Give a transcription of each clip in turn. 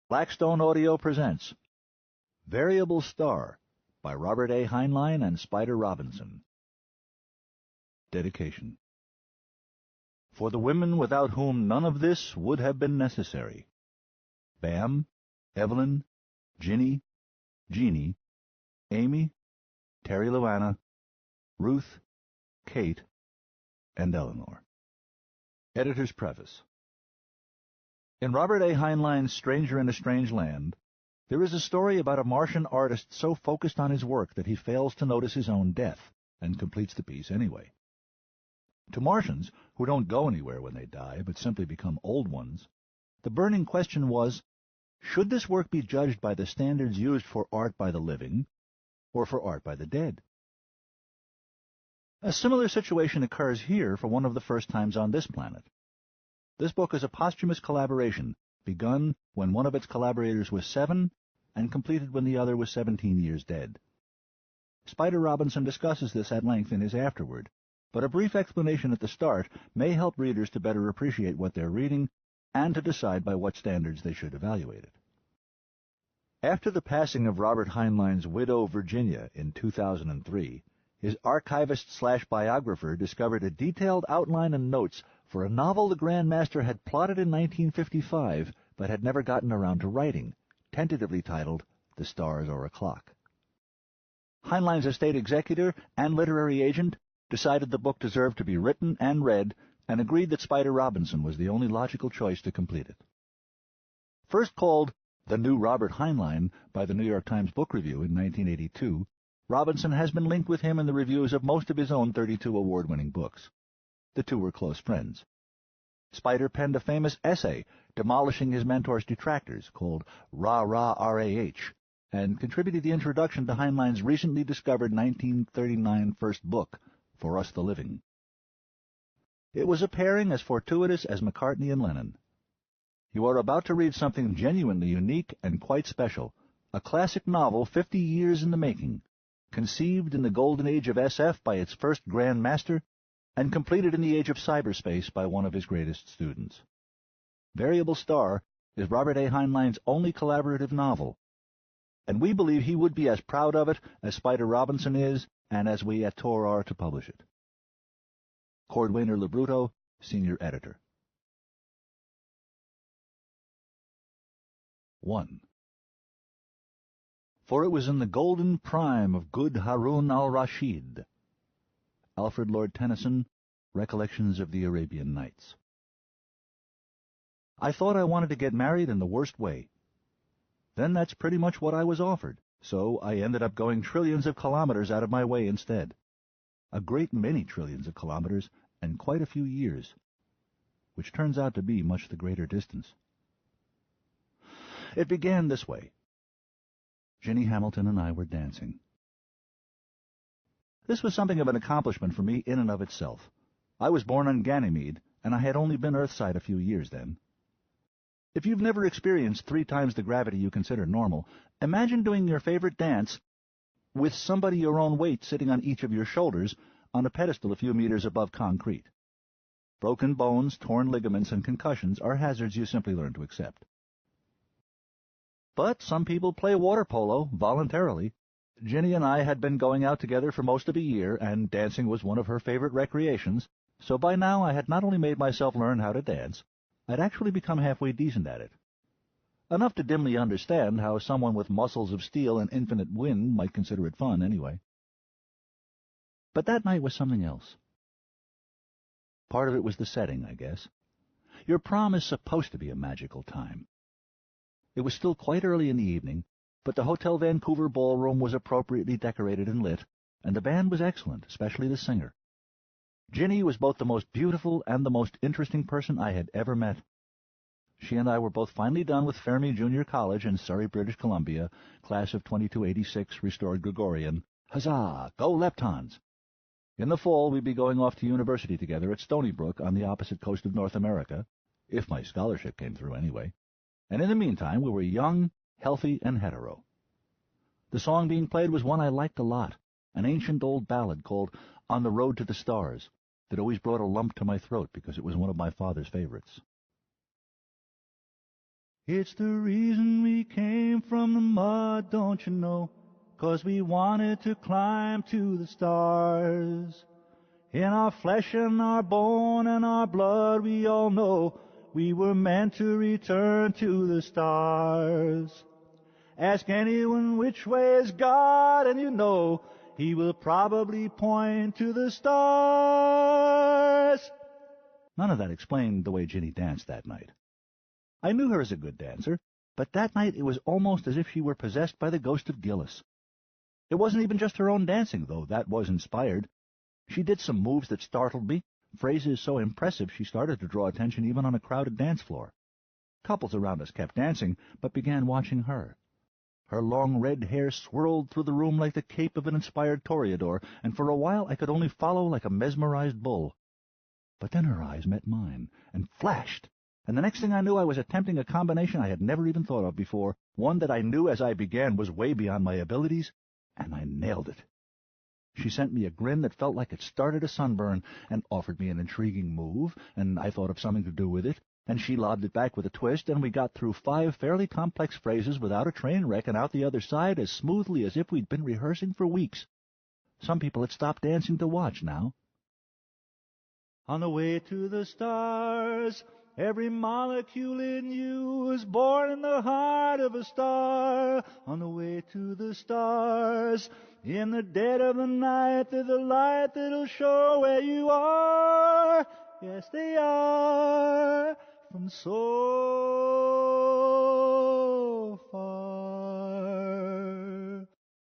Blackstone Audio presents Variable Star by Robert A. Heinlein and Spider Robinson. Dedication. For the women without whom none of this would have been necessary. Bam, Evelyn, Ginny, Jeannie, Amy, Terry Luana, Ruth, Kate, and Eleanor. Editor's Preface. In Robert A. Heinlein's Stranger in a Strange Land, there is a story about a Martian artist so focused on his work that he fails to notice his own death, and completes the piece anyway. To Martians, who don't go anywhere when they die, but simply become old ones, the burning question was, should this work be judged by the standards used for art by the living, or for art by the dead? A similar situation occurs here for one of the first times on this planet. This book is a posthumous collaboration, begun when one of its collaborators was 7 and completed when the other was 17 years dead. Spider Robinson discusses this at length in his afterword, but a brief explanation at the start may help readers to better appreciate what they're reading and to decide by what standards they should evaluate it. After the passing of Robert Heinlein's widow Virginia in 2003, his archivist-slash-biographer discovered a detailed outline and notes for a novel the Grand Master had plotted in 1955 but had never gotten around to writing, tentatively titled The Stars Are a Clock. Heinlein's estate executor and literary agent decided the book deserved to be written and read, and agreed that Spider Robinson was the only logical choice to complete it. First called The New Robert Heinlein by the New York Times Book Review in 1982, Robinson has been linked with him in the reviews of most of his own 32 award-winning books. The two were close friends. Spider penned a famous essay demolishing his mentor's detractors called Rah Rah R-A-H, and contributed the introduction to Heinlein's recently discovered 1939 first book, For Us the Living. It was a pairing as fortuitous as McCartney and Lennon. You are about to read something genuinely unique and quite special, a classic novel 50 years in the making, conceived in the golden age of SF by its first Grand Master, and completed in the age of cyberspace by one of his greatest students. Variable Star is Robert A. Heinlein's only collaborative novel, and we believe he would be as proud of it as Spider Robinson is, and as we at Tor are to publish it. Cordwainer Labruto, Senior Editor. 1. For it was in the golden prime of good Harun al-Rashid. Alfred Lord Tennyson, Recollections of the Arabian Nights. I thought I wanted to get married in the worst way. Then that's pretty much what I was offered, so I ended up going trillions of kilometers out of my way instead. A great many trillions of kilometers, and quite a few years, which turns out to be much the greater distance. It began this way. Ginny Hamilton and I were dancing. This was something of an accomplishment for me in and of itself. I was born on Ganymede, and I had only been Earthside a few years then. If you've never experienced 3 times the gravity you consider normal, imagine doing your favorite dance with somebody your own weight sitting on each of your shoulders on a pedestal a few meters above concrete. Broken bones, torn ligaments, and concussions are hazards you simply learn to accept. But some people play water polo voluntarily. Ginny and I had been going out together for most of a year, and dancing was one of her favorite recreations, so by now I had not only made myself learn how to dance, I'd actually become halfway decent at it. Enough to dimly understand how someone with muscles of steel and infinite wind might consider it fun anyway. But that night was something else. Part of it was the setting, I guess. Your prom is supposed to be a magical time. It was still quite early in the evening, but the Hotel Vancouver ballroom was appropriately decorated and lit, and the band was excellent, especially the singer. Ginny was both the most beautiful and the most interesting person I had ever met. She and I were both finally done with Fermi Junior College in Surrey, British Columbia, class of 2286, restored Gregorian. Huzzah! Go Leptons! In the fall, we'd be going off to university together at Stony Brook on the opposite coast of North America, if my scholarship came through anyway. And in the meantime, we were young, healthy, and hetero. The song being played was one I liked a lot, an ancient old ballad called On the Road to the Stars, that always brought a lump to my throat because it was one of my father's favorites. It's the reason we came from the mud, don't you know? 'Cause we wanted to climb to the stars. In our flesh and our bone and our blood, we all know we were meant to return to the stars. Ask anyone which way is God, and you know he will probably point to the stars. None of that explained the way Ginny danced that night. I knew her as a good dancer, but that night it was almost as if she were possessed by the ghost of Gillis. It wasn't even just her own dancing, though that was inspired. She did some moves that startled me, phrases so impressive she started to draw attention even on a crowded dance floor. Couples around us kept dancing, but began watching her. Her long red hair swirled through the room like the cape of an inspired toreador, and for a while I could only follow like a mesmerized bull. But then her eyes met mine, and flashed, and the next thing I knew I was attempting a combination I had never even thought of before, one that I knew as I began was way beyond my abilities, and I nailed it. She sent me a grin that felt like it started a sunburn, and offered me an intriguing move, and I thought of something to do with it, and she lobbed it back with a twist, and we got through 5 fairly complex phrases without a train wreck and out the other side as smoothly as if we'd been rehearsing for weeks. Some people had stopped dancing to watch now. On the way to the stars, every molecule in you is born in the heart of a star. On the way to the stars, in the dead of the night, there's a light that'll show where you are. Yes, they are, from so far.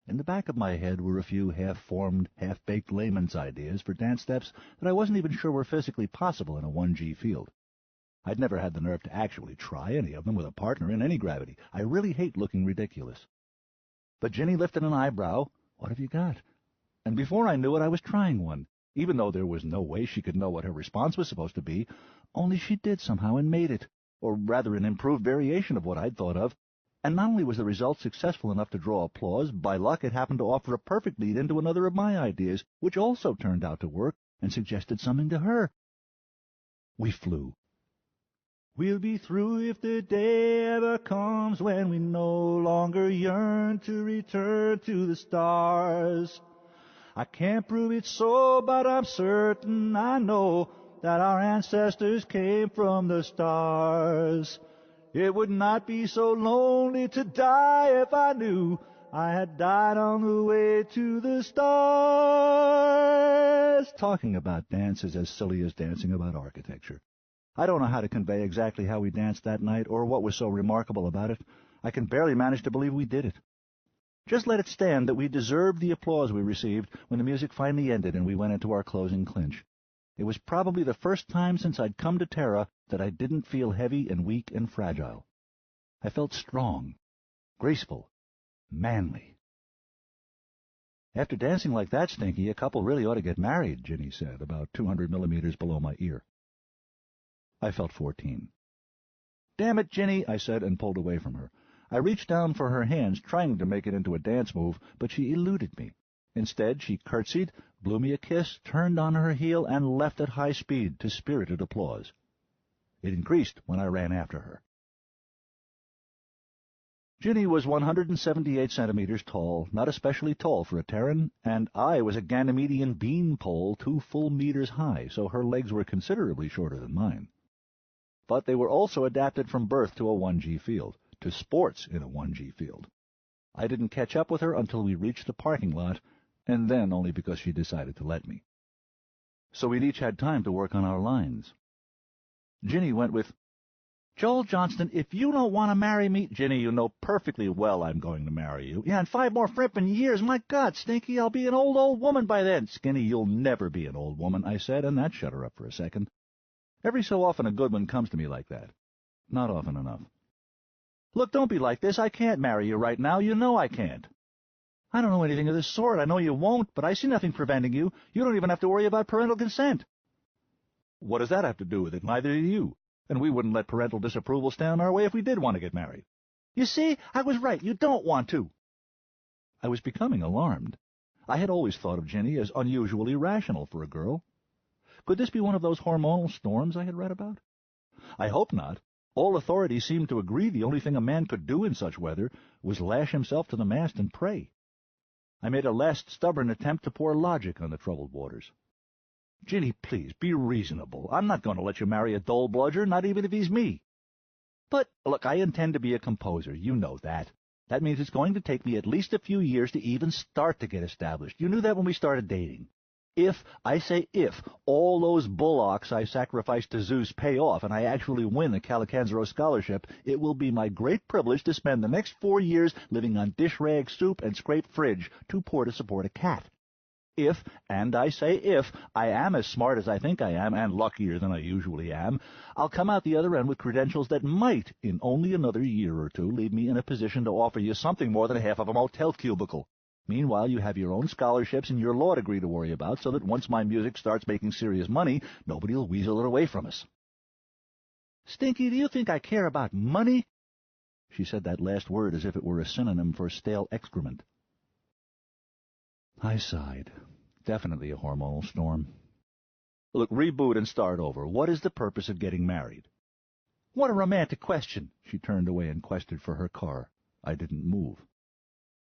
In the back of my head were a few half-formed, half-baked layman's ideas for dance steps that I wasn't even sure were physically possible in a 1G field. I'd never had the nerve to actually try any of them with a partner in any gravity. I really hate looking ridiculous. But Ginny lifted an eyebrow. What have you got? And before I knew it, I was trying one, even though there was no way she could know what her response was supposed to be, only she did somehow and made it, or rather an improved variation of what I'd thought of. And not only was the result successful enough to draw applause, by luck it happened to offer a perfect lead into another of my ideas, which also turned out to work and suggested something to her. We flew. We'll be through if the day ever comes when we no longer yearn to return to the stars. I can't prove it so, but I'm certain I know that our ancestors came from the stars. It would not be so lonely to die if I knew I had died on the way to the stars. Talking about dance is as silly as dancing about architecture. I don't know how to convey exactly how we danced that night or what was so remarkable about it. I can barely manage to believe we did it. Just let it stand that we deserved the applause we received when the music finally ended and we went into our closing clinch. It was probably the first time since I'd come to Terra that I didn't feel heavy and weak and fragile. I felt strong, graceful, manly. After dancing like that, Stinky, a couple really ought to get married, Ginny said, about 200 millimeters below my ear. I felt 14. Damn it, Ginny, I said, and pulled away from her. I reached down for her hands, trying to make it into a dance move, but she eluded me. Instead, she curtsied, blew me a kiss, turned on her heel, and left at high speed to spirited applause. It increased when I ran after her. Ginny was 178 centimeters tall, not especially tall for a Terran, and I was a Ganymedean beanpole 2 full meters high, so her legs were considerably shorter than mine. But they were also adapted from birth to a 1G field, to sports in a 1G field. I didn't catch up with her until we reached the parking lot, and then only because she decided to let me. So we'd each had time to work on our lines. Ginny went with, Joel Johnston, if you don't want to marry me... Ginny, you know perfectly well I'm going to marry you. Yeah, in 5 more frippin' years. My God, Stinky, I'll be an old woman by then. Skinny, you'll never be an old woman, I said, and that shut her up for a second. Every so often a good one comes to me like that. Not often enough. Look, don't be like this. I can't marry you right now. You know I can't. I don't know anything of this sort. I know you won't, but I see nothing preventing you. You don't even have to worry about parental consent. What does that have to do with it? Neither do you. And we wouldn't let parental disapproval stand in our way if we did want to get married. You see, I was right. You don't want to. I was becoming alarmed. I had always thought of Ginny as unusually rational for a girl. Could this be one of those hormonal storms I had read about? I hope not. All authorities seemed to agree the only thing a man could do in such weather was lash himself to the mast and pray. I made a last stubborn attempt to pour logic on the troubled waters. Ginny, please, be reasonable. I'm not going to let you marry a dull bludger, not even if he's me. But, look, I intend to be a composer. You know that. That means it's going to take me at least a few years to even start to get established. You knew that when we started dating. If, I say if, all those bullocks I sacrificed to Zeus pay off and I actually win the Calicanzaro scholarship, it will be my great privilege to spend the next 4 years living on dish rag soup and scraped fridge, too poor to support a cat. If, and I say if, I am as smart as I think I am, and luckier than I usually am, I'll come out the other end with credentials that might, in only another year or two, leave me in a position to offer you something more than half of a motel cubicle. Meanwhile, you have your own scholarships and your law degree to worry about, so that once my music starts making serious money, nobody will weasel it away from us. Stinky, do you think I care about money? She said that last word as if it were a synonym for stale excrement. I sighed. Definitely a hormonal storm. Look, reboot and start over. What is the purpose of getting married? What a romantic question. She turned away and quested for her car. I didn't move.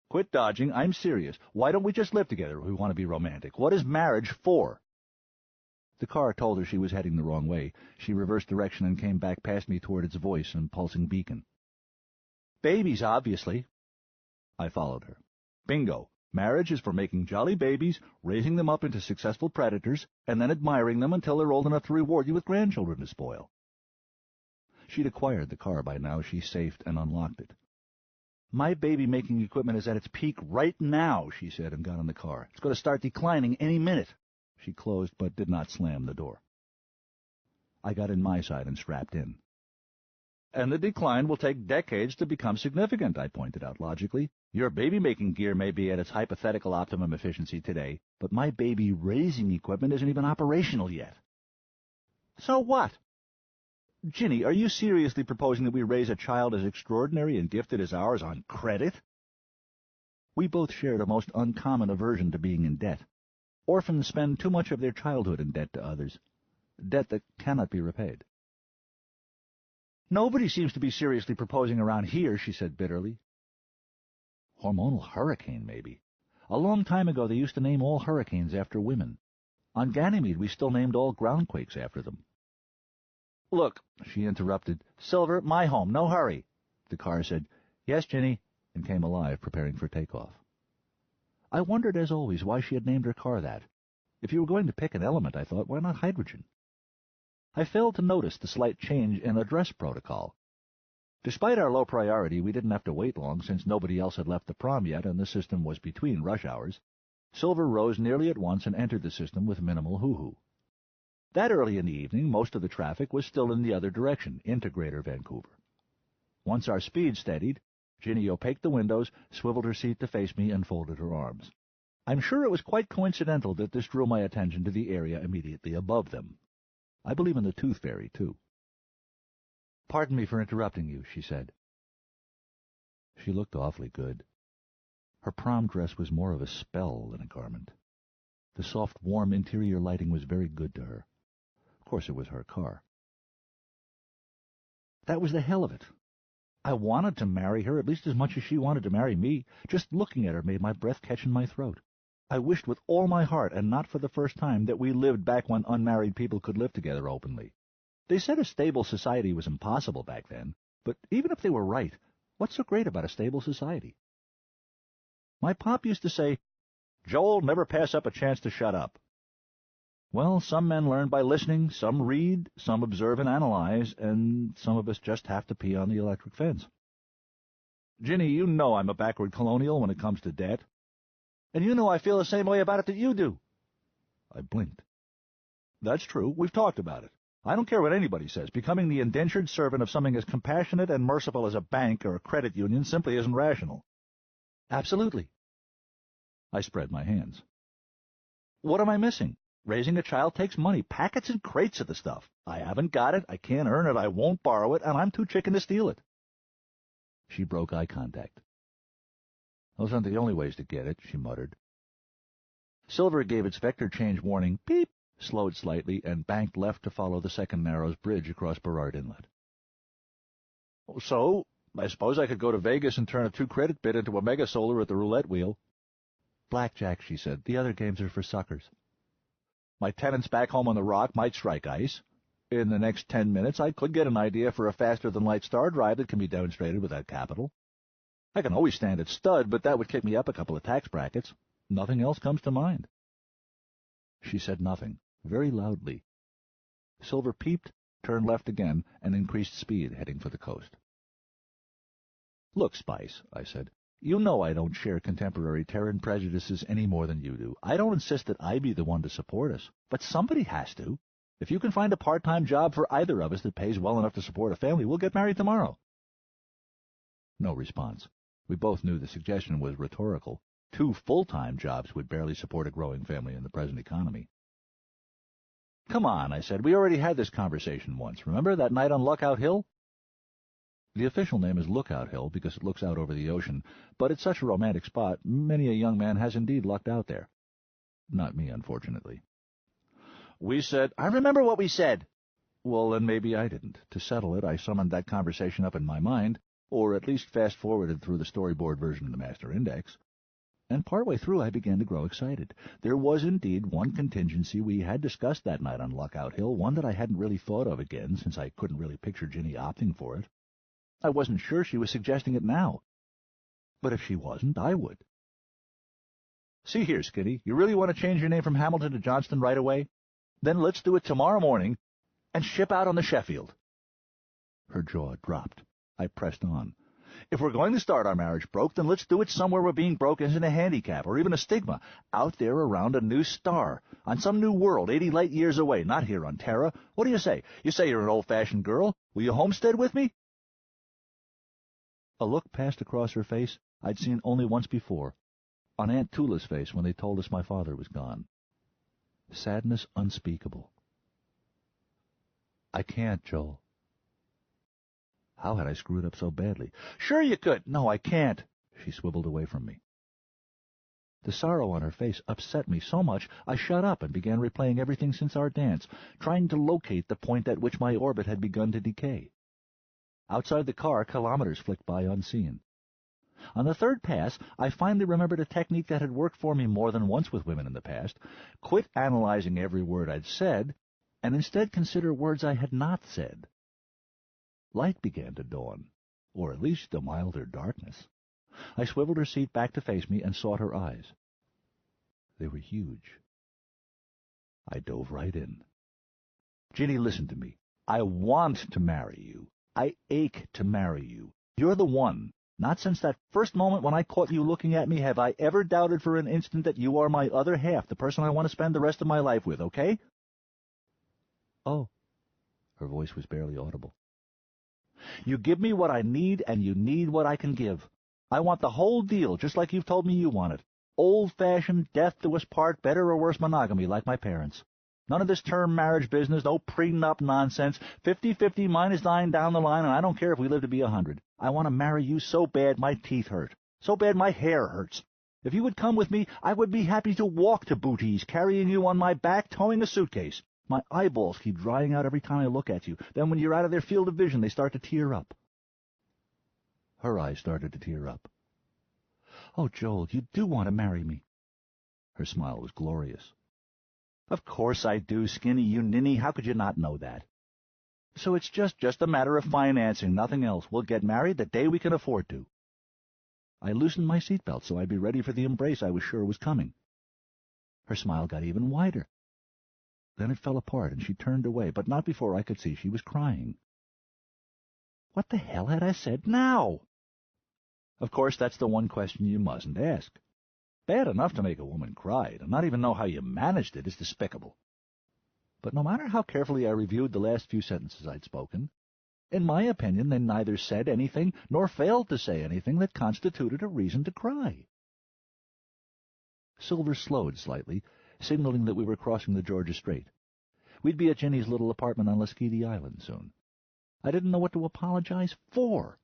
Quit dodging. I'm serious. Why don't we just live together if we want to be romantic? What is marriage for? The car told her she was heading the wrong way. She reversed direction and came back past me toward its voice and pulsing beacon. Babies, obviously. I followed her. Bingo. Marriage is for making jolly babies, raising them up into successful predators, and then admiring them until they're old enough to reward you with grandchildren to spoil. She'd acquired the car by now. She safed and unlocked it. My baby-making equipment is at its peak right now, she said, and got in the car. It's going to start declining any minute. She closed but did not slam the door. I got in my side and strapped in. And the decline will take decades to become significant, I pointed out logically. Your baby-making gear may be at its hypothetical optimum efficiency today, but my baby-raising equipment isn't even operational yet. So what? Ginny, are you seriously proposing that we raise a child as extraordinary and gifted as ours on credit? We both shared a most uncommon aversion to being in debt. Orphans spend too much of their childhood in debt to others, debt that cannot be repaid. Nobody seems to be seriously proposing around here, she said bitterly. Hormonal hurricane, maybe. A long time ago they used to name all hurricanes after women. On Ganymede we still named all groundquakes after them. Look, she interrupted. Silver, my home, no hurry. The car said, Yes, Ginny, and came alive, preparing for takeoff. I wondered, as always, why she had named her car that. If you were going to pick an element, I thought, why not hydrogen? I failed to notice the slight change in address protocol. Despite our low priority, we didn't have to wait long, since nobody else had left the prom yet, and the system was between rush hours. Silver rose nearly at once and entered the system with minimal hoo-hoo. That early in the evening, most of the traffic was still in the other direction, into Greater Vancouver. Once our speed steadied, Ginny opaqued the windows, swiveled her seat to face me, and folded her arms. I'm sure it was quite coincidental that this drew my attention to the area immediately above them. I believe in the Tooth Fairy, too. Pardon me for interrupting you, she said. She looked awfully good. Her prom dress was more of a spell than a garment. The soft, warm interior lighting was very good to her. Of course, it was her car. That was the hell of it. I wanted to marry her at least as much as she wanted to marry me. Just looking at her made my breath catch in my throat. I wished with all my heart, and not for the first time, that we lived back when unmarried people could live together openly. They said a stable society was impossible back then, but even if they were right, what's so great about a stable society? My pop used to say, Joel, never pass up a chance to shut up. Well, some men learn by listening, some read, some observe and analyze, and some of us just have to pee on the electric fence. Ginny, you know I'm a backward colonial when it comes to debt. And you know I feel the same way about it that you do. I blinked. That's true. We've talked about it. I don't care what anybody says. Becoming the indentured servant of something as compassionate and merciful as a bank or a credit union simply isn't rational. Absolutely. I spread my hands. What am I missing? Raising a child takes money, packets and crates of the stuff. I haven't got it, I can't earn it, I won't borrow it, and I'm too chicken to steal it. She broke eye contact. Those aren't the only ways to get it, she muttered. Silver gave its vector change warning, beep, slowed slightly, and banked left to follow the second Narrows Bridge across Burrard Inlet. So, I suppose I could go to Vegas and turn a 2-credit bid into a mega solar at the roulette wheel. Blackjack, she said. The other games are for suckers. My tenants back home on the Rock might strike ice. In the next 10 minutes, I could get an idea for a faster-than-light star drive that can be demonstrated without capital. I can always stand at stud, but that would kick me up a couple of tax brackets. Nothing else comes to mind. She said nothing, very loudly. Silver peeped, turned left again, and increased speed, heading for the coast. Look, Spice, I said, you know I don't share contemporary Terran prejudices any more than you do. I don't insist that I be the one to support us, but somebody has to. If you can find a part-time job for either of us that pays well enough to support a family, we'll get married tomorrow. No response. We both knew the suggestion was rhetorical. 2 full-time jobs would barely support a growing family in the present economy. Come on, I said. We already had this conversation once. Remember that night on Lookout Hill? The official name is Lookout Hill because it looks out over the ocean, but it's such a romantic spot, many a young man has indeed lucked out there. Not me, unfortunately. We said, I remember what we said. Well, then maybe I didn't. To settle it, I summoned that conversation up in my mind, or at least fast-forwarded through the storyboard version of the Master Index. And partway through I began to grow excited. There was indeed one contingency we had discussed that night on Lookout Hill, one that I hadn't really thought of again, since I couldn't really picture Ginny opting for it. I wasn't sure she was suggesting it now. But if she wasn't, I would. See here, Skitty, you really want to change your name from Hamilton to Johnston right away? Then let's do it tomorrow morning and ship out on the Sheffield. Her jaw dropped. I pressed on. If we're going to start our marriage broke, then let's do it somewhere where being broke isn't a handicap or even a stigma. Out there around a new star, on some new world 80 light years away, not here on Terra. What do you say? You say you're an old-fashioned girl. Will you homestead with me? A look passed across her face I'd seen only once before, on Aunt Tula's face when they told us my father was gone. Sadness unspeakable. I can't, Joel. How had I screwed up so badly? Sure you could. No, I can't. She swiveled away from me. The sorrow on her face upset me so much I shut up and began replaying everything since our dance, trying to locate the point at which my orbit had begun to decay. Outside the car, kilometers flicked by unseen. On the 3rd pass, I finally remembered a technique that had worked for me more than once with women in the past. Quit analyzing every word I'd said, and instead consider words I had not said. Light began to dawn, or at least a milder darkness. I swiveled her seat back to face me and sought her eyes. They were huge. I dove right in. Ginny, listen to me. I want to marry you. I ache to marry you. You're the one. Not since that first moment when I caught you looking at me have I ever doubted for an instant that you are my other half, the person I want to spend the rest of my life with, okay? Oh. Her voice was barely audible. You give me what I need, and you need what I can give. I want the whole deal, just like you've told me you want it. Old-fashioned, death do us part, better or worse monogamy, like my parents. None of this term marriage business, no prenup nonsense. 50-50, mine is dying down the line, and I don't care if we live to be 100. I want to marry you so bad my teeth hurt. So bad my hair hurts. If you would come with me, I would be happy to walk to Booties, carrying you on my back, towing a suitcase. My eyeballs keep drying out every time I look at you. Then when you're out of their field of vision, they start to tear up. Her eyes started to tear up. Oh, Joel, you do want to marry me. Her smile was glorious. Of course I do, Skinny, you ninny. How could you not know that? So it's just a matter of financing, nothing else. We'll get married the day we can afford to. I loosened my seatbelt so I'd be ready for the embrace I was sure was coming. Her smile got even wider. Then it fell apart, and she turned away, but not before I could see she was crying. What the hell had I said now? Of course, that's the one question you mustn't ask. Bad enough to make a woman cry, to not even know how you managed it is despicable. But no matter how carefully I reviewed the last few sentences I'd spoken, in my opinion they neither said anything nor failed to say anything that constituted a reason to cry. Silver slowed slightly, signaling that we were crossing the Georgia Strait. We'd be at Jenny's little apartment on Lasqueti Island soon. I didn't know what to apologize for.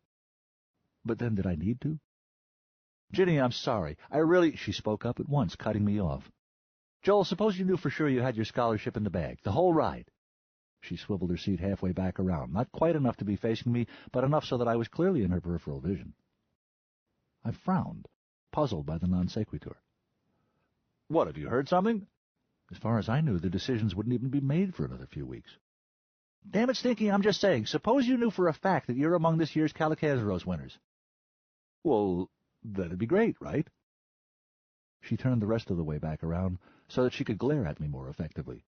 But then did I need to? Ginny, I'm sorry. She spoke up at once, cutting me off. Joel, suppose you knew for sure you had your scholarship in the bag, the whole ride. She swiveled her seat halfway back around, not quite enough to be facing me, but enough so that I was clearly in her peripheral vision. I frowned, puzzled by the non sequitur. "What, have you heard something?" As far as I knew, the decisions wouldn't even be made for another few weeks. "Damn it, Stinky, I'm just saying, suppose you knew for a fact that you're among this year's Kalikazaros winners." "Well, that'd be great, right?" She turned the rest of the way back around so that she could glare at me more effectively.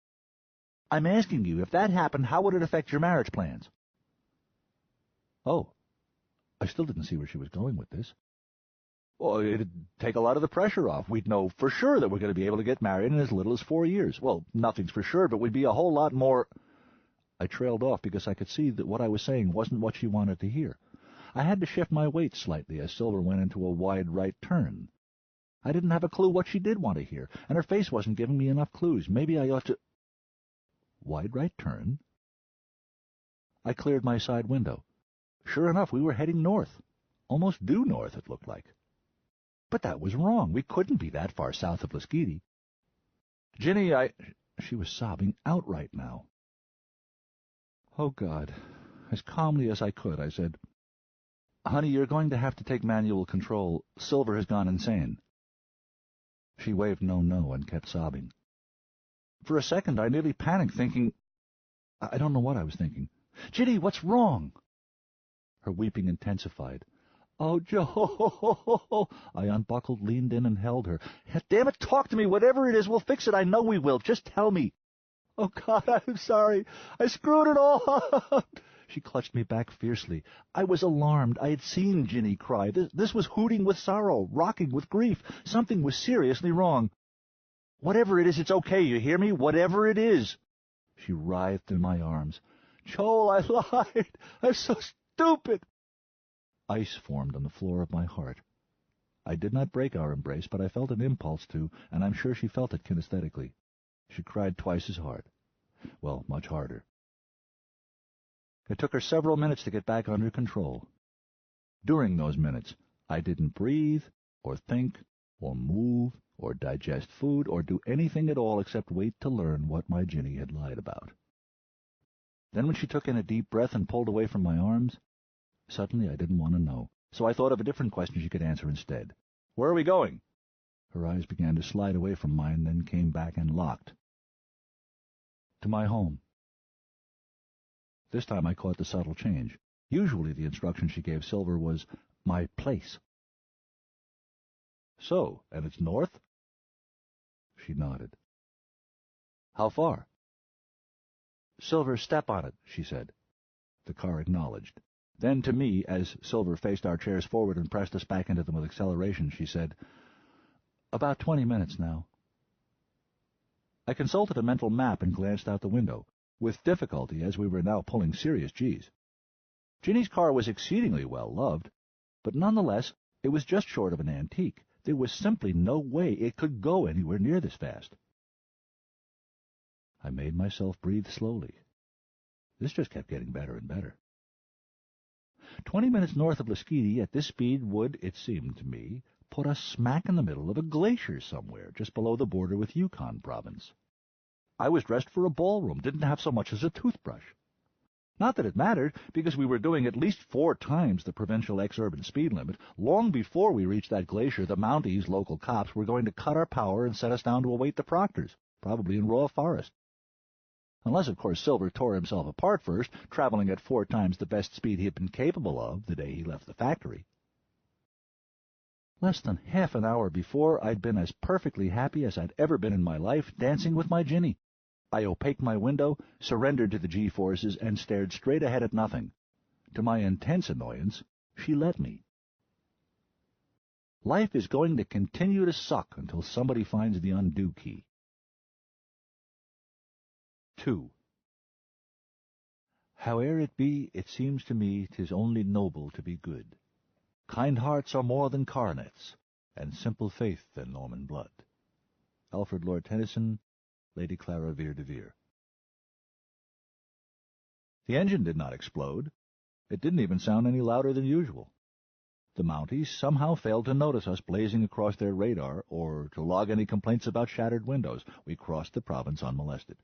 "I'm asking you, if that happened, how would it affect your marriage plans?" Oh, I still didn't see where she was going with this. "Well, it'd take a lot of the pressure off. We'd know for sure that we're going to be able to get married in as little as 4 years. Well, nothing's for sure, but we'd be a whole lot more—" I trailed off because I could see that what I was saying wasn't what she wanted to hear. I had to shift my weight slightly as Silver went into a wide right turn. I didn't have a clue what she did want to hear, and her face wasn't giving me enough clues. Maybe I ought to— Wide right turn? I cleared my side window. Sure enough, we were heading north. Almost due north, it looked like. But that was wrong. We couldn't be that far south of Laskidi. "Ginny, She was sobbing outright now. "Oh, God." As calmly as I could, I said, "Honey, you're going to have to take manual control. Silver has gone insane." She waved no and kept sobbing. For a second, I nearly panicked, thinking— I don't know what I was thinking. "Ginny, what's wrong?" Her weeping intensified. "Oh, Joe!" I unbuckled, leaned in, and held her. "Damn it, talk to me. Whatever it is, we'll fix it. I know we will. Just tell me." "Oh, God, I'm sorry. I screwed it all up." She clutched me back fiercely. I was alarmed. I had seen Ginny cry. This was hooting with sorrow, rocking with grief. Something was seriously wrong. "Whatever it is, it's okay, you hear me? Whatever it is." She writhed in my arms. "Joel, I lied. I'm so stupid." Ice formed on the floor of my heart. I did not break our embrace, but I felt an impulse to, and I'm sure she felt it kinesthetically. She cried twice as hard. Well, much harder. It took her several minutes to get back under control. During those minutes, I didn't breathe, or think, or move, or digest food, or do anything at all except wait to learn what my Ginny had lied about. Then when she took in a deep breath and pulled away from my arms, suddenly I didn't want to know, so I thought of a different question she could answer instead. "Where are we going?" Her eyes began to slide away from mine, then came back and locked. "To my home." This time I caught the subtle change. Usually the instruction she gave Silver was, "my place." "So, and it's north?" She nodded. "How far?" "Silver, step on it," she said. The car acknowledged. Then to me, as Silver faced our chairs forward and pressed us back into them with acceleration, she said, "About 20 minutes now." I consulted a mental map and glanced out the window, with difficulty, as we were now pulling serious G's. Ginny's car was exceedingly well loved, but nonetheless it was just short of an antique. There was simply no way it could go anywhere near this fast. I made myself breathe slowly. This just kept getting better and better. 20 minutes north of Laskidi at this speed would, it seemed to me, put us smack in the middle of a glacier somewhere, just below the border with Yukon province. I was dressed for a ballroom, didn't have so much as a toothbrush. Not that it mattered, because we were doing at least 4 times the provincial ex-urban speed limit. Long before we reached that glacier, the Mounties, local cops, were going to cut our power and set us down to await the Proctors, probably in raw forest. Unless, of course, Silver tore himself apart first, traveling at 4 times the best speed he had been capable of the day he left the factory. Less than half an hour before, I'd been as perfectly happy as I'd ever been in my life, dancing with my Ginny. I opaqued my window, surrendered to the G-forces, and stared straight ahead at nothing. To my intense annoyance, she let me. Life is going to continue to suck until somebody finds the undo key. 2. Howe'er it be, it seems to me 'tis only noble to be good. Kind hearts are more than coronets, and simple faith than Norman blood. Alfred Lord Tennyson, Lady Clara Vere de Vere. The engine did not explode. It didn't even sound any louder than usual. The Mounties somehow failed to notice us blazing across their radar or to log any complaints about shattered windows. We crossed the province unmolested.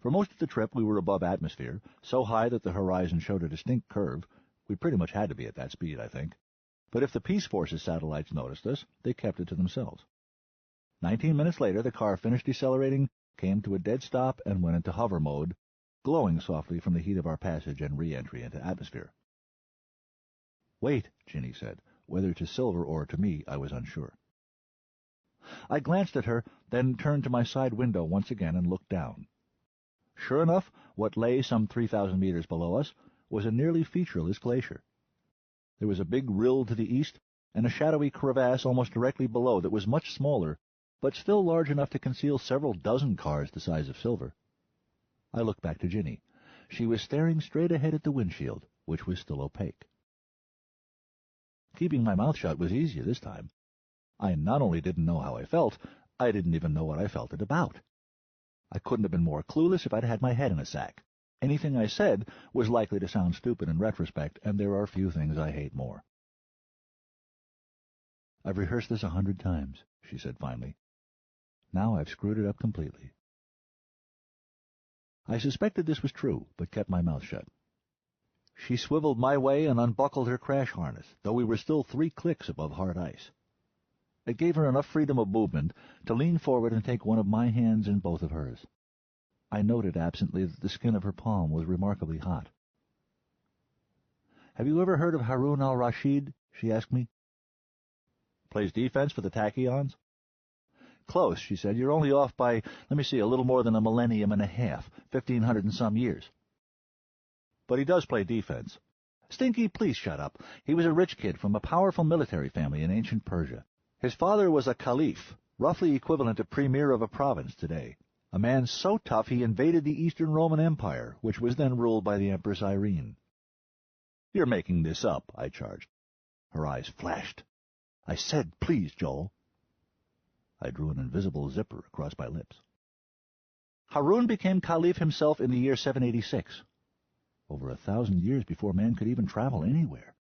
For most of the trip we were above atmosphere, so high that the horizon showed a distinct curve. We pretty much had to be at that speed, I think. But if the Peace Force's satellites noticed us, they kept it to themselves. 19 minutes later, the car finished decelerating, came to a dead stop, and went into hover mode, glowing softly from the heat of our passage and re-entry into atmosphere. "Wait," Ginny said. Whether to Silver or to me, I was unsure. I glanced at her, then turned to my side window once again and looked down. Sure enough, what lay some 3,000 meters below us was a nearly featureless glacier. There was a big rill to the east, and a shadowy crevasse almost directly below that was much smaller, but still large enough to conceal several dozen cars the size of Silver. I looked back to Ginny. She was staring straight ahead at the windshield, which was still opaque. Keeping my mouth shut was easier this time. I not only didn't know how I felt, I didn't even know what I felt it about. I couldn't have been more clueless if I'd had my head in a sack. Anything I said was likely to sound stupid in retrospect, and there are few things I hate more. "I've rehearsed this 100 times," she said finally. "Now I've screwed it up completely." I suspected this was true, but kept my mouth shut. She swiveled my way and unbuckled her crash harness, though we were still 3 clicks above hard ice. It gave her enough freedom of movement to lean forward and take one of my hands in both of hers. I noted absently that the skin of her palm was remarkably hot. "Have you ever heard of Harun al-Rashid?" she asked me. "Plays defense for the Tachyons?" "Close," she said. "You're only off by, a little more than a millennium and a half, 1,500 and some years. But he does play defense." "Stinky, please shut up. He was a rich kid from a powerful military family in ancient Persia. His father was a caliph, roughly equivalent to premier of a province today. A man so tough he invaded the Eastern Roman Empire, which was then ruled by the Empress Irene." "You're making this up," I charged. Her eyes flashed. "I said please, Joel." I drew an invisible zipper across my lips. "Harun became caliph himself in the year 786. Over 1,000 years before man could even travel anywhere.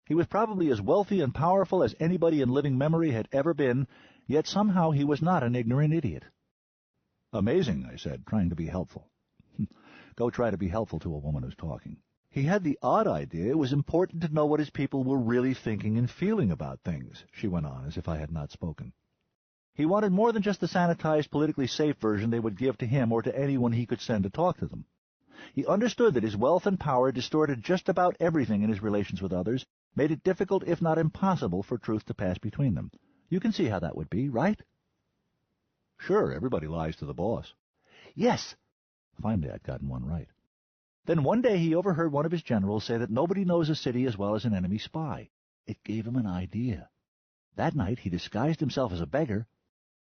He was probably as wealthy and powerful as anybody in living memory had ever been, yet somehow he was not an ignorant idiot." "Amazing," I said, trying to be helpful. Go try to be helpful to a woman who's talking. "He had the odd idea it was important to know what his people were really thinking and feeling about things," she went on, as if I had not spoken. "He wanted more than just the sanitized, politically safe version they would give to him or to anyone he could send to talk to them. He understood that his wealth and power distorted just about everything in his relations with others, made it difficult, if not impossible, for truth to pass between them. You can see how that would be, right?" "Sure, everybody lies to the boss." "Yes." Finally I'd gotten one right. "Then one day he overheard one of his generals say that nobody knows a city as well as an enemy spy. It gave him an idea. That night he disguised himself as a beggar,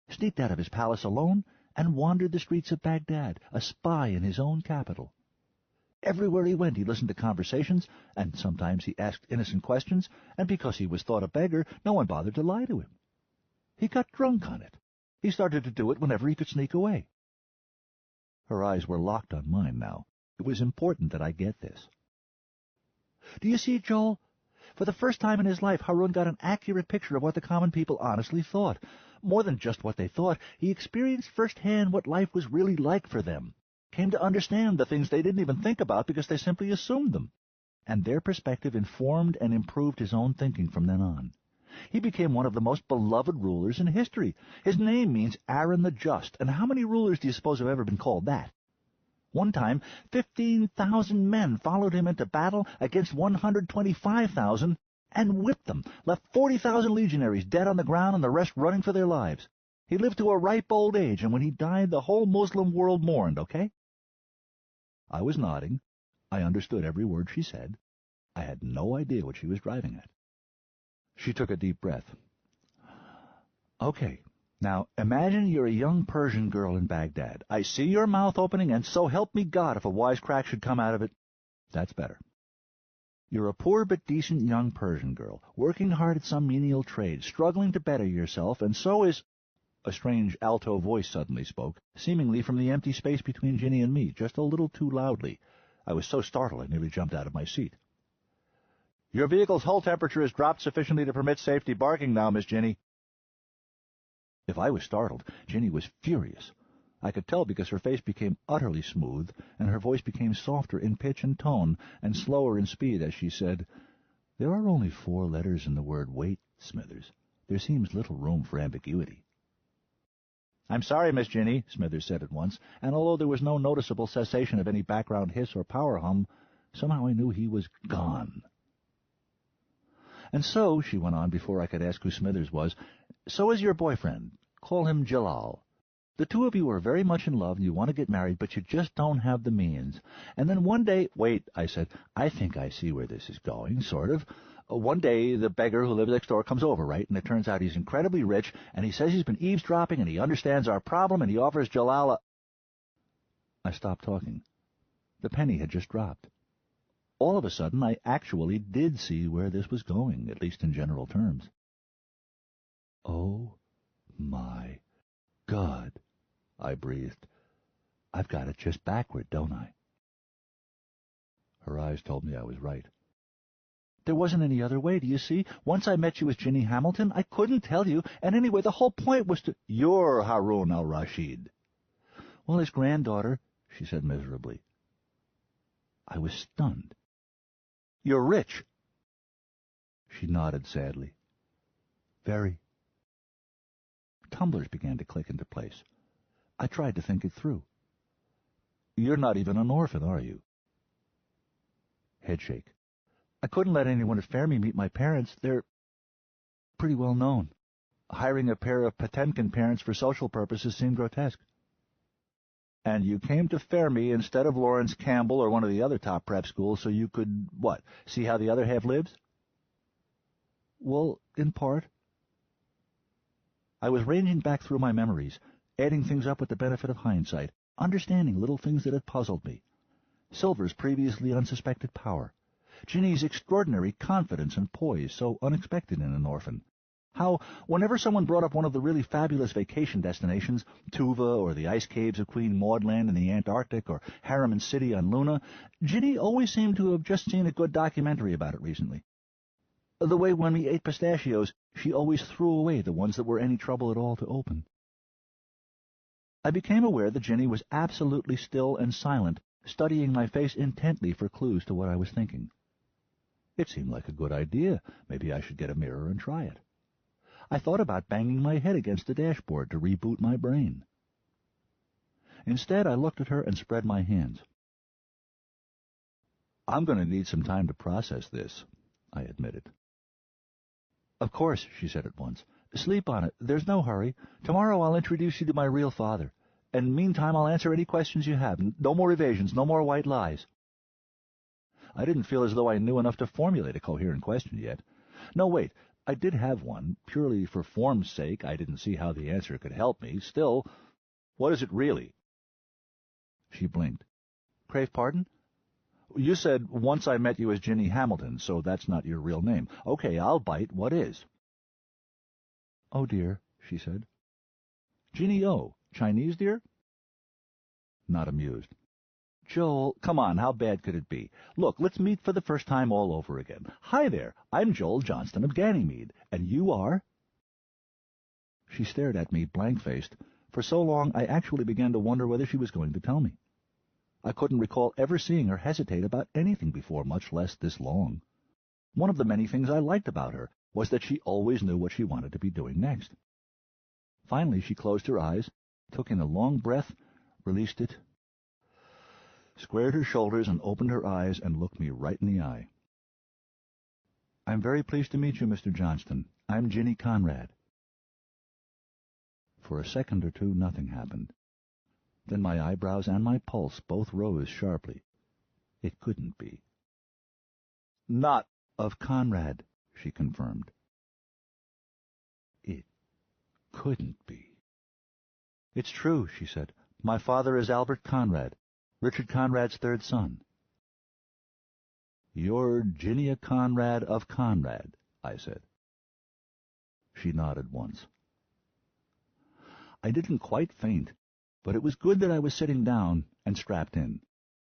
sneaked out of his palace alone, and wandered the streets of Baghdad, a spy in his own capital. Everywhere he went he listened to conversations, and sometimes he asked innocent questions, and because he was thought a beggar, no one bothered to lie to him. He got drunk on it. He started to do it whenever he could sneak away." Her eyes were locked on mine now. It was important that I get this. "Do you see, Joel? For the first time in his life, Harun got an accurate picture of what the common people honestly thought. More than just what they thought, he experienced firsthand what life was really like for them. Came to understand the things they didn't even think about because they simply assumed them. And their perspective informed and improved his own thinking from then on. He became one of the most beloved rulers in history. His name means Aaron the Just, and how many rulers do you suppose have ever been called that? One time, 15,000 men followed him into battle against 125,000 and whipped them, left 40,000 legionaries dead on the ground and the rest running for their lives. He lived to a ripe old age, and when he died, the whole Muslim world mourned, okay?" I was nodding. I understood every word she said. I had no idea what she was driving at. She took a deep breath. "Okay. Now, imagine you're a young Persian girl in Baghdad. I see your mouth opening, and so help me God if a wise crack should come out of it." That's better. "You're a poor but decent young Persian girl, working hard at some menial trade, struggling to better yourself, and so is—" A strange alto voice suddenly spoke, seemingly from the empty space between Ginny and me, just a little too loudly. I was so startled I nearly jumped out of my seat. "Your vehicle's hull temperature has dropped sufficiently to permit safe debarking now, Miss Ginny." If I was startled, Ginny was furious. I could tell because her face became utterly smooth, and her voice became softer in pitch and tone, and slower in speed as she said, "There are only 4 letters in the word wait, Smithers. There seems little room for ambiguity." "I'm sorry, Miss Ginny," Smithers said at once, and although there was no noticeable cessation of any background hiss or power hum, somehow I knew he was gone. "And so," she went on before I could ask who Smithers was, "so is your boyfriend. Call him Jalal. The 2 of you are very much in love and you want to get married, but you just don't have the means. And then one day—" "Wait," I said. "I think I see where this is going, sort of. One day the beggar who lives next door comes over, right? And it turns out he's incredibly rich, and he says he's been eavesdropping, and he understands our problem, and he offers Jalal a—" I stopped talking. The penny had just dropped. All of a sudden, I actually did see where this was going, at least in general terms. "Oh, my God," I breathed. "I've got it just backward, don't I?" Her eyes told me I was right. "There wasn't any other way, do you see? Once I met you as Ginny Hamilton, I couldn't tell you, and anyway, the whole point was to—" "You're Harun al-Rashid." "Well, his granddaughter," she said miserably. I was stunned. "You're rich." She nodded sadly. "Very." Tumblers began to click into place. I tried to think it through. "You're not even an orphan, are you?" Headshake. "I couldn't let anyone at Fermi meet my parents. They're pretty well known. Hiring a pair of Potemkin parents for social purposes seemed grotesque." "And you came to Fermi instead of Lawrence Campbell or one of the other top prep schools so you could, what, see how the other half lives?" "Well, in part." I was ranging back through my memories, adding things up with the benefit of hindsight, understanding little things that had puzzled me. Silver's previously unsuspected power. Ginny's extraordinary confidence and poise, so unexpected in an orphan. How, whenever someone brought up one of the really fabulous vacation destinations, Tuva or the ice caves of Queen Maud Land in the Antarctic or Harriman City on Luna, Ginny always seemed to have just seen a good documentary about it recently. The way when we ate pistachios, she always threw away the ones that were any trouble at all to open. I became aware that Ginny was absolutely still and silent, studying my face intently for clues to what I was thinking. It seemed like a good idea. Maybe I should get a mirror and try it. I thought about banging my head against the dashboard to reboot my brain. Instead, I looked at her and spread my hands. "I'm going to need some time to process this," I admitted. "Of course," she said at once. "Sleep on it. There's no hurry. Tomorrow I'll introduce you to my real father. And meantime I'll answer any questions you have. No more evasions, no more white lies." I didn't feel as though I knew enough to formulate a coherent question yet. No, wait, I did have one. Purely for form's sake, I didn't see how the answer could help me. Still, what is it really? She blinked. "Crave pardon?" "You said, once I met you as Ginny Hamilton, so that's not your real name. Okay, I'll bite. What is?" "Oh, dear," she said. "Ginny O. Chinese, dear?" Not amused. "Joel, come on, how bad could it be? Look, let's meet for the first time all over again. Hi there, I'm Joel Johnston of Ganymede, and you are—" She stared at me, blank-faced. For so long, I actually began to wonder whether she was going to tell me. I couldn't recall ever seeing her hesitate about anything before, much less this long. One of the many things I liked about her was that she always knew what she wanted to be doing next. Finally, she closed her eyes, took in a long breath, released it, squared her shoulders and opened her eyes and looked me right in the eye. "I'm very pleased to meet you, Mr. Johnston. I'm Ginny Conrad." For a second or two, nothing happened. Then my eyebrows and my pulse both rose sharply. It couldn't be. "Not of Conrad," she confirmed. It couldn't be. "It's true," she said. "My father is Albert Conrad, Richard Conrad's third son." "You're Ginny Conrad of Conrad," I said. She nodded once. I didn't quite faint, but it was good that I was sitting down and strapped in.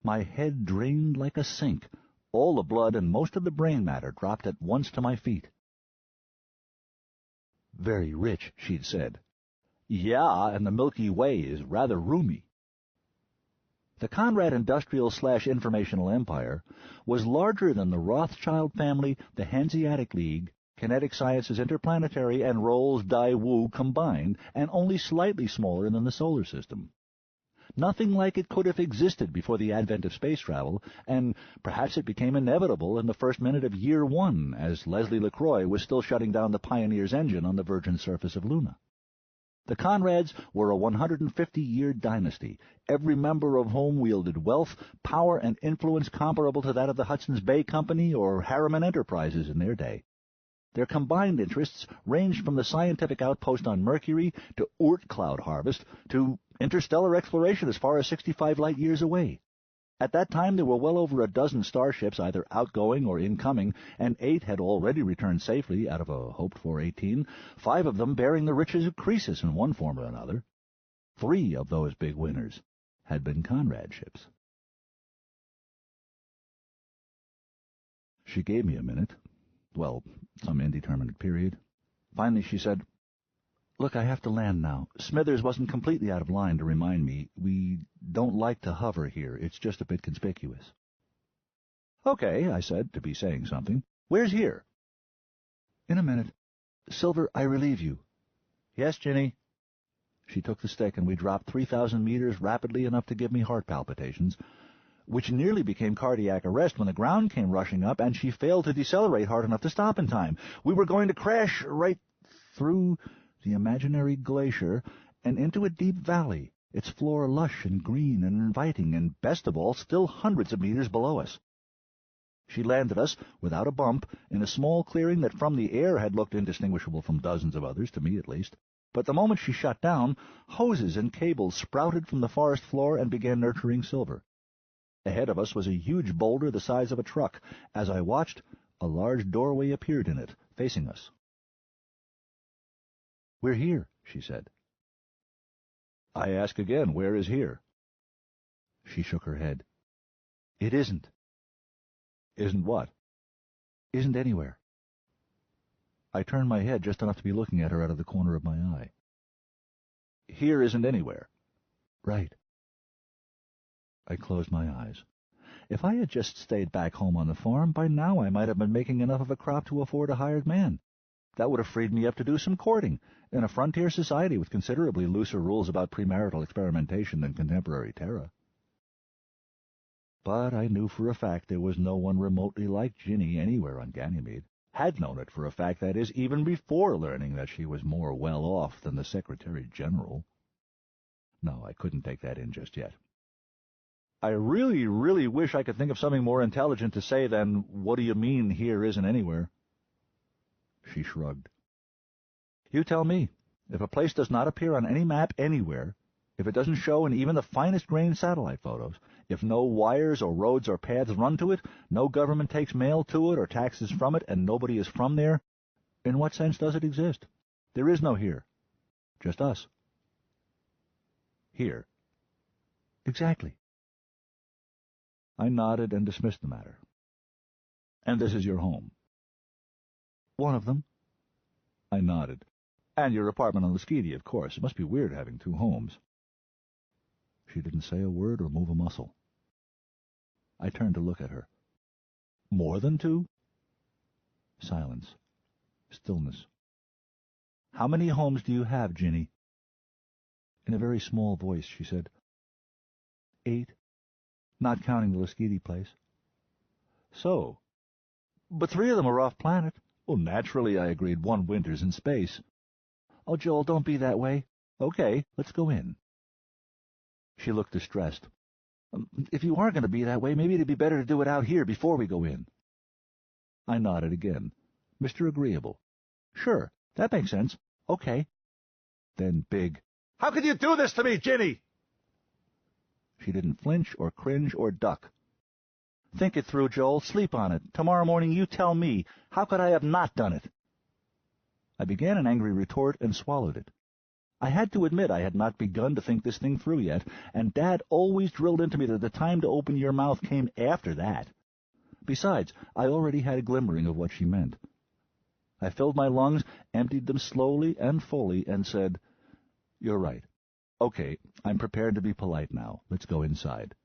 My head drained like a sink. All the blood and most of the brain matter dropped at once to my feet. "Very rich," she'd said. Yeah, and the Milky Way is rather roomy. The Conrad Industrial/Informational Empire was larger than the Rothschild family, the Hanseatic League, Kinetic Sciences Interplanetary, and Rolls-Daewoo combined, and only slightly smaller than the Solar System. Nothing like it could have existed before the advent of space travel, and perhaps it became inevitable in the first minute of Year One, as Leslie LaCroix was still shutting down the Pioneer's engine on the virgin surface of Luna. The Conrads were a 150-year dynasty, every member of whom wielded wealth, power, and influence comparable to that of the Hudson's Bay Company or Harriman Enterprises in their day. Their combined interests ranged from the scientific outpost on Mercury to Oort cloud harvest to interstellar exploration as far as 65 light-years away. At that time there were well over a dozen starships either outgoing or incoming, and 8 had already returned safely out of a hoped-for 18, 5 of them bearing the riches of Croesus in one form or another. 3 of those big winners had been Conrad ships. She gave me a minute. Well, some indeterminate period. Finally she said, "Look, I have to land now. Smithers wasn't completely out of line to remind me. We don't like to hover here. It's just a bit conspicuous." "Okay," I said, to be saying something. "Where's here?" "In a minute. Silver, I relieve you." "Yes, Ginny." She took the stick, and we dropped 3,000 meters rapidly enough to give me heart palpitations, which nearly became cardiac arrest when the ground came rushing up, and she failed to decelerate hard enough to stop in time. We were going to crash right through the imaginary glacier and into a deep valley, its floor lush and green and inviting, and, best of all, still hundreds of meters below us. She landed us, without a bump, in a small clearing that from the air had looked indistinguishable from dozens of others, to me at least. But the moment she shut down, hoses and cables sprouted from the forest floor and began nurturing Silver. Ahead of us was a huge boulder the size of a truck. As I watched, a large doorway appeared in it, facing us. "We're here," she said. "I ask again, where is here?" She shook her head. "It isn't." "Isn't what?" "Isn't anywhere." I turned my head just enough to be looking at her out of the corner of my eye. "Here isn't anywhere." "Right." I closed my eyes. If I had just stayed back home on the farm, by now I might have been making enough of a crop to afford a hired man. That would have freed me up to do some courting, in a frontier society with considerably looser rules about premarital experimentation than contemporary Terra. But I knew for a fact there was no one remotely like Ginny anywhere on Ganymede. Had known it for a fact, that is, even before learning that she was more well off than the Secretary-General. No, I couldn't take that in just yet. I really, really wish I could think of something more intelligent to say than, "What do you mean here isn't anywhere?" She shrugged. "You tell me. If a place does not appear on any map anywhere, if it doesn't show in even the finest-grained satellite photos, if no wires or roads or paths run to it, no government takes mail to it or taxes from it, and nobody is from there, in what sense does it exist? There is no here. Just us." "Here." "Exactly." I nodded and dismissed the matter. "And this is your home?" "One of them." I nodded. "And your apartment on Laskedia, of course. It must be weird having 2 homes. She didn't say a word or move a muscle. I turned to look at her. "More than 2? Silence. Stillness. "How many homes do you have, Ginny?" In a very small voice she said, 8, not counting the Laskedia place. "So. But 3 of them are off-planet." "Well, naturally," I agreed. "One winter's in space." "Oh, Joel, don't be that way." "Okay, let's go in." She looked distressed. "If you are going to be that way, maybe it'd be better to do it out here before we go in." I nodded again. Mr. Agreeable. "Sure, that makes sense. Okay." Then big, "How could you do this to me, Ginny?" She didn't flinch or cringe or duck. "Think it through, Joel. Sleep on it. Tomorrow morning you tell me. How could I have not done it?" I began an angry retort and swallowed it. I had to admit I had not begun to think this thing through yet, and Dad always drilled into me that the time to open your mouth came after that. Besides, I already had a glimmering of what she meant. I filled my lungs, emptied them slowly and fully, and said, You're right. Okay, I'm prepared to be polite now. Let's go inside.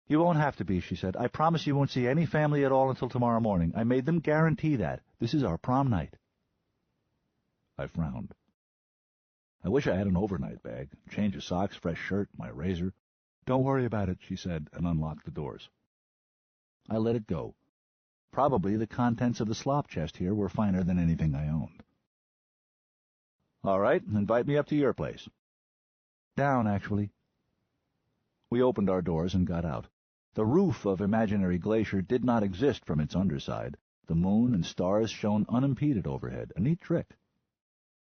You won't have to be, she said. I promise you won't see any family at all until tomorrow morning. I made them guarantee that. This is our prom night. I frowned. I wish I had an overnight bag. Change of socks, fresh shirt, my razor. Don't worry about it, she said, and unlocked the doors. I let it go. Probably the contents of the slop chest here were finer than anything I owned. All right, invite me up to your place. Down, actually. We opened our doors and got out. The roof of imaginary glacier did not exist from its underside. The moon and stars shone unimpeded overhead, a neat trick.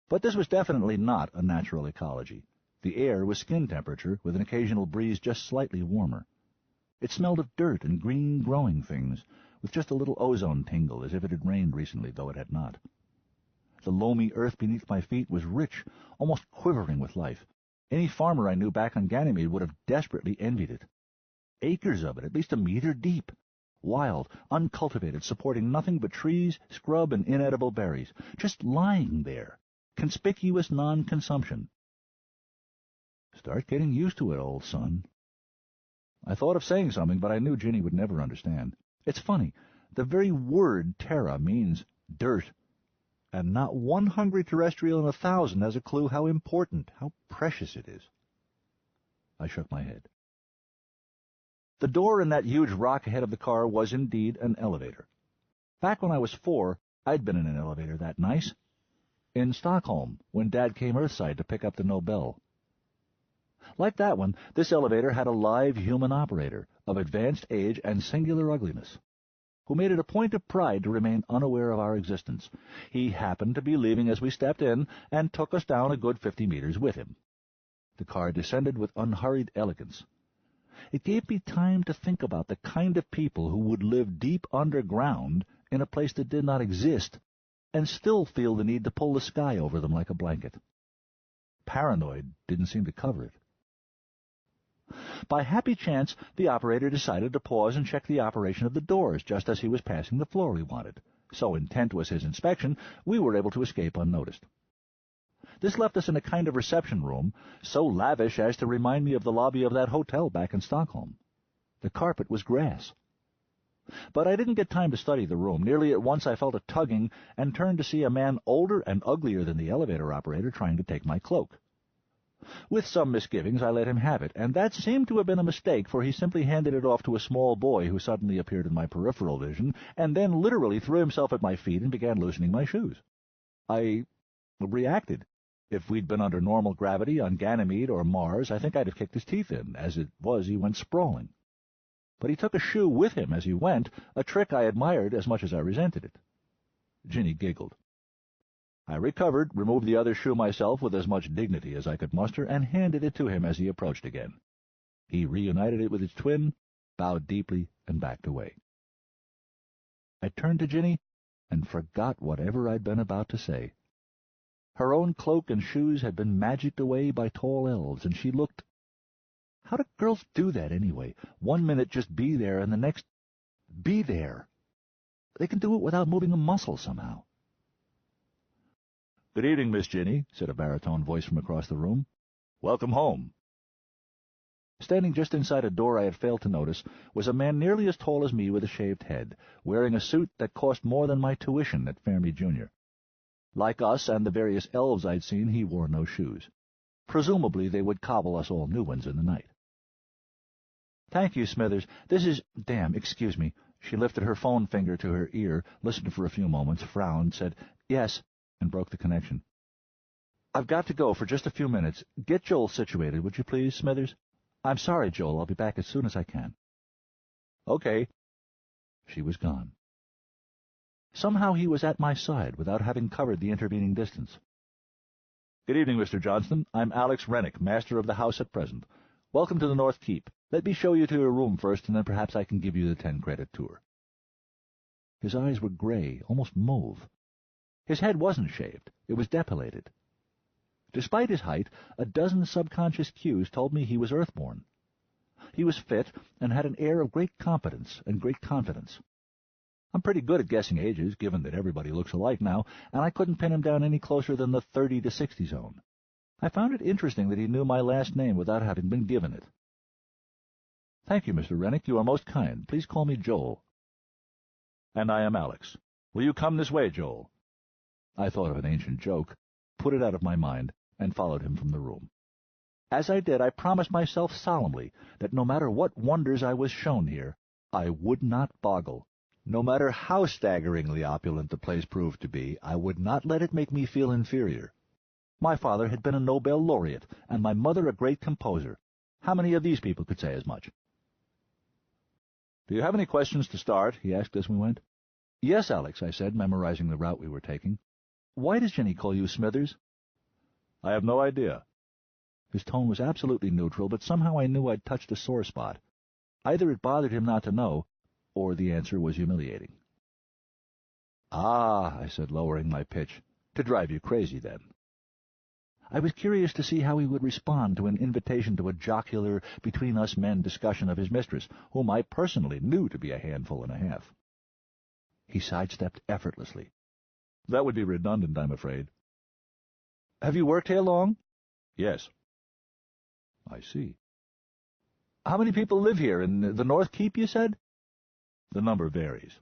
But this was definitely not a natural ecology. The air was skin temperature, with an occasional breeze just slightly warmer. It smelled of dirt and green growing things, with just a little ozone tingle, as if it had rained recently, though it had not. The loamy earth beneath my feet was rich, almost quivering with life. Any farmer I knew back on Ganymede would have desperately envied it. Acres of it, at least a meter deep. Wild, uncultivated, supporting nothing but trees, scrub, and inedible berries. Just lying there. Conspicuous non-consumption. Start getting used to it, old son. I thought of saying something, but I knew Ginny would never understand. It's funny. The very word terra means dirt. And not one hungry terrestrial in 1,000 has a clue how important, how precious it is. I shook my head. The door in that huge rock ahead of the car was indeed an elevator. Back when I was 4, I'd been in an elevator that nice. In Stockholm, when Dad came earthside to pick up the Nobel. Like that one, this elevator had a live human operator, of advanced age and singular ugliness, who made it a point of pride to remain unaware of our existence. He happened to be leaving as we stepped in, and took us down a good 50 meters with him. The car descended with unhurried elegance. It gave me time to think about the kind of people who would live deep underground in a place that did not exist, and still feel the need to pull the sky over them like a blanket. Paranoid didn't seem to cover it. By happy chance, the operator decided to pause and check the operation of the doors just as he was passing the floor we wanted. So intent was his inspection, we were able to escape unnoticed. This left us in a kind of reception room, so lavish as to remind me of the lobby of that hotel back in Stockholm. The carpet was grass. But I didn't get time to study the room. Nearly at once I felt a tugging and turned to see a man older and uglier than the elevator operator trying to take my cloak. With some misgivings, I let him have it, and that seemed to have been a mistake, for he simply handed it off to a small boy who suddenly appeared in my peripheral vision, and then literally threw himself at my feet and began loosening my shoes. I reacted. If we'd been under normal gravity on Ganymede or Mars, I think I'd have kicked his teeth in. As it was, he went sprawling. But he took a shoe with him as he went, a trick I admired as much as I resented it. Ginny giggled. I recovered, removed the other shoe myself with as much dignity as I could muster, and handed it to him as he approached again. He reunited it with its twin, bowed deeply, and backed away. I turned to Ginny and forgot whatever I'd been about to say. Her own cloak and shoes had been magicked away by tall elves, and she looked... How do girls do that, anyway? 1 minute just be there, and the next... be there. They can do it without moving a muscle somehow. "Good evening, Miss Ginny," said a baritone voice from across the room. "Welcome home." Standing just inside a door I had failed to notice was a man nearly as tall as me with a shaved head, wearing a suit that cost more than my tuition at Fermi Jr. Like us and the various elves I'd seen, he wore no shoes. Presumably they would cobble us all new ones in the night. "Thank you, Smithers. This is... Damn, excuse me." She lifted her phone finger to her ear, listened for a few moments, frowned, said, "Yes," and broke the connection. "I've got to go for just a few minutes. Get Joel situated, would you please, Smithers? I'm sorry, Joel. I'll be back as soon as I can." "Okay." She was gone. Somehow he was at my side without having covered the intervening distance. "Good evening, Mr. Johnston. I'm Alex Rennick, master of the house at present. Welcome to the North Keep. Let me show you to your room first, and then perhaps I can give you the 10-credit tour." His eyes were gray, almost mauve. His head wasn't shaved. It was depilated. Despite his height, a dozen subconscious cues told me he was earthborn. He was fit and had an air of great competence and great confidence. I'm pretty good at guessing ages, given that everybody looks alike now, and I couldn't pin him down any closer than the 30 to 60 zone. I found it interesting that he knew my last name without having been given it. "Thank you, Mr. Rennick. You are most kind. Please call me Joel." "And I am Alex. Will you come this way, Joel?" I thought of an ancient joke, put it out of my mind, and followed him from the room. As I did, I promised myself solemnly that no matter what wonders I was shown here, I would not boggle. No matter how staggeringly opulent the place proved to be, I would not let it make me feel inferior. My father had been a Nobel laureate, and my mother a great composer. How many of these people could say as much? "Do you have any questions to start?" he asked as we went. "Yes, Alex," I said, memorizing the route we were taking. "Why does Jenny call you Smithers?" "I have no idea." His tone was absolutely neutral, but somehow I knew I'd touched a sore spot. Either it bothered him not to know, or the answer was humiliating. "Ah," I said, lowering my pitch, "to drive you crazy, then." I was curious to see how he would respond to an invitation to a jocular, between-us-men discussion of his mistress, whom I personally knew to be a handful and a half. He sidestepped effortlessly. "That would be redundant, I'm afraid." "Have you worked here long?" "Yes." "I see. How many people live here, in the North Keep, you said?" "The number varies."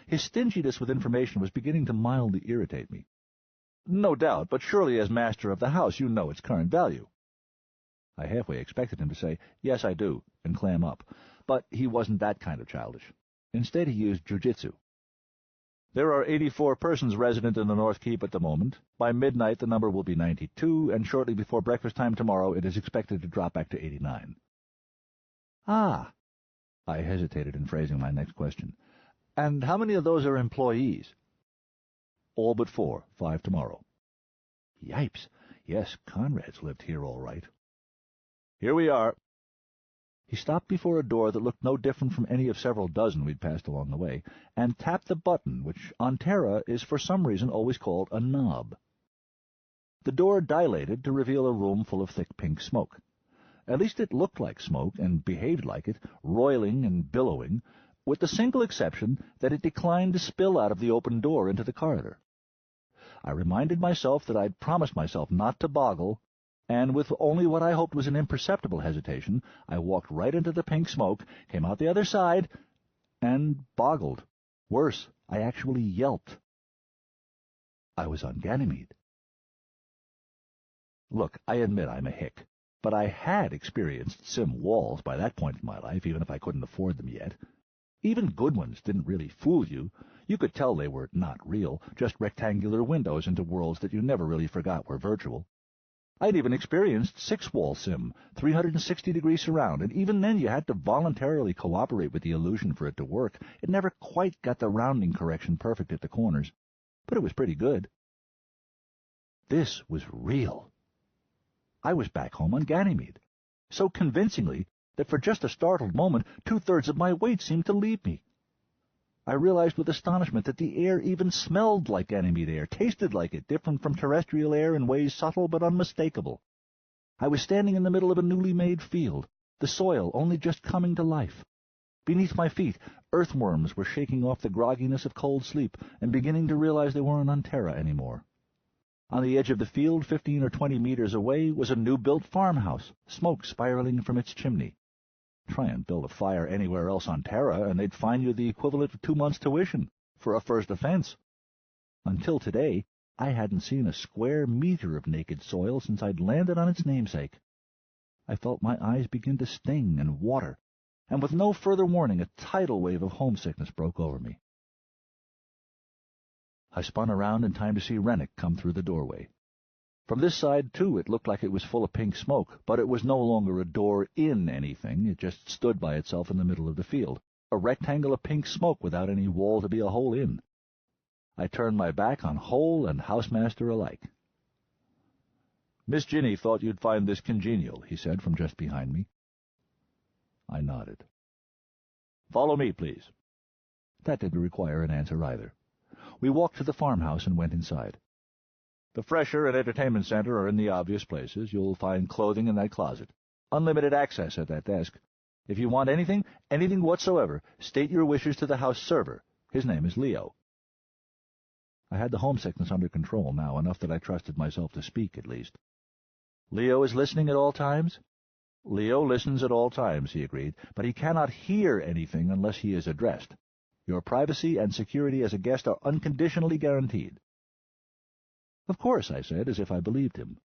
His stinginess with information was beginning to mildly irritate me. "No doubt, but surely as master of the house you know its current value." I halfway expected him to say, "Yes, I do," and clam up, but he wasn't that kind of childish. Instead, he used jujitsu. "There are 84 persons resident in the North Keep at the moment. By midnight the number will be 92, and shortly before breakfast time tomorrow it is expected to drop back to 89. "Ah." I hesitated in phrasing my next question. "And how many of those are employees?" "All but 4, 5 tomorrow." Yipes! Yes, Conrad's lived here all right. "Here we are." He stopped before a door that looked no different from any of several dozen we'd passed along the way, and tapped the button, which on Terra is for some reason always called a knob. The door dilated to reveal a room full of thick pink smoke. At least it looked like smoke, and behaved like it, roiling and billowing, with the single exception that it declined to spill out of the open door into the corridor. I reminded myself that I'd promised myself not to boggle, and with only what I hoped was an imperceptible hesitation, I walked right into the pink smoke, came out the other side, and boggled. Worse, I actually yelped. I was on Ganymede. Look, I admit I'm a hick, but I had experienced sim walls by that point in my life, even if I couldn't afford them yet. Even good ones didn't really fool you. You could tell they were not real, just rectangular windows into worlds that you never really forgot were virtual. I'd even experienced 6-wall sim, 360-degree surround, and even then you had to voluntarily cooperate with the illusion for it to work. It never quite got the rounding correction perfect at the corners, but it was pretty good. This was real. I was back home on Ganymede, so convincingly that for just a startled moment 2/3 of my weight seemed to leave me. I realized with astonishment that the air even smelled like Ganymede air, tasted like it, different from terrestrial air in ways subtle but unmistakable. I was standing in the middle of a newly made field, the soil only just coming to life. Beneath my feet, earthworms were shaking off the grogginess of cold sleep and beginning to realize they weren't on Terra anymore. On the edge of the field, 15 or 20 meters away, was a new-built farmhouse, smoke spiraling from its chimney. Try and build a fire anywhere else on Terra, and they'd fine you the equivalent of 2 months' tuition for a first offense. Until today, I hadn't seen a square meter of naked soil since I'd landed on its namesake. I felt my eyes begin to sting and water, and with no further warning, a tidal wave of homesickness broke over me. I spun around in time to see Rennick come through the doorway. From this side, too, it looked like it was full of pink smoke, but it was no longer a door in anything. It just stood by itself in the middle of the field, a rectangle of pink smoke without any wall to be a hole in. I turned my back on hole and housemaster alike. "Miss Ginny thought you'd find this congenial," he said from just behind me. I nodded. "Follow me, please." That didn't require an answer either. We walked to the farmhouse and went inside. "The fresher and entertainment center are in the obvious places. You'll find clothing in that closet. Unlimited access at that desk. If you want anything whatsoever, state your wishes to the house server. His name is Leo." I had the homesickness under control now, enough that I trusted myself to speak, at least. "Leo is listening at all times?" "Leo listens at all times," he agreed, "but he cannot hear anything unless he is addressed. Your privacy and security as a guest are unconditionally guaranteed." "Of course," I said, as if I believed him.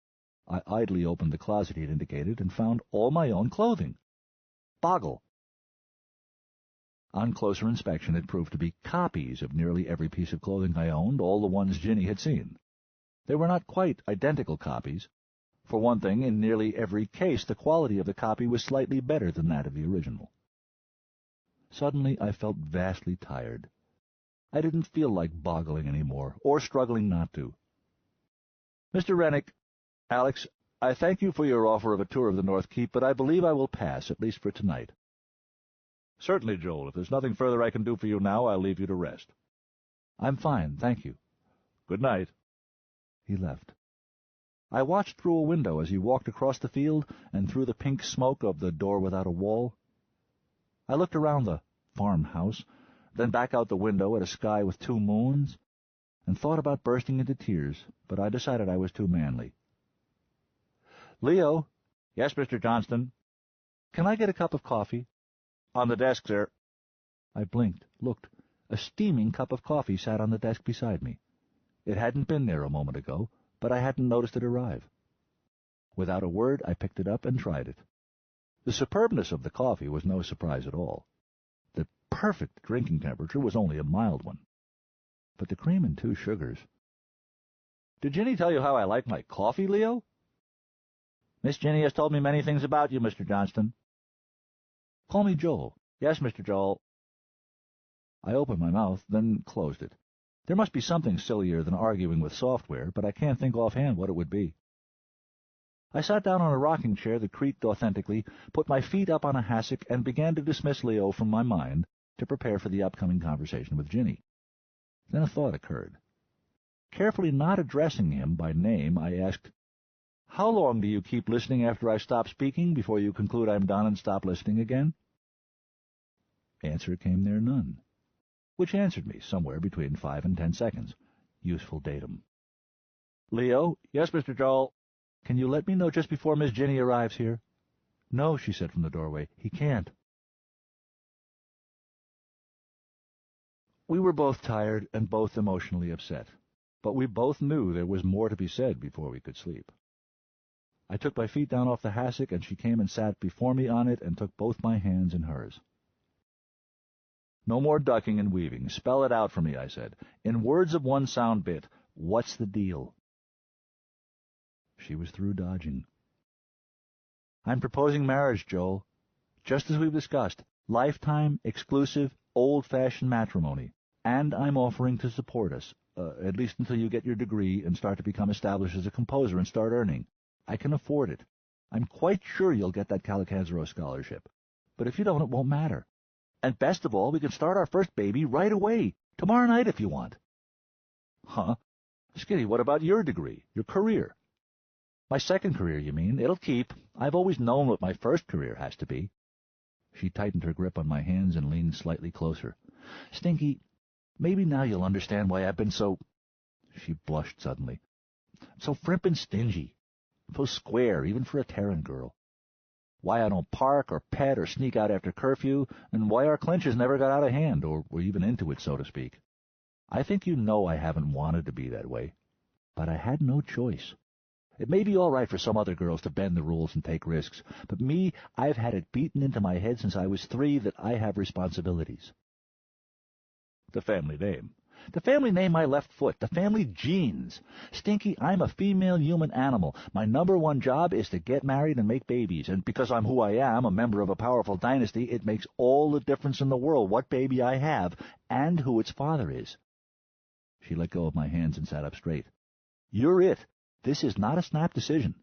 I idly opened the closet he had indicated and found all my own clothing. Boggle. On closer inspection, it proved to be copies of nearly every piece of clothing I owned, all the ones Ginny had seen. They were not quite identical copies. For one thing, in nearly every case, the quality of the copy was slightly better than that of the original. Suddenly, I felt vastly tired. I didn't feel like boggling any more, or struggling not to. "Mr. Rennick, Alex, I thank you for your offer of a tour of the North Keep, but I believe I will pass, at least for tonight." "Certainly, Joel. If there's nothing further I can do for you now, I'll leave you to rest." "I'm fine, thank you." "Good night." He left. I watched through a window as he walked across the field and through the pink smoke of the door without a wall. I looked around the farmhouse, then back out the window at a sky with 2 moons, and thought about bursting into tears, but I decided I was too manly. "Leo." "Yes, Mr. Johnston." "Can I get a cup of coffee?" "On the desk, sir." I blinked, looked. A steaming cup of coffee sat on the desk beside me. It hadn't been there a moment ago, but I hadn't noticed it arrive. Without a word, I picked it up and tried it. The superbness of the coffee was no surprise at all. The perfect drinking temperature was only a mild one. But the cream and 2 sugars. "Did Ginny tell you how I like my coffee, Leo?" "Miss Ginny has told me many things about you, Mr. Johnston." "Call me Joel." "Yes, Mr. Joel." I opened my mouth, then closed it. There must be something sillier than arguing with software, but I can't think offhand what it would be. I sat down on a rocking chair that creaked authentically, put my feet up on a hassock, and began to dismiss Leo from my mind to prepare for the upcoming conversation with Ginny. Then a thought occurred. Carefully not addressing him by name, I asked, "How long do you keep listening after I stop speaking before you conclude I'm done and stop listening again?" Answer came there none, which answered me somewhere between 5 and 10 seconds. Useful datum. "Leo." "Yes, Mr. Joel." "Can you let me know just before Miss Ginny arrives here?" "No," she said from the doorway. "He can't." We were both tired and both emotionally upset, but we both knew there was more to be said before we could sleep. I took my feet down off the hassock, and she came and sat before me on it and took both my hands in hers. "No more ducking and weaving. Spell it out for me," I said. "In words of one sound bit, what's the deal?" She was through dodging. "I'm proposing marriage, Joel. Just as we've discussed. Lifetime, exclusive, old-fashioned matrimony. And I'm offering to support us, at least until you get your degree and start to become established as a composer and start earning. I can afford it. I'm quite sure you'll get that Calicanzaro scholarship. But if you don't, it won't matter. And best of all, we can start our first baby right away, tomorrow night if you want." "Huh? Skinny, what about your degree, your career?" "My second career, you mean? It'll keep. I've always known what my first career has to be." She tightened her grip on my hands and leaned slightly closer. "Stinky, maybe now you'll understand why I've been so—" She blushed suddenly. "So frimpin' stingy. So square, even for a Terran girl. Why I don't park or pet or sneak out after curfew, and why our clinches never got out of hand, or were even into it, so to speak. I think you know I haven't wanted to be that way. But I had no choice. It may be all right for some other girls to bend the rules and take risks, but me, I've had it beaten into my head since I was 3 that I have responsibilities." "The family name." "The family name my left foot, the family genes. Stinky, I'm a female human animal. My #1 job is to get married and make babies, and because I'm who I am, a member of a powerful dynasty, it makes all the difference in the world what baby I have and who its father is." She let go of my hands and sat up straight. "You're it. This is not a snap decision."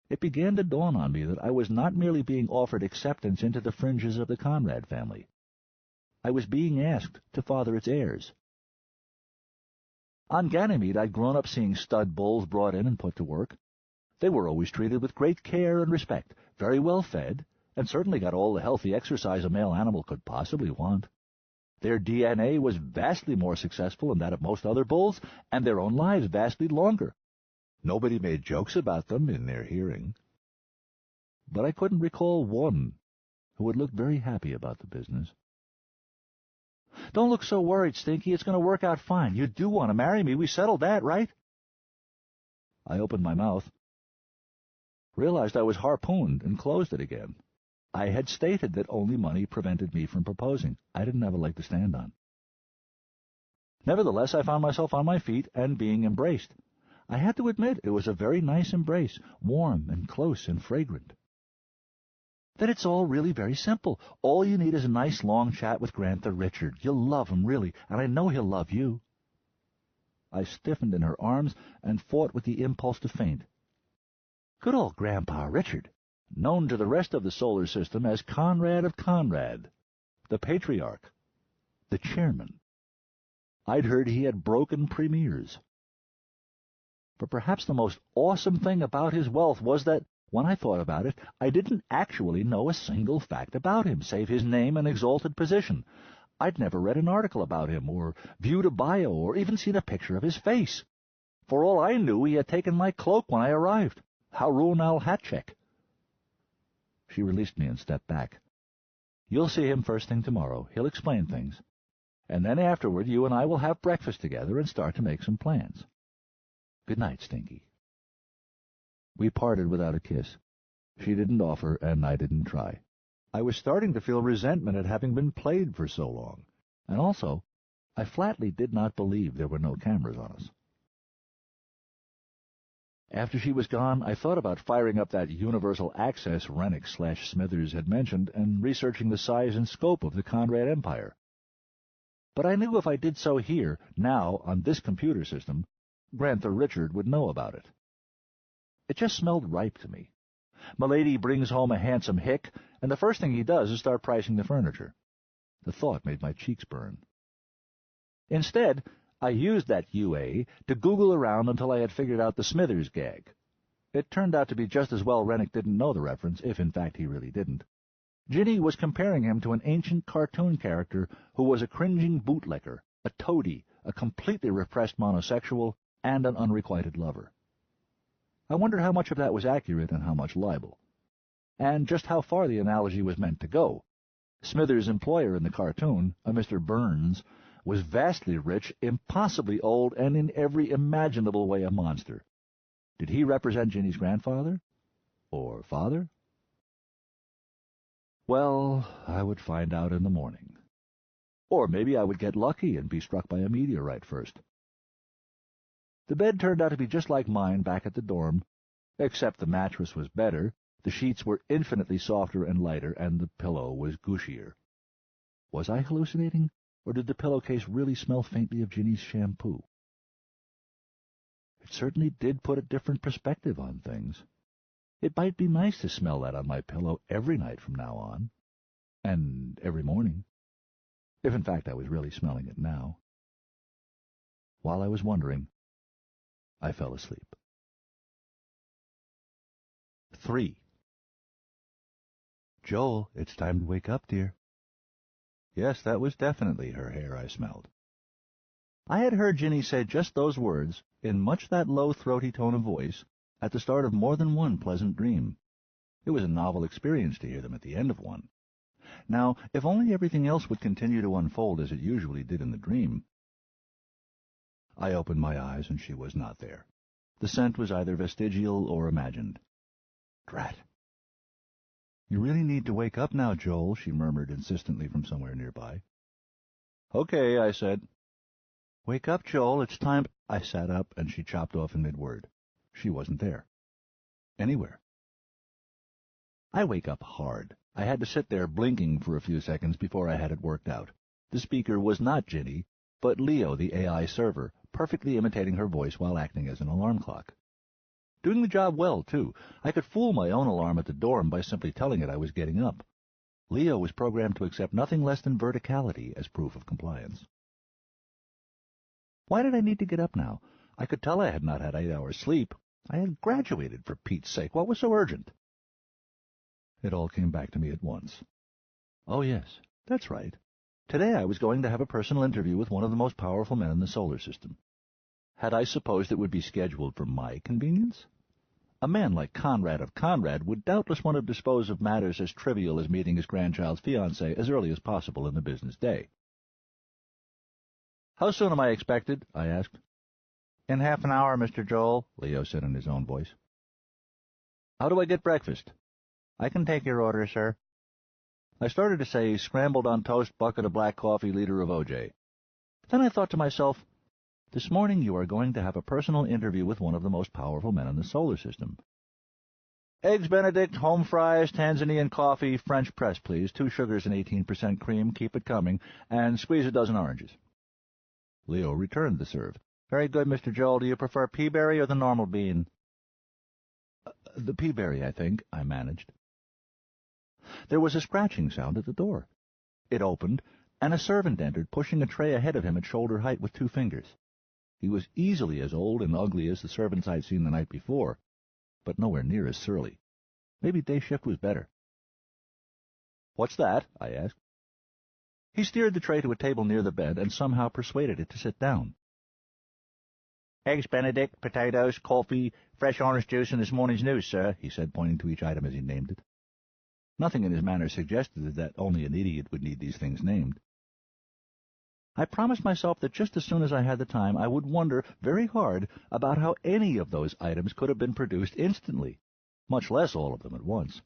It began to dawn on me that I was not merely being offered acceptance into the fringes of the Conrad family. I was being asked to father its heirs. On Ganymede, I'd grown up seeing stud bulls brought in and put to work. They were always treated with great care and respect, very well fed, and certainly got all the healthy exercise a male animal could possibly want. Their DNA was vastly more successful than that of most other bulls, and their own lives vastly longer. Nobody made jokes about them in their hearing. But I couldn't recall one who would look very happy about the business. "Don't look so worried, Stinky. It's going to work out fine. You do want to marry me. We settled that, right?" I opened my mouth, realized I was harpooned, and closed it again. I had stated that only money prevented me from proposing. I didn't have a leg to stand on. Nevertheless, I found myself on my feet and being embraced. I had to admit it was a very nice embrace, warm and close and fragrant. "Then it's all really very simple. All you need is a nice long chat with Grandpa Richard. You'll love him, really, and I know he'll love you." I stiffened in her arms and fought with the impulse to faint. Good old Grandpa Richard, known to the rest of the solar system as Conrad of Conrad, the patriarch, the chairman. I'd heard he had broken premiers. But perhaps the most awesome thing about his wealth was that, when I thought about it, I didn't actually know a single fact about him, save his name and exalted position. I'd never read an article about him, or viewed a bio, or even seen a picture of his face. For all I knew, he had taken my cloak when I arrived. Harun al-Hatchek. She released me and stepped back. "You'll see him first thing tomorrow. He'll explain things. And then afterward, you and I will have breakfast together and start to make some plans. Good night, Stinky." We parted without a kiss. She didn't offer, and I didn't try. I was starting to feel resentment at having been played for so long, and also, I flatly did not believe there were no cameras on us. After she was gone, I thought about firing up that universal access Rennick/Smithers had mentioned and researching the size and scope of the Conrad Empire. But I knew if I did so here, now, on this computer system, Grandpa Richard would know about it. It just smelled ripe to me. Milady brings home a handsome hick, and the first thing he does is start pricing the furniture. The thought made my cheeks burn. Instead, I used that UA to Google around until I had figured out the Smithers gag. It turned out to be just as well Rennick didn't know the reference, if in fact he really didn't. Ginny was comparing him to an ancient cartoon character who was a cringing bootlicker, a toady, a completely repressed monosexual, and an unrequited lover. I wondered how much of that was accurate and how much libel, and just how far the analogy was meant to go. Smithers' employer in the cartoon, a Mr. Burns, was vastly rich, impossibly old, and in every imaginable way a monster. Did he represent Ginny's grandfather? Or father? Well, I would find out in the morning. Or maybe I would get lucky and be struck by a meteorite first. The bed turned out to be just like mine back at the dorm, except the mattress was better, the sheets were infinitely softer and lighter, and the pillow was gushier. Was I hallucinating, or did the pillowcase really smell faintly of Ginny's shampoo? It certainly did put a different perspective on things. It might be nice to smell that on my pillow every night from now on, and every morning, if in fact I was really smelling it now. While I was wondering, I fell asleep. 3. "Joel, it's time to wake up, dear." Yes, that was definitely her hair I smelled. I had heard Ginny say just those words, in much that low, throaty tone of voice, at the start of more than one pleasant dream. It was a novel experience to hear them at the end of one. Now, if only everything else would continue to unfold as it usually did in the dream. I opened my eyes, and she was not there. The scent was either vestigial or imagined. Drat. "You really need to wake up now, Joel," she murmured insistently from somewhere nearby. "Okay," I said. "Wake up, Joel, it's time—" I sat up, and she chopped off in mid-word. She wasn't there. Anywhere. I wake up hard. I had to sit there blinking for a few seconds before I had it worked out. The speaker was not Ginny, but Leo, the AI server, perfectly imitating her voice while acting as an alarm clock. Doing the job well, too. I could fool my own alarm at the dorm by simply telling it I was getting up. Leo was programmed to accept nothing less than verticality as proof of compliance. Why did I need to get up now? I could tell I had not had 8 hours sleep. I had graduated, for Pete's sake. What was so urgent? It all came back to me at once. Oh, yes, that's right. Today I was going to have a personal interview with one of the most powerful men in the solar system. Had I supposed it would be scheduled for my convenience? A man like Conrad of Conrad would doubtless want to dispose of matters as trivial as meeting his grandchild's fiancée as early as possible in the business day. "How soon am I expected?" I asked. "In half an hour, Mr. Joel," Leo said in his own voice. "How do I get breakfast?" "I can take your order, sir." I started to say scrambled on toast, bucket of black coffee, liter of OJ. Then I thought to myself, this morning you are going to have a personal interview with one of the most powerful men in the solar system. "Eggs Benedict, home fries, Tanzanian coffee, French press, please. 2 sugars and 18% cream. Keep it coming. And squeeze a dozen oranges." Leo returned the serve. "Very good, Mr. Joel. Do you prefer peaberry or the normal bean?" "The peaberry, I think," I managed. There was a scratching sound at the door. It opened, and a servant entered, pushing a tray ahead of him at shoulder height with 2 fingers. He was easily as old and ugly as the servants I'd seen the night before, but nowhere near as surly. Maybe day shift was better. "What's that?" I asked. He steered the tray to a table near the bed and somehow persuaded it to sit down. "Eggs Benedict, potatoes, coffee, fresh orange juice, and this morning's news, sir," he said, pointing to each item as he named it. Nothing in his manner suggested that only an idiot would need these things named. I promised myself that just as soon as I had the time, I would wonder very hard about how any of those items could have been produced instantly, much less all of them at once.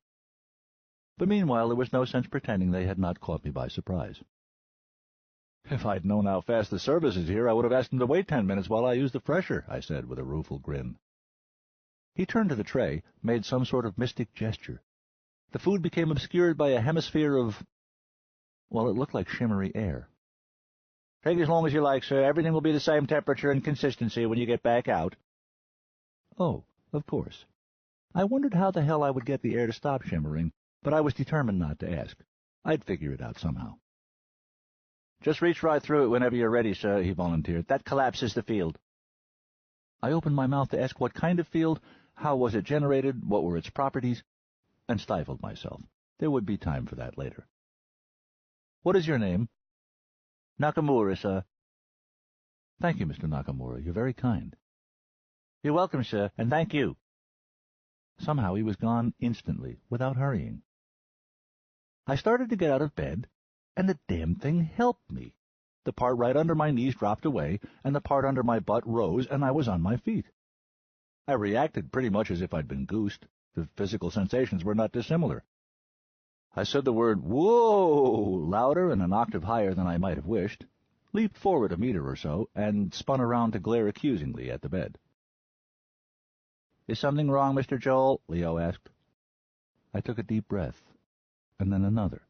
But meanwhile, there was no sense pretending they had not caught me by surprise. "If I'd known how fast the service is here, I would have asked him to wait 10 minutes while I used the fresher," I said with a rueful grin. He turned to the tray, made some sort of mystic gesture. The food became obscured by a hemisphere of, well, it looked like shimmery air. "Take as long as you like, sir. Everything will be the same temperature and consistency when you get back out." Oh, of course. I wondered how the hell I would get the air to stop shimmering, but I was determined not to ask. I'd figure it out somehow. "Just reach right through it whenever you're ready, sir," he volunteered. "That collapses the field." I opened my mouth to ask what kind of field, how was it generated, what were its properties, and stifled myself. There would be time for that later. "What is your name?" "Nakamura, sir." "Thank you, Mr. Nakamura. You're very kind." "You're welcome, sir, and thank you." Somehow he was gone instantly, without hurrying. I started to get out of bed, and the damn thing helped me. The part right under my knees dropped away, and the part under my butt rose, and I was on my feet. I reacted pretty much as if I'd been goosed. The physical sensations were not dissimilar. I said the word "whoa" louder and an octave higher than I might have wished, leaped forward a meter or so, and spun around to glare accusingly at the bed. "Is something wrong, Mr. Joel?" Leo asked. I took a deep breath, and then another.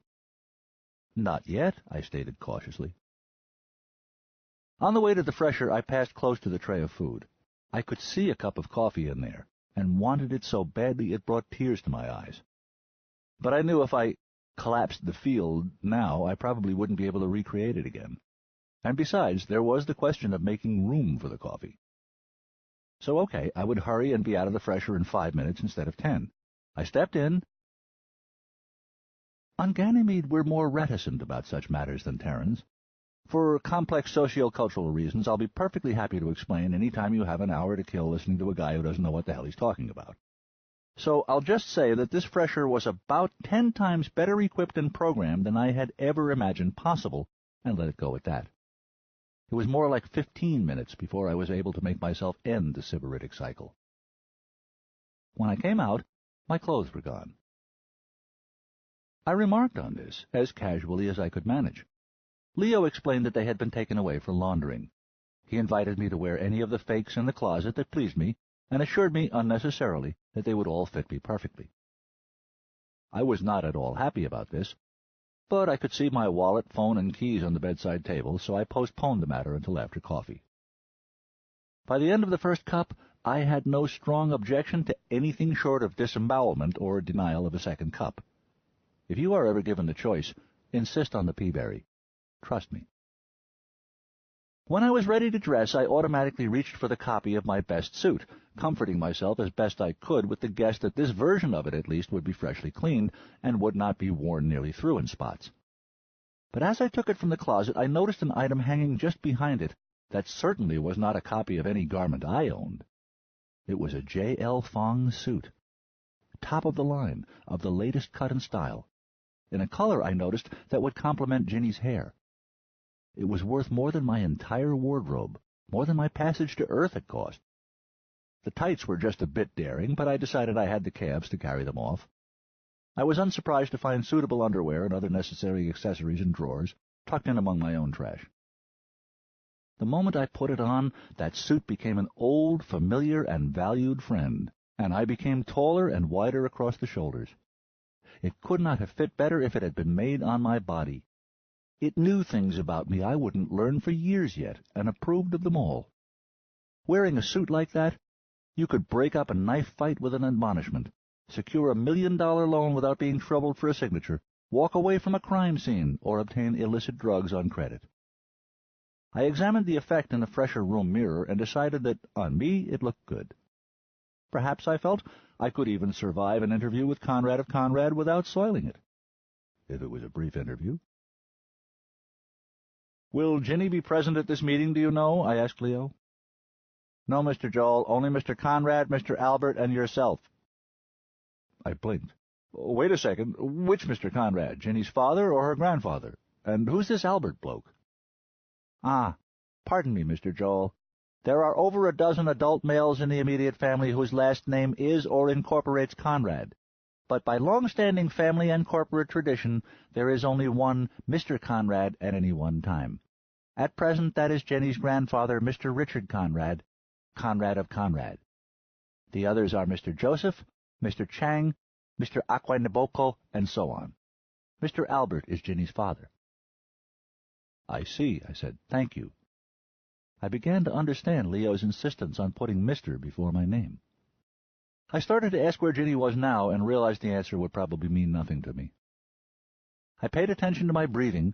"Not yet," I stated cautiously. On the way to the fresher, I passed close to the tray of food. I could see a cup of coffee in there, and wanted it so badly it brought tears to my eyes. But I knew if I collapsed the field now, I probably wouldn't be able to recreate it again. And besides, there was the question of making room for the coffee. So, okay, I would hurry and be out of the fresher in 5 minutes instead of 10. I stepped in. On Ganymede, we're more reticent about such matters than Terrans. For complex socio-cultural reasons, I'll be perfectly happy to explain any time you have an hour to kill listening to a guy who doesn't know what the hell he's talking about. So I'll just say that this fresher was about 10 times better equipped and programmed than I had ever imagined possible, and let it go at that. It was more like 15 minutes before I was able to make myself end the sybaritic cycle. When I came out, my clothes were gone. I remarked on this, as casually as I could manage. Leo explained that they had been taken away for laundering. He invited me to wear any of the fakes in the closet that pleased me, and assured me unnecessarily that they would all fit me perfectly. I was not at all happy about this, but I could see my wallet, phone, and keys on the bedside table, so I postponed the matter until after coffee. By the end of the first cup, I had no strong objection to anything short of disembowelment or denial of a second cup. If you are ever given the choice, insist on the peaberry. Trust me. When I was ready to dress, I automatically reached for the copy of my best suit, comforting myself as best I could with the guess that this version of it at least would be freshly cleaned and would not be worn nearly through in spots. But as I took it from the closet, I noticed an item hanging just behind it that certainly was not a copy of any garment I owned. It was a J.L. Fong suit, top of the line, of the latest cut and style, in a color I noticed that would complement Ginny's hair. It was worth more than my entire wardrobe, more than my passage to Earth had cost. The tights were just a bit daring, but I decided I had the calves to carry them off. I was unsurprised to find suitable underwear and other necessary accessories in drawers, tucked in among my own trash. The moment I put it on, that suit became an old, familiar, and valued friend, and I became taller and wider across the shoulders. It could not have fit better if it had been made on my body. It knew things about me I wouldn't learn for years yet, and approved of them all. Wearing a suit like that, you could break up a knife fight with an admonishment, secure $1 million loan without being troubled for a signature, walk away from a crime scene, or obtain illicit drugs on credit. I examined the effect in a fresher room mirror and decided that, on me, it looked good. Perhaps, I felt, I could even survive an interview with Conrad of Conrad without soiling it. If it was a brief interview. "Will Ginny be present at this meeting, do you know?" I asked Leo. "No, Mr. Joel, only Mr. Conrad, Mr. Albert, and yourself." I blinked. "Wait a second. Which Mr. Conrad? Ginny's father or her grandfather? And who's this Albert bloke?" "Ah, pardon me, Mr. Joel. There are over a dozen adult males in the immediate family whose last name is or incorporates Conrad. But by long-standing family and corporate tradition, there is only one Mr. Conrad at any one time. At present, that is Jenny's grandfather, Mr. Richard Conrad, Conrad of Conrad. The others are Mr. Joseph, Mr. Chang, Mr. Aquanaboko, and so on. Mr. Albert is Ginny's father." "I see," I said. "Thank you." I began to understand Leo's insistence on putting Mr. before my name. I started to ask where Ginny was now and realized the answer would probably mean nothing to me. I paid attention to my breathing,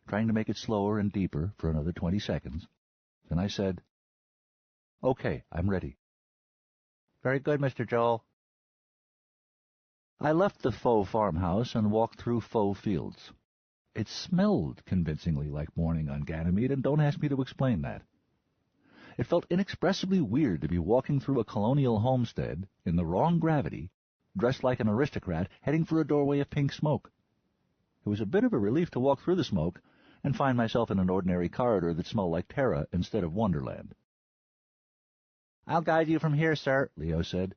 trying to make it slower and deeper for another 20 seconds. Then I said, "Okay, I'm ready." "Very good, Mr. Joel." I left the faux farmhouse and walked through faux fields. It smelled convincingly like morning on Ganymede, and don't ask me to explain that. It felt inexpressibly weird to be walking through a colonial homestead, in the wrong gravity, dressed like an aristocrat, heading for a doorway of pink smoke. It was a bit of a relief to walk through the smoke and find myself in an ordinary corridor that smelled like Terra instead of Wonderland. "I'll guide you from here, sir," Leo said.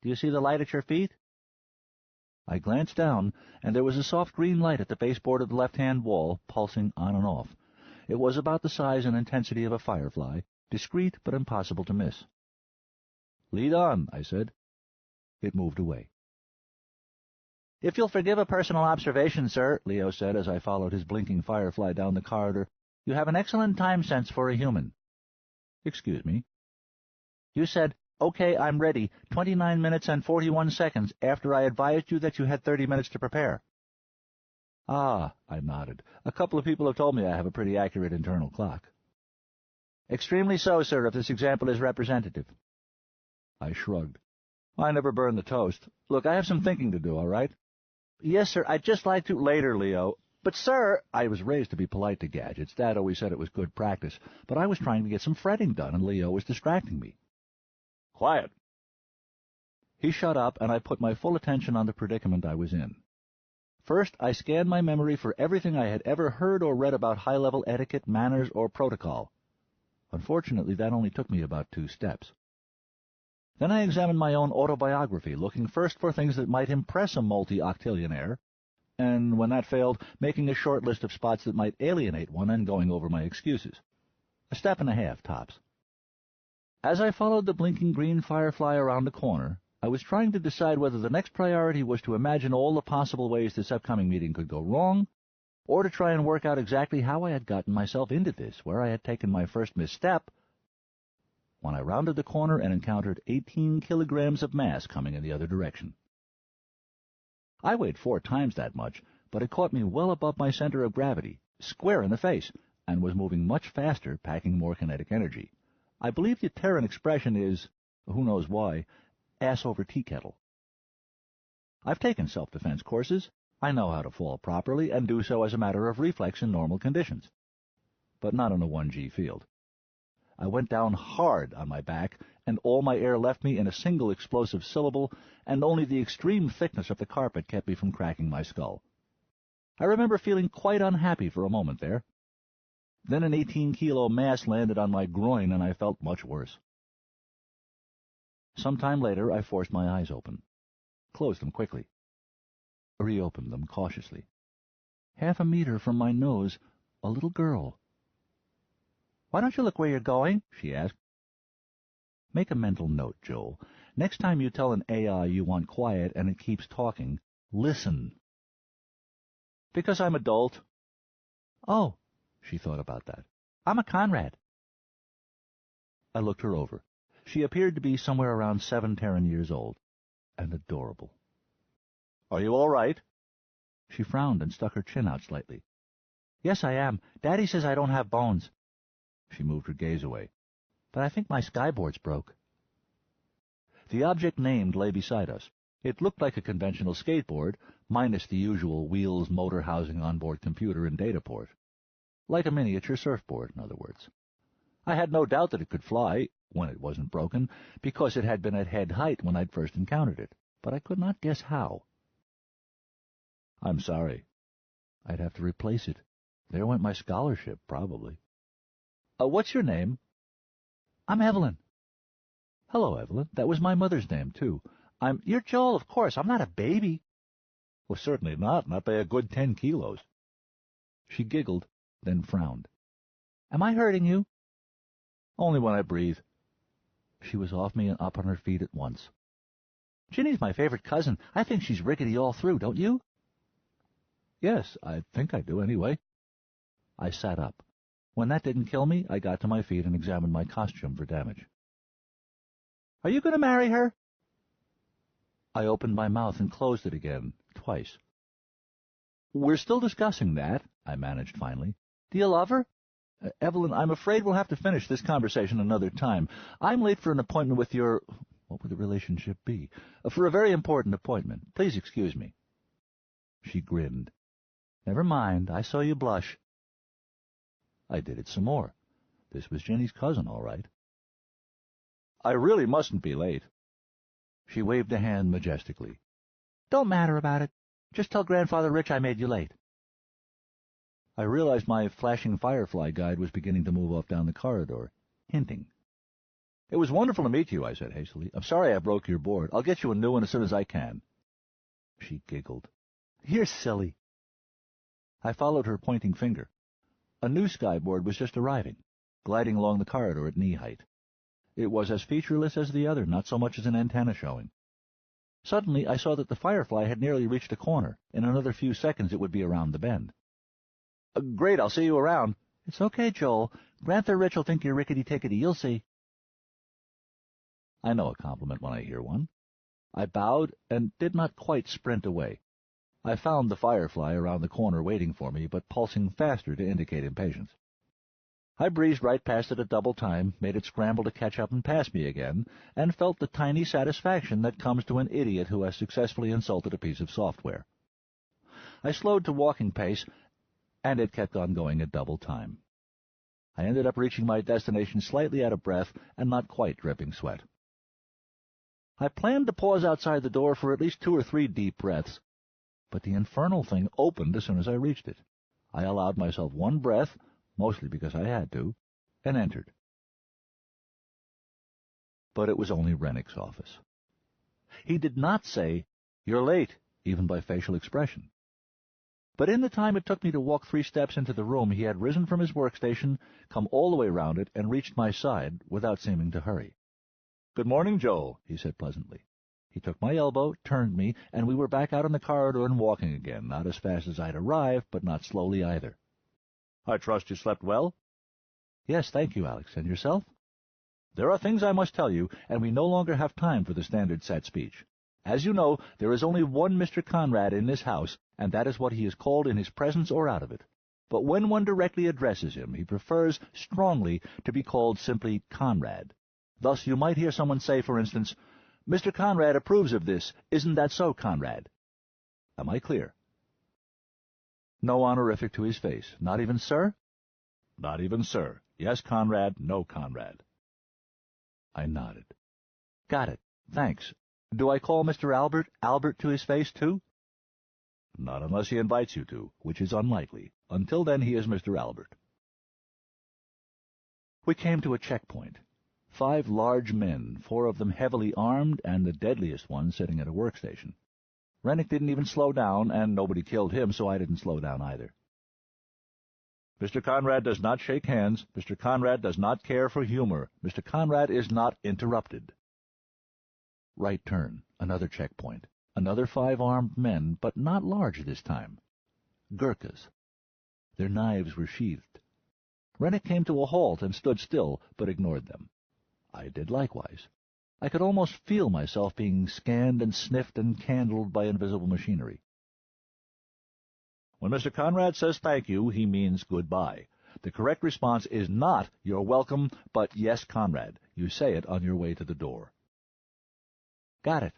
"Do you see the light at your feet?" I glanced down, and there was a soft green light at the baseboard of the left-hand wall, pulsing on and off. It was about the size and intensity of a firefly, discreet but impossible to miss. "Lead on," I said. It moved away. "If you'll forgive a personal observation, sir," Leo said as I followed his blinking firefly down the corridor, "you have an excellent time sense for a human." "Excuse me?" "You said, 'Okay, I'm ready,' 29 minutes and 41 seconds after I advised you that you had 30 minutes to prepare." "Ah," I nodded. "A couple of people have told me I have a pretty accurate internal clock." "Extremely so, sir, if this example is representative." I shrugged. "I never burn the toast. Look, I have some thinking to do, all right?" "Yes, sir, I'd just like to—" "Later, Leo." "But, sir—" I was raised to be polite to gadgets. Dad always said it was good practice. But I was trying to get some fretting done, and Leo was distracting me. "Quiet." He shut up, and I put my full attention on the predicament I was in. First, I scanned my memory for everything I had ever heard or read about high-level etiquette, manners, or protocol. Unfortunately, that only took me about 2 steps. Then I examined my own autobiography, looking first for things that might impress a multi-octillionaire, and when that failed, making a short list of spots that might alienate one and going over my excuses. 1.5 steps, tops. As I followed the blinking green firefly around the corner, I was trying to decide whether the next priority was to imagine all the possible ways this upcoming meeting could go wrong, or to try and work out exactly how I had gotten myself into this, where I had taken my first misstep, when I rounded the corner and encountered 18 kilograms of mass coming in the other direction. I weighed 4 times that much, but it caught me well above my center of gravity, square in the face, and was moving much faster, packing more kinetic energy. I believe the Terran expression is, who knows why, ass over tea kettle. I've taken self-defense courses, I know how to fall properly, and do so as a matter of reflex in normal conditions. But not in a 1G field. I went down hard on my back, and all my air left me in a single explosive syllable, and only the extreme thickness of the carpet kept me from cracking my skull. I remember feeling quite unhappy for a moment there. Then an 18-kilo mass landed on my groin, and I felt much worse. Some time later, I forced my eyes open, closed them quickly, reopened them cautiously. 1/2 a meter from my nose, a little girl. "Why don't you look where you're going?" she asked. Make a mental note, Joel. Next time you tell an AI you want quiet and it keeps talking, listen. "Because I'm adult." "Oh," she thought about that. "I'm a Conrad." I looked her over. She appeared to be somewhere around 7 Terran years old, and adorable. "Are you all right?" She frowned and stuck her chin out slightly. "Yes, I am. Daddy says I don't have bones." She moved her gaze away. "But I think my skyboard's broke." The object named lay beside us. It looked like a conventional skateboard, minus the usual wheels, motor housing, onboard computer, and data port. Like a miniature surfboard, in other words. I had no doubt that it could fly, when it wasn't broken, because it had been at head height when I'd first encountered it, but I could not guess how. "I'm sorry. I'd have to replace it. There went my scholarship, probably." What's your name?" "I'm Evelyn." "Hello, Evelyn. That was my mother's name, too. You're Joel, of course. I'm not a baby." "Well, certainly not by a good 10 kilos. She giggled, then frowned. "Am I hurting you?" "Only when I breathe." She was off me and up on her feet at once. "Ginny's my favorite cousin. I think she's rickety all through, don't you?" "Yes, I think I do, anyway." I sat up. When that didn't kill me, I got to my feet and examined my costume for damage. "Are you going to marry her?" I opened my mouth and closed it again, twice. "We're still discussing that," I managed finally. "Do you love her?" "Evelyn, I'm afraid we'll have to finish this conversation another time. I'm late for an appointment with your—" What would the relationship be? "For a very important appointment. Please excuse me." She grinned. "Never mind. I saw you blush." I did it some more. This was Jenny's cousin, all right. "I really mustn't be late." She waved a hand majestically. "Don't matter about it. Just tell Grandfather Rich I made you late." I realized my flashing firefly guide was beginning to move off down the corridor, hinting. "It was wonderful to meet you," I said hastily. "I'm sorry I broke your board. I'll get you a new one as soon as I can." She giggled. "You're silly." I followed her pointing finger. A new skyboard was just arriving, gliding along the corridor at knee height. It was as featureless as the other, not so much as an antenna showing. Suddenly I saw that the firefly had nearly reached a corner. In another few seconds it would be around the bend. "Great, I'll see you around." "It's okay, Joel. Grandpa Rich will think you're rickety-tickety. You'll see." I know a compliment when I hear one. I bowed and did not quite sprint away. I found the firefly around the corner waiting for me, but pulsing faster to indicate impatience. I breezed right past it a double time, made it scramble to catch up and pass me again, and felt the tiny satisfaction that comes to an idiot who has successfully insulted a piece of software. I slowed to walking pace, and it kept on going at double time. I ended up reaching my destination slightly out of breath and not quite dripping sweat. I planned to pause outside the door for at least 2 or 3 deep breaths, but the infernal thing opened as soon as I reached it. I allowed myself 1 breath, mostly because I had to, and entered. But it was only Rennick's office. He did not say, "You're late," even by facial expression. But in the time it took me to walk 3 steps into the room, he had risen from his workstation, come all the way round it, and reached my side without seeming to hurry. "Good morning, Joel," he said pleasantly. He took my elbow, turned me, and we were back out in the corridor and walking again, not as fast as I'd arrived, but not slowly either. "I trust you slept well?" "Yes, thank you, Alex. And yourself?" "There are things I must tell you, and we no longer have time for the standard set speech. As you know, there is only one Mr. Conrad in this house, and that is what he is called in his presence or out of it. But when one directly addresses him, he prefers, strongly, to be called simply Conrad. Thus you might hear someone say, for instance, 'Mr. Conrad approves of this. Isn't that so, Conrad?' Am I clear?" No honorific to his face. Not even sir? Not even sir. Yes, Conrad. No, Conrad. I nodded. Got it. Thanks. Do I call Mr. Albert to his face, too? Not unless he invites you to, which is unlikely. Until then, he is Mr. Albert. We came to a checkpoint. 5 large men, 4 of them heavily armed, and the deadliest one sitting at a workstation. Rennick didn't even slow down, and nobody killed him, so I didn't slow down either. Mr. Conrad does not shake hands. Mr. Conrad does not care for humor. Mr. Conrad is not interrupted. Right turn, another checkpoint. Another 5 armed men, but not large this time. Gurkhas. Their knives were sheathed. Rennick came to a halt and stood still, but ignored them. I did likewise. I could almost feel myself being scanned and sniffed and candled by invisible machinery. When Mr. Conrad says thank you, he means goodbye. The correct response is not you're welcome, but yes, Conrad. You say it on your way to the door. Got it.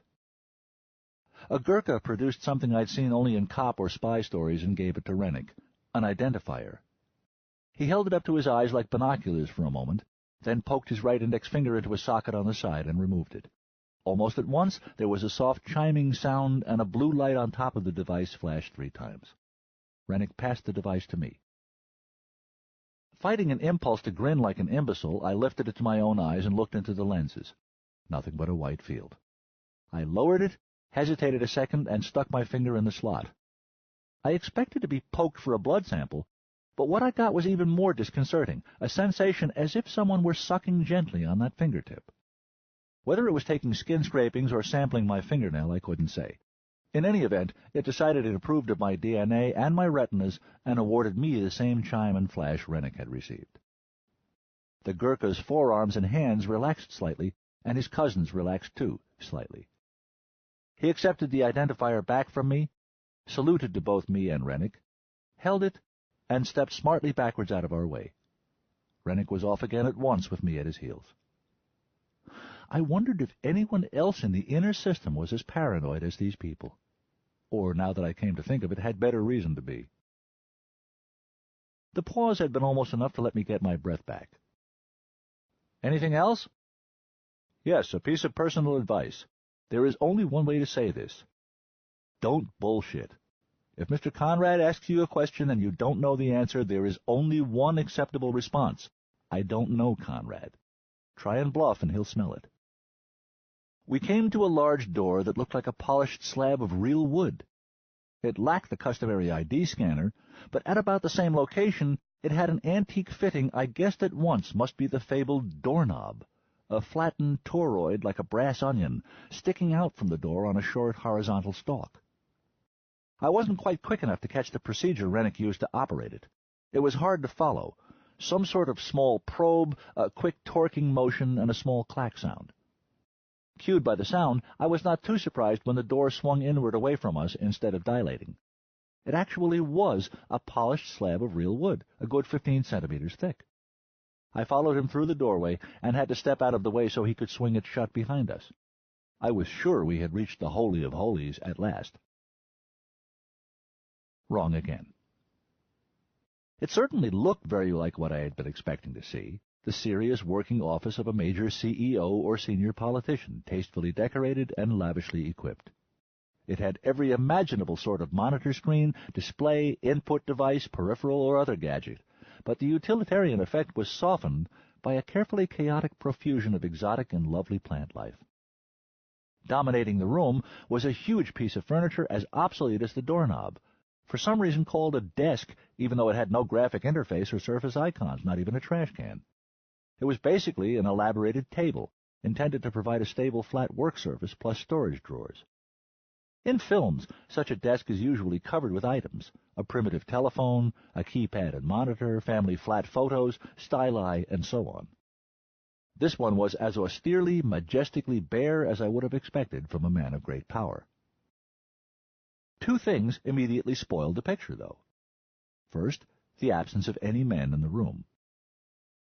A Gurkha produced something I'd seen only in cop or spy stories and gave it to Rennick, an identifier. He held it up to his eyes like binoculars for a moment, then poked his right index finger into a socket on the side and removed it. Almost at once, there was a soft chiming sound, and a blue light on top of the device flashed 3 times. Rennick passed the device to me. Fighting an impulse to grin like an imbecile, I lifted it to my own eyes and looked into the lenses. Nothing but a white field. I lowered it, hesitated a second, and stuck my finger in the slot. I expected to be poked for a blood sample, but what I got was even more disconcerting, a sensation as if someone were sucking gently on that fingertip. Whether it was taking skin scrapings or sampling my fingernail, I couldn't say. In any event, it decided it approved of my DNA and my retinas and awarded me the same chime and flash Rennick had received. The Gurkha's forearms and hands relaxed slightly, and his cousin's relaxed too, slightly. He accepted the identifier back from me, saluted to both me and Rennick, held it, and stepped smartly backwards out of our way. Rennick was off again at once with me at his heels. I wondered if anyone else in the inner system was as paranoid as these people, or, now that I came to think of it, had better reason to be. The pause had been almost enough to let me get my breath back. Anything else? Yes, a piece of personal advice. There is only one way to say this. Don't bullshit. If Mr. Conrad asks you a question and you don't know the answer, there is only one acceptable response. I don't know, Conrad. Try and bluff and he'll smell it. We came to a large door that looked like a polished slab of real wood. It lacked the customary ID scanner, but at about the same location, it had an antique fitting I guessed at once must be the fabled doorknob, a flattened toroid like a brass onion, sticking out from the door on a short horizontal stalk. I wasn't quite quick enough to catch the procedure Rennick used to operate it. It was hard to follow. Some sort of small probe, a quick torquing motion, and a small clack sound. Cued by the sound, I was not too surprised when the door swung inward away from us instead of dilating. It actually was a polished slab of real wood, a good 15 centimeters thick. I followed him through the doorway and had to step out of the way so he could swing it shut behind us. I was sure we had reached the Holy of Holies at last. Wrong again. It certainly looked very like what I had been expecting to see, the serious working office of a major CEO or senior politician, tastefully decorated and lavishly equipped. It had every imaginable sort of monitor screen, display, input device, peripheral, or other gadget, but the utilitarian effect was softened by a carefully chaotic profusion of exotic and lovely plant life. Dominating the room was a huge piece of furniture as obsolete as the doorknob, for some reason called a desk, even though it had no graphic interface or surface icons, not even a trash can. It was basically an elaborated table, intended to provide a stable flat work surface plus storage drawers. In films, such a desk is usually covered with items, a primitive telephone, a keypad and monitor, family flat photos, styli, and so on. This one was as austerely, majestically bare as I would have expected from a man of great power. 2 things immediately spoiled the picture, though. First, the absence of any men in the room.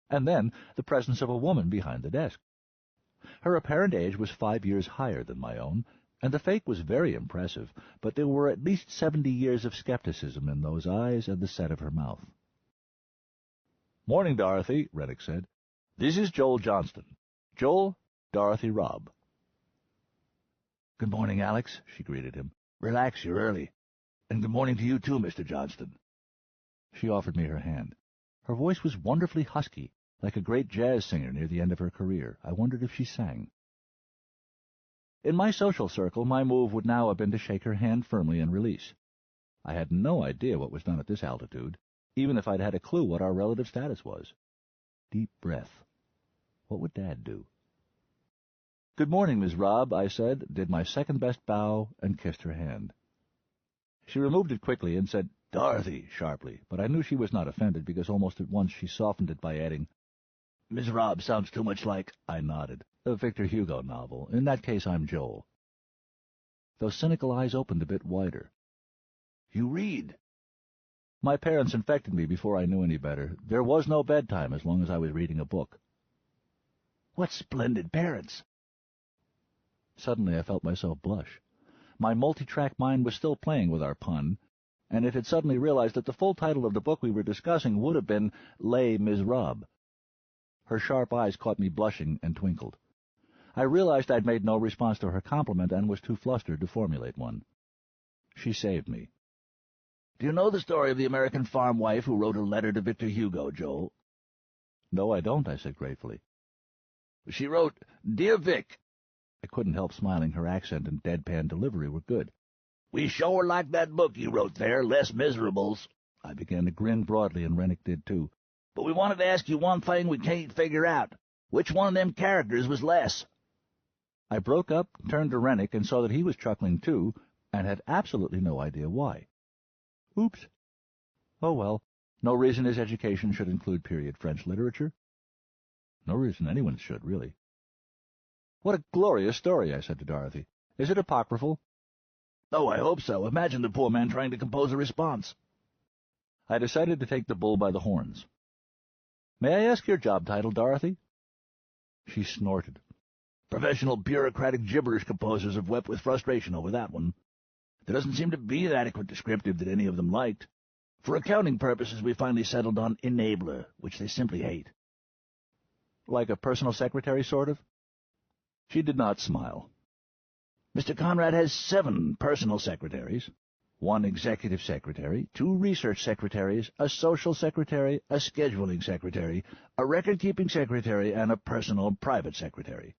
And then the presence of a woman behind the desk. Her apparent age was 5 years higher than my own, And the fake was very impressive, but there were at least 70 years of skepticism in those eyes and the set of her mouth. "Morning, Dorothy," Rennick said. "This is Joel Johnston. Joel, Dorothy, Robb." "Good morning, Alex," she greeted him. "Relax, you're early. And good morning to you, too, Mr. Johnston." She offered me her hand. Her voice was wonderfully husky, like a great jazz singer near the end of her career. I wondered if she sang. In my social circle, my move would now have been to shake her hand firmly and release. I had no idea what was done at this altitude, even if I'd had a clue what our relative status was. Deep breath. What would Dad do? "Good morning, Miss Robb," I said, did my second-best bow, and kissed her hand. She removed it quickly and said, "Dorothy," sharply, but I knew she was not offended because almost at once she softened it by adding, "Miss Robb sounds too much like—" I nodded. "A Victor Hugo novel. In that case, I'm Joel." Those cynical eyes opened a bit wider. "You read?" My parents infected me before I knew any better. There was no bedtime as long as I was reading a book. "What splendid parents!" Suddenly I felt myself blush. My multi-track mind was still playing with our pun, and it had suddenly realized that the full title of the book we were discussing would have been Les Miserables. Her sharp eyes caught me blushing and twinkled. I realized I'd made no response to her compliment and was too flustered to formulate one. She saved me. "Do you know the story of the American farm wife who wrote a letter to Victor Hugo, Joel?" "No, I don't," I said gratefully. "She wrote, 'Dear Vic.'" I couldn't help smiling. Her accent and deadpan delivery were good. "We sure like that book you wrote there, Les Miserables." I began to grin broadly, and Rennick did too. "But we wanted to ask you one thing we can't figure out. Which one of them characters was Les?" I broke up, turned to Rennick, and saw that he was chuckling too, and had absolutely no idea why. Oops. Oh well, no reason his education should include period French literature. No reason anyone should, really. "What a glorious story," I said to Dorothy. "Is it apocryphal?" "Oh, I hope so. Imagine the poor man trying to compose a response." I decided to take the bull by the horns. "May I ask your job title, Dorothy?" She snorted. "Professional bureaucratic gibberish composers have wept with frustration over that one. There doesn't seem to be an adequate descriptive that any of them liked. For accounting purposes, we finally settled on enabler, which they simply hate." "Like a personal secretary, sort of?" She did not smile. "Mr. Conrad has 7 personal secretaries. 1 executive secretary, 2 research secretaries, a social secretary, a scheduling secretary, a record-keeping secretary, and a personal private secretary.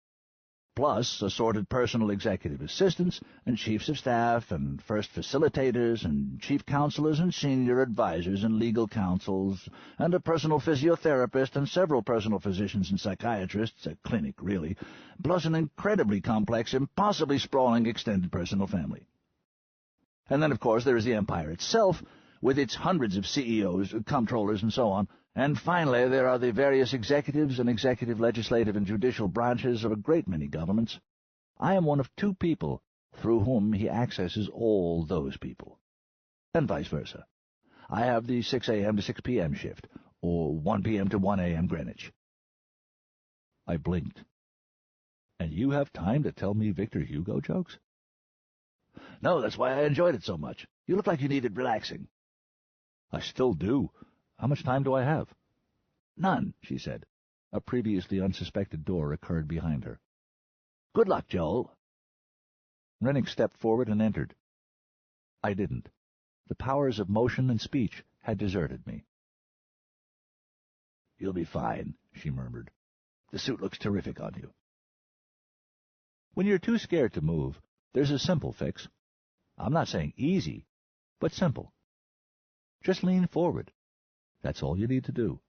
Plus assorted personal executive assistants, and chiefs of staff, and first facilitators, and chief counselors, and senior advisors, and legal counsels, and a personal physiotherapist, and several personal physicians and psychiatrists, a clinic, really, plus an incredibly complex, impossibly sprawling extended personal family. And then, of course, there is the empire itself, with its hundreds of CEOs, comptrollers, and so on. And finally, there are the various executives and executive, legislative, and judicial branches of a great many governments. I am one of 2 people through whom he accesses all those people. And vice versa. I have the 6 a.m. to 6 p.m. shift, or 1 p.m. to 1 a.m. Greenwich." I blinked. "And you have time to tell me Victor Hugo jokes?" "No, that's why I enjoyed it so much. You look like you needed relaxing." "I still do. How much time do I have?" "None," she said. A previously unsuspected door occurred behind her. "Good luck, Joel." Rennick stepped forward and entered. I didn't. The powers of motion and speech had deserted me. "You'll be fine," she murmured. "The suit looks terrific on you." When you're too scared to move, there's a simple fix. I'm not saying easy, but simple. Just lean forward. That's all you need to do.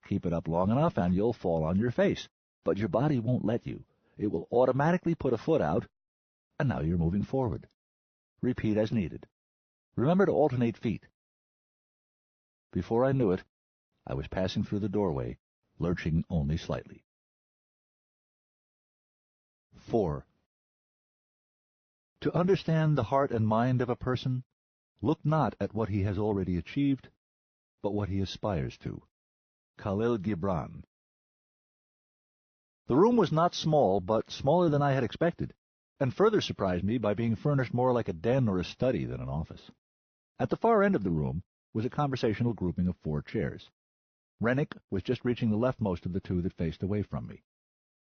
Keep it up long enough and you'll fall on your face, but your body won't let you. It will automatically put a foot out, and now you're moving forward. Repeat as needed. Remember to alternate feet. Before I knew it, I was passing through the doorway, lurching only slightly. 4. To understand the heart and mind of a person, look not at what he has already achieved, but what he aspires to. Khalil Gibran. The room was not small, but smaller than I had expected. and further surprised me by being furnished more like a den or a study than an office. At the far end of the room was a conversational grouping of 4 chairs. Rennick was just reaching the leftmost of the 2 that faced away from me.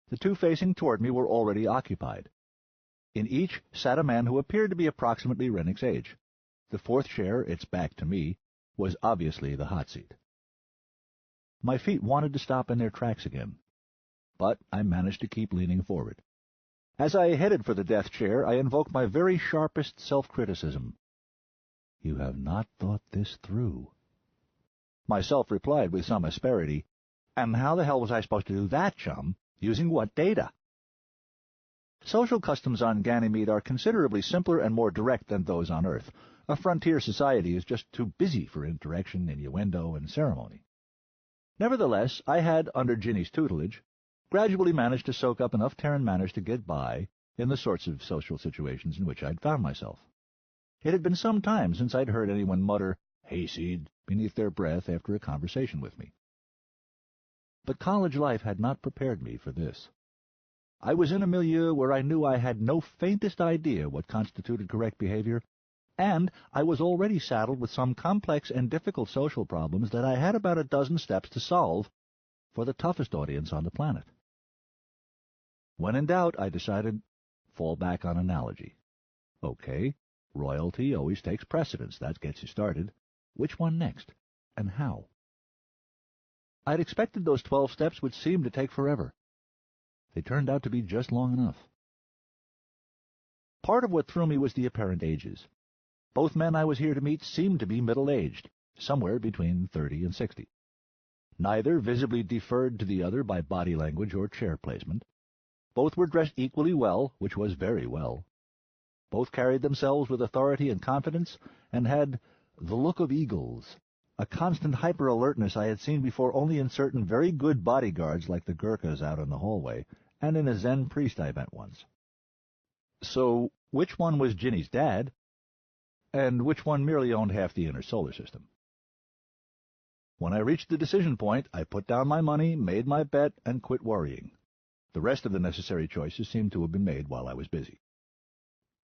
The 2 facing toward me were already occupied. In each sat a man who appeared to be approximately Rennick's age. The 4th chair, its back to me, was obviously the hot seat. My feet wanted to stop in their tracks again, but I managed to keep leaning forward. As I headed for the death chair, I invoked my very sharpest self-criticism. "You have not thought this through." Myself replied with some asperity, "And how the hell was I supposed to do that, chum? Using what data?" Social customs on Ganymede are considerably simpler and more direct than those on Earth. A frontier society is just too busy for interaction, innuendo, and ceremony. Nevertheless, I had, under Ginny's tutelage, gradually managed to soak up enough Terran manners to get by in the sorts of social situations in which I'd found myself. It had been some time since I'd heard anyone mutter "hayseed" beneath their breath after a conversation with me. But college life had not prepared me for this. I was in a milieu where I knew I had no faintest idea what constituted correct behavior, and I was already saddled with some complex and difficult social problems that I had about a dozen steps to solve for the toughest audience on the planet. When in doubt, I decided, fall back on analogy. Okay, royalty always takes precedence. That gets you started. Which one next, and how? I'd expected those 12 steps would seem to take forever. They turned out to be just long enough. Part of what threw me was the apparent ages. Both men I was here to meet seemed to be middle-aged, somewhere between 30 and 60. Neither visibly deferred to the other by body language or chair placement. Both were dressed equally well, which was very well. Both carried themselves with authority and confidence, and had the look of eagles, a constant hyper-alertness I had seen before only in certain very good bodyguards like the Gurkhas out in the hallway, and in a Zen priest I met once. So, which one was Ginny's dad, and which one merely owned half the inner solar system? When I reached the decision point, I put down my money, made my bet, and quit worrying. The rest of the necessary choices seemed to have been made while I was busy.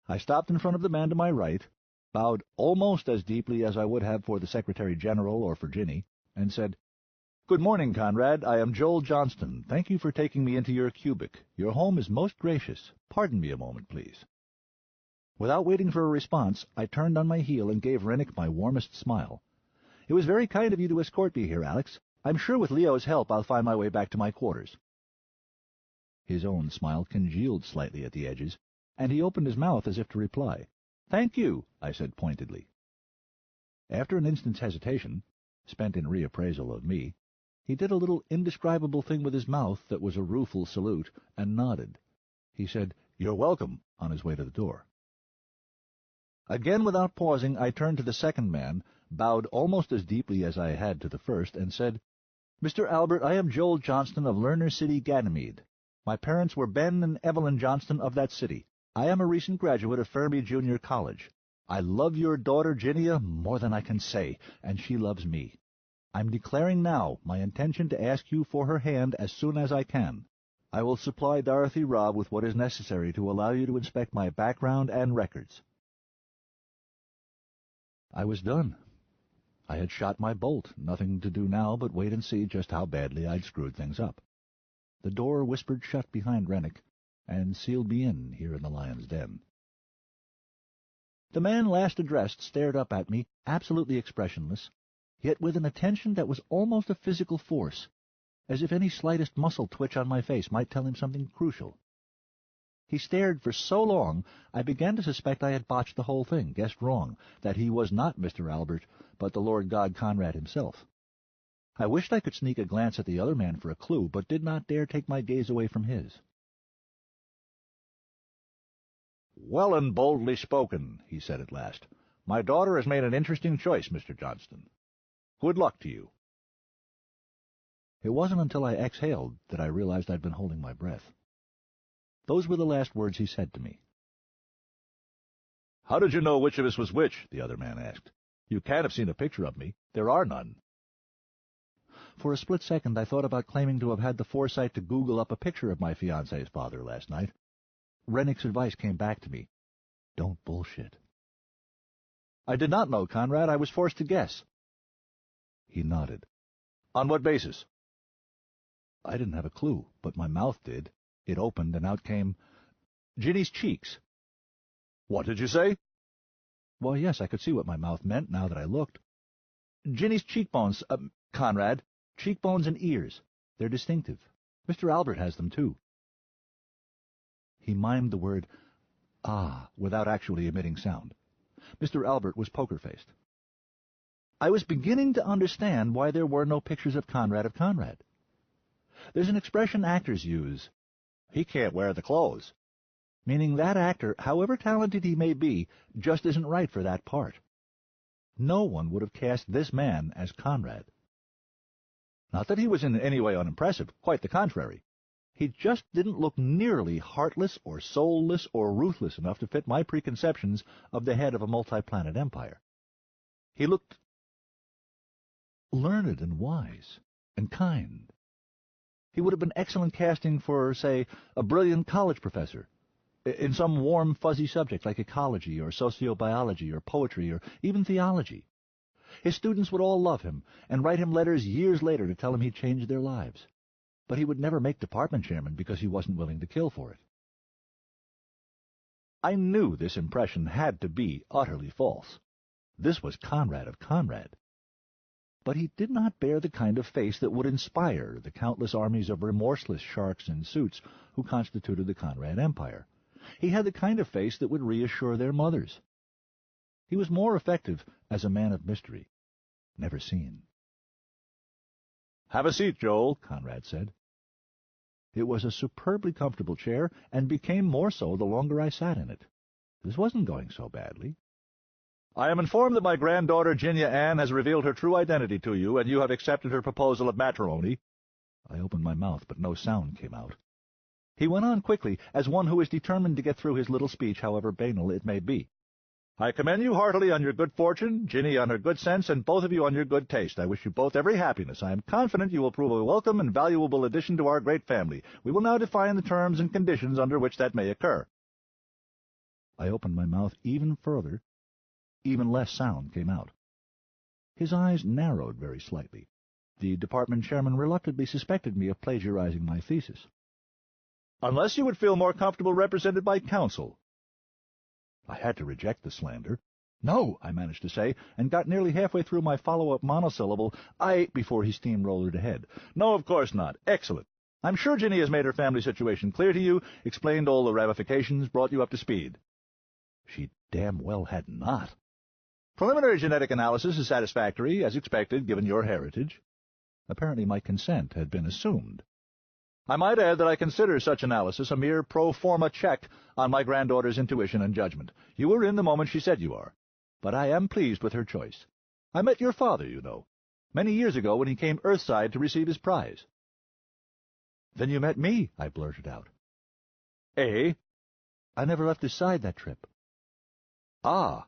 I stopped in front of the man to my right, bowed almost as deeply as I would have for the Secretary-General or for Ginny, and said, "Good morning, Conrad. I am Joel Johnston. Thank you for taking me into your cubic. Your home is most gracious. Pardon me a moment, please." Without waiting for a response, I turned on my heel and gave Rennick my warmest smile. "It was very kind of you to escort me here, Alex. I'm sure with Leo's help I'll find my way back to my quarters." His own smile congealed slightly at the edges, and he opened his mouth as if to reply. "Thank you," I said pointedly. After an instant's hesitation, spent in reappraisal of me, he did a little indescribable thing with his mouth that was a rueful salute, and nodded. He said, "You're welcome," on his way to the door. Again, without pausing, I turned to the second man, bowed almost as deeply as I had to the first, and said, "Mr. Albert, I am Joel Johnston of Lerner City, Ganymede. My parents were Ben and Evelyn Johnston of that city. I am a recent graduate of Fermi Junior College. I love your daughter, Ginia, more than I can say, and she loves me. I'm declaring now my intention to ask you for her hand as soon as I can. I will supply Dorothy Robb with what is necessary to allow you to inspect my background and records." I was done. I had shot my bolt, nothing to do now but wait and see just how badly I'd screwed things up. The door whispered shut behind Rennick, and sealed me in here in the lion's den. The man last addressed stared up at me, absolutely expressionless, yet with an attention that was almost a physical force, as if any slightest muscle twitch on my face might tell him something crucial. He stared for so long, I began to suspect I had botched the whole thing, guessed wrong, that he was not Mr. Albert, but the Lord God Conrad himself. I wished I could sneak a glance at the other man for a clue, but did not dare take my gaze away from his. "Well and boldly spoken," he said at last. "My daughter has made an interesting choice, Mr. Johnston. Good luck to you." It wasn't until I exhaled that I realized I'd been holding my breath. Those were the last words he said to me. "How did you know which of us was which?" the other man asked. "You can't have seen a picture of me. There are none." For a split second I thought about claiming to have had the foresight to Google up a picture of my fiancée's father last night. Rennick's advice came back to me. Don't bullshit. I did not know, Conrad. I was forced to guess. He nodded. On what basis? I didn't have a clue, but my mouth did. It opened, and out came Ginny's cheeks. What did you say? Well, yes, I could see what my mouth meant now that I looked. Ginny's cheekbones, Conrad, cheekbones and ears. They're distinctive. Mr. Albert has them, too. He mimed the word, ah, without actually emitting sound. Mr. Albert was poker-faced. I was beginning to understand why there were no pictures of Conrad. There's an expression actors use, he can't wear the clothes, meaning that actor, however talented he may be, just isn't right for that part. No one would have cast this man as Conrad. Not that he was in any way unimpressive, quite the contrary. He just didn't look nearly heartless or soulless or ruthless enough to fit my preconceptions of the head of a multi-planet empire. He looked learned and wise and kind. He would have been excellent casting for, say, a brilliant college professor, in some warm, fuzzy subject like ecology or sociobiology or poetry or even theology. His students would all love him and write him letters years later to tell him he'd changed their lives. But he would never make department chairman because he wasn't willing to kill for it. I knew this impression had to be utterly false. This was Conrad of Conrad. But he did not bear the kind of face that would inspire the countless armies of remorseless sharks in suits who constituted the Conrad Empire. He had the kind of face that would reassure their mothers. He was more effective as a man of mystery, never seen. "Have a seat, Joel," Conrad said. It was a superbly comfortable chair, and became more so the longer I sat in it. This wasn't going so badly. "I am informed that my granddaughter, Ginia Ann, has revealed her true identity to you, and you have accepted her proposal of matrimony." I opened my mouth, but no sound came out. He went on quickly, as one who is determined to get through his little speech, however banal it may be. "I commend you heartily on your good fortune, Ginny on her good sense, and both of you on your good taste. I wish you both every happiness. I am confident you will prove a welcome and valuable addition to our great family. We will now define the terms and conditions under which that may occur." I opened my mouth even further. Even less sound came out. His eyes narrowed very slightly. The department chairman reluctantly suspected me of plagiarizing my thesis. "Unless you would feel more comfortable represented by counsel." I had to reject the slander. "No," I managed to say, and got nearly halfway through my follow-up monosyllable, before he steamrolled ahead. "No, of course not. Excellent. I'm sure Ginny has made her family situation clear to you, explained all the ramifications, brought you up to speed." She damn well had not. "Preliminary genetic analysis is satisfactory, as expected, given your heritage." Apparently my consent had been assumed. "I might add that I consider such analysis a mere pro forma check on my granddaughter's intuition and judgment. You were in the moment she said you are. But I am pleased with her choice. I met your father, you know, many years ago when he came earthside to receive his prize." "Then you met me," I blurted out. "Eh?" "I never left his side that trip." "Ah."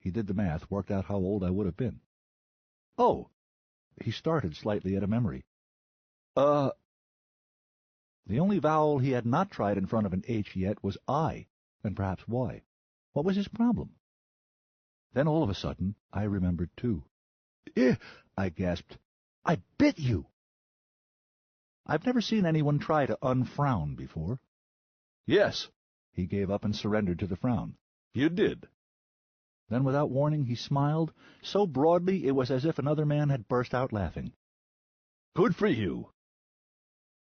He did the math, worked out how old I would have been. "Oh." He started slightly at a memory. The only vowel he had not tried in front of an H yet was I, and perhaps Y. What was his problem? Then all of a sudden I remembered too. I gasped. "I bit you!" I've never seen anyone try to unfrown before. "Yes." He gave up and surrendered to the frown. "You did." Then without warning he smiled, so broadly it was as if another man had burst out laughing. "Good for you."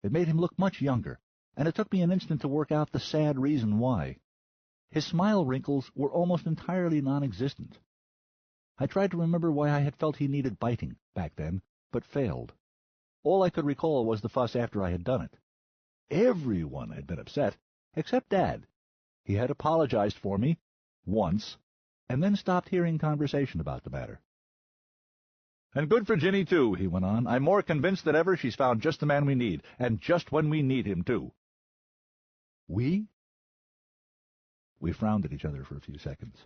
It made him look much younger, and it took me an instant to work out the sad reason why. His smile wrinkles were almost entirely non-existent. I tried to remember why I had felt he needed biting back then, but failed. All I could recall was the fuss after I had done it. Everyone had been upset, except Dad. He had apologized for me, once, and then stopped hearing conversation about the matter. "And good for Ginny, too," he went on. "I'm more convinced than ever she's found just the man we need, and just when we need him, too." "We?" We frowned at each other for a few seconds.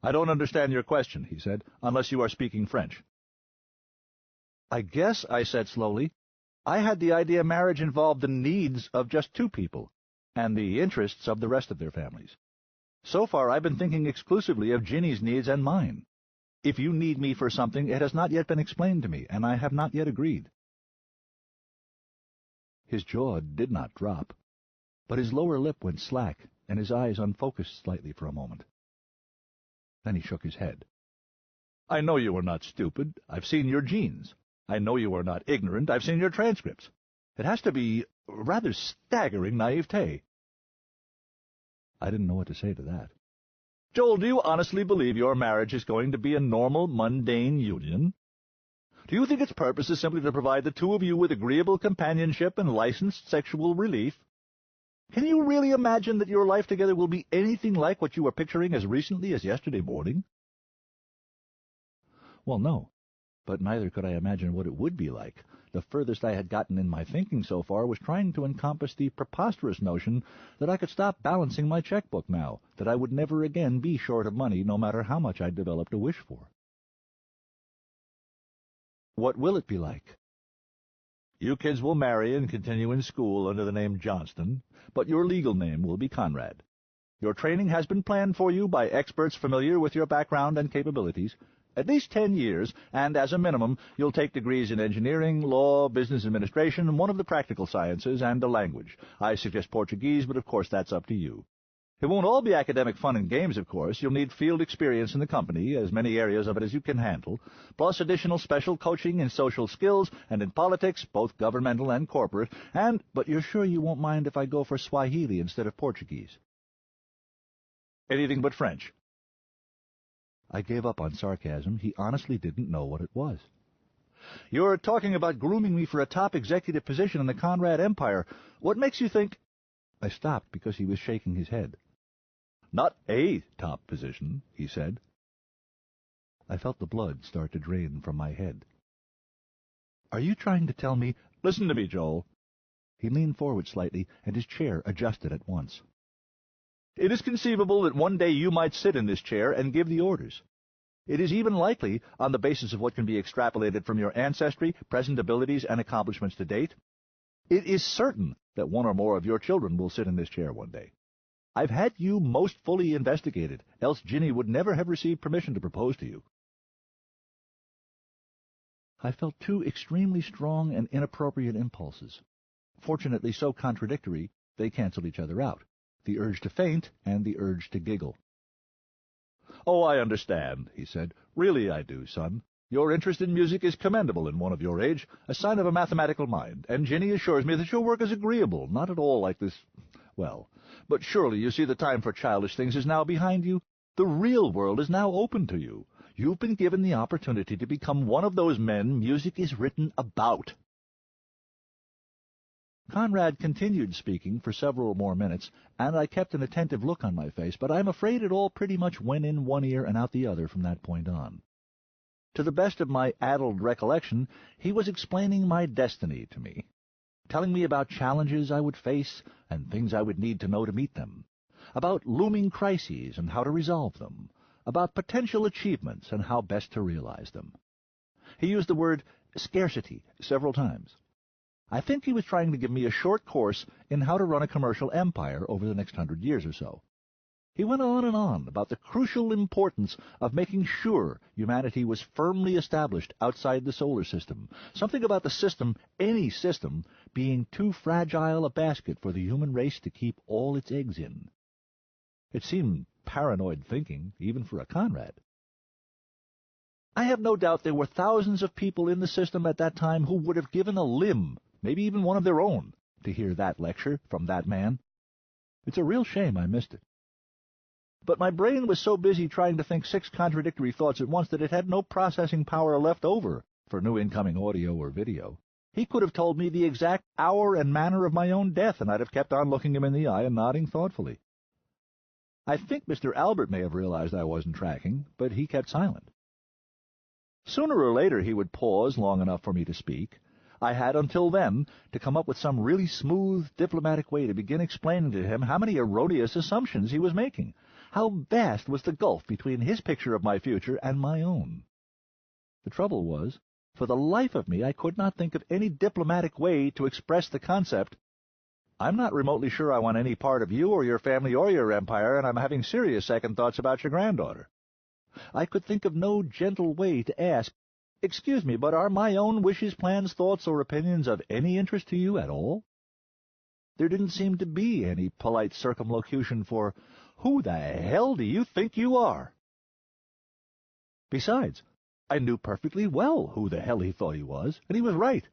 "I don't understand your question," he said, "unless you are speaking French." "I guess," I said slowly, "I had the idea marriage involved the needs of just two people. and the interests of the rest of their families. So far, I've been thinking exclusively of Ginny's needs and mine. If you need me for something, it has not yet been explained to me, and I have not yet agreed." His jaw did not drop, but his lower lip went slack, and his eyes unfocused slightly for a moment. Then he shook his head. "I know you are not stupid. I've seen your genes. I know you are not ignorant. I've seen your transcripts. It has to be rather staggering naivete." I didn't know what to say to that. "Joel, do you honestly believe your marriage is going to be a normal, mundane union? Do you think its purpose is simply to provide the two of you with agreeable companionship and licensed sexual relief? Can you really imagine that your life together will be anything like what you were picturing as recently as yesterday morning?" Well, no, but neither could I imagine what it would be like. The furthest I had gotten in my thinking so far was trying to encompass the preposterous notion that I could stop balancing my checkbook now, that I would never again be short of money no matter how much I developed a wish for. "What will it be like?" "You kids will marry and continue in school under the name Johnston, but your legal name will be Conrad. Your training has been planned for you by experts familiar with your background and capabilities. At least 10 years, and as a minimum, you'll take degrees in engineering, law, business administration, one of the practical sciences, and a language. I suggest Portuguese, but of course that's up to you. It won't all be academic fun and games, of course. You'll need field experience in the company, as many areas of it as you can handle, plus additional special coaching in social skills and in politics, both governmental and corporate, but you're sure you won't mind if I go for Swahili instead of Portuguese?" "Anything but French." I gave up on sarcasm. He honestly didn't know what it was. "You're talking about grooming me for a top executive position in the Conrad Empire. What makes you think—" I stopped because he was shaking his head. "Not a top position," he said. I felt the blood start to drain from my head. "Are you trying to tell me—" "Listen to me, Joel." He leaned forward slightly, and his chair adjusted at once. "It is conceivable that one day you might sit in this chair and give the orders. It is even likely, on the basis of what can be extrapolated from your ancestry, present abilities, and accomplishments to date, it is certain that one or more of your children will sit in this chair one day. I've had you most fully investigated, else Ginny would never have received permission to propose to you." I felt two extremely strong and inappropriate impulses. Fortunately so contradictory, they canceled each other out. The urge to faint and the urge to giggle. "Oh, I understand," he said. "Really I do, son. Your interest in music is commendable in one of your age, a sign of a mathematical mind, and Ginny assures me that your work is agreeable, not at all like this— well, but surely you see the time for childish things is now behind you. The real world is now open to you. You've been given the opportunity to become one of those men music is written about." Conrad continued speaking for several more minutes, and I kept an attentive look on my face, but I'm afraid it all pretty much went in one ear and out the other from that point on. To the best of my addled recollection, he was explaining my destiny to me, telling me about challenges I would face and things I would need to know to meet them, about looming crises and how to resolve them, about potential achievements and how best to realize them. He used the word scarcity several times. I think he was trying to give me a short course in how to run a commercial empire over the next 100 years or so. He went on and on about the crucial importance of making sure humanity was firmly established outside the solar system, something about the system, any system, being too fragile a basket for the human race to keep all its eggs in. It seemed paranoid thinking, even for a Conrad. I have no doubt there were thousands of people in the system at that time who would have given a limb, maybe even one of their own, to hear that lecture from that man. It's a real shame I missed it. But my brain was so busy trying to think 6 contradictory thoughts at once that it had no processing power left over for new incoming audio or video. He could have told me the exact hour and manner of my own death, and I'd have kept on looking him in the eye and nodding thoughtfully. I think Mr. Albert may have realized I wasn't tracking, but he kept silent. Sooner or later he would pause long enough for me to speak. I had until then to come up with some really smooth, diplomatic way to begin explaining to him how many erroneous assumptions he was making, how vast was the gulf between his picture of my future and my own. The trouble was, for the life of me I could not think of any diplomatic way to express the concept, I'm not remotely sure I want any part of you or your family or your empire, and I'm having serious second thoughts about your granddaughter. I could think of no gentle way to ask, "Excuse me, but are my own wishes, plans, thoughts, or opinions of any interest to you at all?" There didn't seem to be any polite circumlocution for, "Who the hell do you think you are?" Besides, I knew perfectly well who the hell he thought he was, and he was right.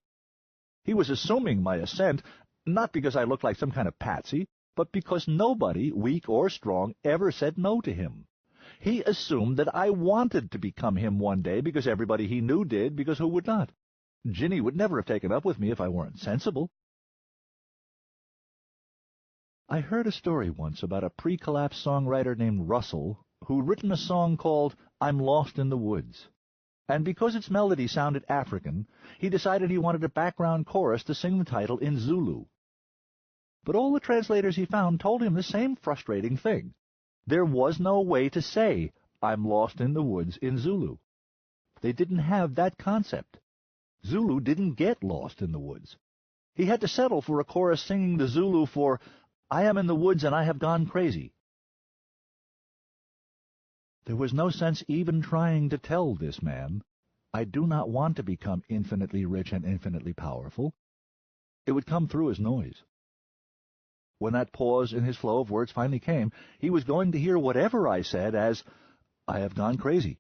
He was assuming my assent, not because I looked like some kind of patsy, but because nobody, weak or strong, ever said no to him. He assumed that I wanted to become him one day because everybody he knew did, because who would not? Ginny would never have taken up with me if I weren't sensible. I heard a story once about a pre-collapse songwriter named Russell who'd written a song called "I'm Lost in the Woods." And because its melody sounded African, he decided he wanted a background chorus to sing the title in Zulu. But all the translators he found told him the same frustrating thing. There was no way to say, "I'm lost in the woods" in Zulu. They didn't have that concept. Zulu didn't get lost in the woods. He had to settle for a chorus singing the Zulu for, "I am in the woods and I have gone crazy." There was no sense even trying to tell this man, "I do not want to become infinitely rich and infinitely powerful." It would come through as noise. When that pause in his flow of words finally came, he was going to hear whatever I said as, "I have gone crazy."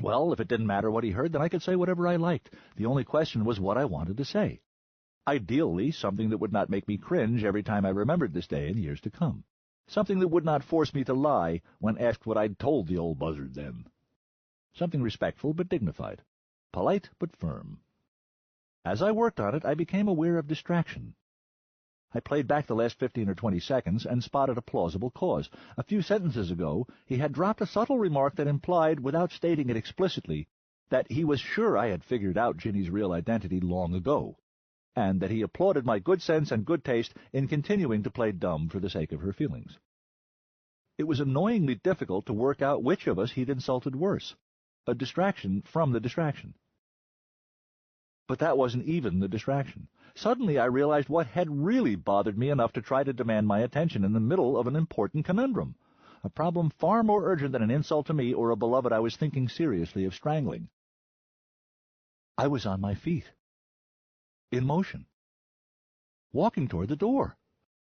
Well, if it didn't matter what he heard, then I could say whatever I liked. The only question was what I wanted to say. Ideally, something that would not make me cringe every time I remembered this day in years to come. Something that would not force me to lie when asked what I'd told the old buzzard then. Something respectful but dignified. Polite but firm. As I worked on it, I became aware of distraction. I played back the last 15 or 20 seconds and spotted a plausible cause. A few sentences ago, he had dropped a subtle remark that implied, without stating it explicitly, that he was sure I had figured out Ginny's real identity long ago, and that he applauded my good sense and good taste in continuing to play dumb for the sake of her feelings. It was annoyingly difficult to work out which of us he'd insulted worse, a distraction from the distraction. But that wasn't even the distraction. Suddenly I realized what had really bothered me enough to try to demand my attention in the middle of an important conundrum, a problem far more urgent than an insult to me or a beloved I was thinking seriously of strangling. I was on my feet, in motion, walking toward the door,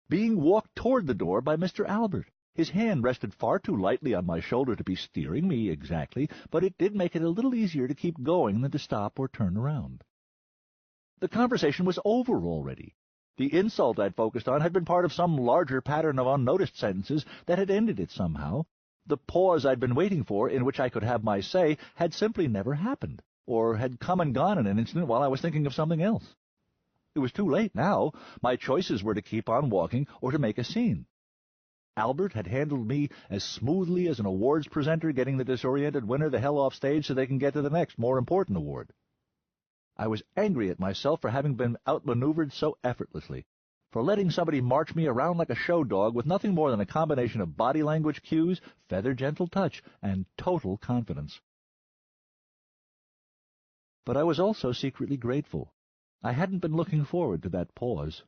being walked toward the door by Mr. Albert. His hand rested far too lightly on my shoulder to be steering me exactly, but it did make it a little easier to keep going than to stop or turn around. The conversation was over already. The insult I'd focused on had been part of some larger pattern of unnoticed sentences that had ended it somehow. The pause I'd been waiting for, in which I could have my say, had simply never happened, or had come and gone in an instant while I was thinking of something else. It was too late now. My choices were to keep on walking or to make a scene. Albert had handled me as smoothly as an awards presenter getting the disoriented winner the hell off stage so they can get to the next, more important award. I was angry at myself for having been outmaneuvered so effortlessly, for letting somebody march me around like a show dog with nothing more than a combination of body language cues, feather-gentle touch, and total confidence. But I was also secretly grateful. I hadn't been looking forward to that pause.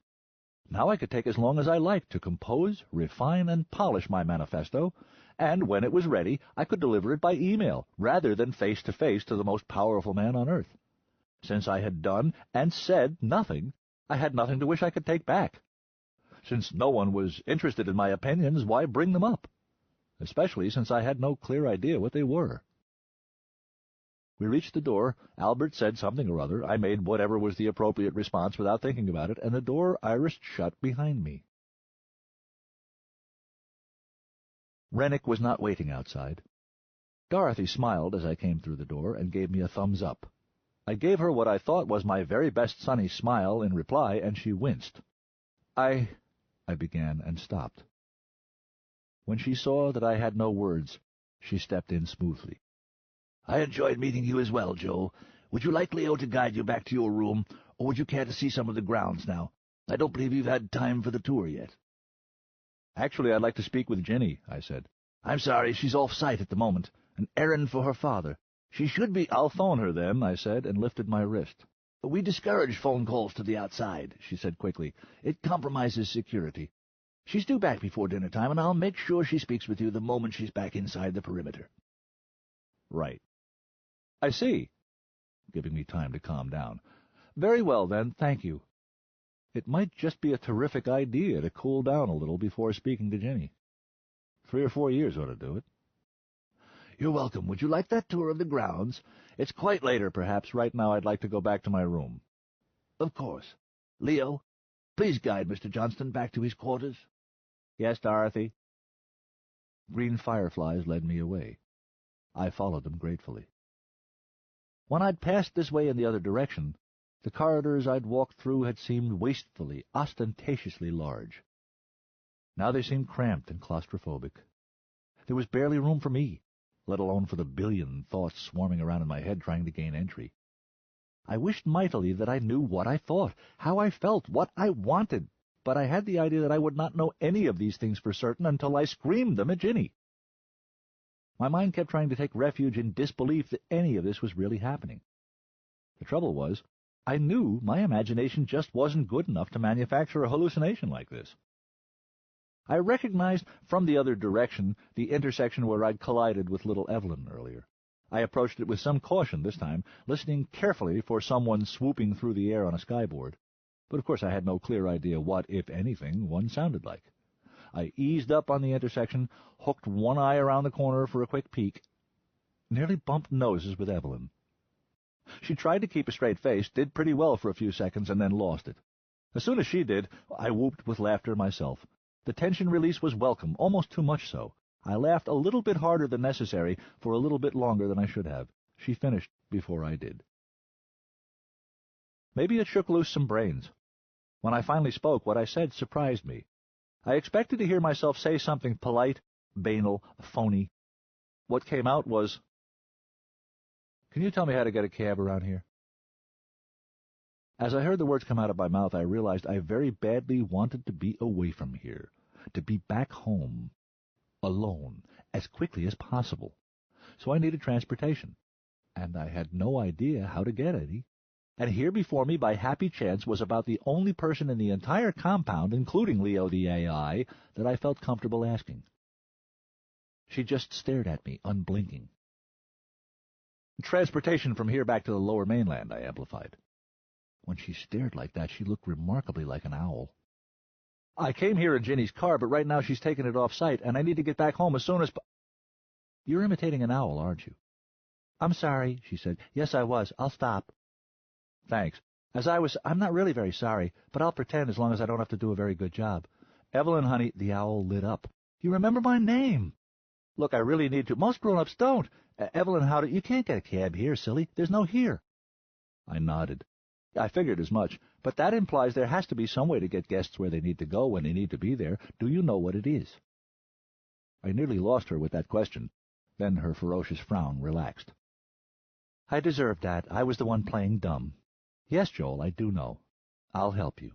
Now I could take as long as I liked to compose, refine, and polish my manifesto, and when it was ready, I could deliver it by email, rather than face-to-face to the most powerful man on earth. Since I had done and said nothing, I had nothing to wish I could take back. Since no one was interested in my opinions, why bring them up? Especially since I had no clear idea what they were. We reached the door. Albert said something or other. I made whatever was the appropriate response without thinking about it, and the door irised shut behind me. Rennick was not waiting outside. Dorothy smiled as I came through the door and gave me a thumbs up. I gave her what I thought was my very best sunny smile in reply, and she winced. I began and stopped. When she saw that I had no words, she stepped in smoothly. "I enjoyed meeting you as well, Joe. Would you like Leo to guide you back to your room, or would you care to see some of the grounds now? I don't believe you've had time for the tour yet." "Actually, I'd like to speak with Ginny," I said. "I'm sorry, she's off-site at the moment. An errand for her father. She should be—" "I'll phone her then," I said, and lifted my wrist. "We discourage phone calls to the outside," she said quickly. "It compromises security. She's due back before dinner time, and I'll make sure she speaks with you the moment she's back inside the perimeter." Right. I see, giving me time to calm down. Very well, then, thank you. It might just be a terrific idea to cool down a little before speaking to Ginny. 3 or 4 years ought to do it. "You're welcome. Would you like that tour of the grounds?" It's quite later, perhaps. Right now I'd like to go back to my room. "Of course. Leo, please guide Mr. Johnston back to his quarters." Yes, Dorothy. Green fireflies led me away. I followed them gratefully. When I'd passed this way in the other direction, the corridors I'd walked through had seemed wastefully, ostentatiously large. Now they seemed cramped and claustrophobic. There was barely room for me, let alone for the billion thoughts swarming around in my head trying to gain entry. I wished mightily that I knew what I thought, how I felt, what I wanted, but I had the idea that I would not know any of these things for certain until I screamed them at Ginny. My mind kept trying to take refuge in disbelief that any of this was really happening. The trouble was, I knew my imagination just wasn't good enough to manufacture a hallucination like this. I recognized from the other direction the intersection where I'd collided with little Evelyn earlier. I approached it with some caution this time, listening carefully for someone swooping through the air on a skyboard. But of course I had no clear idea what, if anything, one sounded like. I eased up on the intersection, hooked one eye around the corner for a quick peek, nearly bumped noses with Evelyn. She tried to keep a straight face, did pretty well for a few seconds, and then lost it. As soon as she did, I whooped with laughter myself. The tension release was welcome, almost too much so. I laughed a little bit harder than necessary for a little bit longer than I should have. She finished before I did. Maybe it shook loose some brains. When I finally spoke, what I said surprised me. I expected to hear myself say something polite, banal, phony. What came out was, "Can you tell me how to get a cab around here?" As I heard the words come out of my mouth, I realized I very badly wanted to be away from here, to be back home, alone, as quickly as possible. So I needed transportation, and I had no idea how to get any. And here before me, by happy chance, was about the only person in the entire compound, including Leo the AI, that I felt comfortable asking. She just stared at me, unblinking. "Transportation from here back to the lower mainland," I amplified. When she stared like that, she looked remarkably like an owl. "I came here in Ginny's car, but right now she's taken it off-site, and I need to get back home as soon as—" "You're imitating an owl, aren't you?" "I'm sorry," she said. "Yes, I was. I'll stop." "Thanks. I'm not really very sorry, but I'll pretend as long as I don't have to do a very good job. Evelyn, honey," the owl lit up. "You remember my name. Look, I really need to. Most grown-ups don't. Evelyn, you can't get a cab here, silly. There's no here." I nodded. I figured as much, but that implies there has to be some way to get guests where they need to go when they need to be there. Do you know what it is? I nearly lost her with that question. Then her ferocious frown relaxed. "I deserved that. I was the one playing dumb. Yes, Joel, I do know. I'll help you."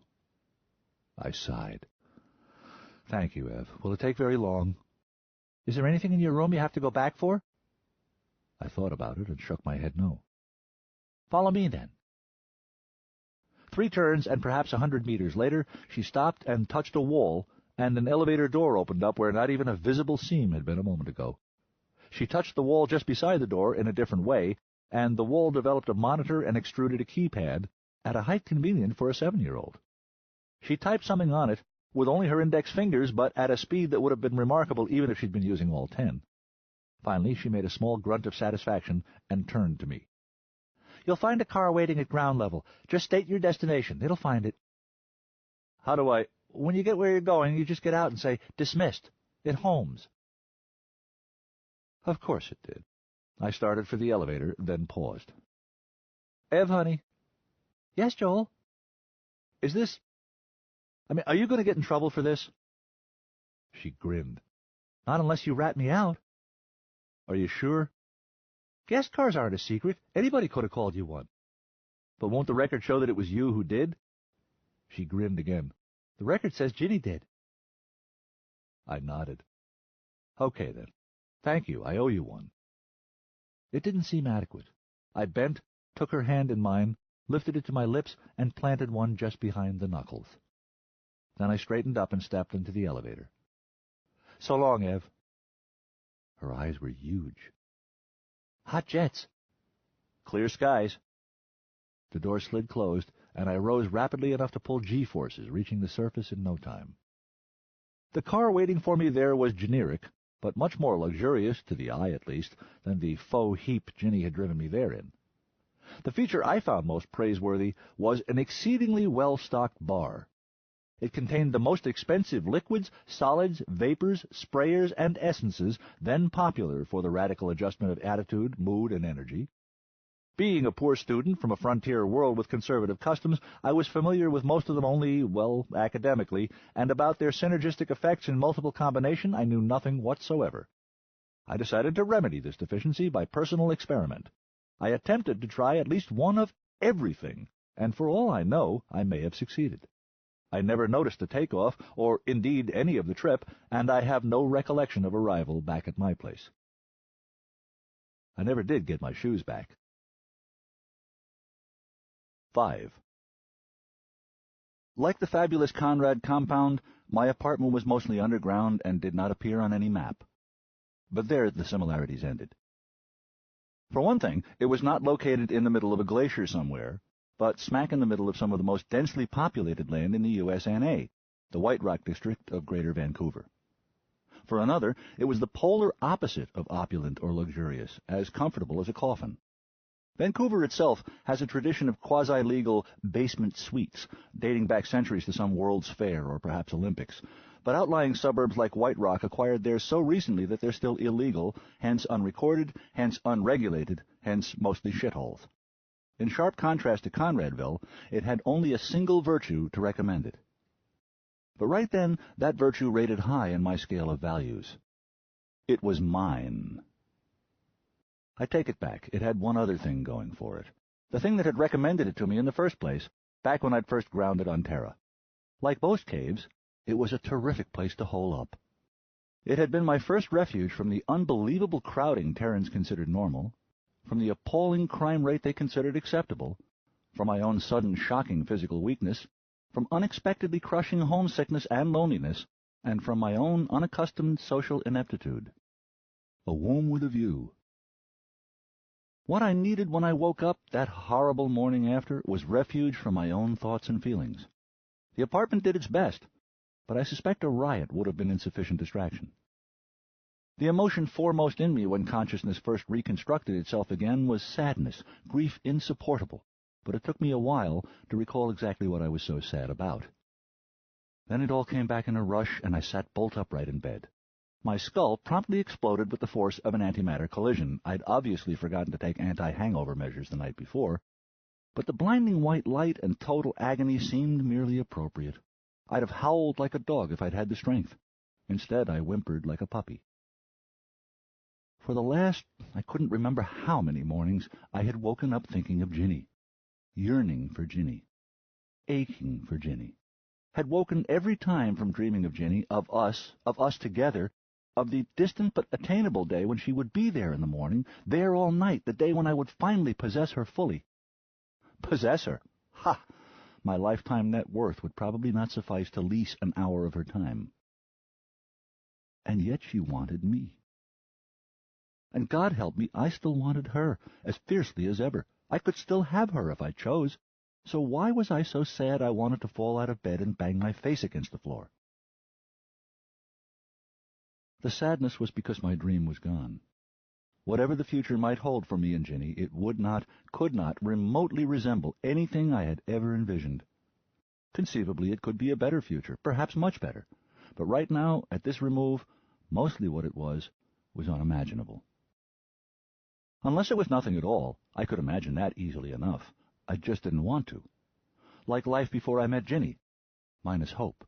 I sighed. "Thank you, Ev. Will it take very long?" "Is there anything in your room you have to go back for?" I thought about it and shook my head no. "Follow me, then." 3 turns and perhaps 100 meters later, she stopped and touched a wall, and an elevator door opened up where not even a visible seam had been a moment ago. She touched the wall just beside the door in a different way, and the wall developed a monitor and extruded a keypad, at a height convenient for a 7-year-old. She typed something on it, with only her index fingers, but at a speed that would have been remarkable even if she'd been using all 10. Finally, she made a small grunt of satisfaction and turned to me. "You'll find a car waiting at ground level. Just state your destination. It'll find it." "How do I—" "When you get where you're going, you just get out and say, 'Dismissed.' It homes." Of course it did. I started for the elevator, then paused. "Ev, honey." "Yes, Joel?" "Is this— are you going to get in trouble for this?" She grinned. "Not unless you rat me out." "Are you sure?" "Guest cars aren't a secret. Anybody could have called you one." "But won't the record show that it was you who did?" She grinned again. "The record says Ginny did." I nodded. "Okay, then. Thank you. I owe you one." It didn't seem adequate. I bent, took her hand in mine, lifted it to my lips, and planted one just behind the knuckles. Then I straightened up and stepped into the elevator. "So long, Ev." Her eyes were huge. "Hot jets." "Clear skies." The door slid closed, and I rose rapidly enough to pull G-forces, reaching the surface in no time. The car waiting for me there was generic, but much more luxurious, to the eye at least, than the faux heap Ginny had driven me there in. The feature I found most praiseworthy was an exceedingly well-stocked bar. It contained the most expensive liquids, solids, vapors, sprayers, and essences then popular for the radical adjustment of attitude, mood, and energy. Being a poor student from a frontier world with conservative customs, I was familiar with most of them only, well, academically, and about their synergistic effects in multiple combination I knew nothing whatsoever. I decided to remedy this deficiency by personal experiment. I attempted to try at least one of everything, and for all I know, I may have succeeded. I never noticed the takeoff, or indeed any of the trip, and I have no recollection of arrival back at my place. I never did get my shoes back. 5. Like the fabulous Conrad compound, my apartment was mostly underground and did not appear on any map. But there the similarities ended. For one thing, it was not located in the middle of a glacier somewhere, but smack in the middle of some of the most densely populated land in the USNA, the White Rock district of Greater Vancouver. For another, it was the polar opposite of opulent or luxurious, as comfortable as a coffin. Vancouver itself has a tradition of quasi-legal basement suites, dating back centuries to some World's Fair or perhaps Olympics, but outlying suburbs like White Rock acquired theirs so recently that they're still illegal, hence unrecorded, hence unregulated, hence mostly shitholes. In sharp contrast to Conradville, it had only a single virtue to recommend it. But right then, that virtue rated high in my scale of values. It was mine. I take it back. It had one other thing going for it. The thing that had recommended it to me in the first place, back when I'd first grounded on Terra. Like most caves, it was a terrific place to hole up. It had been my first refuge from the unbelievable crowding Terrans considered normal, from the appalling crime rate they considered acceptable, from my own sudden shocking physical weakness, from unexpectedly crushing homesickness and loneliness, and from my own unaccustomed social ineptitude. A womb with a view. What I needed when I woke up that horrible morning after was refuge from my own thoughts and feelings. The apartment did its best, but I suspect a riot would have been insufficient distraction. The emotion foremost in me when consciousness first reconstructed itself again was sadness, grief insupportable, but it took me a while to recall exactly what I was so sad about. Then it all came back in a rush, and I sat bolt upright in bed. My skull promptly exploded with the force of an antimatter collision. I'd obviously forgotten to take anti-hangover measures the night before, but the blinding white light and total agony seemed merely appropriate. I'd have howled like a dog if I'd had the strength. Instead, I whimpered like a puppy. For the last, I couldn't remember how many mornings, I had woken up thinking of Ginny, yearning for Ginny, aching for Ginny. Had woken every time from dreaming of Ginny, of us together, of the distant but attainable day when she would be there in the morning, there all night, the day when I would finally possess her fully. Possess her? Ha! My lifetime net worth would probably not suffice to lease an hour of her time. And yet she wanted me. And God help me, I still wanted her, as fiercely as ever. I could still have her if I chose. So why was I so sad I wanted to fall out of bed and bang my face against the floor? The sadness was because my dream was gone. Whatever the future might hold for me and Ginny, it would not, could not, remotely resemble anything I had ever envisioned. Conceivably, it could be a better future, perhaps much better. But right now, at this remove, mostly what it was unimaginable. Unless it was nothing at all, I could imagine that easily enough. I just didn't want to. Like life before I met Ginny, minus hope.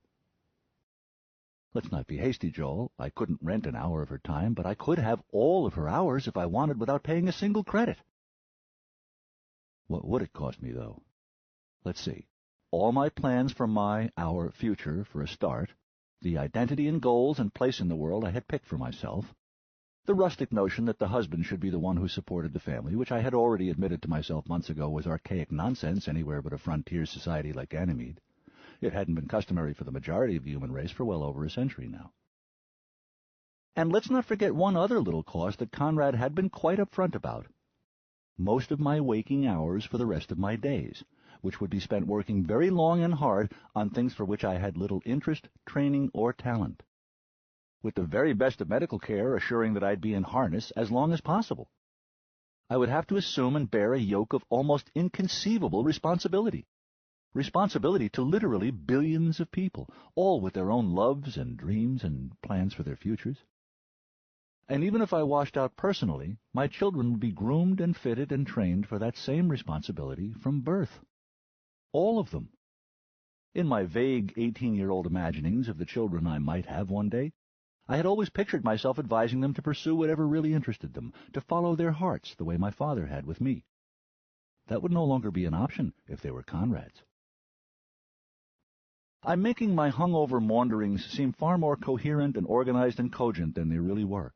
Let's not be hasty, Joel. I couldn't rent an hour of her time, but I could have all of her hours if I wanted without paying a single credit. What would it cost me, though? Let's see. All my plans for our future, for a start, the identity and goals and place in the world I had picked for myself, The rustic notion that the husband should be the one who supported the family, which I had already admitted to myself months ago was archaic nonsense anywhere but a frontier society like Ganymede. It hadn't been customary for the majority of the human race for well over a century now. And let's not forget one other little cost that Conrad had been quite upfront about. Most of my waking hours for the rest of my days, which would be spent working very long and hard on things for which I had little interest, training, or talent, with the very best of medical care assuring that I'd be in harness as long as possible. I would have to assume and bear a yoke of almost inconceivable responsibility. Responsibility to literally billions of people, all with their own loves and dreams and plans for their futures. And even if I washed out personally, my children would be groomed and fitted and trained for that same responsibility from birth. All of them. In my vague 18-year-old imaginings of the children I might have one day, I had always pictured myself advising them to pursue whatever really interested them, to follow their hearts the way my father had with me. That would no longer be an option if they were Conrads. I'm making my hungover maunderings seem far more coherent and organized and cogent than they really were.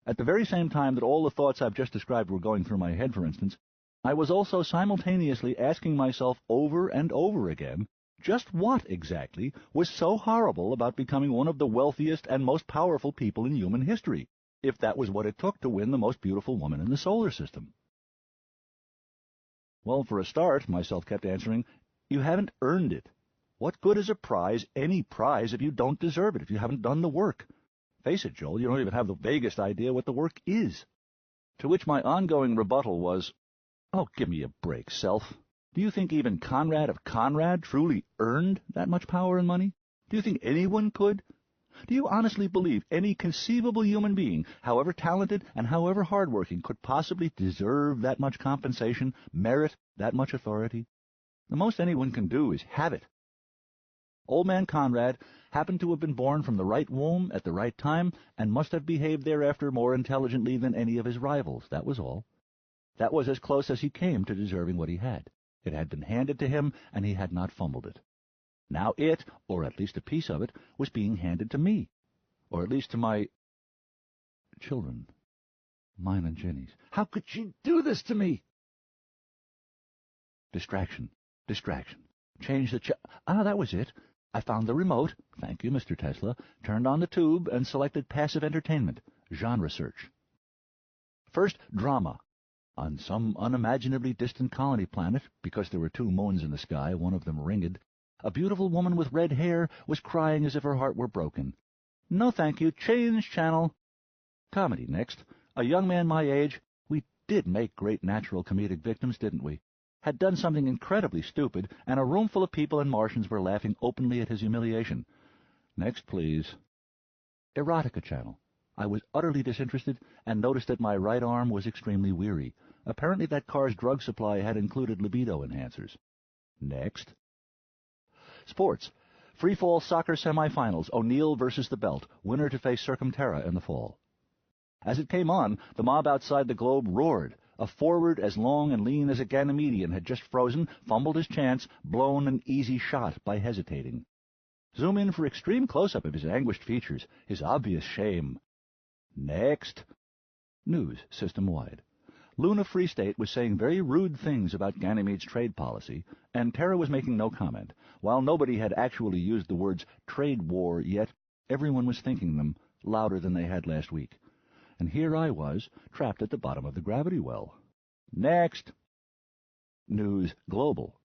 At the very same time that all the thoughts I've just described were going through my head, for instance, I was also simultaneously asking myself over and over again just what exactly was so horrible about becoming one of the wealthiest and most powerful people in human history, if that was what it took to win the most beautiful woman in the solar system. Well, for a start, myself kept answering, you haven't earned it. What good is a prize, any prize, if you don't deserve it, if you haven't done the work? Face it, Joel, you don't even have the vaguest idea what the work is. To which my ongoing rebuttal was, oh, give me a break, self. Do you think even Conrad of Conrad truly earned that much power and money? Do you think anyone could? Do you honestly believe any conceivable human being, however talented and however hardworking, could possibly deserve that much compensation, merit that much authority? The most anyone can do is have it. Old man Conrad happened to have been born from the right womb at the right time and must have behaved thereafter more intelligently than any of his rivals, that was all. That was as close as he came to deserving what he had. It had been handed to him, and he had not fumbled it. Now it, or at least a piece of it, was being handed to me, or at least to my children, mine and Jenny's. How could she do this to me? Distraction. Change the that was it. I found the remote, thank you, Mr. Tesla, turned on the tube, and selected passive entertainment, genre search. First, drama. On some unimaginably distant colony planet, because there were 2 moons in the sky, one of them ringed, a beautiful woman with red hair was crying as if her heart were broken. No, thank you. Change channel. Comedy next. A young man my age, we did make great natural comedic victims, didn't we? Had done something incredibly stupid, and a room full of people and Martians were laughing openly at his humiliation. Next, please. Erotica channel. I was utterly disinterested and noticed that my right arm was extremely weary. Apparently that car's drug supply had included libido enhancers. Next. Sports. Free-fall soccer semifinals. O'Neill versus the Belt. Winner to face Circumterra in the fall. As it came on, the mob outside the globe roared. A forward as long and lean as a Ganymedian had just frozen, fumbled his chance, blown an easy shot by hesitating. Zoom in for extreme close-up of his anguished features, his obvious shame. Next. News, system-wide. Luna Free State was saying very rude things about Ganymede's trade policy, and Terra was making no comment. While nobody had actually used the words trade war yet, everyone was thinking them louder than they had last week. And here I was, trapped at the bottom of the gravity well. Next. News Global.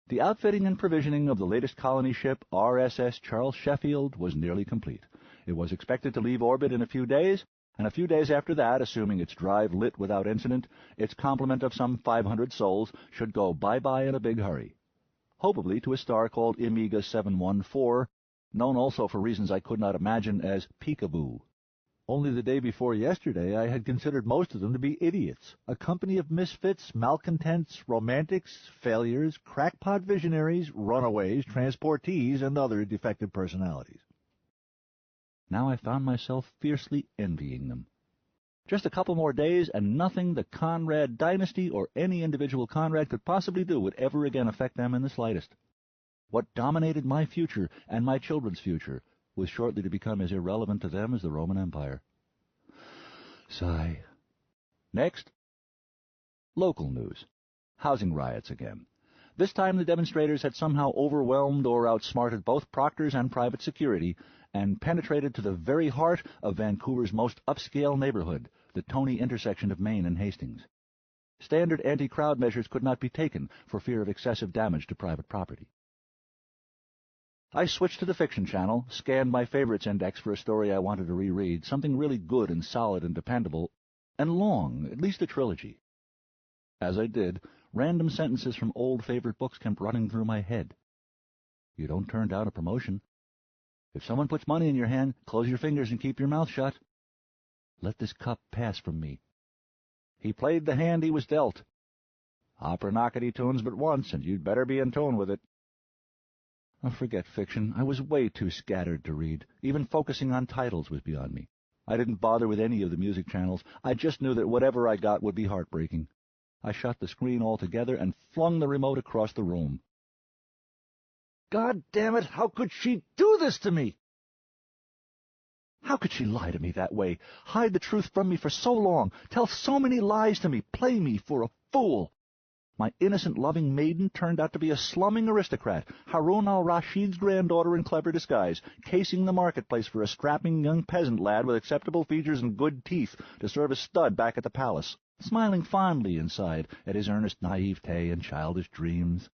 The outfitting and provisioning of the latest colony ship, RSS Charles Sheffield, was nearly complete. It was expected to leave orbit in a few days, and a few days after that, assuming its drive lit without incident, its complement of some 500 souls should go bye-bye in a big hurry. Hopefully to a star called Omega 714, known also for reasons I could not imagine as Peekaboo. Only the day before yesterday I had considered most of them to be idiots, a company of misfits, malcontents, romantics, failures, crackpot visionaries, runaways, transportees, and other defective personalities. Now I found myself fiercely envying them. Just a couple more days, and nothing the Conrad dynasty or any individual Conrad could possibly do would ever again affect them in the slightest. What dominated my future and my children's future was shortly to become as irrelevant to them as the Roman Empire. Sigh. Next. Local news. Housing riots again. This time the demonstrators had somehow overwhelmed or outsmarted both proctors and private security and penetrated to the very heart of Vancouver's most upscale neighborhood, the Tony intersection of Main and Hastings. Standard anti-crowd measures could not be taken for fear of excessive damage to private property. I switched to the fiction channel, scanned my favorites index for a story I wanted to reread, something really good and solid and dependable, and long, at least a trilogy. As I did, random sentences from old favorite books kept running through my head. You don't turn down a promotion. If someone puts money in your hand, close your fingers and keep your mouth shut. Let this cup pass from me. He played the hand he was dealt. Opera knockety tunes but once, and you'd better be in tune with it. Oh, forget fiction. I was way too scattered to read. Even focusing on titles was beyond me. I didn't bother with any of the music channels. I just knew that whatever I got would be heartbreaking. I shut the screen altogether and flung the remote across the room. God damn it, how could she do this to me? How could she lie to me that way, hide the truth from me for so long, tell so many lies to me, play me for a fool? My innocent, loving maiden turned out to be a slumming aristocrat, Harun al-Rashid's granddaughter in clever disguise, casing the marketplace for a strapping young peasant lad with acceptable features and good teeth to serve as stud back at the palace, smiling fondly inside at his earnest naivete and childish dreams.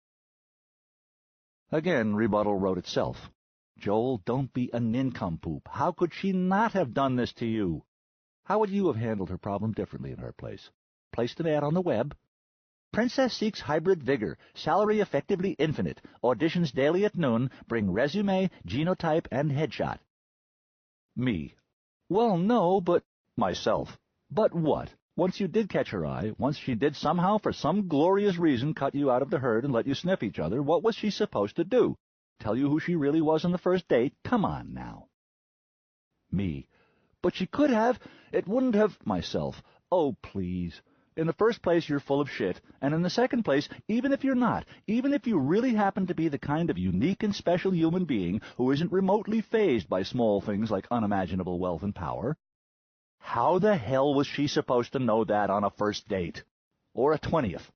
Again, rebuttal wrote itself. Joel, don't be a nincompoop. How could she not have done this to you? How would you have handled her problem differently in her place? Placed an ad on the web? Princess seeks hybrid vigor, salary effectively infinite, auditions daily at noon, bring resume, genotype, and headshot. Me. Well, no, but... Myself. But what? Once you did catch her eye, once she did somehow for some glorious reason cut you out of the herd and let you sniff each other, what was she supposed to do? Tell you who she really was on the first date? Come on, now. Me. But she could have. It wouldn't have... Myself. Oh, please. In the first place, you're full of shit, and in the second place, even if you're not, even if you really happen to be the kind of unique and special human being who isn't remotely fazed by small things like unimaginable wealth and power, how the hell was she supposed to know that on a first date? Or a 20th?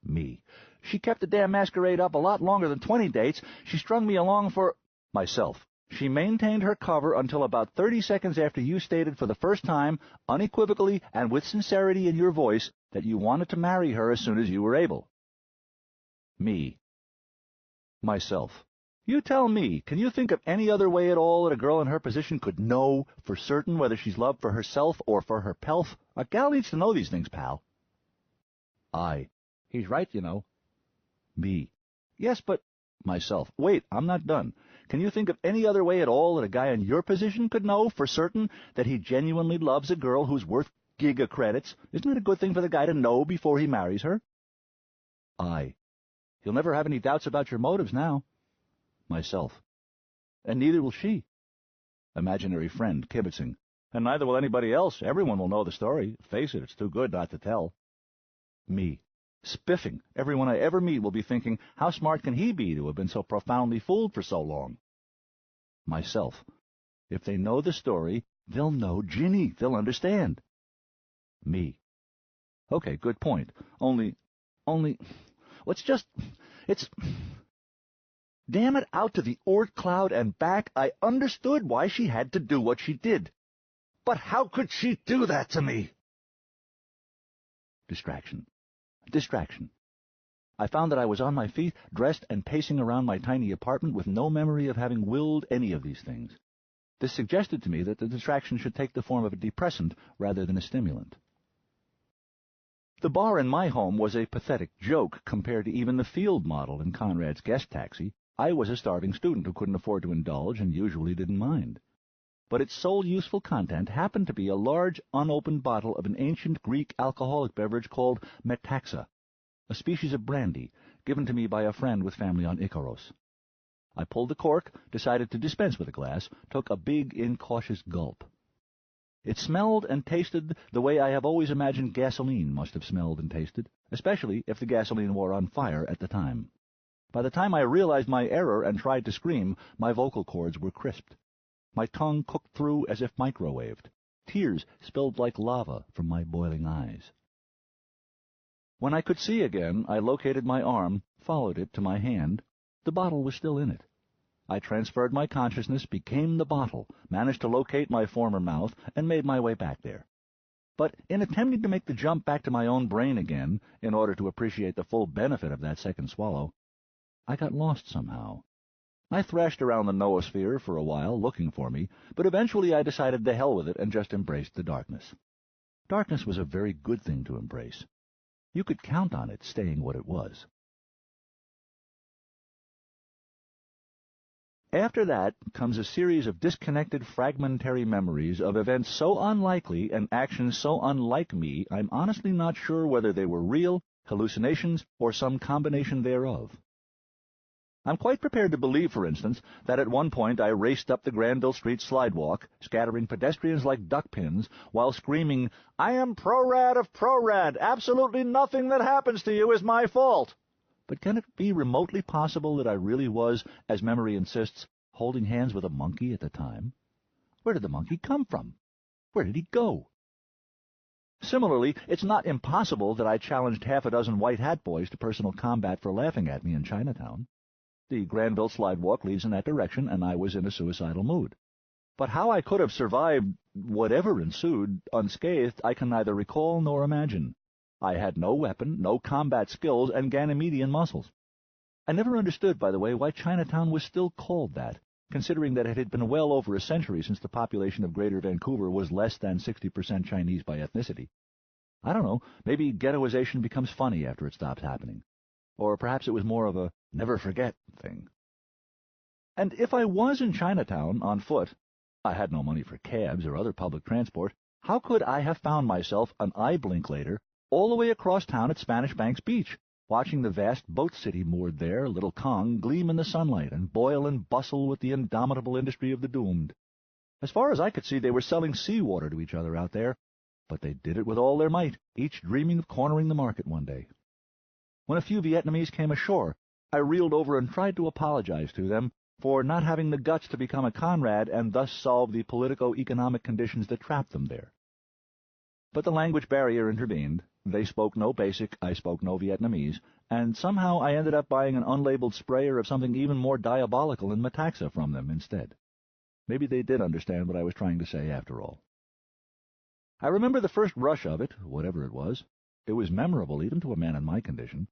Me. She kept the damn masquerade up a lot longer than 20 dates. She strung me along for... Myself. She maintained her cover until about 30 seconds after you stated for the first time, unequivocally and with sincerity in your voice, that you wanted to marry her as soon as you were able. Me. Myself. You tell me, can you think of any other way at all that a girl in her position could know for certain whether she's loved for herself or for her pelf? A gal needs to know these things, pal. I. He's right, you know. Me. Yes, but... Myself. Wait, I'm not done. Can you think of any other way at all that a guy in your position could know for certain that he genuinely loves a girl who's worth giga credits? Isn't it a good thing for the guy to know before he marries her? I. He'll never have any doubts about your motives now. Myself. And neither will she. Imaginary friend, kibitzing. And neither will anybody else. Everyone will know the story. Face it, it's too good not to tell. Me. Spiffing. Everyone I ever meet will be thinking, how smart can he be to have been so profoundly fooled for so long? Myself. If they know the story, they'll know Ginny. They'll understand. Me. Okay, good point. Only, it's... Damn it, out to the Oort cloud and back, I understood why she had to do what she did. But how could she do that to me? Distraction. I found that I was on my feet, dressed and pacing around my tiny apartment with no memory of having willed any of these things. This suggested to me that the distraction should take the form of a depressant rather than a stimulant. The bar in my home was a pathetic joke compared to even the field model in Conrad's guest taxi. I was a starving student who couldn't afford to indulge and usually didn't mind. But its sole useful content happened to be a large, unopened bottle of an ancient Greek alcoholic beverage called metaxa, a species of brandy, given to me by a friend with family on Icaros. I pulled the cork, decided to dispense with a glass, took a big, incautious gulp. It smelled and tasted the way I have always imagined gasoline must have smelled and tasted, especially if the gasoline were on fire at the time. By the time I realized my error and tried to scream, my vocal cords were crisped. My tongue cooked through as if microwaved. Tears spilled like lava from my boiling eyes. When I could see again, I located my arm, followed it to my hand. The bottle was still in it. I transferred my consciousness, became the bottle, managed to locate my former mouth, and made my way back there. But in attempting to make the jump back to my own brain again, in order to appreciate the full benefit of that second swallow, I got lost somehow. I thrashed around the noosphere for a while, looking for me, but eventually I decided to hell with it and just embraced the darkness. Darkness was a very good thing to embrace. You could count on it staying what it was. After that comes a series of disconnected fragmentary memories of events so unlikely and actions so unlike me, I'm honestly not sure whether they were real, hallucinations, or some combination thereof. I'm quite prepared to believe, for instance, that at one point I raced up the Granville Street slidewalk, scattering pedestrians like duckpins, while screaming, "I am pro-rad of pro-rad! Absolutely nothing that happens to you is my fault!" But can it be remotely possible that I really was, as memory insists, holding hands with a monkey at the time? Where did the monkey come from? Where did he go? Similarly, it's not impossible that I challenged half a dozen white hat boys to personal combat for laughing at me in Chinatown. The Granville slidewalk leads in that direction, and I was in a suicidal mood. But how I could have survived whatever ensued unscathed, I can neither recall nor imagine. I had no weapon, no combat skills, and Ganymedean muscles. I never understood, by the way, why Chinatown was still called that, considering that it had been well over a century since the population of Greater Vancouver was less than 60% Chinese by ethnicity. I don't know, maybe ghettoization becomes funny after it stops happening. Or perhaps it was more of a never forget thing. And if I was in Chinatown on foot, I had no money for cabs or other public transport, how could I have found myself an eye blink later all the way across town at Spanish Banks Beach, watching the vast boat city moored there, Little Kong, gleam in the sunlight and boil and bustle with the indomitable industry of the doomed? As far as I could see, they were selling seawater to each other out there, but they did it with all their might, each dreaming of cornering the market one day. When a few Vietnamese came ashore, I reeled over and tried to apologize to them for not having the guts to become a Conrad and thus solve the politico-economic conditions that trapped them there. But the language barrier intervened. They spoke no Basic, I spoke no Vietnamese, and somehow I ended up buying an unlabeled sprayer of something even more diabolical than Metaxa from them instead. Maybe they did understand what I was trying to say after all. I remember the first rush of it, whatever it was. It was memorable even to a man in my condition.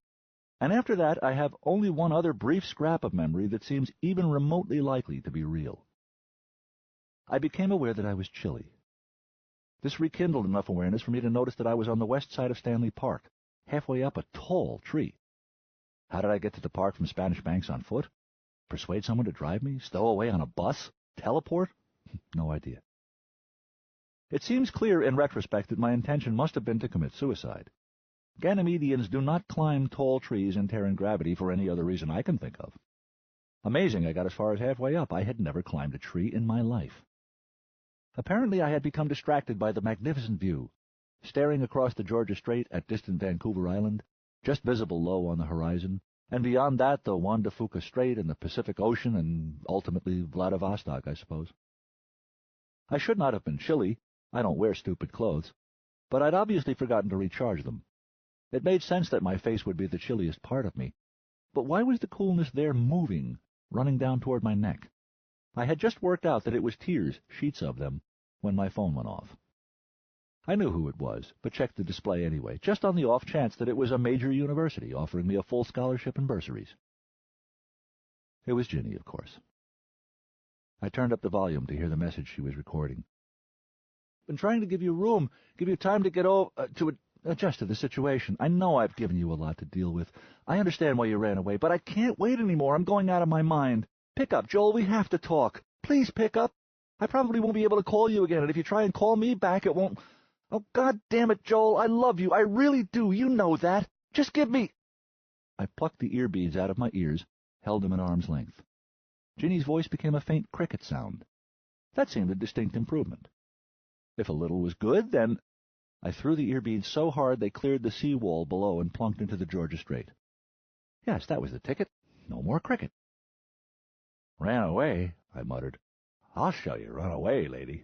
And after that I have only one other brief scrap of memory that seems even remotely likely to be real. I became aware that I was chilly. This rekindled enough awareness for me to notice that I was on the west side of Stanley Park, halfway up a tall tree. How did I get to the park from Spanish Banks on foot? Persuade someone to drive me? Stow away on a bus? Teleport? No idea. It seems clear in retrospect that my intention must have been to commit suicide. Ganymedians do not climb tall trees in Terran gravity for any other reason I can think of. Amazing, I got as far as halfway up. I had never climbed a tree in my life. Apparently I had become distracted by the magnificent view, staring across the Georgia Strait at distant Vancouver Island, just visible low on the horizon, and beyond that the Juan de Fuca Strait and the Pacific Ocean and ultimately Vladivostok, I suppose. I should not have been chilly. I don't wear stupid clothes, but I'd obviously forgotten to recharge them. It made sense that my face would be the chilliest part of me, but why was the coolness there moving, running down toward my neck? I had just worked out that it was tears, sheets of them, when my phone went off. I knew who it was, but checked the display anyway, just on the off chance that it was a major university offering me a full scholarship and bursaries. It was Ginny, of course. I turned up the volume to hear the message she was recording. "Been trying to give you room, give you time to get to adjust to the situation. I know I've given you a lot to deal with. I understand why you ran away, but I can't wait anymore. I'm going out of my mind. Pick up, Joel. We have to talk. Please pick up. I probably won't be able to call you again, and if you try and call me back, it won't... Oh, God damn it, Joel. I love you. I really do. You know that. Just give me..." I plucked the earbeads out of my ears, held them at arm's length. Ginny's voice became a faint cricket sound. That seemed a distinct improvement. If a little was good, then... I threw the earbeads so hard they cleared the sea wall below and plunked into the Georgia Strait. Yes, that was the ticket. No more cricket. "Ran away," I muttered. "I'll show you run away, lady.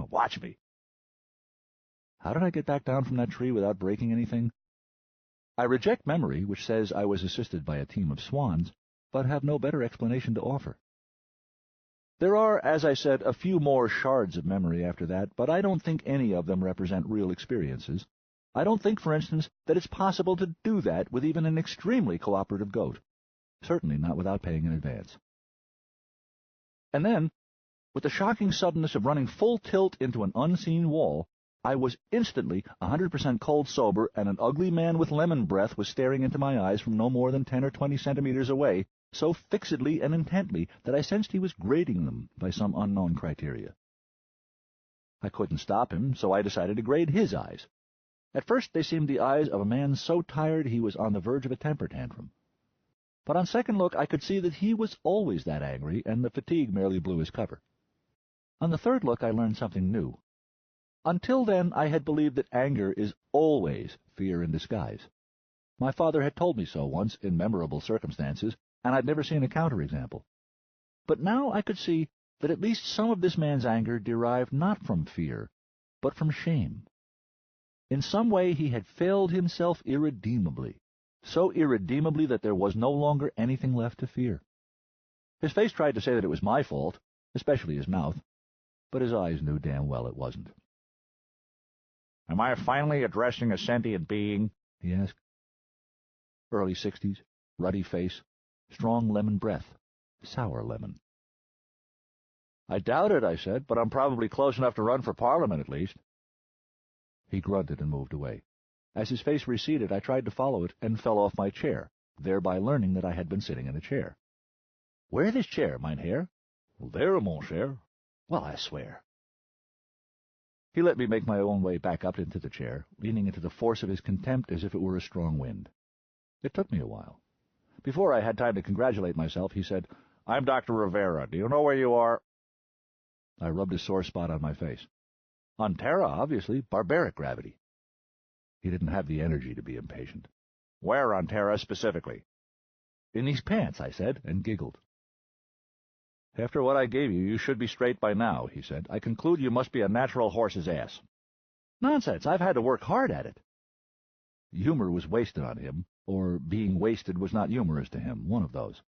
Watch me." How did I get back down from that tree without breaking anything? I reject memory, which says I was assisted by a team of swans, but have no better explanation to offer. There are, as I said, a few more shards of memory after that, but I don't think any of them represent real experiences. I don't think, for instance, that it's possible to do that with even an extremely cooperative goat. Certainly not without paying in advance. And then, with the shocking suddenness of running full tilt into an unseen wall, I was instantly 100% cold sober, and an ugly man with lemon breath was staring into my eyes from no more than 10 or 20 centimeters away, so fixedly and intently that I sensed he was grading them by some unknown criteria. I couldn't stop him, so I decided to grade his eyes. At first they seemed the eyes of a man so tired he was on the verge of a temper tantrum. But on second look I could see that he was always that angry, and the fatigue merely blew his cover. On the third look I learned something new. Until then I had believed that anger is always fear in disguise. My father had told me so once in memorable circumstances, and I'd never seen a counterexample. But now I could see that at least some of this man's anger derived not from fear, but from shame. In some way he had failed himself irredeemably, so irredeemably that there was no longer anything left to fear. His face tried to say that it was my fault, especially his mouth, but his eyes knew damn well it wasn't. "Am I finally addressing a sentient being?" he asked. Early 60s, ruddy face, strong lemon breath, sour lemon. "I doubt it," I said, "but I'm probably close enough to run for Parliament at least." He grunted and moved away. As his face receded, I tried to follow it and fell off my chair, thereby learning that I had been sitting in a chair. "Where this chair, mein Herr?" "There, mon cher." "Well, I swear." He let me make my own way back up into the chair, leaning into the force of his contempt as if it were a strong wind. It took me a while. Before I had time to congratulate myself, he said, "I'm Dr. Rivera. Do you know where you are?" I rubbed a sore spot on my face. "On Terra, obviously. Barbaric gravity." He didn't have the energy to be impatient. "Where on Terra specifically?" "In these pants," I said, and giggled. "After what I gave you, you should be straight by now," he said. "I conclude you must be a natural horse's ass." "Nonsense. I've had to work hard at it." Humor was wasted on him, or being wasted was not humorous to him, one of those.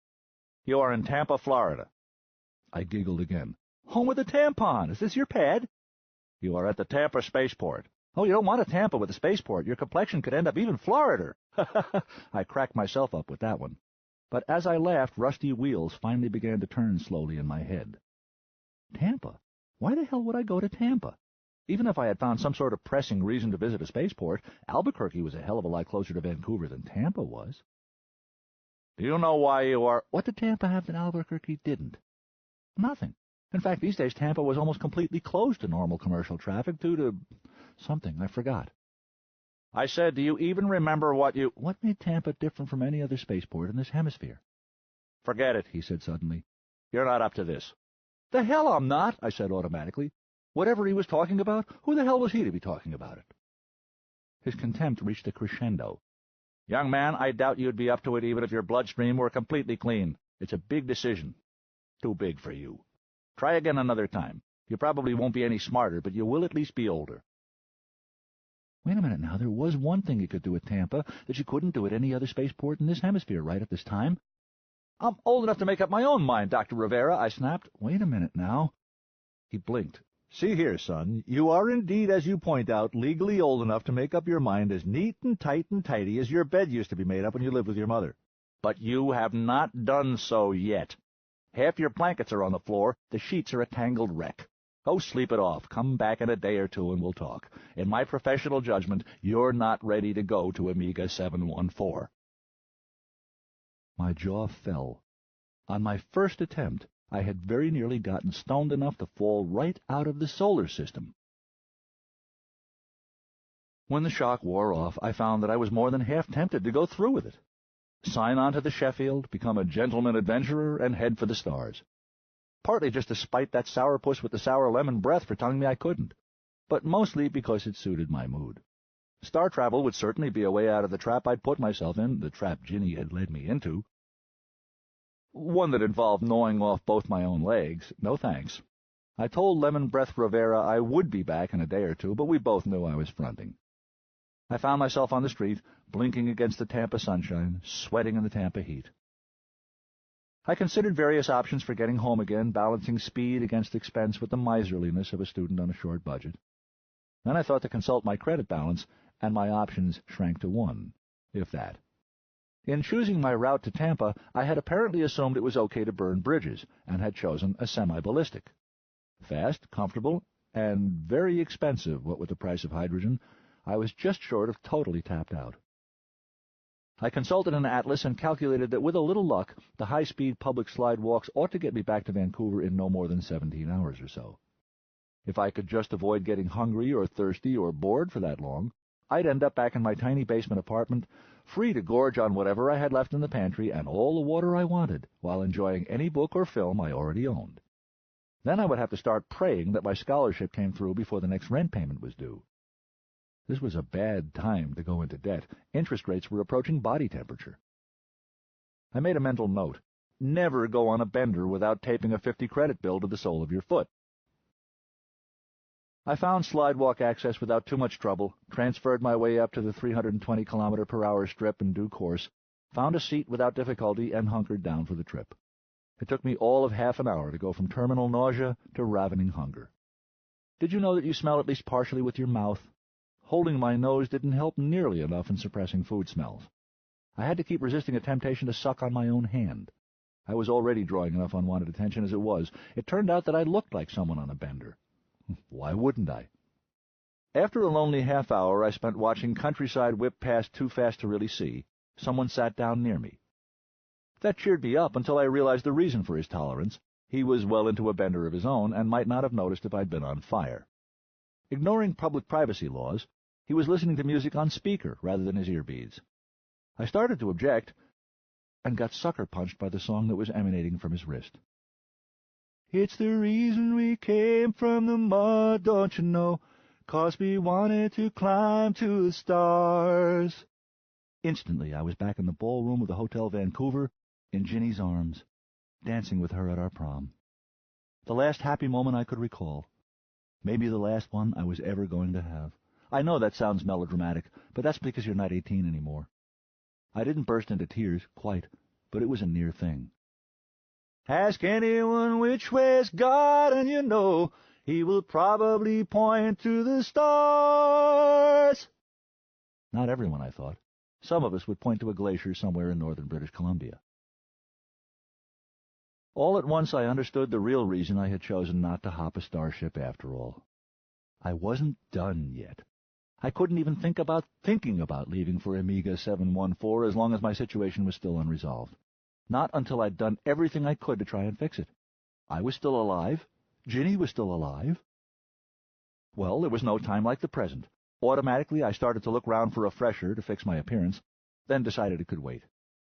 "You are in Tampa, Florida." I giggled again. "Home of the tampon. Is this your pad?" "You are at the Tampa spaceport." "Oh, you don't want a Tampa with a spaceport. Your complexion could end up even Florida." I cracked myself up with that one. But as I laughed, rusty wheels finally began to turn slowly in my head. Tampa? Why the hell would I go to Tampa? Even if I had found some sort of pressing reason to visit a spaceport, Albuquerque was a hell of a lot closer to Vancouver than Tampa was. "Do you know why you are—" "What did Tampa have that Albuquerque didn't?" "Nothing. In fact, these days Tampa was almost completely closed to normal commercial traffic due to something I forgot." "I said, do you even remember what you—" "What made Tampa different from any other spaceport in this hemisphere?" "Forget it," he said suddenly. "You're not up to this." "The hell I'm not," I said automatically. Whatever he was talking about, who the hell was he to be talking about it? His contempt reached a crescendo. "Young man, I doubt you'd be up to it even if your bloodstream were completely clean. It's a big decision. Too big for you. Try again another time. You probably won't be any smarter, but you will at least be older." Wait a minute now, there was one thing you could do at Tampa that you couldn't do at any other spaceport in this hemisphere right at this time. "I'm old enough to make up my own mind, Dr. Rivera," I snapped. "Wait a minute now." He blinked. "See here, son, you are indeed, as you point out, legally old enough to make up your mind as neat and tight and tidy as your bed used to be made up when you lived with your mother. But you have not done so yet. Half your blankets are on the floor, the sheets are a tangled wreck. Go sleep it off. Come back in a day or two and we'll talk. In my professional judgment, you're not ready to go to Omega 714. My jaw fell. On my first attempt, I had very nearly gotten stoned enough to fall right out of the solar system. When the shock wore off, I found that I was more than half tempted to go through with it. Sign on to the Sheffield, become a gentleman adventurer, and head for the stars. Partly just to spite that sourpuss with the sour lemon breath for telling me I couldn't, but mostly because it suited my mood. Star travel would certainly be a way out of the trap I'd put myself in, the trap Ginny had led me into. One that involved gnawing off both my own legs. No thanks. I told Lemon Breath Rivera I would be back in a day or two, but we both knew I was fronting. I found myself on the street, blinking against the Tampa sunshine, sweating in the Tampa heat. I considered various options for getting home again, balancing speed against expense with the miserliness of a student on a short budget. Then I thought to consult my credit balance, and my options shrank to one, if that. In choosing my route to Tampa, I had apparently assumed it was okay to burn bridges, and had chosen a semi-ballistic. Fast, comfortable, and very expensive, what with the price of hydrogen, I was just short of totally tapped out. I consulted an atlas and calculated that with a little luck, the high-speed public slide walks ought to get me back to Vancouver in no more than 17 hours or so. If I could just avoid getting hungry or thirsty or bored for that long, I'd end up back in my tiny basement apartment, free to gorge on whatever I had left in the pantry and all the water I wanted, while enjoying any book or film I already owned. Then I would have to start praying that my scholarship came through before the next rent payment was due. This was a bad time to go into debt. Interest rates were approaching body temperature. I made a mental note. Never go on a bender without taping a 50 credit bill to the sole of your foot. I found slidewalk access without too much trouble, transferred my way up to the 320-km/h strip in due course, found a seat without difficulty, and hunkered down for the trip. It took me all of half an hour to go from terminal nausea to ravening hunger. Did you know that you smell at least partially with your mouth? Holding my nose didn't help nearly enough in suppressing food smells. I had to keep resisting a temptation to suck on my own hand. I was already drawing enough unwanted attention as it was. It turned out that I looked like someone on a bender. Why wouldn't I? After a lonely half hour I spent watching countryside whip past too fast to really see, someone sat down near me. That cheered me up until I realized the reason for his tolerance. He was well into a bender of his own, and might not have noticed if I'd been on fire. Ignoring public privacy laws, he was listening to music on speaker rather than his earbeads. I started to object, and got sucker-punched by the song that was emanating from his wrist. It's the reason we came from the mud, don't you know, 'cause we wanted to climb to the stars. Instantly I was back in the ballroom of the Hotel Vancouver, in Ginny's arms, dancing with her at our prom. The last happy moment I could recall. Maybe the last one I was ever going to have. I know that sounds melodramatic, but that's because you're not 18 anymore. I didn't burst into tears, quite, but it was a near thing. Ask anyone which way's God, and you know he will probably point to the stars. Not everyone, I thought. Some of us would point to a glacier somewhere in northern British Columbia. All at once I understood the real reason I had chosen not to hop a starship after all. I wasn't done yet. I couldn't even think about leaving for Amiga 714 as long as my situation was still unresolved. Not until I'd done everything I could to try and fix it. I was still alive. Ginny was still alive. Well, there was no time like the present. Automatically, I started to look round for a fresher to fix my appearance, then decided it could wait.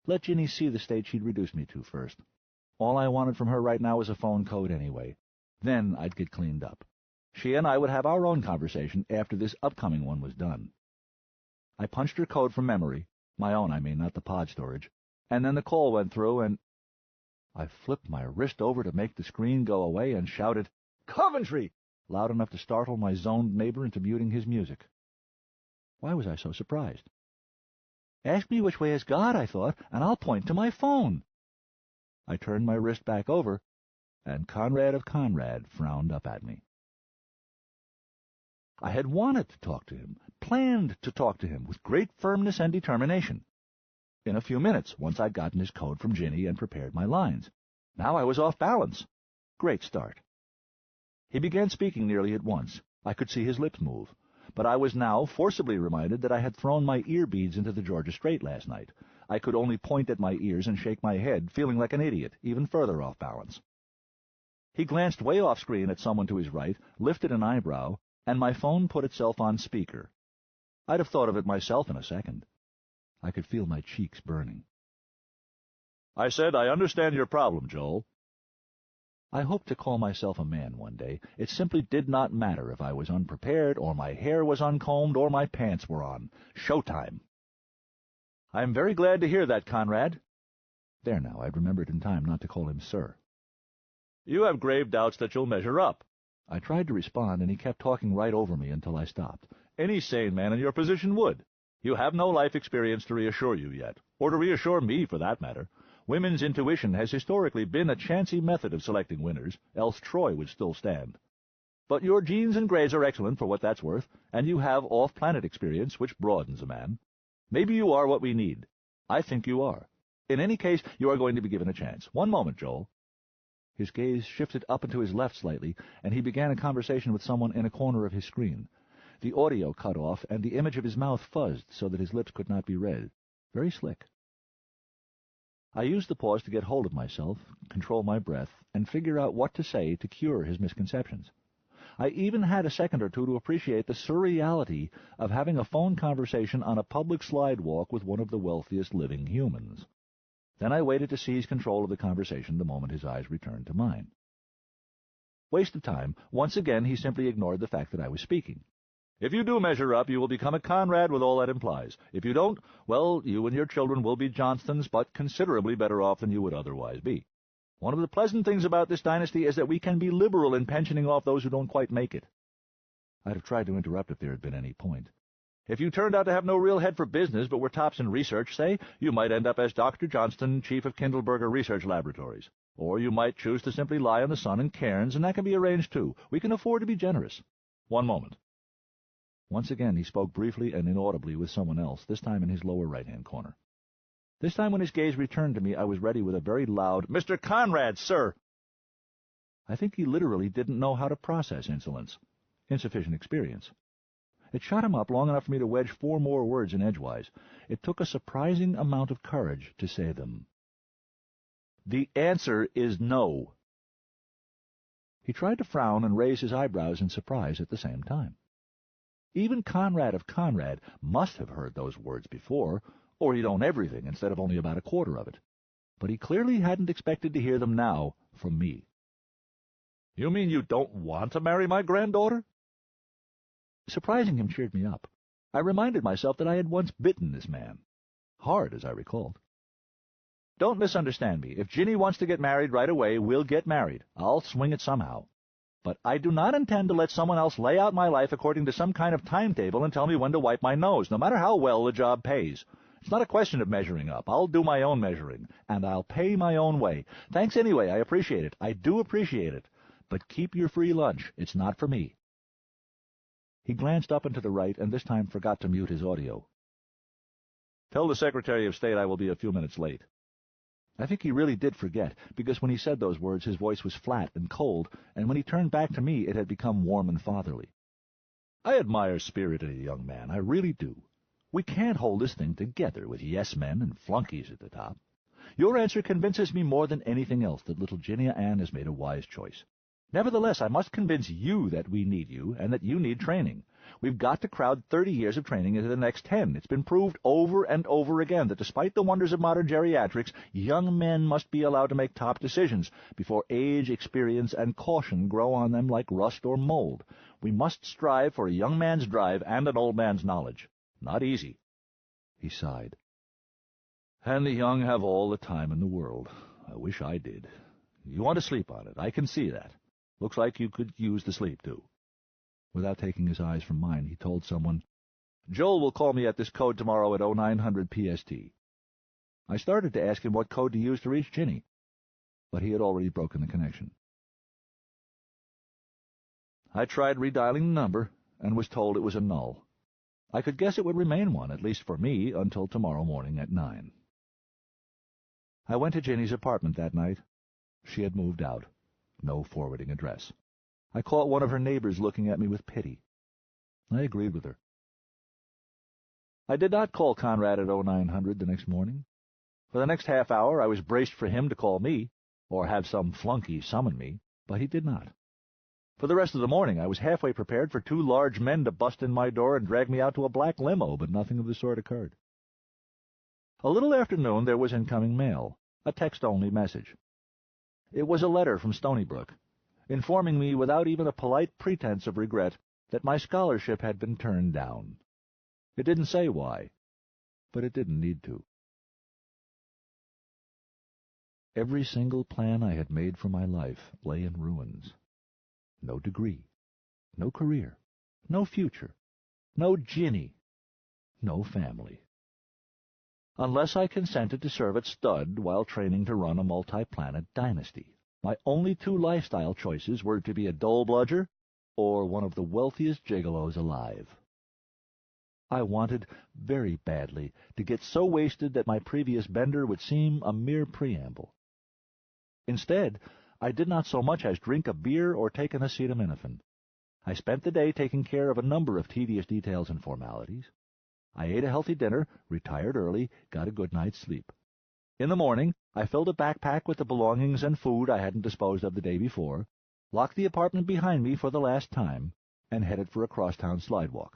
Let Ginny see the state she'd reduced me to first. All I wanted from her right now was a phone code anyway. Then I'd get cleaned up. She and I would have our own conversation after this upcoming one was done. I punched her code from memory, my own, I mean, not the pod storage, and then the call went through, and I flipped my wrist over to make the screen go away and shouted, "Coventry!" loud enough to startle my zoned neighbor into muting his music. Why was I so surprised? Ask me which way is God, I thought, and I'll point to my phone. I turned my wrist back over, and Conrad of Conrad frowned up at me. I had wanted to talk to him, planned to talk to him with great firmness and determination. In a few minutes, once I'd gotten his code from Ginny and prepared my lines. Now I was off balance. Great start. He began speaking nearly at once. I could see his lips move. But I was now forcibly reminded that I had thrown my ear beads into the Georgia Strait last night. I could only point at my ears and shake my head, feeling like an idiot, even further off balance. He glanced way off screen at someone to his right, lifted an eyebrow, and my phone put itself on speaker. I'd have thought of it myself in a second. I could feel my cheeks burning. I said, "I understand your problem, Joel." I hoped to call myself a man one day. It simply did not matter if I was unprepared, or my hair was uncombed, or my pants were on. Showtime. "I am very glad to hear that, Conrad." There now, I'd remembered in time not to call him sir. "You have grave doubts that you'll measure up. I tried to respond, and he kept talking right over me until I stopped. Any sane man in your position would. You have no life experience to reassure you yet, or to reassure me, for that matter. Women's intuition has historically been a chancy method of selecting winners, else Troy would still stand. But your genes and grades are excellent for what that's worth, and you have off-planet experience, which broadens a man. Maybe you are what we need. I think you are. In any case, you are going to be given a chance. One moment, Joel. His gaze shifted up and to his left slightly, and he began a conversation with someone in a corner of his screen. The audio cut off, and the image of his mouth fuzzed so that his lips could not be read. Very slick. I used the pause to get hold of myself, control my breath, and figure out what to say to cure his misconceptions. I even had a second or two to appreciate the surreality of having a phone conversation on a public slidewalk with one of the wealthiest living humans. Then I waited to seize control of the conversation the moment his eyes returned to mine. Waste of time. Once again, he simply ignored the fact that I was speaking. If you do measure up, you will become a Conrad with all that implies. If you don't, well, you and your children will be Johnstons, but considerably better off than you would otherwise be. One of the pleasant things about this dynasty is that we can be liberal in pensioning off those who don't quite make it. I'd have tried to interrupt if there had been any point. If you turned out to have no real head for business, but were tops in research, say, you might end up as Dr. Johnston, chief of Kindleberger Research Laboratories. Or you might choose to simply lie in the sun in cairns, and that can be arranged too. We can afford to be generous. One moment. Once again he spoke briefly and inaudibly with someone else, this time in his lower right-hand corner. This time when his gaze returned to me, I was ready with a very loud, "Mr. Conrad, sir!" I think he literally didn't know how to process insolence. Insufficient experience. It shot him up long enough for me to wedge 4 more words in edgewise. It took a surprising amount of courage to say them. "The answer is no." He tried to frown and raise his eyebrows in surprise at the same time. Even Conrad of Conrad must have heard those words before, or he'd own everything instead of only about a quarter of it. But he clearly hadn't expected to hear them now from me. "You mean you don't want to marry my granddaughter?" Surprising him cheered me up. I reminded myself that I had once bitten this man. Hard, as I recalled. "Don't misunderstand me. If Ginny wants to get married right away, we'll get married. I'll swing it somehow. But I do not intend to let someone else lay out my life according to some kind of timetable and tell me when to wipe my nose, no matter how well the job pays. It's not a question of measuring up. I'll do my own measuring, and I'll pay my own way. Thanks anyway, I appreciate it. I do appreciate it. But keep your free lunch. It's not for me." He glanced up and to the right, and this time forgot to mute his audio. "Tell the Secretary of State I will be a few minutes late." I think he really did forget, because when he said those words his voice was flat and cold, and when he turned back to me it had become warm and fatherly. "I admire spirit in a young man, I really do. We can't hold this thing together with yes-men and flunkies at the top. Your answer convinces me more than anything else that little Ginny Ann has made a wise choice. Nevertheless, I must convince you that we need you, and that you need training. We've got to crowd 30 years of training into the next 10. It's been proved over and over again that despite the wonders of modern geriatrics, young men must be allowed to make top decisions before age, experience, and caution grow on them like rust or mold. We must strive for a young man's drive and an old man's knowledge. Not easy." He sighed. "And the young have all the time in the world. I wish I did. You want to sleep on it. I can see that. Looks like you could use the sleep, too." Without taking his eyes from mine, he told someone, "Joel will call me at this code tomorrow at 0900 PST. I started to ask him what code to use to reach Ginny, but he had already broken the connection. I tried redialing the number, and was told it was a null. I could guess it would remain one, at least for me, until tomorrow morning at 9. I went to Ginny's apartment that night. She had moved out. No forwarding address. I caught one of her neighbors looking at me with pity. I agreed with her. I did not call Conrad at 0900 the next morning. For the next half hour I was braced for him to call me, or have some flunky summon me, but he did not. For the rest of the morning I was halfway prepared for 2 large men to bust in my door and drag me out to a black limo, but nothing of the sort occurred. A little after noon there was incoming mail, a text-only message. It was a letter from Stony Brook, informing me without even a polite pretense of regret that my scholarship had been turned down. It didn't say why, but it didn't need to. Every single plan I had made for my life lay in ruins. no degree, no career, no future, no Ginny, no family. Unless I consented to serve at stud while training to run a multi-planet dynasty, my only two lifestyle choices were to be a dull-bludger or one of the wealthiest gigolos alive. I wanted very badly to get so wasted that my previous bender would seem a mere preamble. Instead, I did not so much as drink a beer or take an acetaminophen. I spent the day taking care of a number of tedious details and formalities. I ate a healthy dinner, retired early, got a good night's sleep. In the morning, I filled a backpack with the belongings and food I hadn't disposed of the day before, locked the apartment behind me for the last time, and headed for a crosstown slidewalk.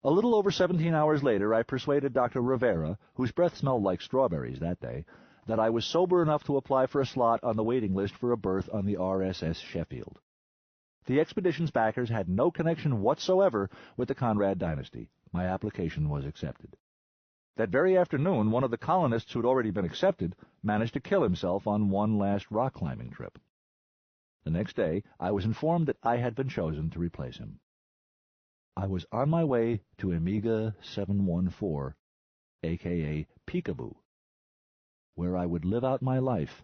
A little over 17 hours later, I persuaded Dr. Rivera, whose breath smelled like strawberries that day, that I was sober enough to apply for a slot on the waiting list for a berth on the RSS Sheffield. The expedition's backers had no connection whatsoever with the Conrad dynasty. My application was accepted. That very afternoon, one of the colonists who had already been accepted managed to kill himself on one last rock-climbing trip. The next day, I was informed that I had been chosen to replace him. I was on my way to Omega 714, a.k.a. Peekaboo, where I would live out my life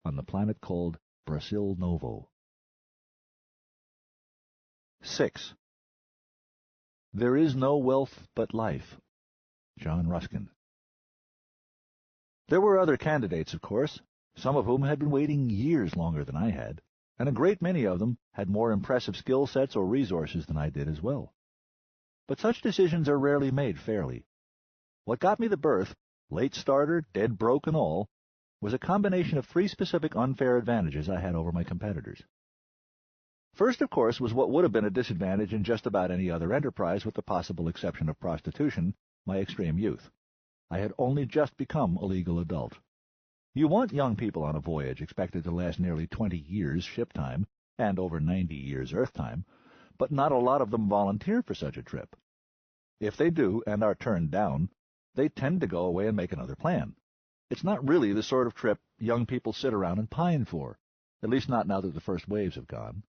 on the planet called Brasil Novo. 6. There is no wealth but life. John Ruskin. There were other candidates, of course, some of whom had been waiting years longer than I had, and a great many of them had more impressive skill sets or resources than I did as well. But such decisions are rarely made fairly. What got me the berth, late starter, dead broke and all, was a combination of three specific unfair advantages I had over my competitors. First, of course, was what would have been a disadvantage in just about any other enterprise with the possible exception of prostitution, my extreme youth. I had only just become a legal adult. You want young people on a voyage expected to last nearly 20 years ship time and over 90 years Earth time, but not a lot of them volunteer for such a trip. If they do and are turned down, they tend to go away and make another plan. It's not really the sort of trip young people sit around and pine for, at least not now that the first waves have gone.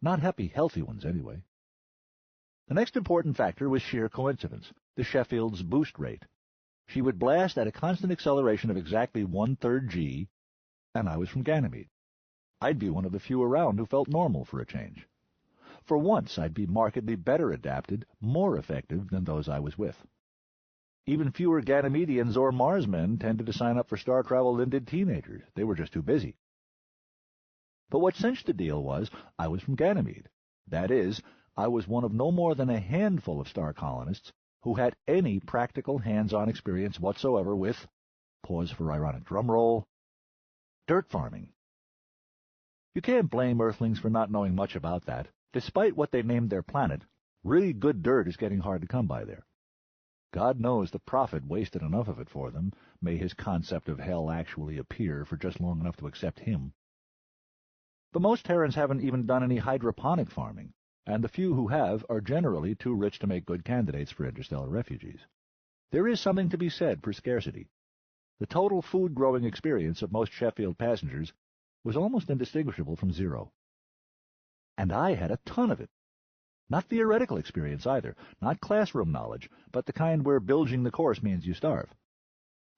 Not happy, healthy ones, anyway. The next important factor was sheer coincidence, the Sheffield's boost rate. She would blast at a constant acceleration of exactly 1/3 G, and I was from Ganymede. I'd be one of the few around who felt normal for a change. For once, I'd be markedly better adapted, more effective than those I was with. Even fewer Ganymedians or Marsmen tended to sign up for star travel than did teenagers. They were just too busy. But what cinched the deal was I was from Ganymede. That is, I was one of no more than a handful of star colonists who had any practical hands-on experience whatsoever with, pause for ironic drum roll, dirt farming. You can't blame Earthlings for not knowing much about that. Despite what they named their planet, really good dirt is getting hard to come by there. God knows the prophet wasted enough of it for them, may his concept of hell actually appear for just long enough to accept him. But most Terrans haven't even done any hydroponic farming, and the few who have are generally too rich to make good candidates for interstellar refugees. There is something to be said for scarcity. The total food-growing experience of most Sheffield passengers was almost indistinguishable from zero. And I had a ton of it. Not theoretical experience either, not classroom knowledge, but the kind where bilging the course means you starve.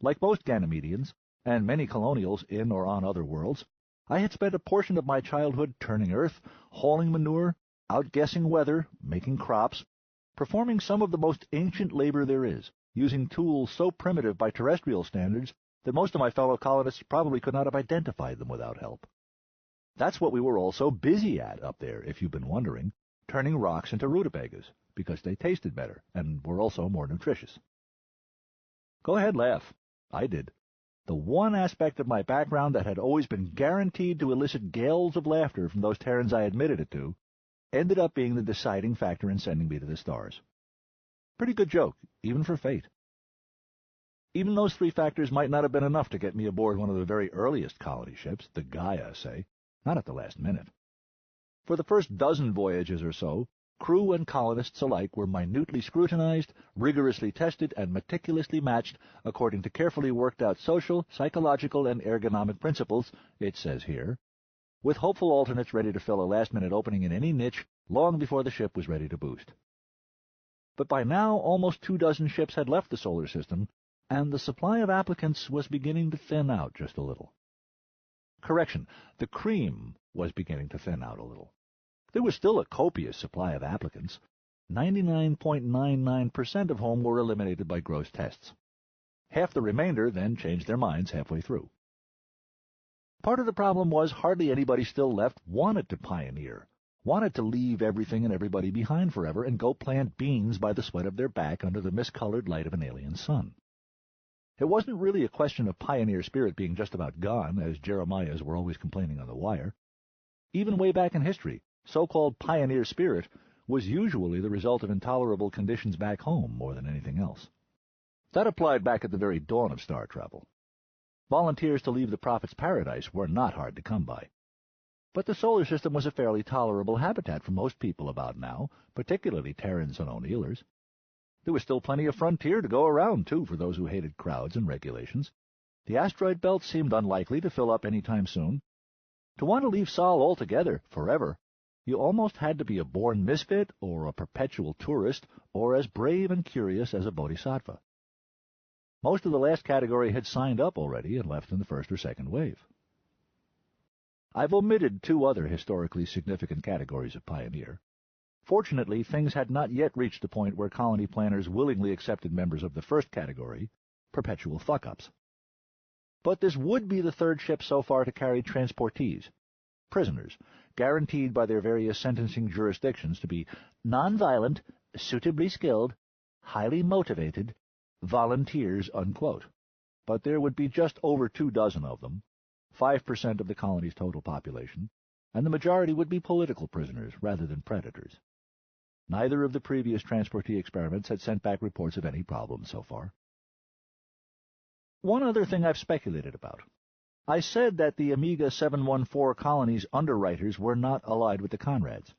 Like most Ganymedians, and many colonials in or on other worlds, I had spent a portion of my childhood turning earth, hauling manure, outguessing weather, making crops, performing some of the most ancient labor there is, using tools so primitive by terrestrial standards that most of my fellow colonists probably could not have identified them without help. That's what we were all so busy at up there, if you've been wondering, turning rocks into rutabagas, because they tasted better and were also more nutritious. Go ahead, laugh. I did. The one aspect of my background that had always been guaranteed to elicit gales of laughter from those Terrans I admitted it to ended up being the deciding factor in sending me to the stars. Pretty good joke, even for fate. Even those three factors might not have been enough to get me aboard one of the very earliest colony ships, the Gaia, say, not at the last minute. For the first dozen voyages or so, crew and colonists alike were minutely scrutinized, rigorously tested, and meticulously matched according to carefully worked-out social, psychological, and ergonomic principles, it says here, with hopeful alternates ready to fill a last-minute opening in any niche long before the ship was ready to boost. But by now, almost 24 ships had left the solar system, and the supply of applicants was beginning to thin out just a little. Correction, the cream was beginning to thin out a little. There was still a copious supply of applicants, 99.99% of whom were eliminated by gross tests. Half the remainder then changed their minds halfway through. Part of the problem was hardly anybody still left wanted to pioneer, wanted to leave everything and everybody behind forever and go plant beans by the sweat of their back under the mist-colored light of an alien sun. It wasn't really a question of pioneer spirit being just about gone, as Jeremiahs were always complaining on the wire. Even way back in history, so-called pioneer spirit was usually the result of intolerable conditions back home more than anything else. That applied back at the very dawn of star travel. Volunteers to leave the Prophet's paradise were not hard to come by. But the solar system was a fairly tolerable habitat for most people about now, particularly Terrans and O'Neillers. There was still plenty of frontier to go around, too, for those who hated crowds and regulations. The asteroid belt seemed unlikely to fill up any time soon. To want to leave Sol altogether, forever, you almost had to be a born misfit or a perpetual tourist or as brave and curious as a bodhisattva. Most of the last category had signed up already and left in the first or second wave. I've omitted 2 other historically significant categories of pioneer. Fortunately, things had not yet reached the point where colony planners willingly accepted members of the first category, perpetual fuck-ups. But this would be the 3rd ship so far to carry transportees, prisoners, guaranteed by their various sentencing jurisdictions to be nonviolent, suitably skilled, highly motivated, volunteers, unquote. But there would be just over 24 of them, 5% of the colony's total population, and the majority would be political prisoners rather than predators. Neither of the previous transportee experiments had sent back reports of any problems so far. One other thing I've speculated about. I said that the Omega 714 colony's underwriters were not allied with the Conrads.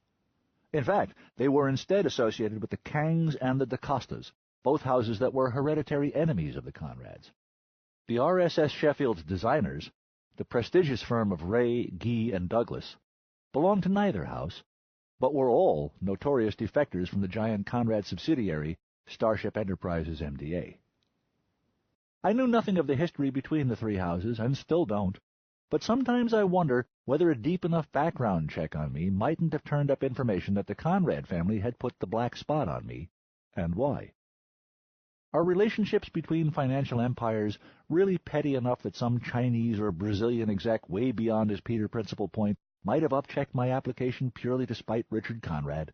In fact, they were instead associated with the Kangs and the DaCostas, both houses that were hereditary enemies of the Conrads. The RSS Sheffield's designers, the prestigious firm of Ray, Gee, and Douglas, belonged to neither house, but were all notorious defectors from the giant Conrad subsidiary, Starship Enterprises MDA. I knew nothing of the history between the 3 houses, and still don't, but sometimes I wonder whether a deep enough background check on me mightn't have turned up information that the Conrad family had put the black spot on me, and why. Are relationships between financial empires really petty enough that some Chinese or Brazilian exec way beyond his Peter Principle point might have upchecked my application purely to spite Richard Conrad?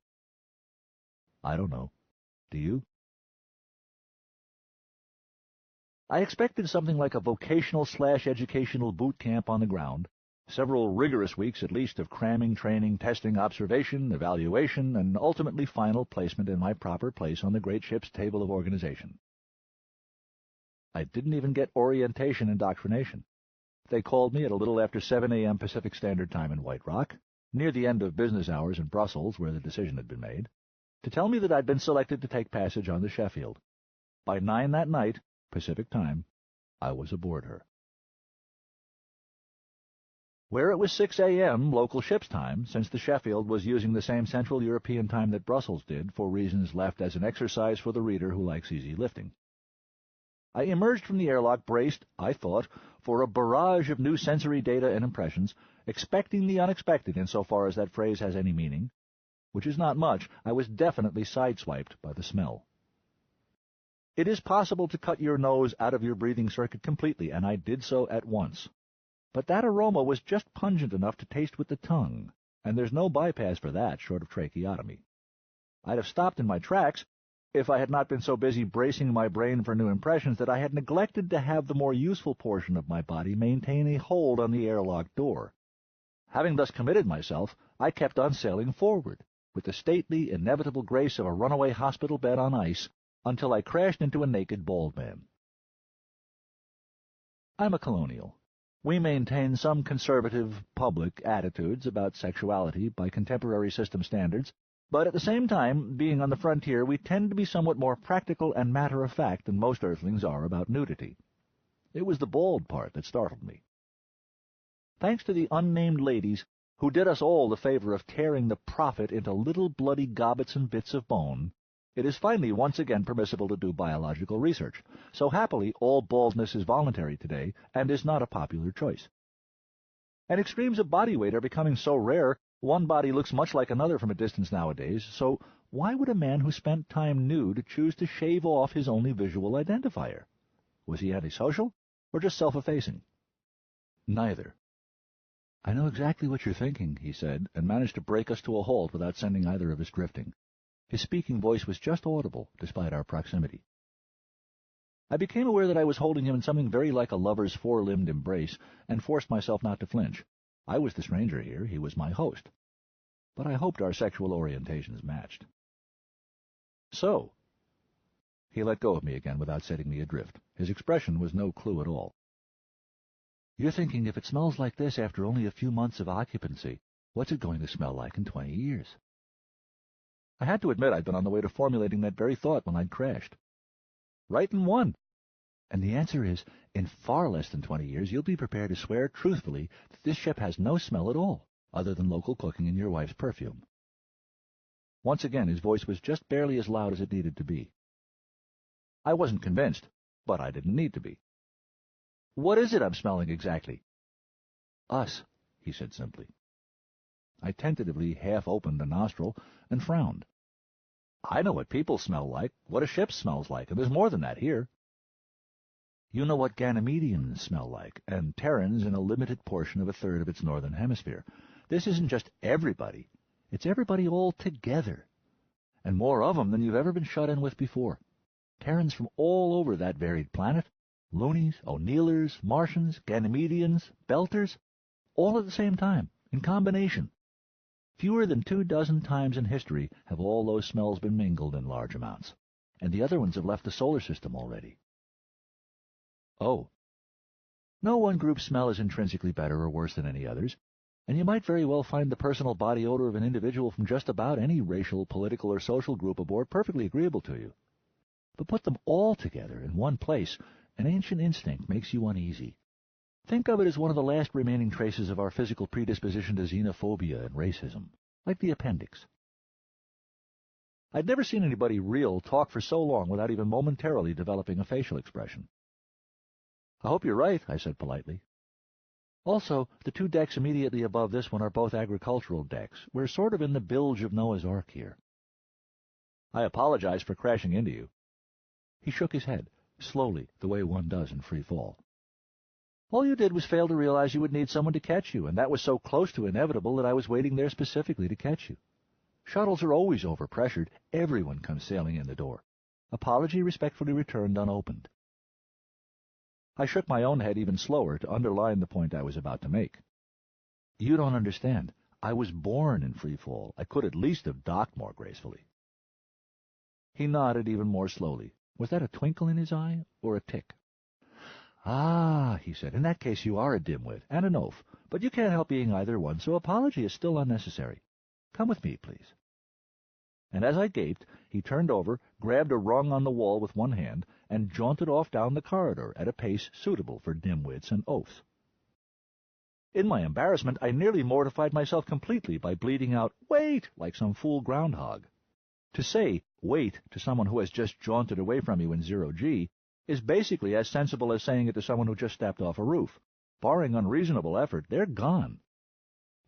I don't know. Do you? I expected something like a vocational/educational boot camp on the ground, several rigorous weeks at least of cramming, training, testing, observation, evaluation, and ultimately final placement in my proper place on the great ship's table of organization. I didn't even get orientation indoctrination. They called me at a little after 7 a.m. Pacific Standard Time in White Rock, near the end of business hours in Brussels, where the decision had been made, to tell me that I'd been selected to take passage on the Sheffield. By 9 that night, Pacific Time, I was aboard her. Where it was 6 a.m. local ship's time, since the Sheffield was using the same Central European time that Brussels did for reasons left as an exercise for the reader who likes easy lifting. I emerged from the airlock braced, I thought, for a barrage of new sensory data and impressions, expecting the unexpected insofar as that phrase has any meaning, which is not much. I was definitely sideswiped by the smell. It is possible to cut your nose out of your breathing circuit completely, and I did so at once. But that aroma was just pungent enough to taste with the tongue, and there's no bypass for that short of tracheotomy. I'd have stopped in my tracks if I had not been so busy bracing my brain for new impressions that I had neglected to have the more useful portion of my body maintain a hold on the airlock door. Having thus committed myself, I kept on sailing forward, with the stately, inevitable grace of a runaway hospital bed on ice, until I crashed into a naked bald man. I'm a colonial. We maintain some conservative, public attitudes about sexuality by contemporary system standards, but at the same time, being on the frontier, we tend to be somewhat more practical and matter-of-fact than most earthlings are about nudity. It was the bald part that startled me. Thanks to the unnamed ladies, who did us all the favor of tearing the prophet into little bloody gobbets and bits of bone, it is finally once again permissible to do biological research. So happily, all baldness is voluntary today and is not a popular choice. And extremes of body weight are becoming so rare, one body looks much like another from a distance nowadays, so why would a man who spent time nude choose to shave off his only visual identifier? Was he antisocial, or just self-effacing? Neither. "I know exactly what you're thinking," he said, and managed to break us to a halt without sending either of us drifting. His speaking voice was just audible, despite our proximity. I became aware that I was holding him in something very like a lover's four-limbed embrace, and forced myself not to flinch. I was the stranger here, he was my host. But I hoped our sexual orientations matched. "So," he let go of me again without setting me adrift. His expression was no clue at all. "You're thinking if it smells like this after only a few months of occupancy, what's it going to smell like in 20 years? I had to admit I'd been on the way to formulating that very thought when I'd crashed. Right in one. And the answer is, in far less than 20 years, you'll be prepared to swear truthfully that this ship has no smell at all, other than local cooking and your wife's perfume." Once again, his voice was just barely as loud as it needed to be. I wasn't convinced, but I didn't need to be. "What is it I'm smelling exactly?" "Us," he said simply. I tentatively half-opened a nostril and frowned. "I know what people smell like, what a ship smells like, and there's more than that here." "You know what Ganymedians smell like, and Terrans in a limited portion of a third of its northern hemisphere. This isn't just everybody, it's everybody all together, and more of 'em than you've ever been shut in with before. Terrans from all over that varied planet, loonies, O'Neillers, Martians, Ganymedians, Belters, all at the same time, in combination. Fewer than 24 times in history have all those smells been mingled in large amounts, and the other ones have left the solar system already." "Oh." "No one group's smell is intrinsically better or worse than any others, and you might very well find the personal body odor of an individual from just about any racial, political, or social group aboard perfectly agreeable to you. But put them all together in one place, an ancient instinct makes you uneasy. Think of it as one of the last remaining traces of our physical predisposition to xenophobia and racism, like the appendix." I'd never seen anybody real talk for so long without even momentarily developing a facial expression. "I hope you're right," I said politely. "Also, the two decks immediately above this one are both agricultural decks. We're sort of in the bilge of Noah's Ark here." "I apologize for crashing into you." He shook his head, slowly, the way one does in free fall. "All you did was fail to realize you would need someone to catch you, and that was so close to inevitable that I was waiting there specifically to catch you. Shuttles are always overpressured. Everyone comes sailing in the door. Apology respectfully returned unopened." I shook my own head even slower to underline the point I was about to make. "You don't understand. I was born in free fall. I could at least have docked more gracefully." He nodded even more slowly. Was that a twinkle in his eye, or a tick? "Ah," he said, "in that case you are a dimwit, and an oaf, but you can't help being either one, so apology is still unnecessary. Come with me, please." And as I gaped, he turned over, grabbed a rung on the wall with one hand, and jaunted off down the corridor at a pace suitable for dimwits and oafs. In my embarrassment, I nearly mortified myself completely by bleating out, "Wait!" like some fool groundhog. To say, "wait," to someone who has just jaunted away from you in 0G is basically as sensible as saying it to someone who just stepped off a roof. Barring unreasonable effort, they're gone.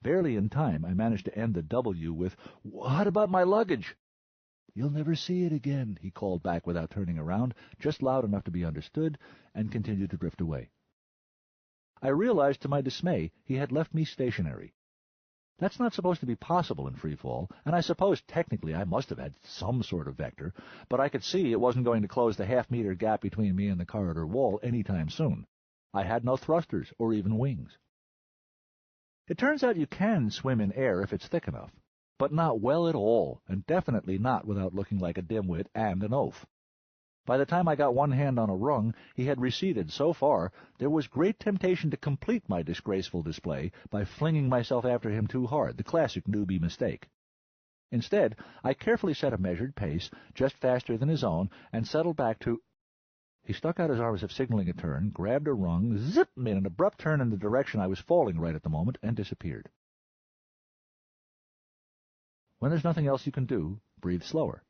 Barely in time, I managed to end the W with, "What about my luggage?" "You'll never see it again," he called back without turning around, just loud enough to be understood, and continued to drift away. I realized to my dismay he had left me stationary. That's not supposed to be possible in free fall, and I suppose technically I must have had some sort of vector, but I could see it wasn't going to close the half-meter gap between me and the corridor wall any time soon. I had no thrusters or even wings. It turns out you can swim in air if it's thick enough, but not well at all, and definitely not without looking like a dimwit and an oaf. By the time I got one hand on a rung, he had receded so far there was great temptation to complete my disgraceful display by flinging myself after him too hard, the classic newbie mistake. Instead, I carefully set a measured pace, just faster than his own, and settled back to... He stuck out his arm as if signaling a turn, grabbed a rung, zip, made an abrupt turn in the direction I was falling right at the moment, and disappeared. When there's nothing else you can do, breathe slower.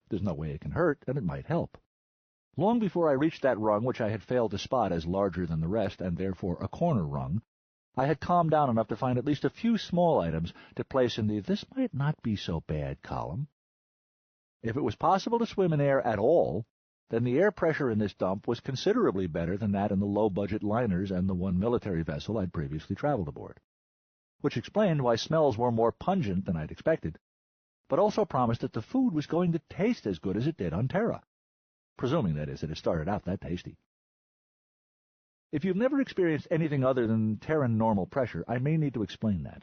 There's no way it can hurt, and it might help. Long before I reached that rung which I had failed to spot as larger than the rest, and therefore a corner rung, I had calmed down enough to find at least a few small items to place in the "this might not be so bad" column. If it was possible to swim in air at all, then the air pressure in this dump was considerably better than that in the low-budget liners and the one military vessel I'd previously traveled aboard, which explained why smells were more pungent than I'd expected, but also promised that the food was going to taste as good as it did on Terra, presuming, that is, that it started out that tasty. If you've never experienced anything other than Terran normal pressure, I may need to explain that.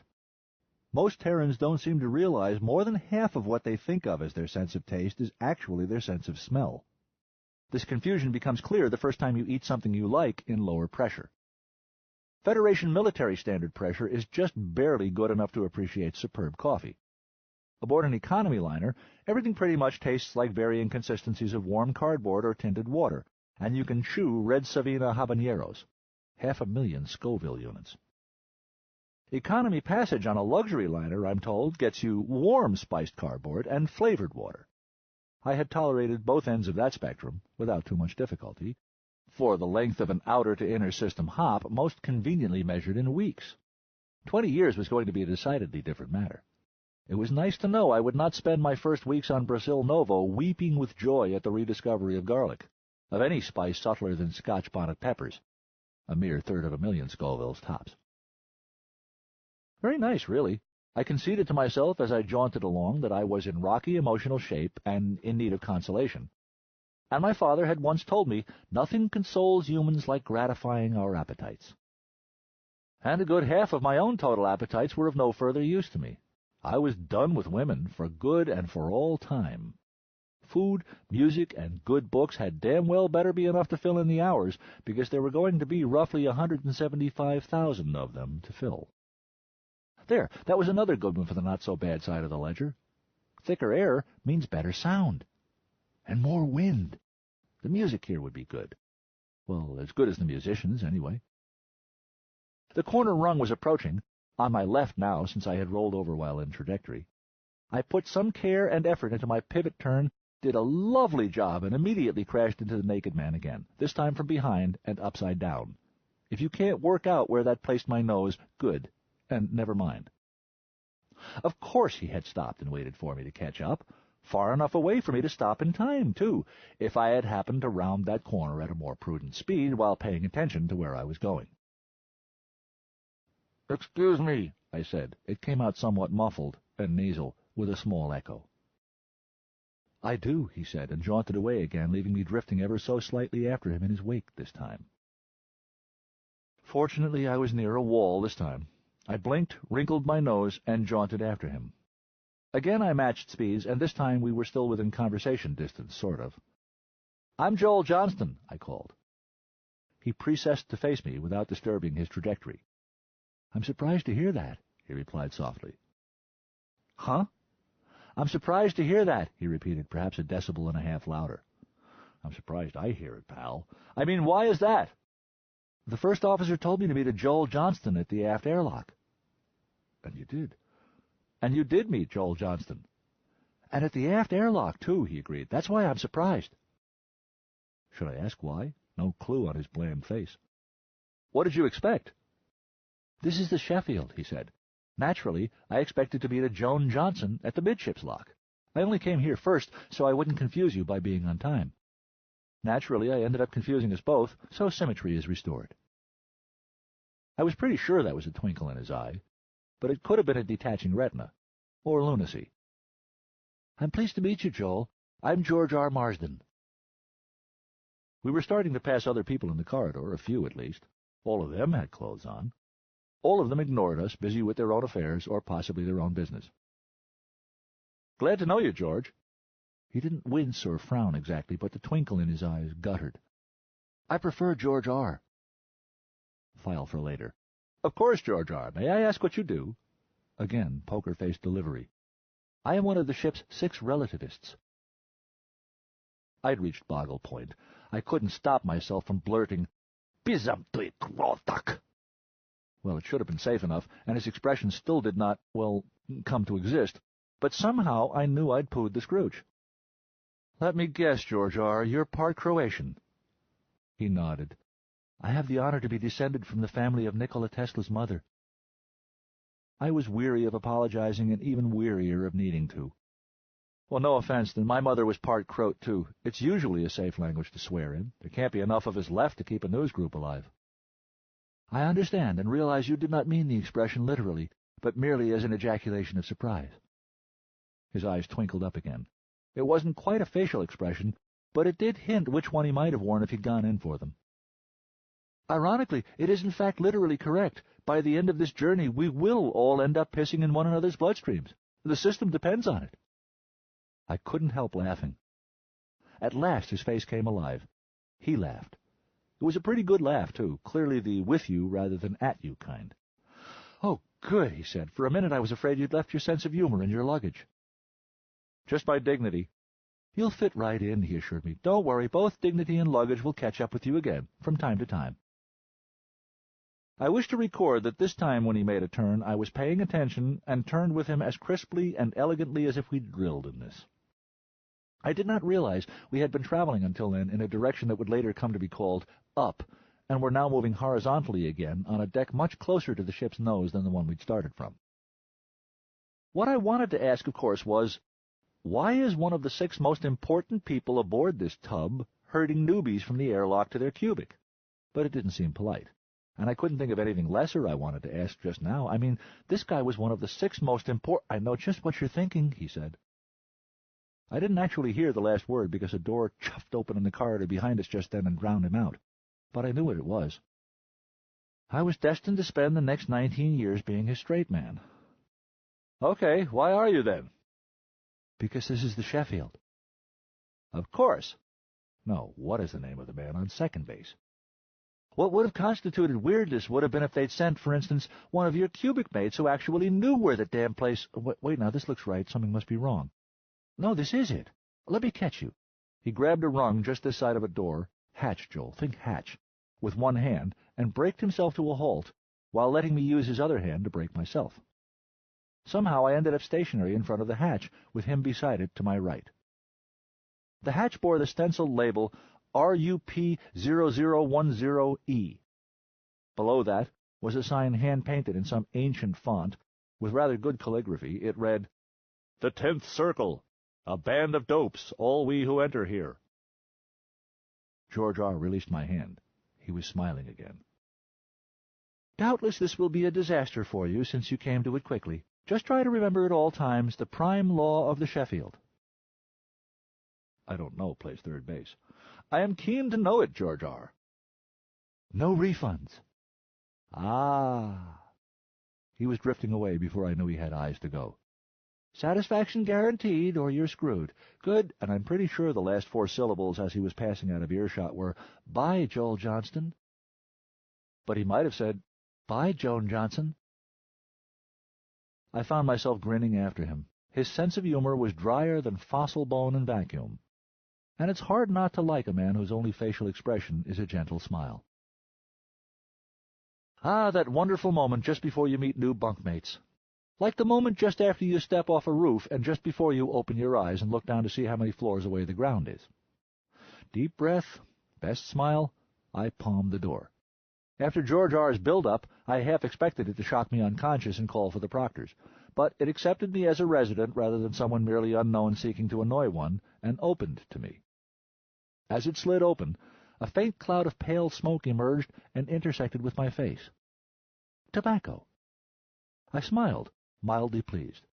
Most Terrans don't seem to realize more than half of what they think of as their sense of taste is actually their sense of smell. This confusion becomes clear the first time you eat something you like in lower pressure. Federation military standard pressure is just barely good enough to appreciate superb coffee. Aboard an economy liner, everything pretty much tastes like varying consistencies of warm cardboard or tinted water, and you can chew red Savina habaneros, 500,000 Scoville units. Economy passage on a luxury liner, I'm told, gets you warm spiced cardboard and flavored water. I had tolerated both ends of that spectrum without too much difficulty, for the length of an outer to inner system hop most conveniently measured in weeks. 20 years was going to be a decidedly different matter. It was nice to know I would not spend my first weeks on Brasil Novo weeping with joy at the rediscovery of garlic, of any spice subtler than Scotch bonnet peppers, a mere 1/3 Scovilles tops. Very nice, really. I conceded to myself as I jaunted along that I was in rocky emotional shape and in need of consolation. And my father had once told me, nothing consoles humans like gratifying our appetites. And a good half of my own total appetites were of no further use to me. I was done with women for good and for all time. Food, music, and good books had damn well better be enough to fill in the hours, because there were going to be roughly 175,000 of them to fill. There, that was another good one for the not-so-bad side of the ledger. Thicker air means better sound. And more wind. The music here would be good. Well, as good as the musicians, anyway. The corner rung was approaching, on my left now since I had rolled over while in trajectory. I put some care and effort into my pivot turn, did a lovely job, and immediately crashed into the naked man again, this time from behind and upside down. If you can't work out where that placed my nose, good. And never mind. Of course he had stopped and waited for me to catch up, far enough away for me to stop in time, too, if I had happened to round that corner at a more prudent speed while paying attention to where I was going. "Excuse me," I said. It came out somewhat muffled and nasal, with a small echo. "I do," he said, and jaunted away again, leaving me drifting ever so slightly after him in his wake this time. Fortunately, I was near a wall this time. I blinked, wrinkled my nose, and jaunted after him. Again I matched speeds, and this time we were still within conversation distance, sort of. "I'm Joel Johnston," I called. He precessed to face me without disturbing his trajectory. "I'm surprised to hear that," he replied softly. "Huh?" "I'm surprised to hear that," he repeated, perhaps a decibel and a half louder. "I'm surprised I hear it, pal. I mean, why is that?" "The first officer told me to meet a Joel Johnston at the aft airlock." "And you did?" "And you did meet Joel Johnston." "And at the aft airlock, too," he agreed. "That's why I'm surprised." Should I ask why? No clue on his bland face. "What did you expect?" "This is the Sheffield," he said. "Naturally, I expected to meet a Joan Johnson at the midships lock. I only came here first so I wouldn't confuse you by being on time. Naturally, I ended up confusing us both, so symmetry is restored." I was pretty sure that was a twinkle in his eye, but it could have been a detaching retina, or lunacy. "I'm pleased to meet you, Joel. I'm George R. Marsden." We were starting to pass other people in the corridor, a few at least. All of them had clothes on. All of them ignored us, busy with their own affairs, or possibly their own business. "Glad to know you, George." He didn't wince or frown exactly, but the twinkle in his eyes guttered. "I prefer George R." File for later. "Of course, George R. May I ask what you do?" Again, poker-faced delivery. "I am one of the ship's 6 relativists." I'd reached boggle point. I couldn't stop myself from blurting, "Bizamtuik rotak." Well, it should have been safe enough, and his expression still did not, well, come to exist. but somehow I knew I'd pooed the scrooge. "Let me guess, George R., you're part Croatian." He nodded. "I have the honor to be descended from the family of Nikola Tesla's mother." I was weary of apologizing and even wearier of needing to. "Well, no offense, then my mother was part Croat, too. It's usually a safe language to swear in. There can't be enough of us left to keep a news group alive." "I understand and realize you did not mean the expression literally, but merely as an ejaculation of surprise." His eyes twinkled up again. It wasn't quite a facial expression, but it did hint which one he might have worn if he'd gone in for them. "Ironically, it is in fact literally correct. By the end of this journey, we will all end up pissing in one another's bloodstreams. The system depends on it." I couldn't help laughing. At last his face came alive. He laughed. It was a pretty good laugh, too, clearly the with you rather than at you kind. "Oh, good," he said. "For a minute I was afraid you'd left your sense of humor in your luggage." "Just my dignity." "You'll fit right in," he assured me. "Don't worry, both dignity and luggage will catch up with you again, from time to time." I wish to record that this time when he made a turn, I was paying attention and turned with him as crisply and elegantly as if we'd drilled in this. I did not realize we had been traveling until then in a direction that would later come to be called up, and were now moving horizontally again on a deck much closer to the ship's nose than the one we'd started from. What I wanted to ask, of course, was, why is one of the 6 most important people aboard this tub herding newbies from the airlock to their cubic? But it didn't seem polite. And I couldn't think of anything lesser I wanted to ask just now. I mean, this guy was one of the 6 most important— "I know just what you're thinking," he said. I didn't actually hear the last word because a door chuffed open in the corridor behind us just then and drowned him out. But I knew what it was. I was destined to spend the next 19 years being his straight man. "Okay, why are you then?" "Because this is the Sheffield." "Of course." No, what is the name of the man on second base? What would have constituted weirdness would have been if they'd sent, for instance, one of your cubic mates who actually knew where the damn place— Wait, now, this looks right. Something must be wrong. No, this is it. Let me catch you. He grabbed a rung just this side of a door— hatch, Joel, think hatch— with one hand, and braked himself to a halt, while letting me use his other hand to brake myself. Somehow I ended up stationary in front of the hatch, with him beside it to my right. The hatch bore the stenciled label RUP0010E. Below that was a sign hand-painted in some ancient font, with rather good calligraphy. It read, "The 10th Circle, a band of dopes, all we who enter here." George R. released my hand. He was smiling again. "Doubtless this will be a disaster for you, since you came to it quickly. Just try to remember at all times the prime law of the Sheffield." "I don't know," plays third base. "I am keen to know it, George R." "No refunds." "Ah." He was drifting away before I knew he had eyes to go. "Satisfaction guaranteed, or you're screwed. Good," and I'm pretty sure the last 4 syllables as he was passing out of earshot were, "Bye, Joel Johnston." But he might have said, "Bye, Joan Johnson." I found myself grinning after him. His sense of humor was drier than fossil bone and vacuum. And it's hard not to like a man whose only facial expression is a gentle smile. Ah, that wonderful moment just before you meet new bunkmates. Like the moment just after you step off a roof and just before you open your eyes and look down to see how many floors away the ground is. Deep breath, best smile, I palmed the door. After George R.'s build-up, I half expected it to shock me unconscious and call for the proctors. But it accepted me as a resident rather than someone merely unknown seeking to annoy one, and opened to me. As it slid open, a faint cloud of pale smoke emerged and intersected with my face. Tobacco. I smiled, mildly pleased.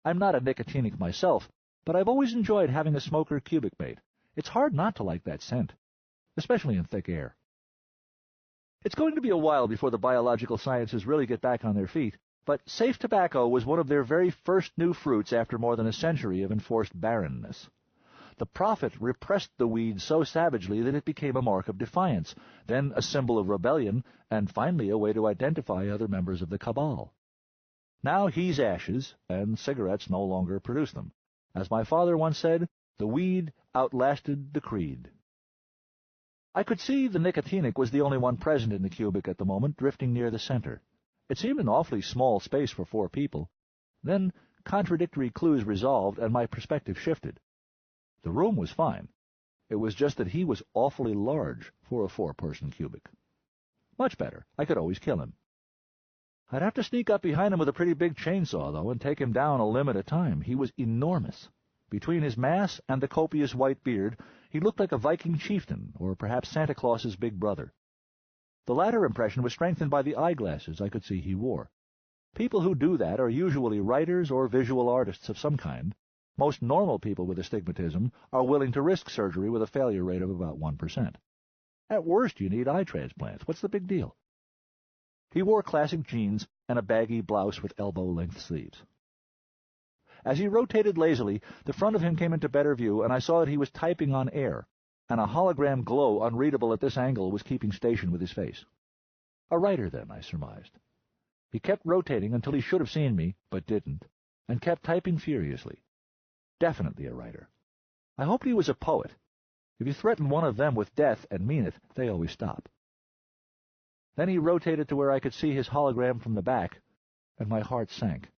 I'm not a nicotinic myself, but I've always enjoyed having a smoker cubic mate. It's hard not to like that scent, especially in thick air. It's going to be a while before the biological sciences really get back on their feet, but safe tobacco was one of their very first new fruits after more than a century of enforced barrenness. The prophet repressed the weed so savagely that it became a mark of defiance, then a symbol of rebellion, and finally a way to identify other members of the cabal. Now he's ashes, and cigarettes no longer produce them. As my father once said, the weed outlasted the creed. I could see the nicotinic was the only one present in the cubic at the moment, drifting near the center. It seemed an awfully small space for 4 people. Then, contradictory clues resolved, and my perspective shifted. The room was fine. It was just that he was awfully large for a 4-person cubic. Much better. I could always kill him. I'd have to sneak up behind him with a pretty big chainsaw, though, and take him down a limb at a time. He was enormous. Between his mass and the copious white beard, he looked like a Viking chieftain, or perhaps Santa Claus's big brother. The latter impression was strengthened by the eyeglasses I could see he wore. People who do that are usually writers or visual artists of some kind. Most normal people with astigmatism are willing to risk surgery with a failure rate of about 1%. At worst, you need eye transplants. What's the big deal? He wore classic jeans and a baggy blouse with elbow-length sleeves. As he rotated lazily, the front of him came into better view, and I saw that he was typing on air, and a hologram glow unreadable at this angle was keeping station with his face. A writer, then, I surmised. He kept rotating until he should have seen me, but didn't, and kept typing furiously. Definitely a writer. I hoped he was a poet. If you threaten one of them with death and mean it, they always stop. Then he rotated to where I could see his hologram from the back, and my heart sank.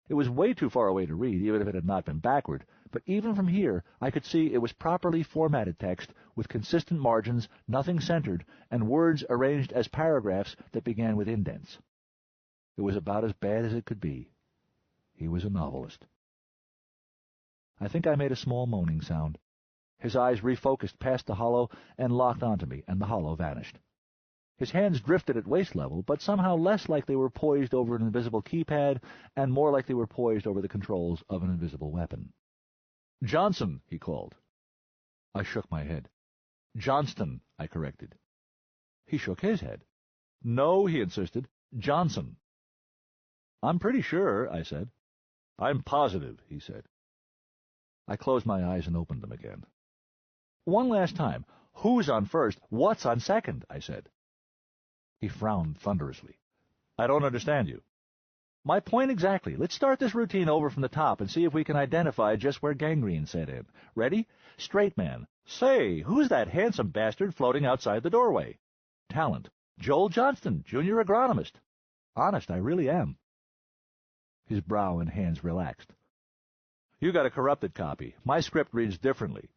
It was way too far away to read, even if it had not been backward, but even from here I could see it was properly formatted text, with consistent margins, nothing centered, and words arranged as paragraphs that began with indents. It was about as bad as it could be. He was a novelist. I think I made a small moaning sound. His eyes refocused past the hollow and locked onto me, and the hollow vanished. His hands drifted at waist level, but somehow less like they were poised over an invisible keypad and more like they were poised over the controls of an invisible weapon. "Johnson," he called. I shook my head. "Johnston," I corrected. He shook his head. "No," he insisted. "Johnson." "I'm pretty sure," I said. "I'm positive," he said. I closed my eyes and opened them again. "One last time. Who's on first? What's on second?" I said. He frowned thunderously. "I don't understand you." "My point exactly. Let's start this routine over from the top and see if we can identify just where gangrene set in. Ready? Straight man. Say, who's that handsome bastard floating outside the doorway? Talent. Joel Johnston, junior agronomist. Honest, I really am." His brow and hands relaxed. "You got a corrupted copy. My script reads differently."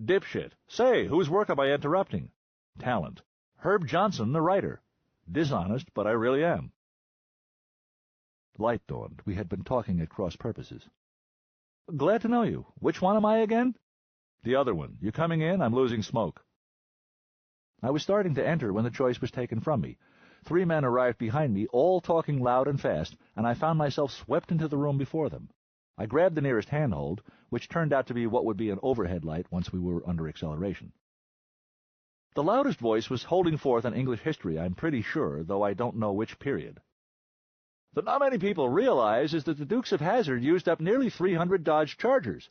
"Dipshit. Say, whose work am I interrupting?" Talent. Herb Johnson, the writer. Dishonest, but I really am. Light dawned. We had been talking at cross purposes. "Glad to know you. Which one am I again?" "The other one. You coming in? I'm losing smoke." I was starting to enter when the choice was taken from me. 3 men arrived behind me, all talking loud and fast, and I found myself swept into the room before them. I grabbed the nearest handhold, which turned out to be what would be an overhead light once we were under acceleration. The loudest voice was holding forth on English history, I'm pretty sure, though I don't know which period. "That not many people realize is that the Dukes of Hazzard used up nearly 300 Dodge Chargers."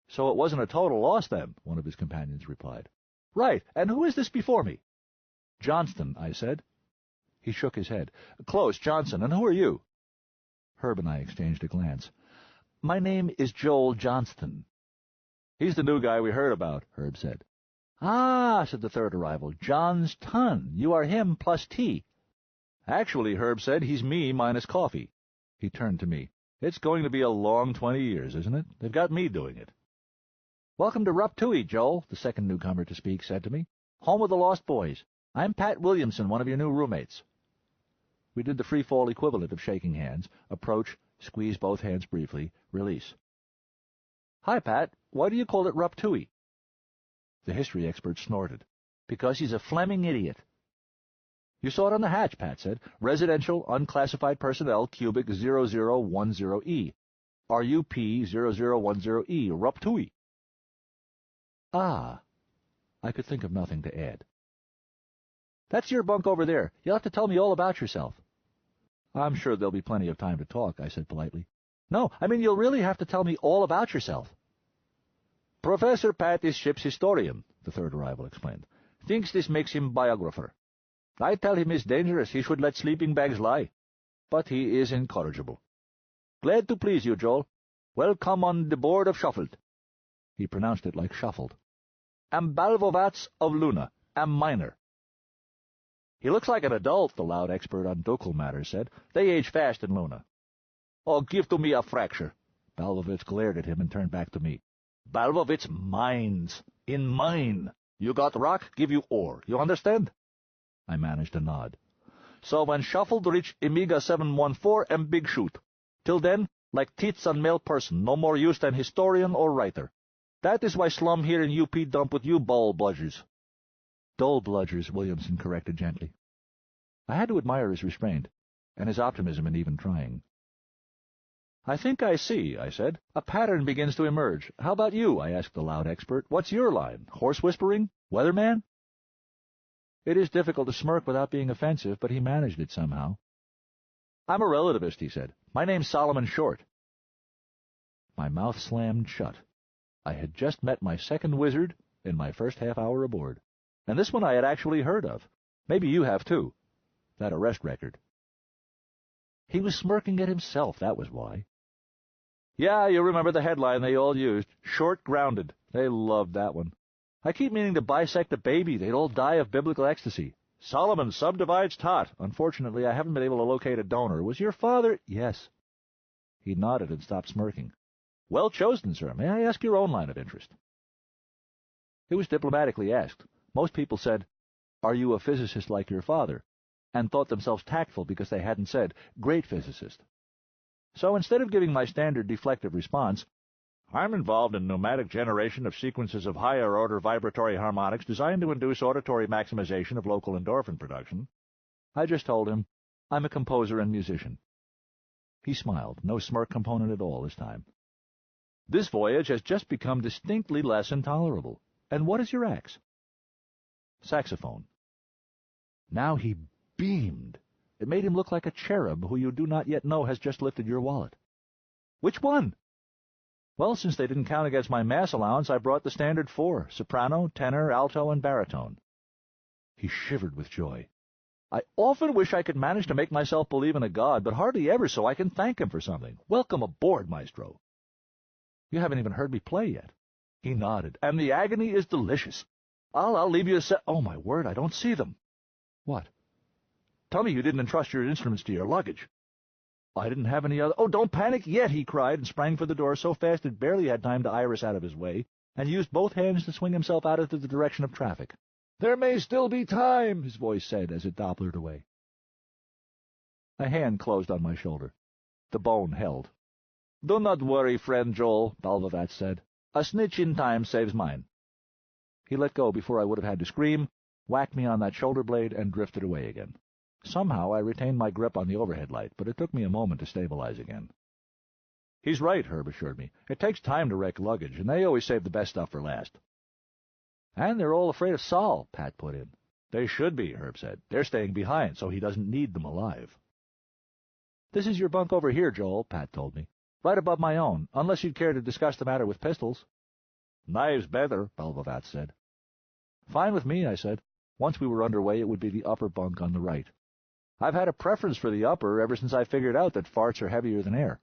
"So it wasn't a total loss, then," one of his companions replied. "Right, and who is this before me?" "Johnston," I said. He shook his head. "Close, Johnson, and who are you?" Herb and I exchanged a glance. "My name is Joel Johnston." "He's the new guy we heard about," Herb said. "Ah," said the third arrival, "John's ton. You are him plus tea." "Actually," Herb said, "he's me minus coffee." He turned to me. "It's going to be a long 20 years, isn't it? They've got me doing it." "Welcome to Rup Toohey, Joel," the second newcomer to speak said to me. "Home of the Lost Boys. I'm Pat Williamson, one of your new roommates." We did the free-fall equivalent of shaking hands. Approach, squeeze both hands briefly, release. "Hi, Pat. Why do you call it Rup Toohey?" The history expert snorted. "Because he's a Fleming idiot." "You saw it on the hatch," Pat said. "Residential, Unclassified Personnel, Cubic 0010E. RUP 0010E, Rup Toohey." "Ah." I could think of nothing to add. "That's your bunk over there. You'll have to tell me all about yourself." "I'm sure there'll be plenty of time to talk," I said politely. "No, I mean you'll really have to tell me all about yourself." "Professor Pat is ship's historian," the third arrival explained. "Thinks this makes him biographer. I tell him it's dangerous, he should let sleeping bags lie. But he is incorrigible. Glad to please you, Joel. Welcome on the board of Shuffled." He pronounced it like shuffled. "Am Balvovats of Luna. Am minor." "He looks like an adult," the loud expert on ducal matters said. "They age fast in Luna." Oh, give to me a fracture. Balbovitz glared at him and turned back to me. Balbovitz mines. In mine. You got rock, give you ore. You understand? I managed a nod. So when shuffled reach Amiga 714 and big shoot. Till then, like teats on male person, no more use than historian or writer. That is why slum here in UP dump with you ball bludgers. Dull bludgers, Williamson corrected gently. I had to admire his restraint, and his optimism in even trying. I think I see, I said. A pattern begins to emerge. How about you? I asked the loud expert. What's your line? Horse whispering? Weatherman? It is difficult to smirk without being offensive, but he managed it somehow. I'm a relativist, he said. My name's Solomon Short. My mouth slammed shut. I had just met my second wizard in my first half hour aboard. And this one I had actually heard of. Maybe you have, too. That arrest record. He was smirking at himself, that was why. Yeah, you remember the headline they all used. Short grounded. They loved that one. I keep meaning to bisect a baby. They'd all die of biblical ecstasy. Solomon subdivides tot. Unfortunately, I haven't been able to locate a donor. Was your father? Yes. He nodded and stopped smirking. Well chosen, sir. May I ask your own line of interest? It was diplomatically asked. Most people said, Are you a physicist like your father? And thought themselves tactful because they hadn't said, Great physicist. So instead of giving my standard deflective response, I'm involved in pneumatic generation of sequences of higher-order vibratory harmonics designed to induce auditory maximization of local endorphin production, I just told him, I'm a composer and musician. He smiled, no smirk component at all this time. This voyage has just become distinctly less intolerable. And what is your axe? Saxophone. Now he beamed. It made him look like a cherub who you do not yet know has just lifted your wallet. Which one? Well, since they didn't count against my mass allowance, I brought the standard 4, soprano, tenor, alto, and baritone. He shivered with joy. I often wish I could manage to make myself believe in a god, but hardly ever so I can thank him for something. Welcome aboard, maestro. You haven't even heard me play yet. He nodded, and the agony is delicious. I'll leave you a Oh, my word, I don't see them. What? Tell me you didn't entrust your instruments to your luggage. I didn't have any other— Oh, don't panic yet, he cried, and sprang for the door so fast it barely had time to iris out of his way, and used both hands to swing himself out into the direction of traffic. There may still be time, his voice said as it dopplered away. A hand closed on my shoulder. The bone held. Do not worry, friend Joel, Balbovat said. A snitch in time saves mine. He let go before I would have had to scream, whacked me on that shoulder blade, and drifted away again. Somehow I retained my grip on the overhead light, but it took me a moment to stabilize again. He's right, Herb assured me. It takes time to wreck luggage, and they always save the best stuff for last. And they're all afraid of Sol, Pat put in. They should be, Herb said. They're staying behind, so he doesn't need them alive. This is your bunk over here, Joel, Pat told me. Right above my own, unless you'd care to discuss the matter with pistols. Knives better, Balbovat said. Fine with me, I said. Once we were underway, it would be the upper bunk on the right. I've had a preference for the upper ever since I figured out that farts are heavier than air.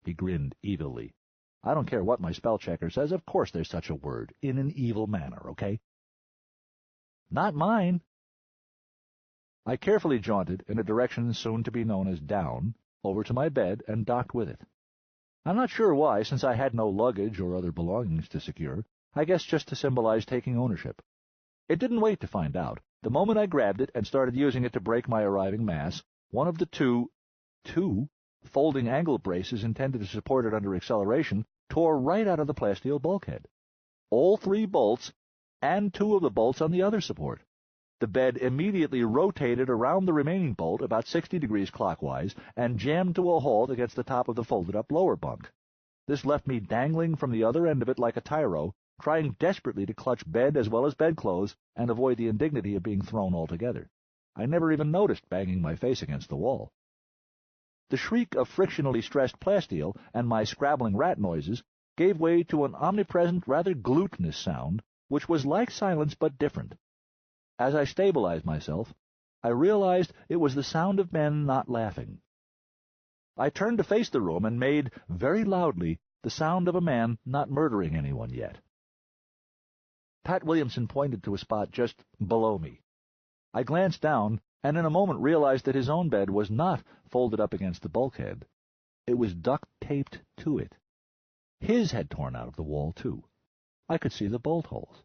He grinned evilly. I don't care what my spell checker says, of course there's such a word, in an evil manner, okay? Not mine. I carefully jaunted in a direction soon to be known as down, over to my bed, and docked with it. I'm not sure why, since I had no luggage or other belongings to secure, I guess just to symbolize taking ownership. It didn't wait to find out. The moment I grabbed it and started using it to break my arriving mass, one of the two folding angle braces intended to support it under acceleration tore right out of the plasteel bulkhead. All 3 bolts, and 2 of the bolts on the other support. The bed immediately rotated around the remaining bolt about 60 degrees clockwise and jammed to a halt against the top of the folded-up lower bunk. This left me dangling from the other end of it like a tyro, trying desperately to clutch bed as well as bedclothes and avoid the indignity of being thrown altogether. I never even noticed banging my face against the wall. The shriek of frictionally stressed plasteel and my scrabbling rat noises gave way to an omnipresent, rather glutinous sound, which was like silence but different. As I stabilized myself, I realized it was the sound of men not laughing. I turned to face the room and made, very loudly, the sound of a man not murdering anyone yet. Pat Williamson pointed to a spot just below me. I glanced down, and in a moment realized that his own bed was not folded up against the bulkhead, It was duct-taped to it. His had torn out of the wall, too. I could see the bolt holes.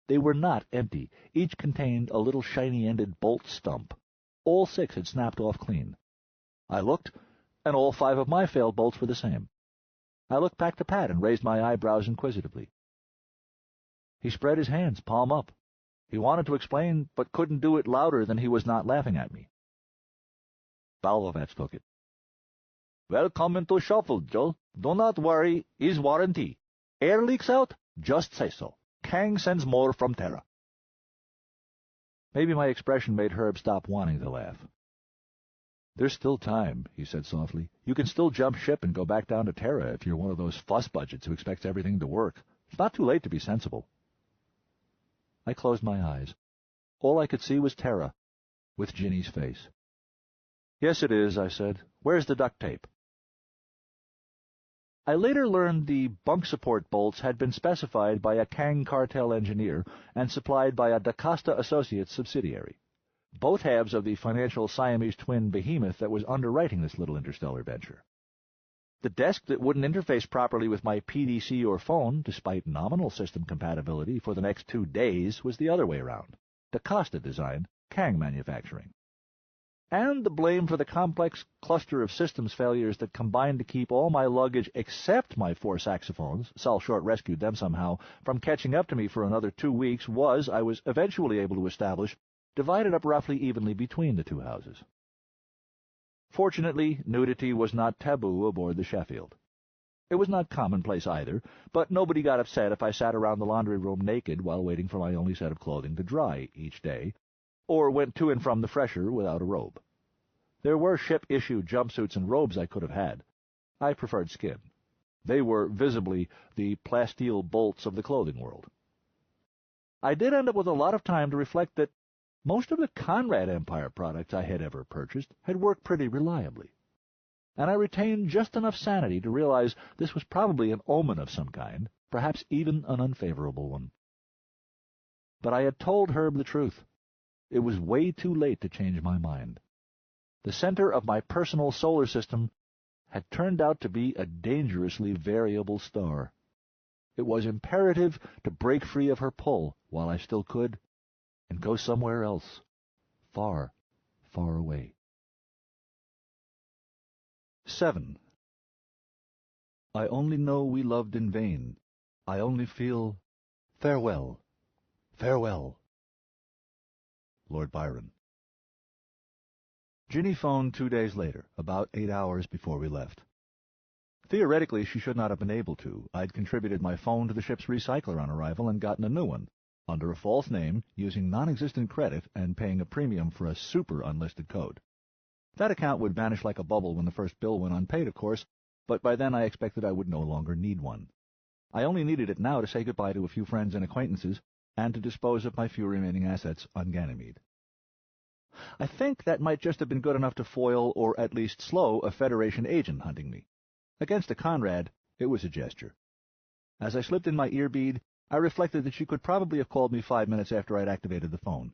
They were not empty. Each contained a little shiny-ended bolt stump. All 6 had snapped off clean. I looked, and all 5 of my failed bolts were the same. I looked back to Pat and raised my eyebrows inquisitively. He spread his hands, palm up. He wanted to explain, but couldn't do it louder than he was not laughing at me. Ballovats took it. "Welcome into Shuffle, Joe. Do not worry, is warranty. Air leaks out? Just say so. Kang sends more from Terra." Maybe my expression made Herb stop wanting to laugh. "There's still time," he said softly. "You can still jump ship and go back down to Terra if you're one of those fuss budgets who expects everything to work. It's not too late to be sensible." I closed my eyes. All I could see was Terra, with Ginny's face. "Yes, it is," I said. "Where's the duct tape?" I later learned the bunk support bolts had been specified by a Kang cartel engineer and supplied by a DaCosta Associates subsidiary, both halves of the financial Siamese twin behemoth that was underwriting this little interstellar venture. The desk that wouldn't interface properly with my PDC or phone, despite nominal system compatibility for the next 2 days, was the other way around. DaCosta design, Kang manufacturing. And the blame for the complex cluster of systems failures that combined to keep all my luggage except my 4 saxophones, Sol Short rescued them somehow, from catching up to me for another 2 weeks was, I was eventually able to establish, divided up roughly evenly between the 2 houses. Fortunately, nudity was not taboo aboard the Sheffield. It was not commonplace either, but nobody got upset if I sat around the laundry room naked while waiting for my only set of clothing to dry each day, or went to and from the fresher without a robe. There were ship-issued jumpsuits and robes I could have had. I preferred skin. They were, visibly, the plasteel bolts of the clothing world. I did end up with a lot of time to reflect that most of the Conrad Empire products I had ever purchased had worked pretty reliably, and I retained just enough sanity to realize this was probably an omen of some kind, perhaps even an unfavorable one. But I had told Herb the truth. It was way too late to change my mind. The center of my personal solar system had turned out to be a dangerously variable star. It was imperative to break free of her pull while I still could, and go somewhere else, far, far away. 7. I only know we loved in vain. I only feel farewell, farewell. Lord Byron. Ginny phoned 2 days later, about 8 hours before we left. Theoretically, she should not have been able to. I'd contributed my phone to the ship's recycler on arrival and gotten a new one, under a false name, using non-existent credit, and paying a premium for a super unlisted code. That account would vanish like a bubble when the first bill went unpaid, of course, but by then I expected I would no longer need one. I only needed it now to say goodbye to a few friends and acquaintances, and to dispose of my few remaining assets on Ganymede. I think that might just have been good enough to foil, or at least slow, a Federation agent hunting me. Against a Conrad, it was a gesture. As I slipped in my ear bead, I reflected that she could probably have called me 5 minutes after I'd activated the phone.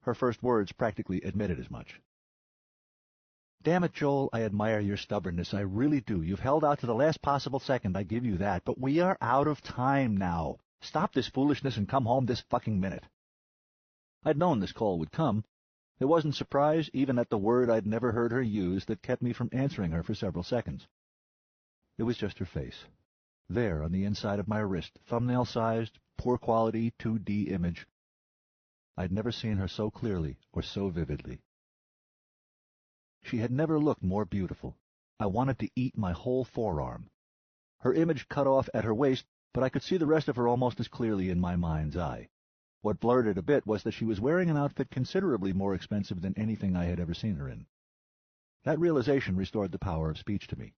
Her first words practically admitted as much. "Damn it, Joel, I admire your stubbornness, I really do. You've held out to the last possible second, I give you that, but we are out of time now. Stop this foolishness and come home this fucking minute." I'd known this call would come. There wasn't surprise, even at the word I'd never heard her use, that kept me from answering her for several seconds. It was just her face. There, on the inside of my wrist, thumbnail-sized, poor-quality 2D image. I'd never seen her so clearly or so vividly. She had never looked more beautiful. I wanted to eat my whole forearm. Her image cut off at her waist, but I could see the rest of her almost as clearly in my mind's eye. What blurred it a bit was that she was wearing an outfit considerably more expensive than anything I had ever seen her in. That realization restored the power of speech to me.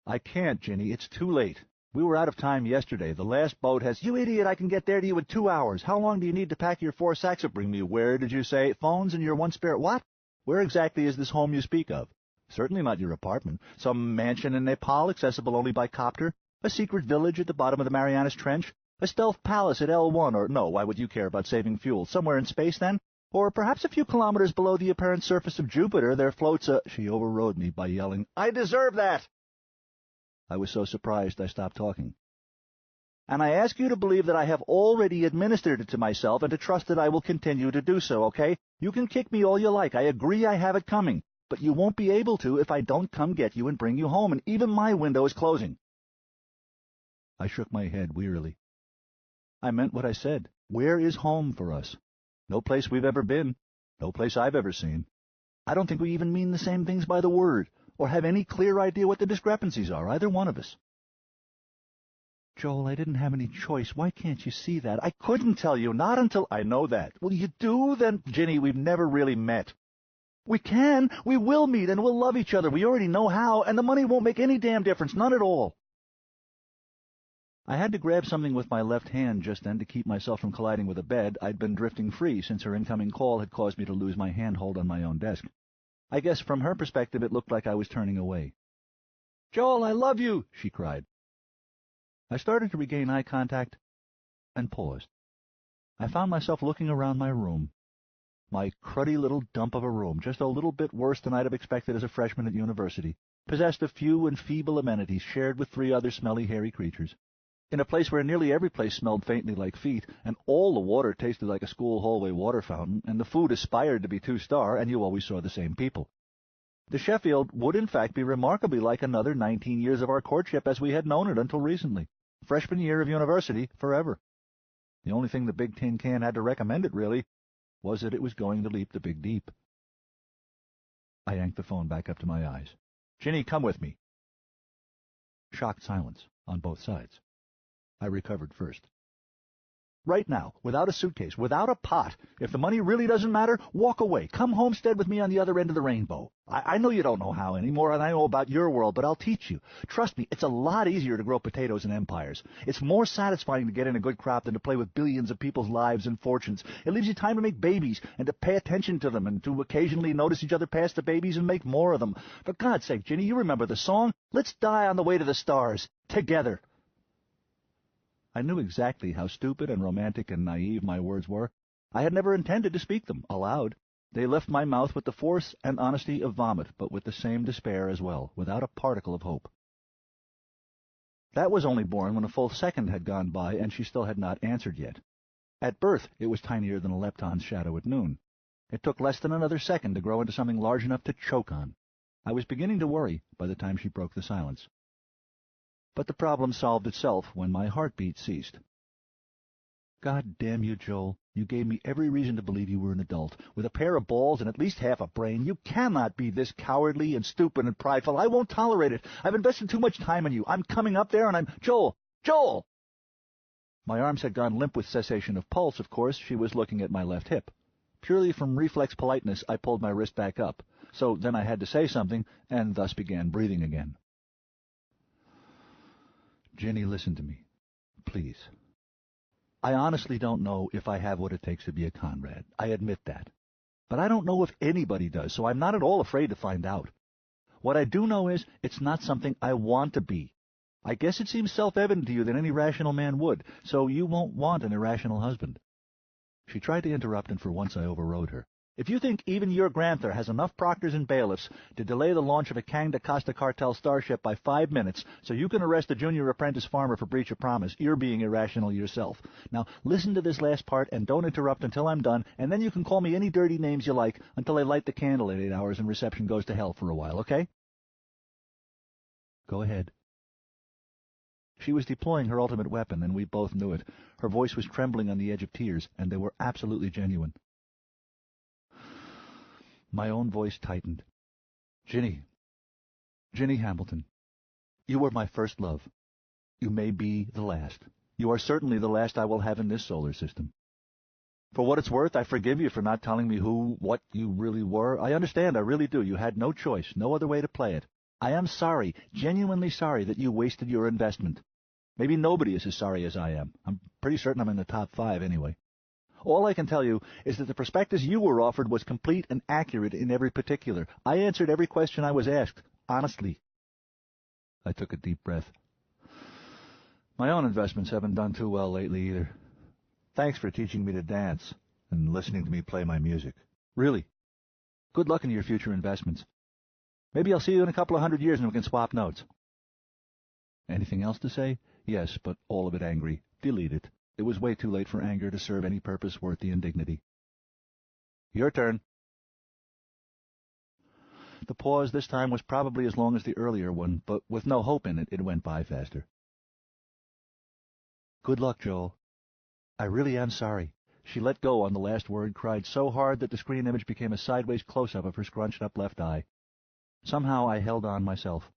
"I can't, Ginny. It's too late. We were out of time yesterday. The last boat has—" "You idiot, I can get there to you in 2 hours. How long do you need to pack your 4 sacks up? Bring me where, did you say? Phones and your 1 spare— What? Where exactly is this home you speak of? Certainly not your apartment. Some mansion in Nepal, accessible only by copter? A secret village at the bottom of the Marianas Trench? A stealth palace at L1, or— No, why would you care about saving fuel? Somewhere in space, then? Or perhaps a few kilometers below the apparent surface of Jupiter there floats a—" She overrode me by yelling, "I deserve that!" I was so surprised I stopped talking. "And I ask you to believe that I have already administered it to myself and to trust that I will continue to do so, okay? You can kick me all you like. I agree I have it coming. But you won't be able to if I don't come get you and bring you home, and even my window is closing." I shook my head wearily. I meant what I said. Where is home for us? No place we've ever been. No place I've ever seen. I don't think we even mean the same things by the word, or have any clear idea what the discrepancies are, either one of us. "Joel, I didn't have any choice. Why can't you see that? I couldn't tell you, not until—" "I know that." "Well, you do? Then—" "Ginny, we've never really met." "We can. We will meet, and we'll love each other. We already know how, and the money won't make any damn difference, none at all." I had to grab something with my left hand just then to keep myself from colliding with a bed. I'd been drifting free since her incoming call had caused me to lose my handhold on my own desk. I guess from her perspective it looked like I was turning away. "Joel, I love you!" she cried. I started to regain eye contact and paused. I found myself looking around my room. My cruddy little dump of a room, just a little bit worse than I'd have expected as a freshman at university, possessed of few and feeble amenities shared with 3 other smelly, hairy creatures. In a place where nearly every place smelled faintly like feet, and all the water tasted like a school hallway water fountain, and the food aspired to be 2-star, and you always saw the same people. The Sheffield would in fact be remarkably like another 19 years of our courtship as we had known it until recently. Freshman year of university, forever. The only thing the big tin can had to recommend it, really, was that it was going to leap the big deep. I yanked the phone back up to my eyes. "Ginny, come with me." Shocked silence on both sides. I recovered first. "Right now, without a suitcase, without a pot. If the money really doesn't matter, walk away. Come homestead with me on the other end of the rainbow. I know you don't know how any more than I know about your world, but I'll teach you. Trust me, it's a lot easier to grow potatoes in empires. It's more satisfying to get in a good crop than to play with billions of people's lives and fortunes. It leaves you time to make babies and to pay attention to them and to occasionally notice each other pass the babies and make more of them. For God's sake, Ginny, you remember the song? Let's die on the way to the stars. Together." I knew exactly how stupid and romantic and naive my words were. I had never intended to speak them aloud. They left my mouth with the force and honesty of vomit, but with the same despair as well, without a particle of hope. That was only born when a full second had gone by and she still had not answered yet. At birth it was tinier than a lepton's shadow at noon. It took less than another second to grow into something large enough to choke on. I was beginning to worry by the time she broke the silence. But the problem solved itself when my heartbeat ceased. "God damn you, Joel. You gave me every reason to believe you were an adult, with a pair of balls and at least half a brain. You cannot be this cowardly and stupid and prideful. I won't tolerate it. I've invested too much time in you. I'm coming up there and I'm— Joel! Joel!" My arms had gone limp with cessation of pulse, of course. She was looking at my left hip. Purely from reflex politeness, I pulled my wrist back up. So then I had to say something, and thus began breathing again. "Ginny, listen to me. Please. I honestly don't know if I have what it takes to be a Conrad. I admit that. But I don't know if anybody does, so I'm not at all afraid to find out. What I do know is it's not something I want to be. I guess it seems self-evident to you that any rational man would, so you won't want an irrational husband." She tried to interrupt, and for once I overrode her. "If you think even your granther has enough proctors and bailiffs to delay the launch of a Kang da Costa cartel starship by 5 minutes so you can arrest a junior apprentice farmer for breach of promise, you're being irrational yourself. Now, listen to this last part and don't interrupt until I'm done, and then you can call me any dirty names you like until I light the candle at 8 hours and reception goes to hell for a while, okay?" "Go ahead." She was deploying her ultimate weapon, and we both knew it. Her voice was trembling on the edge of tears, and they were absolutely genuine. My own voice tightened. Ginny Hamilton, you were my first love. You may be the last. You are certainly the last I will have in this solar system. For what it's worth, I forgive you for not telling me what you really were. I understand, I really do. You had no choice, no other way to play it. I am sorry, genuinely sorry, that you wasted your investment. Maybe nobody is as sorry as I am. I'm pretty certain I'm in the top 5 anyway. All I can tell you is that the prospectus you were offered was complete and accurate in every particular. I answered every question I was asked, honestly. I took a deep breath. My own investments haven't done too well lately either. Thanks for teaching me to dance, and listening to me play my music. Really. Good luck in your future investments. Maybe I'll see you in a couple of 100 years and we can swap notes. Anything else to say? Yes, but all of it angry. Delete it. It was way too late for anger to serve any purpose worth the indignity. Your turn. The pause this time was probably as long as the earlier one, but with no hope in it, it went by faster. Good luck, Joel. I really am sorry. She let go on the last word, cried so hard that the screen image became a sideways close-up of her scrunched-up left eye. Somehow I held on myself.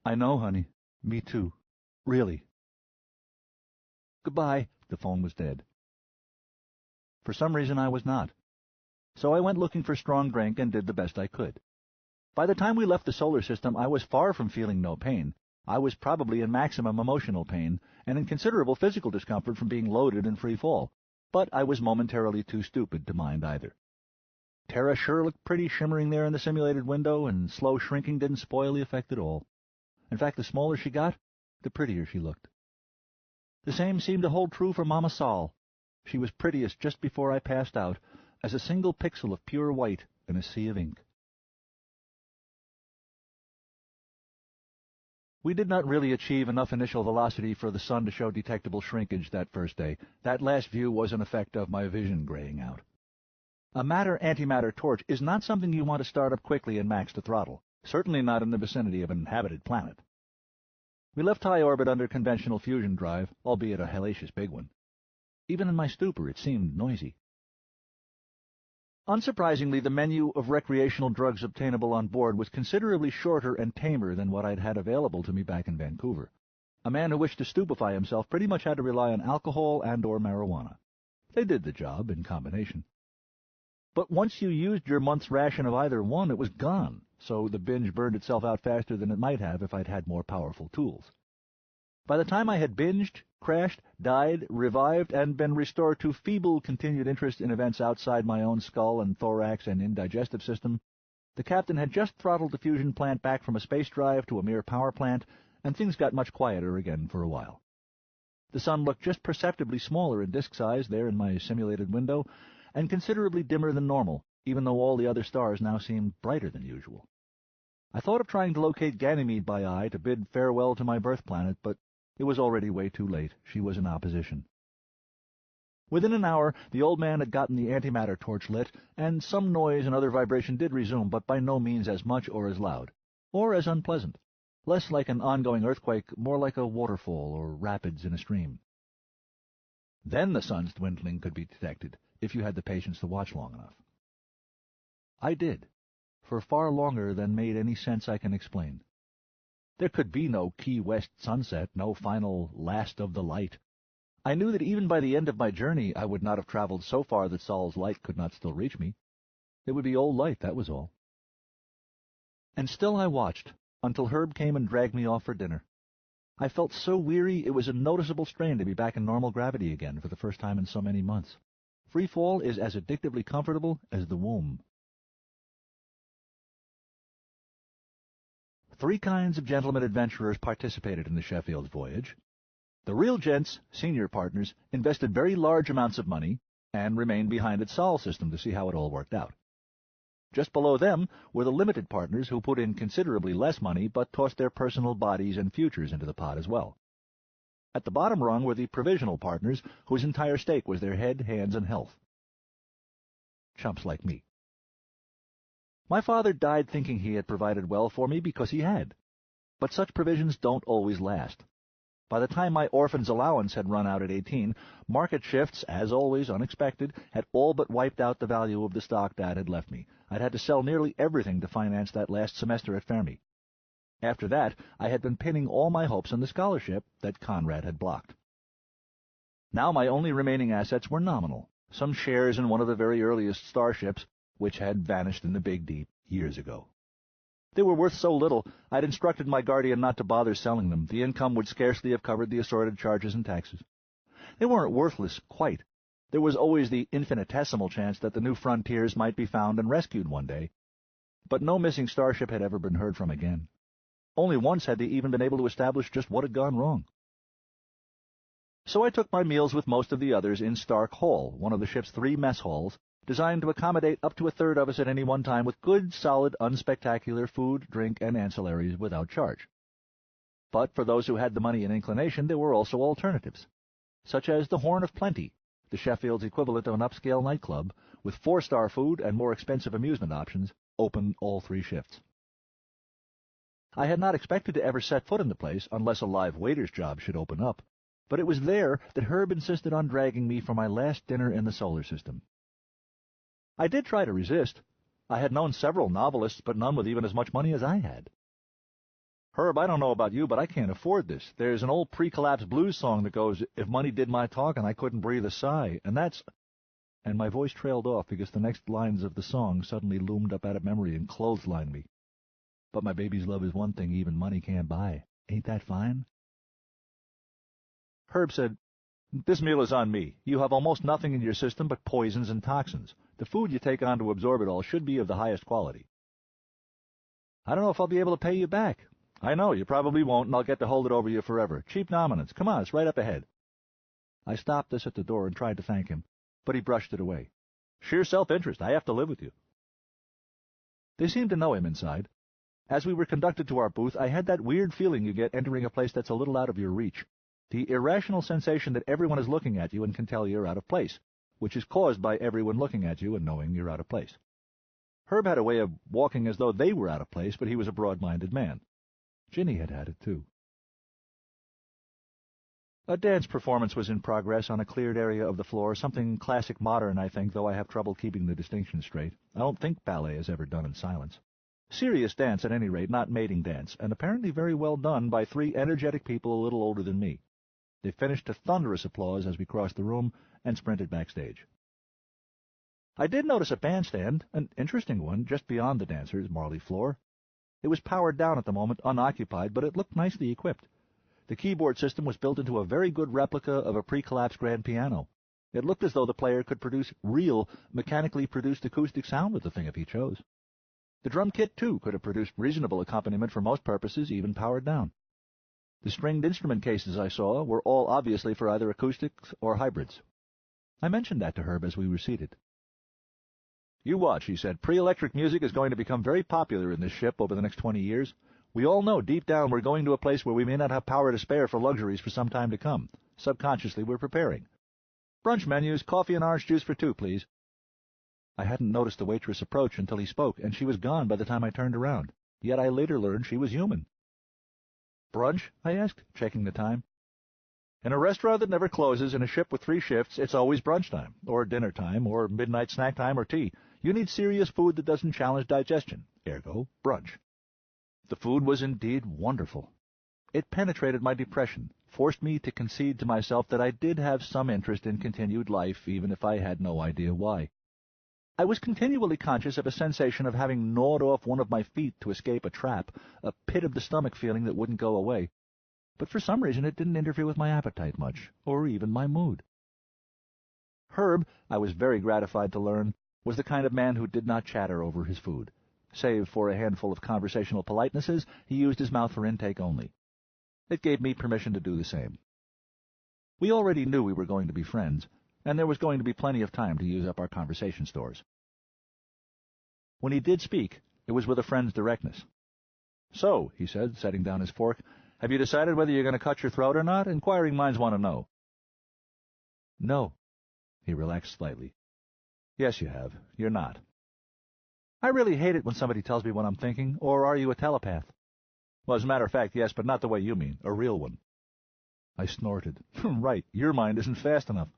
I know, honey. Me too. Really. Goodbye. The phone was dead. For some reason I was not. So I went looking for strong drink and did the best I could. By the time we left the solar system, I was far from feeling no pain. I was probably in maximum emotional pain, and in considerable physical discomfort from being loaded in free fall. But I was momentarily too stupid to mind either. Terra sure looked pretty shimmering there in the simulated window, and slow shrinking didn't spoil the effect at all. In fact, the smaller she got, the prettier she looked. The same seemed to hold true for Mama Sol. She was prettiest just before I passed out, as a single pixel of pure white in a sea of ink. We did not really achieve enough initial velocity for the sun to show detectable shrinkage that first day. That last view was an effect of my vision graying out. A matter-antimatter torch is not something you want to start up quickly and max to throttle, certainly not in the vicinity of an inhabited planet. We left high orbit under conventional fusion drive, albeit a hellacious big one. Even in my stupor it seemed noisy. Unsurprisingly, the menu of recreational drugs obtainable on board was considerably shorter and tamer than what I'd had available to me back in Vancouver. A man who wished to stupefy himself pretty much had to rely on alcohol and/or marijuana. They did the job in combination. But once you used your month's ration of either one, it was gone, so the binge burned itself out faster than it might have if I'd had more powerful tools. By the time I had binged, crashed, died, revived, and been restored to feeble continued interest in events outside my own skull and thorax and indigestive system, the captain had just throttled the fusion plant back from a space drive to a mere power plant, and things got much quieter again for a while. The sun looked just perceptibly smaller in disk size there in my simulated window, and considerably dimmer than normal, even though all the other stars now seemed brighter than usual. I thought of trying to locate Ganymede by eye to bid farewell to my birth planet, but it was already way too late. She was in opposition. Within an hour, the old man had gotten the antimatter torch lit, and some noise and other vibration did resume, but by no means as much or as loud, or as unpleasant. Less like an ongoing earthquake, more like a waterfall or rapids in a stream. Then the sun's dwindling could be detected, if you had the patience to watch long enough. I did, for far longer than made any sense I can explain. There could be no Key West sunset, no final last of the light. I knew that even by the end of my journey I would not have traveled so far that Sol's light could not still reach me. It would be old light, that was all. And still I watched, until Herb came and dragged me off for dinner. I felt so weary it was a noticeable strain to be back in normal gravity again for the first time in so many months. Free fall is as addictively comfortable as the womb. 3 kinds of gentlemen adventurers participated in the Sheffield's voyage. The real gents, senior partners, invested very large amounts of money and remained behind at Sol system to see how it all worked out. Just below them were the limited partners who put in considerably less money but tossed their personal bodies and futures into the pot as well. At the bottom rung were the provisional partners whose entire stake was their head, hands, and health. Chumps like me. My father died thinking he had provided well for me because he had. But such provisions don't always last. By the time my orphan's allowance had run out at 18, market shifts, as always unexpected, had all but wiped out the value of the stock Dad had left me. I'd had to sell nearly everything to finance that last semester at Fermi. After that, I had been pinning all my hopes on the scholarship that Conrad had blocked. Now my only remaining assets were nominal, some shares in one of the very earliest starships, which had vanished in the Big Deep years ago. They were worth so little, I'd instructed my guardian not to bother selling them. The income would scarcely have covered the assorted charges and taxes. They weren't worthless, quite. There was always the infinitesimal chance that the new frontiers might be found and rescued one day. But no missing starship had ever been heard from again. Only once had they even been able to establish just what had gone wrong. So I took my meals with most of the others in Stark Hall, one of the ship's 3 mess halls, designed to accommodate up to a third of us at any one time with good, solid, unspectacular food, drink, and ancillaries without charge. But for those who had the money and inclination, there were also alternatives, such as the Horn of Plenty, the Sheffield's equivalent of an upscale nightclub, with 4-star food and more expensive amusement options, open all 3 shifts. I had not expected to ever set foot in the place unless a live waiter's job should open up, but it was there that Herb insisted on dragging me for my last dinner in the solar system. I did try to resist. I had known several novelists, but none with even as much money as I had. Herb, I don't know about you, but I can't afford this. There's an old pre-collapse blues song that goes, "If money did my talking, I couldn't breathe a sigh," and that's... And my voice trailed off because the next lines of the song suddenly loomed up out of memory and clotheslined me. "But my baby's love is one thing even money can't buy. Ain't that fine?" Herb said, "This meal is on me. You have almost nothing in your system but poisons and toxins. The food you take on to absorb it all should be of the highest quality." "I don't know if I'll be able to pay you back." "I know, you probably won't, and I'll get to hold it over you forever. Cheap nominance. Come on, it's right up ahead." I stopped this at the door and tried to thank him, but he brushed it away. "Sheer self-interest. I have to live with you." They seemed to know him inside. As we were conducted to our booth, I had that weird feeling you get entering a place that's a little out of your reach. The irrational sensation that everyone is looking at you and can tell you're out of place, which is caused by everyone looking at you and knowing you're out of place. Herb had a way of walking as though they were out of place, but he was a broad-minded man. Ginny had it, too. A dance performance was in progress on a cleared area of the floor, something classic modern, I think, though I have trouble keeping the distinction straight. I don't think ballet is ever done in silence. Serious dance, at any rate, not mating dance, and apparently very well done by 3 energetic people a little older than me. They finished to thunderous applause as we crossed the room and sprinted backstage. I did notice a bandstand, an interesting one, just beyond the dancers' marley floor. It was powered down at the moment, unoccupied, but it looked nicely equipped. The keyboard system was built into a very good replica of a pre-collapsed grand piano. It looked as though the player could produce real, mechanically produced acoustic sound with the thing if he chose. The drum kit, too, could have produced reasonable accompaniment for most purposes, even powered down. The stringed instrument cases I saw were all obviously for either acoustics or hybrids. I mentioned that to Herb as we were seated. "You watch," he said. "Pre-electric music is going to become very popular in this ship over the next 20 years. We all know deep down we're going to a place where we may not have power to spare for luxuries for some time to come. Subconsciously, we're preparing. Brunch menus, coffee and orange juice for 2, please." I hadn't noticed the waitress approach until he spoke, and she was gone by the time I turned around. Yet I later learned she was human. "Brunch?" I asked, checking the time. "In a restaurant that never closes, in a ship with 3 shifts, it's always brunch time, or dinner time, or midnight snack time, or tea. You need serious food that doesn't challenge digestion. Ergo, brunch." The food was indeed wonderful. It penetrated my depression, forced me to concede to myself that I did have some interest in continued life, even if I had no idea why. I was continually conscious of a sensation of having gnawed off one of my feet to escape a trap, a pit-of-the-stomach feeling that wouldn't go away. But for some reason it didn't interfere with my appetite much, or even my mood. Herb, I was very gratified to learn, was the kind of man who did not chatter over his food. Save for a handful of conversational politenesses, he used his mouth for intake only. It gave me permission to do the same. We already knew we were going to be friends, and there was going to be plenty of time to use up our conversation stores. When he did speak, it was with a friend's directness. "So," he said, setting down his fork, "have you decided whether you're going to cut your throat or not? Inquiring minds want to know." "No." He relaxed slightly. "Yes, you have. You're not." "I really hate it when somebody tells me what I'm thinking. Or are you a telepath?" "Well, as a matter of fact, yes, but not the way you mean. A real one." I snorted. "Right, your mind isn't fast enough."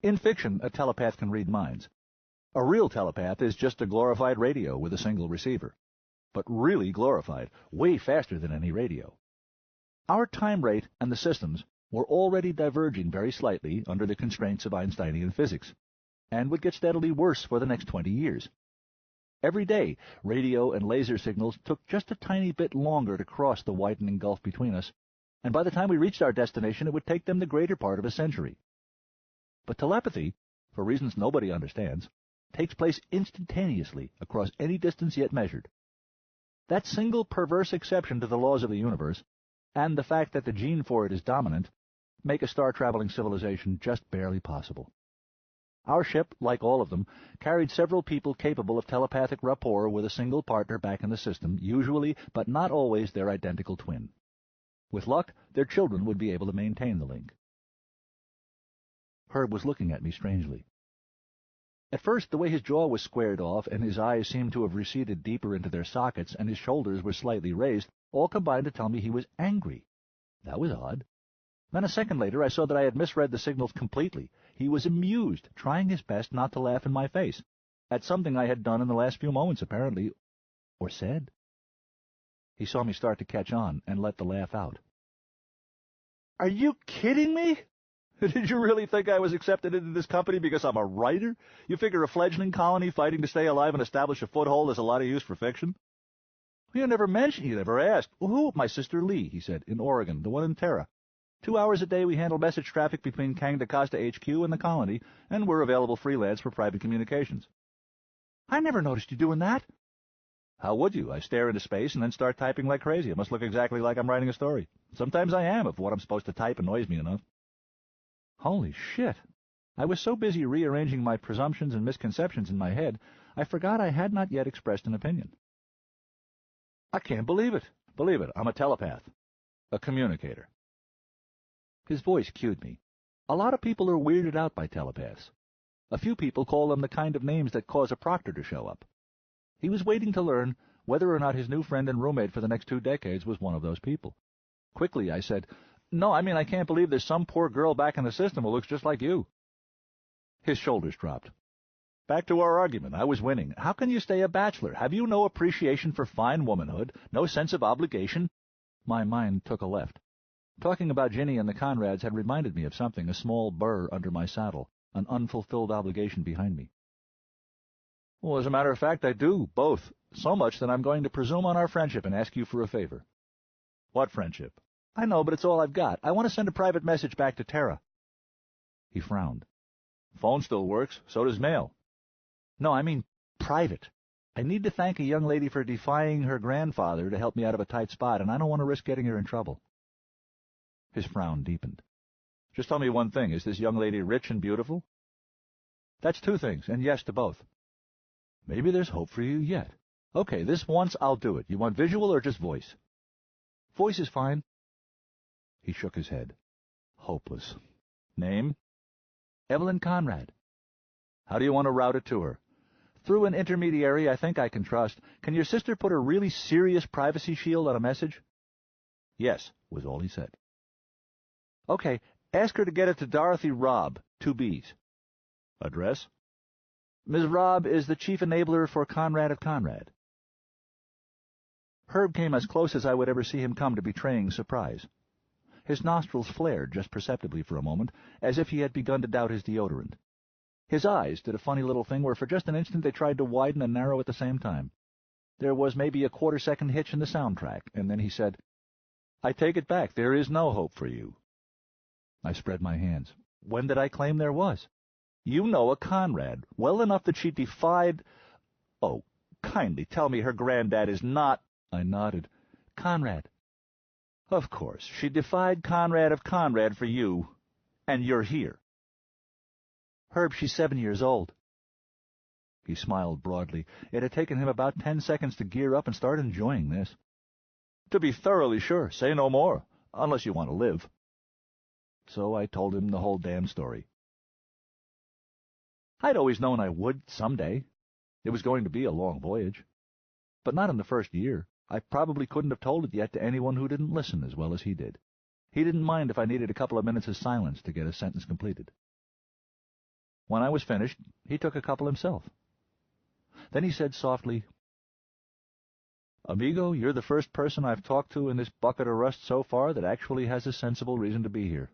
In fiction, a telepath can read minds. A real telepath is just a glorified radio with a single receiver. But really glorified, way faster than any radio. Our time rate and the systems were already diverging very slightly under the constraints of Einsteinian physics, and would get steadily worse for the next 20 years. Every day, radio and laser signals took just a tiny bit longer to cross the widening gulf between us, and by the time we reached our destination it would take them the greater part of a century. But telepathy, for reasons nobody understands, takes place instantaneously across any distance yet measured. That single perverse exception to the laws of the universe, and the fact that the gene for it is dominant, make a star-traveling civilization just barely possible. Our ship, like all of them, carried several people capable of telepathic rapport with a single partner back in the system, usually, but not always, their identical twin. With luck, their children would be able to maintain the link. Herb was looking at me strangely. At first, the way his jaw was squared off, and his eyes seemed to have receded deeper into their sockets, and his shoulders were slightly raised, all combined to tell me he was angry. That was odd. Then a second later, I saw that I had misread the signals completely. He was amused, trying his best not to laugh in my face, at something I had done in the last few moments, apparently, or said. He saw me start to catch on, and let the laugh out. "Are you kidding me? Did you really think I was accepted into this company because I'm a writer? You figure a fledgling colony fighting to stay alive and establish a foothold has a lot of use for fiction?" "You never mentioned, you never asked." "Who?" "My sister Lee," he said, "in Oregon, the one in Terra. 2 hours a day we handle message traffic between Kang da Costa HQ and the colony, and we're available freelance for private communications." "I never noticed you doing that." "How would you? I stare into space and then start typing like crazy. It must look exactly like I'm writing a story. Sometimes I am, if what I'm supposed to type annoys me enough." Holy shit! I was so busy rearranging my presumptions and misconceptions in my head, I forgot I had not yet expressed an opinion. "I can't believe it." "Believe it, I'm a telepath. A communicator." His voice cued me. A lot of people are weirded out by telepaths. A few people call them the kind of names that cause a proctor to show up. He was waiting to learn whether or not his new friend and roommate for the next 2 decades was one of those people. Quickly, I said, "No, I mean, I can't believe there's some poor girl back in the system who looks just like you." His shoulders dropped. "Back to our argument. I was winning. How can you stay a bachelor? Have you no appreciation for fine womanhood? No sense of obligation?" My mind took a left. Talking about Ginny and the Conrads had reminded me of something, a small burr under my saddle, an unfulfilled obligation behind me. "Well, as a matter of fact, I do, both. So much that I'm going to presume on our friendship and ask you for a favor." "What friendship?" "I know, but it's all I've got. I want to send a private message back to Terra." He frowned. "Phone still works. So does mail." "No, I mean private. I need to thank a young lady for defying her grandfather to help me out of a tight spot, and I don't want to risk getting her in trouble." His frown deepened. "Just tell me one thing. Is this young lady rich and beautiful?" "That's 2 things, and yes to both." "Maybe there's hope for you yet. Okay, this once I'll do it. You want visual or just voice?" "Voice is fine." He shook his head. Hopeless. "Name?" "Evelyn Conrad." "How do you want to route it to her?" "Through an intermediary I think I can trust. Can your sister put a really serious privacy shield on a message?" "Yes," was all he said. "Okay, ask her to get it to Dorothy Robb, 2 B's. "Address?" "Ms. Robb is the chief enabler for Conrad of Conrad." Herb came as close as I would ever see him come to betraying surprise. His nostrils flared just perceptibly for a moment, as if he had begun to doubt his deodorant. His eyes did a funny little thing where for just an instant they tried to widen and narrow at the same time. There was maybe a quarter-second hitch in the soundtrack, and then he said, "I take it back. There is no hope for you." I spread my hands. When did I claim there was? "You know a Conrad, well enough that she defied—" "Oh, kindly tell me her granddad is not—" I nodded. "Conrad." "Of course. She defied Conrad of Conrad for you, and you're here." "Herb, she's 7 years old." He smiled broadly. It had taken him about 10 seconds to gear up and start enjoying this. "To be thoroughly sure, say no more, unless you want to live." So I told him the whole damn story. I'd always known I would, someday. It was going to be a long voyage. But not in the first year. I probably couldn't have told it yet to anyone who didn't listen as well as he did. He didn't mind if I needed a couple of minutes of silence to get a sentence completed. When I was finished, he took a couple himself. Then he said softly, "Amigo, you're the first person I've talked to in this bucket of rust so far that actually has a sensible reason to be here.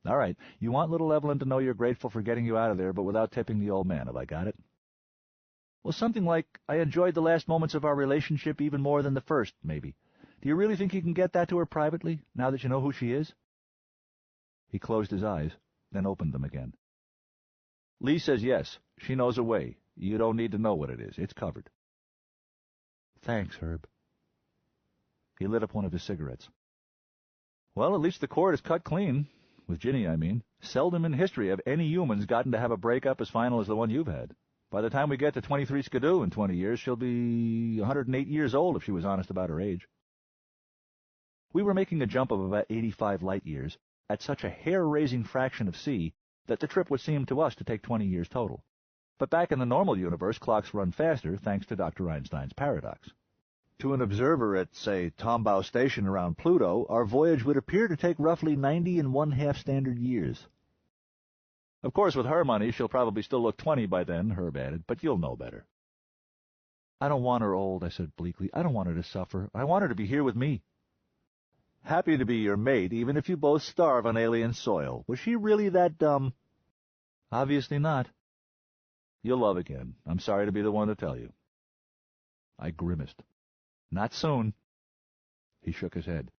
All right, you want little Evelyn to know you're grateful for getting you out of there, but without tipping the old man. Have I got it?" "Well, something like, I enjoyed the last moments of our relationship even more than the first, maybe. Do you really think you can get that to her privately, now that you know who she is?" He closed his eyes, then opened them again. "Lee says yes. She knows a way. You don't need to know what it is. It's covered." "Thanks, Herb." He lit up one of his cigarettes. "Well, at least the cord is cut clean. With Ginny, I mean. Seldom in history have any humans gotten to have a breakup as final as the one you've had. By the time we get to 23 Skidoo in 20 years, she'll be 108 years old if she was honest about her age. We were making a jump of about 85 light-years, at such a hair-raising fraction of c that the trip would seem to us to take 20 years total. But back in the normal universe, clocks run faster thanks to Dr. Einstein's paradox. To an observer at, say, Tombaugh Station around Pluto, our voyage would appear to take roughly 90 1/2 standard years. Of course, with her money, she'll probably still look 20 by then, Herb added, but you'll know better. I don't want her old, I said bleakly. I don't want her to suffer. I want her to be here with me. Happy to be your mate, even if you both starve on alien soil. Was she really that dumb? Obviously not. You'll love again. I'm sorry to be the one to tell you. I grimaced. Not soon. He shook his head.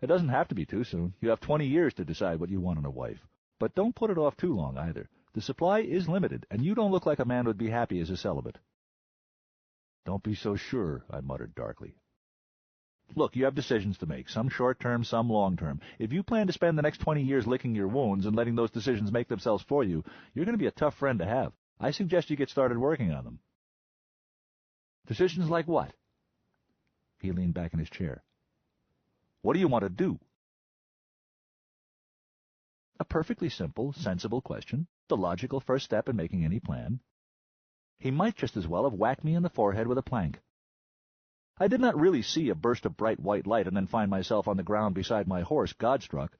It doesn't have to be too soon. You have 20 years to decide what you want in a wife. But don't put it off too long, either. The supply is limited, and you don't look like a man would be happy as a celibate. Don't be so sure, I muttered darkly. Look, you have decisions to make, some short-term, some long-term. If you plan to spend the next 20 years licking your wounds and letting those decisions make themselves for you, you're going to be a tough friend to have. I suggest you get started working on them. Decisions like what? He leaned back in his chair. What do you want to do? A perfectly simple, sensible question, the logical first step in making any plan. He might just as well have whacked me in the forehead with a plank. I did not really see a burst of bright white light and then find myself on the ground beside my horse, godstruck.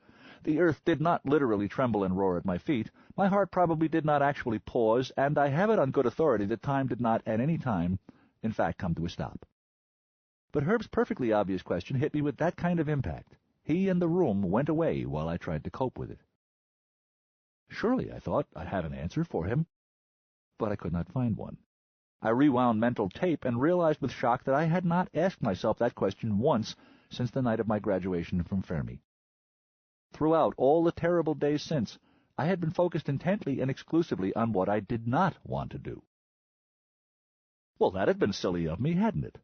The earth did not literally tremble and roar at my feet. My heart probably did not actually pause, and I have it on good authority that time did not at any time, in fact, come to a stop. But Herb's perfectly obvious question hit me with that kind of impact. He and the room went away while I tried to cope with it. Surely, I thought, I had an answer for him. But I could not find one. I rewound mental tape and realized with shock that I had not asked myself that question once since the night of my graduation from Fermi. Throughout all the terrible days since, I had been focused intently and exclusively on what I did not want to do. Well, that had been silly of me, hadn't it?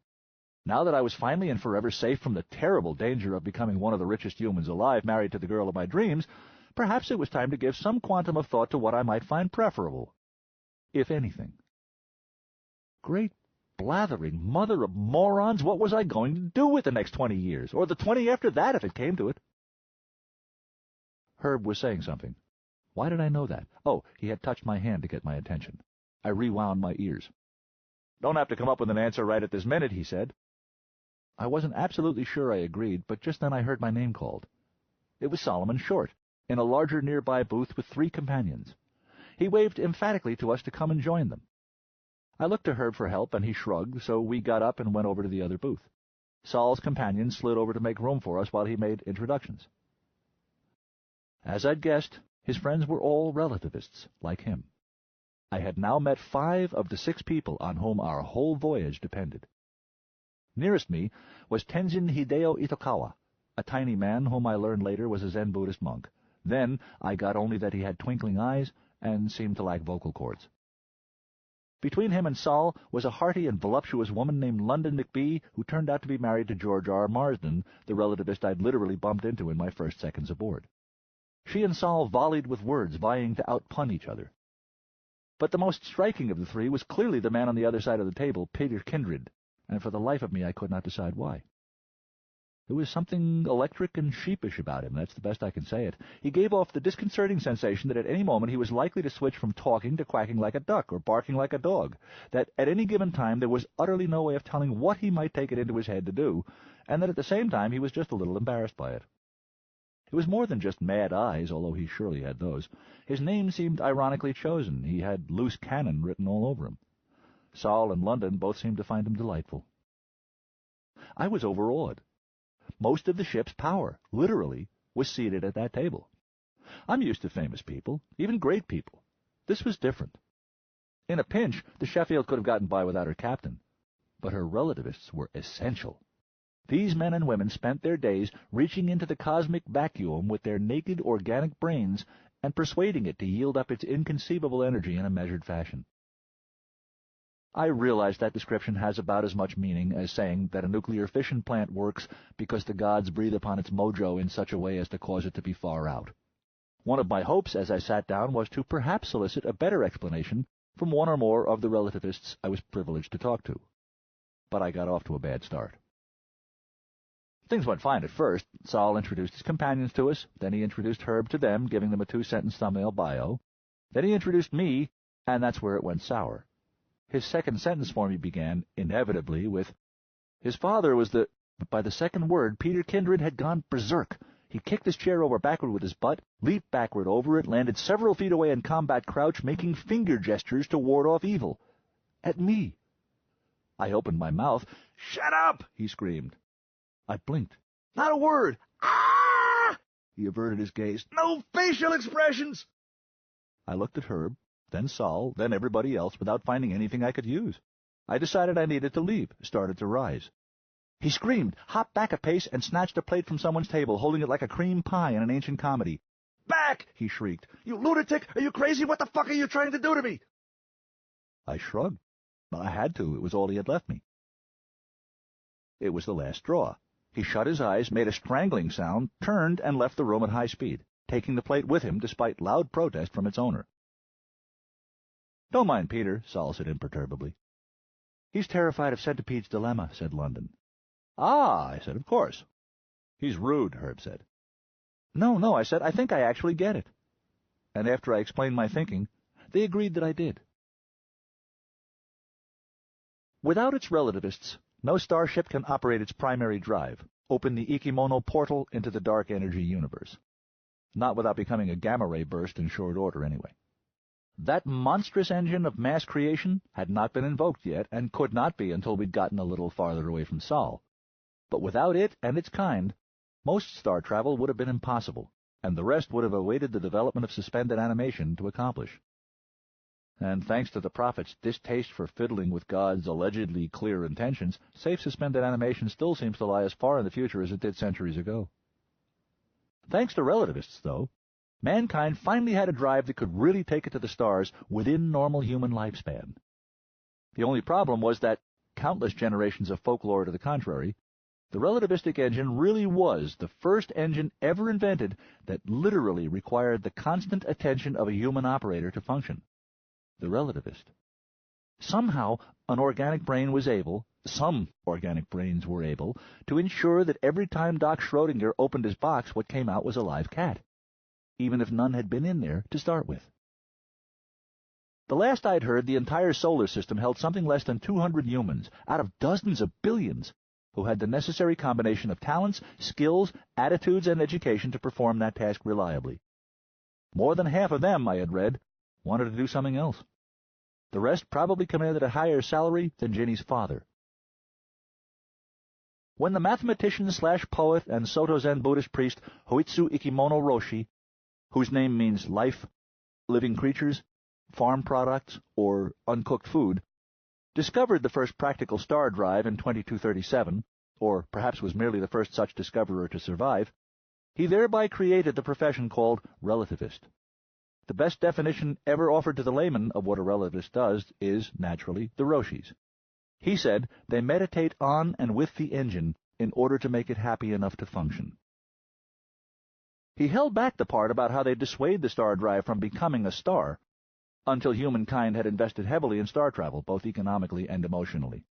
Now that I was finally and forever safe from the terrible danger of becoming one of the richest humans alive, married to the girl of my dreams, perhaps it was time to give some quantum of thought to what I might find preferable, if anything. Great blathering mother of morons, what was I going to do with the next 20 years, or the 20 after that if it came to it? Herb was saying something. Why did I know that? Oh, he had touched my hand to get my attention. I rewound my ears. Don't have to come up with an answer right at this minute, he said. I wasn't absolutely sure I agreed, but just then I heard my name called. It was Solomon Short, in a larger nearby booth with 3 companions. He waved emphatically to us to come and join them. I looked to Herb for help, and he shrugged, so we got up and went over to the other booth. Sol's companion slid over to make room for us while he made introductions. As I'd guessed, his friends were all relativists, like him. I had now met 5 of the 6 people on whom our whole voyage depended. Nearest me was Tenzin Hideo Itokawa, a tiny man whom I learned later was a Zen Buddhist monk. Then I got only that he had twinkling eyes and seemed to lack vocal cords. Between him and Sol was a hearty and voluptuous woman named London McBee, who turned out to be married to George R. Marsden, the relativist I'd literally bumped into in my first seconds aboard. She and Sol volleyed with words, vying to outpun each other. But the most striking of the 3 was clearly the man on the other side of the table, Peter Kindred, and for the life of me I could not decide why. There was something electric and sheepish about him, that's the best I can say it. He gave off the disconcerting sensation that at any moment he was likely to switch from talking to quacking like a duck or barking like a dog, that at any given time there was utterly no way of telling what he might take it into his head to do, and that at the same time he was just a little embarrassed by it. It was more than just mad eyes, although he surely had those. His name seemed ironically chosen. He had loose cannon written all over him. Sol and London both seemed to find him delightful. I was overawed. Most of the ship's power, literally, was seated at that table. I'm used to famous people, even great people. This was different. In a pinch, the Sheffield could have gotten by without her captain, but her relativists were essential. These men and women spent their days reaching into the cosmic vacuum with their naked organic brains and persuading it to yield up its inconceivable energy in a measured fashion. I realize that description has about as much meaning as saying that a nuclear fission plant works because the gods breathe upon its mojo in such a way as to cause it to be far out. One of my hopes as I sat down was to perhaps solicit a better explanation from one or more of the relativists I was privileged to talk to. But I got off to a bad start. Things went fine at first. Sol introduced his companions to us, then he introduced Herb to them, giving them a 2-sentence thumbnail bio. Then he introduced me, and that's where it went sour. His second sentence for me began, inevitably, with, "His father was the—" But by the second word, Peter Kindred had gone berserk. He kicked his chair over backward with his butt, leaped backward over it, landed several feet away in combat crouch, making finger gestures to ward off evil. At me. I opened my mouth. "Shut up!" he screamed. I blinked. "Not a word!" "Ah!" He averted his gaze. "No facial expressions!" I looked at Herb, then Sol, then everybody else, without finding anything I could use. I decided I needed to leave, started to rise. He screamed, hopped back a pace, and snatched a plate from someone's table, holding it like a cream pie in an ancient comedy. "Back!" he shrieked. "You lunatic! Are you crazy? What the fuck are you trying to do to me?" I shrugged. I had to. It was all he had left me. It was the last straw. He shut his eyes, made a strangling sound, turned, and left the room at high speed, taking the plate with him despite loud protest from its owner. "Don't mind Peter," Sol said imperturbably. "He's terrified of Centipede's dilemma," said London. "Ah," I said, "of course." "He's rude," Herb said. No, I said, "I think I actually get it." And after I explained my thinking, they agreed that I did. Without its relativists, no starship can operate its primary drive, open the Ikimono portal into the dark energy universe. Not without becoming a gamma-ray burst in short order, anyway. That monstrous engine of mass creation had not been invoked yet, and could not be until we'd gotten a little farther away from Sol. But without it and its kind, most star travel would have been impossible, and the rest would have awaited the development of suspended animation to accomplish. And thanks to the prophet's distaste for fiddling with God's allegedly clear intentions, safe suspended animation still seems to lie as far in the future as it did centuries ago. Thanks to relativists, though, mankind finally had a drive that could really take it to the stars within normal human lifespan. The only problem was that, countless generations of folklore to the contrary, the relativistic engine really was the first engine ever invented that literally required the constant attention of a human operator to function. The relativist. Somehow, some organic brains were able, to ensure that every time Doc Schrodinger opened his box, what came out was a live cat, even if none had been in there to start with. The last I'd heard, the entire solar system held something less than 200 humans, out of dozens of billions, who had the necessary combination of talents, skills, attitudes, and education to perform that task reliably. More than half of them, I had read, wanted to do something else. The rest probably commanded a higher salary than Ginny's father. When the mathematician/poet and Soto Zen Buddhist priest Hoitsu Ikimono Roshi, whose name means life, living creatures, farm products, or uncooked food, discovered the first practical star drive in 2237, or perhaps was merely the first such discoverer to survive, he thereby created the profession called relativist. The best definition ever offered to the layman of what a relativist does is, naturally, the Roshis. He said they meditate on and with the engine in order to make it happy enough to function. He held back the part about how they dissuade the star drive from becoming a star, until humankind had invested heavily in star travel, both economically and emotionally.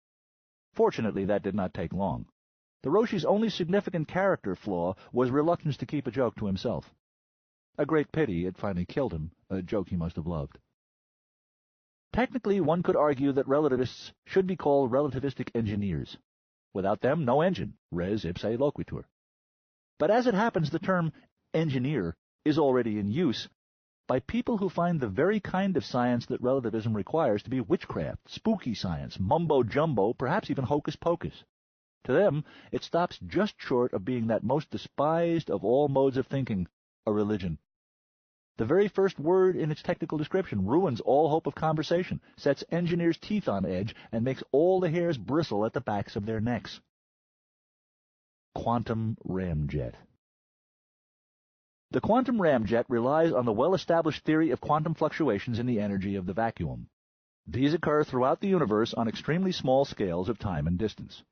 Fortunately, that did not take long. The Roshi's only significant character flaw was reluctance to keep a joke to himself. A great pity it finally killed him, a joke he must have loved. Technically, one could argue that relativists should be called relativistic engineers. Without them, no engine, res ipse loquitur. But as it happens, the term engineer is already in use by people who find the very kind of science that relativism requires to be witchcraft, spooky science, mumbo-jumbo, perhaps even hocus-pocus. To them, it stops just short of being that most despised of all modes of thinking, a religion. The very first word in its technical description ruins all hope of conversation, sets engineers' teeth on edge, and makes all the hairs bristle at the backs of their necks. Quantum ramjet. The quantum ramjet relies on the well-established theory of quantum fluctuations in the energy of the vacuum. These occur throughout the universe on extremely small scales of time and distance.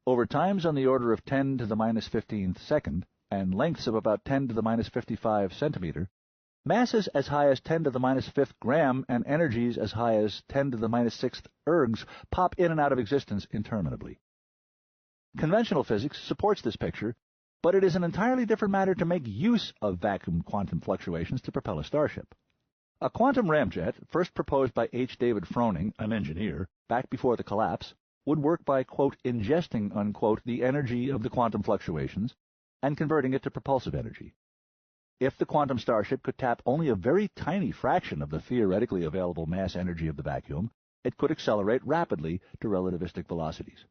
Over times on the order of 10 to the minus 15th second, and lengths of about 10 to the minus 55 centimeter, Masses as high as 10 to the minus fifth gram and energies as high as 10 to the minus sixth ergs pop in and out of existence interminably. Conventional physics supports this picture, but it is an entirely different matter to make use of vacuum quantum fluctuations to propel a starship. A quantum ramjet, first proposed by H. David Froning, an engineer, back before the collapse, would work by, quote, ingesting, unquote, the energy of the quantum fluctuations and converting it to propulsive energy. If the quantum starship could tap only a very tiny fraction of the theoretically available mass energy of the vacuum, it could accelerate rapidly to relativistic velocities.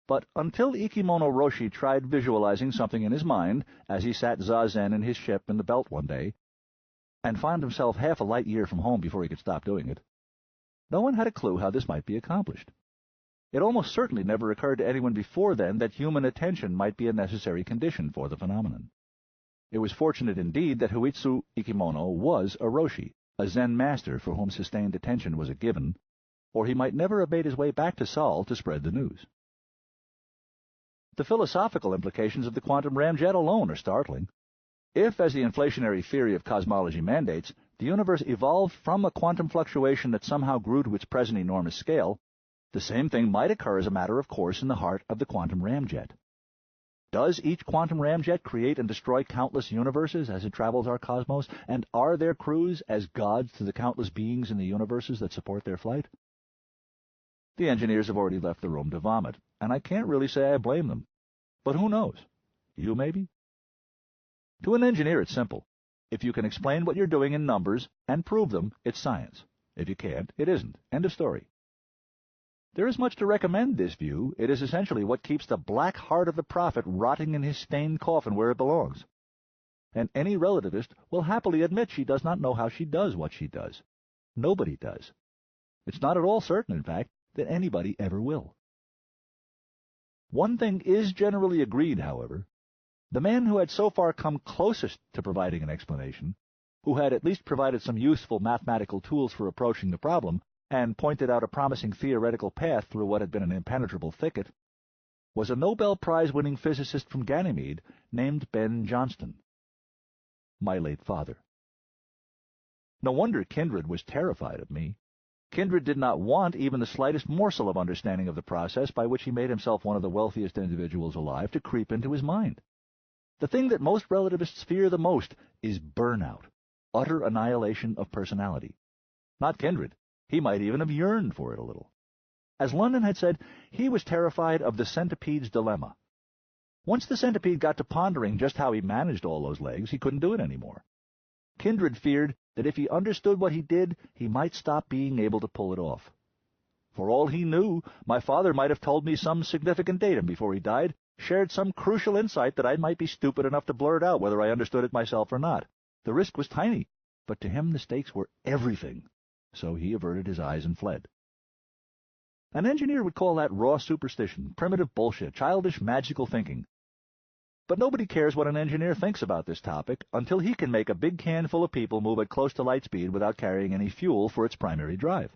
But until Ikimono Roshi tried visualizing something in his mind as he sat zazen in his ship in the belt one day, and found himself half a light year from home before he could stop doing it, no one had a clue how this might be accomplished. It almost certainly never occurred to anyone before then that human attention might be a necessary condition for the phenomenon. It was fortunate indeed that Huitsu Ikimono was a Roshi, a Zen master for whom sustained attention was a given, or he might never have made his way back to Seoul to spread the news. The philosophical implications of the quantum ramjet alone are startling. If, as the inflationary theory of cosmology mandates, the universe evolved from a quantum fluctuation that somehow grew to its present enormous scale, the same thing might occur as a matter of course in the heart of the quantum ramjet. Does each quantum ramjet create and destroy countless universes as it travels our cosmos, and are their crews as gods to the countless beings in the universes that support their flight? The engineers have already left the room to vomit, and I can't really say I blame them. But who knows? You maybe? To an engineer, it's simple. If you can explain what you're doing in numbers and prove them, it's science. If you can't, it isn't. End of story. There is much to recommend this view. It is essentially what keeps the black heart of the prophet rotting in his stained coffin where it belongs. And any relativist will happily admit she does not know how she does what she does. Nobody does. It's not at all certain, in fact, that anybody ever will. One thing is generally agreed, however. The man who had so far come closest to providing an explanation, who had at least provided some useful mathematical tools for approaching the problem, and pointed out a promising theoretical path through what had been an impenetrable thicket, was a Nobel Prize-winning physicist from Ganymede named Ben Johnston, my late father. No wonder Kindred was terrified of me. Kindred did not want even the slightest morsel of understanding of the process by which he made himself one of the wealthiest individuals alive to creep into his mind. The thing that most relativists fear the most is burnout, utter annihilation of personality. Not Kindred. He might even have yearned for it a little. As London had said, he was terrified of the centipede's dilemma. Once the centipede got to pondering just how he managed all those legs, he couldn't do it anymore. Kindred feared that if he understood what he did, he might stop being able to pull it off. For all he knew, my father might have told me some significant datum before he died, shared some crucial insight that I might be stupid enough to blurt out whether I understood it myself or not. The risk was tiny, but to him the stakes were everything. So he averted his eyes and fled. An engineer would call that raw superstition, primitive bullshit, childish magical thinking. But nobody cares what an engineer thinks about this topic until he can make a big can full of people move at close to light speed without carrying any fuel for its primary drive.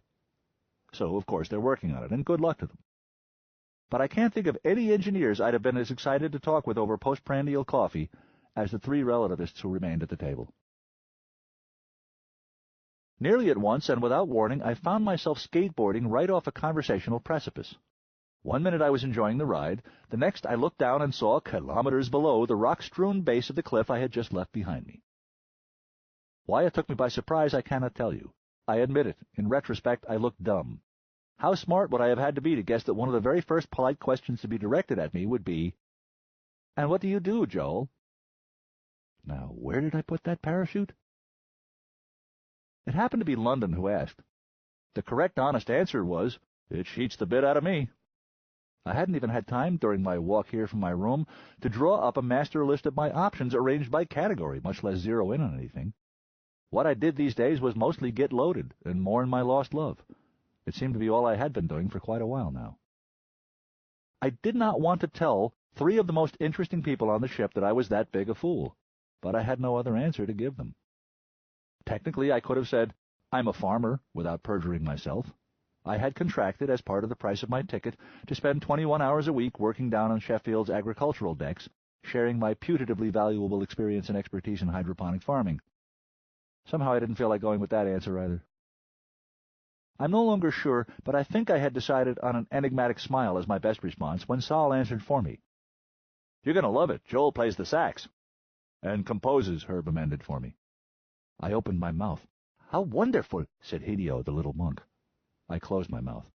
So, of course, they're working on it, and good luck to them. But I can't think of any engineers I'd have been as excited to talk with over postprandial coffee as the three relativists who remained at the table. Nearly at once, and without warning, I found myself skateboarding right off a conversational precipice. 1 minute I was enjoying the ride, the next I looked down and saw, kilometers below, the rock-strewn base of the cliff I had just left behind me. Why it took me by surprise I cannot tell you. I admit it, in retrospect I looked dumb. How smart would I have had to be to guess that one of the very first polite questions to be directed at me would be, "And what do you do, Joel?" Now, where did I put that parachute? It happened to be London who asked. The correct, honest answer was, "It cheats the bit out of me." I hadn't even had time during my walk here from my room to draw up a master list of my options arranged by category, much less zero in on anything. What I did these days was mostly get loaded and mourn my lost love. It seemed to be all I had been doing for quite a while now. I did not want to tell three of the most interesting people on the ship that I was that big a fool, but I had no other answer to give them. Technically, I could have said, "I'm a farmer," without perjuring myself. I had contracted, as part of the price of my ticket, to spend 21 hours a week working down on Sheffield's agricultural decks, sharing my putatively valuable experience and expertise in hydroponic farming. Somehow I didn't feel like going with that answer either. I'm no longer sure, but I think I had decided on an enigmatic smile as my best response when Sol answered for me. "You're going to love it. Joel plays the sax." "And composes," Herb amended for me. I opened my mouth. "How wonderful," said Hideo, the little monk. I closed my mouth.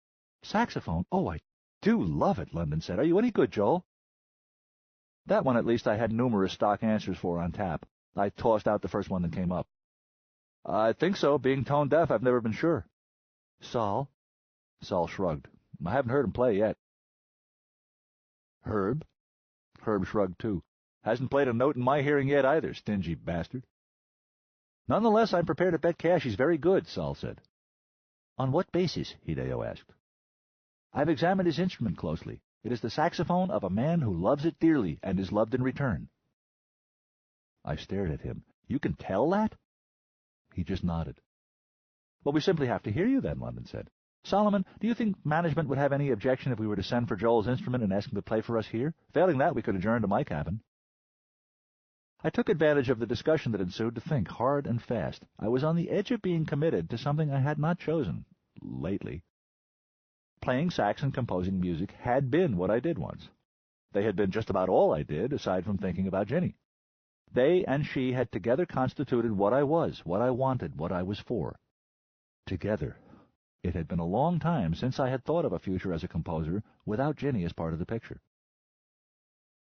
"Saxophone? Oh, I do love it," London said. "Are you any good, Joel?" That one, at least, I had numerous stock answers for on tap. I tossed out the first one that came up. "I think so. Being tone deaf, I've never been sure." "Sol?" Sol shrugged. "I haven't heard him play yet." "Herb?" Herb shrugged, too. "Hasn't played a note in my hearing yet, either, stingy bastard." "Nonetheless, I'm prepared to bet cash he's very good," Sol said. "On what basis?" Hideo asked. "I've examined his instrument closely. It is the saxophone of a man who loves it dearly and is loved in return." I stared at him. "You can tell that?" He just nodded. "Well, we simply have to hear you then," London said. "Solomon, do you think management would have any objection if we were to send for Joel's instrument and ask him to play for us here? Failing that, we could adjourn to my cabin." I took advantage of the discussion that ensued to think hard and fast. I was on the edge of being committed to something I had not chosen, lately. Playing sax and composing music had been what I did once. They had been just about all I did, aside from thinking about Ginny. They and she had together constituted what I was, what I wanted, what I was for. Together. It had been a long time since I had thought of a future as a composer without Ginny as part of the picture.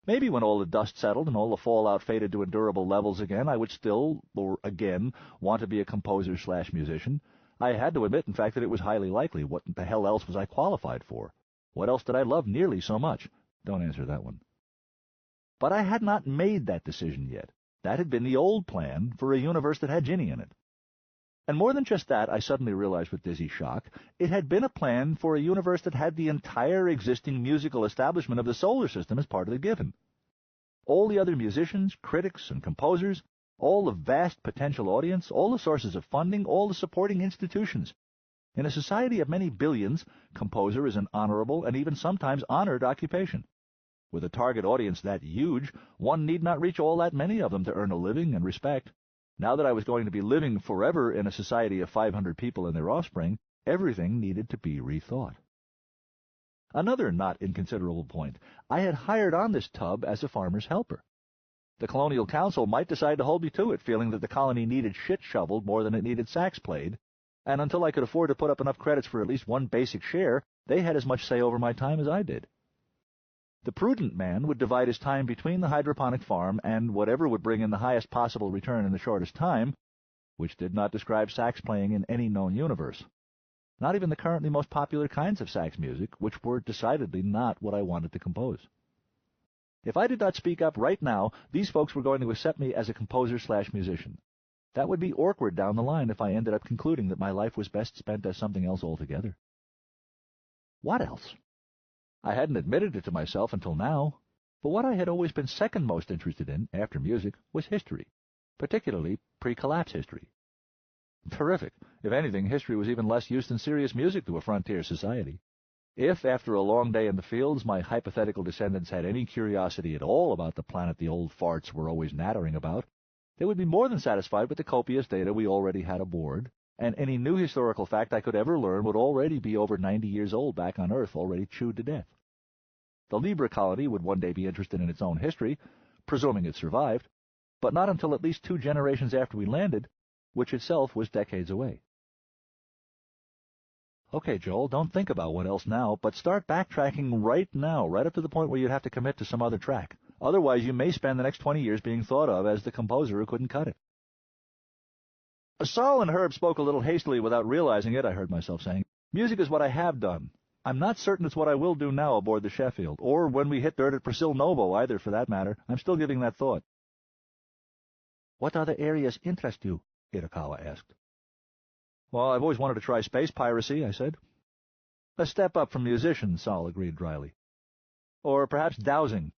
Maybe when all the dust settled and all the fallout faded to endurable levels again, I would still, or again, want to be a composer/musician. I had to admit, in fact, that it was highly likely. What the hell else was I qualified for? What else did I love nearly so much? Don't answer that one. But I had not made that decision yet. That had been the old plan for a universe that had Ginny in it. And more than just that, I suddenly realized with dizzy shock, it had been a plan for a universe that had the entire existing musical establishment of the solar system as part of the given. All the other musicians, critics, and composers, all the vast potential audience, all the sources of funding, all the supporting institutions. In a society of many billions, composer is an honorable and even sometimes honored occupation. With a target audience that huge, one need not reach all that many of them to earn a living and respect. Now that I was going to be living forever in a society of 500 people and their offspring, everything needed to be rethought. Another not inconsiderable point, I had hired on this tub as a farmer's helper. The Colonial Council might decide to hold me to it, feeling that the colony needed shit shoveled more than it needed sax played, and until I could afford to put up enough credits for at least one basic share, they had as much say over my time as I did. The prudent man would divide his time between the hydroponic farm and whatever would bring in the highest possible return in the shortest time, which did not describe sax playing in any known universe. Not even the currently most popular kinds of sax music, which were decidedly not what I wanted to compose. If I did not speak up right now, these folks were going to accept me as a composer/musician. That would be awkward down the line if I ended up concluding that my life was best spent as something else altogether. What else? I hadn't admitted it to myself until now, but what I had always been second most interested in, after music, was history, particularly pre-collapse history. Terrific. If anything, history was even less use than serious music to a frontier society. If, after a long day in the fields, my hypothetical descendants had any curiosity at all about the planet the old farts were always nattering about, they would be more than satisfied with the copious data we already had aboard, and any new historical fact I could ever learn would already be over 90 years old back on Earth, already chewed to death. The Libra colony would one day be interested in its own history, presuming it survived, but not until at least 2 generations after we landed, which itself was decades away. Okay, Joel, don't think about what else now, but start backtracking right now, right up to the point where you'd have to commit to some other track. Otherwise, you may spend the next 20 years being thought of as the composer who couldn't cut it. Sol and Herb spoke a little hastily without realizing it, I heard myself saying. Music is what I have done. I'm not certain it's what I will do now aboard the Sheffield, or when we hit dirt at Persil Novo, either, for that matter. I'm still giving that thought. What other areas interest you? Hirakawa asked. Well, I've always wanted to try space piracy, I said. A step up from musician, Sol agreed dryly. Or perhaps dowsing.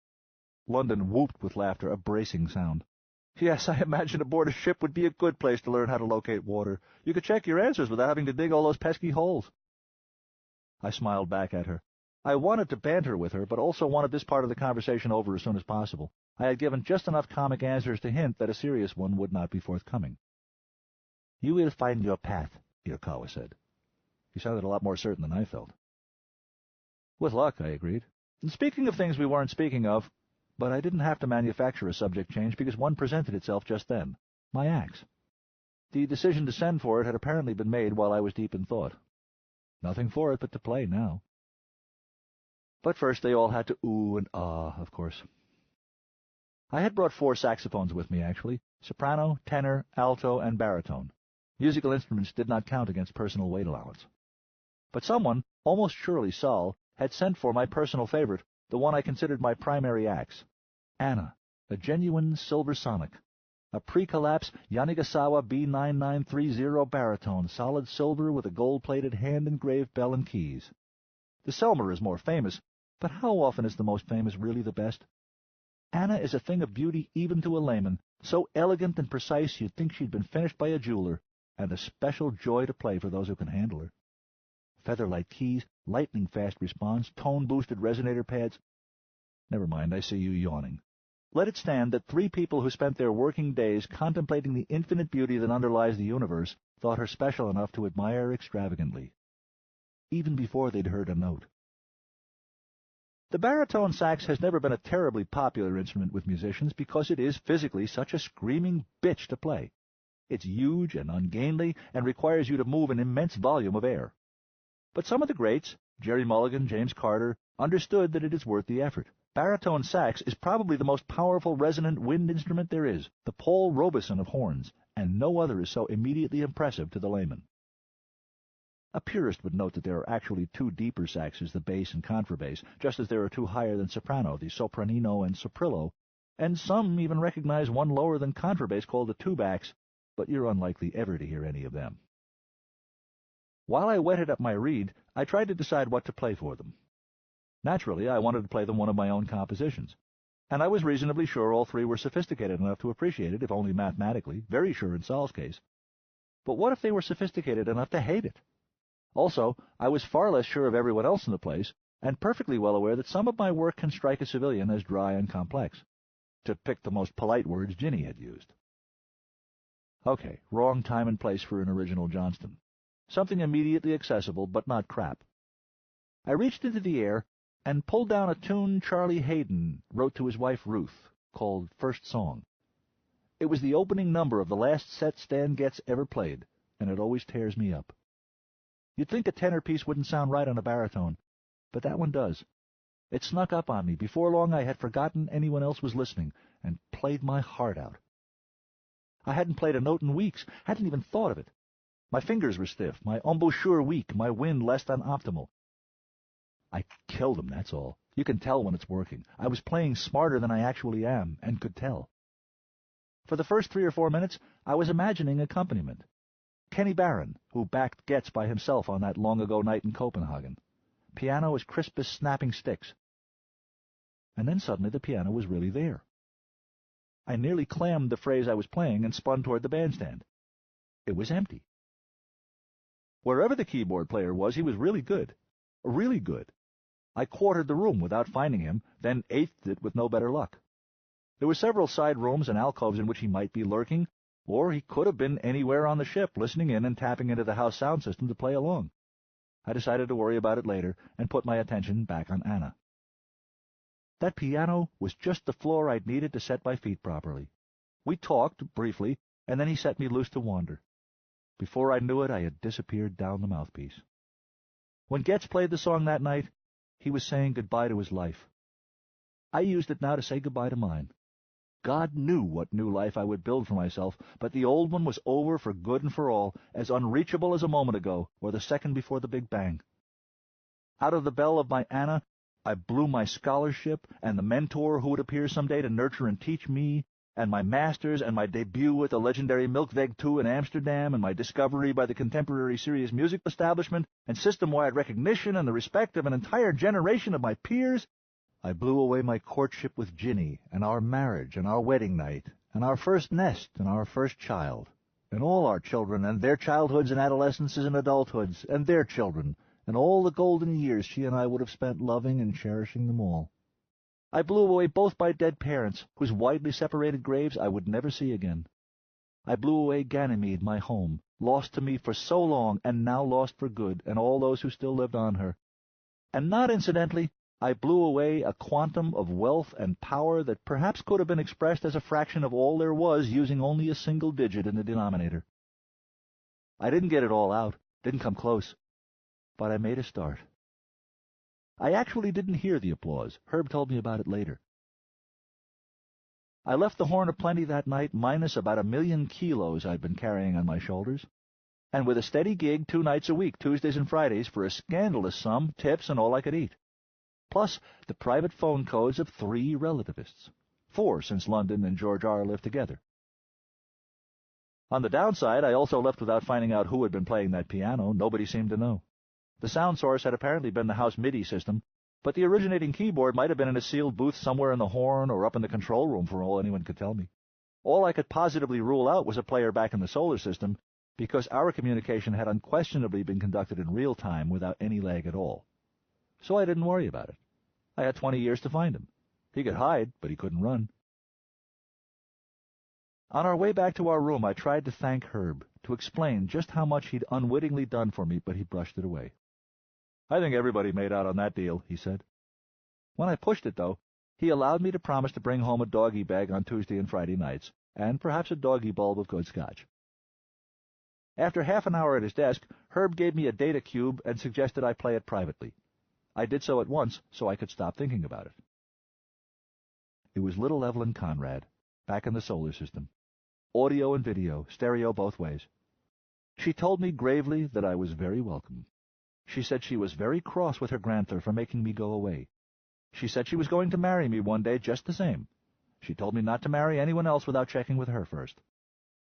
London whooped with laughter, a bracing sound. Yes, I imagine aboard a ship would be a good place to learn how to locate water. You could check your answers without having to dig all those pesky holes. I smiled back at her. I wanted to banter with her, but also wanted this part of the conversation over as soon as possible. I had given just enough comic answers to hint that a serious one would not be forthcoming. You will find your path, Iokawa said. He sounded a lot more certain than I felt. With luck, I agreed. And speaking of things we weren't speaking of, but I didn't have to manufacture a subject change because one presented itself just then. My axe. The decision to send for it had apparently been made while I was deep in thought. Nothing for it but to play now. But first they all had to ooh and ah, of course. I had brought 4 saxophones with me, actually. Soprano, tenor, alto, and baritone. Musical instruments did not count against personal weight allowance. But someone, almost surely Saul, had sent for my personal favorite, the one I considered my primary axe. Anna, a genuine silver sonic. A pre-collapse Yanigasawa B9930 baritone, solid silver with a gold-plated hand-engraved bell and keys. The Selmer is more famous, but how often is the most famous really the best? Anna is a thing of beauty even to a layman, so elegant and precise you'd think she'd been finished by a jeweler, and a special joy to play for those who can handle her. Featherlight keys, lightning-fast response, tone-boosted resonator pads. Never mind, I see you yawning. Let it stand that 3 people who spent their working days contemplating the infinite beauty that underlies the universe thought her special enough to admire extravagantly, even before they'd heard a note. The baritone sax has never been a terribly popular instrument with musicians because it is physically such a screaming bitch to play. It's huge and ungainly and requires you to move an immense volume of air. But some of the greats, Jerry Mulligan, James Carter, understood that it is worth the effort. Baritone sax is probably the most powerful resonant wind instrument there is, the Paul Robeson of horns, and no other is so immediately impressive to the layman. A purist would note that there are actually 2 deeper saxes, the bass and contrabass, just as there are 2 higher than soprano, the sopranino and soprillo, and some even recognize one lower than contrabass called the tubax, but you're unlikely ever to hear any of them. While I whetted up my reed, I tried to decide what to play for them. Naturally, I wanted to play them one of my own compositions, and I was reasonably sure all 3 were sophisticated enough to appreciate it, if only mathematically, very sure in Saul's case. But what if they were sophisticated enough to hate it? Also, I was far less sure of everyone else in the place, and perfectly well aware that some of my work can strike a civilian as dry and complex, to pick the most polite words Ginny had used. Okay, wrong time and place for an original Johnston. Something immediately accessible, but not crap. I reached into the air and pulled down a tune Charlie Hayden wrote to his wife Ruth, called First Song. It was the opening number of the last set Stan Getz ever played, and it always tears me up. You'd think a tenor piece wouldn't sound right on a baritone, but that one does. It snuck up on me. Before long I had forgotten anyone else was listening, and played my heart out. I hadn't played a note in weeks, hadn't even thought of it. My fingers were stiff, my embouchure weak, my wind less than optimal. I killed him, that's all. You can tell when it's working. I was playing smarter than I actually am, and could tell. For the first 3 or 4 minutes, I was imagining accompaniment. Kenny Barron, who backed Getz by himself on that long-ago night in Copenhagen. Piano as crisp as snapping sticks. And then suddenly the piano was really there. I nearly clammed the phrase I was playing and spun toward the bandstand. It was empty. Wherever the keyboard player was, he was really good. Really good. I quartered the room without finding him, then eighth'd it with no better luck. There were several side rooms and alcoves in which he might be lurking, or he could have been anywhere on the ship, listening in and tapping into the house sound system to play along. I decided to worry about it later and put my attention back on Anna. That piano was just the floor I'd needed to set my feet properly. We talked, briefly, and then he set me loose to wander. Before I knew it, I had disappeared down the mouthpiece. When Getz played the song that night, he was saying goodbye to his life. I used it now to say goodbye to mine. God knew what new life I would build for myself, but the old one was over for good and for all, as unreachable as a moment ago, or the second before the Big Bang. Out of the bell of my Anna, I blew my scholarship, and the mentor who would appear someday to nurture and teach me, and my master's, and my debut at the legendary Milkweg II in Amsterdam, and my discovery by the contemporary serious music establishment, and system-wide recognition and the respect of an entire generation of my peers. I blew away my courtship with Ginny, and our marriage, and our wedding night, and our first nest, and our first child, and all our children, and their childhoods and adolescences and adulthoods, and their children, and all the golden years she and I would have spent loving and cherishing them all. I blew away both my dead parents, whose widely separated graves I would never see again. I blew away Ganymede, my home, lost to me for so long, and now lost for good, and all those who still lived on her. And not incidentally, I blew away a quantum of wealth and power that perhaps could have been expressed as a fraction of all there was using only a single digit in the denominator. I didn't get it all out, didn't come close, but I made a start. I actually didn't hear the applause. Herb told me about it later. I left the Horn of Plenty that night minus about 1,000,000 kilos I'd been carrying on my shoulders, and with a steady gig 2 nights a week, Tuesdays and Fridays, for a scandalous sum, tips, and all I could eat. Plus the private phone codes of 3 relativists. 4 since London and George R. lived together. On the downside, I also left without finding out who had been playing that piano. Nobody seemed to know. The sound source had apparently been the house MIDI system, but the originating keyboard might have been in a sealed booth somewhere in the Horn or up in the control room for all anyone could tell me. All I could positively rule out was a player back in the solar system, because our communication had unquestionably been conducted in real time without any lag at all. So I didn't worry about it. I had 20 years to find him. He could hide, but he couldn't run. On our way back to our room, I tried to thank Herb, to explain just how much he'd unwittingly done for me, but he brushed it away. "I think everybody made out on that deal," he said. When I pushed it, though, he allowed me to promise to bring home a doggy bag on Tuesday and Friday nights, and perhaps a doggy bulb of good scotch. After half an hour at his desk, Herb gave me a data cube and suggested I play it privately. I did so at once, so I could stop thinking about it. It was little Evelyn Conrad, back in the solar system. Audio and video, stereo both ways. She told me gravely that I was very welcome. She said she was very cross with her grandfather for making me go away. She said she was going to marry me one day just the same. She told me not to marry anyone else without checking with her first.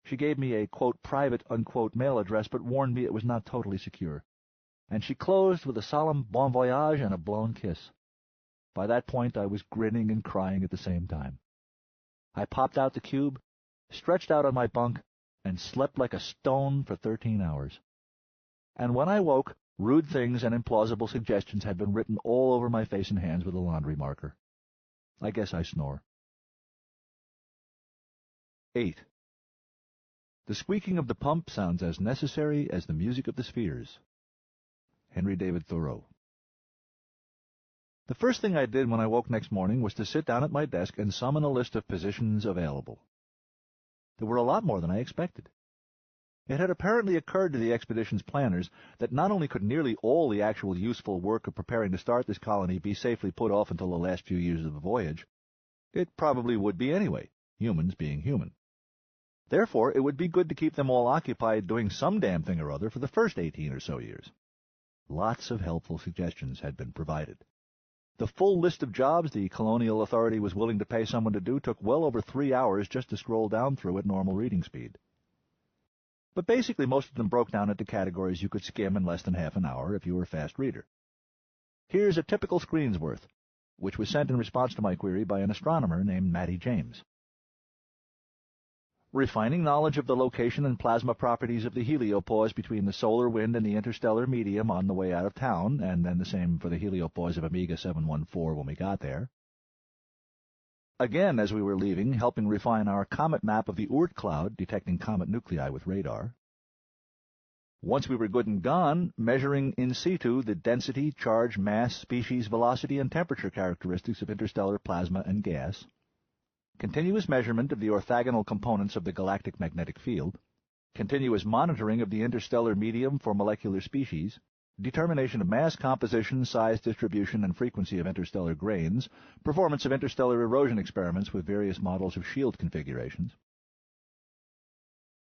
She gave me a, quote, private, unquote, mail address, but warned me it was not totally secure. And she closed with a solemn bon voyage and a blown kiss. By that point, I was grinning and crying at the same time. I popped out the cube, stretched out on my bunk, and slept like a stone for 13 hours. And when I woke, rude things and implausible suggestions had been written all over my face and hands with a laundry marker. I guess I snore. 8. The squeaking of the pump sounds as necessary as the music of the spheres. Henry David Thoreau. The first thing I did when I woke next morning was to sit down at my desk and summon a list of positions available. There were a lot more than I expected. It had apparently occurred to the expedition's planners that not only could nearly all the actual useful work of preparing to start this colony be safely put off until the last few years of the voyage, it probably would be anyway, humans being human. Therefore, it would be good to keep them all occupied doing some damn thing or other for the first 18 or so years. Lots of helpful suggestions had been provided. The full list of jobs the Colonial Authority was willing to pay someone to do took well over 3 hours just to scroll down through at normal reading speed. But basically most of them broke down into categories you could skim in less than half an hour if you were a fast reader. Here's a typical screen's worth, which was sent in response to my query by an astronomer named Matty James. Refining knowledge of the location and plasma properties of the heliopause between the solar wind and the interstellar medium on the way out of town, and then the same for the heliopause of Omega 714 when we got there. Again, as we were leaving, helping refine our comet map of the Oort cloud, detecting comet nuclei with radar. Once we were good and gone, measuring in situ the density, charge, mass, species, velocity, and temperature characteristics of interstellar plasma and gas. Continuous measurement of the orthogonal components of the galactic magnetic field, continuous monitoring of the interstellar medium for molecular species, determination of mass composition, size distribution, and frequency of interstellar grains, performance of interstellar erosion experiments with various models of shield configurations.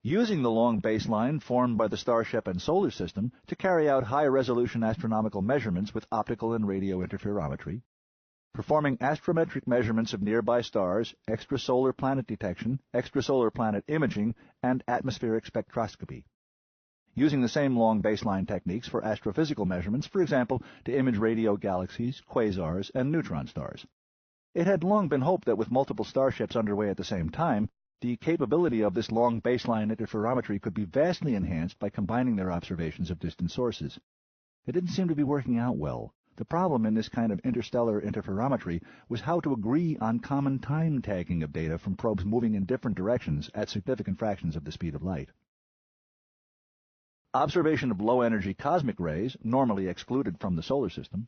Using the long baseline formed by the starship and solar system to carry out high-resolution astronomical measurements with optical and radio interferometry, performing astrometric measurements of nearby stars, extrasolar planet detection, extrasolar planet imaging, and atmospheric spectroscopy. Using the same long baseline techniques for astrophysical measurements, for example, to image radio galaxies, quasars, and neutron stars. It had long been hoped that with multiple starships underway at the same time, the capability of this long baseline interferometry could be vastly enhanced by combining their observations of distant sources. It didn't seem to be working out well. The problem in this kind of interstellar interferometry was how to agree on common time tagging of data from probes moving in different directions at significant fractions of the speed of light. observation of low-energy cosmic rays, normally excluded from the solar system,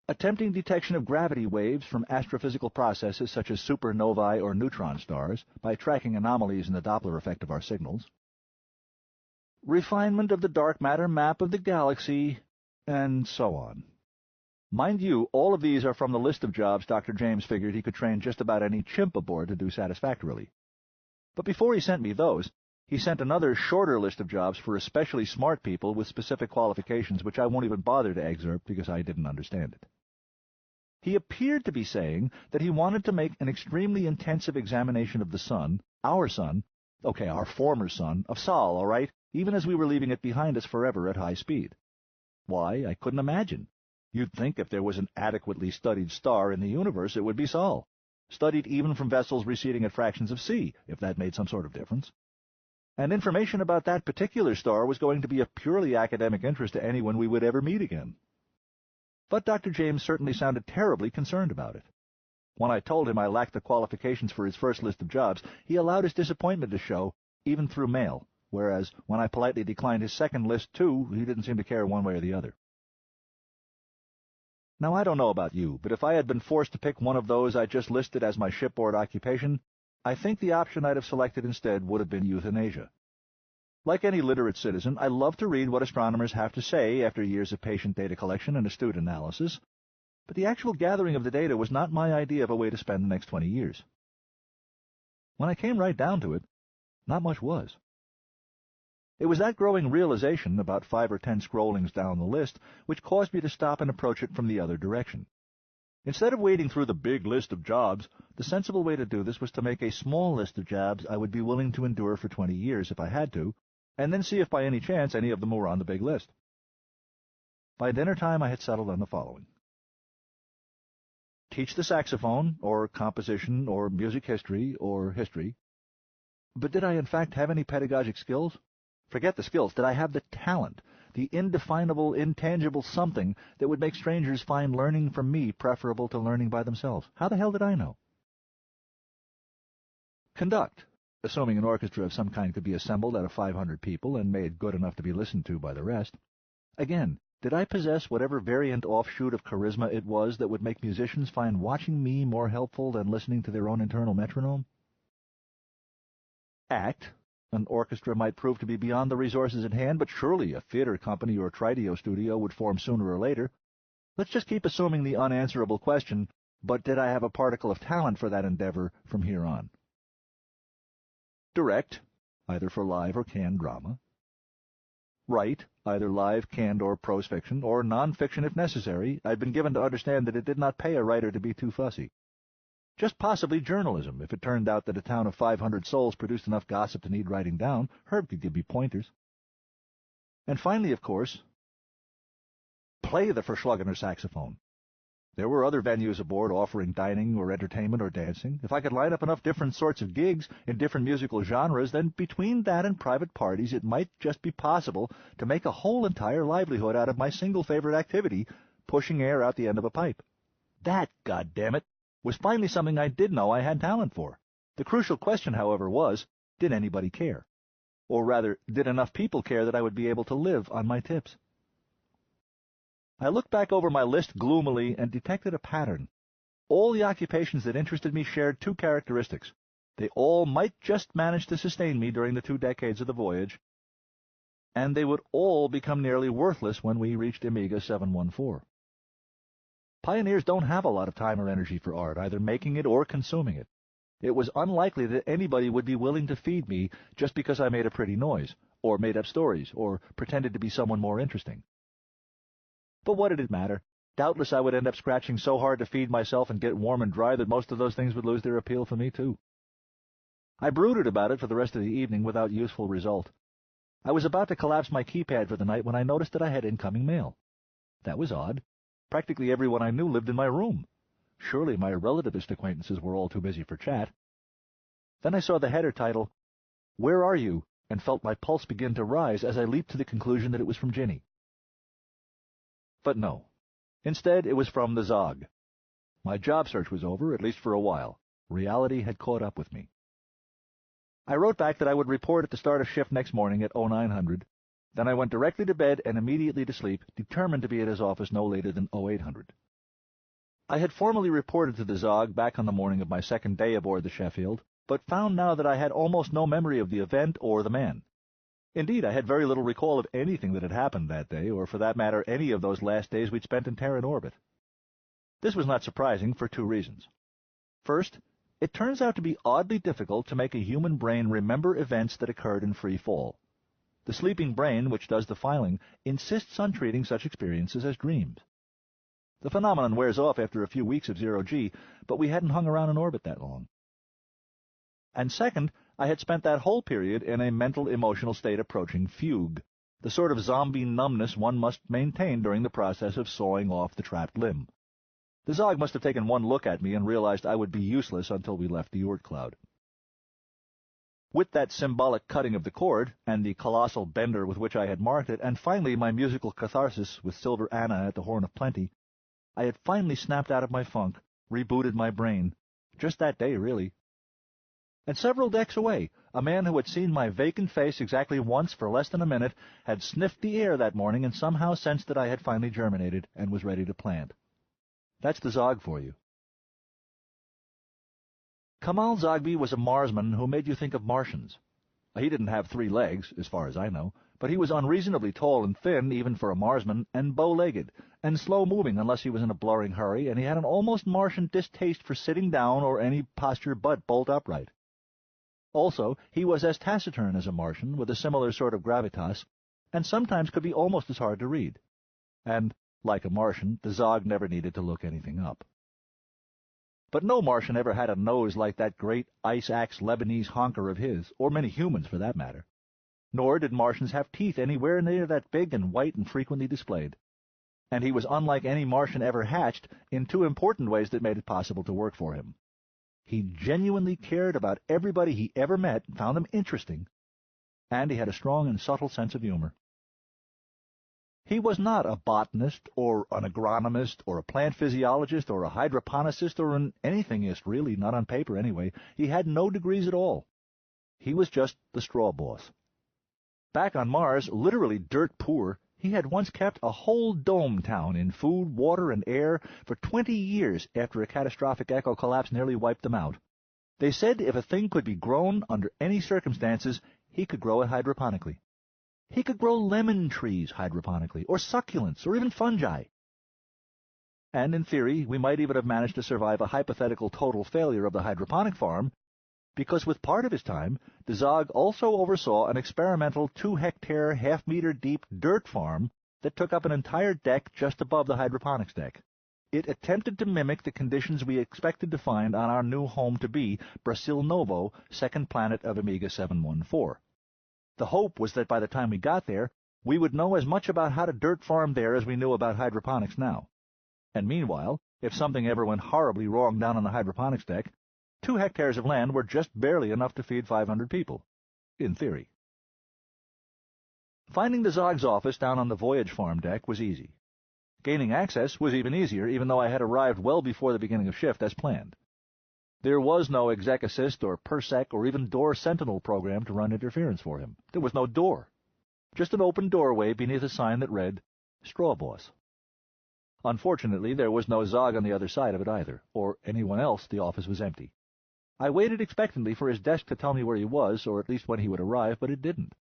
attempting detection of gravity waves from astrophysical processes such as supernovae or neutron stars by tracking anomalies in the Doppler effect of our signals, refinement of the dark matter map of the galaxy, and so on. Mind you, all of these are from the list of jobs Dr. James figured he could train just about any chimp aboard to do satisfactorily. But before he sent me those, he sent another shorter list of jobs for especially smart people with specific qualifications which I won't even bother to excerpt because I didn't understand it. He appeared to be saying that he wanted to make an extremely intensive examination of the sun, our former sun, of Sol, all right, even as we were leaving it behind us forever at high speed. Why, I couldn't imagine. You'd think if there was an adequately studied star in the universe, it would be Sol, studied even from vessels receding at fractions of c, if that made some sort of difference. And information about that particular star was going to be of purely academic interest to anyone we would ever meet again. But Dr. James certainly sounded terribly concerned about it. When I told him I lacked the qualifications for his first list of jobs, he allowed his disappointment to show, even through mail, whereas when I politely declined his second list too, he didn't seem to care one way or the other. Now, I don't know about you, but if I had been forced to pick one of those I just listed as my shipboard occupation, I think the option I'd have selected instead would have been euthanasia. Like any literate citizen, I love to read what astronomers have to say after years of patient data collection and astute analysis, but the actual gathering of the data was not my idea of a way to spend the next 20 years. When I came right down to it, not much was. It was that growing realization, about 5 or 10 scrollings down the list, which caused me to stop and approach it from the other direction. Instead of wading through the big list of jobs, the sensible way to do this was to make a small list of jobs I would be willing to endure for 20 years if I had to, and then see if by any chance any of them were on the big list. By dinner time I had settled on the following. Teach the saxophone, or composition, or music history, or history. But did I in fact have any pedagogic skills? Forget the skills. Did I have the talent, the indefinable, intangible something that would make strangers find learning from me preferable to learning by themselves? How the hell did I know? Conduct, assuming an orchestra of some kind could be assembled out of 500 people and made good enough to be listened to by the rest. Again, did I possess whatever variant offshoot of charisma it was that would make musicians find watching me more helpful than listening to their own internal metronome? Act. An orchestra might prove to be beyond the resources at hand, but surely a theater company or trideo studio would form sooner or later. Let's just keep assuming the unanswerable question, but did I have a particle of talent for that endeavor from here on? Direct, either for live or canned drama. Write, either live, canned, or prose fiction, or non-fiction if necessary. I'd been given to understand that it did not pay a writer to be too fussy. Just possibly journalism, if it turned out that a town of 500 souls produced enough gossip to need writing down. Herb could give me pointers. And finally, of course, play the Verschlugener saxophone. There were other venues aboard offering dining or entertainment or dancing. If I could line up enough different sorts of gigs in different musical genres, then between that and private parties it might just be possible to make a whole entire livelihood out of my single favorite activity, pushing air out the end of a pipe. That, goddammit, was finally something I did know I had talent for. The crucial question, however, was, did anybody care? Or rather, did enough people care that I would be able to live on my tips? I looked back over my list gloomily and detected a pattern. All the occupations that interested me shared two characteristics. They all might just manage to sustain me during the 2 decades of the voyage, and they would all become nearly worthless when we reached Omega 714. Pioneers don't have a lot of time or energy for art, either making it or consuming it. It was unlikely that anybody would be willing to feed me just because I made a pretty noise, or made up stories, or pretended to be someone more interesting. But what did it matter? Doubtless I would end up scratching so hard to feed myself and get warm and dry that most of those things would lose their appeal for me, too. I brooded about it for the rest of the evening without useful result. I was about to collapse my keypad for the night when I noticed that I had incoming mail. That was odd. Practically everyone I knew lived in my room. Surely my relativist acquaintances were all too busy for chat. Then I saw the header title, "Where Are You?" and felt my pulse begin to rise as I leaped to the conclusion that it was from Ginny. But no. Instead, it was from the Zog. My job search was over, at least for a while. Reality had caught up with me. I wrote back that I would report at the start of shift next morning at 0900, Then I went directly to bed and immediately to sleep, determined to be at his office no later than 0800. I had formally reported to the Zog back on the morning of my second day aboard the Sheffield, but found now that I had almost no memory of the event or the man. Indeed, I had very little recall of anything that had happened that day, or for that matter any of those last days we'd spent in Terran orbit. This was not surprising for two reasons. First, it turns out to be oddly difficult to make a human brain remember events that occurred in free fall. The sleeping brain, which does the filing, insists on treating such experiences as dreams. The phenomenon wears off after a few weeks of zero-G, but we hadn't hung around in orbit that long. And second, I had spent that whole period in a mental-emotional state approaching fugue, the sort of zombie numbness one must maintain during the process of sawing off the trapped limb. The Zog must have taken one look at me and realized I would be useless until we left the Oort cloud. With that symbolic cutting of the cord, and the colossal bender with which I had marked it, and finally my musical catharsis with Silver Anna at the Horn of Plenty, I had finally snapped out of my funk, rebooted my brain. Just that day, really. And several decks away, a man who had seen my vacant face exactly once for less than a minute had sniffed the air that morning and somehow sensed that I had finally germinated and was ready to plant. That's the Zog for you. Kamal Zogby was a Marsman who made you think of Martians. He didn't have 3 legs, as far as I know, but he was unreasonably tall and thin, even for a Marsman, and bow-legged, and slow-moving unless he was in a blurring hurry, and he had an almost Martian distaste for sitting down or any posture but bolt upright. Also, he was as taciturn as a Martian, with a similar sort of gravitas, and sometimes could be almost as hard to read. And, like a Martian, the Zog never needed to look anything up. But no Martian ever had a nose like that great ice-axe Lebanese honker of his, or many humans for that matter. Nor did Martians have teeth anywhere near that big and white and frequently displayed. And he was unlike any Martian ever hatched in 2 important ways that made it possible to work for him. He genuinely cared about everybody he ever met and found them interesting, and he had a strong and subtle sense of humor. He was not a botanist, or an agronomist, or a plant physiologist, or a hydroponicist, or an anythingist, really, not on paper anyway. He had no degrees at all. He was just the straw boss. Back on Mars, literally dirt poor, he had once kept a whole dome town in food, water, and air for 20 years after a catastrophic echo collapse nearly wiped them out. They said if a thing could be grown under any circumstances, he could grow it hydroponically. He could grow lemon trees hydroponically, or succulents, or even fungi. And in theory, we might even have managed to survive a hypothetical total failure of the hydroponic farm, because with part of his time, the Zog also oversaw an experimental 2-hectare, half-meter-deep dirt farm that took up an entire deck just above the hydroponics deck. It attempted to mimic the conditions we expected to find on our new home-to-be, Brasil Novo, second planet of Omega 714. The hope was that by the time we got there, we would know as much about how to dirt farm there as we knew about hydroponics now. And meanwhile, if something ever went horribly wrong down on the hydroponics deck, 2 hectares of land were just barely enough to feed 500 people, in theory. Finding the Zog's office down on the Voyage farm deck was easy. Gaining access was even easier, even though I had arrived well before the beginning of shift as planned. There was no exec assist or PERSEC or even door sentinel program to run interference for him. There was no door. Just an open doorway beneath a sign that read, Straw Boss. Unfortunately, there was no Zog on the other side of it either, or anyone else. The office was empty. I waited expectantly for his desk to tell me where he was, or at least when he would arrive, but it didn't.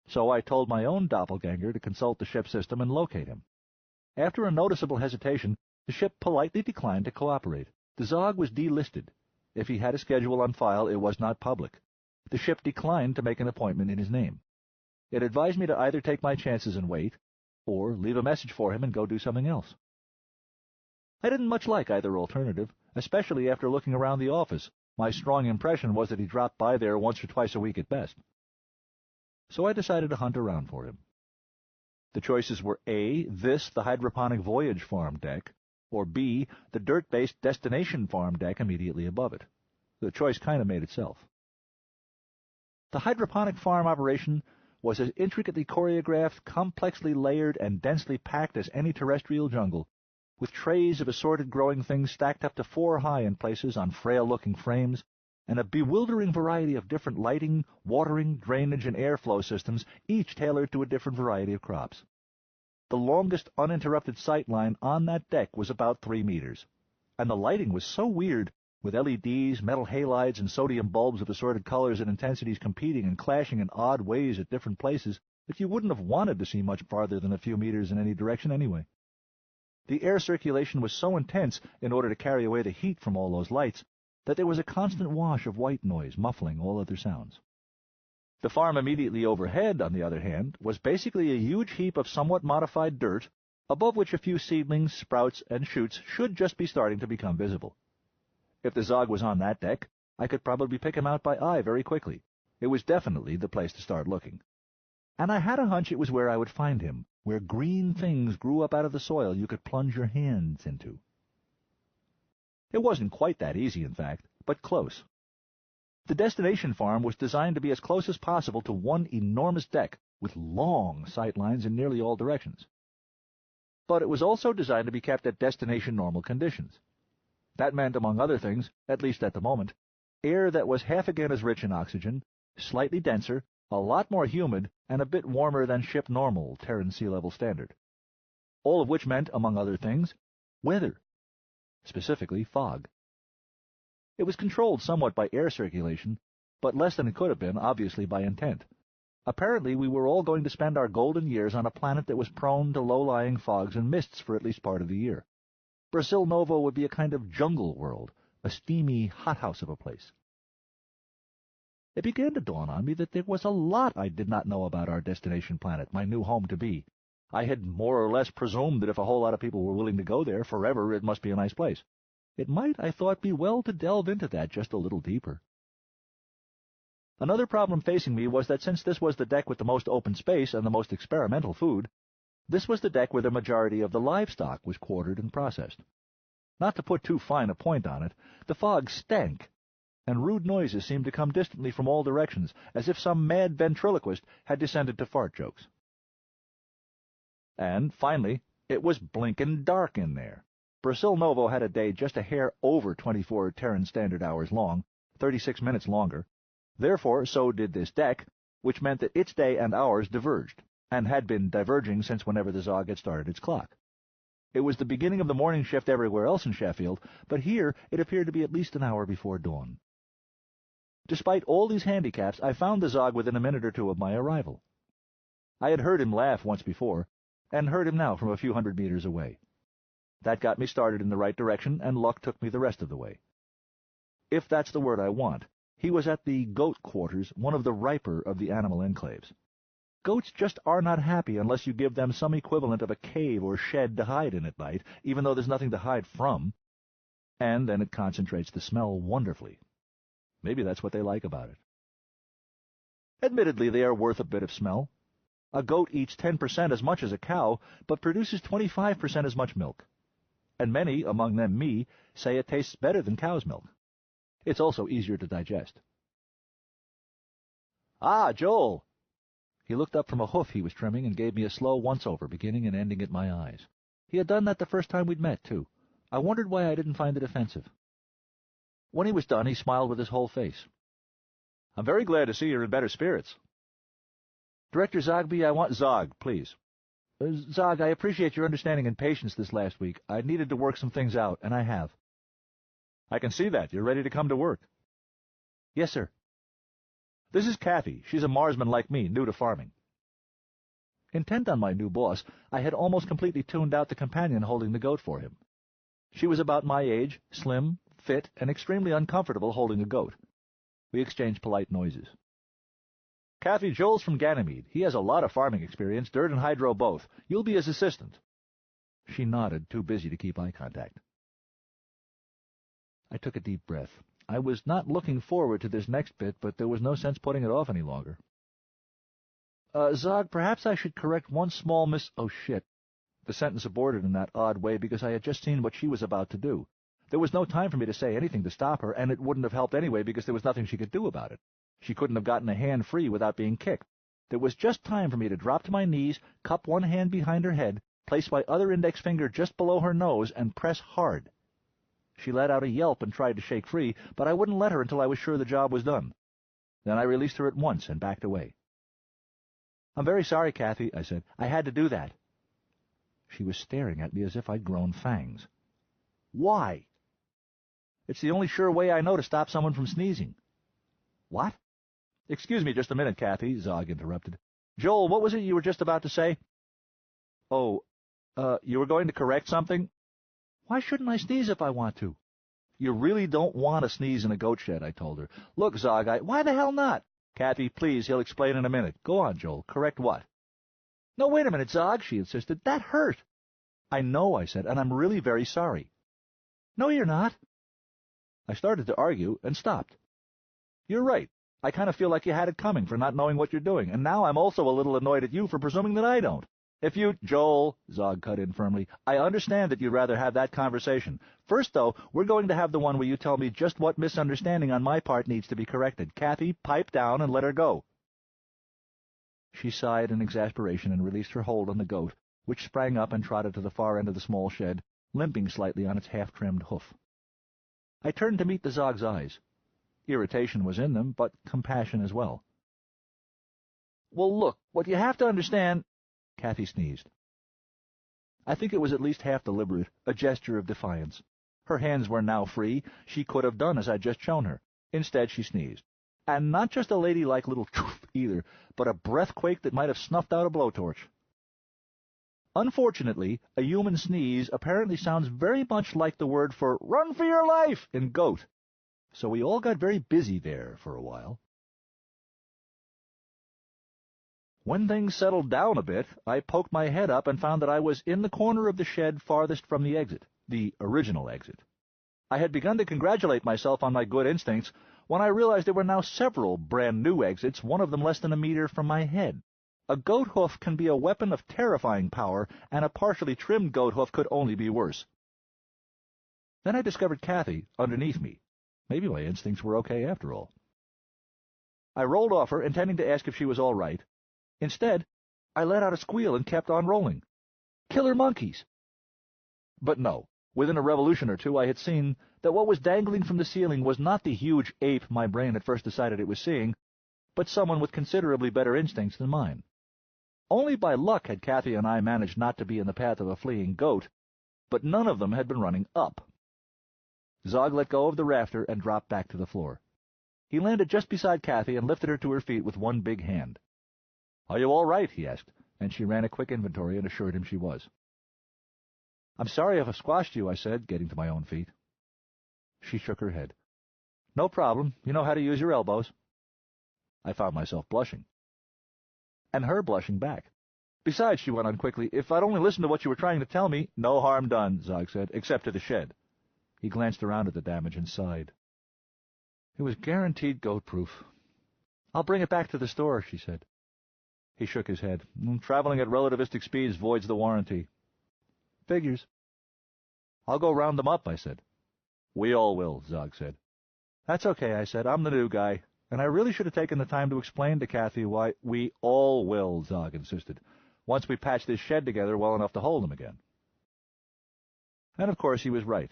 So I told my own doppelganger to consult the ship system and locate him. After a noticeable hesitation, the ship politely declined to cooperate. The Zog was delisted. If he had a schedule on file, it was not public. The ship declined to make an appointment in his name. It advised me to either take my chances and wait, or leave a message for him and go do something else. I didn't much like either alternative, especially after looking around the office. My strong impression was that he dropped by there once or twice a week at best. So I decided to hunt around for him. The choices were A, the hydroponic Voyage farm deck, or B, the dirt-based destination farm deck immediately above it. The choice kind of made itself. The hydroponic farm operation was as intricately choreographed, complexly layered, and densely packed as any terrestrial jungle, with trays of assorted growing things stacked up to 4 high in places on frail-looking frames, and a bewildering variety of different lighting, watering, drainage, and airflow systems, each tailored to a different variety of crops. The longest uninterrupted sight line on that deck was about 3 meters, and the lighting was so weird, with LEDs, metal halides, and sodium bulbs of assorted colors and intensities competing and clashing in odd ways at different places, that you wouldn't have wanted to see much farther than a few meters in any direction anyway. The air circulation was so intense in order to carry away the heat from all those lights that there was a constant wash of white noise muffling all other sounds. The farm immediately overhead, on the other hand, was basically a huge heap of somewhat modified dirt, above which a few seedlings, sprouts, and shoots should just be starting to become visible. If the Zog was on that deck, I could probably pick him out by eye very quickly. It was definitely the place to start looking. And I had a hunch it was where I would find him, where green things grew up out of the soil you could plunge your hands into. It wasn't quite that easy, in fact, but close. The destination farm was designed to be as close as possible to one enormous deck, with long sight lines in nearly all directions. But it was also designed to be kept at destination normal conditions. That meant, among other things, at least at the moment, air that was half again as rich in oxygen, slightly denser, a lot more humid, and a bit warmer than ship normal Terran sea level standard. All of which meant, among other things, weather. Specifically, fog. It was controlled somewhat by air circulation, but less than it could have been, obviously by intent. Apparently, we were all going to spend our golden years on a planet that was prone to low-lying fogs and mists for at least part of the year. Brasil Novo would be a kind of jungle world, a steamy hothouse of a place. It began to dawn on me that there was a lot I did not know about our destination planet, my new home-to-be. I had more or less presumed that if a whole lot of people were willing to go there forever, it must be a nice place. It might, I thought, be well to delve into that just a little deeper. Another problem facing me was that since this was the deck with the most open space and the most experimental food, this was the deck where the majority of the livestock was quartered and processed. Not to put too fine a point on it, the fog stank, and rude noises seemed to come distantly from all directions, as if some mad ventriloquist had descended to fart jokes. And, finally, it was blinkin' dark in there. Brasil Novo had a day just a hair over 24 Terran Standard Hours long, 36 minutes longer. Therefore, so did this deck, which meant that its day and hours diverged, and had been diverging since whenever the Zog had started its clock. It was the beginning of the morning shift everywhere else in Sheffield, but here it appeared to be at least an hour before dawn. Despite all these handicaps, I found the Zog within a minute or two of my arrival. I had heard him laugh once before, and heard him now from a few hundred meters away. That got me started in the right direction, and luck took me the rest of the way. If that's the word I want, he was at the goat quarters, one of the riper of the animal enclaves. Goats just are not happy unless you give them some equivalent of a cave or shed to hide in at night, even though there's nothing to hide from. And then it concentrates the smell wonderfully. Maybe that's what they like about it. Admittedly, they are worth a bit of smell. A goat eats 10% as much as a cow, but produces 25% as much milk. And many, among them me, say it tastes better than cow's milk. It's also easier to digest. "Ah, Joel!" He looked up from a hoof he was trimming and gave me a slow once-over, beginning and ending at my eyes. He had done that the first time we'd met, too. I wondered why I didn't find it offensive. When he was done, he smiled with his whole face. "I'm very glad to see you're in better spirits." "Director Zogby, I want Zog, please." "Zog, I appreciate your understanding and patience this last week. I needed to work some things out, and I have." "I can see that. You're ready to come to work." "Yes, sir." "This is Kathy. She's a Marsman like me, new to farming." Intent on my new boss, I had almost completely tuned out the companion holding the goat for him. She was about my age, slim, fit, and extremely uncomfortable holding a goat. We exchanged polite noises. "Kathy, Joel's from Ganymede. He has a lot of farming experience, dirt and hydro both. You'll be his assistant." She nodded, too busy to keep eye contact. I took a deep breath. I was not looking forward to this next bit, but there was no sense putting it off any longer. Zog, perhaps I should correct one small Oh, shit. The sentence aborted in that odd way because I had just seen what she was about to do. There was no time for me to say anything to stop her, and it wouldn't have helped anyway because there was nothing she could do about it. She couldn't have gotten a hand free without being kicked. There was just time for me to drop to my knees, cup one hand behind her head, place my other index finger just below her nose, and press hard. She let out a yelp and tried to shake free, but I wouldn't let her until I was sure the job was done. Then I released her at once and backed away. "I'm very sorry, Kathy," I said. "I had to do that." She was staring at me as if I'd grown fangs. "Why?" "It's the only sure way I know to stop someone from sneezing." "What?" "Excuse me just a minute, Kathy," Zog interrupted. "Joel, what was it you were just about to say?" "Oh, you were going to correct something?" "Why shouldn't I sneeze if I want to?" "You really don't want to sneeze in a goat shed," I told her. "Look, Zog, why the hell not?" "Kathy, please, he'll explain in a minute. Go on, Joel. Correct what?" "No, wait a minute, Zog," she insisted. "That hurt." "I know," I said, "and I'm really very sorry." "No, you're not." I started to argue and stopped. "You're right. I kind of feel like you had it coming for not knowing what you're doing, and now I'm also a little annoyed at you for presuming that I don't. If you—" "Joel," Zog cut in firmly, "I understand that you'd rather have that conversation. First, though, we're going to have the one where you tell me just what misunderstanding on my part needs to be corrected. Kathy, pipe down and let her go." She sighed in exasperation and released her hold on the goat, which sprang up and trotted to the far end of the small shed, limping slightly on its half-trimmed hoof. I turned to meet the Zog's eyes. Irritation was in them, but compassion as well. "Well, look, what you have to understand—" Kathy sneezed. I think it was at least half deliberate, a gesture of defiance. Her hands were now free. She could have done as I'd just shown her. Instead, she sneezed. And not just a ladylike little toof either, but a breathquake that might have snuffed out a blowtorch. Unfortunately, a human sneeze apparently sounds very much like the word for "run for your life" in goat. So we all got very busy there for a while. When things settled down a bit, I poked my head up and found that I was in the corner of the shed farthest from the exit, the original exit. I had begun to congratulate myself on my good instincts when I realized there were now several brand-new exits, one of them less than a meter from my head. A goat hoof can be a weapon of terrifying power, and a partially trimmed goat hoof could only be worse. Then I discovered Kathy underneath me. Maybe my instincts were okay after all. I rolled off her, intending to ask if she was all right. Instead, I let out a squeal and kept on rolling. Killer monkeys! But no, within a revolution or two I had seen that what was dangling from the ceiling was not the huge ape my brain at first decided it was seeing, but someone with considerably better instincts than mine. Only by luck had Kathy and I managed not to be in the path of a fleeing goat, but none of them had been running up. Zog let go of the rafter and dropped back to the floor. He landed just beside Kathy and lifted her to her feet with one big hand. "Are you all right?" he asked, and she ran a quick inventory and assured him she was. "I'm sorry if I've squashed you," I said, getting to my own feet. She shook her head. "No problem. You know how to use your elbows." I found myself blushing. And her blushing back. "Besides," she went on quickly, "if I'd only listened to what you were trying to tell me—" "No harm done," Zog said, "except to the shed." He glanced around at the damage and sighed. It was guaranteed goat-proof. "I'll bring it back to the store," she said. He shook his head. "Traveling at relativistic speeds voids the warranty." "Figures." "I'll go round them up," I said. "We all will," Zog said. "That's okay," I said. "I'm the new guy. And I really should have taken the time to explain to Kathy why—" "We all will," Zog insisted, "once we patch this shed together well enough to hold him again." And of course he was right.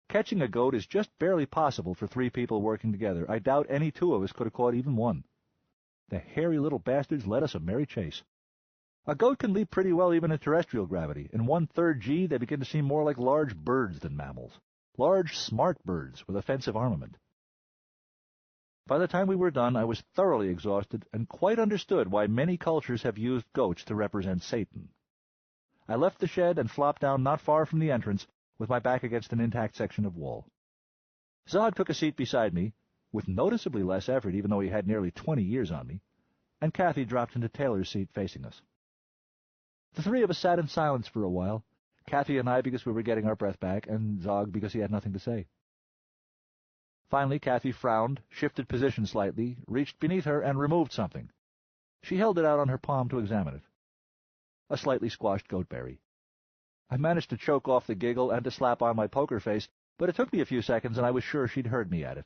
Catching a goat is just barely possible for 3 people working together. I doubt any 2 of us could have caught even one. The hairy little bastards led us a merry chase. A goat can leap pretty well even in terrestrial gravity. In 1/3 G, they begin to seem more like large birds than mammals. Large, smart birds with offensive armament. By the time we were done, I was thoroughly exhausted and quite understood why many cultures have used goats to represent Satan. I left the shed and flopped down not far from the entrance, with my back against an intact section of wall. Zog took a seat beside me, with noticeably less effort even though he had nearly 20 years on me, and Kathy dropped into Taylor's seat facing us. The 3 of us sat in silence for a while, Kathy and I because we were getting our breath back, and Zog because he had nothing to say. Finally, Kathy frowned, shifted position slightly, reached beneath her, and removed something. She held it out on her palm to examine it. A slightly squashed goatberry. I managed to choke off the giggle and to slap on my poker face, but it took me a few seconds, and I was sure she'd heard me at it.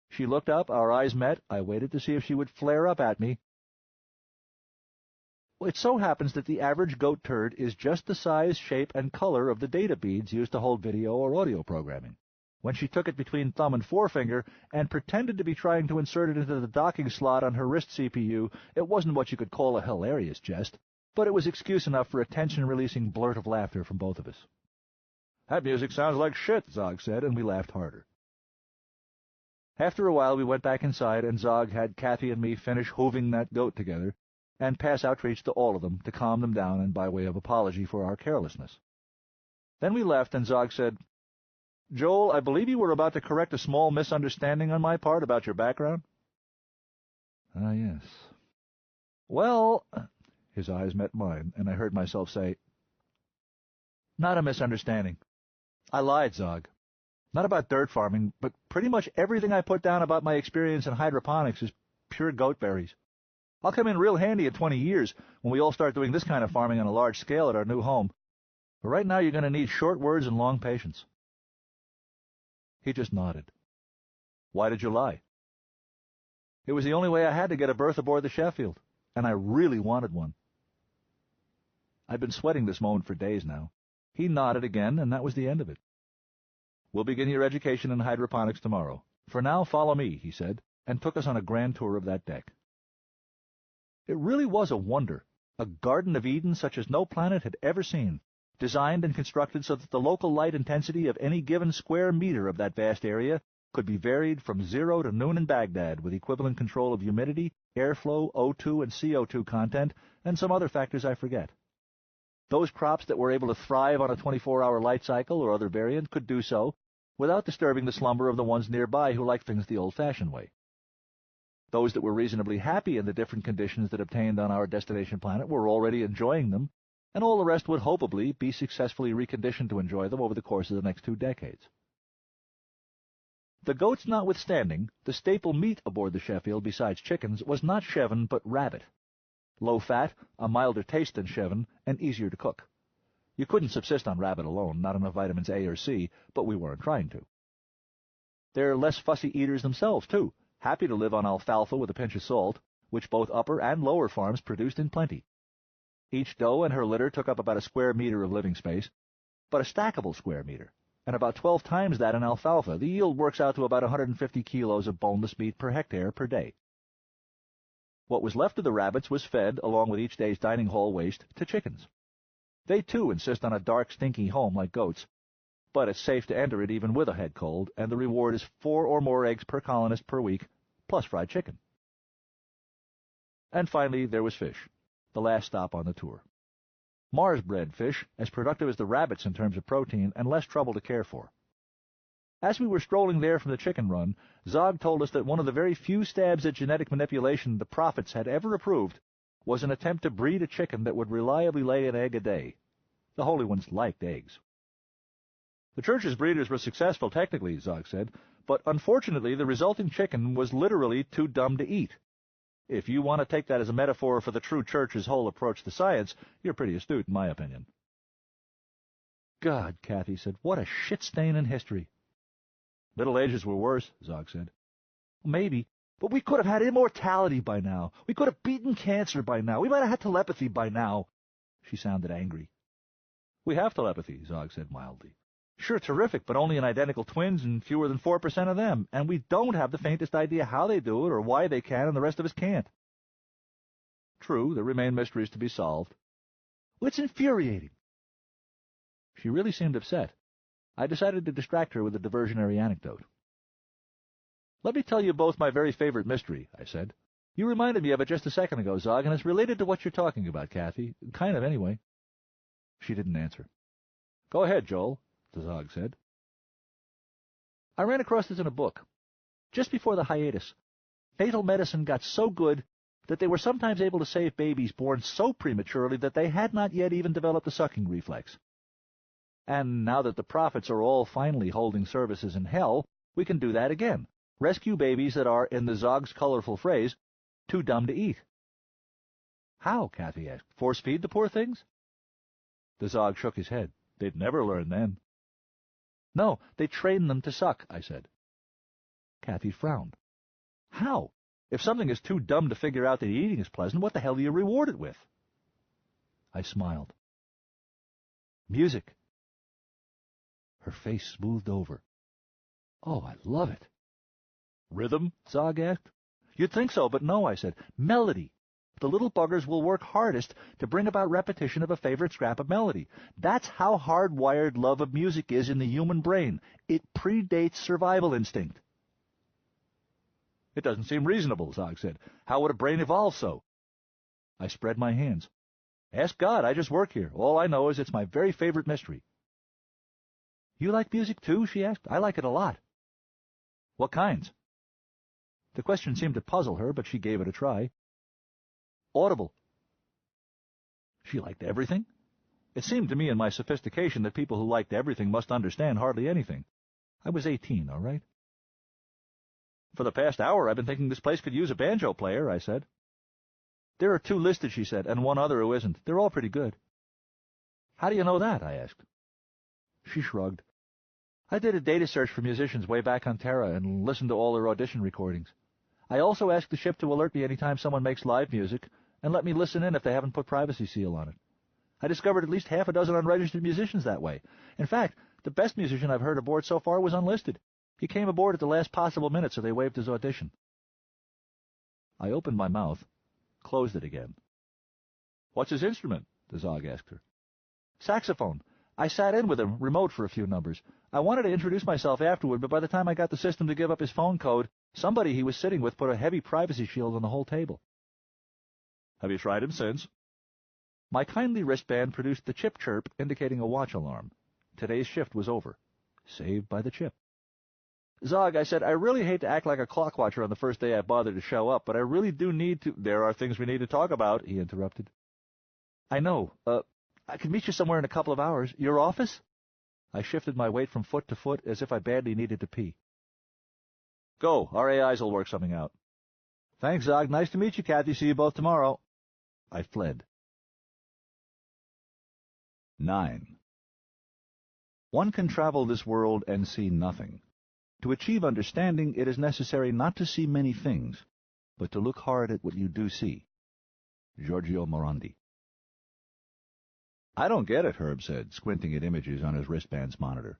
She looked up, our eyes met, I waited to see if she would flare up at me. Well, it so happens that the average goat turd is just the size, shape, and color of the data beads used to hold video or audio programming. when she took it between thumb and forefinger and pretended to be trying to insert it into the docking slot on her wrist CPU, it wasn't what you could call a hilarious jest, but it was excuse enough for a tension-releasing blurt of laughter from both of us. "That music sounds like shit," Zog said, and we laughed harder. After a while we went back inside, and Zog had Kathy and me finish hooving that goat together and pass out treats to all of them to calm them down and by way of apology for our carelessness. Then we left, and Zog said, "Joel, I believe you were about to correct a small misunderstanding on my part about your background?" "Ah, yes." "Well," his eyes met mine, and I heard myself say, "Not a misunderstanding. I lied, Zog. Not about dirt farming, but pretty much everything I put down about my experience in hydroponics is pure goat berries. I'll come in real handy in 20 years when we all start doing this kind of farming on a large scale at our new home. But right now you're going to need short words and long patience." He just nodded. "Why did you lie?" "It was the only way I had to get a berth aboard the Sheffield, and I really wanted one." I'd been sweating this moment for days now. He nodded again, and that was the end of it. "We'll begin your education in hydroponics tomorrow. For now, follow me," he said, and took us on a grand tour of that deck. It really was a wonder, a Garden of Eden such as no planet had ever seen, designed and constructed so that the local light intensity of any given square meter of that vast area could be varied from 0 to noon in Baghdad with equivalent control of humidity, airflow, O2 and CO2 content, and some other factors I forget. Those crops that were able to thrive on a 24-hour light cycle or other variant could do so without disturbing the slumber of the ones nearby who liked things the old-fashioned way. Those that were reasonably happy in the different conditions that obtained on our destination planet were already enjoying them, and all the rest would hopefully be successfully reconditioned to enjoy them over the course of the next 2 decades. The goats notwithstanding, the staple meat aboard the Sheffield besides chickens was not chevon but rabbit. Low fat, a milder taste than chevon, and easier to cook. You couldn't subsist on rabbit alone, not enough vitamins A or C, but we weren't trying to. They're less fussy eaters themselves, too, happy to live on alfalfa with a pinch of salt, which both upper and lower farms produced in plenty. Each doe and her litter took up about a square meter of living space, but a stackable square meter, and about 12 times that in alfalfa. The yield works out to about 150 kilos of boneless meat per hectare per day. What was left of the rabbits was fed, along with each day's dining hall waste, to chickens. They, too, insist on a dark, stinky home like goats, but it's safe to enter it even with a head cold, and the reward is 4 or more eggs per colonist per week, plus fried chicken. And finally, there was fish, the last stop on the tour. Mars-bred fish, as productive as the rabbits in terms of protein, and less trouble to care for. As we were strolling there from the chicken run, Zog told us that one of the very few stabs at genetic manipulation the prophets had ever approved was an attempt to breed a chicken that would reliably lay an egg a day. The holy ones liked eggs. The church's breeders were successful technically, Zog said, but unfortunately the resulting chicken was literally too dumb to eat. If you want to take that as a metaphor for the true church's whole approach to science, you're pretty astute, in my opinion. God, Kathy said, what a shit stain in history. Middle Ages were worse, Zog said. Maybe, but we could have had immortality by now. We could have beaten cancer by now. We might have had telepathy by now. She sounded angry. We have telepathy, Zog said mildly. Sure, terrific, but only in identical twins and fewer than 4% of them, and we don't have the faintest idea how they do it or why they can and the rest of us can't. True, there remain mysteries to be solved. Well, it's infuriating. She really seemed upset. I decided to distract her with a diversionary anecdote. Let me tell you both my very favorite mystery, I said. You reminded me of it just a second ago, Zog, and it's related to what you're talking about, Kathy. Kind of, anyway. She didn't answer. Go ahead, Joel, Zog said. I ran across this in a book. Just before the hiatus, natal medicine got so good that they were sometimes able to save babies born so prematurely that they had not yet even developed a sucking reflex. And now that the prophets are all finally holding services in hell, we can do that again. Rescue babies that are, in the Zog's colorful phrase, too dumb to eat. How? Kathy asked. Force feed the poor things? The Zog shook his head. They'd never learn then. No, they train them to suck, I said. Kathy frowned. How? If something is too dumb to figure out that eating is pleasant, what the hell do you reward it with? I smiled. Music. Her face smoothed over. Oh, I love it. Rhythm? Zog asked. You'd think so, but no, I said. Melody. The little buggers will work hardest to bring about repetition of a favorite scrap of melody. That's how hardwired love of music is in the human brain. It predates survival instinct. It doesn't seem reasonable, Zog said. How would a brain evolve so? I spread my hands. Ask God, I just work here. All I know is it's my very favorite mystery. You like music too? She asked. I like it a lot. What kinds? The question seemed to puzzle her, but she gave it a try. Audible. She liked everything? It seemed to me in my sophistication that people who liked everything must understand hardly anything. I was 18, all right? For the past hour I've been thinking this place could use a banjo player, I said. There are 2 listed, she said, and 1 other who isn't. They're all pretty good. How do you know that? I asked. She shrugged. I did a data search for musicians way back on Terra and listened to all their audition recordings. I also asked the ship to alert me anytime someone makes live music and let me listen in if they haven't put privacy seal on it. I discovered at least half a dozen unregistered musicians that way. In fact, the best musician I've heard aboard so far was unlisted. He came aboard at the last possible minute, so they waived his audition. I opened my mouth, closed it again. What's his instrument? The Zog asked her. Saxophone. I sat in with him, remote, for a few numbers. I wanted to introduce myself afterward, but by the time I got the system to give up his phone code, somebody he was sitting with put a heavy privacy shield on the whole table. Have you tried him since? My kindly wristband produced the chip chirp, indicating a watch alarm. Today's shift was over. Saved by the chip. Zog, I said, I really hate to act like a clock watcher on the first day I bothered to show up, but I really do need to— There are things we need to talk about, he interrupted. I know. I can meet you somewhere in a couple of hours. Your office? I shifted my weight from foot to foot as if I badly needed to pee. Go. Our AIs will work something out. Thanks, Zog. Nice to meet you, Kathy. See you both tomorrow. I fled. 9. One can travel this world and see nothing. To achieve understanding, it is necessary not to see many things, but to look hard at what you do see. Giorgio Morandi. I don't get it, Herb said, squinting at images on his wristband's monitor.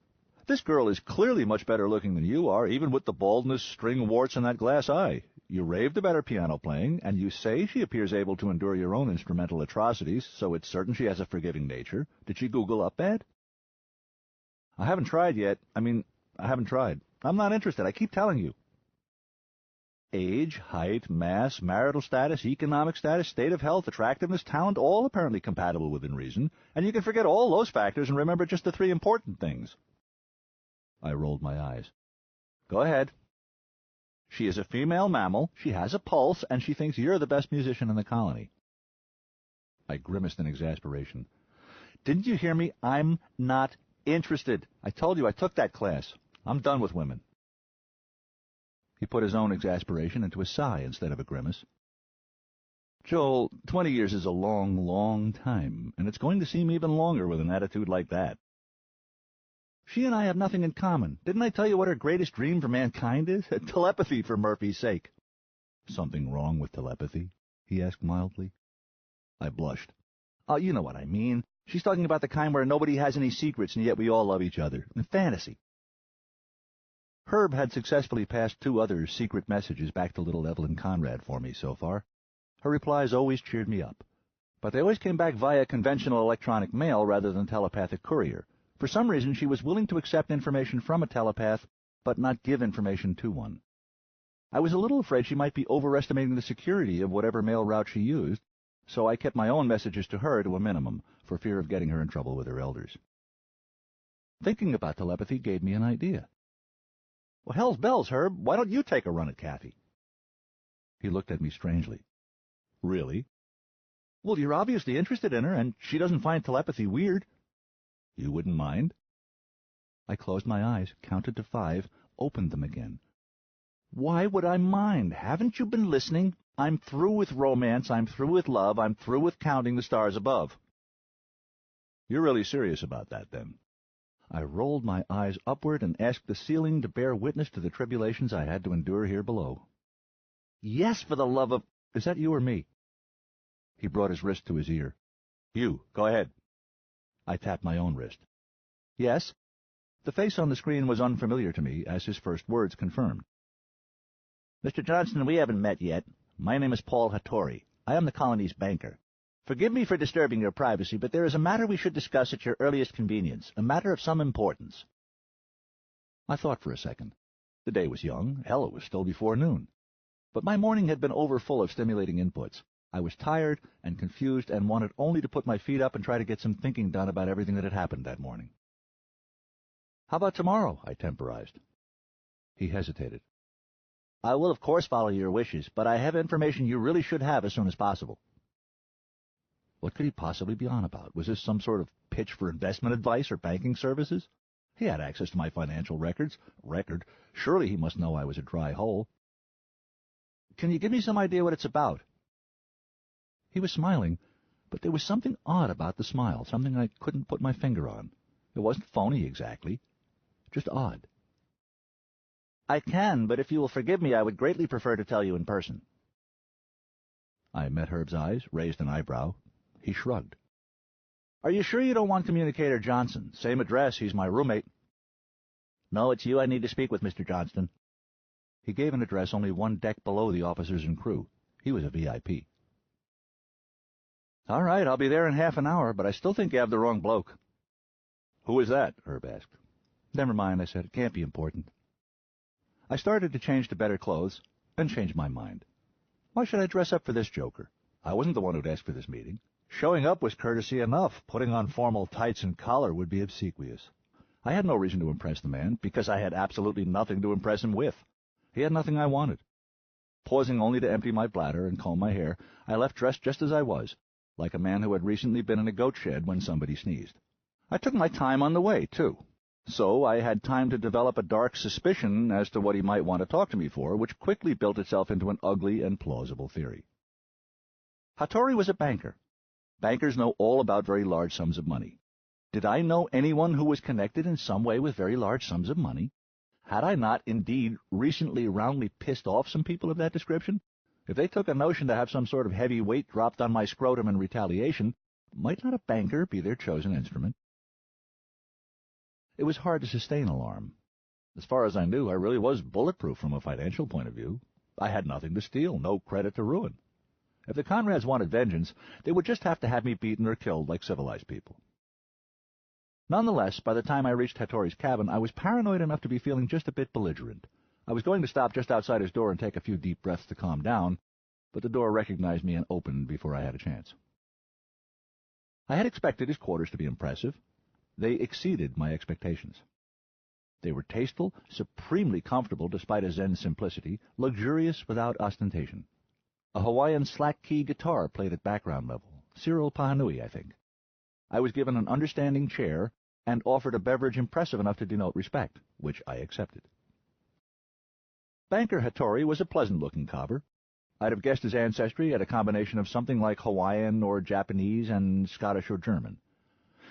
This girl is clearly much better looking than you are, even with the baldness, string warts, and that glass eye. You raved about her piano playing, and you say she appears able to endure your own instrumental atrocities, so it's certain she has a forgiving nature. Did she Google up bad? I haven't tried yet. I haven't tried. I'm not interested. I keep telling you. Age, height, mass, marital status, economic status, state of health, attractiveness, talent, all apparently compatible within reason, and you can forget all those factors and remember just the 3 important things. I rolled my eyes. Go ahead. She is a female mammal, she has a pulse, and she thinks you're the best musician in the colony. I grimaced in exasperation. Didn't you hear me? I'm not interested. I told you I took that class. I'm done with women. He put his own exasperation into a sigh instead of a grimace. Joel, 20 years is a long, long time, and it's going to seem even longer with an attitude like that. She and I have nothing in common. Didn't I tell you what her greatest dream for mankind is? Telepathy, for Murphy's sake. Something wrong with telepathy? He asked mildly. I blushed. Oh, you know what I mean. She's talking about the kind where nobody has any secrets, and yet we all love each other. Fantasy. Herb had successfully passed 2 other secret messages back to little Evelyn Conrad for me so far. Her replies always cheered me up. But they always came back via conventional electronic mail rather than telepathic courier. For some reason, she was willing to accept information from a telepath, but not give information to one. I was a little afraid she might be overestimating the security of whatever mail route she used, so I kept my own messages to her to a minimum, for fear of getting her in trouble with her elders. Thinking about telepathy gave me an idea. Well, hell's bells, Herb. Why don't you take a run at Kathy? He looked at me strangely. Really? Well, you're obviously interested in her, and she doesn't find telepathy weird. You wouldn't mind? I closed my eyes, counted to 5, opened them again. Why would I mind? Haven't you been listening? I'm through with romance, I'm through with love, I'm through with counting the stars above. You're really serious about that, then? I rolled my eyes upward and asked the ceiling to bear witness to the tribulations I had to endure here below. Yes, for the love of— Is that you or me? He brought his wrist to his ear. You, go ahead. I tapped my own wrist. Yes? The face on the screen was unfamiliar to me, as his first words confirmed. Mr. Johnston, we haven't met yet. My name is Paul Hattori. I am the colony's banker. Forgive me for disturbing your privacy, but there is a matter we should discuss at your earliest convenience, a matter of some importance. I thought for a second. The day was young. Hell, it was still before noon. But my morning had been overfull of stimulating inputs. I was tired and confused and wanted only to put my feet up and try to get some thinking done about everything that had happened that morning. How about tomorrow? I temporized. He hesitated. I will, of course, follow your wishes, but I have information you really should have as soon as possible. What could he possibly be on about? Was this some sort of pitch for investment advice or banking services? He had access to my financial records. Surely he must know I was a dry hole. Can you give me some idea what it's about? He was smiling, but there was something odd about the smile, something I couldn't put my finger on. It wasn't phony exactly, just odd. I can, but if you will forgive me, I would greatly prefer to tell you in person. I met Herb's eyes, raised an eyebrow. He shrugged. Are you sure you don't want Communicator Johnson? Same address, he's my roommate. No, it's you I need to speak with, Mr. Johnston. He gave an address only one deck below the officers and crew. He was a VIP. All right, I'll be there in half an hour, but I still think you have the wrong bloke. Who is that? Herb asked. Never mind, I said. It can't be important. I started to change to better clothes, then changed my mind. Why should I dress up for this joker? I wasn't the one who'd asked for this meeting. Showing up was courtesy enough. Putting on formal tights and collar would be obsequious. I had no reason to impress the man, because I had absolutely nothing to impress him with. He had nothing I wanted. Pausing only to empty my bladder and comb my hair, I left dressed just as I was, like a man who had recently been in a goat shed when somebody sneezed. I took my time on the way, too. So I had time to develop a dark suspicion as to what he might want to talk to me for, which quickly built itself into an ugly and plausible theory. Hattori was a banker. Bankers know all about very large sums of money. Did I know anyone who was connected in some way with very large sums of money? Had I not, indeed, recently roundly pissed off some people of that description? If they took a notion to have some sort of heavy weight dropped on my scrotum in retaliation, might not a banker be their chosen instrument? It was hard to sustain alarm. As far as I knew, I really was bulletproof from a financial point of view. I had nothing to steal, no credit to ruin. If the Conrads wanted vengeance, they would just have to have me beaten or killed like civilized people. Nonetheless, by the time I reached Hattori's cabin, I was paranoid enough to be feeling just a bit belligerent. I was going to stop just outside his door and take a few deep breaths to calm down, but the door recognized me and opened before I had a chance. I had expected his quarters to be impressive. They exceeded my expectations. They were tasteful, supremely comfortable despite a Zen simplicity, luxurious without ostentation. A Hawaiian slack-key guitar played at background level. Cyril Pahanui, I think. I was given an understanding chair and offered a beverage impressive enough to denote respect, which I accepted. Banker Hattori was a pleasant-looking cobber. I'd have guessed his ancestry at a combination of something like Hawaiian or Japanese and Scottish or German.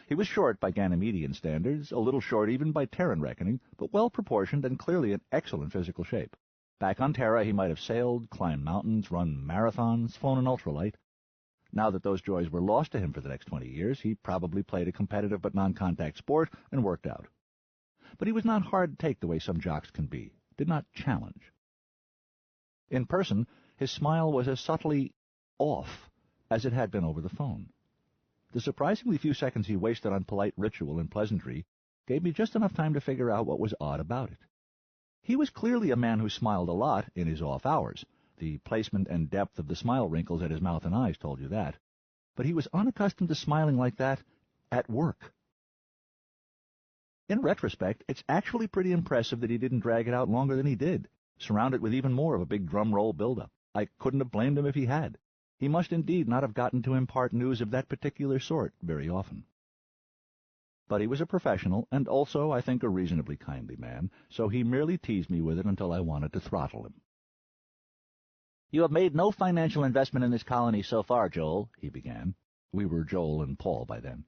He was short by Ganymedean standards, a little short even by Terran reckoning, but well-proportioned and clearly in excellent physical shape. Back on Terra, he might have sailed, climbed mountains, run marathons, flown an ultralight. Now that those joys were lost to him for the next 20 years, he probably played a competitive but non-contact sport and worked out. But he was not hard to take the way some jocks can be, did not challenge. In person, his smile was as subtly off as it had been over the phone. The surprisingly few seconds he wasted on polite ritual and pleasantry gave me just enough time to figure out what was odd about it. He was clearly a man who smiled a lot in his off hours. The placement and depth of the smile wrinkles at his mouth and eyes told you that. But he was unaccustomed to smiling like that at work. In retrospect, it's actually pretty impressive that he didn't drag it out longer than he did, surrounded with even more of a big drum roll buildup. I couldn't have blamed him if he had. He must indeed not have gotten to impart news of that particular sort very often. But he was a professional, and also, I think, a reasonably kindly man, so he merely teased me with it until I wanted to throttle him. You have made no financial investment in this colony so far, Joel, he began. We were Joel and Paul by then.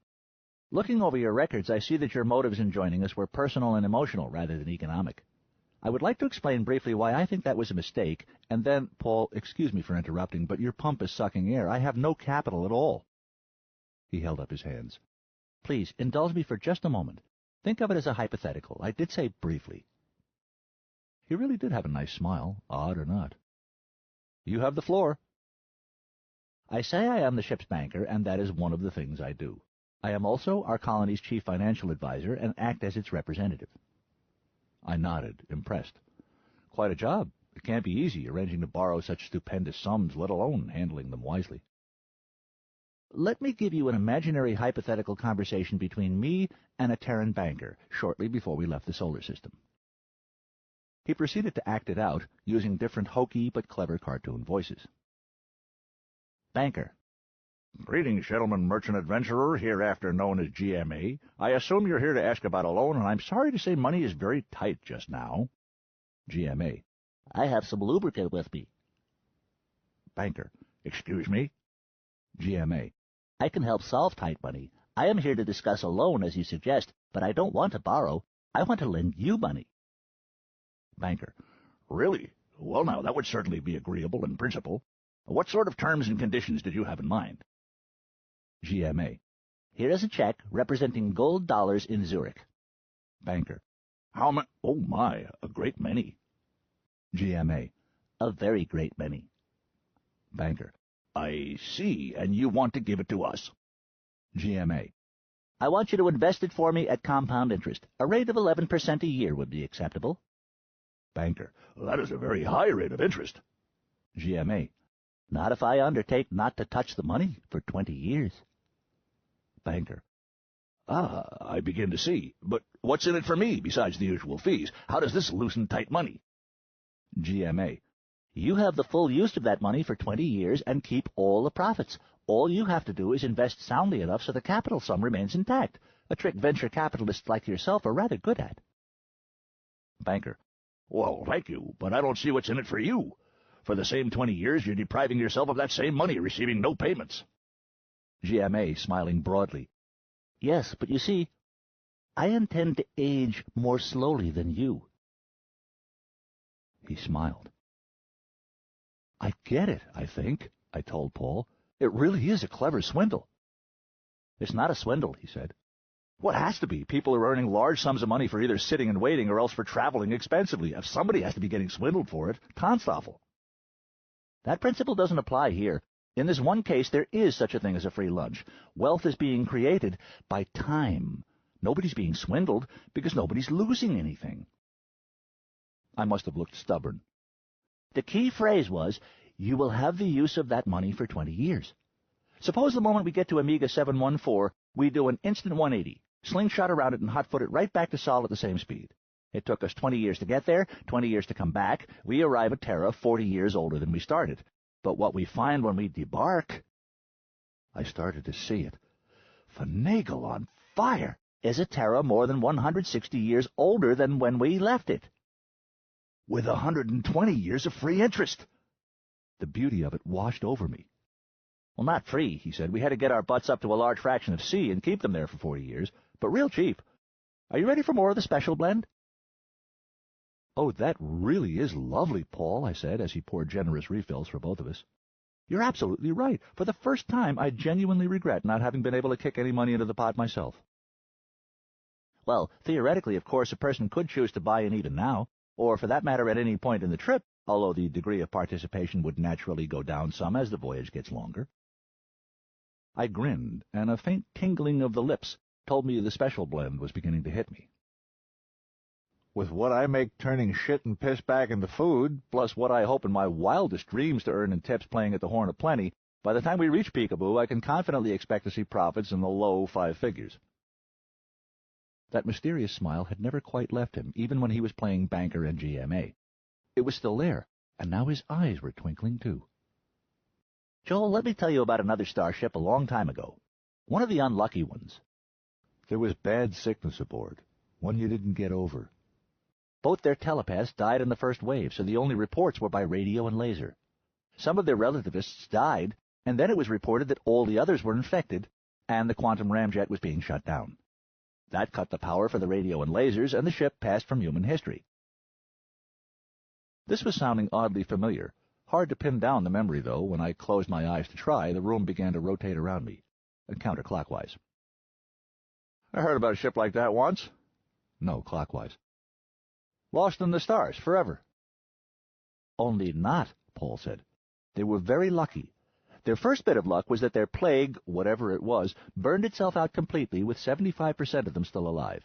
Looking over your records, I see that your motives in joining us were personal and emotional rather than economic. I would like to explain briefly why I think that was a mistake, and then, Paul, excuse me for interrupting, but your pump is sucking air. I have no capital at all. He held up his hands. Please, indulge me for just a moment. Think of it as a hypothetical. I did say briefly. He really did have a nice smile, odd or not. You have the floor. I say I am the ship's banker, and that is one of the things I do. I am also our colony's chief financial advisor and act as its representative. I nodded, impressed. Quite a job. It can't be easy arranging to borrow such stupendous sums, let alone handling them wisely. Let me give you an imaginary hypothetical conversation between me and a Terran banker shortly before we left the solar system. He proceeded to act it out, using different hokey but clever cartoon voices. Banker. Greetings, gentlemen merchant adventurer, hereafter known as GMA. I assume you're here to ask about a loan, and I'm sorry to say money is very tight just now. GMA. I have some lubricant with me. Banker. Excuse me? GMA. I can help solve tight money. I am here to discuss a loan, as you suggest, but I don't want to borrow. I want to lend you money. Banker. Really? Well, now, that would certainly be agreeable in principle. What sort of terms and conditions did you have in mind? GMA. Here is a check representing gold dollars in Zurich. Banker. How much? Oh, my, a great many. GMA. A very great many. Banker. I see, and you want to give it to us. GMA. I want you to invest it for me at compound interest. A rate of 11% a year would be acceptable. Banker. That is a very high rate of interest. GMA. Not if I undertake not to touch the money for 20 years. Banker. I begin to see. But what's in it for me besides the usual fees? How does this loosen tight money? GMA. You have the full use of that money for 20 years and keep all the profits. All you have to do is invest soundly enough so the capital sum remains intact, a trick venture capitalists like yourself are rather good at. Banker. Well, thank you, but I don't see what's in it for you. For the same 20 years, you're depriving yourself of that same money, receiving no payments. GMA, smiling broadly. Yes, but you see, I intend to age more slowly than you. He smiled. I get it, I think, I told Paul. It really is a clever swindle. It's not a swindle, he said. What has to be? People are earning large sums of money for either sitting and waiting or else for traveling expensively. If somebody has to be getting swindled for it, Tonstoffel. That principle doesn't apply here. In this one case, there is such a thing as a free lunch. Wealth is being created by time. Nobody's being swindled because nobody's losing anything. I must have looked stubborn. The key phrase was, you will have the use of that money for 20 years. Suppose the moment we get to Amiga 714, we do an instant 180, slingshot around it and hot-foot it right back to Sol at the same speed. It took us 20 years to get there, 20 years to come back. We arrive at Terra 40 years older than we started. But what we find when we debark... I started to see it. Finagle on fire! Is a Terra more than 160 years older than when we left it? With 120 years of free interest! The beauty of it washed over me. Well, not free, he said. We had to get our butts up to a large fraction of C and keep them there for 40 years, but real cheap. Are you ready for more of the special blend? Oh, that really is lovely, Paul, I said, as he poured generous refills for both of us. You're absolutely right. For the first time, I genuinely regret not having been able to kick any money into the pot myself. Well, theoretically, of course, a person could choose to buy in even now, or for that matter at any point in the trip, although the degree of participation would naturally go down some as the voyage gets longer. I grinned, and a faint tingling of the lips told me the special blend was beginning to hit me. With what I make turning shit and piss back into food, plus what I hope in my wildest dreams to earn in tips playing at the Horn of Plenty, by the time we reach Peekaboo, I can confidently expect to see profits in the low 5 figures. That mysterious smile had never quite left him, even when he was playing banker and GMA. It was still there, and now his eyes were twinkling too. Joel, let me tell you about another starship a long time ago. One of the unlucky ones. There was bad sickness aboard, one you didn't get over. Both their telepaths died in the first wave, so the only reports were by radio and laser. Some of their relativists died, and then it was reported that all the others were infected, and the quantum ramjet was being shut down. That cut the power for the radio and lasers, and the ship passed from human history. This was sounding oddly familiar. Hard to pin down the memory, though. When I closed my eyes to try, the room began to rotate around me, counterclockwise. I heard about a ship like that once. No, clockwise. Lost in the stars, forever. Only not, Paul said. They were very lucky. Their first bit of luck was that their plague, whatever it was, burned itself out completely with 75% of them still alive.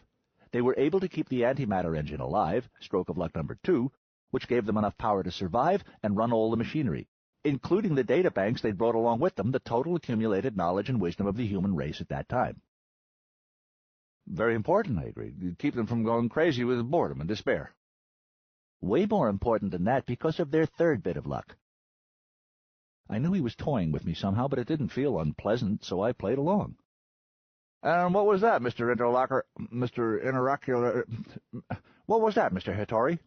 They were able to keep the antimatter engine alive, stroke of luck number 2, which gave them enough power to survive and run all the machinery, including the data banks they'd brought along with them, the total accumulated knowledge and wisdom of the human race at that time. Very important, I agreed. Keep them from going crazy with boredom and despair. Way more important than that because of their third bit of luck. I knew he was toying with me somehow, but it didn't feel unpleasant, so I played along. And what was that, Mr. Interlocker? Mr. Interocular... What was that, Mr. Hattori?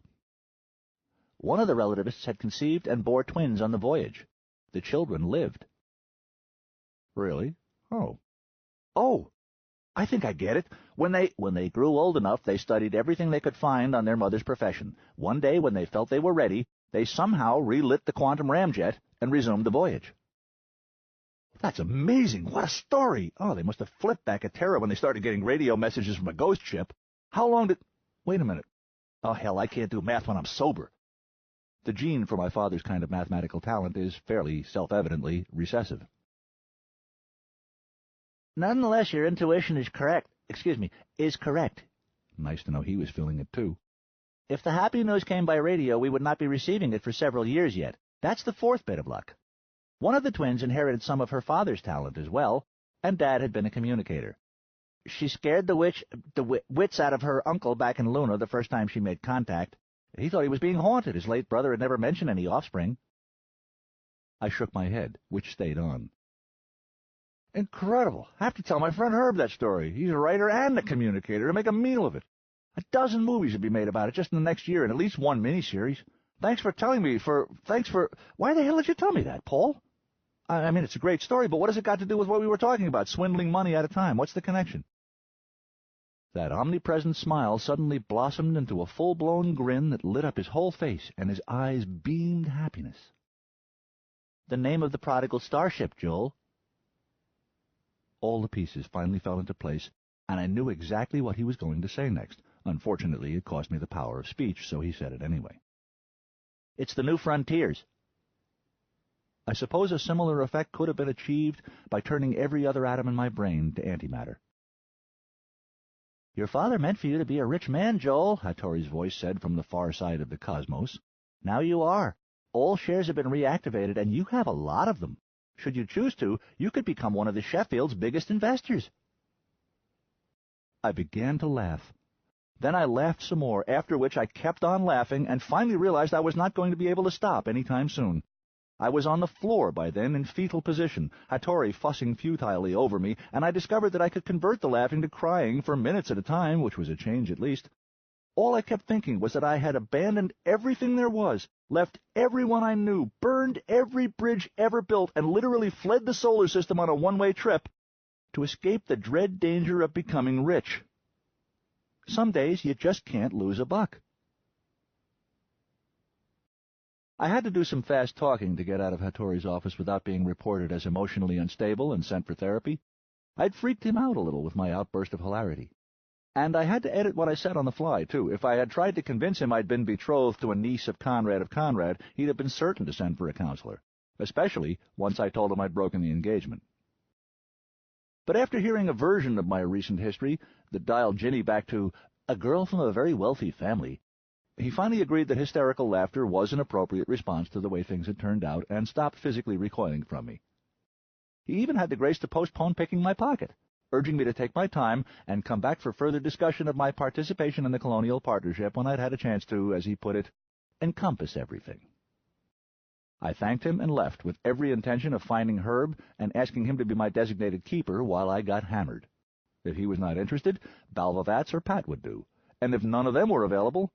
One of the relativists had conceived and bore twins on the voyage. The children lived. Really? Oh. Oh! I think I get it. When they grew old enough, they studied everything they could find on their mother's profession. One day, when they felt they were ready, they somehow relit the quantum ramjet and resumed the voyage. That's amazing. What a story. Oh, they must have flipped back at Terra when they started getting radio messages from a ghost ship. How long did... Wait a minute. Oh, hell, I can't do math when I'm sober. The gene for my father's kind of mathematical talent is fairly self-evidently recessive. Nonetheless, your intuition is correct. Is correct. Nice to know he was feeling it, too. If the happy news came by radio, we would not be receiving it for several years yet. That's the fourth bit of luck. One of the twins inherited some of her father's talent as well, and Dad had been a communicator. She scared the wits out of her uncle back in Luna the first time she made contact. He thought he was being haunted. His late brother had never mentioned any offspring. I shook my head, which stayed on. Incredible. I have to tell my friend Herb that story. He's a writer and a communicator, to make a meal of it. 12 movies would be made about it just in the next year, and at least one miniseries. Thanks for telling me, Why the hell did you tell me that, Paul? I mean, it's a great story, but what has it got to do with what we were talking about, swindling money at a time? What's the connection? That omnipresent smile suddenly blossomed into a full-blown grin that lit up his whole face, and his eyes beamed happiness. The name of the prodigal starship, Joel. All the pieces finally fell into place, and I knew exactly what he was going to say next. Unfortunately, it cost me the power of speech, so he said it anyway. It's the New Frontiers. I suppose a similar effect could have been achieved by turning every other atom in my brain to antimatter. Your father meant for you to be a rich man, Joel, Hattori's voice said from the far side of the cosmos. Now you are. All shares have been reactivated, and you have a lot of them. Should you choose to, you could become one of the Sheffield's biggest investors. I began to laugh. Then I laughed some more, after which I kept on laughing and finally realized I was not going to be able to stop any time soon. I was on the floor by then in fetal position, Hattori fussing futilely over me, and I discovered that I could convert the laughing to crying for minutes at a time, which was a change at least. All I kept thinking was that I had abandoned everything there was, left everyone I knew, burned every bridge ever built, and literally fled the solar system on a one-way trip to escape the dread danger of becoming rich. Some days you just can't lose a buck. I had to do some fast talking to get out of Hattori's office without being reported as emotionally unstable and sent for therapy. I'd freaked him out a little with my outburst of hilarity. And I had to edit what I said on the fly, too. If I had tried to convince him I'd been betrothed to a niece of Conrad, he'd have been certain to send for a counselor, especially once I told him I'd broken the engagement. But after hearing a version of my recent history that dialed Ginny back to a girl from a very wealthy family, he finally agreed that hysterical laughter was an appropriate response to the way things had turned out and stopped physically recoiling from me. He even had the grace to postpone picking my pocket, urging me to take my time and come back for further discussion of my participation in the colonial partnership when I'd had a chance to, as he put it, encompass everything. I thanked him and left with every intention of finding Herb and asking him to be my designated keeper while I got hammered. If he was not interested, Balvavats or Pat would do, and if none of them were available,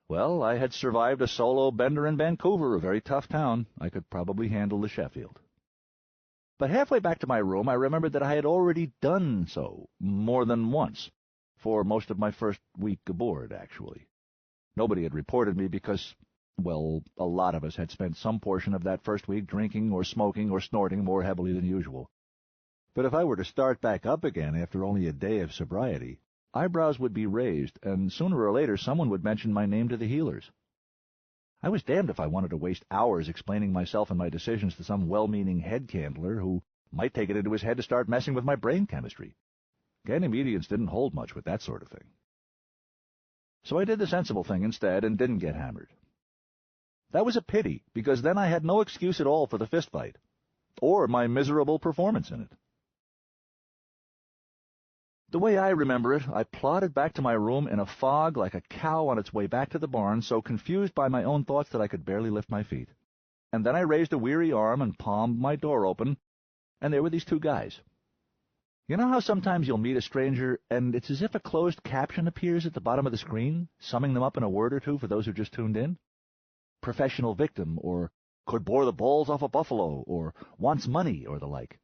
well, I had survived a solo bender in Vancouver, a very tough town. I could probably handle the Sheffield. But halfway back to my room, I remembered that I had already done so, more than once, for most of my first week aboard, actually. Nobody had reported me because, well, a lot of us had spent some portion of that first week drinking or smoking or snorting more heavily than usual. But if I were to start back up again after only a day of sobriety, eyebrows would be raised, and sooner or later someone would mention my name to the healers. I was damned if I wanted to waste hours explaining myself and my decisions to some well-meaning head-candler who might take it into his head to start messing with my brain chemistry. Ganymedians didn't hold much with that sort of thing. So I did the sensible thing instead and didn't get hammered. That was a pity, because then I had no excuse at all for the fistfight, or my miserable performance in it. The way I remember it, I plodded back to my room in a fog like a cow on its way back to the barn, so confused by my own thoughts that I could barely lift my feet. And then I raised a weary arm and palmed my door open, and there were these two guys. You know how sometimes you'll meet a stranger, and it's as if a closed caption appears at the bottom of the screen, summing them up in a word or two for those who just tuned in? Professional victim, or could bore the balls off a buffalo, or wants money, or the like.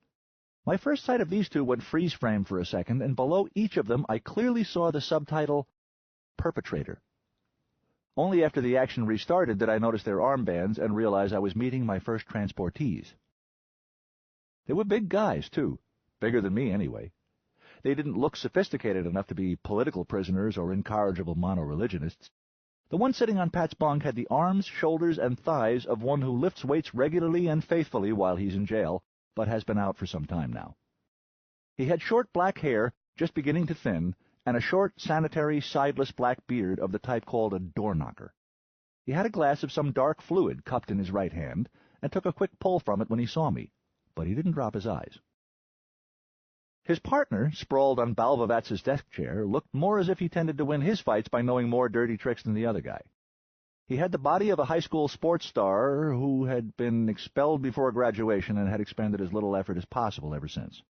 My first sight of these two went freeze-frame for a second, and below each of them I clearly saw the subtitle, Perpetrator. Only after the action restarted did I notice their armbands and realize I was meeting my first transportees. They were big guys, too. Bigger than me, anyway. They didn't look sophisticated enough to be political prisoners or incorrigible mono-religionists. The one sitting on Pat's bunk had the arms, shoulders, and thighs of one who lifts weights regularly and faithfully while he's in jail, but has been out for some time now. He had short black hair, just beginning to thin, and a short, sanitary, sideless black beard of the type called a door-knocker. He had a glass of some dark fluid cupped in his right hand, and took a quick pull from it when he saw me, but he didn't drop his eyes. His partner, sprawled on Balvavatz's desk chair, looked more as if he tended to win his fights by knowing more dirty tricks than the other guy. He had the body of a high school sports star who had been expelled before graduation and had expended as little effort as possible ever since.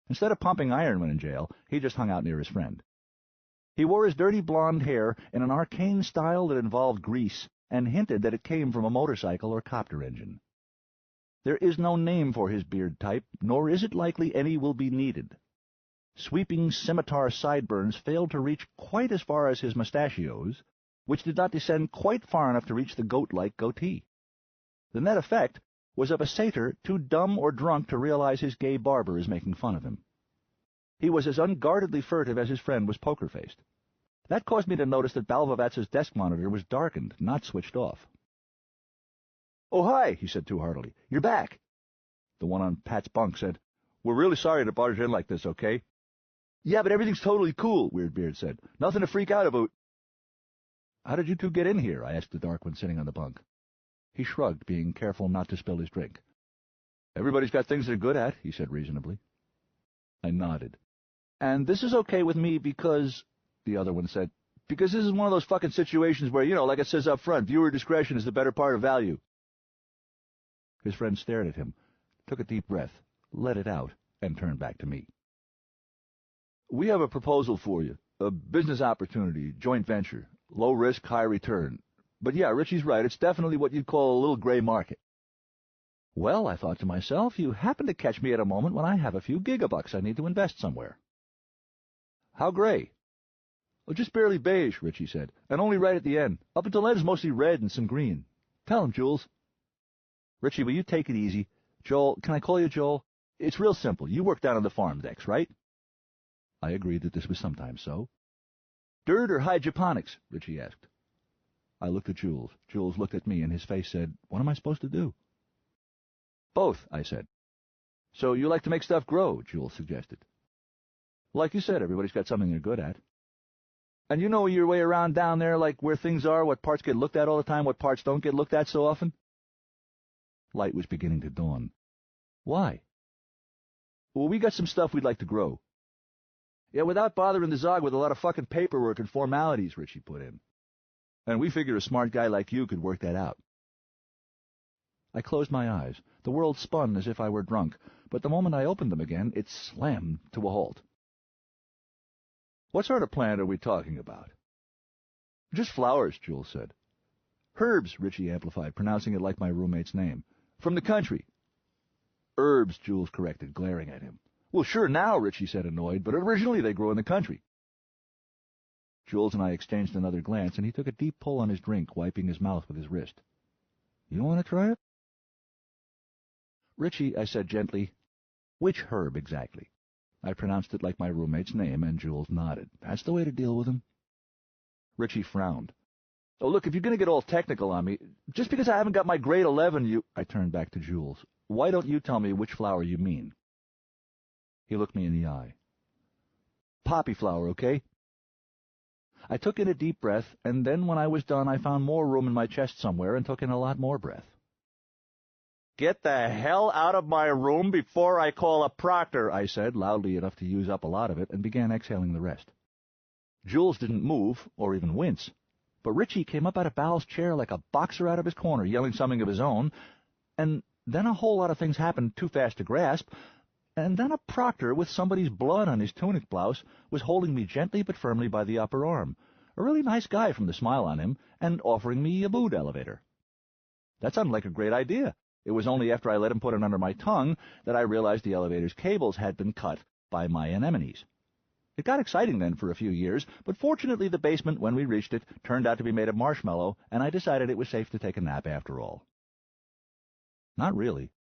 Instead of pumping iron when in jail, he just hung out near his friend. He wore his dirty blonde hair in an arcane style that involved grease, and hinted that it came from a motorcycle or copter engine. There is no name for his beard type, nor is it likely any will be needed. Sweeping scimitar sideburns failed to reach quite as far as his mustachios, which did not descend quite far enough to reach the goat-like goatee. The net effect was of a satyr too dumb or drunk to realize his gay barber is making fun of him. He was as unguardedly furtive as his friend was poker-faced. That caused me to notice that Balvavatz's desk monitor was darkened, not switched off. "Oh, hi," he said too heartily. "You're back." The one on Pat's bunk said, "We're really sorry to barge in like this, okay?" "Yeah, but everything's totally cool," Weirdbeard said. "Nothing to freak out about." "How did you two get in here?" I asked the dark one sitting on the bunk. He shrugged, being careful not to spill his drink. "Everybody's got things they're good at," he said reasonably. I nodded. "And this is okay with me because," the other one said, "because this is one of those fucking situations where, like it says up front, viewer discretion is the better part of value." His friend stared at him, took a deep breath, let it out, and turned back to me. "We have a proposal for you. A business opportunity, joint venture, low risk, high return. But yeah, Richie's right, it's definitely what you'd call a little gray market." Well, I thought to myself, you happen to catch me at a moment when I have a few gigabucks I need to invest somewhere. "How gray?" "Oh, just barely beige," Richie said, "and only right at the end. Up until then it's mostly red and some green. Tell him, Jules." "Richie, will you take it easy? Joel, can I call you Joel? It's real simple. You work down on the farm decks, right?" I agreed that this was sometimes so. "Dirt or hydroponics?" Richie asked. I looked at Jules. Jules looked at me, and his face said, "What am I supposed to do?" "Both," I said. "So you like to make stuff grow," Jules suggested. "Like you said, everybody's got something they're good at." "And you know your way around down there, like where things are, what parts get looked at all the time, what parts don't get looked at so often?" Light was beginning to dawn. "Why?" "Well, we got some stuff we'd like to grow." "Yeah, without bothering the Zog with a lot of fucking paperwork and formalities," Richie put in. "And we figure a smart guy like you could work that out." I closed my eyes. The world spun as if I were drunk, but the moment I opened them again, it slammed to a halt. "What sort of plant are we talking about?" "Just flowers," Jules said. "Herbs," Richie amplified, pronouncing it like my roommate's name. "From the country." "Herbs," Jules corrected, glaring at him. "Well, sure now," Richie said, annoyed, "but originally they grow in the country." Jules and I exchanged another glance, and he took a deep pull on his drink, wiping his mouth with his wrist. "You want to try it?" "Richie," I said gently, "which herb exactly? I pronounced it like my roommate's name, and Jules nodded. That's the way to deal with him. Richie frowned. Oh, look, if you're going to get all technical on me, just because I haven't got my grade 11, I turned back to Jules. Why don't you tell me which flower you mean? He looked me in the eye. Poppy flower, okay? I took in a deep breath, and then when I was done, I found more room in my chest somewhere and took in a lot more breath. Get the hell out of my room before I call a proctor, I said, loudly enough to use up a lot of it, and began exhaling the rest. Jules didn't move, or even wince, but Richie came up out of Bal's chair like a boxer out of his corner, yelling something of his own, and then a whole lot of things happened too fast to grasp, and then a proctor with somebody's blood on his tunic blouse was holding me gently but firmly by the upper arm, a really nice guy from the smile on him, and offering me a mood elevator. That sounded like a great idea. It was only after I let him put it under my tongue that I realized the elevator's cables had been cut by my anemones. It got exciting then for a few years, but fortunately the basement, when we reached it, turned out to be made of marshmallow, and I decided it was safe to take a nap after all. Not really.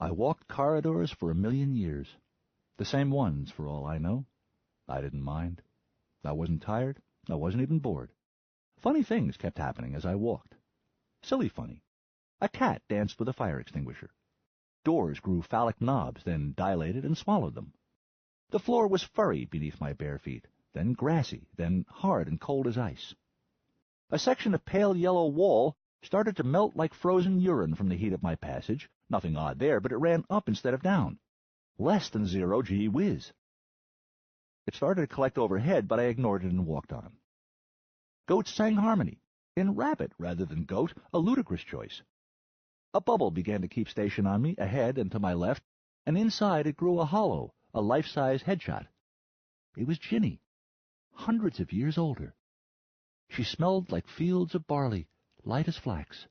I walked corridors for 1,000,000 years. The same ones, for all I know. I didn't mind. I wasn't tired. I wasn't even bored. Funny things kept happening as I walked. Silly funny. A cat danced with a fire extinguisher. Doors grew phallic knobs, then dilated and swallowed them. The floor was furry beneath my bare feet, then grassy, then hard and cold as ice. A section of pale yellow wall started to melt like frozen urine from the heat of my passage. Nothing odd there, but it ran up instead of down. Less than zero, gee whiz. It started to collect overhead, but I ignored it and walked on. Goats sang harmony, in rabbit rather than goat, a ludicrous choice. A bubble began to keep station on me, ahead and to my left, and inside it grew a hollow, a life-size headshot. It was Ginny, hundreds of years older. She smelled like fields of barley, light as flax.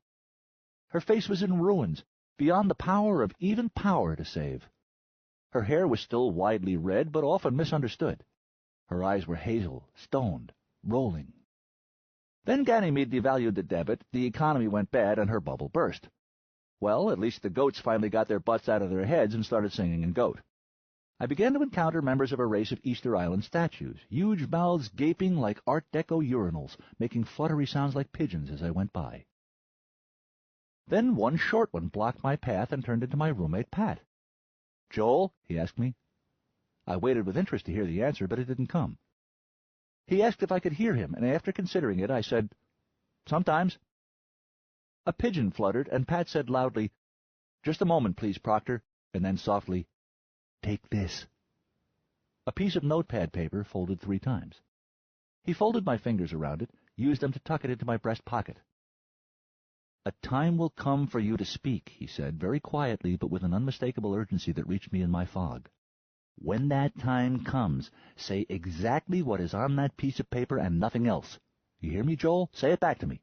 Her face was in ruins, beyond the power of even power to save. Her hair was still widely red, but often misunderstood. Her eyes were hazel, stoned, rolling. Then Ganymede devalued the debit, the economy went bad, and her bubble burst. Well, at least the goats finally got their butts out of their heads and started singing in goat. I began to encounter members of a race of Easter Island statues, huge mouths gaping like Art Deco urinals, making fluttery sounds like pigeons as I went by. Then one short one blocked my path and turned into my roommate, Pat. "Joel?" he asked me. I waited with interest to hear the answer, but it didn't come. He asked if I could hear him, and after considering it, I said, "Sometimes." A pigeon fluttered, and Pat said loudly, "Just a moment, please, Proctor," and then softly, "Take this." A piece of notepad paper folded 3 times. He folded my fingers around it, used them to tuck it into my breast pocket. "A time will come for you to speak," he said, very quietly, but with an unmistakable urgency that reached me in my fog. "When that time comes, say exactly what is on that piece of paper and nothing else. You hear me, Joel? Say it back to me."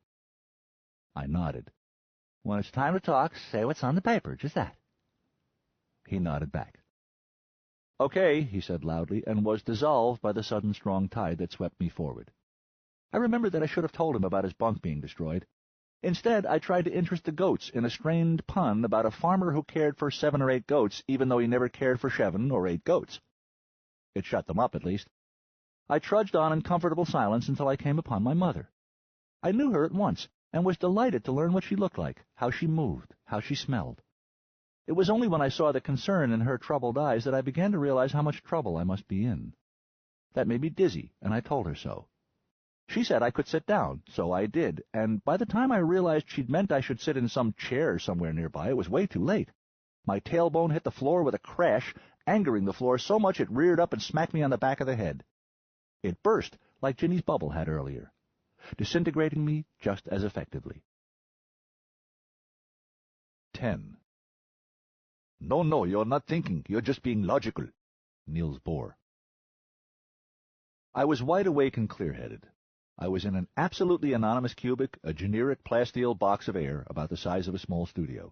I nodded. "When it's time to talk, say what's on the paper, just that." He nodded back. "Okay," he said loudly, and was dissolved by the sudden strong tide that swept me forward. I remembered that I should have told him about his bunk being destroyed. Instead, I tried to interest the goats in a strained pun about a farmer who cared for 7 or 8 goats, even though he never cared for 7 or 8 goats. It shut them up, at least. I trudged on in comfortable silence until I came upon my mother. I knew her at once, and was delighted to learn what she looked like, how she moved, how she smelled. It was only when I saw the concern in her troubled eyes that I began to realize how much trouble I must be in. That made me dizzy, and I told her so. She said I could sit down, so I did, and by the time I realized she'd meant I should sit in some chair somewhere nearby, it was way too late. My tailbone hit the floor with a crash, angering the floor so much it reared up and smacked me on the back of the head. It burst, like Ginny's bubble had earlier, disintegrating me just as effectively. 10. No, you're not thinking. You're just being logical. Niels Bohr. I was wide awake and clear-headed. I was in an absolutely anonymous cubic, a generic plasteel box of air about the size of a small studio.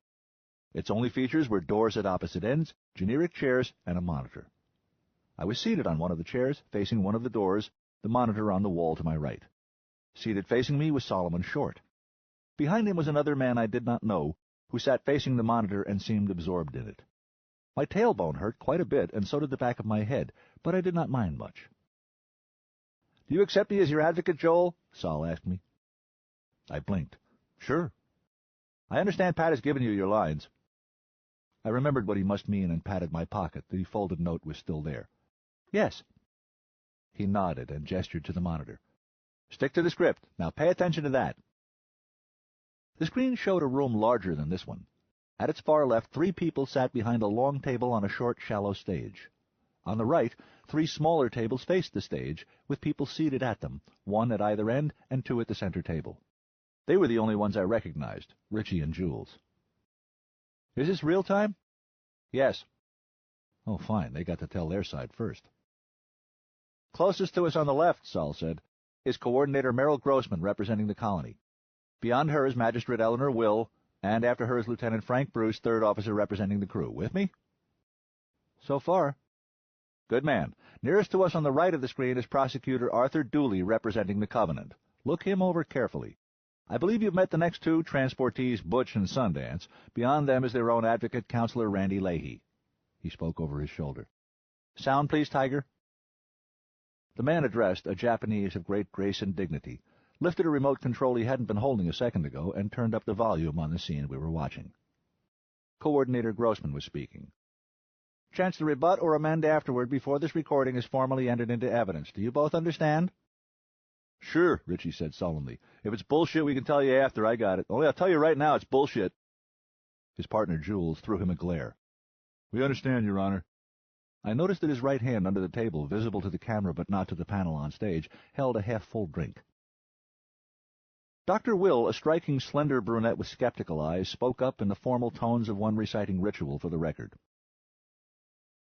Its only features were doors at opposite ends, generic chairs, and a monitor. I was seated on one of the chairs, facing one of the doors, the monitor on the wall to my right. Seated facing me was Solomon Short. Behind him was another man I did not know, who sat facing the monitor and seemed absorbed in it. My tailbone hurt quite a bit, and so did the back of my head, but I did not mind much. "Do you accept me as your advocate, Joel?" Sol asked me. I blinked. "Sure." "I understand Pat has given you your lines." I remembered what he must mean and patted my pocket. The folded note was still there. "Yes." He nodded and gestured to the monitor. "Stick to the script. Now pay attention to that." The screen showed a room larger than this one. At its far left, 3 people sat behind a long table on a short, shallow stage. On the right, 3 smaller tables faced the stage, with people seated at them, 1 at either end and 2 at the center table. They were the only ones I recognized, Richie and Jules. "Is this real time?" "Yes." "Oh, fine. They got to tell their side first." "Closest to us on the left," Sol said, "is Coordinator Merrill Grossman, representing the colony. Beyond her is Magistrate Eleanor Will, and after her is Lieutenant Frank Bruce, 3rd officer representing the crew. With me?" "So far." "Good man. Nearest to us on the right of the screen is Prosecutor Arthur Dooley, representing the Covenant. Look him over carefully. I believe you've met the next 2 transportees, Butch and Sundance. Beyond them is their own advocate, Counselor Randy Leahy." He spoke over his shoulder. "Sound, please, Tiger." The man addressed, a Japanese of great grace and dignity, lifted a remote control he hadn't been holding a second ago, and turned up the volume on the scene we were watching. Coordinator Grossman was speaking. "Chance to rebut or amend afterward before this recording is formally entered into evidence. Do you both understand?" "Sure," Richie said sullenly. "If it's bullshit, we can tell you after. I got it. Only I'll tell you right now it's bullshit." His partner, Jules, threw him a glare. "We understand, Your Honor." I noticed that his right hand under the table, visible to the camera but not to the panel on stage, held a half-full drink. Dr. Will, a striking, slender brunette with skeptical eyes, spoke up in the formal tones of one reciting ritual for the record.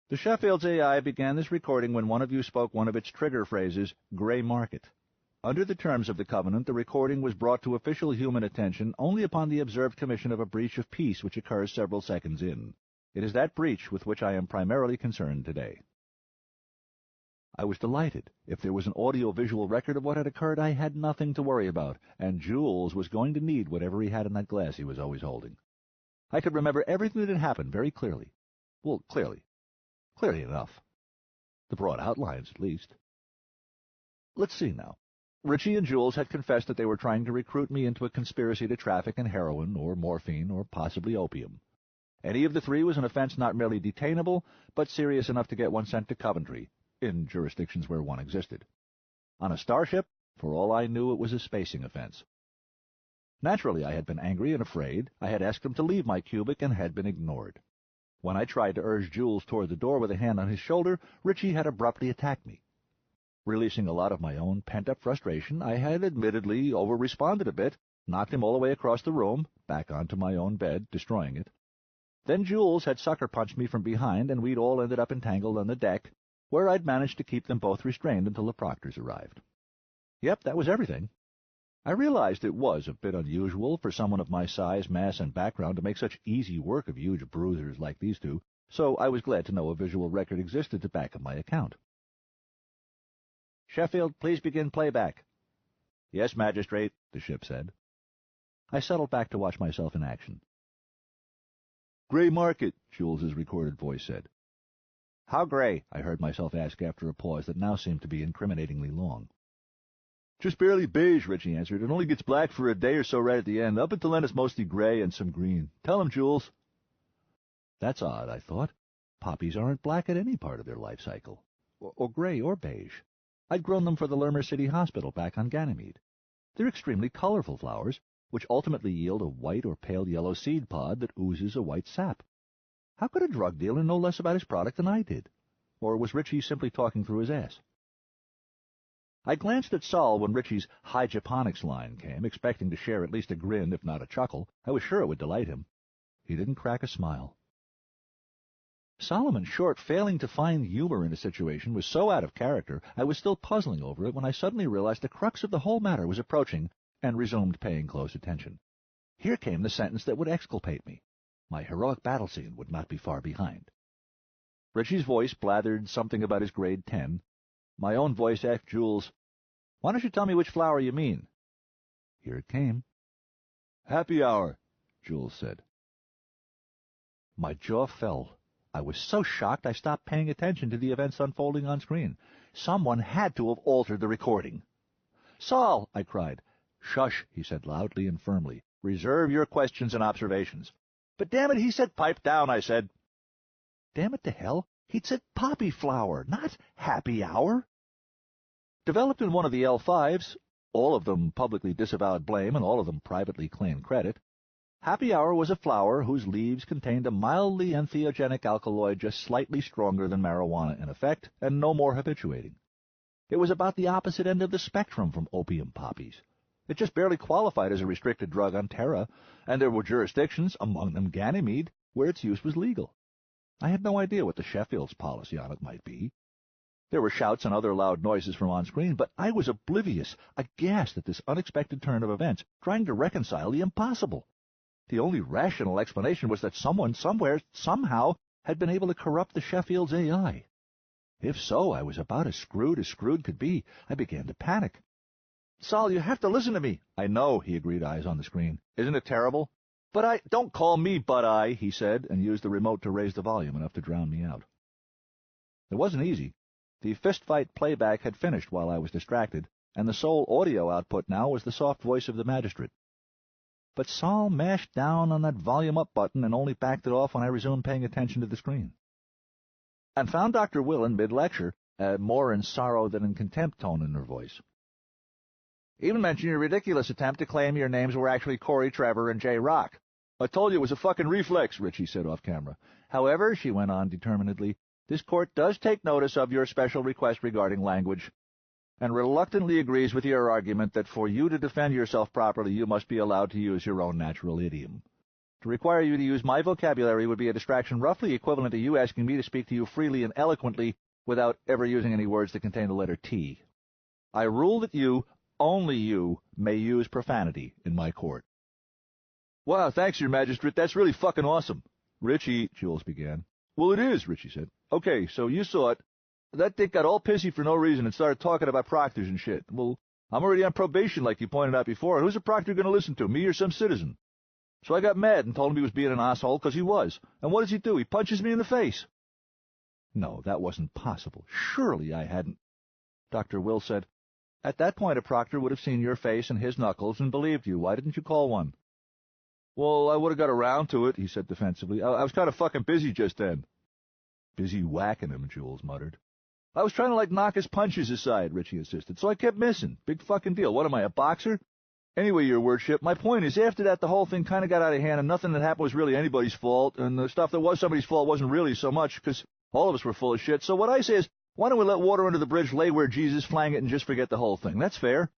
"The Sheffield's AI began this recording when one of you spoke one of its trigger phrases, gray market. Under the terms of the Covenant, the recording was brought to official human attention only upon the observed commission of a breach of peace which occurs several seconds in. It is that breach with which I am primarily concerned today." I was delighted. If there was an audio-visual record of what had occurred, I had nothing to worry about, and Jules was going to need whatever he had in that glass he was always holding. I could remember everything that had happened very clearly. Well, clearly enough. The broad outlines, at least. Let's see now. Richie and Jules had confessed that they were trying to recruit me into a conspiracy to traffic in heroin, or morphine, or possibly opium. Any of the 3 was an offense not merely detainable, but serious enough to get one sent to Coventry, in jurisdictions where one existed. On a starship, for all I knew, it was a spacing offense. Naturally, I had been angry and afraid. I had asked him to leave my cubic and had been ignored. When I tried to urge Jules toward the door with a hand on his shoulder, Richie had abruptly attacked me. Releasing a lot of my own pent-up frustration, I had admittedly over-responded a bit, knocked him all the way across the room, back onto my own bed, destroying it. Then Jules had sucker-punched me from behind, and we'd all ended up entangled on the deck, where I'd managed to keep them both restrained until the proctors arrived. Yep, that was everything. I realized it was a bit unusual for someone of my size, mass, and background to make such easy work of huge bruisers like these 2, so I was glad to know a visual record existed to back up my account. "Sheffield, please begin playback." "Yes, Magistrate," the ship said. I settled back to watch myself in action. "Gray market," Jules's recorded voice said. "How gray?" I heard myself ask after a pause that now seemed to be incriminatingly long. "Just barely beige," Richie answered. "It only gets black for a day or so right at the end. Up until then it's mostly gray and some green. Tell him, Jules." That's odd, I thought. Poppies aren't black at any part of their life cycle. Or gray or beige. I'd grown them for the Lermer City Hospital back on Ganymede. They're extremely colorful flowers, which ultimately yield a white or pale yellow seed pod that oozes a white sap. How could a drug dealer know less about his product than I did? Or was Richie simply talking through his ass? I glanced at Sol when Richie's hydroponics line came, expecting to share at least a grin, if not a chuckle. I was sure it would delight him. He didn't crack a smile. Solomon Short failing to find humor in a situation was so out of character, I was still puzzling over it when I suddenly realized the crux of the whole matter was approaching, and resumed paying close attention. Here came the sentence that would exculpate me. My heroic battle scene would not be far behind. Richie's voice blathered something about his grade 10. My own voice asked Jules, "Why don't you tell me which flower you mean?" Here it came. "Happy hour," Jules said. My jaw fell. I was so shocked I stopped paying attention to the events unfolding on screen. Someone had to have altered the recording. "Saul!" I cried. "Shush," he said loudly and firmly. "Reserve your questions and observations." "But damn it," he said. "Pipe down," I said. Damn it to hell, he'd said poppy flower, not happy hour. Developed in one of the L5s, all of them publicly disavowed blame and all of them privately claimed credit, happy hour was a flower whose leaves contained a mildly entheogenic alkaloid just slightly stronger than marijuana in effect and no more habituating. It was about the opposite end of the spectrum from opium poppies. It just barely qualified as a restricted drug on Terra, and there were jurisdictions, among them Ganymede, where its use was legal. I had no idea what the Sheffield's policy on it might be. There were shouts and other loud noises from on-screen, but I was oblivious, aghast at this unexpected turn of events, trying to reconcile the impossible. The only rational explanation was that someone, somewhere, somehow, had been able to corrupt the Sheffield's AI. If so, I was about as screwed could be. I began to panic. "Saul, you have to listen to me." "I know," he agreed, eyes on the screen. "Isn't it terrible?" "But don't call me But-I," he said, and used the remote to raise the volume enough to drown me out. It wasn't easy. The fistfight playback had finished while I was distracted, and the sole audio output now was the soft voice of the magistrate. But Saul mashed down on that volume up button and only backed it off when I resumed paying attention to the screen. And found Dr. Will in mid-lecture, more in sorrow than in contempt tone in her voice. "Even mentioned your ridiculous attempt to claim your names were actually Corey, Trevor, and J. Rock." "I told you it was a fucking reflex," Richie said off camera. "However," she went on determinedly, "this court does take notice of your special request regarding language, and reluctantly agrees with your argument that for you to defend yourself properly you must be allowed to use your own natural idiom. To require you to use my vocabulary would be a distraction roughly equivalent to you asking me to speak to you freely and eloquently without ever using any words that contain the letter T. I rule that you, only you, may use profanity in my court." "Wow, thanks, Your Magistrate. That's really fucking awesome." "Richie," Jules began. "Well, it is," Richie said. "Okay, so you saw it. That dick got all pissy for no reason and started talking about proctors and shit. Well, I'm already on probation like you pointed out before. Who's a proctor going to listen to, me or some citizen? So I got mad and told him he was being an asshole because he was. And what does he do? He punches me in the face." No, that wasn't possible. Surely I hadn't. Dr. Will said, "At that point a proctor would have seen your face and his knuckles and believed you. Why didn't you call one?" "Well, I would have got around to it," he said defensively. I was kind of fucking busy just then." "Busy whacking him," Jules muttered. "I was trying to, knock his punches aside," Richie insisted, "so I kept missing. Big fucking deal. What am I, a boxer? Anyway, Your Worship, my point is after that the whole thing kind of got out of hand and nothing that happened was really anybody's fault, and the stuff that was somebody's fault wasn't really so much because all of us were full of shit. So what I say is, why don't we let water under the bridge, lay where Jesus, flang it, and just forget the whole thing? That's fair."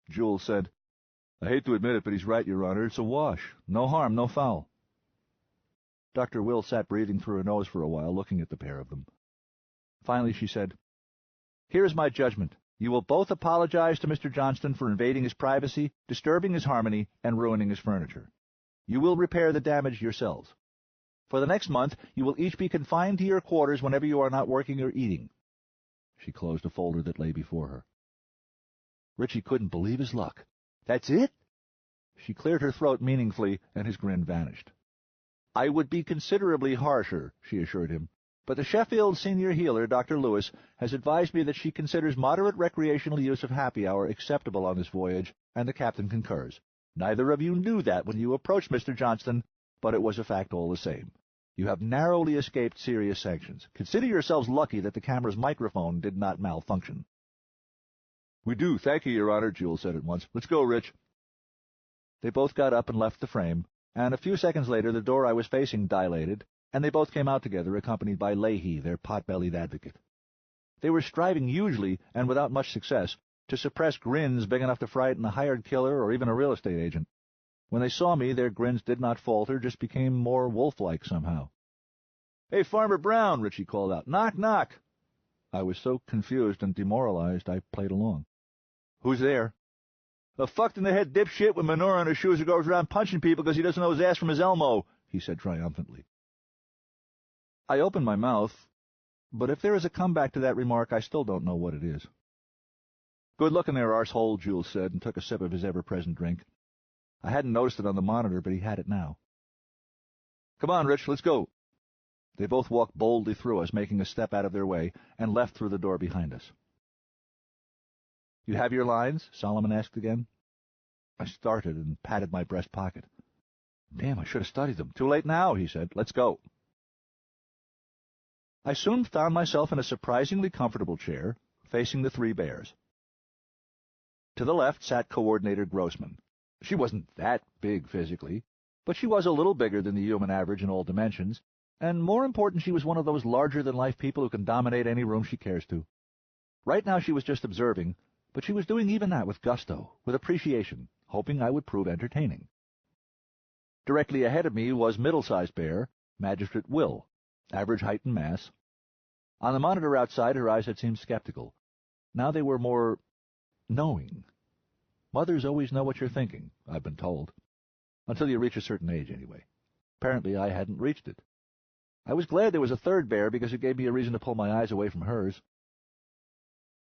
Jules said, "I hate to admit it, but he's right, Your Honor. It's a wash. No harm, no foul." Dr. Will sat breathing through her nose for a while, looking at the pair of them. Finally she said, "Here is my judgment. You will both apologize to Mr. Johnston for invading his privacy, disturbing his harmony, and ruining his furniture. You will repair the damage yourselves. For the next month, you will each be confined to your quarters whenever you are not working or eating." She closed a folder that lay before her. Richie couldn't believe his luck. "That's it?" She cleared her throat meaningfully, and his grin vanished. "I would be considerably harsher," she assured him, "but the Sheffield senior healer, Dr. Lewis, has advised me that she considers moderate recreational use of happy hour acceptable on this voyage, and the captain concurs. Neither of you knew that when you approached Mr. Johnston, but it was a fact all the same. You have narrowly escaped serious sanctions. Consider yourselves lucky that the camera's microphone did not malfunction." "We do, thank you, Your Honor," Jules said at once. "Let's go, Rich." They both got up and left the frame, and a few seconds later the door I was facing dilated, and they both came out together, accompanied by Leahy, their pot-bellied advocate. They were striving hugely, and without much success, to suppress grins big enough to frighten a hired killer or even a real estate agent. When they saw me, their grins did not falter, just became more wolf-like somehow. "Hey, Farmer Brown," Richie called out. "Knock, knock." I was so confused and demoralized I played along. "Who's there?" "A fucked-in-the-head dipshit with manure on his shoes who goes around punching people because he doesn't know his ass from his Elmo," he said triumphantly. I opened my mouth, but if there is a comeback to that remark, I still don't know what it is. "Good looking there, arsehole," Jules said, and took a sip of his ever-present drink. I hadn't noticed it on the monitor, but he had it now. "Come on, Rich, let's go." They both walked boldly through us, making a step out of their way, and left through the door behind us. "You have your lines?" Solomon asked again. I started and patted my breast pocket. "Damn, I should have studied them. Too late now," he said. "Let's go." I soon found myself in a surprisingly comfortable chair, facing the three bears. To the left sat Coordinator Grossman. She wasn't that big physically, but she was a little bigger than the human average in all dimensions, and more important, she was one of those larger-than-life people who can dominate any room she cares to. Right now she was just observing, but she was doing even that with gusto, with appreciation, hoping I would prove entertaining. Directly ahead of me was middle-sized bear, Magistrate Will, average height and mass. On the monitor outside, her eyes had seemed skeptical. Now they were more knowing. Mothers always know what you're thinking, I've been told. Until you reach a certain age, anyway. Apparently I hadn't reached it. I was glad there was a third bear because it gave me a reason to pull my eyes away from hers.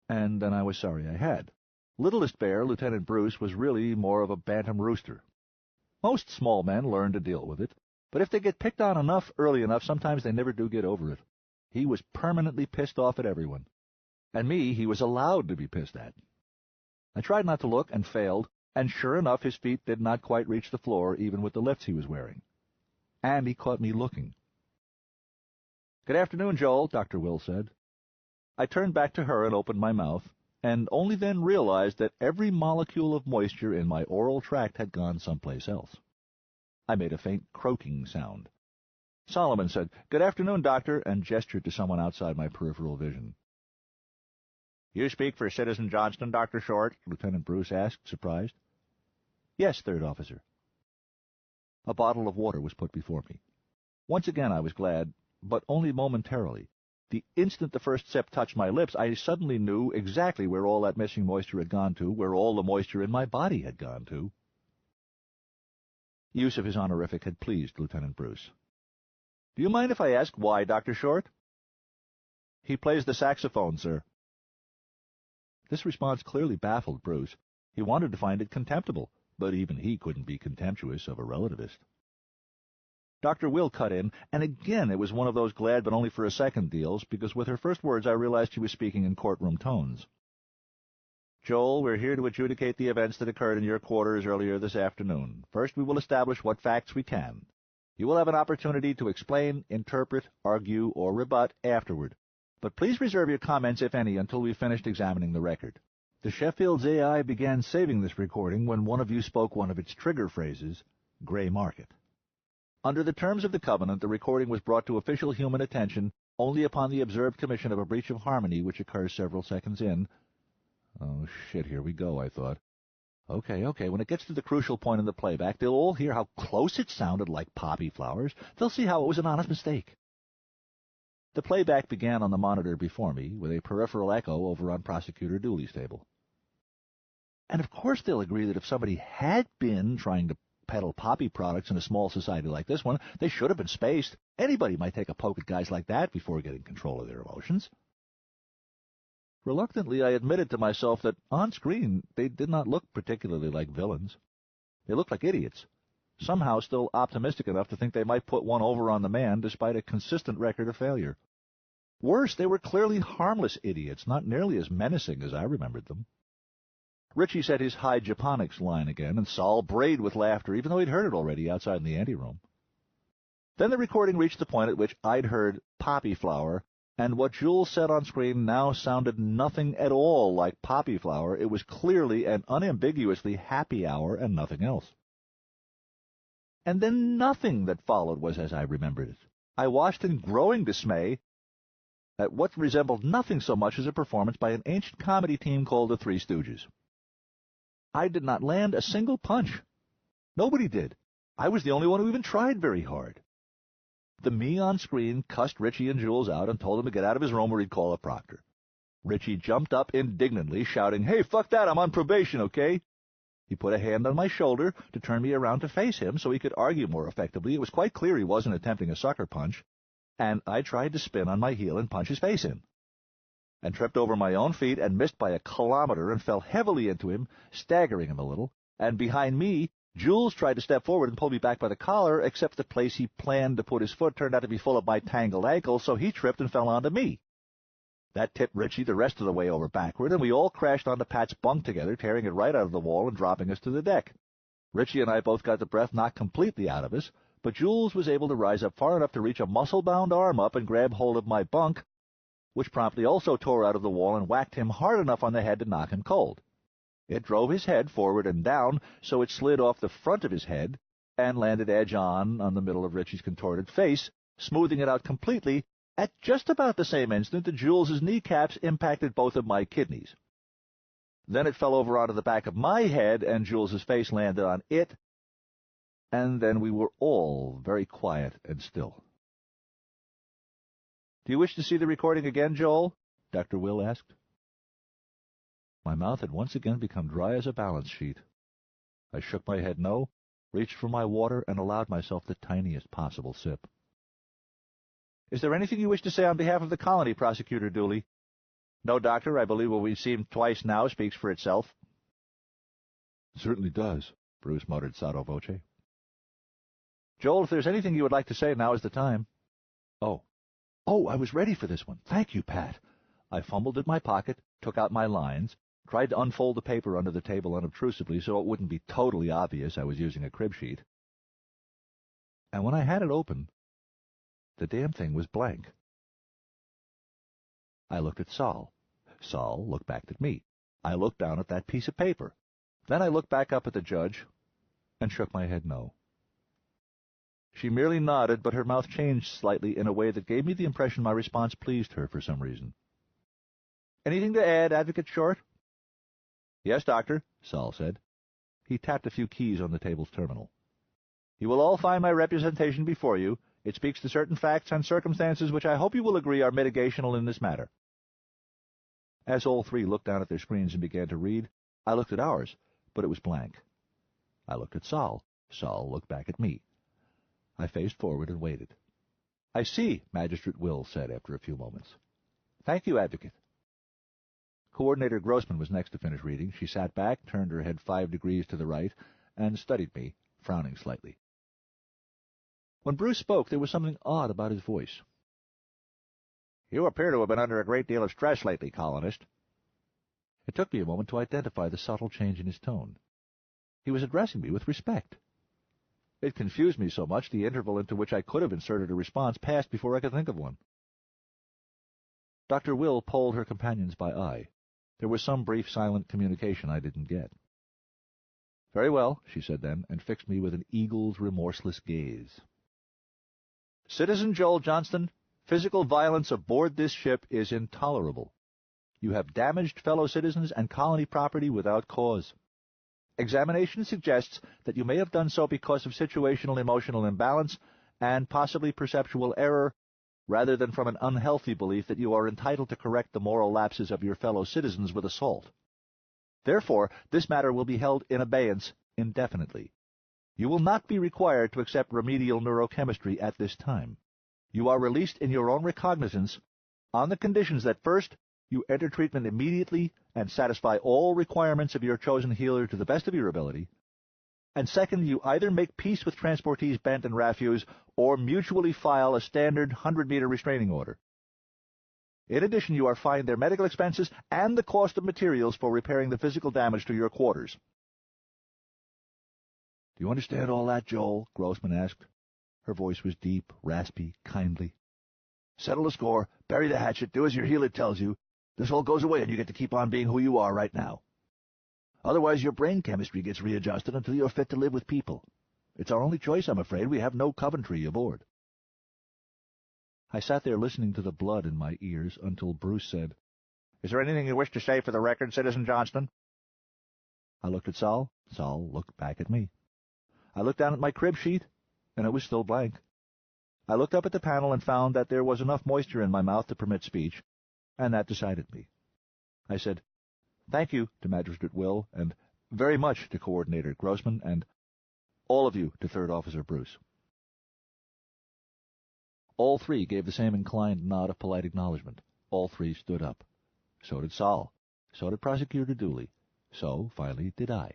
And then I was sorry I had. Littlest bear, Lieutenant Bruce, was really more of a bantam rooster. Most small men learn to deal with it, but if they get picked on enough early enough, sometimes they never do get over it. He was permanently pissed off at everyone. And me, he was allowed to be pissed at. I tried not to look and failed, and sure enough his feet did not quite reach the floor, even with the lifts he was wearing. And he caught me looking. "Good afternoon, Joel," Dr. Will said. I turned back to her and opened my mouth, and only then realized that every molecule of moisture in my oral tract had gone someplace else. I made a faint croaking sound. Solomon said, "Good afternoon, Doctor," and gestured to someone outside my peripheral vision. "You speak for Citizen Johnston, Dr. Short?" Lieutenant Bruce asked, surprised. "Yes, third officer." A bottle of water was put before me. Once again I was glad, but only momentarily. The instant the first sip touched my lips, I suddenly knew exactly where all that missing moisture had gone to, where all the moisture in my body had gone to. Use of his honorific had pleased Lieutenant Bruce. "Do you mind if I ask why, Dr. Short?" "He plays the saxophone, sir." This response clearly baffled Bruce. He wanted to find it contemptible, but even he couldn't be contemptuous of a relativist. Dr. Will cut in, and again it was one of those glad but only for a second deals, because with her first words I realized she was speaking in courtroom tones. "Joel, we're here to adjudicate the events that occurred in your quarters earlier this afternoon. First we will establish what facts we can. You will have an opportunity to explain, interpret, argue, or rebut afterward. But please reserve your comments, if any, until we've finished examining the record. The Sheffield's AI began saving this recording when one of you spoke one of its trigger phrases, gray market. Under the terms of the covenant, the recording was brought to official human attention only upon the observed commission of a breach of harmony which occurs several seconds in. Oh, shit, here we go, I thought. Okay, when it gets to the crucial point in the playback, they'll all hear how close it sounded like poppy flowers. They'll see how it was an honest mistake. The playback began on the monitor before me, with a peripheral echo over on Prosecutor Dooley's table. And of course they'll agree that if somebody had been trying to peddle poppy products in a small society like this one, they should have been spaced. Anybody might take a poke at guys like that before getting control of their emotions. Reluctantly, I admitted to myself that on screen they did not look particularly like villains. They looked like idiots, somehow still optimistic enough to think they might put one over on the man despite a consistent record of failure. Worse, they were clearly harmless idiots, not nearly as menacing as I remembered them. Richie said his hydroponics line again, and Sol brayed with laughter, even though he'd heard it already outside in the anteroom. Then the recording reached the point at which I'd heard poppy flower, and what Jules said on screen now sounded nothing at all like poppy flower. It was clearly and unambiguously happy hour and nothing else. And then nothing that followed was as I remembered it. I watched in growing dismay at what resembled nothing so much as a performance by an ancient comedy team called the Three Stooges. I did not land a single punch. Nobody did. I was the only one who even tried very hard. The me on screen cussed Richie and Jules out and told him to get out of his room or he'd call a proctor. Richie jumped up indignantly, shouting, "Hey, fuck that, I'm on probation, okay?" He put a hand on my shoulder to turn me around to face him so he could argue more effectively. It was quite clear he wasn't attempting a sucker punch, and I tried to spin on my heel and punch his face in, and tripped over my own feet and missed by a kilometer and fell heavily into him, staggering him a little, and behind me, Jules tried to step forward and pull me back by the collar, except the place he planned to put his foot turned out to be full of my tangled ankles, so he tripped and fell onto me. That tipped Richie the rest of the way over backward, and we all crashed onto Pat's bunk together, tearing it right out of the wall and dropping us to the deck. Richie and I both got the breath knocked completely out of us, but Jules was able to rise up far enough to reach a muscle-bound arm up and grab hold of my bunk, which promptly also tore out of the wall and whacked him hard enough on the head to knock him cold. It drove his head forward and down, so it slid off the front of his head and landed edge-on the middle of Richie's contorted face, smoothing it out completely at just about the same instant that Jules's kneecaps impacted both of my kidneys. Then it fell over onto the back of my head, and Jules's face landed on it, and then we were all very quiet and still. "Do you wish to see the recording again, Joel?" Dr. Will asked. My mouth had once again become dry as a balance sheet. I shook my head no, reached for my water, and allowed myself the tiniest possible sip. "Is there anything you wish to say on behalf of the colony, Prosecutor Dooley?" "No, Doctor. I believe what we've seen twice now speaks for itself." "It certainly does," Bruce muttered sotto voce. "Joel, if there's anything you would like to say, now is the time." Oh, I was ready for this one. Thank you, Pat." I fumbled at my pocket, took out my lines, tried to unfold the paper under the table unobtrusively so it wouldn't be totally obvious I was using a crib sheet. And when I had it open, the damn thing was blank. I looked at Sol. Sol looked back at me. I looked down at that piece of paper. Then I looked back up at the judge and shook my head no. She merely nodded, but her mouth changed slightly in a way that gave me the impression my response pleased her for some reason. "Anything to add, Advocate Short?" "Yes, Doctor," Sol said. He tapped a few keys on the table's terminal. "You will all find my representation before you. It speaks to certain facts and circumstances which I hope you will agree are mitigational in this matter." As all three looked down at their screens and began to read, I looked at ours, but it was blank. I looked at Sol. Sol looked back at me. I faced forward and waited. "I see," Magistrate Will said after a few moments. "Thank you, Advocate." Coordinator Grossman was next to finish reading. She sat back, turned her head 5 degrees to the right, and studied me, frowning slightly. When Bruce spoke, there was something odd about his voice. "You appear to have been under a great deal of stress lately, colonist." It took me a moment to identify the subtle change in his tone. He was addressing me with respect. It confused me so much the interval into which I could have inserted a response passed before I could think of one. Dr. Will polled her companions by eye. There was some brief silent communication I didn't get. "Very well," she said then, and fixed me with an eagle's remorseless gaze. "Citizen Joel Johnston, physical violence aboard this ship is intolerable. You have damaged fellow citizens and colony property without cause. Examination suggests that you may have done so because of situational emotional imbalance and possibly perceptual error, rather than from an unhealthy belief that you are entitled to correct the moral lapses of your fellow citizens with assault. Therefore, this matter will be held in abeyance indefinitely. You will not be required to accept remedial neurochemistry at this time. You are released in your own recognizance on the conditions that first, you enter treatment immediately and satisfy all requirements of your chosen healer to the best of your ability, and second, you either make peace with transportees Bent and Rafuse or mutually file a standard 100-meter restraining order. In addition, you are fined their medical expenses and the cost of materials for repairing the physical damage to your quarters." "Do you understand all that, Joel?" Grossman asked. Her voice was deep, raspy, kindly. "Settle the score, bury the hatchet, do as your healer tells you. This all goes away and you get to keep on being who you are right now. Otherwise your brain chemistry gets readjusted until you're fit to live with people. It's our only choice, I'm afraid. We have no Coventry aboard." I sat there listening to the blood in my ears until Bruce said, "Is there anything you wish to say for the record, Citizen Johnston?" I looked at Sol. Sol looked back at me. I looked down at my crib sheet, and it was still blank. I looked up at the panel and found that there was enough moisture in my mouth to permit speech, and that decided me. I said, "Thank you" to Magistrate Will, and "very much" to Coordinator Grossman, and "all of you" to Third Officer Bruce. All three gave the same inclined nod of polite acknowledgement. All three stood up. So did Sol. So did Prosecutor Dooley. So, finally, did I.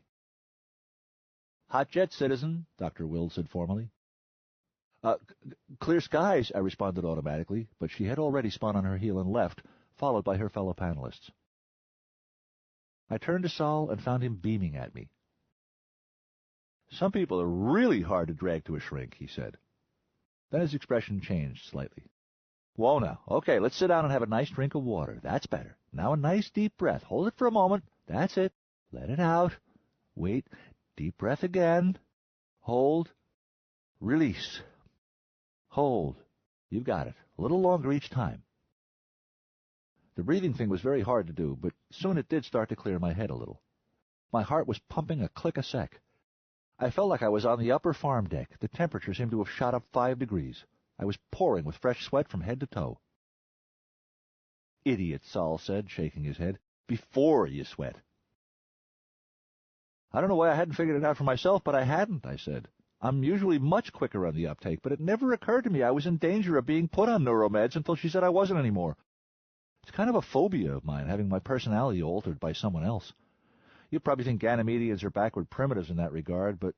Hot jet, citizen, Dr. Wills said formally. Clear skies, I responded automatically, but she had already spun on her heel and left, followed by her fellow panelists. I turned to Sol and found him beaming at me. Some people are really hard to drag to a shrink, he said. Then his expression changed slightly. Whoa now. Okay, let's sit down and have a nice drink of water. That's better. Now a nice deep breath. Hold it for a moment. That's it. Let it out. Wait. Deep breath again. Hold. Release. Hold. You've got it. A little longer each time. The breathing thing was very hard to do, but soon it did start to clear my head a little. My heart was pumping a click a sec. I felt like I was on the upper farm deck. The temperature seemed to have shot up 5 degrees. I was pouring with fresh sweat from head to toe. Idiot, Sol said, shaking his head. Before you sweat. I don't know why I hadn't figured it out for myself, but I hadn't, I said. I'm usually much quicker on the uptake, but it never occurred to me I was in danger of being put on neuromeds until she said I wasn't anymore. It's kind of a phobia of mine, having my personality altered by someone else. You probably think Ganymedians are backward primitives in that regard, but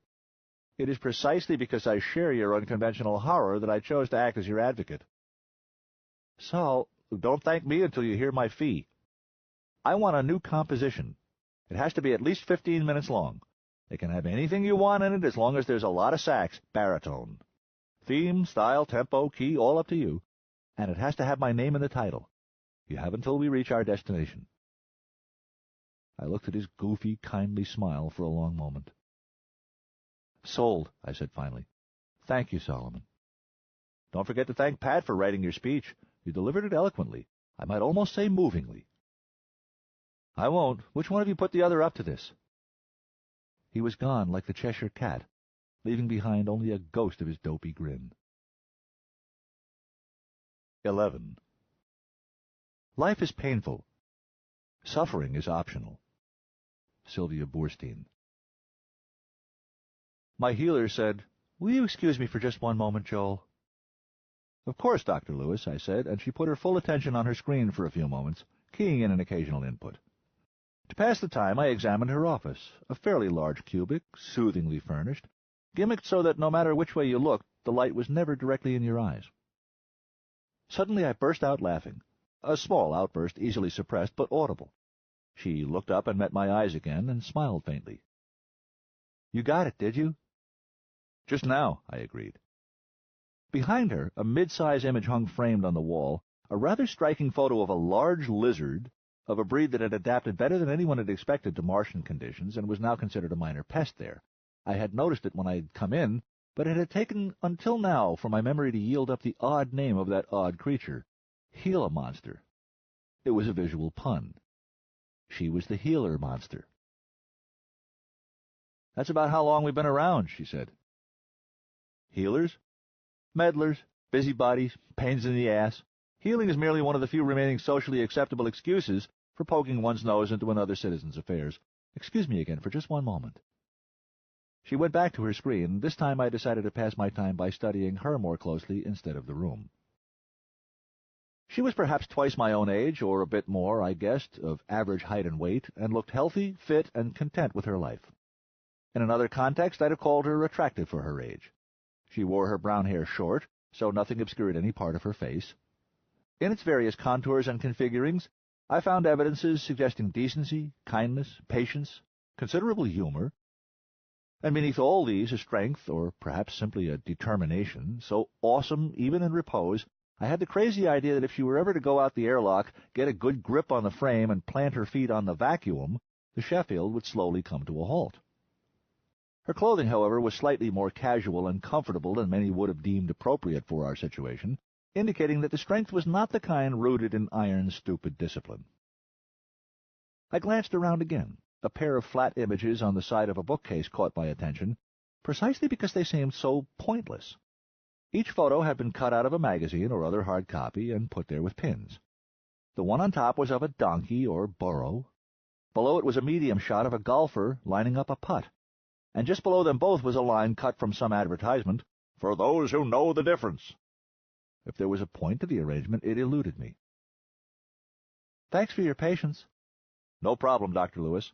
it is precisely because I share your unconventional horror that I chose to act as your advocate. So, don't thank me until you hear my fee. I want a new composition. It has to be at least 15 minutes long. It can have anything you want in it as long as there's a lot of sax, baritone. Theme, style, tempo, key, all up to you. And it has to have my name in the title. You have until we reach our destination. I looked at his goofy, kindly smile for a long moment. Sold, I said finally. Thank you, Solomon. Don't forget to thank Pat for writing your speech. You delivered it eloquently. I might almost say movingly. I won't. Which one of you put the other up to this? He was gone like the Cheshire Cat, leaving behind only a ghost of his dopey grin. 11. Life is painful. Suffering is optional. Sylvia Boorstein. My healer said, "Will you excuse me for just one moment, Joel?" "Of course, Dr. Lewis," I said, and she put her full attention on her screen for a few moments, keying in an occasional input. To pass the time, I examined her office, a fairly large cubic, soothingly furnished, gimmicked so that no matter which way you looked, the light was never directly in your eyes. Suddenly I burst out laughing, a small outburst easily suppressed but audible. She looked up and met my eyes again and smiled faintly. "You got it, did you?" "Just now," I agreed. Behind her, a mid-size image hung framed on the wall, a rather striking photo of a large lizard of a breed that had adapted better than anyone had expected to Martian conditions and was now considered a minor pest there. I had noticed it when I had come in, but it had taken until now for my memory to yield up the odd name of that odd creature, Gila monster. It was a visual pun. She was the healer monster. "That's about how long we've been around," she said. "Healers? Meddlers, busybodies, pains in the ass. Healing is merely one of the few remaining socially acceptable excuses for poking one's nose into another citizen's affairs. Excuse me again for just one moment." She went back to her screen, and this time I decided to pass my time by studying her more closely instead of the room. She was perhaps twice my own age, or a bit more, I guessed, of average height and weight, and looked healthy, fit, and content with her life. In another context, I'd have called her attractive for her age. She wore her brown hair short, so nothing obscured any part of her face. In its various contours and configurings, I found evidences suggesting decency, kindness, patience, considerable humor, and beneath all these a strength, or perhaps simply a determination, so awesome even in repose, I had the crazy idea that if she were ever to go out the airlock, get a good grip on the frame, and plant her feet on the vacuum, the Sheffield would slowly come to a halt. Her clothing, however, was slightly more casual and comfortable than many would have deemed appropriate for our situation, indicating that the strength was not the kind rooted in iron, stupid discipline. I glanced around again. A pair of flat images on the side of a bookcase caught my attention, precisely because they seemed so pointless. Each photo had been cut out of a magazine or other hard copy and put there with pins. The one on top was of a donkey or burro. Below it was a medium shot of a golfer lining up a putt. And just below them both was a line cut from some advertisement, "For those who know the difference." If there was a point to the arrangement, it eluded me. "Thanks for your patience." "No problem, Dr. Lewis."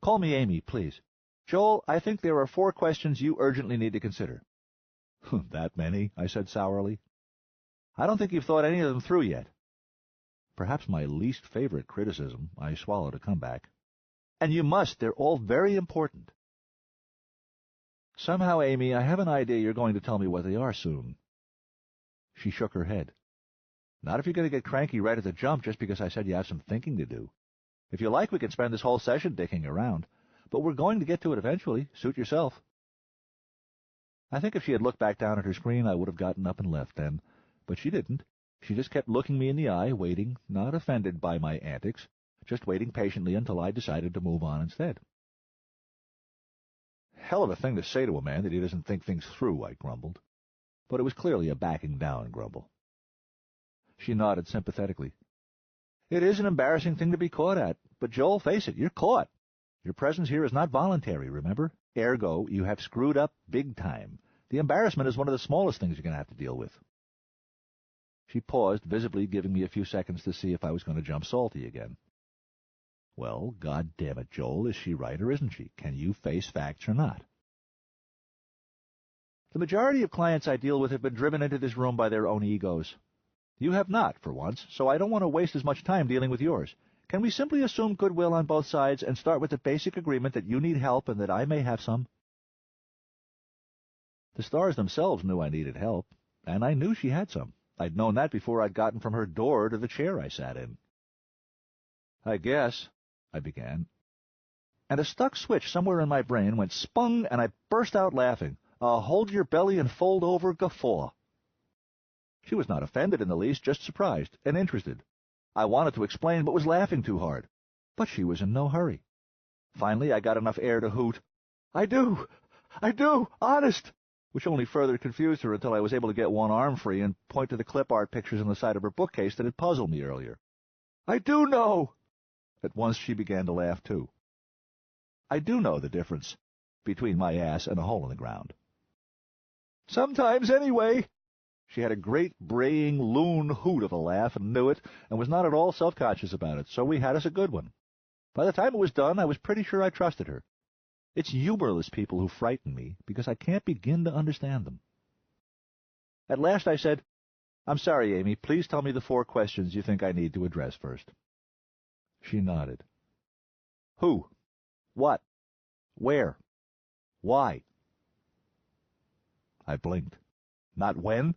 "Call me Amy, please." Joel, I think there are 4 questions you urgently need to consider. That many? I said sourly. I don't think you've thought any of them through yet. Perhaps my least favorite criticism. I swallowed a comeback. And you must. They're all very important. Somehow, Amy, I have an idea you're going to tell me what they are soon. She shook her head. Not if you're going to get cranky right at the jump just because I said you have some thinking to do. If you like, we can spend this whole session dicking around. But we're going to get to it eventually. Suit yourself. I think if she had looked back down at her screen, I would have gotten up and left then. But she didn't. She just kept looking me in the eye, waiting, not offended by my antics, just waiting patiently until I decided to move on instead. Hell of a thing to say to a man that he doesn't think things through, I grumbled. But it was clearly a backing down grumble. She nodded sympathetically. It is an embarrassing thing to be caught at, but Joel, face it, you're caught. Your presence here is not voluntary, remember? Ergo, you have screwed up big time. The embarrassment is one of the smallest things you're going to have to deal with. She paused, visibly giving me a few seconds to see if I was going to jump salty again. Well, God damn it, Joel, is she right or isn't she? Can you face facts or not? The majority of clients I deal with have been driven into this room by their own egos. You have not, for once, so I don't want to waste as much time dealing with yours. Can we simply assume goodwill on both sides and start with the basic agreement that you need help and that I may have some? The stars themselves knew I needed help, and I knew she had some. I'd known that before I'd gotten from her door to the chair I sat in. I guess, I began, and a stuck switch somewhere in my brain went spung, and I burst out laughing, a hold-your-belly-and-fold-over guffaw. She was not offended in the least, just surprised and interested. I wanted to explain, but was laughing too hard. But she was in no hurry. Finally, I got enough air to hoot, I do, honest, which only further confused her until I was able to get one arm free and point to the clip art pictures on the side of her bookcase that had puzzled me earlier. I do know! At once she began to laugh, too. I do know the difference between my ass and a hole in the ground. Sometimes, anyway. She had a great, braying loon hoot of a laugh and knew it, and was not at all self-conscious about it, so we had us a good one. By the time it was done, I was pretty sure I trusted her. It's humorless people who frighten me, because I can't begin to understand them. At last I said, I'm sorry, Amy, please tell me the 4 questions you think I need to address first. She nodded. Who? What? Where? Why? I blinked. Not when?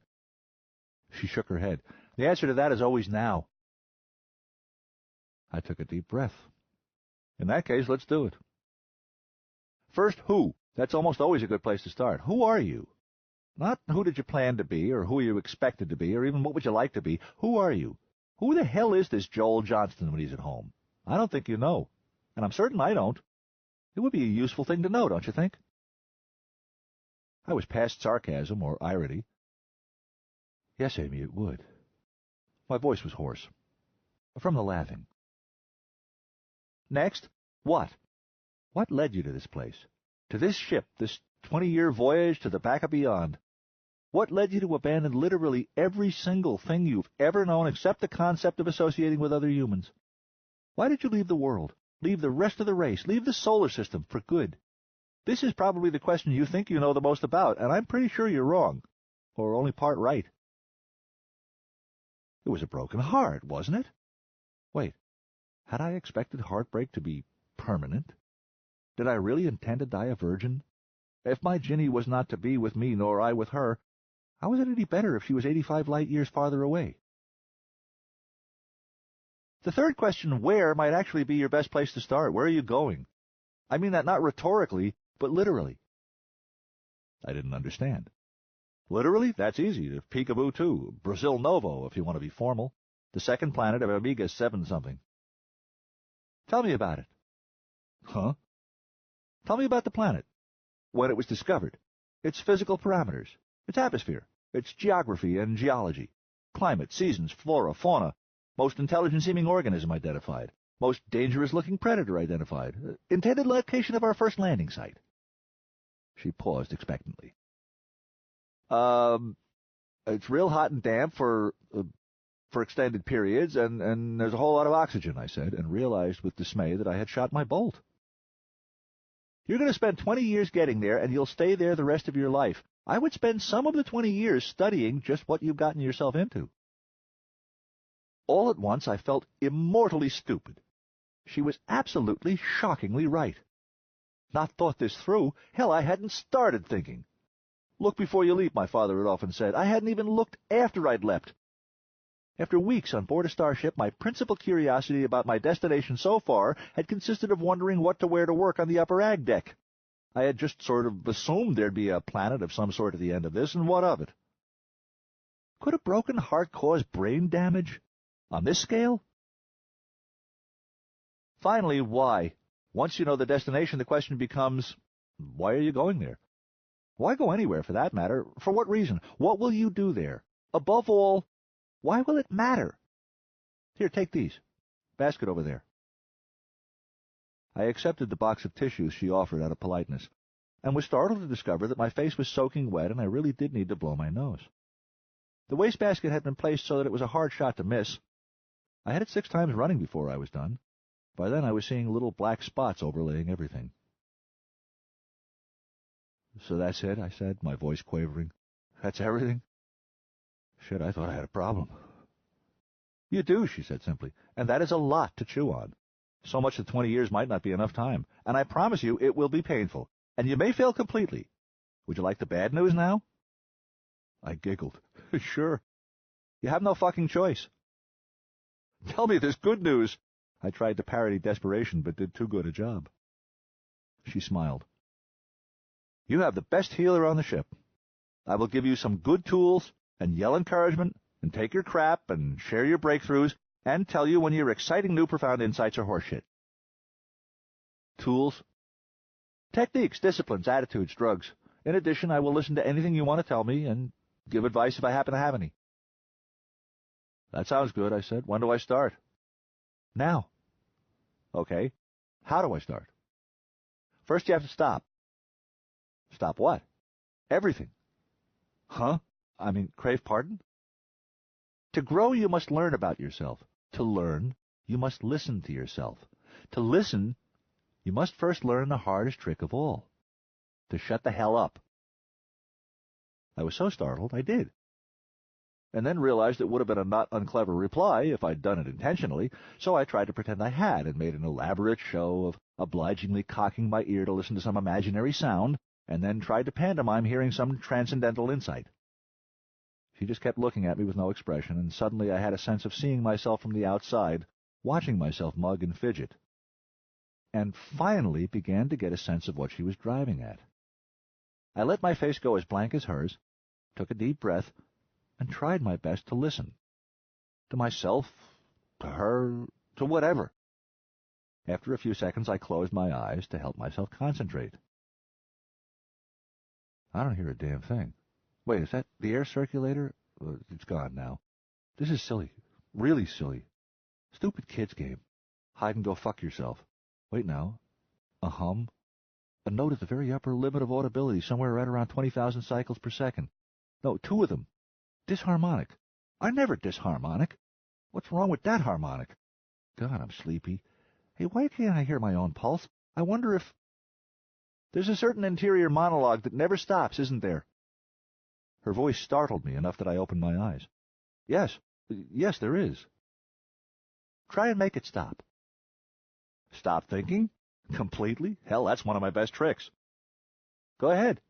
She shook her head. The answer to that is always now. I took a deep breath. In that case, let's do it. First, who? That's almost always a good place to start. Who are you? Not who did you plan to be, or who you expected to be, or even what would you like to be. Who are you? Who the hell is this Joel Johnston when he's at home? I don't think you know, and I'm certain I don't. It would be a useful thing to know, don't you think? I was past sarcasm or irony. Yes, Amy, it would. My voice was hoarse, from the laughing. Next, what? What led you to this place? To this ship, this 20-year voyage to the back of beyond? What led you to abandon literally every single thing you've ever known except the concept of associating with other humans? Why did you leave the world, leave the rest of the race, leave the solar system for good? This is probably the question you think you know the most about, and I'm pretty sure you're wrong, or only part right. It was a broken heart, wasn't it? Wait, had I expected heartbreak to be permanent? Did I really intend to die a virgin? If my Ginny was not to be with me, nor I with her, how was it any better if she was 85 light-years farther away? The third question, where, might actually be your best place to start. Where are you going? I mean that not rhetorically, but literally. I didn't understand. Literally? That's easy. To Peekaboo 2, Brazil Novo, if you want to be formal. The second planet of Omega 7-something. Tell me about it. Huh? Tell me about the planet. When it was discovered. Its physical parameters. Its atmosphere. Its geography and geology. Climate, seasons, flora, fauna. Most intelligent-seeming organism identified. Most dangerous-looking predator identified. Intended location of our first landing site. She paused expectantly. It's real hot and damp for extended periods, and there's a whole lot of oxygen, I said, and realized with dismay that I had shot my bolt. You're going to spend 20 years getting there, and you'll stay there the rest of your life. I would spend some of the 20 years studying just what you've gotten yourself into. All at once, I felt immortally stupid. She was absolutely, shockingly right. Not thought this through. Hell, I hadn't started thinking. Look before you leap, my father had often said. I hadn't even looked after I'd leapt. After weeks on board a starship, my principal curiosity about my destination so far had consisted of wondering what to wear to work on the upper ag deck. I had just sort of assumed there'd be a planet of some sort at the end of this, and what of it? Could a broken heart cause brain damage? On this scale? Finally, why? Once you know the destination, the question becomes, why are you going there? Why go anywhere, for that matter? For what reason? What will you do there? Above all, why will it matter? Here, take these. Basket over there. I accepted the box of tissues she offered out of politeness, and was startled to discover that my face was soaking wet and I really did need to blow my nose. The wastebasket had been placed so that it was a hard shot to miss. I had it 6 times running before I was done. By then I was seeing little black spots overlaying everything. So that's it, I said, my voice quavering. That's everything? Shit, I thought I had a problem. You do, she said simply, and that is a lot to chew on. So much that 20 years might not be enough time, and I promise you it will be painful, and you may fail completely. Would you like the bad news now? I giggled. Sure. You have no fucking choice. Tell me there's good news. I tried to parody desperation, but did too good a job. She smiled. You have the best healer on the ship. I will give you some good tools, and yell encouragement, and take your crap, and share your breakthroughs, and tell you when your exciting new profound insights are horseshit. Tools? Techniques, disciplines, attitudes, drugs. In addition, I will listen to anything you want to tell me, and give advice if I happen to have any. That sounds good, I said. When do I start? Now. Okay. How do I start? First you have to stop. Stop what? Everything. Huh? Crave pardon? To grow, you must learn about yourself. To learn, you must listen to yourself. To listen, you must first learn the hardest trick of all. To shut the hell up. I was so startled, I did. And then realized it would have been a not unclever reply if I'd done it intentionally, so I tried to pretend I had and made an elaborate show of obligingly cocking my ear to listen to some imaginary sound, and then tried to pantomime hearing some transcendental insight. She just kept looking at me with no expression, and suddenly I had a sense of seeing myself from the outside, watching myself mug and fidget, and finally began to get a sense of what she was driving at. I let my face go as blank as hers, took a deep breath, and tried my best to listen. To myself, to her, to whatever. After a few seconds, I closed my eyes to help myself concentrate. I don't hear a damn thing. Wait, is that the air circulator? It's gone now. This is silly. Really silly. Stupid kid's game. Hide and go fuck yourself. Wait now. A hum? A note at the very upper limit of audibility, somewhere right around 20,000 cycles per second. No, 2 of them. Disharmonic. I never disharmonic. What's wrong with that harmonic? God, I'm sleepy. Hey, why can't I hear my own pulse? I wonder if... There's a certain interior monologue that never stops, isn't there? Her voice startled me enough that I opened my eyes. Yes, there is. Try and make it stop. Stop thinking? Completely? Hell, that's one of my best tricks. Go ahead.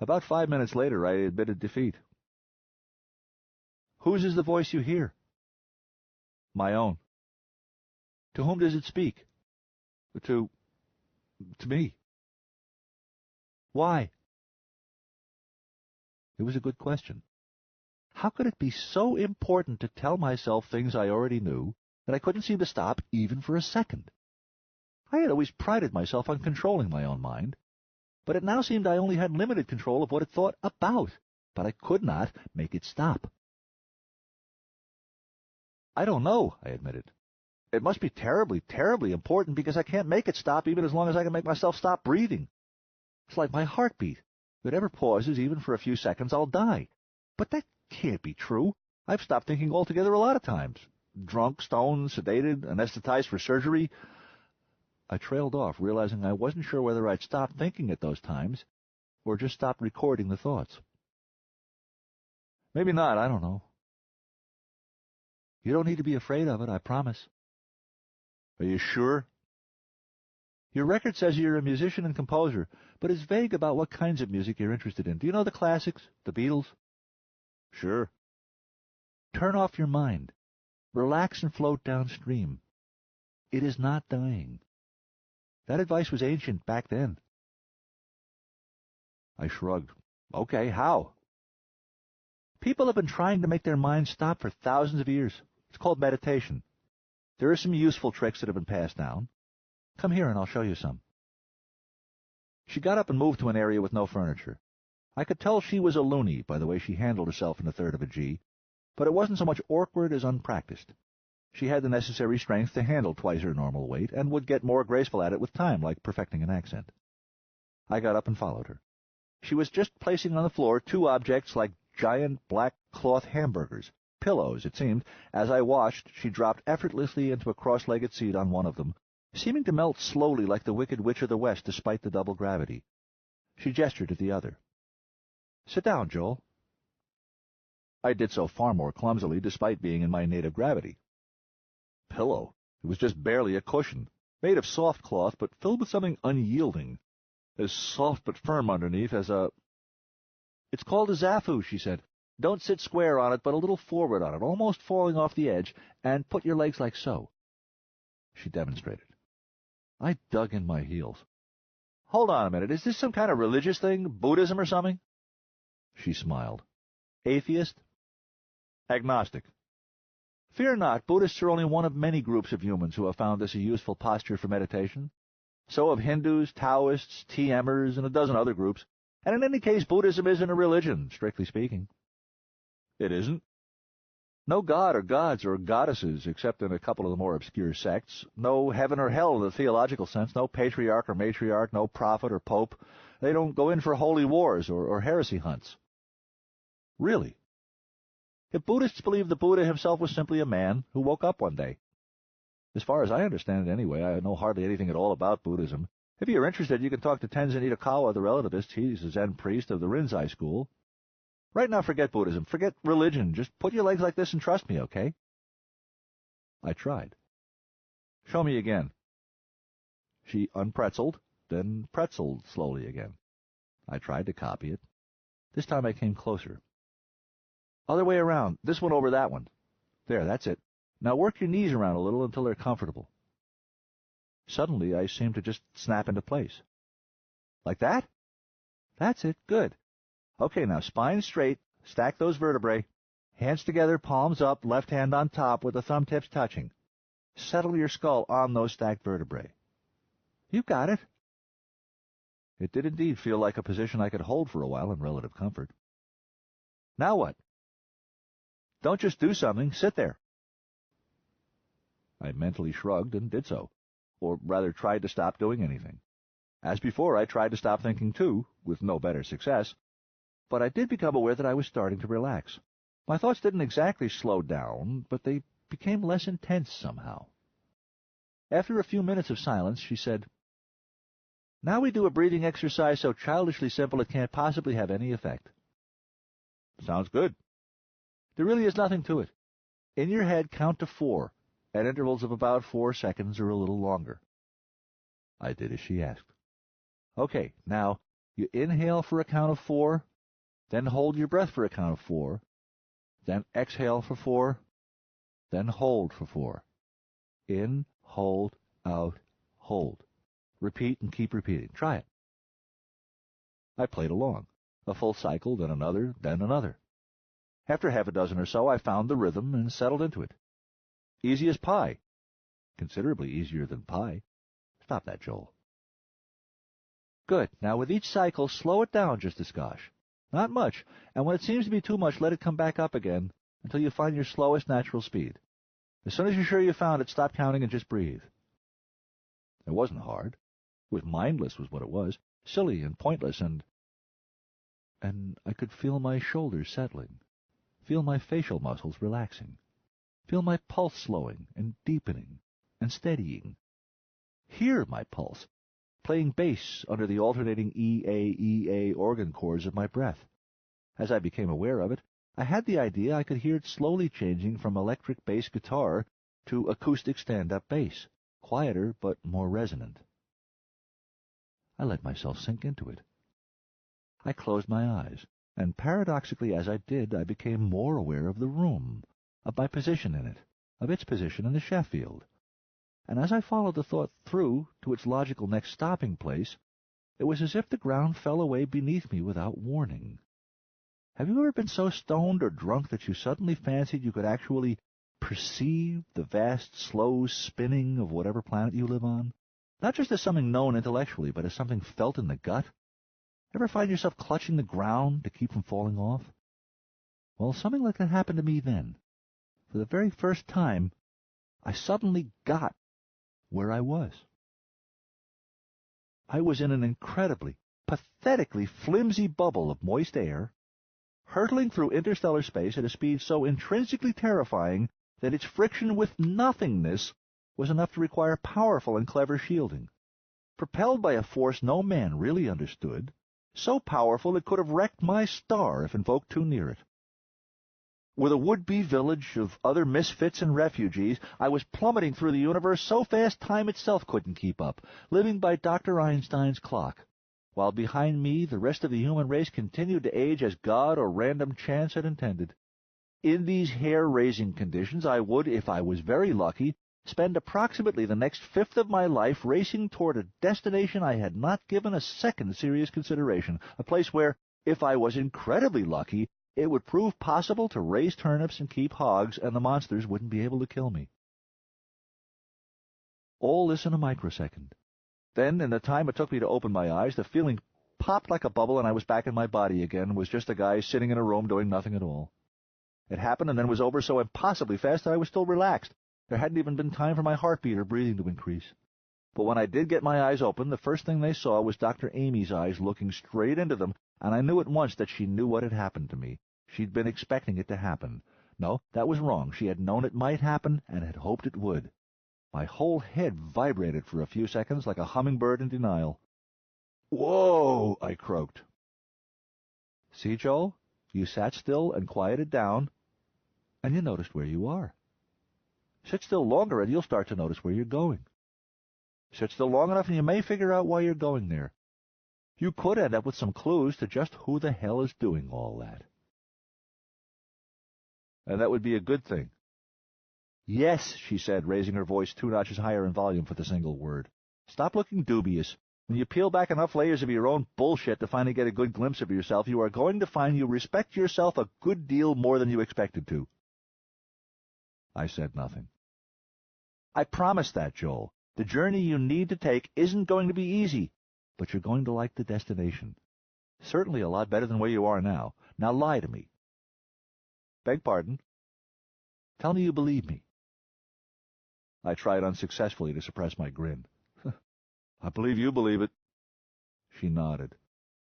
About 5 minutes later, I admitted defeat. Whose is the voice you hear? My own. To whom does it speak? To me. Why? It was a good question. How could it be so important to tell myself things I already knew that I couldn't seem to stop even for a second? I had always prided myself on controlling my own mind, but it now seemed I only had limited control of what it thought about, but I could not make it stop. I don't know, I admitted. It must be terribly, terribly important because I can't make it stop even as long as I can make myself stop breathing. It's like my heartbeat. If it ever pauses even for a few seconds, I'll die. But that can't be true. I've stopped thinking altogether a lot of times. Drunk, stoned, sedated, anesthetized for surgery. I trailed off, realizing I wasn't sure whether I'd stopped thinking at those times or just stopped recording the thoughts. Maybe not, I don't know. You don't need to be afraid of it, I promise. Are you sure? Your record says you're a musician and composer, but is vague about what kinds of music you're interested in. Do you know the classics? The Beatles? Sure. Turn off your mind. Relax and float downstream. It is not dying. That advice was ancient back then. I shrugged. Okay, how? People have been trying to make their minds stop for thousands of years. It's called meditation. There are some useful tricks that have been passed down. Come here and I'll show you some. She got up and moved to an area with no furniture. I could tell she was a loony by the way she handled herself in a third of a G, but it wasn't so much awkward as unpracticed. She had the necessary strength to handle twice her normal weight and would get more graceful at it with time, like perfecting an accent. I got up and followed her. She was just placing on the floor two objects like giant black cloth hamburgers, pillows, it seemed. As I watched, she dropped effortlessly into a cross-legged seat on one of them, seeming to melt slowly like the Wicked Witch of the West despite the double gravity. She gestured at the other. Sit down, Joel. I did so far more clumsily despite being in my native gravity. Pillow. It was just barely a cushion, made of soft cloth but filled with something unyielding, as soft but firm underneath as a... It's called a zafu, she said. Don't sit square on it, but a little forward on it, almost falling off the edge, and put your legs like so. She demonstrated. I dug in my heels. Hold on a minute, is this some kind of religious thing, Buddhism or something? She smiled. Atheist? Agnostic. Fear not, Buddhists are only one of many groups of humans who have found this a useful posture for meditation. So have Hindus, Taoists, TMers, and a dozen other groups. And in any case, Buddhism isn't a religion, strictly speaking. It isn't? No god or gods or goddesses, except in a couple of the more obscure sects. No heaven or hell in the theological sense. No patriarch or matriarch. No prophet or pope. They don't go in for holy wars or heresy hunts. Really? If Buddhists believe the Buddha himself was simply a man who woke up one day. As far as I understand it anyway, I know hardly anything at all about Buddhism. If you're interested, you can talk to Tenzin Itokawa, the relativist. He's a Zen priest of the Rinzai school. Right now, forget Buddhism. Forget religion. Just put your legs like this and trust me, okay? I tried. Show me again. She unpretzeled, then pretzeled slowly again. I tried to copy it. This time I came closer. Other way around. This one over that one. There, that's it. Now work your knees around a little until they're comfortable. Suddenly, I seemed to just snap into place. Like that? That's it. Good. Okay, now spine straight. Stack those vertebrae. Hands together, palms up, left hand on top with the thumb tips touching. Settle your skull on those stacked vertebrae. You got it. It did indeed feel like a position I could hold for a while in relative comfort. Now what? Don't just do something. Sit there. I mentally shrugged and did so, or rather tried to stop doing anything. As before, I tried to stop thinking too, with no better success, but I did become aware that I was starting to relax. My thoughts didn't exactly slow down, but they became less intense somehow. After a few minutes of silence, she said, Now we do a breathing exercise so childishly simple it can't possibly have any effect. Sounds good. There really is nothing to it. In your head, count to 4, at intervals of about 4 seconds or a little longer. I did as she asked. Okay, now, you inhale for a count of 4, then hold your breath for a count of 4, then exhale for 4, then hold for 4. In, hold, out, hold. Repeat and keep repeating. Try it. I played along. A full cycle, then another, then another. After half a dozen or so, I found the rhythm and settled into it. Easy as pie. Considerably easier than pie. Stop that, Joel. Good. Now with each cycle, slow it down just a skosh. Not much, and when it seems to be too much, let it come back up again until you find your slowest natural speed. As soon as you're sure you found it, stop counting and just breathe. It wasn't hard. It was mindless was what it was. Silly and pointless and I could feel my shoulders settling. Feel my facial muscles relaxing. Feel my pulse slowing and deepening and steadying. hear my pulse, playing bass under the alternating E-A organ chords of my breath. As I became aware of it, I had the idea I could hear it slowly changing from electric bass guitar to acoustic stand-up bass, quieter but more resonant. I let myself sink into it. I closed my eyes, and paradoxically as I did, I became more aware of the room, of my position in it, of its position in the Sheffield. And as I followed the thought through to its logical next stopping place, it was as if the ground fell away beneath me without warning. Have you ever been so stoned or drunk that you suddenly fancied you could actually perceive the vast, slow spinning of whatever planet you live on? Not just as something known intellectually, but as something felt in the gut? Ever find yourself clutching the ground to keep from falling off? Well, something like that happened to me then. For the very first time, I suddenly got where I was. I was in an incredibly, pathetically flimsy bubble of moist air, hurtling through interstellar space at a speed so intrinsically terrifying that its friction with nothingness was enough to require powerful and clever shielding. Propelled by a force no man really understood, so powerful it could have wrecked my star if invoked too near it. With a would-be village of other misfits and refugees, I was plummeting through the universe so fast time itself couldn't keep up, living by Dr. Einstein's clock, while behind me the rest of the human race continued to age as God or random chance had intended. In these hair-raising conditions, I would, if I was very lucky, spend approximately the next fifth of my life racing toward a destination I had not given a second serious consideration, a place where, if I was incredibly lucky, it would prove possible to raise turnips and keep hogs, and the monsters wouldn't be able to kill me. All this in a microsecond. Then, in the time it took me to open my eyes, the feeling popped like a bubble and I was back in my body again and was just a guy sitting in a room doing nothing at all. It happened and then was over so impossibly fast that I was still relaxed. There hadn't even been time for my heartbeat or breathing to increase. But when I did get my eyes open, the first thing they saw was Dr. Amy's eyes looking straight into them, and I knew at once that she knew what had happened to me. She'd been expecting it to happen. No, that was wrong. She had known it might happen and had hoped it would. My whole head vibrated for a few seconds like a hummingbird in denial. "Whoa!" I croaked. "See, Joel? You sat still and quieted down, and you noticed where you are. Sit still longer and you'll start to notice where you're going. Sit still long enough and you may figure out why you're going there. You could end up with some clues to just who the hell is doing all that. And that would be a good thing." "Yes," she said, raising her voice 2 notches higher in volume for the single word. "Stop looking dubious. When you peel back enough layers of your own bullshit to finally get a good glimpse of yourself, you are going to find you respect yourself a good deal more than you expected to." I said nothing. "I promise that, Joel. The journey you need to take isn't going to be easy, but you're going to like the destination. Certainly a lot better than where you are now. Now lie to me." "Beg pardon?" "Tell me you believe me." I tried unsuccessfully to suppress my grin. "I believe you believe it." She nodded.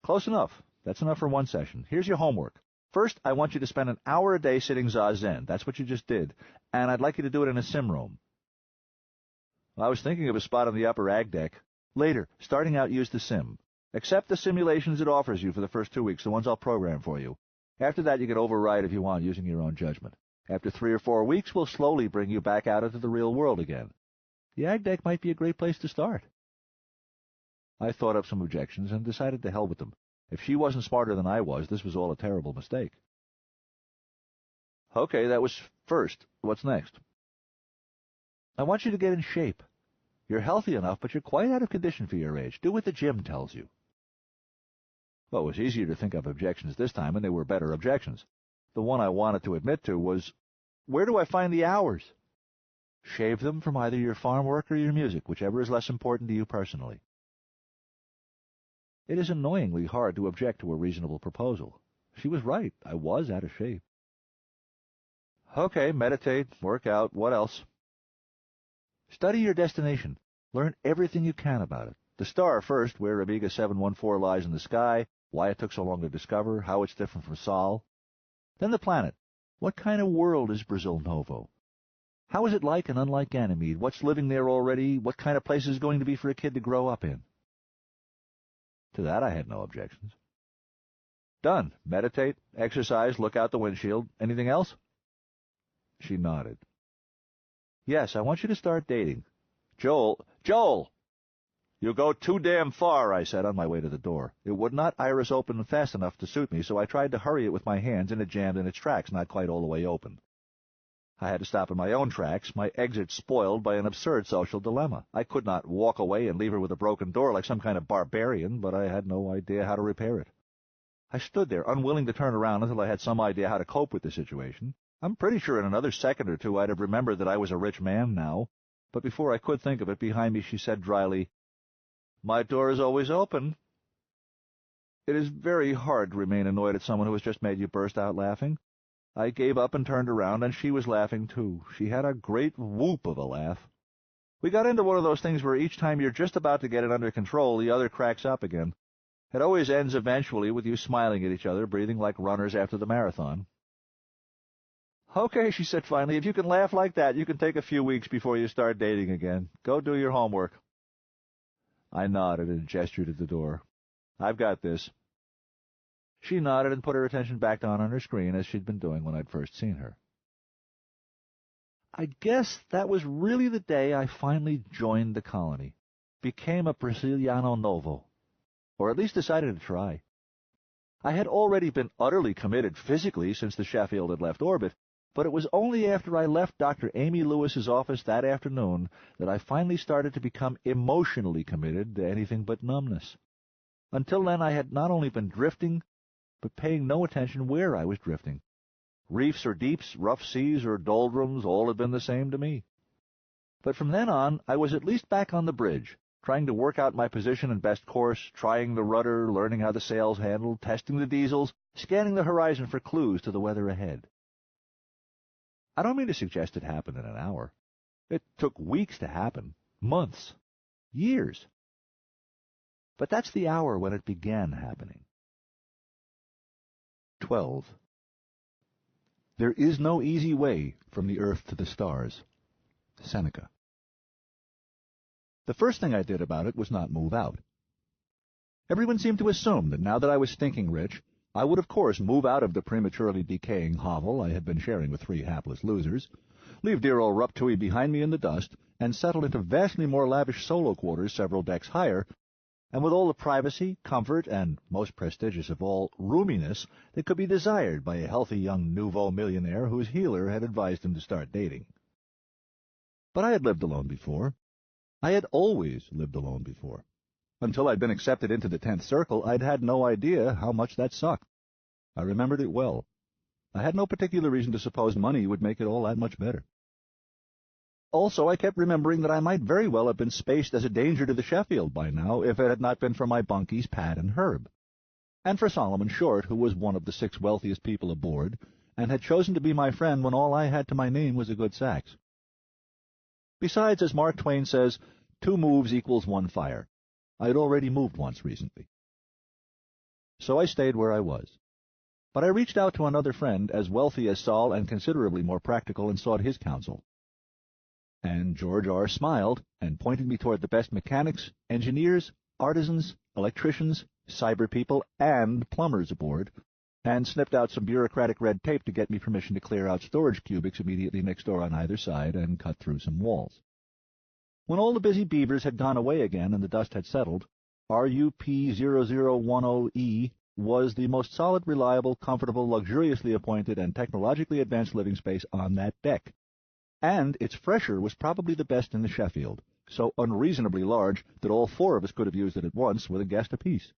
"Close enough. That's enough for one session. Here's your homework. First, I want you to spend an hour a day sitting zazen. That's what you just did. And I'd like you to do it in a sim room." "I was thinking of a spot on the upper ag deck." "Later. Starting out, use the sim. Accept the simulations it offers you for the first 2 weeks, the ones I'll program for you. After that, you can override if you want, using your own judgment. After 3 or 4 weeks, we'll slowly bring you back out into the real world again. The ag deck might be a great place to start." I thought up some objections and decided to hell with them. If she wasn't smarter than I was, this was all a terrible mistake. "Okay, that was first. What's next?" "I want you to get in shape. You're healthy enough, but you're quite out of condition for your age. Do what the gym tells you." Well, it was easier to think of objections this time, and they were better objections. The one I wanted to admit to was, "Where do I find the hours?" "Shave them from either your farm work or your music, whichever is less important to you personally." It is annoyingly hard to object to a reasonable proposal. She was right. I was out of shape. "Okay, meditate, work out. What else?" "Study your destination. Learn everything you can about it. The star first, where Omega 714 lies in the sky, why it took so long to discover, how it's different from Sol. Then the planet. What kind of world is Brazil Novo? How is it like and unlike Ganymede? What's living there already? What kind of place is it going to be for a kid to grow up in? To that I had no objections. Done. Meditate, exercise, look out the windshield. Anything else? She nodded. Yes, I want you to start dating. Joel! You go too damn far, I said on my way to the door. It would not iris open fast enough to suit me, so I tried to hurry it with my hands, and it jammed in its tracks, not quite all the way open. I had to stop in my own tracks, my exit spoiled by an absurd social dilemma. I could not walk away and leave her with a broken door like some kind of barbarian, but I had no idea how to repair it. I stood there, unwilling to turn around until I had some idea how to cope with the situation. I'm pretty sure in another second or two I'd have remembered that I was a rich man now, but before I could think of it, behind me she said dryly, My door is always open. It is very hard to remain annoyed at someone who has just made you burst out laughing. I gave up and turned around, and she was laughing too. She had a great whoop of a laugh. We got into one of those things where each time you're just about to get it under control, the other cracks up again. It always ends eventually with you smiling at each other, breathing like runners after the marathon. Okay, she said finally, if you can laugh like that, you can take a few weeks before you start dating again. Go do your homework. I nodded and gestured at the door. I've got this. She nodded and put her attention back on her screen as she'd been doing when I'd first seen her. I guess that was really the day I finally joined the colony, became a Brasiliano Novo, or at least decided to try. I had already been utterly committed physically since the Sheffield had left orbit, but it was only after I left Dr. Amy Lewis's office that afternoon that I finally started to become emotionally committed to anything but numbness. Until then I had not only been drifting, but paying no attention where I was drifting. Reefs or deeps, rough seas or doldrums, all had been the same to me. But from then on, I was at least back on the bridge, trying to work out my position and best course, trying the rudder, learning how the sails handled, testing the diesels, scanning the horizon for clues to the weather ahead. I don't mean to suggest it happened in an hour. It took weeks to happen, months, years. But that's the hour when it began happening. 12. There is no easy way from the earth to the stars. Seneca. The first thing I did about it was not move out. Everyone seemed to assume that now that I was stinking rich, I would of course move out of the prematurely decaying hovel I had been sharing with 3 hapless losers, leave dear old Ruptooey behind me in the dust, and settle into vastly more lavish solo quarters several decks higher, and with all the privacy, comfort, and, most prestigious of all, roominess that could be desired by a healthy young nouveau millionaire whose healer had advised him to start dating. But I had lived alone before. I had always lived alone before. Until I'd been accepted into the 10th Circle, I'd had no idea how much that sucked. I remembered it well. I had no particular reason to suppose money would make it all that much better. Also, I kept remembering that I might very well have been spaced as a danger to the Sheffield by now if it had not been for my bunkies Pat and Herb, and for Solomon Short, who was one of the 6 wealthiest people aboard, and had chosen to be my friend when all I had to my name was a good sax. Besides, as Mark Twain says, 2 moves equals 1 fire. I had already moved once recently. So I stayed where I was. But I reached out to another friend, as wealthy as Sol and considerably more practical, and sought his counsel. And George R. smiled and pointed me toward the best mechanics, engineers, artisans, electricians, cyber people, and plumbers aboard, and snipped out some bureaucratic red tape to get me permission to clear out storage cubics immediately next door on either side and cut through some walls. When all the busy beavers had gone away again and the dust had settled, RUP-0010E was the most solid, reliable, comfortable, luxuriously appointed, and technologically advanced living space on that deck. And its fresher was probably the best in the Sheffield, so unreasonably large that all 4 of us could have used it at once with a guest apiece.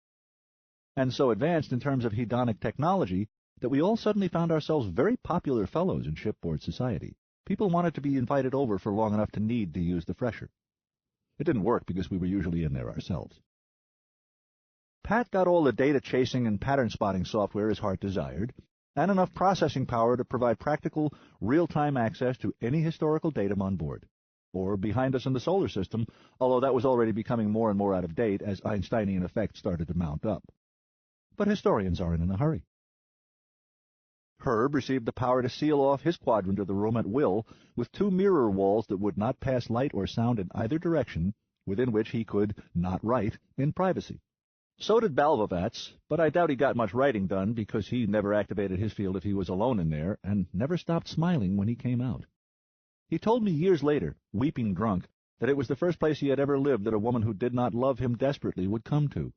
And so advanced in terms of hedonic technology that we all suddenly found ourselves very popular fellows in shipboard society. People wanted to be invited over for long enough to need to use the fresher. It didn't work because we were usually in there ourselves. Pat got all the data chasing and pattern spotting software his heart desired, and enough processing power to provide practical, real-time access to any historical datum on board, or behind us in the solar system, although that was already becoming more and more out of date as Einsteinian effects started to mount up. But historians aren't in a hurry. Herb received the power to seal off his quadrant of the room at will with 2 mirror walls that would not pass light or sound in either direction, within which he could not write in privacy. So did Balvavats, but I doubt he got much writing done because he never activated his field if he was alone in there, and never stopped smiling when he came out. He told me years later, weeping drunk, that it was the first place he had ever lived that a woman who did not love him desperately would come to.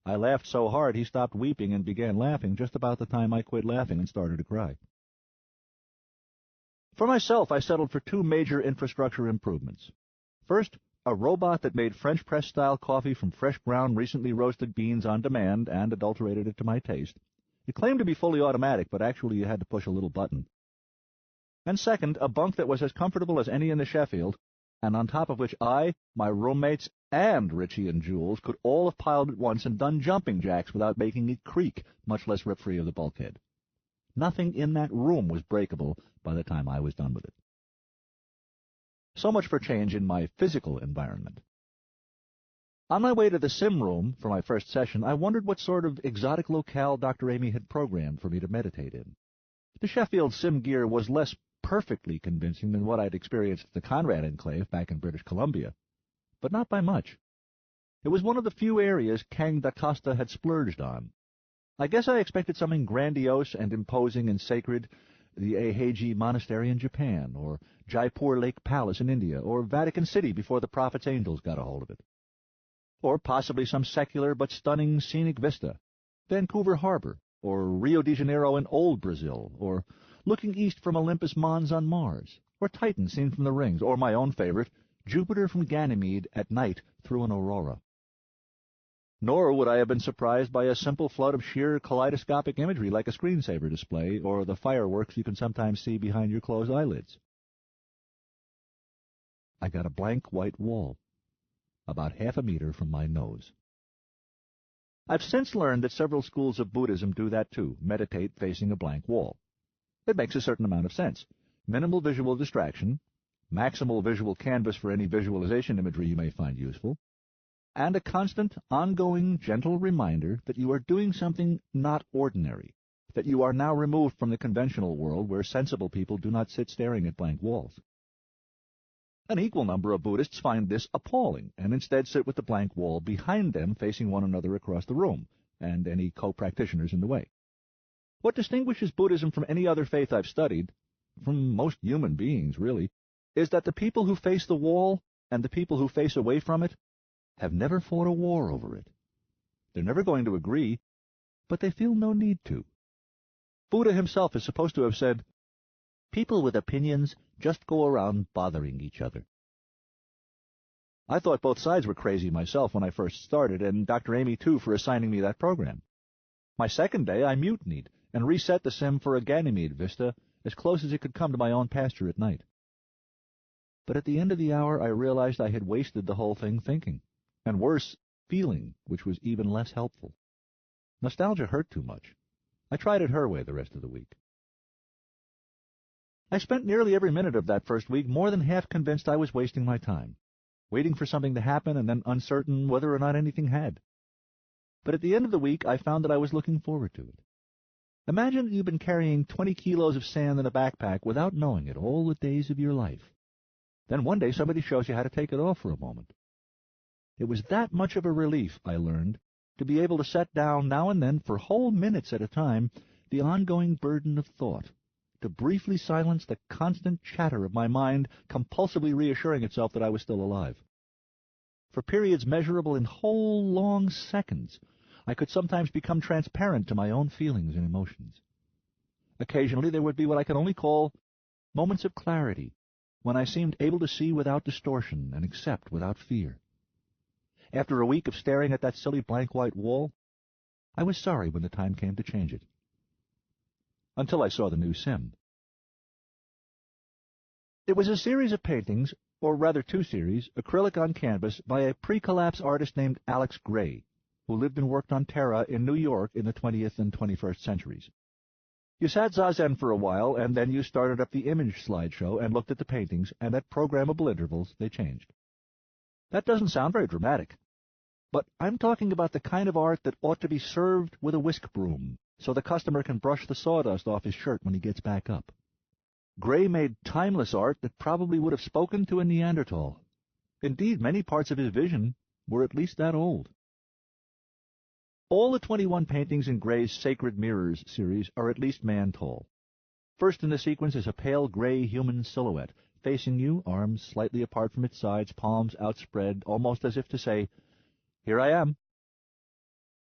I laughed so hard he stopped weeping and began laughing just about the time I quit laughing and started to cry. For myself, I settled for 2 major infrastructure improvements. First, a robot that made French press-style coffee from fresh ground recently roasted beans on demand and adulterated it to my taste. It claimed to be fully automatic, but actually you had to push a little button. And second, a bunk that was as comfortable as any in the Sheffield, and on top of which I, my roommates, and Richie and Jules could all have piled at once and done jumping jacks without making it creak, much less rip free of the bulkhead. Nothing in that room was breakable by the time I was done with it. So much for change in my physical environment. On my way to the sim room for my first session, I wondered what sort of exotic locale Dr. Amy had programmed for me to meditate in. The Sheffield sim gear was less perfectly convincing than what I'd experienced at the Conrad Enclave back in British Columbia, but not by much. It was one of the few areas Kang da Costa had splurged on. I guess I expected something grandiose and imposing and sacred, the Eiheiji Monastery in Japan, or Jaipur Lake Palace in India, or Vatican City before the Prophet's angels got a hold of it. Or possibly some secular but stunning scenic vista, Vancouver Harbor, or Rio de Janeiro in old Brazil, or looking east from Olympus Mons on Mars, or Titan seen from the rings, or my own favorite, Jupiter from Ganymede at night through an aurora. Nor would I have been surprised by a simple flood of sheer kaleidoscopic imagery like a screensaver display, or the fireworks you can sometimes see behind your closed eyelids. I got a blank white wall, about half a meter from my nose. I've since learned that several schools of Buddhism do that too, meditate facing a blank wall. It makes a certain amount of sense. Minimal visual distraction, maximal visual canvas for any visualization imagery you may find useful, and a constant, ongoing, gentle reminder that you are doing something not ordinary, that you are now removed from the conventional world where sensible people do not sit staring at blank walls. An equal number of Buddhists find this appalling, and instead sit with the blank wall behind them facing one another across the room, and any co-practitioners in the way. What distinguishes Buddhism from any other faith I've studied, from most human beings really, is that the people who face the wall and the people who face away from it have never fought a war over it. They're never going to agree, but they feel no need to. Buddha himself is supposed to have said, "People with opinions just go around bothering each other." I thought both sides were crazy myself when I first started, and Dr. Amy too for assigning me that program. My second day I mutinied and reset the sim for a Ganymede vista as close as it could come to my own pasture at night. But at the end of the hour I realized I had wasted the whole thing thinking, and worse, feeling, which was even less helpful. Nostalgia hurt too much. I tried it her way the rest of the week. I spent nearly every minute of that first week more than half convinced I was wasting my time, waiting for something to happen and then uncertain whether or not anything had. But at the end of the week I found that I was looking forward to it. Imagine that you've been carrying 20 kilos of sand in a backpack without knowing it all the days of your life. Then one day somebody shows you how to take it off for a moment. It was that much of a relief, I learned, to be able to set down now and then for whole minutes at a time the ongoing burden of thought, to briefly silence the constant chatter of my mind compulsively reassuring itself that I was still alive. For periods measurable in whole long seconds, I could sometimes become transparent to my own feelings and emotions. Occasionally there would be what I can only call moments of clarity, when I seemed able to see without distortion and accept without fear. After a week of staring at that silly blank white wall, I was sorry when the time came to change it. Until I saw the new sim. It was a series of paintings, or rather 2 series, acrylic on canvas, by a pre-collapse artist named Alex Gray, who lived and worked on Terra in New York in the 20th and 21st centuries. You sat zazen for a while, and then you started up the image slideshow and looked at the paintings, and at programmable intervals they changed. That doesn't sound very dramatic, but I'm talking about the kind of art that ought to be served with a whisk broom, so the customer can brush the sawdust off his shirt when he gets back up. Gray made timeless art that probably would have spoken to a Neanderthal. Indeed, many parts of his vision were at least that old. All the 21 paintings in Gray's Sacred Mirrors series are at least man-tall. First in the sequence is a pale gray human silhouette, facing you, arms slightly apart from its sides, palms outspread, almost as if to say, "Here I am."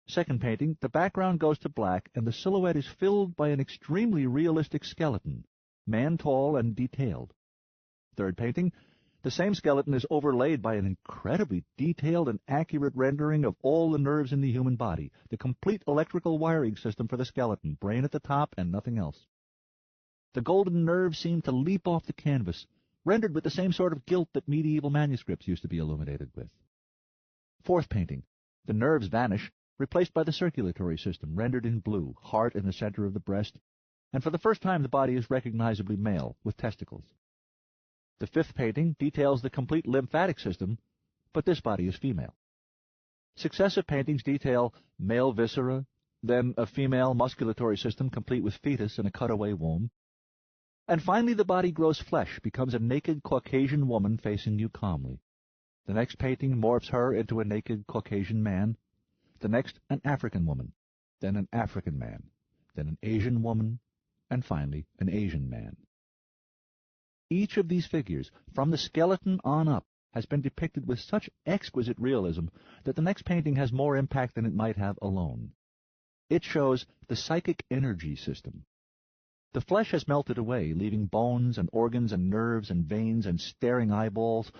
Second painting, the background goes to black, and the silhouette is filled by an extremely realistic skeleton, man-tall and detailed. Third painting, the same skeleton is overlaid by an incredibly detailed and accurate rendering of all the nerves in the human body, the complete electrical wiring system for the skeleton, brain at the top and nothing else. The golden nerves seem to leap off the canvas, rendered with the same sort of gilt that medieval manuscripts used to be illuminated with. Fourth painting, the nerves vanish, replaced by the circulatory system, rendered in blue, heart in the center of the breast, and for the first time the body is recognizably male, with testicles. The fifth painting details the complete lymphatic system, but this body is female. Successive paintings detail male viscera, then a female musculatory system complete with fetus and a cutaway womb, and finally the body grows flesh, becomes a naked Caucasian woman facing you calmly. The next painting morphs her into a naked Caucasian man, the next an African woman, then an African man, then an Asian woman, and finally an Asian man. Each of these figures, from the skeleton on up, has been depicted with such exquisite realism that the next painting has more impact than it might have alone. It shows the psychic energy system. The flesh has melted away, leaving bones and organs and nerves and veins and staring eyeballs,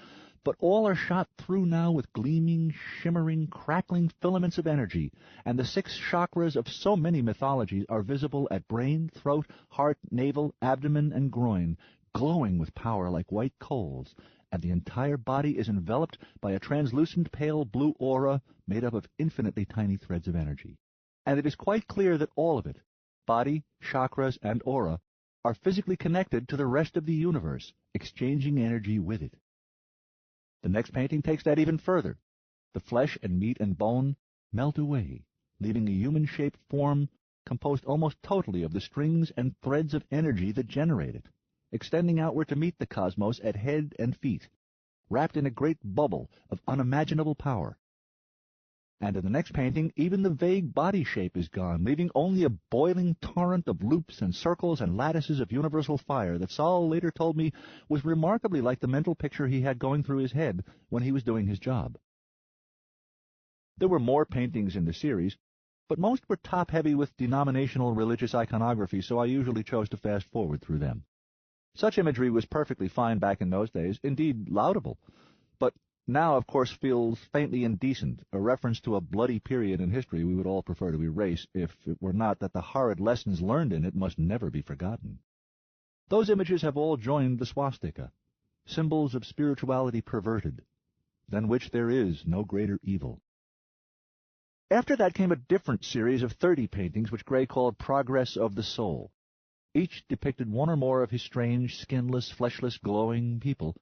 but all are shot through now with gleaming, shimmering, crackling filaments of energy, and the 6 chakras of so many mythologies are visible at brain, throat, heart, navel, abdomen, and groin, glowing with power like white coals, and the entire body is enveloped by a translucent pale blue aura made up of infinitely tiny threads of energy. And it is quite clear that all of it, body, chakras, and aura, are physically connected to the rest of the universe, exchanging energy with it. The next painting takes that even further. The flesh and meat and bone melt away, leaving a human-shaped form composed almost totally of the strings and threads of energy that generate it, extending outward to meet the cosmos at head and feet, wrapped in a great bubble of unimaginable power. And in the next painting, even the vague body shape is gone, leaving only a boiling torrent of loops and circles and lattices of universal fire that Saul later told me was remarkably like the mental picture he had going through his head when he was doing his job. There were more paintings in the series, but most were top-heavy with denominational religious iconography, so I usually chose to fast forward through them. Such imagery was perfectly fine back in those days, indeed laudable, but now, of course, feels faintly indecent, a reference to a bloody period in history we would all prefer to erase if it were not that the horrid lessons learned in it must never be forgotten. Those images have all joined the swastika, symbols of spirituality perverted, than which there is no greater evil. After that came a different series of 30 paintings which Gray called Progress of the Soul. Each depicted one or more of his strange, skinless, fleshless, glowing people,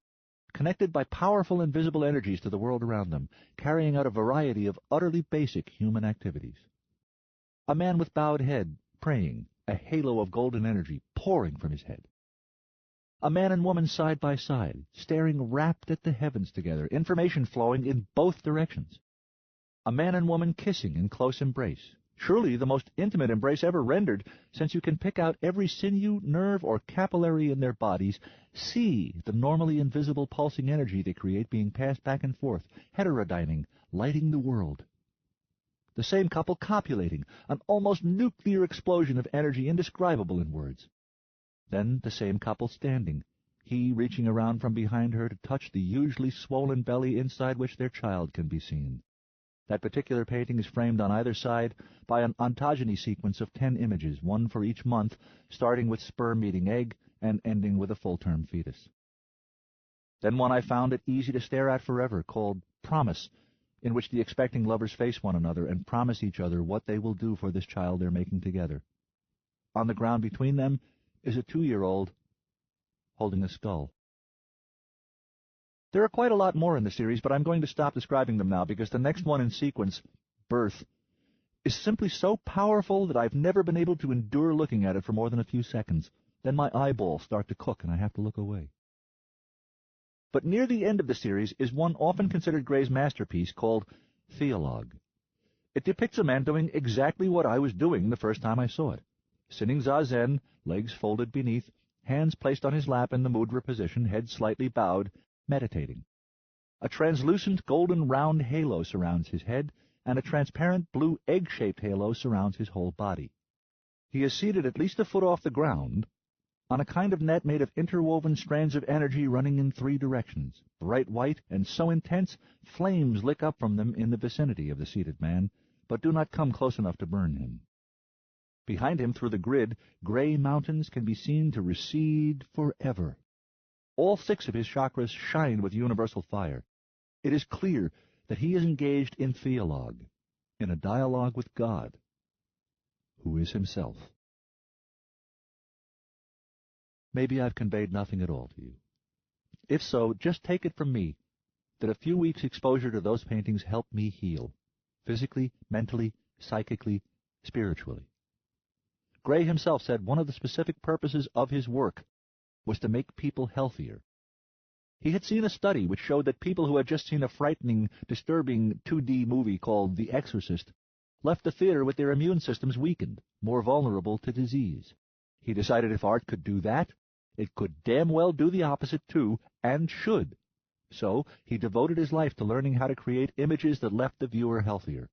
connected by powerful invisible energies to the world around them, carrying out a variety of utterly basic human activities. A man with bowed head, praying, a halo of golden energy pouring from his head. A man and woman side by side, staring rapt at the heavens together, information flowing in both directions. A man and woman kissing in close embrace, surely the most intimate embrace ever rendered, since you can pick out every sinew, nerve, or capillary in their bodies, see the normally invisible pulsing energy they create being passed back and forth, heterodyning, lighting the world. The same couple copulating, an almost nuclear explosion of energy indescribable in words. Then the same couple standing, he reaching around from behind her to touch the hugely swollen belly inside which their child can be seen. That particular painting is framed on either side by an ontogeny sequence of 10 images, one for each month, starting with sperm meeting egg and ending with a full-term fetus. Then one I found it easy to stare at forever, called Promise, in which the expecting lovers face one another and promise each other what they will do for this child they're making together. On the ground between them is a 2-year-old holding a skull. There are quite a lot more in the series, but I'm going to stop describing them now because the next one in sequence, Birth, is simply so powerful that I've never been able to endure looking at it for more than a few seconds. Then my eyeballs start to cook and I have to look away. But near the end of the series is one often considered Gray's masterpiece called Theologue. It depicts a man doing exactly what I was doing the first time I saw it. Sitting zazen, legs folded beneath, hands placed on his lap in the mudra position, head slightly bowed, meditating. A translucent golden round halo surrounds his head, and a transparent blue egg-shaped halo surrounds his whole body. He is seated at least a foot off the ground, on a kind of net made of interwoven strands of energy running in 3 directions, bright white and so intense, flames lick up from them in the vicinity of the seated man, but do not come close enough to burn him. Behind him, through the grid, gray mountains can be seen to recede forever. All 6 of his chakras shine with universal fire. It is clear that he is engaged in theologue, in a dialogue with God, who is himself. Maybe I've conveyed nothing at all to you. If so, just take it from me that a few weeks' exposure to those paintings helped me heal, physically, mentally, psychically, spiritually. Gray himself said one of the specific purposes of his work was to make people healthier. He had seen a study which showed that people who had just seen a frightening, disturbing 2D movie called The Exorcist left the theater with their immune systems weakened, more vulnerable to disease. He decided if art could do that, it could damn well do the opposite too, and should. So he devoted his life to learning how to create images that left the viewer healthier.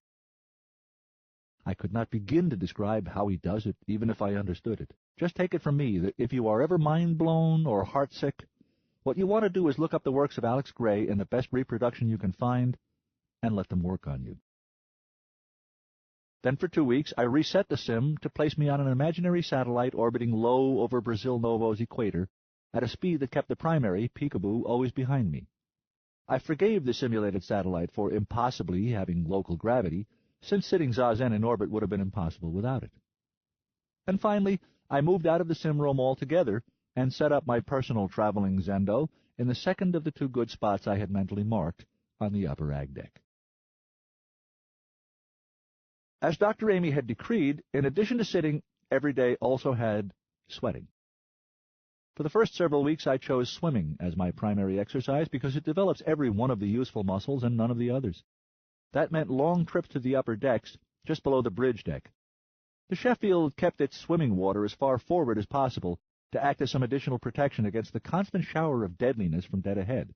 I could not begin to describe how he does it, even if I understood it. Just take it from me that if you are ever mind-blown or heartsick, what you want to do is look up the works of Alex Gray in the best reproduction you can find, and let them work on you. Then for 2 weeks, I reset the sim to place me on an imaginary satellite orbiting low over Brazil Novo's equator at a speed that kept the primary, Peekaboo, always behind me. I forgave the simulated satellite for impossibly having local gravity, since sitting zazen in orbit would have been impossible without it. And finally, I moved out of the sim room altogether and set up my personal traveling Zendo in the second of the 2 good spots I had mentally marked on the upper ag deck. As Dr. Amy had decreed, in addition to sitting, every day also had sweating. For the first several weeks I chose swimming as my primary exercise because it develops every one of the useful muscles and none of the others. That meant long trips to the upper decks, just below the bridge deck. The Sheffield kept its swimming water as far forward as possible to act as some additional protection against the constant shower of deadliness from dead ahead,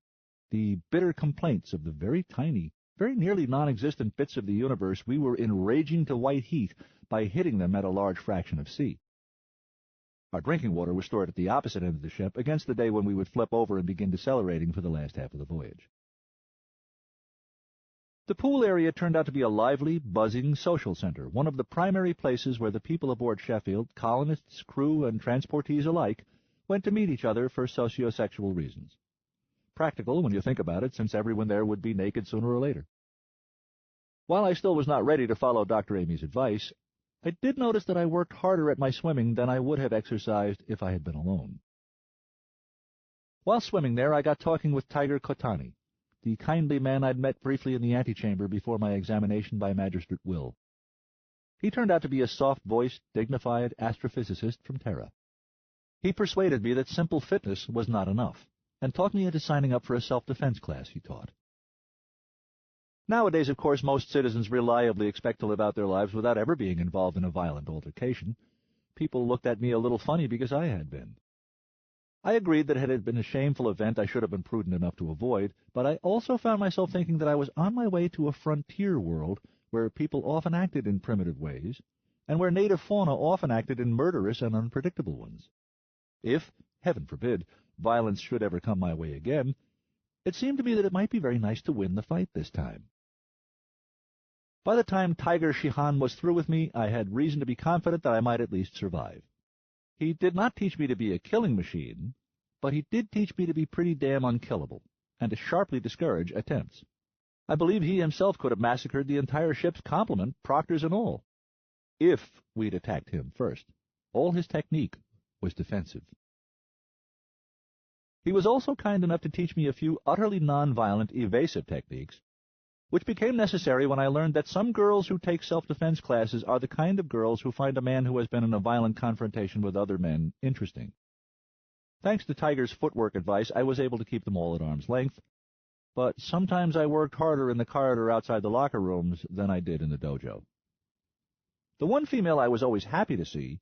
the bitter complaints of the very tiny, very nearly non-existent bits of the universe we were enraging to white heat by hitting them at a large fraction of C. Our drinking water was stored at the opposite end of the ship against the day when we would flip over and begin decelerating for the last half of the voyage. The pool area turned out to be a lively, buzzing social center, one of the primary places where the people aboard Sheffield, colonists, crew, and transportees alike, went to meet each other for socio-sexual reasons. Practical when you think about it, since everyone there would be naked sooner or later. While I still was not ready to follow Dr. Amy's advice, I did notice that I worked harder at my swimming than I would have exercised if I had been alone. While swimming there, I got talking with Tiger Kotani, the kindly man I'd met briefly in the antechamber before my examination by Magistrate Will. He turned out to be a soft-voiced, dignified astrophysicist from Terra. He persuaded me that simple fitness was not enough, and talked me into signing up for a self-defense class he taught. Nowadays, of course, most citizens reliably expect to live out their lives without ever being involved in a violent altercation. People looked at me a little funny because I had been. I agreed that had it been a shameful event I should have been prudent enough to avoid, but I also found myself thinking that I was on my way to a frontier world where people often acted in primitive ways, and where native fauna often acted in murderous and unpredictable ones. If, heaven forbid, violence should ever come my way again, it seemed to me that it might be very nice to win the fight this time. By the time Tiger Shihan was through with me, I had reason to be confident that I might at least survive. He did not teach me to be a killing machine, but he did teach me to be pretty damn unkillable, and to sharply discourage attempts. I believe he himself could have massacred the entire ship's complement, proctors and all, if we'd attacked him first. All his technique was defensive. He was also kind enough to teach me a few utterly non-violent, evasive techniques, which became necessary when I learned that some girls who take self-defense classes are the kind of girls who find a man who has been in a violent confrontation with other men interesting. Thanks to Tiger's footwork advice, I was able to keep them all at arm's length, but sometimes I worked harder in the corridor outside the locker rooms than I did in the dojo. The one female I was always happy to see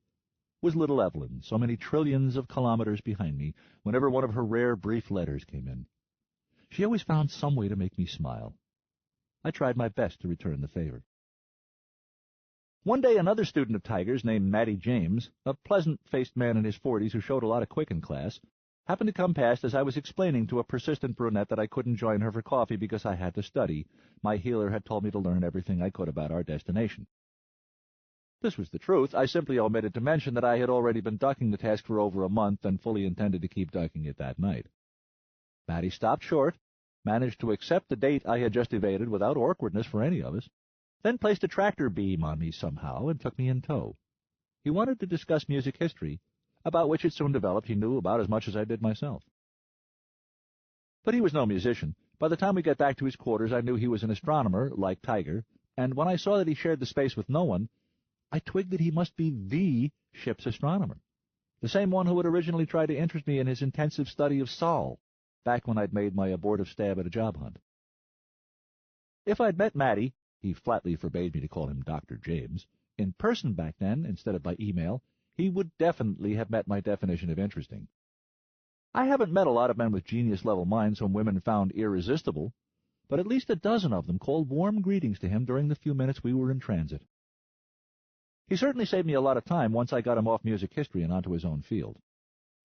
was little Evelyn, so many trillions of kilometers behind me, whenever one of her rare brief letters came in. She always found some way to make me smile. I tried my best to return the favor. One day another student of Tiger's named Matty James, a pleasant-faced man in his 40s who showed a lot of quick in class, happened to come past as I was explaining to a persistent brunette that I couldn't join her for coffee because I had to study. My healer had told me to learn everything I could about our destination. This was the truth. I simply omitted to mention that I had already been ducking the task for over a month and fully intended to keep ducking it that night. Matty stopped short, managed to accept the date I had just evaded without awkwardness for any of us, then placed a tractor beam on me somehow and took me in tow. He wanted to discuss music history, about which it soon developed he knew about as much as I did myself. But he was no musician. By the time we got back to his quarters, I knew he was an astronomer, like Tiger, and when I saw that he shared the space with no one, I twigged that he must be the ship's astronomer, the same one who had originally tried to interest me in his intensive study of Sol, back when I'd made my abortive stab at a job hunt. If I'd met Matty, he flatly forbade me to call him Dr. James, in person back then instead of by email, he would definitely have met my definition of interesting. I haven't met a lot of men with genius-level minds whom women found irresistible, but at least a dozen of them called warm greetings to him during the few minutes we were in transit. He certainly saved me a lot of time once I got him off music history and onto his own field.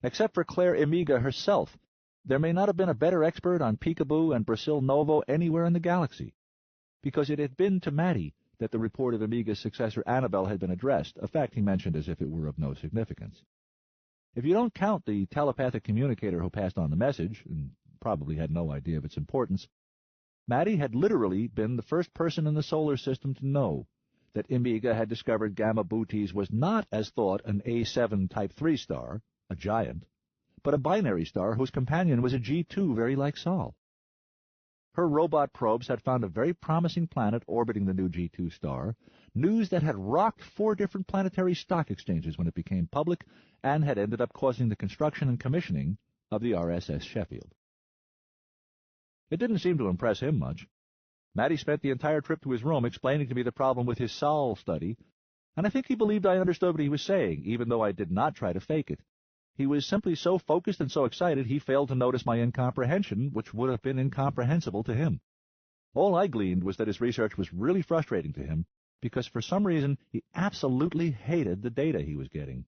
Except for Claire Emiga herself, there may not have been a better expert on peekaboo and Brasil Novo anywhere in the galaxy, because it had been to Matty that the report of Emiga's successor Annabelle had been addressed, a fact he mentioned as if it were of no significance. If you don't count the telepathic communicator who passed on the message, and probably had no idea of its importance, Matty had literally been the first person in the solar system to know that Emiga had discovered Gamma Bootes was not, as thought, an A7 Type 3 star, a giant, but a binary star whose companion was a G2 very like Sol. Her robot probes had found a very promising planet orbiting the new G2 star, news that had rocked 4 different planetary stock exchanges when it became public, and had ended up causing the construction and commissioning of the RSS Sheffield. It didn't seem to impress him much. Matty spent the entire trip to his room explaining to me the problem with his Sol study, and I think he believed I understood what he was saying, even though I did not try to fake it. He was simply so focused and so excited he failed to notice my incomprehension, which would have been incomprehensible to him. All I gleaned was that his research was really frustrating to him, because for some reason he absolutely hated the data he was getting.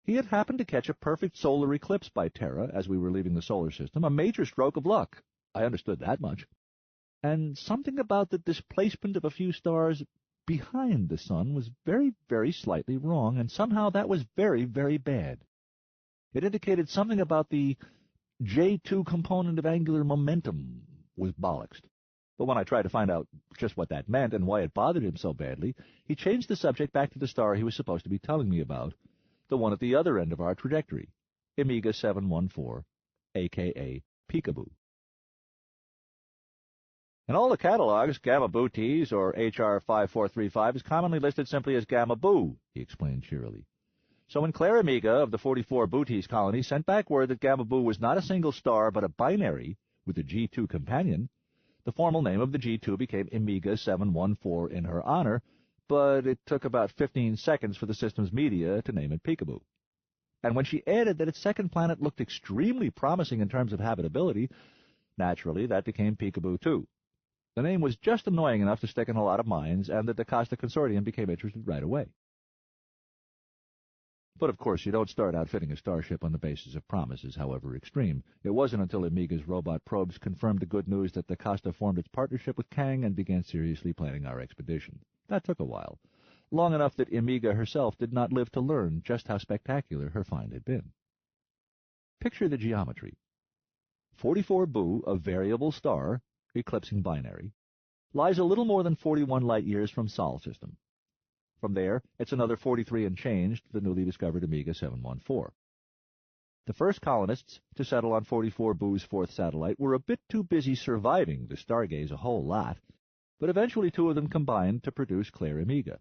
He had happened to catch a perfect solar eclipse by Terra as we were leaving the solar system, a major stroke of luck. I understood that much. And something about the displacement of a few stars behind the sun was very, very slightly wrong, and somehow that was very, very bad. It indicated something about the J2 component of angular momentum was bollocksed. But when I tried to find out just what that meant and why it bothered him so badly, he changed the subject back to the star he was supposed to be telling me about, the one at the other end of our trajectory, Emiga 714, a.k.a. Peekaboo. In all the catalogs, Gamma Bootes, or HR 5435, is commonly listed simply as Gamma Boo, he explained cheerily. So when Claire Emiga of the 44 Bootes colony sent back word that Gamma Boo was not a single star but a binary with a G2 companion, the formal name of the G2 became Emiga 714 in her honor, but it took about 15 seconds for the system's media to name it Peekaboo. And when she added that its second planet looked extremely promising in terms of habitability, naturally that became Peekaboo too. The name was just annoying enough to stick in a lot of minds, and the DaCosta Consortium became interested right away. But of course, you don't start outfitting a starship on the basis of promises, however extreme. It wasn't until Emiga's robot probes confirmed the good news that DaCosta formed its partnership with Kang and began seriously planning our expedition. That took a while, long enough that Emiga herself did not live to learn just how spectacular her find had been. Picture the geometry. 44 Boo, a variable star, eclipsing binary, lies a little more than 41 light-years from Sol system. From there, it's another 43 and change to the newly discovered Emiga 714. The first colonists to settle on 44 Boo's fourth satellite were a bit too busy surviving to stargaze a whole lot, but eventually two of them combined to produce Claire Amiga.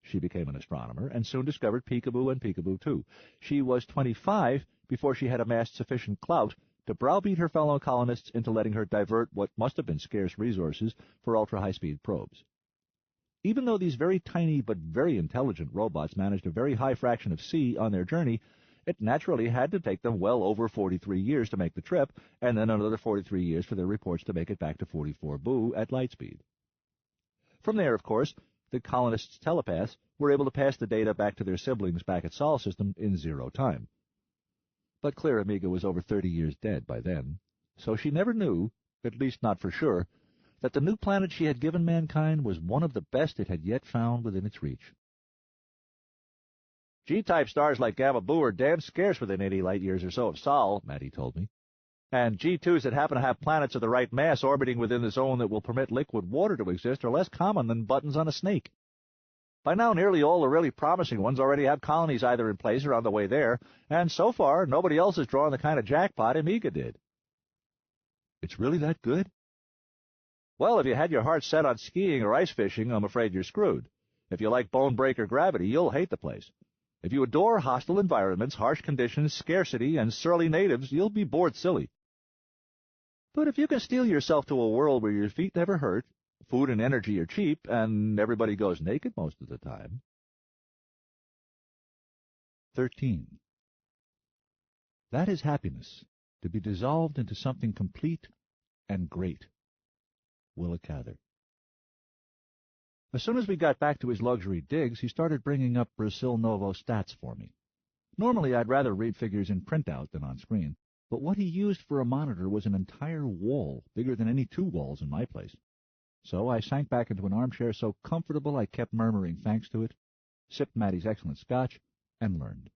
She became an astronomer and soon discovered Peekaboo and Peekaboo 2. She was 25 before she had amassed sufficient clout to browbeat her fellow colonists into letting her divert what must have been scarce resources for ultra-high-speed probes. Even though these very tiny but very intelligent robots managed a very high fraction of C on their journey, it naturally had to take them well over 43 years to make the trip, and then another 43 years for their reports to make it back to 44 Boo at light speed. From there, of course, the colonists' telepaths were able to pass the data back to their siblings back at Sol System in 0 time. But Claire Amiga was over 30 years dead by then, so she never knew, at least not for sure, that the new planet she had given mankind was one of the best it had yet found within its reach. G-type stars like Gamma Boo are damn scarce within 80 light-years or so of Sol, Matty told me. And G2s that happen to have planets of the right mass orbiting within the zone that will permit liquid water to exist are less common than buttons on a snake. By now, nearly all the really promising ones already have colonies either in place or on the way there, and so far, nobody else has drawn the kind of jackpot Amiga did. It's really that good? Well, if you had your heart set on skiing or ice fishing, I'm afraid you're screwed. If you like bone breaker gravity, you'll hate the place. If you adore hostile environments, harsh conditions, scarcity, and surly natives, you'll be bored silly. But if you can steel yourself to a world where your feet never hurt, food and energy are cheap, and everybody goes naked most of the time. 13. That is happiness, to be dissolved into something complete and great. Willa Cather. As soon as we got back to his luxury digs, he started bringing up Brazil Novo stats for me. Normally, I'd rather read figures in printout than on screen, but what he used for a monitor was an entire wall, bigger than any 2 walls in my place. So I sank back into an armchair so comfortable I kept murmuring thanks to it, sipped Matty's excellent scotch, and learned.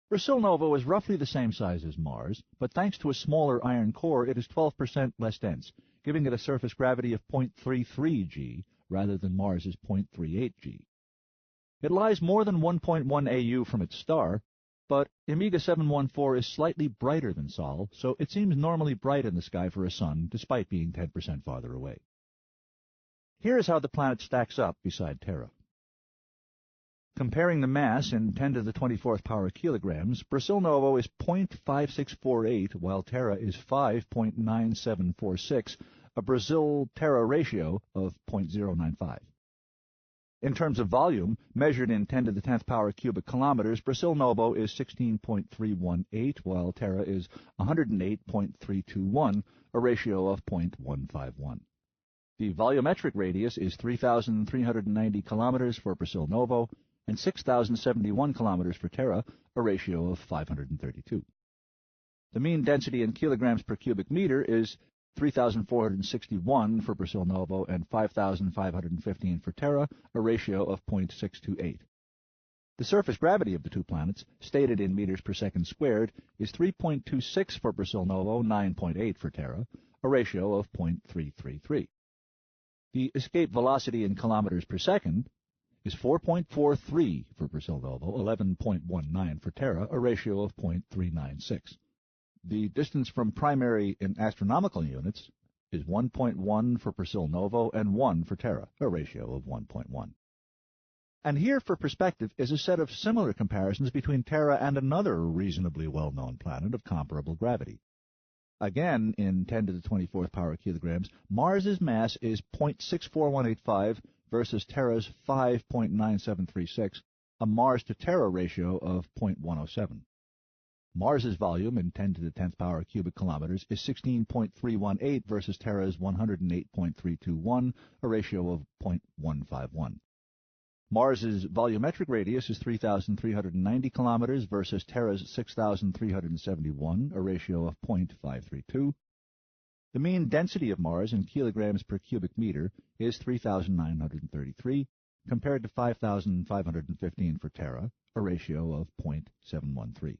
Brazil Novo is roughly the same size as Mars, but thanks to a smaller iron core, it is 12% less dense, giving it a surface gravity of 0.33 g, rather than Mars's 0.38 g. It lies more than 1.1 AU from its star, but Amiga 714 is slightly brighter than Sol, so it seems normally bright in the sky for a sun, despite being 10% farther away. Here is how the planet stacks up beside Terra. Comparing the mass in 10 to the 24th power kilograms, Brazil Novo is 0.5648, while Terra is 5.9746, a Brazil-Terra ratio of 0.095. In terms of volume, measured in 10 to the 10th power cubic kilometers, Brazil Novo is 16.318, while Terra is 108.321, a ratio of 0.151. The volumetric radius is 3,390 kilometers for Brazil Novo and 6,071 kilometers for Terra, a ratio of 532. The mean density in kilograms per cubic meter is 3,461 for Brazil Novo and 5,515 for Terra, a ratio of 0.628. The surface gravity of the two planets, stated in meters per second squared, is 3.26 for Brazil Novo, 9.8 for Terra, a ratio of 0.333. The escape velocity in kilometers per second is 4.43 for Brazil Novo, 11.19 for Terra, a ratio of 0.396. The distance from primary in astronomical units is 1.1 for Brazil Novo and 1 for Terra, a ratio of 1.1. And here, for perspective, is a set of similar comparisons between Terra and another reasonably well-known planet of comparable gravity. Again, in 10 to the 24th power kilograms, Mars's mass is 0.64185 versus Terra's 5.9736, a Mars-to-Terra ratio of 0.107. Mars's volume in 10 to the 10th power cubic kilometers is 16.318 versus Terra's 108.321, a ratio of 0.151. Mars's volumetric radius is 3,390 kilometers versus Terra's 6,371, a ratio of 0.532. The mean density of Mars in kilograms per cubic meter is 3,933, compared to 5,515 for Terra, a ratio of 0.713.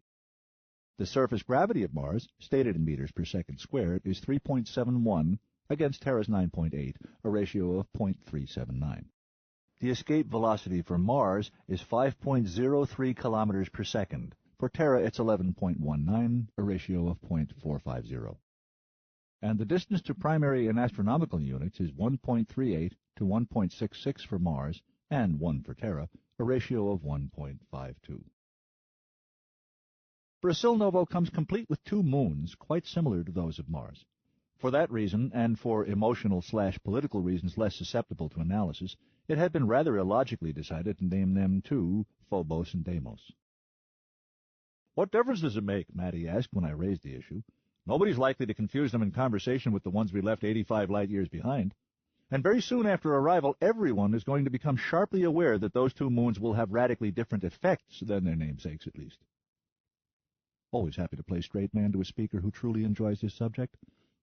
The surface gravity of Mars, stated in meters per second squared, is 3.71 against Terra's 9.8, a ratio of 0.379. The escape velocity for Mars is 5.03 kilometers per second, For Terra, it's 11.19, a ratio of 0.450. And the distance to primary and astronomical units is 1.38 to 1.66 for Mars, and 1 for Terra, a ratio of 1.52. Brasil Novo comes complete with 2 moons quite similar to those of Mars. For that reason, and for emotional/political reasons less susceptible to analysis, it had been rather illogically decided to name them too Phobos and Deimos. "What difference does it make?" Matty asked when I raised the issue. "Nobody's likely to confuse them in conversation with the ones we left 85 light-years behind. And very soon after arrival, everyone is going to become sharply aware that those 2 moons will have radically different effects than their namesakes, at least." Always happy to play straight man to a speaker who truly enjoys his subject.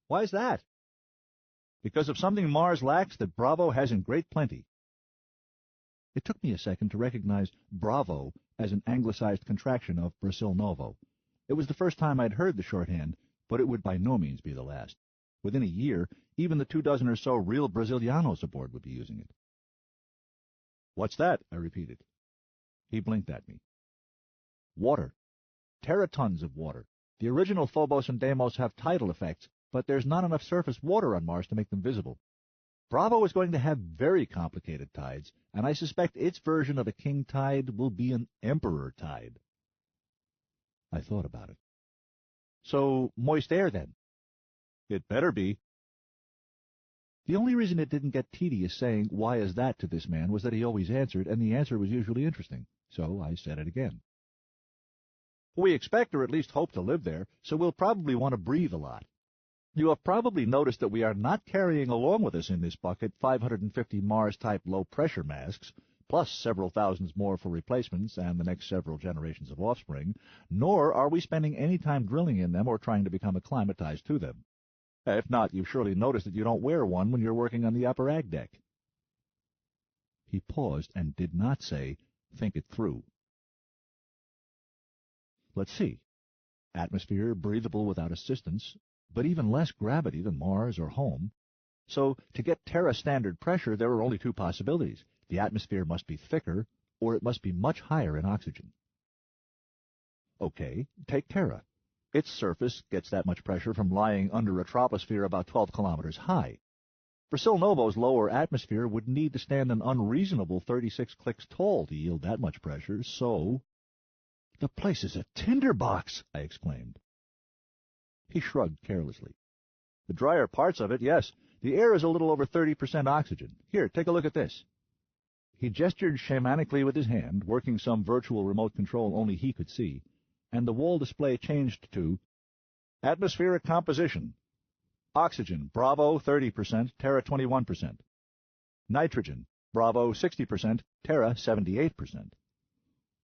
"Why's that?" "Because of something Mars lacks that Bravo has in great plenty." It took me a second to recognize Bravo as an anglicized contraction of Brasil Novo. It was the first time I'd heard the shorthand, but it would by no means be the last. Within a year, even the 24 or so real Brazilianos aboard would be using it. "What's that?" I repeated. He blinked at me. "Water. Teratons of water. The original Phobos and Deimos have tidal effects, but there's not enough surface water on Mars to make them visible. Bravo is going to have very complicated tides, and I suspect its version of a king tide will be an emperor tide." I thought about it. "So, moist air, then?" "It better be." The only reason it didn't get tedious saying, "Why is that?" to this man was that he always answered, and the answer was usually interesting. So I said it again. "We expect or at least hope to live there, so we'll probably want to breathe a lot. You have probably noticed that we are not carrying along with us in this bucket 550 Mars-type low-pressure masks, plus several thousands more for replacements and the next several generations of offspring, nor are we spending any time drilling in them or trying to become acclimatized to them. If not, you've surely noticed that you don't wear one when you're working on the upper ag deck." He paused and did not say, "Think it through." "Let's see. Atmosphere breathable without assistance, but even less gravity than Mars or home. So to get Terra standard pressure, there are only 2 possibilities. The atmosphere must be thicker, or it must be much higher in oxygen." Okay, take Terra. Its surface gets that much pressure from lying under a troposphere about 12 kilometers high. Brasil Novo's lower atmosphere would need to stand an unreasonable 36 clicks tall to yield that much pressure, so... "The place is a tinderbox!" I exclaimed. He shrugged carelessly. "The drier parts of it, yes. The air is a little over 30% oxygen. Here, take a look at this." He gestured shamanically with his hand, working some virtual remote control only he could see, and the wall display changed to "Atmospheric composition. Oxygen, Bravo 30%, Terra 21%. Nitrogen, Bravo 60%, Terra 78%.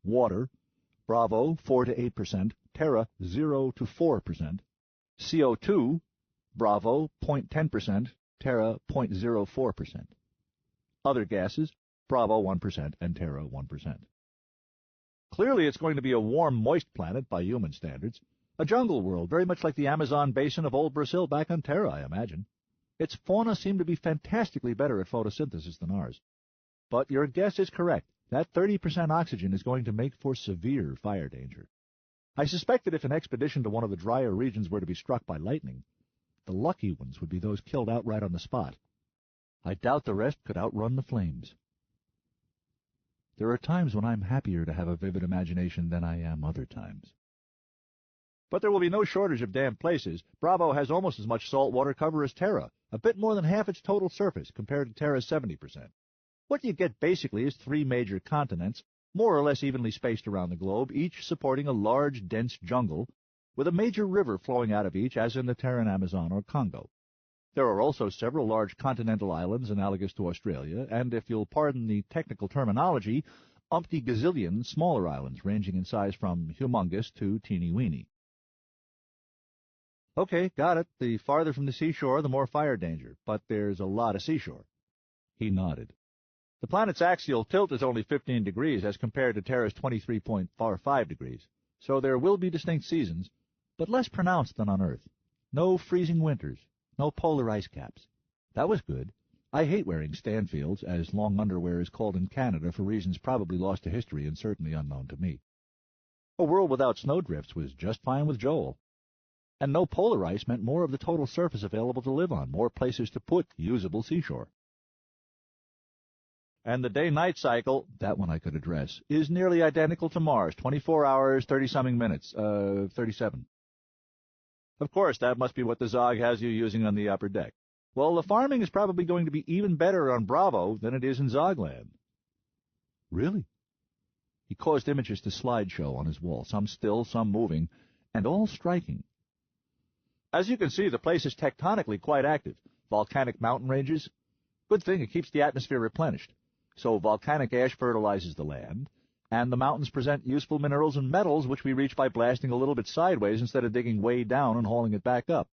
Water, Bravo 4 to 8%, Terra 0 to 4%. CO2, Bravo 0.10%, Terra 0.04%. Other gases, Bravo 1% and Terra 1%. Clearly it's going to be a warm, moist planet by human standards. A jungle world, very much like the Amazon basin of old Brazil back on Terra, I imagine. Its fauna seem to be fantastically better at photosynthesis than ours. But your guess is correct. That 30% oxygen is going to make for severe fire danger. I suspect that if an expedition to one of the drier regions were to be struck by lightning, the lucky ones would be those killed outright on the spot. I doubt the rest could outrun the flames. There are times when I'm happier to have a vivid imagination than I am other times. But there will be no shortage of damp places. Bravo has almost as much saltwater cover as Terra, a bit more than half its total surface compared to Terra's 70%. What you get basically is 3 major continents, more or less evenly spaced around the globe, each supporting a large, dense jungle, with a major river flowing out of each, as in the Terran Amazon or Congo. There are also several large continental islands analogous to Australia, and if you'll pardon the technical terminology, umpty gazillion smaller islands ranging in size from humongous to teeny-weeny. Okay, got it. The farther from the seashore, the more fire danger, but there's a lot of seashore. He nodded. The planet's axial tilt is only 15 degrees as compared to Terra's 23.45 degrees, so there will be distinct seasons, but less pronounced than on Earth. No freezing winters, no polar ice caps. That was good. I hate wearing Stanfields, as long underwear is called in Canada for reasons probably lost to history and certainly unknown to me. A world without snowdrifts was just fine with Joel. And no polar ice meant more of the total surface available to live on, more places to put usable seashore. And the day-night cycle, that one I could address, is nearly identical to Mars, 24 hours, 30-something minutes, 37. Of course, that must be what the Zog has you using on the upper deck. Well, the farming is probably going to be even better on Bravo than it is in Zogland. Really? He caused images to slideshow on his wall, some still, some moving, and all striking. As you can see, the place is tectonically quite active. Volcanic mountain ranges. Good thing it keeps the atmosphere replenished. So volcanic ash fertilizes the land, and the mountains present useful minerals and metals which we reach by blasting a little bit sideways instead of digging way down and hauling it back up.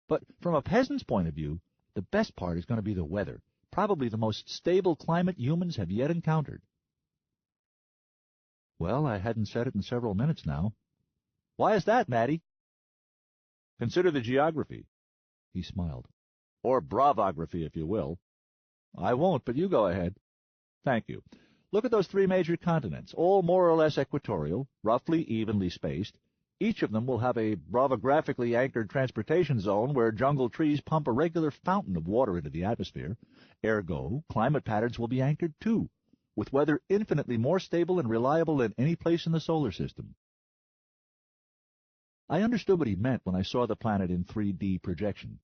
But from a peasant's point of view, the best part is going to be the weather, probably the most stable climate humans have yet encountered. Well, I hadn't said it in several minutes now. Why is that, Matty? Consider the geography. He smiled. Or bravography, if you will. I won't, but you go ahead. Thank you. Look at those three major continents, all more or less equatorial, roughly evenly spaced. Each of them will have a bravographically anchored transportation zone where jungle trees pump a regular fountain of water into the atmosphere. Ergo, climate patterns will be anchored too, with weather infinitely more stable and reliable than any place in the solar system. I understood what he meant when I saw the planet in 3D projection.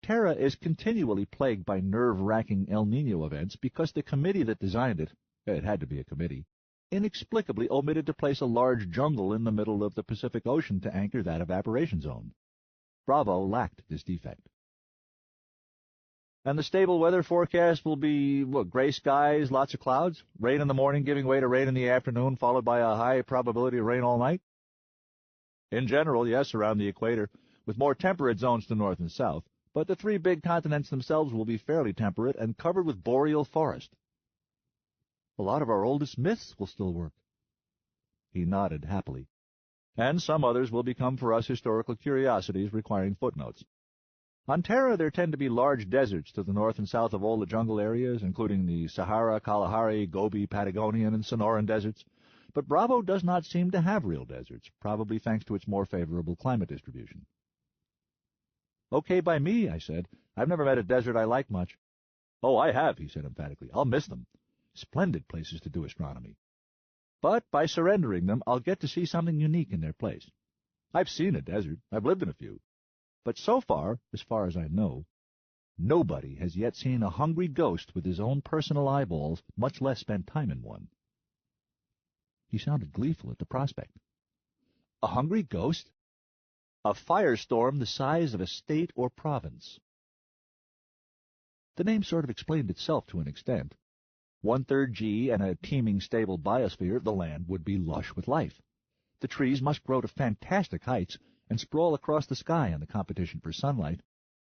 Terra is continually plagued by nerve-wracking El Niño events because the committee that designed it had to be a committee, inexplicably omitted to place a large jungle in the middle of the Pacific Ocean to anchor that evaporation zone. Bravo lacked this defect. And the stable weather forecast will be, gray skies, lots of clouds, rain in the morning giving way to rain in the afternoon, followed by a high probability of rain all night? In general, yes, around the equator, with more temperate zones to north and south, but the three big continents themselves will be fairly temperate and covered with boreal forest. A lot of our oldest myths will still work. He nodded happily. And some others will become for us historical curiosities requiring footnotes. On Terra, there tend to be large deserts to the north and south of all the jungle areas, including the Sahara, Kalahari, Gobi, Patagonian, and Sonoran deserts. But Bravo does not seem to have real deserts, probably thanks to its more favorable climate distribution. Okay by me, I said. I've never met a desert I like much. Oh, I have, he said emphatically. I'll miss them. Splendid places to do astronomy. But by surrendering them, I'll get to see something unique in their place. I've seen a desert. I've lived in a few. But so far as I know, nobody has yet seen a hungry ghost with his own personal eyeballs, much less spent time in one. He sounded gleeful at the prospect. A hungry ghost? A firestorm the size of a state or province. The name sort of explained itself to an extent. 1/3 G and a teeming stable biosphere, the land would be lush with life. The trees must grow to fantastic heights and sprawl across the sky in the competition for sunlight,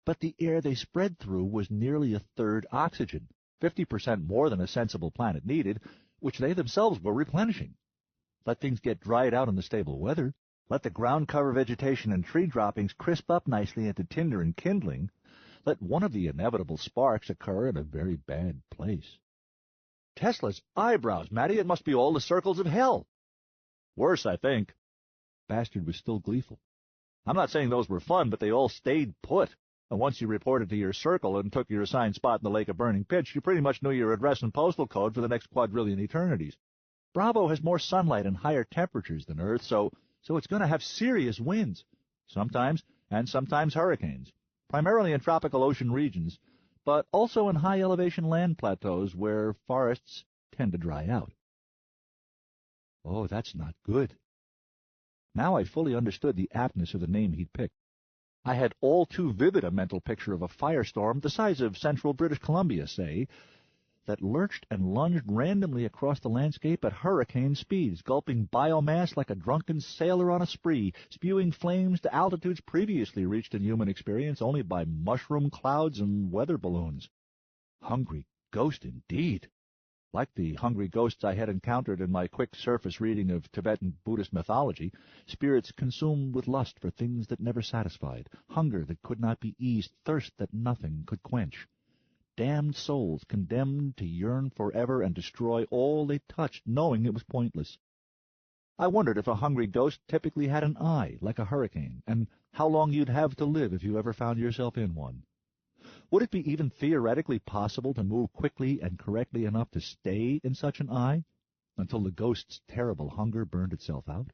but the air they spread through was nearly 1/3 oxygen, 50% more than a sensible planet needed, which they themselves were replenishing. Let things get dried out in the stable weather, let the ground cover vegetation and tree droppings crisp up nicely into tinder and kindling, let one of the inevitable sparks occur in a very bad place. Tesla's eyebrows, Matty, it must be all the circles of hell. Worse, I think. Bastard was still gleeful. I'm not saying those were fun, but they all stayed put. And once you reported to your circle and took your assigned spot in the lake of burning pitch, you pretty much knew your address and postal code for the next quadrillion eternities. Bravo has more sunlight and higher temperatures than Earth, so it's going to have serious winds, sometimes hurricanes, primarily in tropical ocean regions, but also in high-elevation land plateaus where forests tend to dry out. Oh, that's not good. Now I fully understood the aptness of the name he'd picked. I had all too vivid a mental picture of a firestorm the size of central British Columbia, say, that lurched and lunged randomly across the landscape at hurricane speeds, gulping biomass like a drunken sailor on a spree, spewing flames to altitudes previously reached in human experience only by mushroom clouds and weather balloons. Hungry ghost indeed. Like the hungry ghosts I had encountered in my quick surface reading of Tibetan Buddhist mythology, spirits consumed with lust for things that never satisfied, hunger that could not be eased, thirst that nothing could quench. Damned souls condemned to yearn forever and destroy all they touched, knowing it was pointless. I wondered if a hungry ghost typically had an eye, like a hurricane, and how long you'd have to live if you ever found yourself in one. Would it be even theoretically possible to move quickly and correctly enough to stay in such an eye until the ghost's terrible hunger burned itself out?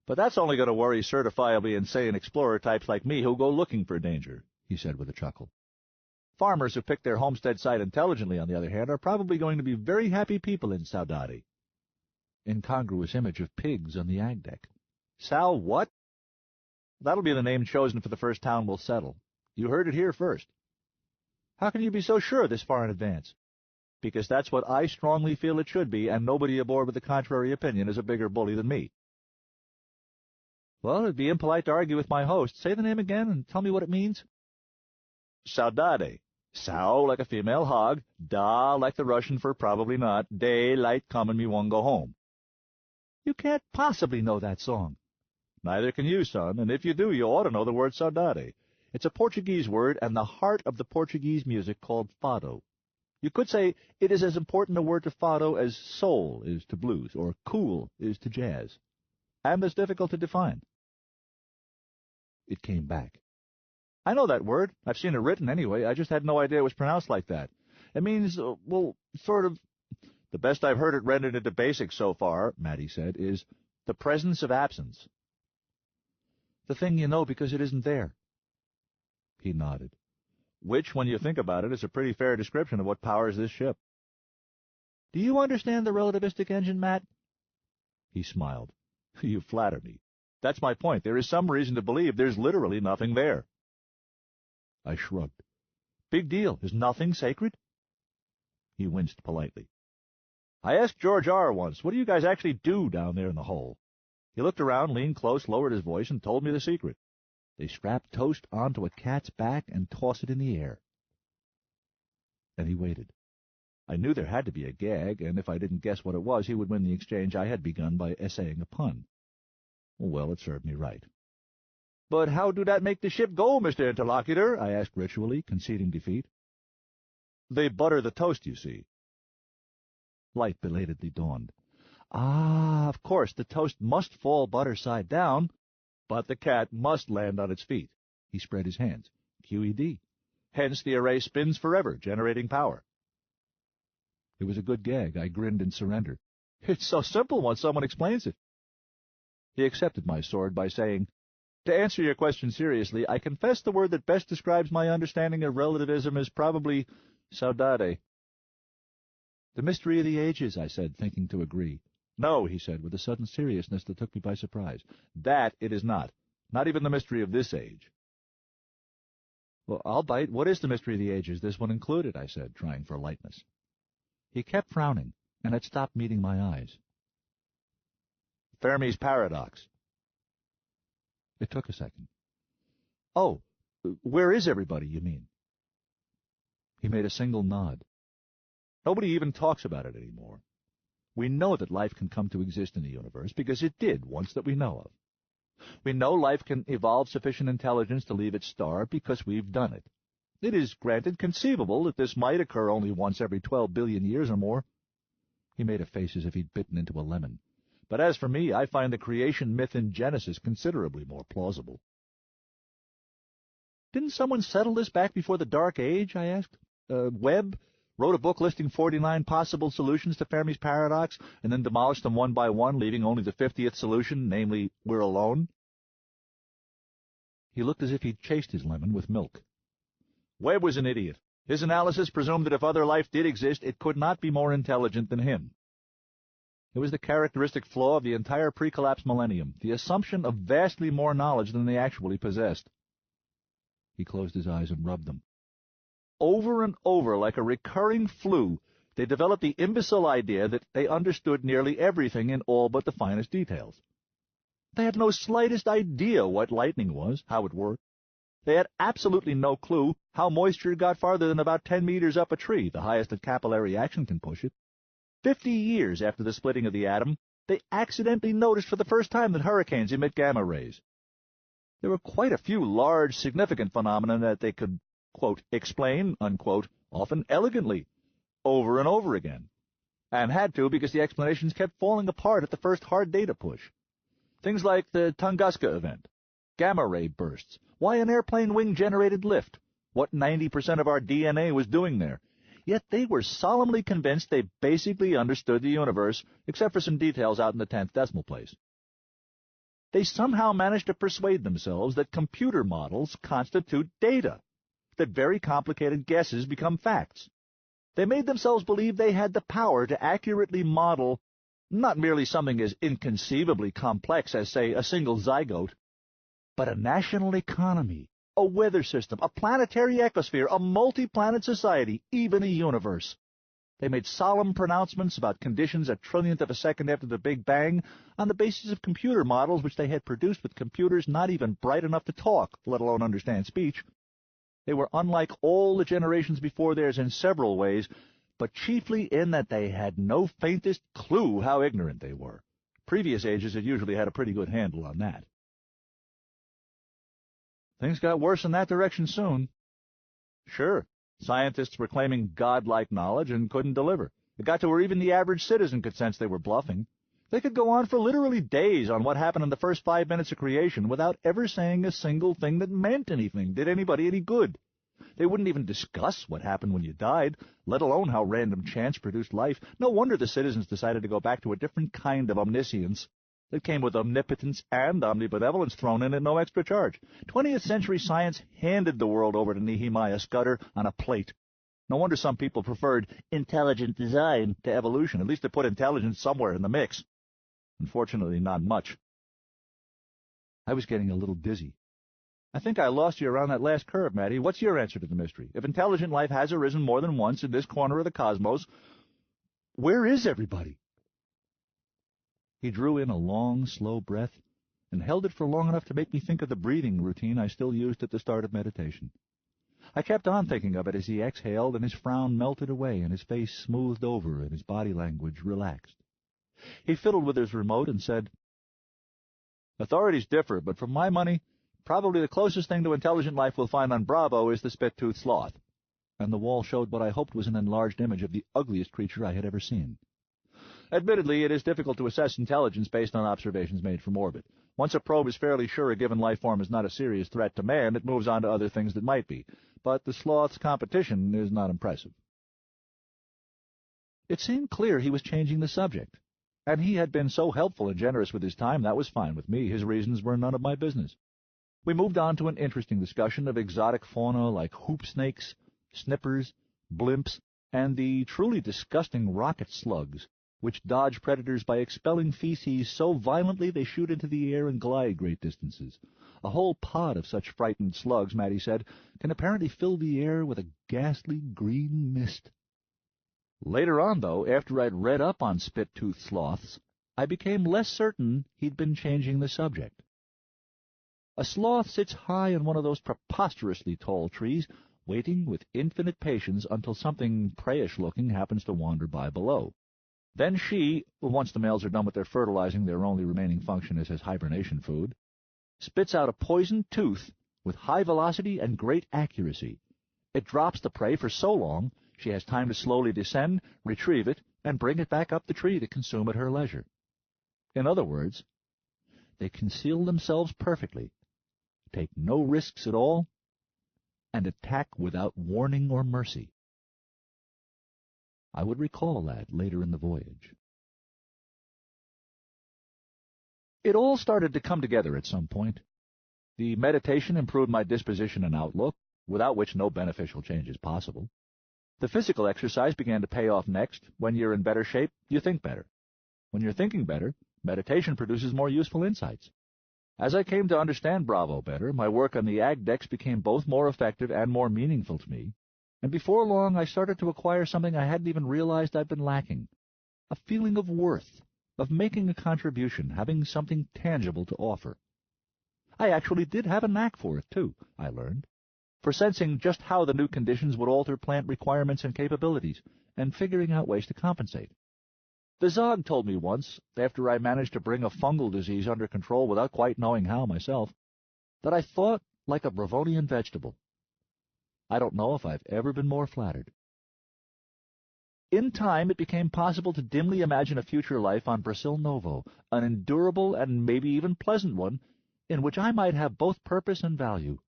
But that's only going to worry certifiably insane explorer types like me who go looking for danger, he said with a chuckle. Farmers who pick their homestead site intelligently, on the other hand, are probably going to be very happy people in Saudade. Incongruous image of pigs on the ag deck. Sal what? That'll be the name chosen for the first town we'll settle. You heard it here first. How can you be so sure this far in advance? Because that's what I strongly feel it should be, and nobody aboard with the contrary opinion is a bigger bully than me. Well, it'd be impolite to argue with my host. Say the name again and tell me what it means. Saudade. Sao like a female hog, da like the Russian for probably not, day light come and me won't go home. You can't possibly know that song. Neither can you, son, and if you do, you ought to know the word saudade. It's a Portuguese word and the heart of the Portuguese music called fado. You could say it is as important a word to fado as soul is to blues, or cool is to jazz, and as difficult to define. It came back. I know that word. I've seen it written anyway. I just had no idea it was pronounced like that. It means, well, sort of... The best I've heard it rendered into basics so far, Matty said, is the presence of absence. The thing you know because it isn't there. He nodded. Which, when you think about it, is a pretty fair description of what powers this ship. Do you understand the relativistic engine, Matt? He smiled. You flatter me. That's my point. There is some reason to believe there's literally nothing there. I shrugged. Big deal. Is nothing sacred? He winced politely. I asked George R. once, what do you guys actually do down there in the hole? He looked around, leaned close, lowered his voice, and told me the secret. They strap toast onto a cat's back and toss it in the air. And he waited. I knew there had to be a gag, and if I didn't guess what it was, he would win the exchange I had begun by essaying a pun. Well, it served me right. But how do that make the ship go, Mr. Interlocutor? I asked ritually, conceding defeat. They butter the toast, you see. Light belatedly dawned. Ah, of course, the toast must fall butter side down, but the cat must land on its feet. He spread his hands. QED. Hence the array spins forever, generating power. It was a good gag. I grinned in surrender. It's so simple once someone explains it. He accepted my sword by saying, to answer your question seriously, I confess the word that best describes my understanding of relativism is probably saudade. The mystery of the ages, I said, thinking to agree. No, he said, with a sudden seriousness that took me by surprise. That it is not. Not even the mystery of this age. Well, I'll bite. What is the mystery of the ages, this one included? I said, trying for lightness. He kept frowning, and had stopped meeting my eyes. Fermi's paradox. It took a second. Oh, where is everybody, you mean? He made a single nod. Nobody even talks about it anymore. We know that life can come to exist in the universe because it did once that we know of. We know life can evolve sufficient intelligence to leave its star because we've done it. It is, granted, conceivable that this might occur only once every 12 billion years or more. He made a face as if he'd bitten into a lemon. But as for me, I find the creation myth in Genesis considerably more plausible. Didn't someone settle this back before the Dark Age, I asked? Webb wrote a book listing 49 possible solutions to Fermi's paradox, and then demolished them one by one, leaving only the 50th solution, namely, we're alone? He looked as if he'd chased his lemon with milk. Webb was an idiot. His analysis presumed that if other life did exist, it could not be more intelligent than him. It was the characteristic flaw of the entire pre-collapse millennium, the assumption of vastly more knowledge than they actually possessed. He closed his eyes and rubbed them. Over and over, like a recurring flu, they developed the imbecile idea that they understood nearly everything in all but the finest details. They had no slightest idea what lightning was, how it worked. They had absolutely no clue how moisture got farther than about 10 meters up a tree, the highest that capillary action can push it. 50 years after the splitting of the atom, they accidentally noticed for the first time that hurricanes emit gamma rays. There were quite a few large, significant phenomena that they could, quote, explain, unquote, often elegantly, over and over again. and had to because the explanations kept falling apart at the first hard data push. Things like the Tunguska event, gamma-ray bursts, why an airplane wing generated lift, what 90% of our DNA was doing there. Yet they were solemnly convinced they basically understood the universe, except for some details out in the 10th decimal place. They somehow managed to persuade themselves that computer models constitute data, that very complicated guesses become facts. They made themselves believe they had the power to accurately model not merely something as inconceivably complex as, say, a single zygote, but a national economy, a weather system, a planetary ecosphere, a multi-planet society, even a universe. They made solemn pronouncements about conditions a trillionth of a second after the Big Bang on the basis of computer models which they had produced with computers not even bright enough to talk, let alone understand speech. They were unlike all the generations before theirs in several ways, but chiefly in that they had no faintest clue how ignorant they were. Previous ages had usually had a pretty good handle on that. Things got worse in that direction soon. Sure, scientists were claiming godlike knowledge and couldn't deliver. It got to where even the average citizen could sense they were bluffing. They could go on for literally days on what happened in the first 5 minutes of creation without ever saying a single thing that meant anything, did anybody any good. They wouldn't even discuss what happened when you died, let alone how random chance produced life. No wonder the citizens decided to go back to a different kind of omniscience that came with omnipotence and omnibenevolence thrown in at no extra charge. 20th century science handed the world over to Nehemiah Scudder on a plate. No wonder some people preferred intelligent design to evolution. At least they put intelligence somewhere in the mix. Unfortunately, not much. I was getting a little dizzy. I think I lost you around that last curve, Matty. What's your answer to the mystery? If intelligent life has arisen more than once in this corner of the cosmos, where is everybody? He drew in a long, slow breath and held it for long enough to make me think of the breathing routine I still used at the start of meditation. I kept on thinking of it as he exhaled, and his frown melted away and his face smoothed over and his body language relaxed. He fiddled with his remote and said, "Authorities differ, but for my money, probably the closest thing to intelligent life we'll find on Bravo is the spit-toothed sloth." And the wall showed what I hoped was an enlarged image of the ugliest creature I had ever seen. Admittedly, it is difficult to assess intelligence based on observations made from orbit. Once a probe is fairly sure a given life form is not a serious threat to man, it moves on to other things that might be. But the sloth's competition is not impressive. It seemed clear he was changing the subject, and he had been so helpful and generous with his time, that was fine with me. His reasons were none of my business. We moved on to an interesting discussion of exotic fauna like hoop snakes, snippers, blimps, and the truly disgusting rocket slugs, which dodge predators by expelling feces so violently they shoot into the air and glide great distances. A whole pod of such frightened slugs, Matty said, can apparently fill the air with a ghastly green mist. Later on, though, after I'd read up on spit-toothed sloths, I became less certain he'd been changing the subject. A sloth sits high in one of those preposterously tall trees, waiting with infinite patience until something preyish-looking happens to wander by below. Then she, once the males are done with their fertilizing, their only remaining function is as hibernation food, spits out a poisoned tooth with high velocity and great accuracy. It drops the prey for so long she has time to slowly descend, retrieve it, and bring it back up the tree to consume at her leisure. In other words, they conceal themselves perfectly, take no risks at all, and attack without warning or mercy. I would recall that later in the voyage. It all started to come together at some point. The meditation improved my disposition and outlook, without which no beneficial change is possible. The physical exercise began to pay off next. When you're in better shape, you think better. When you're thinking better, meditation produces more useful insights. As I came to understand Bravo better, my work on the ag decks became both more effective and more meaningful to me. And before long I started to acquire something I hadn't even realized I'd been lacking, a feeling of worth, of making a contribution, having something tangible to offer. I actually did have a knack for it, too, I learned, for sensing just how the new conditions would alter plant requirements and capabilities, and figuring out ways to compensate. The Zog told me once, after I managed to bring a fungal disease under control without quite knowing how myself, that I thought like a Bravonian vegetable. I don't know if I've ever been more flattered. In time, it became possible to dimly imagine a future life on Brasil Novo, an endurable and maybe even pleasant one, in which I might have both purpose and value.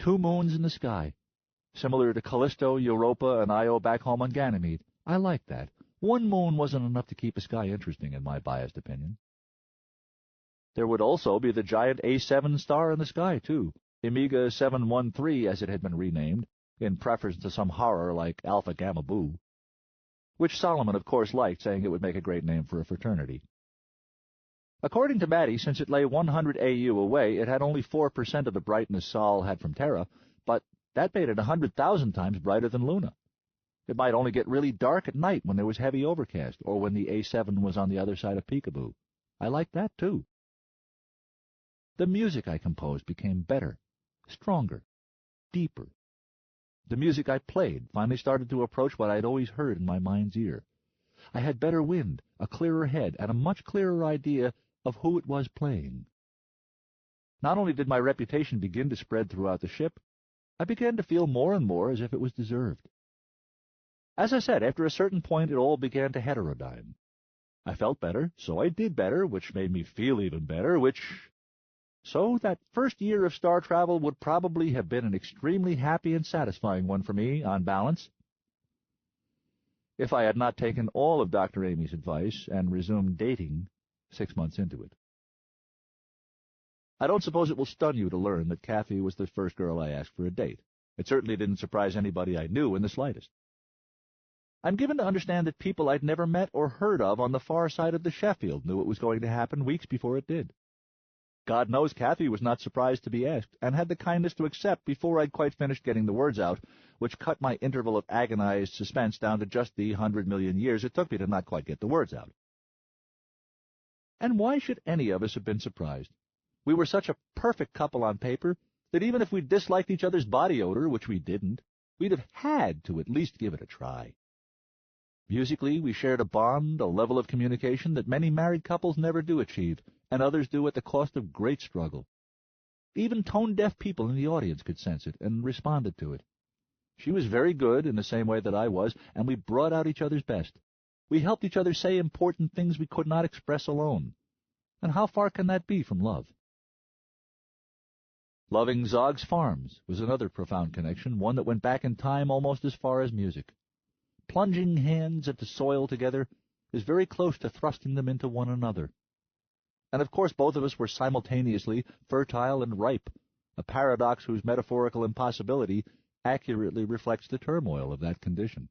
2 moons in the sky, similar to Callisto, Europa, and Io back home on Ganymede. I liked that. 1 moon wasn't enough to keep a sky interesting, in my biased opinion. There would also be the giant A7 star in the sky, too, Omega 713, as it had been renamed, in preference to some horror like Alpha Gamma Boo, which Solomon, of course, liked, saying it would make a great name for a fraternity. According to Maddie, since it lay 100 AU away, it had only 4% of the brightness Sol had from Terra, but that made it 100,000 times brighter than Luna. It might only get really dark at night when there was heavy overcast, or when the A7 was on the other side of Peekaboo. I liked that, too. The music I composed became better, stronger, deeper. The music I played finally started to approach what I'd always heard in my mind's ear. I had better wind, a clearer head, and a much clearer idea of who it was playing. Not only did my reputation begin to spread throughout the ship, I began to feel more and more as if it was deserved. As I said, after a certain point it all began to heterodyne. I felt better, so I did better, which made me feel even better, So that first year of star travel would probably have been an extremely happy and satisfying one for me, on balance, if I had not taken all of Dr. Amy's advice and resumed dating 6 months into it. I don't suppose it will stun you to learn that Kathy was the first girl I asked for a date. It certainly didn't surprise anybody I knew in the slightest. I'm given to understand that people I'd never met or heard of on the far side of the Sheffield knew it was going to happen weeks before it did. God knows Kathy was not surprised to be asked, and had the kindness to accept before I'd quite finished getting the words out, which cut my interval of agonized suspense down to just the 100 million years it took me to not quite get the words out. And why should any of us have been surprised? We were such a perfect couple on paper that even if we disliked each other's body odor, which we didn't, we'd have had to at least give it a try. Musically, we shared a bond, a level of communication that many married couples never do achieve, and others do at the cost of great struggle. Even tone-deaf people in the audience could sense it and responded to it. She was very good in the same way that I was, and we brought out each other's best. We helped each other say important things we could not express alone. And how far can that be from love? Loving Zog's Farms was another profound connection, one that went back in time almost as far as music. Plunging hands into soil together is very close to thrusting them into one another. And of course both of us were simultaneously fertile and ripe, a paradox whose metaphorical impossibility accurately reflects the turmoil of that condition.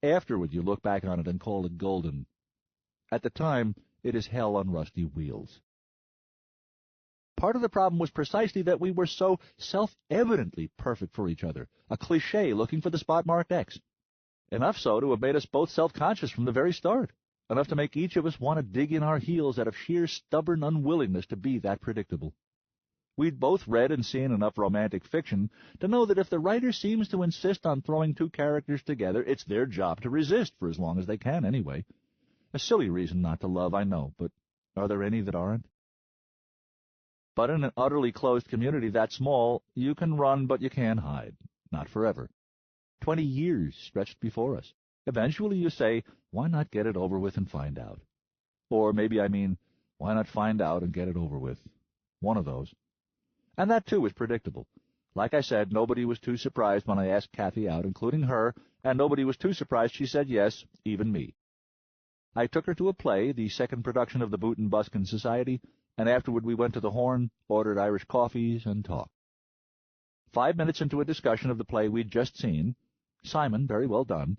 Afterward you look back on it and call it golden. At the time, it is hell on rusty wheels. Part of the problem was precisely that we were so self-evidently perfect for each other, a cliché looking for the spot marked X. Enough so to have made us both self-conscious from the very start, enough to make each of us want to dig in our heels out of sheer stubborn unwillingness to be that predictable. We'd both read and seen enough romantic fiction to know that if the writer seems to insist on throwing 2 characters together, it's their job to resist for as long as they can anyway. A silly reason not to love, I know, but are there any that aren't? But in an utterly closed community that small, you can run but you can't hide. Not forever. 20 years stretched before us. Eventually you say, why not get it over with and find out? Or maybe I mean, why not find out and get it over with? One of those. And that, too, is predictable. Like I said, nobody was too surprised when I asked Kathy out, including her, and nobody was too surprised she said yes, even me. I took her to a play, the second production of the Boot and Buskin Society, and afterward we went to the Horn, ordered Irish coffees, and talked. 5 minutes into a discussion of the play we'd just seen, Simon, very well done,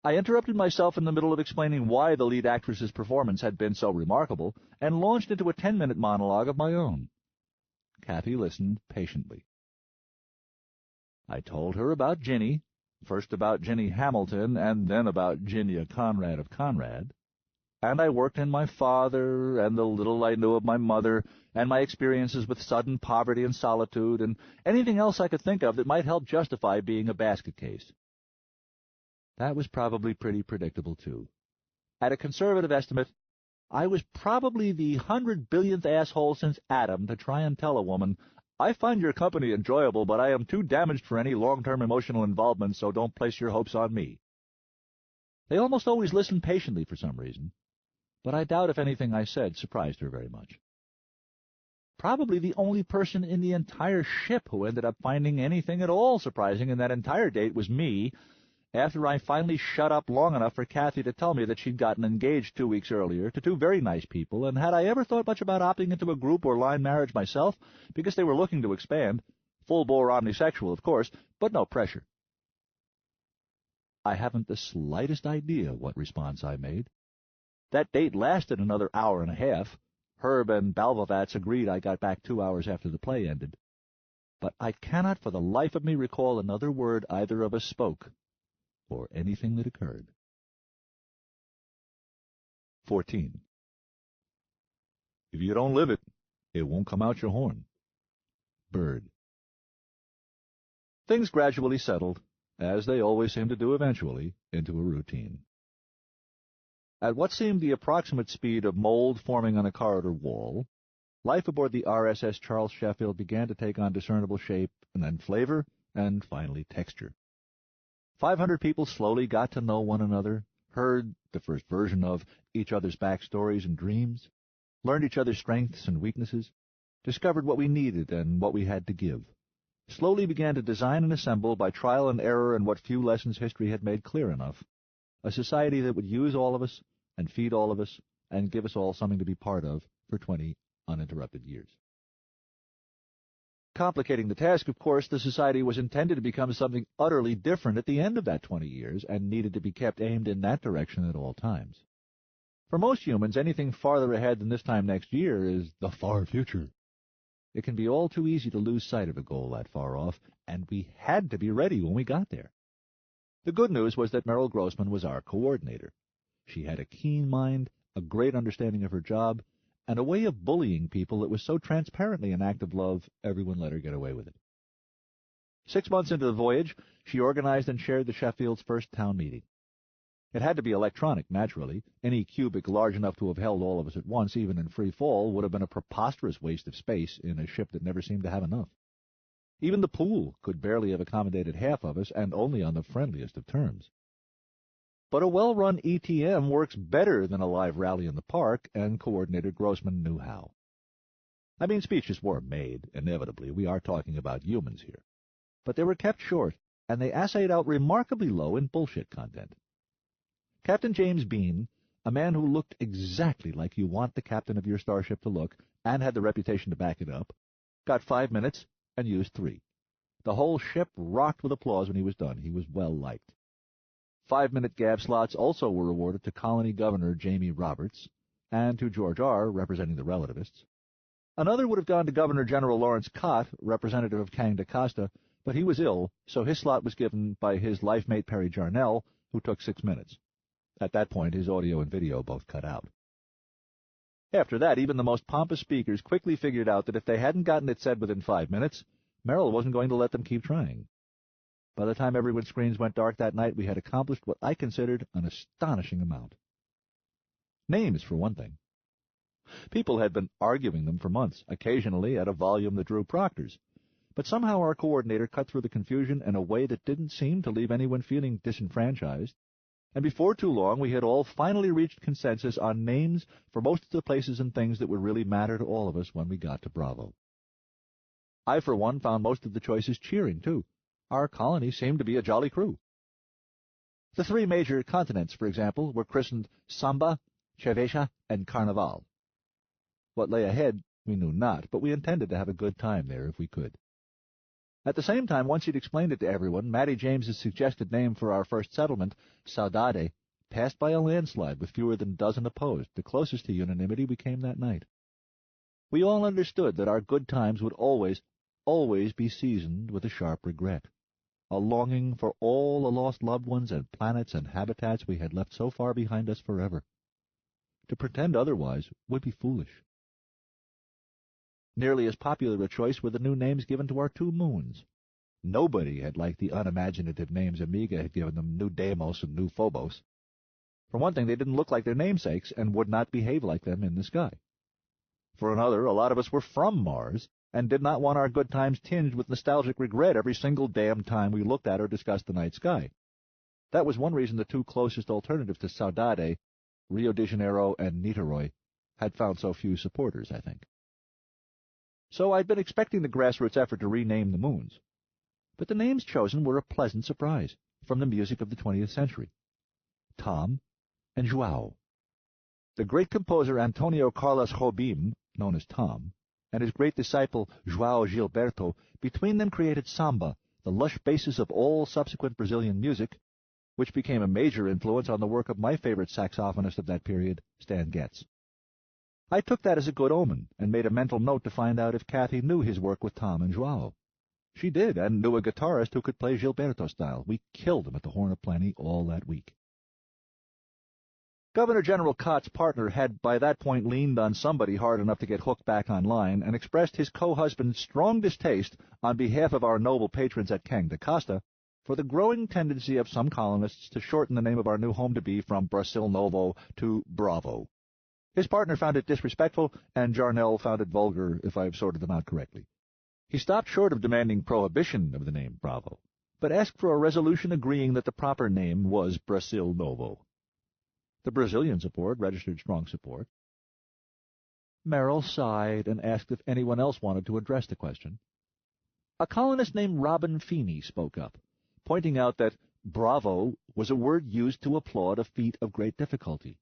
I interrupted myself in the middle of explaining why the lead actress's performance had been so remarkable, and launched into a 10-minute monologue of my own. Kathy listened patiently. I told her about Ginny, first about Ginny Hamilton, and then about Ginia Conrad of Conrad, and I worked in my father, and the little I knew of my mother, and my experiences with sudden poverty and solitude, and anything else I could think of that might help justify being a basket case. That was probably pretty predictable, too. At a conservative estimate, I was probably the 100 billionth asshole since Adam to try and tell a woman, I find your company enjoyable, but I am too damaged for any long-term emotional involvement, so don't place your hopes on me. They almost always listened patiently for some reason, but I doubt if anything I said surprised her very much. Probably the only person in the entire ship who ended up finding anything at all surprising in that entire date was me, after I finally shut up long enough for Kathy to tell me that she'd gotten engaged 2 weeks earlier to two very nice people, and had I ever thought much about opting into a group or line marriage myself, because they were looking to expand, full-bore omnisexual, of course, but no pressure. I haven't the slightest idea what response I made. That date lasted another hour and a half. Herb and Balvavats agreed I got back 2 hours after the play ended. But I cannot for the life of me recall another word either of us spoke, or anything that occurred. 14. If you don't live it, it won't come out your horn. Bird. Things gradually settled, as they always seem to do eventually, into a routine. At what seemed the approximate speed of mold forming on a corridor wall, life aboard the RSS Charles Sheffield began to take on discernible shape, and then flavor, and finally texture. 500 people slowly got to know one another, heard the first version of each other's backstories and dreams, learned each other's strengths and weaknesses, discovered what we needed and what we had to give, slowly began to design and assemble by trial and error and what few lessons history had made clear enough, a society that would use all of us and feed all of us and give us all something to be part of for 20 uninterrupted years. Complicating the task, of course, the society was intended to become something utterly different at the end of that 20 years and needed to be kept aimed in that direction at all times. For most humans, anything farther ahead than this time next year is the far future. It can be all too easy to lose sight of a goal that far off, and we had to be ready when we got there. The good news was that Merrill Grossman was our coordinator. She had a keen mind, a great understanding of her job, and a way of bullying people that was so transparently an act of love, everyone let her get away with it. 6 months into the voyage, she organized and chaired the Sheffield's first town meeting. It had to be electronic, naturally. Any cubic large enough to have held all of us at once, even in free fall, would have been a preposterous waste of space in a ship that never seemed to have enough. Even the pool could barely have accommodated half of us, and only on the friendliest of terms. But a well-run ETM works better than a live rally in the park, and Coordinator Grossman knew how. I mean, speeches were made, inevitably. We are talking about humans here. But they were kept short, and they assayed out remarkably low in bullshit content. Captain James Bean, a man who looked exactly like you want the captain of your starship to look, and had the reputation to back it up, got 5 minutes and used 3. The whole ship rocked with applause when he was done. He was well liked. 5-minute gab slots also were awarded to Colony Governor Jamie Roberts and to George R., representing the relativists. Another would have gone to Governor General Lawrence Cott, representative of Kang da Costa, but he was ill, so his slot was given by his life mate Perry Jarnell, who took 6 minutes. At that point, his audio and video both cut out. After that, even the most pompous speakers quickly figured out that if they hadn't gotten it said within 5 minutes, Merrill wasn't going to let them keep trying. By the time everyone's screens went dark that night, we had accomplished what I considered an astonishing amount. Names, for one thing. People had been arguing them for months, occasionally at a volume that drew proctors. But somehow our coordinator cut through the confusion in a way that didn't seem to leave anyone feeling disenfranchised, and before too long we had all finally reached consensus on names for most of the places and things that would really matter to all of us when we got to Bravo. I, for one, found most of the choices cheering, too. Our colony seemed to be a jolly crew. The 3 major continents, for example, were christened Samba, Cerveja, and Carnaval. What lay ahead we knew not, but we intended to have a good time there if we could. At the same time, once he'd explained it to everyone, Matty James's suggested name for our first settlement, Saudade, passed by a landslide with fewer than a dozen opposed, the closest to unanimity we came that night. We all understood that our good times would always be seasoned with a sharp regret, a longing for all the lost loved ones and planets and habitats we had left so far behind us forever. To pretend otherwise would be foolish. Nearly as popular a choice were the new names given to our 2 moons. Nobody had liked the unimaginative names Amiga had given them, New Deimos and New Phobos. For one thing, they didn't look like their namesakes and would not behave like them in the sky. For another, a lot of us were from Mars, and did not want our good times tinged with nostalgic regret every single damn time we looked at or discussed the night sky. That was one reason the two closest alternatives to Saudade, Rio de Janeiro and Niterói, had found so few supporters, I think. So I'd been expecting the grassroots effort to rename the moons. But the names chosen were a pleasant surprise from the music of the 20th century. Tom and João. The great composer Antonio Carlos Jobim, known as Tom, and his great disciple João Gilberto, between them created samba, the lush basis of all subsequent Brazilian music, which became a major influence on the work of my favorite saxophonist of that period, Stan Getz. I took that as a good omen and made a mental note to find out if Kathy knew his work with Tom and João. She did, and knew a guitarist who could play Gilberto style. We killed him at the Horn of Plenty all that week. Governor General Cott's partner had by that point leaned on somebody hard enough to get hooked back online and expressed his co-husband's strong distaste on behalf of our noble patrons at Kang da Costa for the growing tendency of some colonists to shorten the name of our new home-to-be from Brasil Novo to Bravo. His partner found it disrespectful, and Jarnell found it vulgar, if I've sorted them out correctly. He stopped short of demanding prohibition of the name Bravo, but asked for a resolution agreeing that the proper name was Brasil Novo. The Brazilians aboard registered strong support. Merrill sighed and asked if anyone else wanted to address the question. A colonist named Robin Feeney spoke up, pointing out that bravo was a word used to applaud a feat of great difficulty,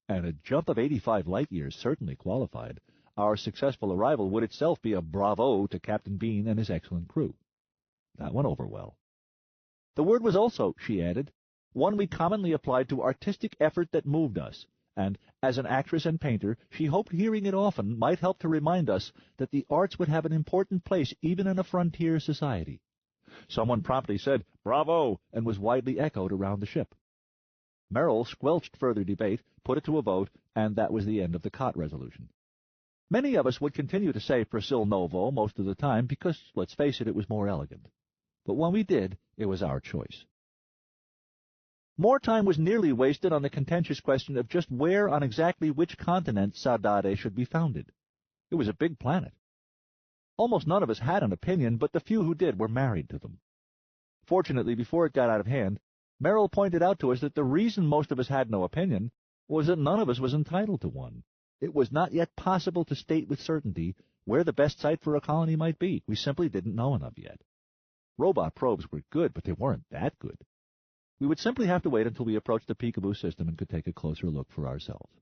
and a jump of 85 light-years certainly qualified. Our successful arrival would itself be a bravo to Captain Bean and his excellent crew. That went over well. The word was also, she added, one we commonly applied to artistic effort that moved us, and as an actress and painter, she hoped hearing it often might help to remind us that the arts would have an important place even in a frontier society. Someone promptly said, "Bravo," and was widely echoed around the ship. Merrill squelched further debate, put it to a vote, and that was the end of the Cott resolution. Many of us would continue to say Brasil Novo most of the time because, let's face it, it was more elegant. But when we did, it was our choice. More time was nearly wasted on the contentious question of just where on exactly which continent Saudade should be founded. It was a big planet. Almost none of us had an opinion, but the few who did were married to them. Fortunately, before it got out of hand, Merrill pointed out to us that the reason most of us had no opinion was that none of us was entitled to one. It was not yet possible to state with certainty where the best site for a colony might be. We simply didn't know enough yet. Robot probes were good, but they weren't that good. We would simply have to wait until we approached the Peekaboo system and could take a closer look for ourselves.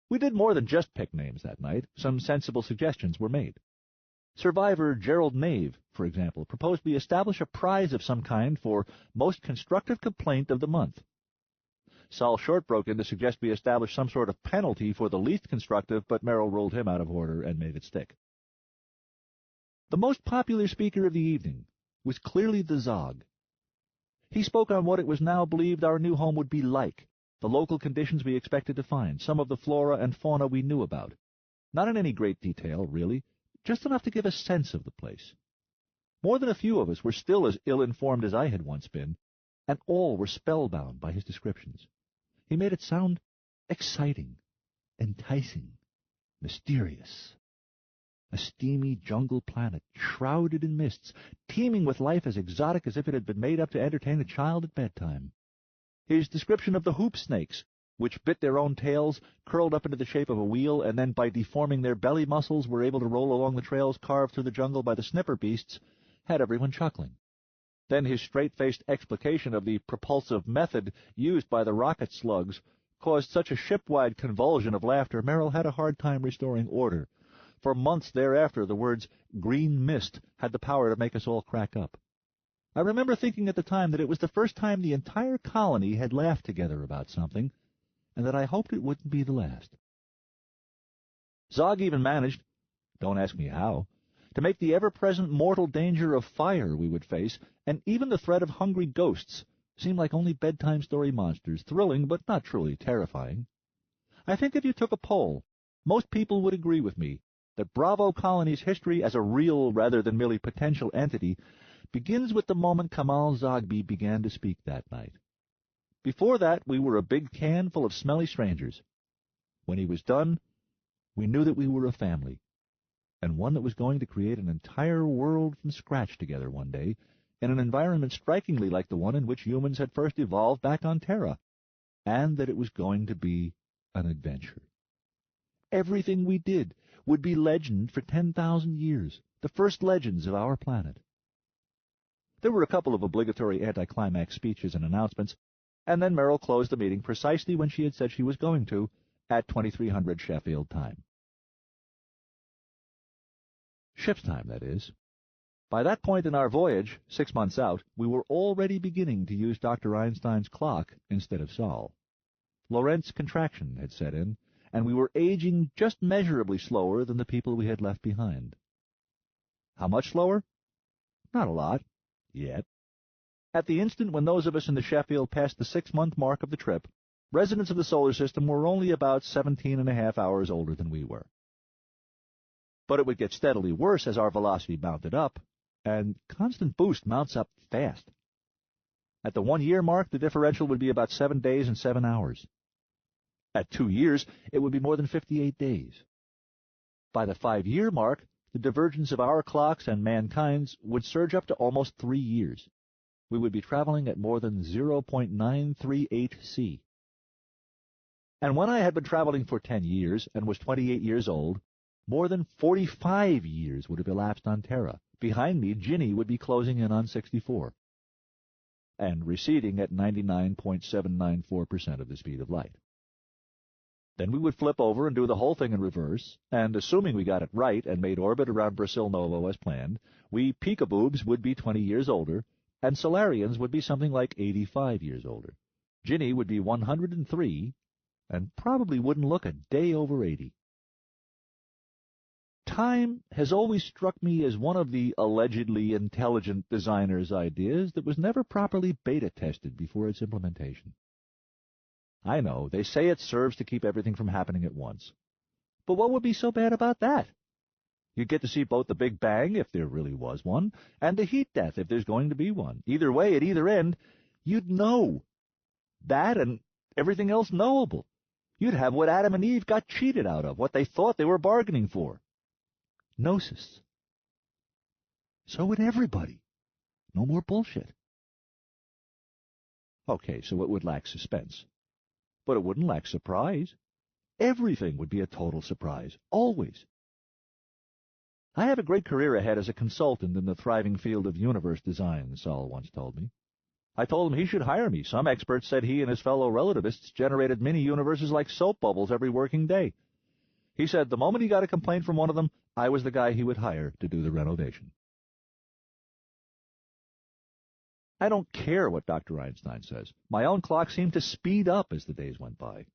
We did more than just pick names that night. Some sensible suggestions were made. Survivor Gerald Nave, for example, proposed we establish a prize of some kind for most constructive complaint of the month. Sol Short broke in to suggest we establish some sort of penalty for the least constructive, but Merrill ruled him out of order and made it stick. The most popular speaker of the evening was clearly the Zog. He spoke on what it was now believed our new home would be like, the local conditions we expected to find, some of the flora and fauna we knew about. Not in any great detail, really, just enough to give a sense of the place. More than a few of us were still as ill-informed as I had once been, and all were spellbound by his descriptions. He made it sound exciting, enticing, mysterious. A steamy jungle planet, shrouded in mists, teeming with life as exotic as if it had been made up to entertain a child at bedtime. His description of the hoop snakes, which bit their own tails, curled up into the shape of a wheel, and then by deforming their belly muscles were able to roll along the trails carved through the jungle by the sniffer beasts, had everyone chuckling. Then his straight-faced explication of the propulsive method used by the rocket slugs caused such a ship-wide convulsion of laughter Merrill had a hard time restoring order. For months thereafter, the words green mist had the power to make us all crack up. I remember thinking at the time that it was the first time the entire colony had laughed together about something, and that I hoped it wouldn't be the last. Zog even managed, don't ask me how, to make the ever-present mortal danger of fire we would face, and even the threat of hungry ghosts, seem like only bedtime story monsters, thrilling but not truly terrifying. I think if you took a poll, most people would agree with me that Bravo Colony's history as a real rather than merely potential entity begins with the moment Kamal Zogby began to speak that night. Before that, we were a big can full of smelly strangers. When he was done, we knew that we were a family. and one that was going to create an entire world from scratch together one day, in an environment strikingly like the one in which humans had first evolved back on Terra, and that it was going to be an adventure. Everything we did would be legend for 10,000 years, the first legends of our planet. There were a couple of obligatory anticlimax speeches and announcements, and then Merrill closed the meeting precisely when she had said she was going to, at 2300 Sheffield time. Ship's time, that is. By that point in our voyage, 6 months out, we were already beginning to use Dr. Einstein's clock instead of Sol. Lorentz contraction had set in, and we were aging just measurably slower than the people we had left behind. How much slower? Not a lot. Yet. At the instant when those of us in the Sheffield passed the 6-month mark of the trip, residents of the solar system were only about 17.5 hours older than we were. But it would get steadily worse as our velocity mounted up, and constant boost mounts up fast. At the 1-year mark, the differential would be about 7 days and 7 hours. At 2 years, it would be more than 58 days. By the 5-year mark, the divergence of our clocks and mankind's would surge up to almost 3 years. We would be traveling at more than 0.938 C. And when I had been traveling for 10 years and was 28 years old, more than 45 years would have elapsed on Terra. Behind me, Ginny would be closing in on 64, and receding at 99.794% of the speed of light. Then we would flip over and do the whole thing in reverse, and assuming we got it right and made orbit around Brasil Novo as planned, we peekaboobs would be 20 years older, and Solarians would be something like 85 years older. Ginny would be 103, and probably wouldn't look a day over 80. Time has always struck me as one of the allegedly intelligent designer's ideas that was never properly beta-tested before its implementation. I know, they say it serves to keep everything from happening at once. But what would be so bad about that? You'd get to see both the Big Bang, if there really was one, and the heat death, if there's going to be one. Either way, at either end, you'd know. That and everything else knowable. You'd have what Adam and Eve got cheated out of, what they thought they were bargaining for. Gnosis. So would everybody. No more bullshit. Okay, so it would lack suspense. But it wouldn't lack surprise. Everything would be a total surprise, always. I have a great career ahead as a consultant in the thriving field of universe design, Sol once told me. I told him he should hire me. Some experts said he and his fellow relativists generated mini-universes like soap bubbles every working day. He said the moment he got a complaint from one of them, I was the guy he would hire to do the renovation. I don't care what Dr. Einstein says. My own clock seemed to speed up as the days went by.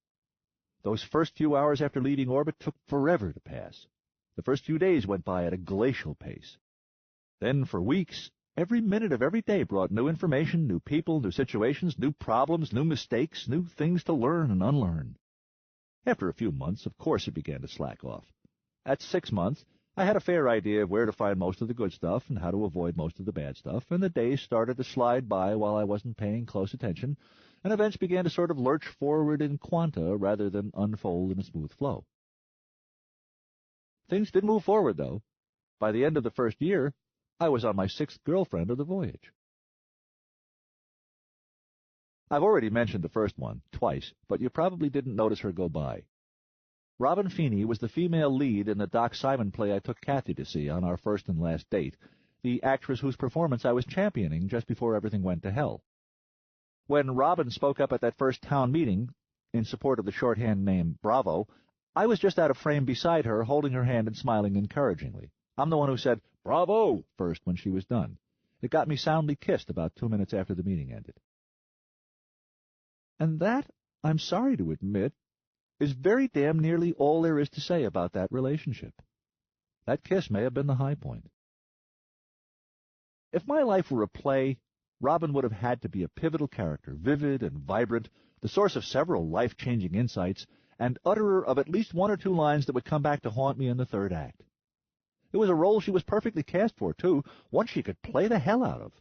Those first few hours after leaving orbit took forever to pass. The first few days went by at a glacial pace. Then, for weeks, every minute of every day brought new information, new people, new situations, new problems, new mistakes, new things to learn and unlearn. After a few months, of course, it began to slack off. At 6 months, I had a fair idea of where to find most of the good stuff and how to avoid most of the bad stuff, and the days started to slide by while I wasn't paying close attention, and events began to sort of lurch forward in quanta rather than unfold in a smooth flow. Things did move forward, though. By the end of the first year, I was on my 6th girlfriend of the voyage. I've already mentioned the first one, twice, but you probably didn't notice her go by. Robin Feeney was the female lead in the Doc Simon play I took Kathy to see on our first and last date, the actress whose performance I was championing just before everything went to hell. When Robin spoke up at that first town meeting, in support of the shorthand name Bravo, I was just out of frame beside her, holding her hand and smiling encouragingly. I'm the one who said, "Bravo!" first when she was done. It got me soundly kissed about 2 minutes after the meeting ended. And that, I'm sorry to admit, is very damn nearly all there is to say about that relationship. That kiss may have been the high point. If my life were a play, Robin would have had to be a pivotal character, vivid and vibrant, the source of several life-changing insights, and utterer of at least 1 or 2 lines that would come back to haunt me in the third act. It was a role she was perfectly cast for, too, one she could play the hell out of.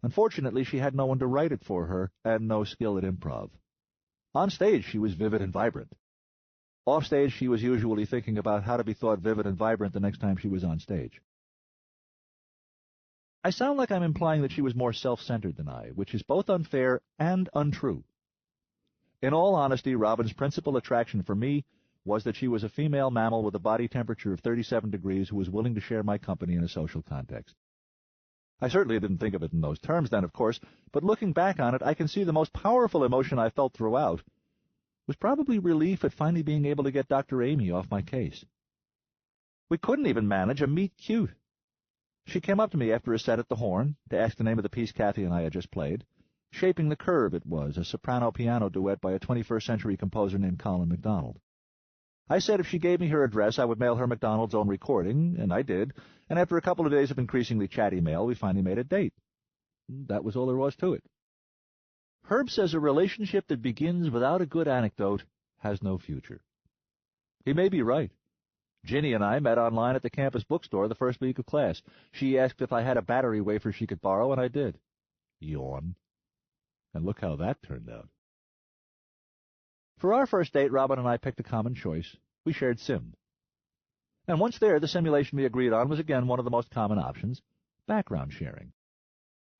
Unfortunately, she had no one to write it for her, and no skill at improv. On stage, she was vivid and vibrant. Offstage, she was usually thinking about how to be thought vivid and vibrant the next time she was on stage. I sound like I'm implying that she was more self-centered than I, which is both unfair and untrue. In all honesty, Robin's principal attraction for me was that she was a female mammal with a body temperature of 37 degrees who was willing to share my company in a social context. I certainly didn't think of it in those terms then, of course, but looking back on it, I can see the most powerful emotion I felt throughout was probably relief at finally being able to get Dr. Amy off my case. We couldn't even manage a meet cute. She came up to me after a set at the Horn to ask the name of the piece Kathy and I had just played. Shaping the Curve it was, a soprano-piano duet by a 21st century composer named Colin MacDonald. I said if she gave me her address, I would mail her MacDonald's own recording, and I did, and after a couple of days of increasingly chatty mail, we finally made a date. That was all there was to it. Herb says a relationship that begins without a good anecdote has no future. He may be right. Ginny and I met online at the campus bookstore the first week of class. She asked if I had a battery wafer she could borrow, and I did. Yawn. And look how that turned out. For our first date, Robin and I picked a common choice. We shared Sim. And once there, the simulation we agreed on was again one of the most common options, background sharing.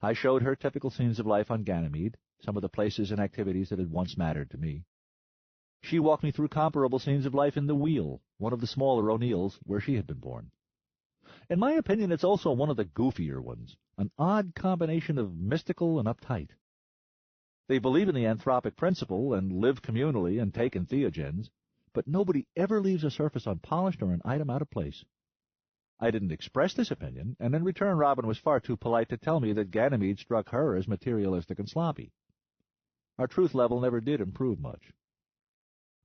I showed her typical scenes of life on Ganymede, some of the places and activities that had once mattered to me. She walked me through comparable scenes of life in The Wheel, one of the smaller O'Neills, where she had been born. In my opinion, it's also one of the goofier ones, an odd combination of mystical and uptight. They believe in the anthropic principle and live communally and take entheogens, but nobody ever leaves a surface unpolished or an item out of place. I didn't express this opinion, and in return Robin was far too polite to tell me that Ganymede struck her as materialistic and sloppy. Our truth level never did improve much.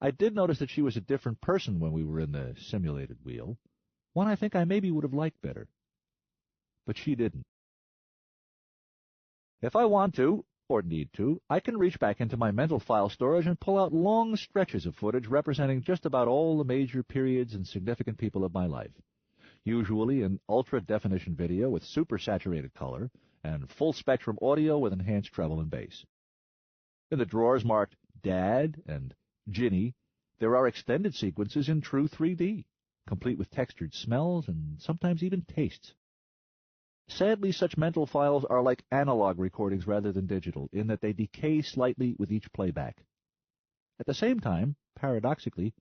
I did notice that she was a different person when we were in the simulated wheel, one I think I maybe would have liked better. But she didn't. If I want to, or need to, I can reach back into my mental file storage and pull out long stretches of footage representing just about all the major periods and significant people of my life, usually in ultra-definition video with super-saturated color and full-spectrum audio with enhanced treble and bass. In the drawers marked Dad and Ginny, there are extended sequences in true 3D, complete with textured smells and sometimes even tastes. Sadly, such mental files are like analog recordings rather than digital, in that they decay slightly with each playback. At the same time, paradoxically,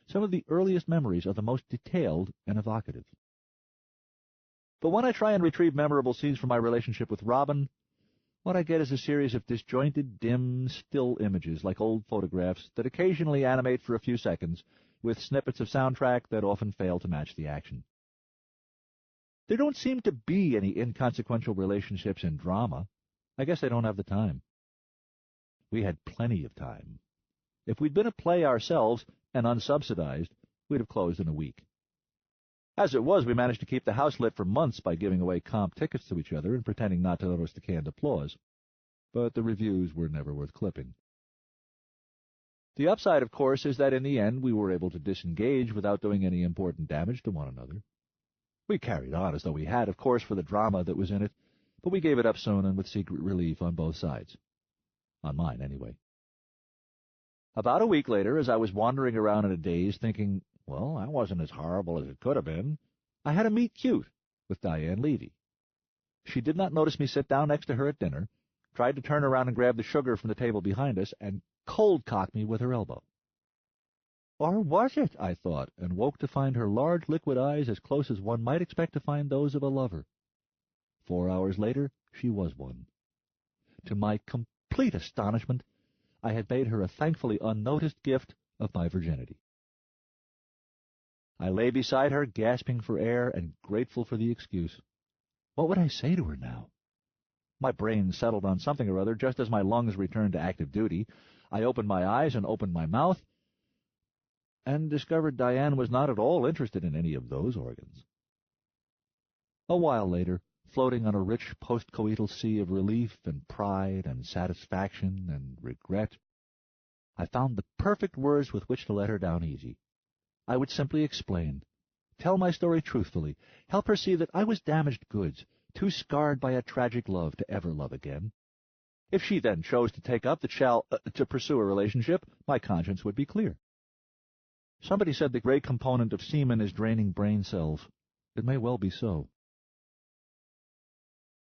some of the earliest memories are the most detailed and evocative. But when I try and retrieve memorable scenes from my relationship with Robin, what I get is a series of disjointed, dim, still images like old photographs that occasionally animate for a few seconds, with snippets of soundtrack that often fail to match the action. There don't seem to be any inconsequential relationships in drama. I guess I don't have the time. We had plenty of time. If we'd been a play ourselves and unsubsidized, we'd have closed in a week. As it was, we managed to keep the house lit for months by giving away comp tickets to each other and pretending not to notice the canned applause. But the reviews were never worth clipping. The upside, of course, is that in the end we were able to disengage without doing any important damage to one another. We carried on as though we had, of course, for the drama that was in it, but we gave it up soon and with secret relief on both sides. On mine, anyway. About a week later, as I was wandering around in a daze thinking, well, that wasn't as horrible as it could have been, I had a meet cute with Diane Levy. She did not notice me sit down next to her at dinner, tried to turn around and grab the sugar from the table behind us, and cold-cocked me with her elbow. Or was it, I thought, and woke to find her large liquid eyes as close as one might expect to find those of a lover. 4 hours later, she was one. To my complete astonishment, I had made her a thankfully unnoticed gift of my virginity. I lay beside her, gasping for air and grateful for the excuse. What would I say to her now? My brain settled on something or other just as my lungs returned to active duty. I opened my eyes and opened my mouth, and discovered Diane was not at all interested in any of those organs. A while later, floating on a rich post-coital sea of relief and pride and satisfaction and regret, I found the perfect words with which to let her down easy. I would simply explain, tell my story truthfully, help her see that I was damaged goods, too scarred by a tragic love to ever love again. If she then chose to take up to pursue a relationship, my conscience would be clear. Somebody said the great component of semen is draining brain cells. It may well be so.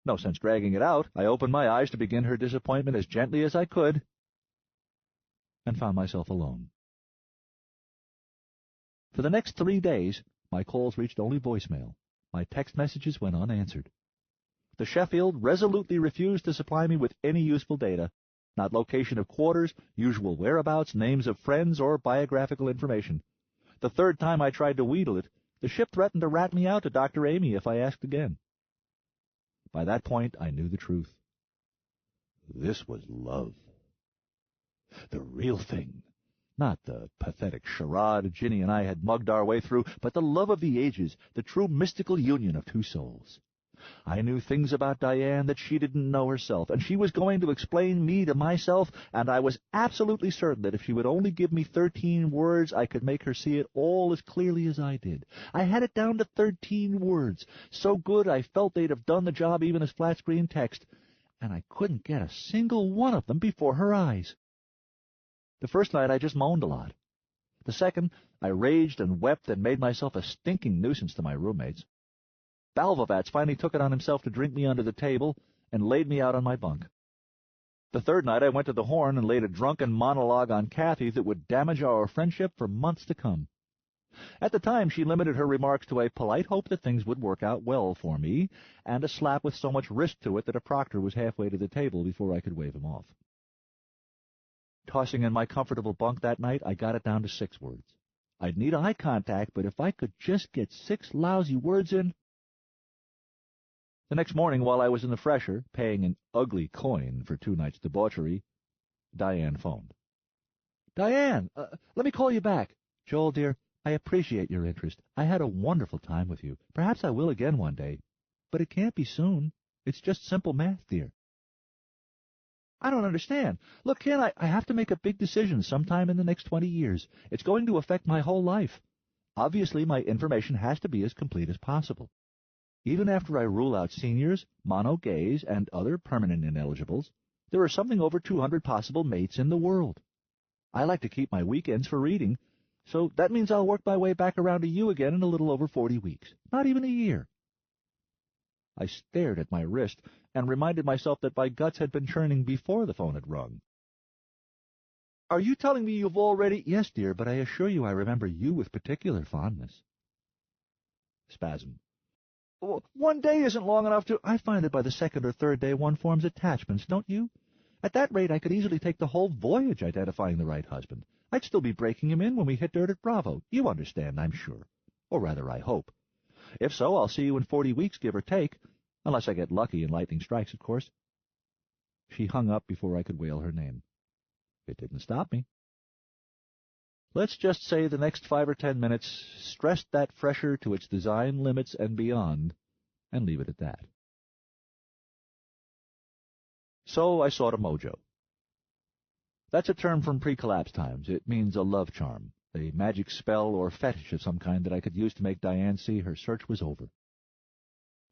No sense dragging it out. I opened my eyes to begin her disappointment as gently as I could, and found myself alone. For the next 3 days, my calls reached only voicemail. My text messages went unanswered. The Sheffield resolutely refused to supply me with any useful data, not location of quarters, usual whereabouts, names of friends, or biographical information. The third time I tried to wheedle it, the ship threatened to rat me out to Dr. Amy if I asked again. By that point, I knew the truth. This was love. The real thing. Not the pathetic charade Ginny and I had mugged our way through, but the love of the ages, the true mystical union of two souls. I knew things about Diane that she didn't know herself, and she was going to explain me to myself, and I was absolutely certain that if she would only give me 13 words, I could make her see it all as clearly as I did. I had it down to 13 words, so good I felt they'd have done the job even as flat-screen text, and I couldn't get a single one of them before her eyes. The first night I just moaned a lot. The second, I raged and wept and made myself a stinking nuisance to my roommates. Balvovats finally took it on himself to drink me under the table and laid me out on my bunk. The third night I went to the Horn and laid a drunken monologue on Kathy that would damage our friendship for months to come. At the time she limited her remarks to a polite hope that things would work out well for me, and a slap with so much risk to it that a proctor was halfway to the table before I could wave him off. Tossing in my comfortable bunk that night, I got it down to 6 words. I'd need eye contact, but if I could just get 6 lousy words in... The next morning, while I was in the fresher, paying an ugly coin for 2 nights' debauchery, Diane phoned. "Diane, let me call you back." "Joel, dear, I appreciate your interest. I had a wonderful time with you. Perhaps I will again one day. But it can't be soon. It's just simple math, dear." "I don't understand. Look, Ken, I have to make a big decision sometime in the next 20 years. It's going to affect my whole life. Obviously, my information has to be as complete as possible. Even after I rule out seniors, mono-gays, and other permanent ineligibles, there are something over 200 possible mates in the world. I like to keep my weekends for reading, so that means I'll work my way back around to you again in a little over 40 weeks. Not even a year." I stared at my wrist and reminded myself that my guts had been churning before the phone had rung. "Are you telling me you've already—" "Yes, dear, but I assure you I remember you with particular fondness." Spasm. "Well, one day isn't long enough to—" "I find that by the second or third day one forms attachments, don't you? At that rate I could easily take the whole voyage identifying the right husband. I'd still be breaking him in when we hit dirt at Bravo. You understand, I'm sure. Or rather, I hope. If so, I'll see you in 40 weeks, give or take, unless I get lucky and lightning strikes, of course." She hung up before I could wail her name. It didn't stop me. Let's just say the next 5 or 10 minutes stressed that fresher to its design limits and beyond, and leave it at that. So I sought a mojo. That's a term from pre-collapse times. It means a love charm, a magic spell or fetish of some kind that I could use to make Diane see her search was over.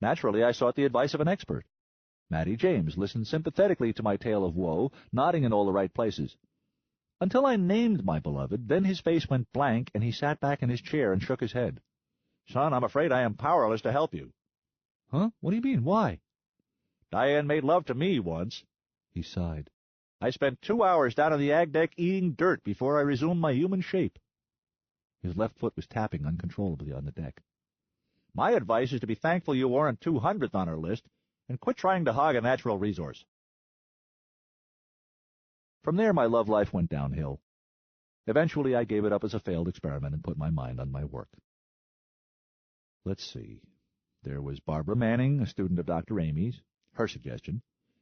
Naturally, I sought the advice of an expert. Matty James listened sympathetically to my tale of woe, nodding in all the right places. Until I named my beloved, then his face went blank, and he sat back in his chair and shook his head. "Son, I'm afraid I am powerless to help you." "Huh? What do you mean? Why?" "Diane made love to me once." He sighed. "I spent 2 hours down on the ag deck eating dirt before I resumed my human shape." His left foot was tapping uncontrollably on the deck. "My advice is to be thankful you weren't 200th on our list, and quit trying to hog a natural resource." From there my love life went downhill. Eventually I gave it up as a failed experiment and put my mind on my work. Let's see. There was Barbara Manning, a student of Dr. Amy's, her suggestion,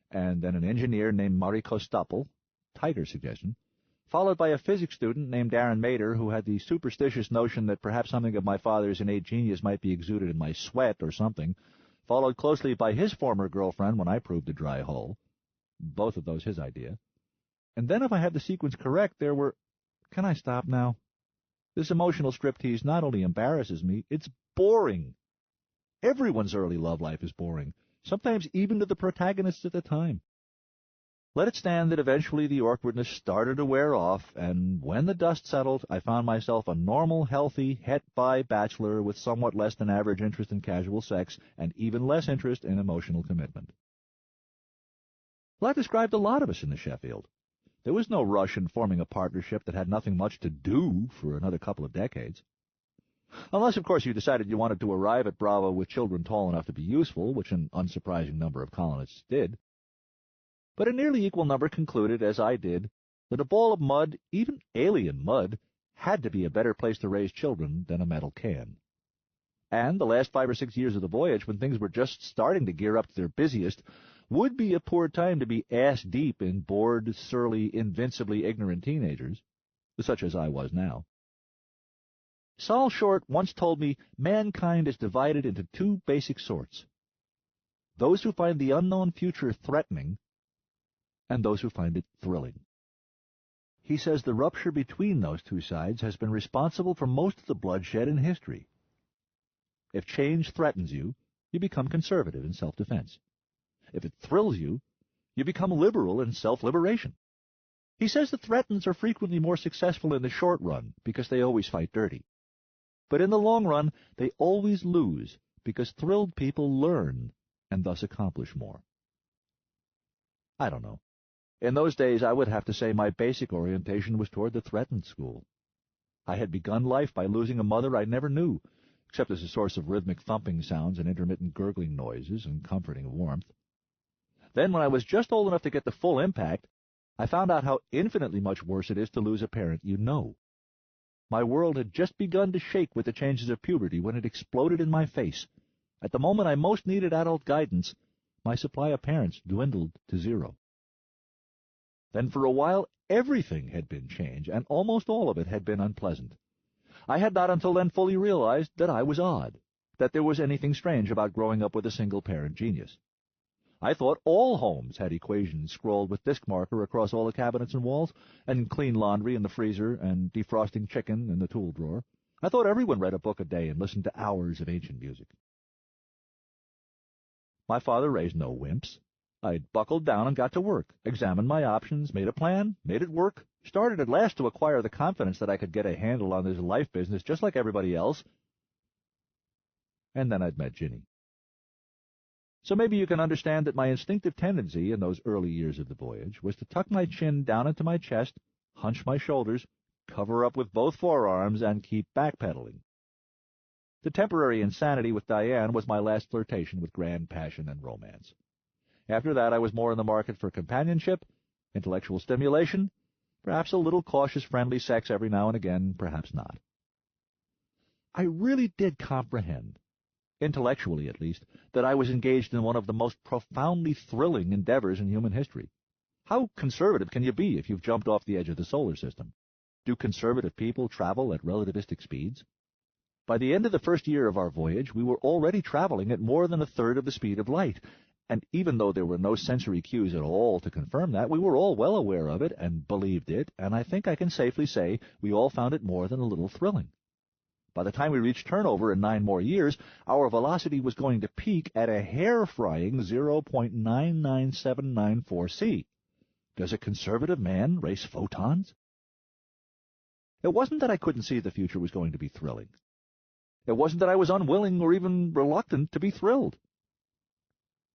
and then an engineer named Mariko Stoppel, tighter suggestion, followed by a physics student named Aaron Mader, who had the superstitious notion that perhaps something of my father's innate genius might be exuded in my sweat or something, followed closely by his former girlfriend when I proved a dry hole. Both of those his idea. And then, if I have the sequence correct, there were... Can I stop now? This emotional striptease not only embarrasses me, it's boring. Everyone's early love life is boring, sometimes even to the protagonists at the time. Let it stand that eventually the awkwardness started to wear off, and when the dust settled, I found myself a normal, healthy, het-by bachelor with somewhat less than average interest in casual sex and even less interest in emotional commitment. Well, that described a lot of us in the Sheffield. There was no rush in forming a partnership that had nothing much to do for another couple of decades. Unless, of course, you decided you wanted to arrive at Bravo with children tall enough to be useful, which an unsurprising number of colonists did. But a nearly equal number concluded, as I did, that a ball of mud, even alien mud, had to be a better place to raise children than a metal can. And the last 5 or 6 years of the voyage, when things were just starting to gear up to their busiest, would be a poor time to be ass-deep in bored, surly, invincibly ignorant teenagers, such as I was now. Sol Short once told me mankind is divided into 2 basic sorts: those who find the unknown future threatening, and those who find it thrilling. He says the rupture between those 2 sides has been responsible for most of the bloodshed in history. If change threatens you, you become conservative in self-defense. If it thrills you, you become liberal in self-liberation. He says the threatens are frequently more successful in the short run because they always fight dirty. But in the long run, they always lose because thrilled people learn and thus accomplish more. I don't know. In those days, I would have to say my basic orientation was toward the threatened school. I had begun life by losing a mother I never knew, except as a source of rhythmic thumping sounds and intermittent gurgling noises and comforting warmth. Then, when I was just old enough to get the full impact, I found out how infinitely much worse it is to lose a parent you know. My world had just begun to shake with the changes of puberty when it exploded in my face. At the moment I most needed adult guidance, my supply of parents dwindled to 0. Then for a while, everything had been change, and almost all of it had been unpleasant. I had not until then fully realized that I was odd, that there was anything strange about growing up with a single-parent genius. I thought all homes had equations scrawled with disc marker across all the cabinets and walls, and clean laundry in the freezer, and defrosting chicken in the tool drawer. I thought everyone read a book a day and listened to hours of ancient music. My father raised no wimps. I buckled down and got to work, examined my options, made a plan, made it work, started at last to acquire the confidence that I could get a handle on this life business just like everybody else. And then I'd met Ginny. So maybe you can understand that my instinctive tendency in those early years of the voyage was to tuck my chin down into my chest, hunch my shoulders, cover up with both forearms, and keep backpedaling. The temporary insanity with Diane was my last flirtation with grand passion and romance. After that, I was more in the market for companionship, intellectual stimulation, perhaps a little cautious, friendly sex every now and again, perhaps not. I really did comprehend, intellectually at least, that I was engaged in one of the most profoundly thrilling endeavors in human history. How conservative can you be if you've jumped off the edge of the solar system? Do conservative people travel at relativistic speeds? By the end of the first year of our voyage, we were already traveling at more than 1/3 of the speed of light, and even though there were no sensory cues at all to confirm that, we were all well aware of it and believed it, and I think I can safely say we all found it more than a little thrilling. By the time we reached turnover in 9 more years, our velocity was going to peak at a hair-frying 0.99794 c. Does a conservative man race photons? It wasn't that I couldn't see the future was going to be thrilling. It wasn't that I was unwilling or even reluctant to be thrilled.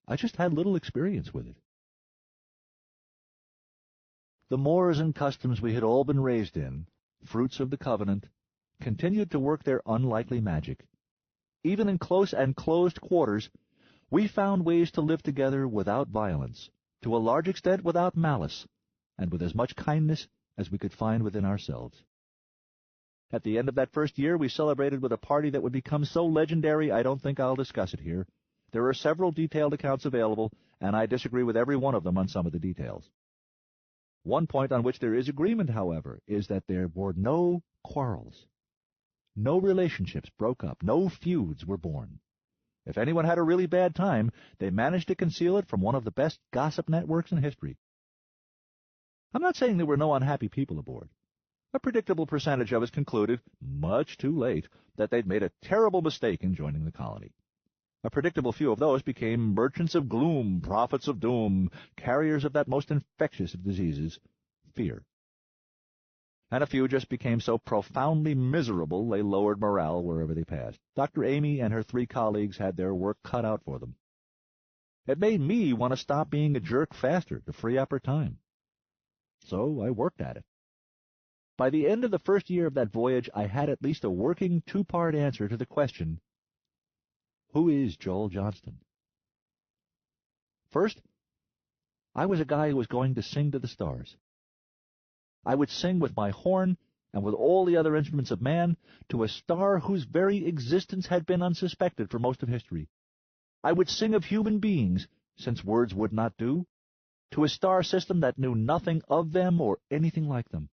I just had little experience with it. The mores and customs we had all been raised in, fruits of the covenant, continued to work their unlikely magic. Even in close and closed quarters, we found ways to live together without violence, to a large extent without malice, and with as much kindness as we could find within ourselves. At the end of that first year, we celebrated with a party that would become so legendary I don't think I'll discuss it here. There are several detailed accounts available, and I disagree with every one of them on some of the details. One point on which there is agreement, however, is that there were no quarrels. No relationships broke up, no feuds were born. If anyone had a really bad time, they managed to conceal it from one of the best gossip networks in history. I'm not saying there were no unhappy people aboard. A predictable percentage of us concluded, much too late, that they'd made a terrible mistake in joining the colony. A predictable few of those became merchants of gloom, prophets of doom, carriers of that most infectious of diseases, fear. And a few just became so profoundly miserable they lowered morale wherever they passed. Dr. Amy and her 3 colleagues had their work cut out for them. It made me want to stop being a jerk faster to free up her time. So I worked at it. By the end of the first year of that voyage, I had at least a working 2-part answer to the question, who is Joel Johnston? First, I was a guy who was going to sing to the stars. I would sing with my horn and with all the other instruments of man to a star whose very existence had been unsuspected for most of history. I would sing of human beings, since words would not do, to a star system that knew nothing of them or anything like them.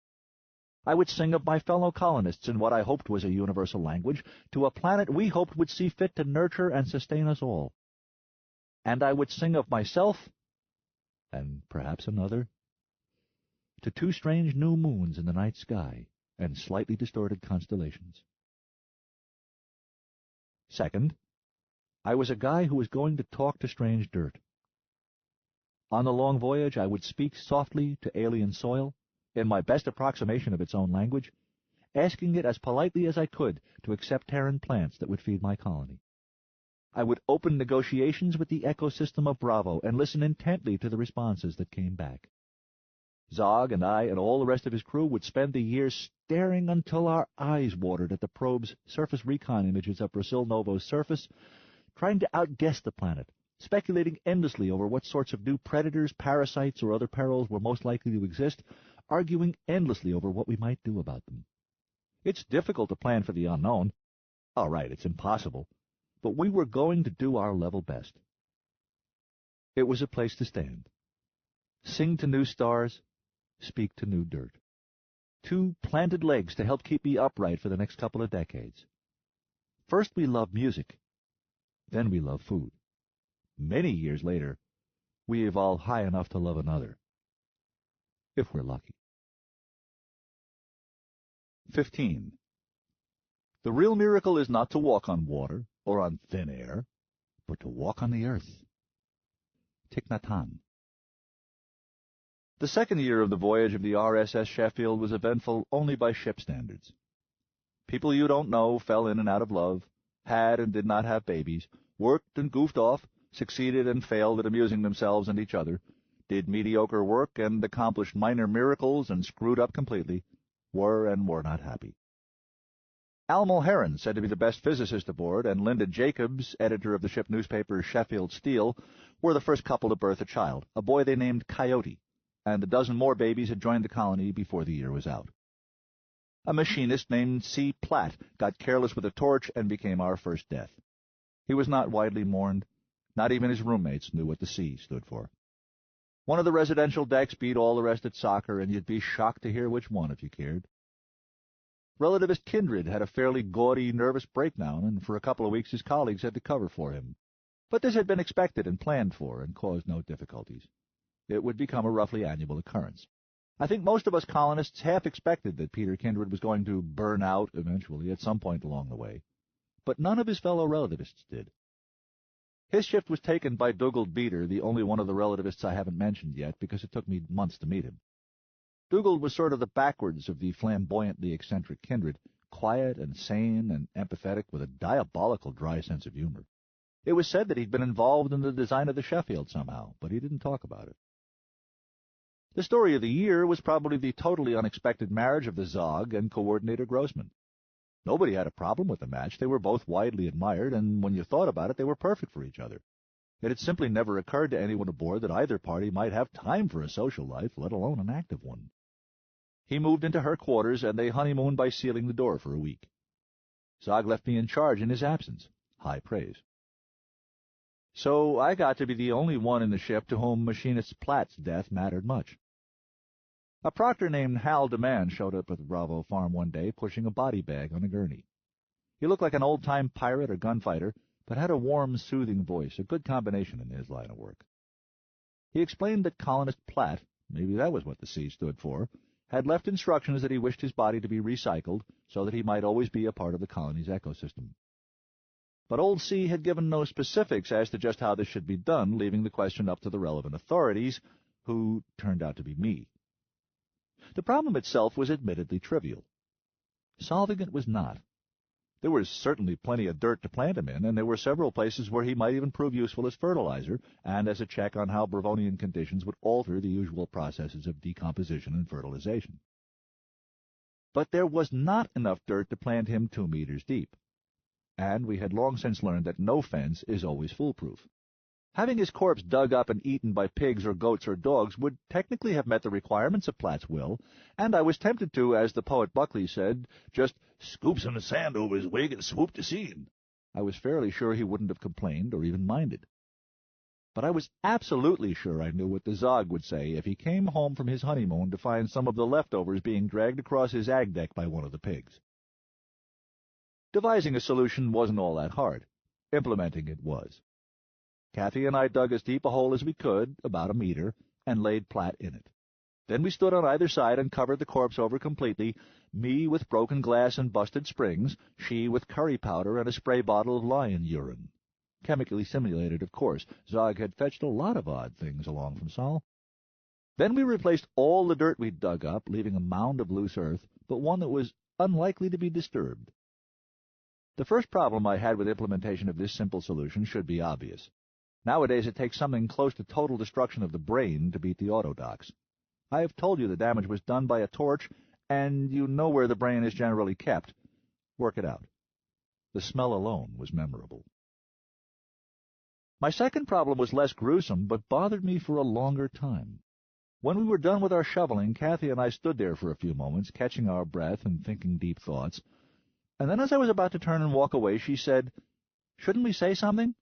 I would sing of my fellow colonists in what I hoped was a universal language, to a planet we hoped would see fit to nurture and sustain us all. And I would sing of myself, and perhaps another, to 2 strange new moons in the night sky and slightly distorted constellations. Second, I was a guy who was going to talk to strange dirt. On the long voyage, I would speak softly to alien soil, in my best approximation of its own language, asking it as politely as I could to accept Terran plants that would feed my colony. I would open negotiations with the ecosystem of Bravo and listen intently to the responses that came back. Zog and I and all the rest of his crew would spend the years staring until our eyes watered at the probe's surface recon images of Brasil Novo's surface, trying to outguess the planet, speculating endlessly over what sorts of new predators, parasites, or other perils were most likely to exist, arguing endlessly over what we might do about them. It's difficult to plan for the unknown. All right, it's impossible. But we were going to do our level best. It was a place to stand. Sing to new stars, speak to new dirt. 2 planted legs to help keep me upright for the next couple of decades. First we loved music. Then we loved food. Many years later, we evolved high enough to love another. If we're lucky. 15. The real miracle is not to walk on water or on thin air, but to walk on the earth. Thich Nhat Hanh. The second year of the voyage of the RSS Sheffield was eventful only by ship standards. People you don't know fell in and out of love, had and did not have babies, worked and goofed off, succeeded and failed at amusing themselves and each other, did mediocre work and accomplished minor miracles and screwed up completely, were and were not happy. Al Mulheron, said to be the best physicist aboard, and Linda Jacobs, editor of the ship newspaper Sheffield Steel, were the first couple to birth a child, a boy they named Coyote, and a dozen more babies had joined the colony before the year was out. A machinist named C. Platt got careless with a torch and became our first death. He was not widely mourned. Not even his roommates knew what the C stood for. One of the residential decks beat all the rest at soccer, and you'd be shocked to hear which one if you cared. Relativist Kindred had a fairly gaudy, nervous breakdown, and for a couple of weeks his colleagues had to cover for him. But this had been expected and planned for, and caused no difficulties. It would become a roughly annual occurrence. I think most of us colonists half expected that Peter Kindred was going to burn out eventually at some point along the way, but none of his fellow relativists did. His shift was taken by Dougal Beater, the only one of the relativists I haven't mentioned yet, because it took me months to meet him. Dougal was sort of the backwards of the flamboyantly eccentric Kindred, quiet and sane and empathetic with a diabolical dry sense of humor. It was said that he'd been involved in the design of the Sheffield somehow, but he didn't talk about it. The story of the year was probably the totally unexpected marriage of the Zog and Coordinator Grossman. Nobody had a problem with the match. They were both widely admired, and when you thought about it, they were perfect for each other. It had simply never occurred to anyone aboard that either party might have time for a social life, let alone an active one. He moved into her quarters, and they honeymooned by sealing the door for a week. Zog left me in charge in his absence. High praise. So I got to be the only one in the ship to whom Machinist Platt's death mattered much. A proctor named Hal DeMann showed up at the Bravo farm one day, pushing a body bag on a gurney. He looked like an old-time pirate or gunfighter, but had a warm, soothing voice, a good combination in his line of work. He explained that Colonist Platt, maybe that was what the C stood for, had left instructions that he wished his body to be recycled so that he might always be a part of the colony's ecosystem. But Old C had given no specifics as to just how this should be done, leaving the question up to the relevant authorities, who turned out to be me. The problem itself was admittedly trivial. Solving it was not. There was certainly plenty of dirt to plant him in, and there were several places where he might even prove useful as fertilizer and as a check on how Bravonian conditions would alter the usual processes of decomposition and fertilization. But there was not enough dirt to plant him 2 meters deep, and we had long since learned that no fence is always foolproof. Having his corpse dug up and eaten by pigs or goats or dogs would technically have met the requirements of Platt's will, and I was tempted to, as the poet Buckley said, just scoop some sand over his wig and swoop the scene. I was fairly sure he wouldn't have complained or even minded. But I was absolutely sure I knew what the Zog would say if he came home from his honeymoon to find some of the leftovers being dragged across his ag deck by one of the pigs. Devising a solution wasn't all that hard. Implementing it was. Kathy and I dug as deep a hole as we could, about 1 meter, and laid Platt in it. Then we stood on either side and covered the corpse over completely, me with broken glass and busted springs, she with curry powder and a spray bottle of lion urine. Chemically simulated, of course. Zog had fetched a lot of odd things along from Sol. Then we replaced all the dirt we'd dug up, leaving a mound of loose earth, but one that was unlikely to be disturbed. The first problem I had with implementation of this simple solution should be obvious. Nowadays it takes something close to total destruction of the brain to beat the autodox. I have told you the damage was done by a torch, and you know where the brain is generally kept. Work it out. The smell alone was memorable. My second problem was less gruesome, but bothered me for a longer time. When we were done with our shoveling, Kathy and I stood there for a few moments, catching our breath and thinking deep thoughts. And then as I was about to turn and walk away, she said, "Shouldn't we say something?"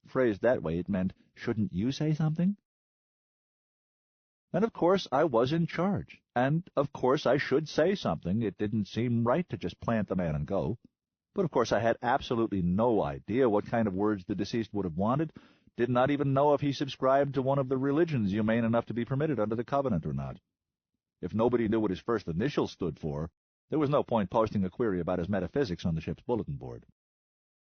Phrased that way, it meant, "Shouldn't you say something?" And of course I was in charge, and of course I should say something. It didn't seem right to just plant the man and go. But of course I had absolutely no idea what kind of words the deceased would have wanted, did not even know if he subscribed to one of the religions humane enough to be permitted under the covenant or not. If nobody knew what his first initials stood for, there was no point posting a query about his metaphysics on the ship's bulletin board.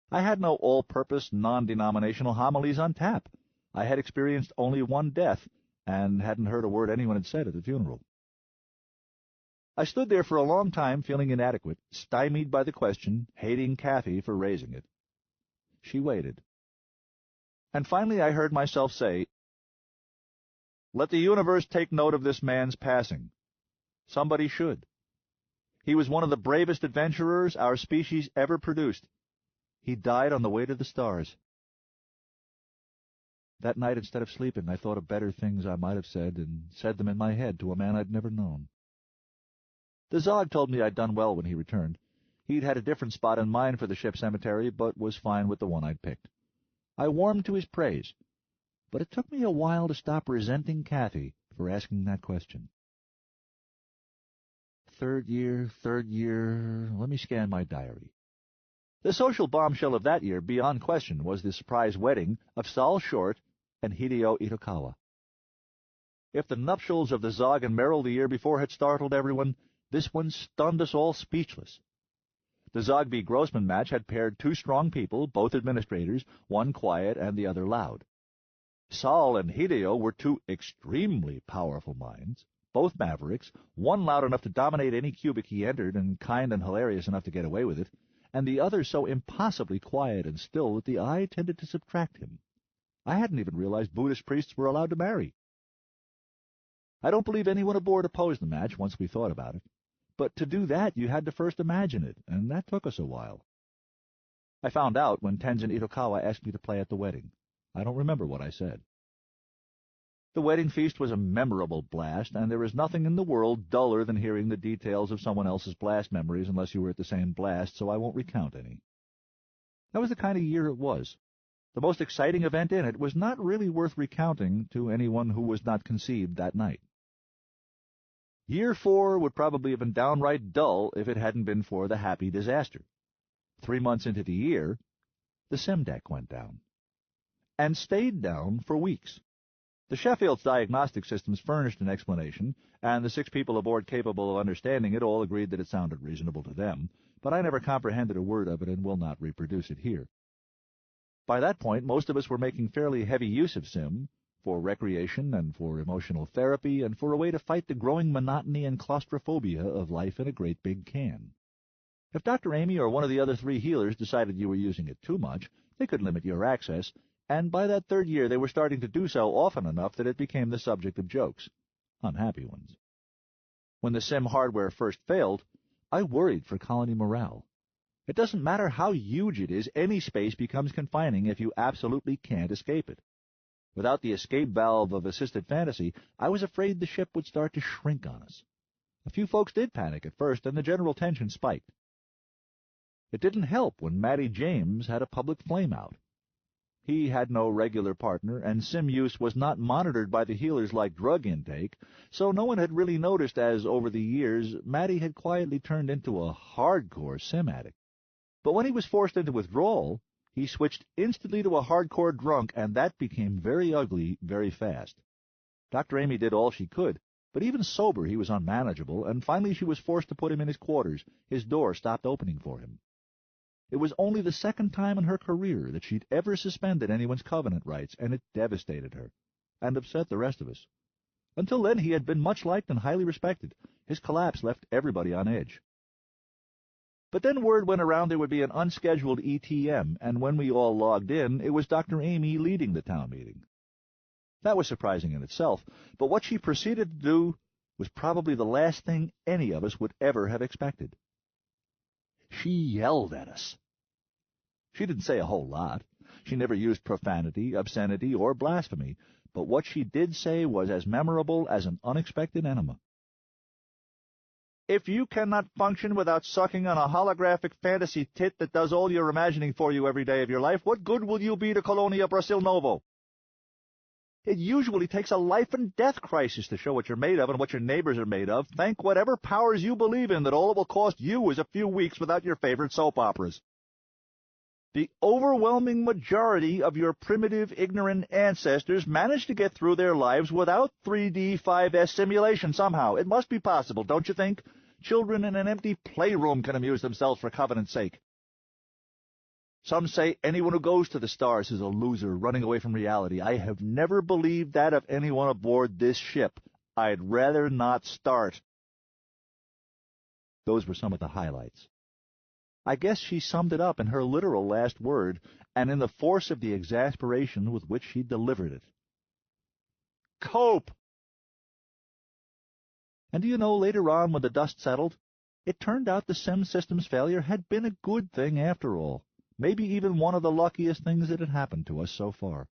I had no all-purpose, non-denominational homilies on tap. I had experienced only one death, and hadn't heard a word anyone had said at the funeral. I stood there for a long time feeling inadequate, stymied by the question, hating Kathy for raising it. She waited. And finally I heard myself say, "Let the universe take note of this man's passing. Somebody should. He was one of the bravest adventurers our species ever produced. He died on the way to the stars." That night, instead of sleeping, I thought of better things I might have said, and said them in my head to a man I'd never known. The Zog told me I'd done well when he returned. He'd had a different spot in mind for the ship's cemetery, but was fine with the one I'd picked. I warmed to his praise, but it took me a while to stop resenting Kathy for asking that question. Third year, let me scan my diary. The social bombshell of that year, beyond question, was the surprise wedding of Sol Short and Hideo Itokawa. If the nuptials of the Zog and Merrill the year before had startled everyone, this one stunned us all speechless. The Zog v. Grossman match had paired 2 strong people, both administrators, one quiet and the other loud. Sol and Hideo were 2 extremely powerful minds, both mavericks, one loud enough to dominate any cubic he entered and kind and hilarious enough to get away with it, and the other so impossibly quiet and still that the eye tended to subtract him. I hadn't even realized Buddhist priests were allowed to marry. I don't believe anyone aboard opposed the match once we thought about it, but to do that you had to first imagine it, and that took us a while. I found out when Tenzin Itokawa asked me to play at the wedding. I don't remember what I said. The wedding feast was a memorable blast, and there is nothing in the world duller than hearing the details of someone else's blast memories unless you were at the same blast, so I won't recount any. That was the kind of year it was. The most exciting event in it was not really worth recounting to anyone who was not conceived that night. Year 4 would probably have been downright dull if it hadn't been for the happy disaster. 3 months into the year, the sim deck went down. And stayed down for weeks. The Sheffield's diagnostic systems furnished an explanation, and the 6 people aboard capable of understanding it all agreed that it sounded reasonable to them, but I never comprehended a word of it and will not reproduce it here. By that point, most of us were making fairly heavy use of Sim, for recreation and for emotional therapy and for a way to fight the growing monotony and claustrophobia of life in a great big can. If Dr. Amy or one of the other 3 healers decided you were using it too much, they could limit your access, and by that 3rd year they were starting to do so often enough that it became the subject of jokes. Unhappy ones. When the Sim hardware first failed, I worried for colony morale. It doesn't matter how huge it is, any space becomes confining if you absolutely can't escape it. Without the escape valve of assisted fantasy, I was afraid the ship would start to shrink on us. A few folks did panic at first, and the general tension spiked. It didn't help when Matty James had a public flameout. He had no regular partner, and Sim use was not monitored by the healers like drug intake, so no one had really noticed as, over the years, Matty had quietly turned into a hardcore Sim addict. But when he was forced into withdrawal, he switched instantly to a hardcore drunk, and that became very ugly very fast. Dr. Amy did all she could, but even sober he was unmanageable, and finally she was forced to put him in his quarters. His door stopped opening for him. It was only the 2nd time in her career that she'd ever suspended anyone's covenant rights, and it devastated her, and upset the rest of us. Until then he had been much liked and highly respected. His collapse left everybody on edge. But then word went around there would be an unscheduled ETM, and when we all logged in, it was Dr. Amy leading the town meeting. That was surprising in itself, but what she proceeded to do was probably the last thing any of us would ever have expected. She yelled at us. She didn't say a whole lot. She never used profanity, obscenity, or blasphemy, but what she did say was as memorable as an unexpected enema. If you cannot function without sucking on a holographic fantasy tit that does all your imagining for you every day of your life, what good will you be to Colonia Brasil Novo? It usually takes a life-and-death crisis to show what you're made of and what your neighbors are made of. Thank whatever powers you believe in that all it will cost you is a few weeks without your favorite soap operas. The overwhelming majority of your primitive, ignorant ancestors managed to get through their lives without 3D 5S simulation somehow. It must be possible, don't you think? Children in an empty playroom can amuse themselves for covenant's sake. Some say anyone who goes to the stars is a loser running away from reality. I have never believed that of anyone aboard this ship. I'd rather not start. Those were some of the highlights. I guess she summed it up in her literal last word, and in the force of the exasperation with which she delivered it. Cope! And do you know, later on, when the dust settled, it turned out the Sim system's failure had been a good thing after all. Maybe even one of the luckiest things that had happened to us so far.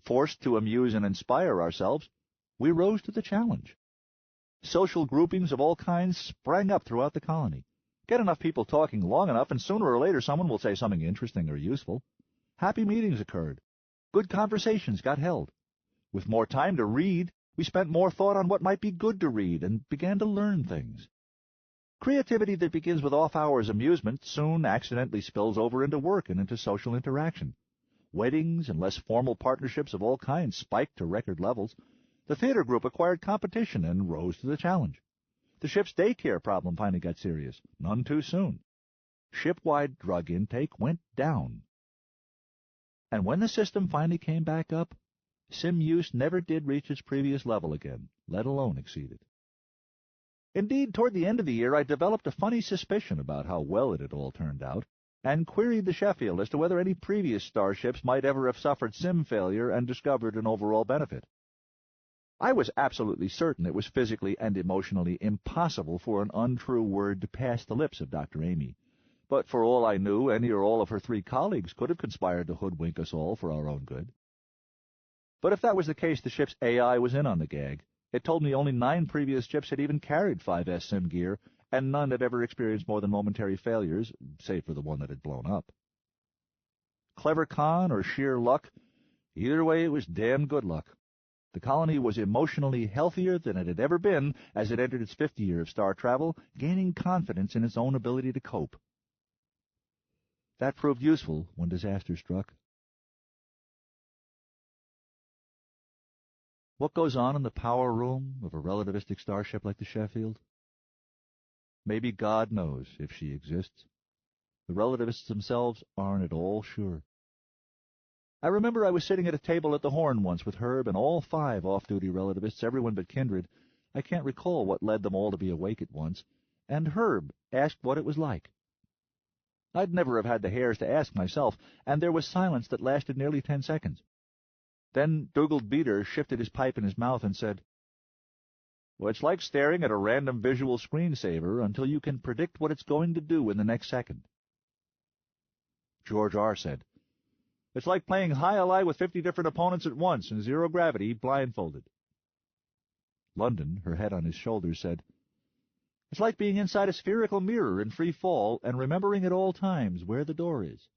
Forced to amuse and inspire ourselves, we rose to the challenge. Social groupings of all kinds sprang up throughout the colony. Get enough people talking long enough, and sooner or later someone will say something interesting or useful. Happy meetings occurred. Good conversations got held. With more time to read, we spent more thought on what might be good to read and began to learn things. Creativity that begins with off-hours amusement soon accidentally spills over into work and into social interaction. Weddings and less formal partnerships of all kinds spiked to record levels. The theater group acquired competition and rose to the challenge. The ship's daycare problem finally got serious, none too soon. Ship-wide drug intake went down. And when the system finally came back up, Sim use never did reach its previous level again, let alone exceed it. Indeed, toward the end of the year, I developed a funny suspicion about how well it had all turned out, and queried the Sheffield as to whether any previous starships might ever have suffered Sim failure and discovered an overall benefit. I was absolutely certain it was physically and emotionally impossible for an untrue word to pass the lips of Dr. Amy, but for all I knew, any or all of her 3 colleagues could have conspired to hoodwink us all for our own good. But if that was the case, the ship's AI was in on the gag. It told me only 9 previous ships had even carried 5S sim gear, and none had ever experienced more than momentary failures, save for the one that had blown up. Clever con or sheer luck, either way it was damn good luck. The colony was emotionally healthier than it had ever been as it entered its 5th year of star travel, gaining confidence in its own ability to cope. That proved useful when disaster struck. What goes on in the power room of a relativistic starship like the Sheffield? Maybe God knows if she exists. The relativists themselves aren't at all sure. I remember I was sitting at a table at the Horn once with Herb and all 5 off-duty relativists, everyone but Kindred. I can't recall what led them all to be awake at once, and Herb asked what it was like. I'd never have had the hairs to ask myself, and there was silence that lasted nearly 10 seconds. Then Dugald Beater shifted his pipe in his mouth and said, "Well, it's like staring at a random visual screensaver until you can predict what it's going to do in the next second." George R. said, "It's like playing high-a-lie with 50 different opponents at once in zero gravity, blindfolded." London, her head on his shoulders, said, "It's like being inside a spherical mirror in free fall and remembering at all times where the door is."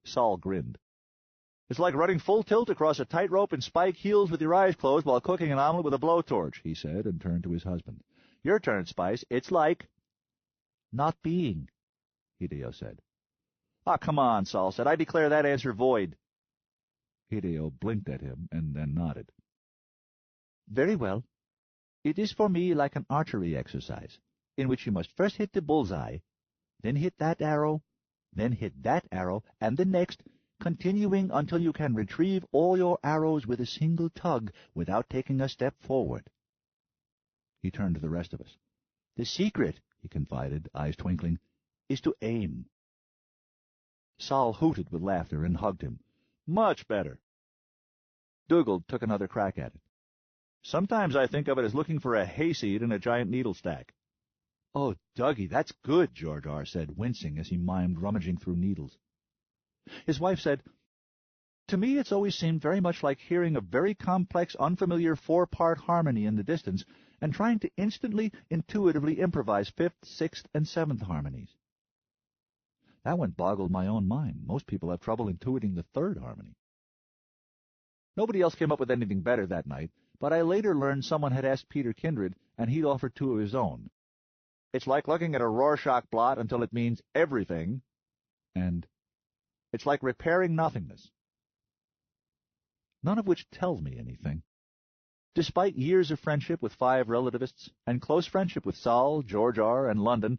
Sol grinned. "It's like running full tilt across a tightrope in spike heels with your eyes closed while cooking an omelet with a blowtorch," he said, and turned to his husband. "Your turn, Spice. It's like—" "Not being," Hideo said. "Ah, come on," Sol said. "I declare that answer void." Hideo blinked at him and then nodded. "Very well. It is for me like an archery exercise, in which you must first hit the bullseye, then hit that arrow, then hit that arrow, and the next, continuing until you can retrieve all your arrows with a single tug without taking a step forward." He turned to the rest of us. "The secret," he confided, eyes twinkling, "is to aim." Sol hooted with laughter and hugged him. "Much better." Dugald took another crack at it. "Sometimes I think of it as looking for a hayseed in a giant needle stack." "Oh, Dougie, that's good," George R. said, wincing as he mimed rummaging through needles. His wife said, "To me it's always seemed very much like hearing a very complex, unfamiliar 4-part harmony in the distance and trying to instantly, intuitively improvise 5th, 6th, and 7th harmonies." That one boggled my own mind. Most people have trouble intuiting the 3rd harmony. Nobody else came up with anything better that night, but I later learned someone had asked Peter Kindred, and he'd offered 2 of his own. "It's like looking at a Rorschach blot until it means everything," and "It's like repairing nothingness." None of which tells me anything. Despite years of friendship with 5 relativists, and close friendship with Sol, George R., and London,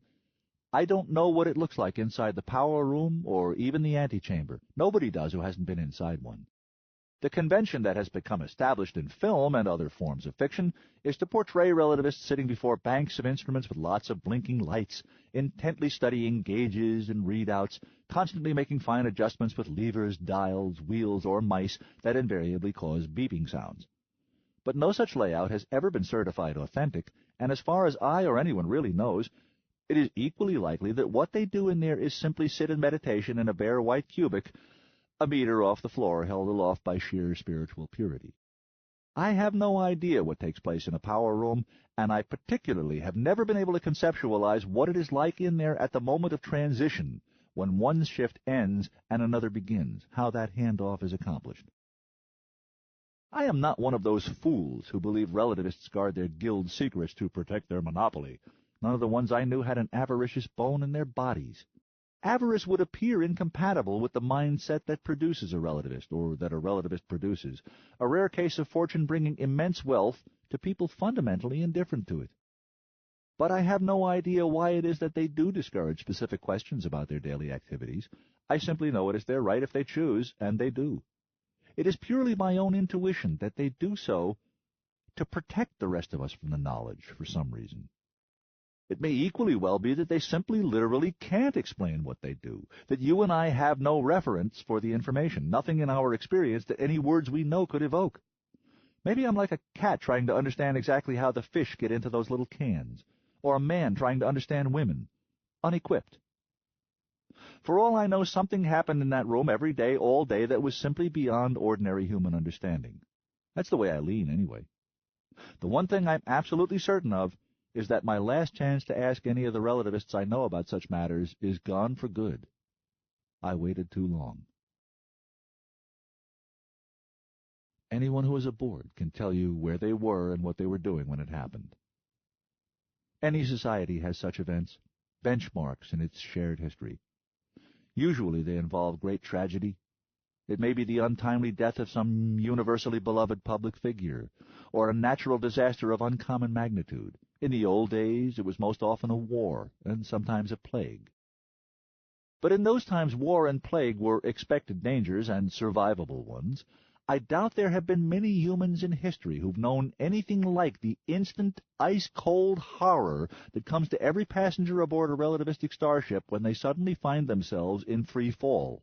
I don't know what it looks like inside the power room or even the antechamber. Nobody does who hasn't been inside one. The convention that has become established in film and other forms of fiction is to portray relativists sitting before banks of instruments with lots of blinking lights, intently studying gauges and readouts, constantly making fine adjustments with levers, dials, wheels, or mice that invariably cause beeping sounds. But no such layout has ever been certified authentic, and as far as I or anyone really knows, it is equally likely that what they do in there is simply sit in meditation in a bare white cubic, a meter off the floor held aloft by sheer spiritual purity. I have no idea what takes place in a power room, and I particularly have never been able to conceptualize what it is like in there at the moment of transition, when one shift ends and another begins, how that handoff is accomplished. I am not one of those fools who believe relativists guard their guild secrets to protect their monopoly. None of the ones I knew had an avaricious bone in their bodies. Avarice would appear incompatible with the mindset that produces a relativist, or that a relativist produces, a rare case of fortune bringing immense wealth to people fundamentally indifferent to it. But I have no idea why it is that they do discourage specific questions about their daily activities. I simply know it is their right if they choose, and they do. It is purely my own intuition that they do so to protect the rest of us from the knowledge for some reason. It may equally well be that they simply literally can't explain what they do, that you and I have no reference for the information, nothing in our experience that any words we know could evoke. Maybe I'm like a cat trying to understand exactly how the fish get into those little cans, or a man trying to understand women, unequipped. For all I know, something happened in that room every day, all day, that was simply beyond ordinary human understanding. That's the way I lean, anyway. The one thing I'm absolutely certain of is that my last chance to ask any of the relativists I know about such matters is gone for good. I waited too long. Anyone who is aboard can tell you where they were and what they were doing when it happened. Any society has such events, benchmarks in its shared history. Usually they involve great tragedy. It may be the untimely death of some universally beloved public figure, or a natural disaster of uncommon magnitude. In the old days, it was most often a war, and sometimes a plague. But in those times war and plague were expected dangers and survivable ones. I doubt there have been many humans in history who've known anything like the instant, ice-cold horror that comes to every passenger aboard a relativistic starship when they suddenly find themselves in free fall.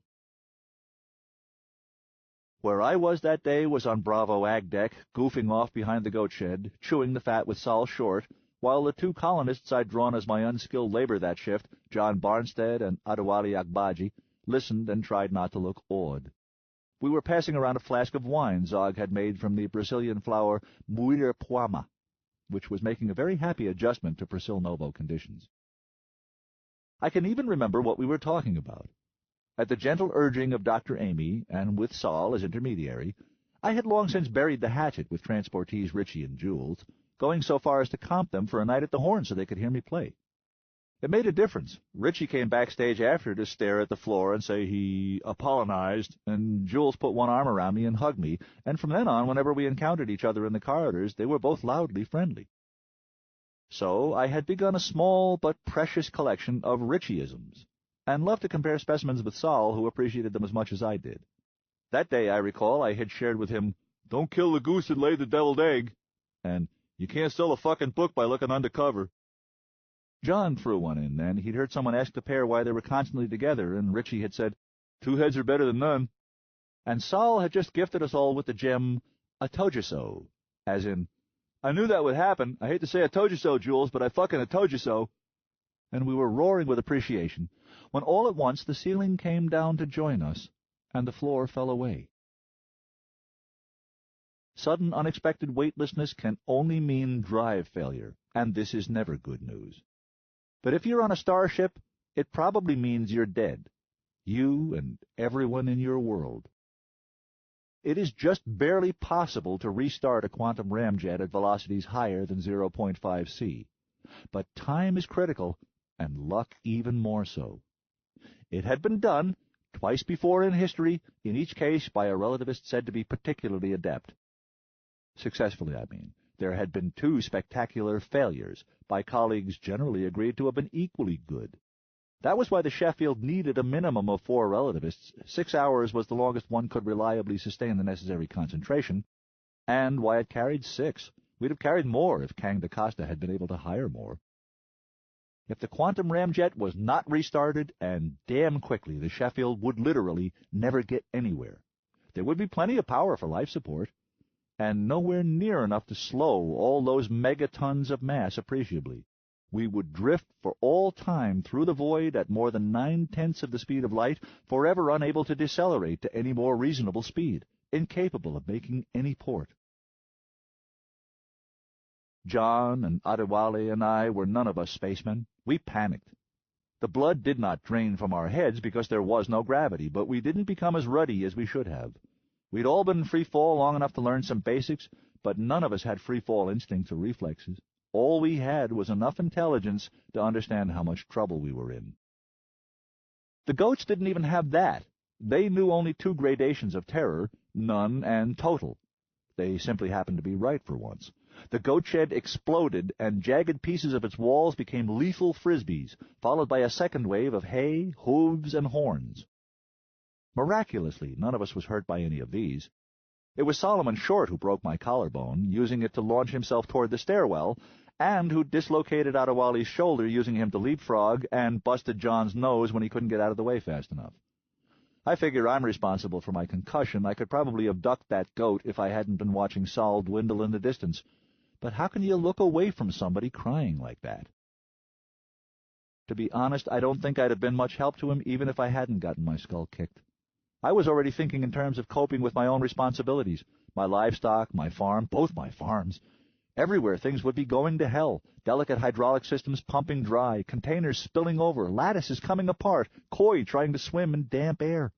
Where I was that day was on Bravo Ag Deck, goofing off behind the goat shed, chewing the fat with Sol Short, while the two colonists I'd drawn as my unskilled labor that shift, John Barnstead and Adewale Agbaji, listened and tried not to look awed. We were passing around a flask of wine Zog had made from the Brazilian flower Muirapuama, which was making a very happy adjustment to Brasil Novo conditions. I can even remember what we were talking about. At the gentle urging of Dr. Amy, and with Sol as intermediary, I had long since buried the hatchet with transportees Richie and Jules, going so far as to comp them for a night at the Horn so they could hear me play. It made a difference. Richie came backstage after to stare at the floor and say he Apollinized, and Jules put one arm around me and hugged me, and from then on, whenever we encountered each other in the corridors, they were both loudly friendly. So I had begun a small but precious collection of Richieisms, and loved to compare specimens with Sol, who appreciated them as much as I did. That day, I recall, I had shared with him, "Don't kill the goose that laid the deviled egg," and "You can't sell a fucking book by looking undercover." John threw one in then. He'd heard someone ask the pair why they were constantly together, and Richie had said, "Two heads are better than none." And Sol had just gifted us all with the gem, "I told you so," as in, "I knew that would happen. I hate to say I told you so, Jules, but I fucking told you so." And we were roaring with appreciation, when all at once the ceiling came down to join us, and the floor fell away. Sudden, unexpected weightlessness can only mean drive failure, and this is never good news. But if you're on a starship, it probably means you're dead. You and everyone in your world. It is just barely possible to restart a quantum ramjet at velocities higher than 0.5 c. But time is critical, and luck even more so. It had been done, twice before in history, in each case by a relativist said to be particularly adept. Successfully, I mean. There had been two spectacular failures, by colleagues generally agreed to have been equally good. That was why the Sheffield needed a minimum of 4 relativists. 6 hours was the longest one could reliably sustain the necessary concentration, and why it carried 6. We'd have carried more if Kang DaCosta had been able to hire more. If the quantum ramjet was not restarted, and damn quickly, the Sheffield would literally never get anywhere. There would be plenty of power for life support, and nowhere near enough to slow all those megatons of mass appreciably. We would drift for all time through the void at more than 9/10 of the speed of light, forever unable to decelerate to any more reasonable speed, incapable of making any port. John and Adewale and I were none of us spacemen. We panicked. The blood did not drain from our heads because there was no gravity, but we didn't become as ruddy as we should have. We'd all been in free fall long enough to learn some basics, but none of us had free fall instincts or reflexes. All we had was enough intelligence to understand how much trouble we were in. The goats didn't even have that. They knew only 2 gradations of terror, none and total. They simply happened to be right for once. The goat shed exploded, and jagged pieces of its walls became lethal frisbees, followed by a second wave of hay, hooves, and horns. Miraculously, none of us was hurt by any of these. It was Solomon Short who broke my collarbone, using it to launch himself toward the stairwell, and who dislocated Adewale's shoulder using him to leapfrog, and busted John's nose when he couldn't get out of the way fast enough. I figure I'm responsible for my concussion. I could probably have ducked that goat if I hadn't been watching Sol dwindle in the distance. But how can you look away from somebody crying like that? To be honest, I don't think I'd have been much help to him even if I hadn't gotten my skull kicked. I was already thinking in terms of coping with my own responsibilities, my livestock, my farm, both my farms. Everywhere things would be going to hell, delicate hydraulic systems pumping dry, containers spilling over, lattices coming apart, koi trying to swim in damp air.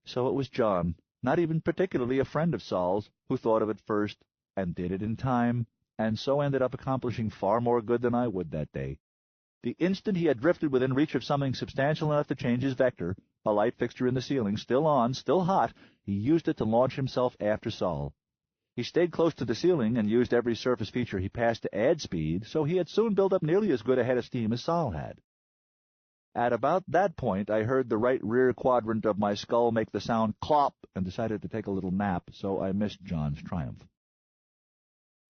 So it was John, not even particularly a friend of Sol's, who thought of it first, and did it in time, and so ended up accomplishing far more good than I would that day. The instant he had drifted within reach of something substantial enough to change his vector, a light fixture in the ceiling, still on, still hot, he used it to launch himself after Sol. He stayed close to the ceiling and used every surface feature he passed to add speed, so he had soon built up nearly as good a head of steam as Sol had. At about that point, I heard the right rear quadrant of my skull make the sound clop and decided to take a little nap, so I missed John's triumph.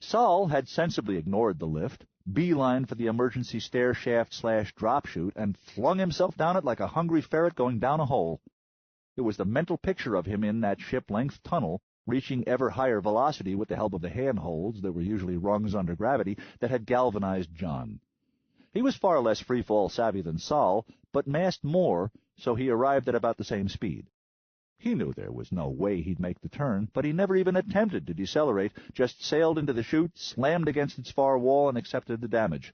Sol had sensibly ignored the lift, beelined for the emergency stair shaft/drop chute, and flung himself down it like a hungry ferret going down a hole. It was the mental picture of him in that ship-length tunnel, reaching ever higher velocity with the help of the handholds that were usually rungs under gravity, that had galvanized John. He was far less free-fall savvy than Sol, but massed more, so he arrived at about the same speed. He knew there was no way he'd make the turn, but he never even attempted to decelerate, just sailed into the chute, slammed against its far wall, and accepted the damage.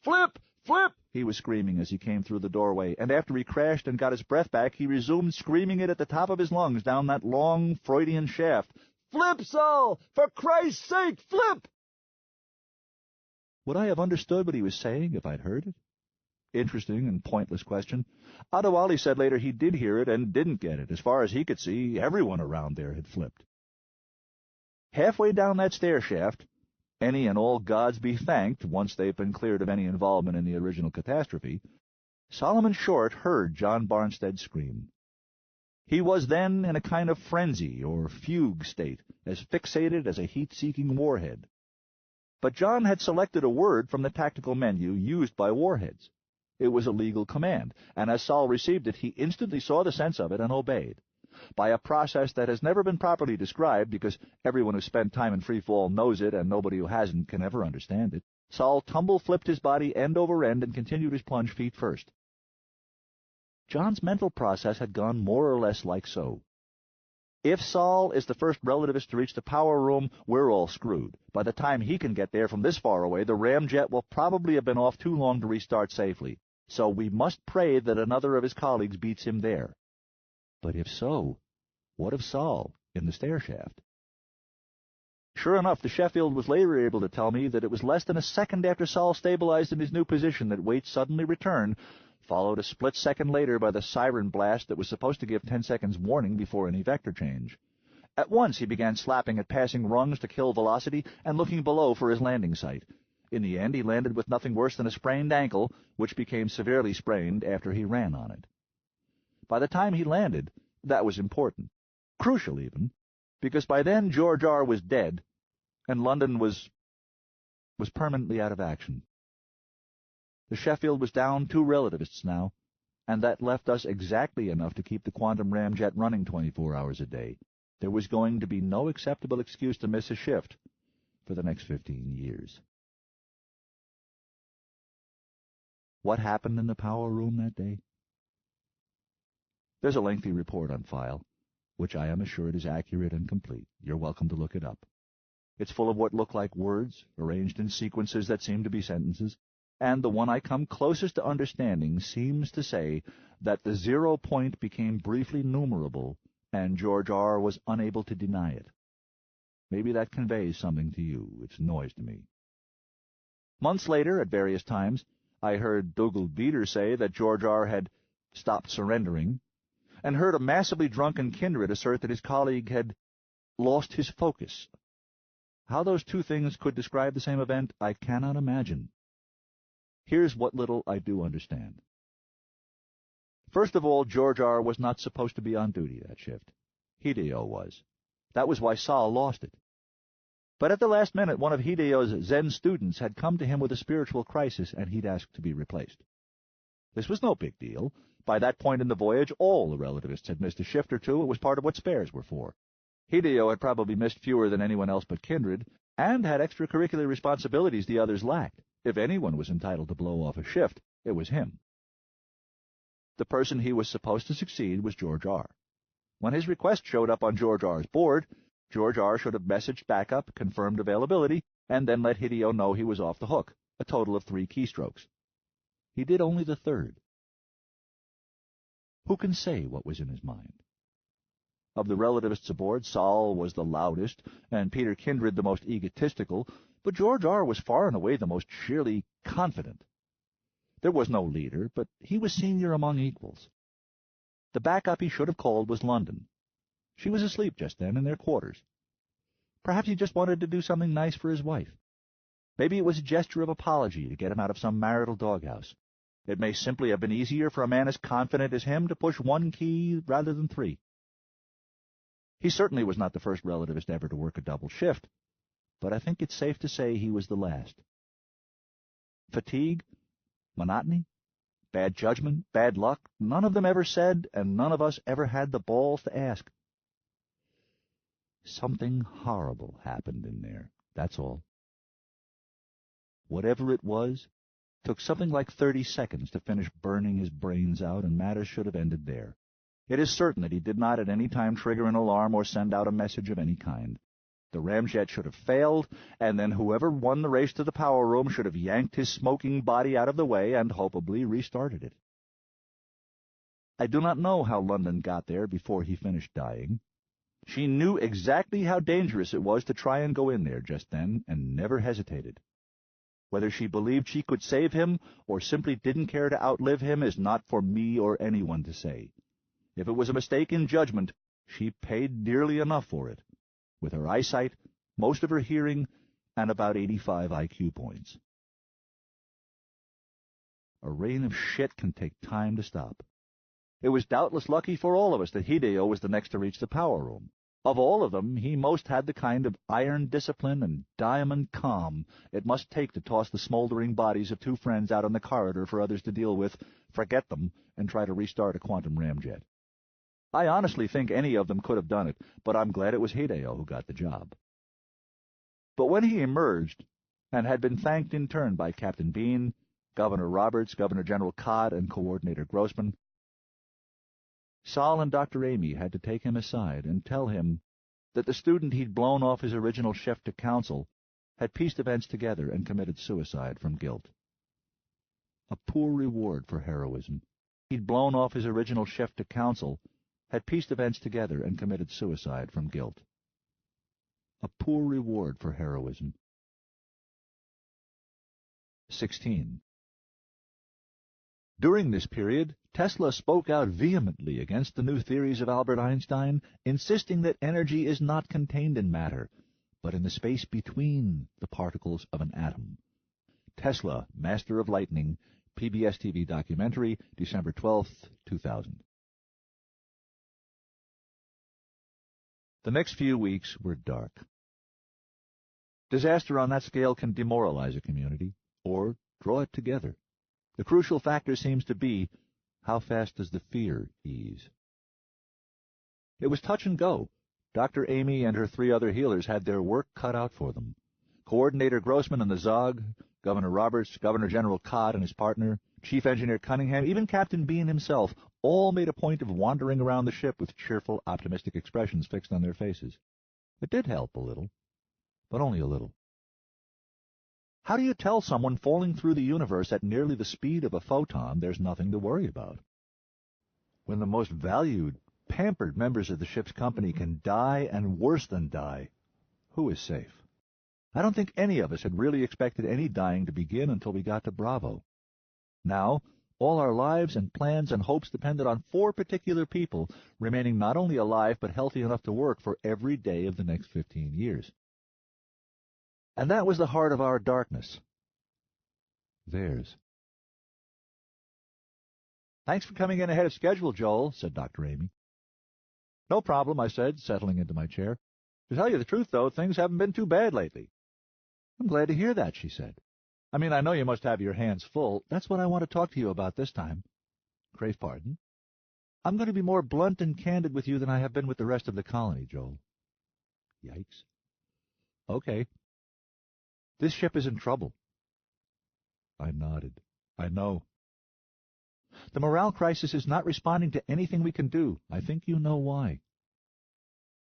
"Flip! Flip!" he was screaming as he came through the doorway, and after he crashed and got his breath back, he resumed screaming it at the top of his lungs down that long Freudian shaft. "Flip, Sol! For Christ's sake, flip!" Would I have understood what he was saying if I'd heard it? Interesting and pointless question. Adewale said later he did hear it and didn't get it. As far as he could see, everyone around there had flipped. Halfway down that stair shaft, any and all gods be thanked, once they've been cleared of any involvement in the original catastrophe, Solomon Short heard John Barnstead scream. He was then in a kind of frenzy or fugue state, as fixated as a heat-seeking warhead. But John had selected a word from the tactical menu used by warheads. It was a legal command, and as Sol received it, he instantly saw the sense of it and obeyed. By a process that has never been properly described, because everyone who spent time in free fall knows it, and nobody who hasn't can ever understand it, Sol tumble-flipped his body end over end and continued his plunge feet first. John's mental process had gone more or less like so. If Sol is the first relativist to reach the power room, we're all screwed. By the time he can get there from this far away, the ramjet will probably have been off too long to restart safely. So we must pray that another of his colleagues beats him there. But if so, what of Sol in the stair shaft? Sure enough, the Sheffield was later able to tell me that it was less than a second after Sol stabilized in his new position that weight suddenly returned, followed a split second later by the siren blast that was supposed to give 10 seconds warning before any vector change. At once he began slapping at passing rungs to kill velocity and looking below for his landing site. In the end, he landed with nothing worse than a sprained ankle, which became severely sprained after he ran on it. By the time he landed, that was important. Crucial, even, because by then George R. was dead, and London was permanently out of action. The Sheffield was down 2 relativists now, and that left us exactly enough to keep the quantum ramjet running 24 hours a day. There was going to be no acceptable excuse to miss a shift for the next 15 years. What happened in the power room that day? There's a lengthy report on file, which I am assured is accurate and complete. You're welcome to look it up. It's full of what look like words, arranged in sequences that seem to be sentences, and the one I come closest to understanding seems to say that the 0 point became briefly numerable, and George R. was unable to deny it. Maybe that conveys something to you. It's noise to me. Months later, at various times, I heard Dougal Beater say that George R. had stopped surrendering, and heard a massively drunken kindred assert that his colleague had lost his focus. How those two things could describe the same event, I cannot imagine. Here's what little I do understand. First of all, George R. was not supposed to be on duty that shift. Hideo was. That was why Sol lost it. But at the last minute, one of Hideo's Zen students had come to him with a spiritual crisis, and he'd asked to be replaced. This was no big deal. By that point in the voyage, all the relativists had missed a shift or two. It was part of what spares were for. Hideo had probably missed fewer than anyone else but kindred, and had extracurricular responsibilities the others lacked. If anyone was entitled to blow off a shift, it was him. The person he was supposed to succeed was George R. When his request showed up on George R.'s board, George R. should have messaged backup, confirmed availability, and then let Hideo know he was off the hook, a total of 3 keystrokes. He did only the third. Who can say what was in his mind? Of the relativists aboard, Sol was the loudest, and Peter Kindred the most egotistical, but George R. was far and away the most sheerly confident. There was no leader, but he was senior among equals. The backup he should have called was London. She was asleep just then in their quarters. Perhaps he just wanted to do something nice for his wife. Maybe it was a gesture of apology to get him out of some marital doghouse. It may simply have been easier for a man as confident as him to push one key rather than three. He certainly was not the first relativist ever to work a double shift, but I think it's safe to say he was the last. Fatigue, monotony, bad judgment, bad luck, none of them ever said, and none of us ever had the balls to ask. Something horrible happened in there, that's all. Whatever it was, took something like 30 seconds to finish burning his brains out, and matters should have ended there. It is certain that he did not at any time trigger an alarm or send out a message of any kind. The ramjet should have failed, and then whoever won the race to the power room should have yanked his smoking body out of the way and hopefully restarted it. I do not know how London got there before he finished dying. She knew exactly how dangerous it was to try and go in there just then, and never hesitated. Whether she believed she could save him or simply didn't care to outlive him is not for me or anyone to say. If it was a mistake in judgment, she paid dearly enough for it, with her eyesight, most of her hearing, and about 85 IQ points. A rain of shit can take time to stop. It was doubtless lucky for all of us that Hideo was the next to reach the power room. Of all of them, he most had the kind of iron discipline and diamond calm it must take to toss the smoldering bodies of two friends out on the corridor for others to deal with, forget them, and try to restart a quantum ramjet. I honestly think any of them could have done it, but I'm glad it was Hideo who got the job. But when he emerged, and had been thanked in turn by Captain Bean, Governor Roberts, Governor General Codd, and Coordinator Grossman, Sol and Dr. Amy had to take him aside and tell him that the student he'd blown off his original shift to council had pieced events together and committed suicide from guilt. A poor reward for heroism. He'd blown off his original shift to council, had pieced events together and committed suicide from guilt. A poor reward for heroism. 16. During this period, Tesla spoke out vehemently against the new theories of Albert Einstein, insisting that energy is not contained in matter, but in the space between the particles of an atom. Tesla, Master of Lightning, PBS TV documentary, December 12, 2000. The next few weeks were dark. Disaster on that scale can demoralize a community, or draw it together. The crucial factor seems to be, how fast does the fear ease? It was touch and go. Dr. Amy and her 3 other healers had their work cut out for them. Coordinator Grossman and the Zog, Governor Roberts, Governor General Codd and his partner, Chief Engineer Cunningham, even Captain Bean himself, all made a point of wandering around the ship with cheerful, optimistic expressions fixed on their faces. It did help a little, but only a little. How do you tell someone falling through the universe at nearly the speed of a photon there's nothing to worry about? When the most valued, pampered members of the ship's company can die and worse than die, who is safe? I don't think any of us had really expected any dying to begin until we got to Bravo. Now, all our lives and plans and hopes depended on 4 particular people remaining not only alive but healthy enough to work for every day of the next 15 years. And that was the heart of our darkness. Theirs. "Thanks for coming in ahead of schedule, Joel," said Dr. Amy. "No problem," I said, settling into my chair. "To tell you the truth, though, things haven't been too bad lately." "I'm glad to hear that," she said. "I mean, I know you must have your hands full. That's what I want to talk to you about this time." "Crave pardon?" "I'm going to be more blunt and candid with you than I have been with the rest of the colony, Joel." Yikes. "Okay. This ship is in trouble." I nodded. "I know. The morale crisis is not responding to anything we can do. I think you know why."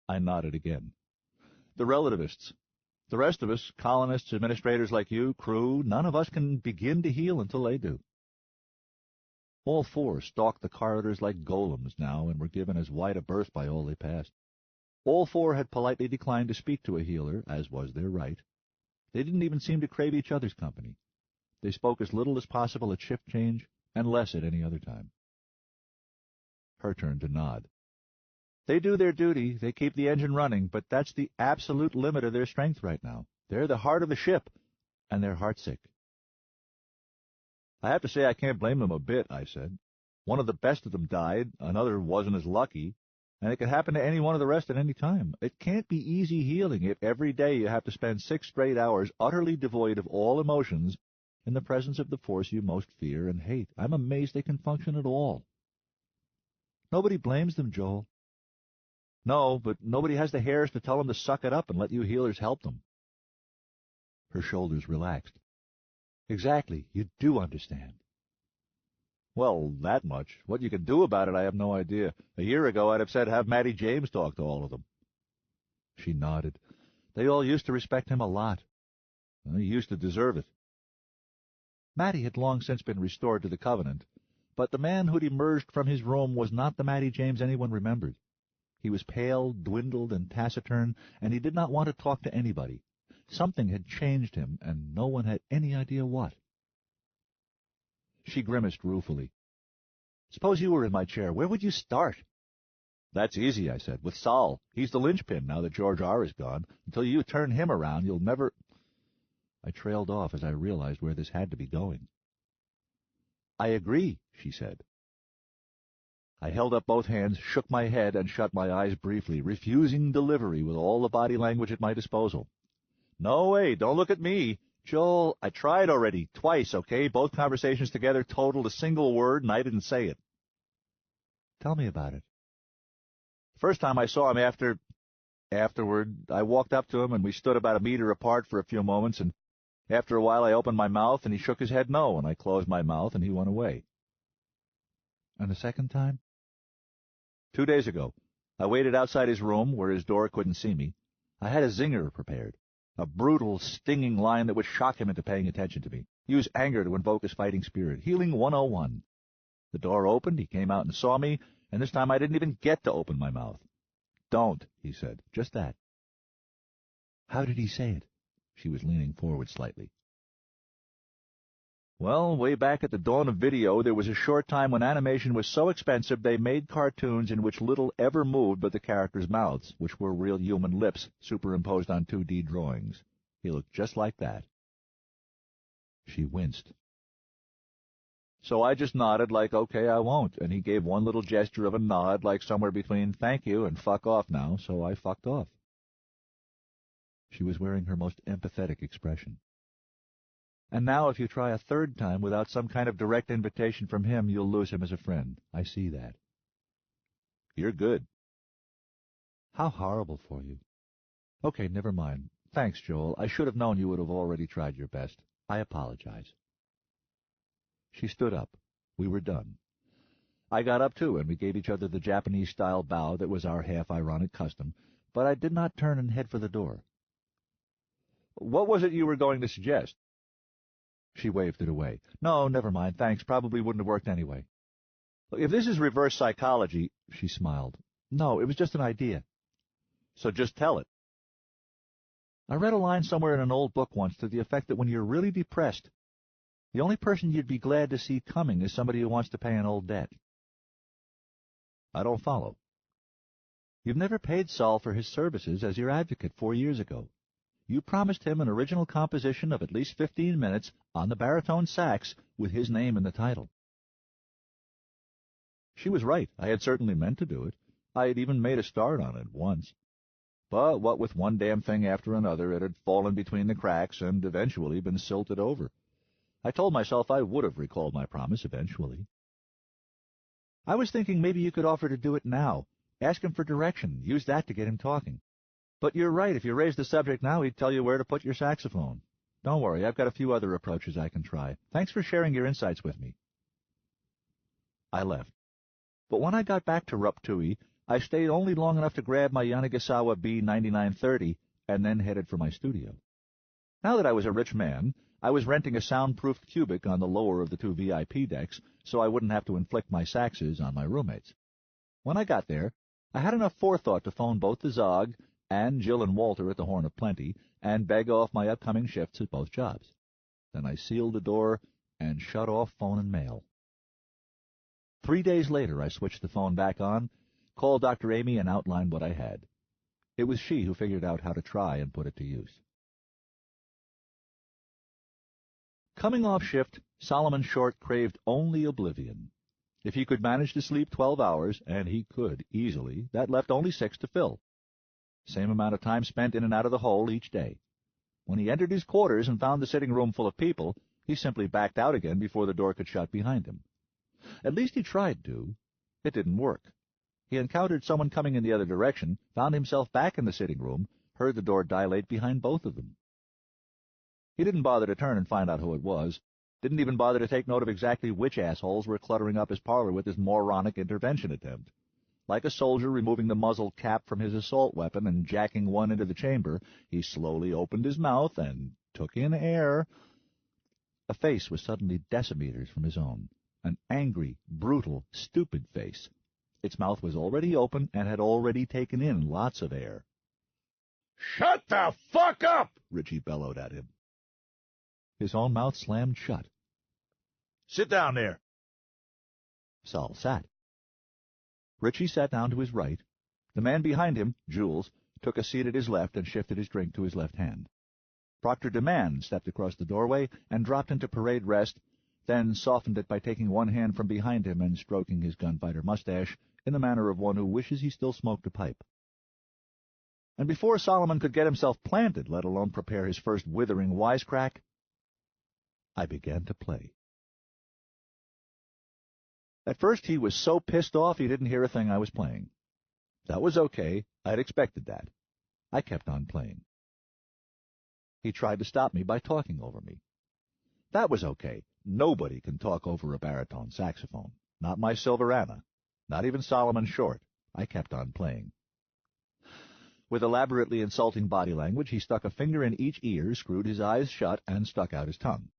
I nodded again. "The relativists. The rest of us, colonists, administrators like you, crew, none of us can begin to heal until they do." All 4 stalked the corridors like golems now and were given as wide a berth by all they passed. All 4 had politely declined to speak to a healer, as was their right. They didn't even seem to crave each other's company. They spoke as little as possible at shift change, and less at any other time. Her turn to nod. "They do their duty, they keep the engine running, but that's the absolute limit of their strength right now. They're the heart of the ship, and they're heartsick." I have to say I can't blame them a bit, I said. One of the best of them died, another wasn't as lucky, and it could happen to any one of the rest at any time. It can't be easy healing if every day you have to spend 6 straight hours utterly devoid of all emotions in the presence of the force you most fear and hate. I'm amazed they can function at all. Nobody blames them, Joel. No, but nobody has the hairs to tell them to suck it up and let you healers help them. Her shoulders relaxed. Exactly, you do understand. Well, that much. What you can do about it, I have no idea. A year ago, I'd have said have Matty James talk to all of them. She nodded. They all used to respect him a lot. He used to deserve it. Matty had long since been restored to the Covenant, but the man who'd emerged from his room was not the Matty James anyone remembered. He was pale, dwindled, and taciturn, and he did not want to talk to anybody. Something had changed him, and no one had any idea what. She grimaced ruefully. Suppose you were in my chair. Where would you start? That's easy, I said. With Sol. He's the linchpin now that George R. is gone. Until you turn him around, you'll never... I trailed off as I realized where this had to be going. I agree, she said. I held up both hands, shook my head, and shut my eyes briefly, refusing delivery with all the body language at my disposal. No way, don't look at me. Joel, I tried already, twice, okay? Both conversations together totaled a single word, and I didn't say it. Tell me about it. First time I saw him afterward, I walked up to him, and we stood about a meter apart for a few moments, and after a while I opened my mouth, and he shook his head no, and I closed my mouth, and he went away. And the second time? 2 days ago. I waited outside his room, where his door couldn't see me. I had a zinger prepared. A brutal, stinging line that would shock him into paying attention to me. Use anger to invoke his fighting spirit. Healing 101. The door opened, he came out and saw me, and this time I didn't even get to open my mouth. Don't, he said. Just that. How did he say it? She was leaning forward slightly. Well, way back at the dawn of video, there was a short time when animation was so expensive they made cartoons in which little ever moved but the characters' mouths, which were real human lips superimposed on 2D drawings. He looked just like that. She winced. So I just nodded like, okay, I won't, and he gave one little gesture of a nod like somewhere between thank you and fuck off now, so I fucked off. She was wearing her most empathetic expression. And now if you try a third time without some kind of direct invitation from him, you'll lose him as a friend. I see that. You're good. How horrible for you. Okay, never mind. Thanks, Joel. I should have known you would have already tried your best. I apologize. She stood up. We were done. I got up too, and we gave each other the Japanese-style bow that was our half-ironic custom, but I did not turn and head for the door. What was it you were going to suggest? She waved it away. No, never mind, thanks. Probably wouldn't have worked anyway. If this is reverse psychology, she smiled. No, it was just an idea. So just tell it. I read a line somewhere in an old book once to the effect that when you're really depressed, the only person you'd be glad to see coming is somebody who wants to pay an old debt. I don't follow. You've never paid Sol for his services as your advocate 4 years ago. You promised him an original composition of at least 15 minutes on the baritone sax with his name in the title. She was right. I had certainly meant to do it. I had even made a start on it once. But what with one damn thing after another, it had fallen between the cracks and eventually been silted over. I told myself I would have recalled my promise eventually. I was thinking maybe you could offer to do it now. Ask him for direction. Use that to get him talking. But you're right. If you raise the subject now, he'd tell you where to put your saxophone. Don't worry. I've got a few other approaches I can try. Thanks for sharing your insights with me. I left. But when I got back to Ruptui, I stayed only long enough to grab my Yanagisawa B9930 and then headed for my studio. Now that I was a rich man, I was renting a soundproofed cubic on the lower of the 2 VIP decks so I wouldn't have to inflict my saxes on my roommates. When I got there, I had enough forethought to phone both the Zog and Jill and Walter at the Horn of Plenty and beg off my upcoming shifts at both jobs. Then I sealed the door and shut off phone and mail. 3 days later, I switched the phone back on, called Dr. Amy, and outlined what I had. It was she who figured out how to try and put it to use. Coming off shift, Solomon Short craved only oblivion. If he could manage to sleep 12 hours, and he could easily, that left only 6 to fill. Same amount of time spent in and out of the hole each day. When he entered his quarters and found the sitting room full of people, he simply backed out again before the door could shut behind him. At least he tried to. It didn't work. He encountered someone coming in the other direction, found himself back in the sitting room, heard the door dilate behind both of them. He didn't bother to turn and find out who it was, didn't even bother to take note of exactly which assholes were cluttering up his parlor with his moronic intervention attempt. Like a soldier removing the muzzle cap from his assault weapon and jacking one into the chamber, he slowly opened his mouth and took in air. A face was suddenly decimeters from his own, an angry, brutal, stupid face. Its mouth was already open and had already taken in lots of air. "Shut the fuck up!" Richie bellowed at him. His own mouth slammed shut. "Sit down there." Sol sat. Richie sat down to his right. The man behind him, Jules, took a seat at his left and shifted his drink to his left hand. Proctor DeMann stepped across the doorway and dropped into parade rest, then softened it by taking one hand from behind him and stroking his gunfighter mustache in the manner of one who wishes he still smoked a pipe. And before Solomon could get himself planted, let alone prepare his first withering wisecrack, I began to play. At first he was so pissed off he didn't hear a thing I was playing. That was okay. I'd expected that. I kept on playing. He tried to stop me by talking over me. That was okay. Nobody can talk over a baritone saxophone. Not my Silver Anna. Not even Solomon Short. I kept on playing. With elaborately insulting body language, he stuck a finger in each ear, screwed his eyes shut, and stuck out his tongue.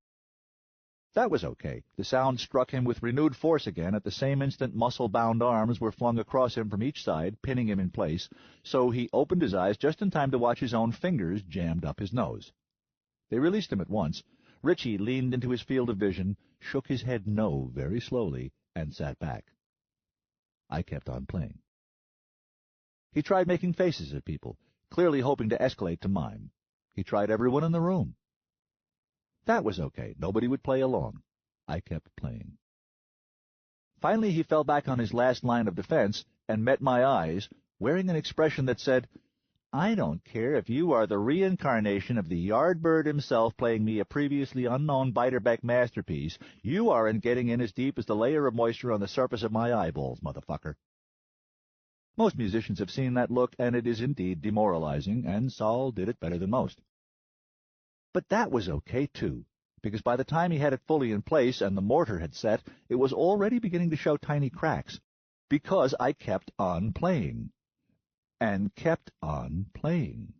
That was okay. The sound struck him with renewed force again. At the same instant, muscle-bound arms were flung across him from each side, pinning him in place, so he opened his eyes just in time to watch his own fingers jammed up his nose. They released him at once. Richie leaned into his field of vision, shook his head no very slowly, and sat back. I kept on playing. He tried making faces at people, clearly hoping to escalate to mime. He tried everyone in the room. That was okay. Nobody would play along. I kept playing. Finally, he fell back on his last line of defense and met my eyes, wearing an expression that said, "I don't care if you are the reincarnation of the Yardbird himself playing me a previously unknown Beiderbecke masterpiece. You aren't getting in as deep as the layer of moisture on the surface of my eyeballs, motherfucker." Most musicians have seen that look, and it is indeed demoralizing, and Sol did it better than most. But that was okay, too, because by the time he had it fully in place and the mortar had set, it was already beginning to show tiny cracks, because I kept on playing. And kept on playing.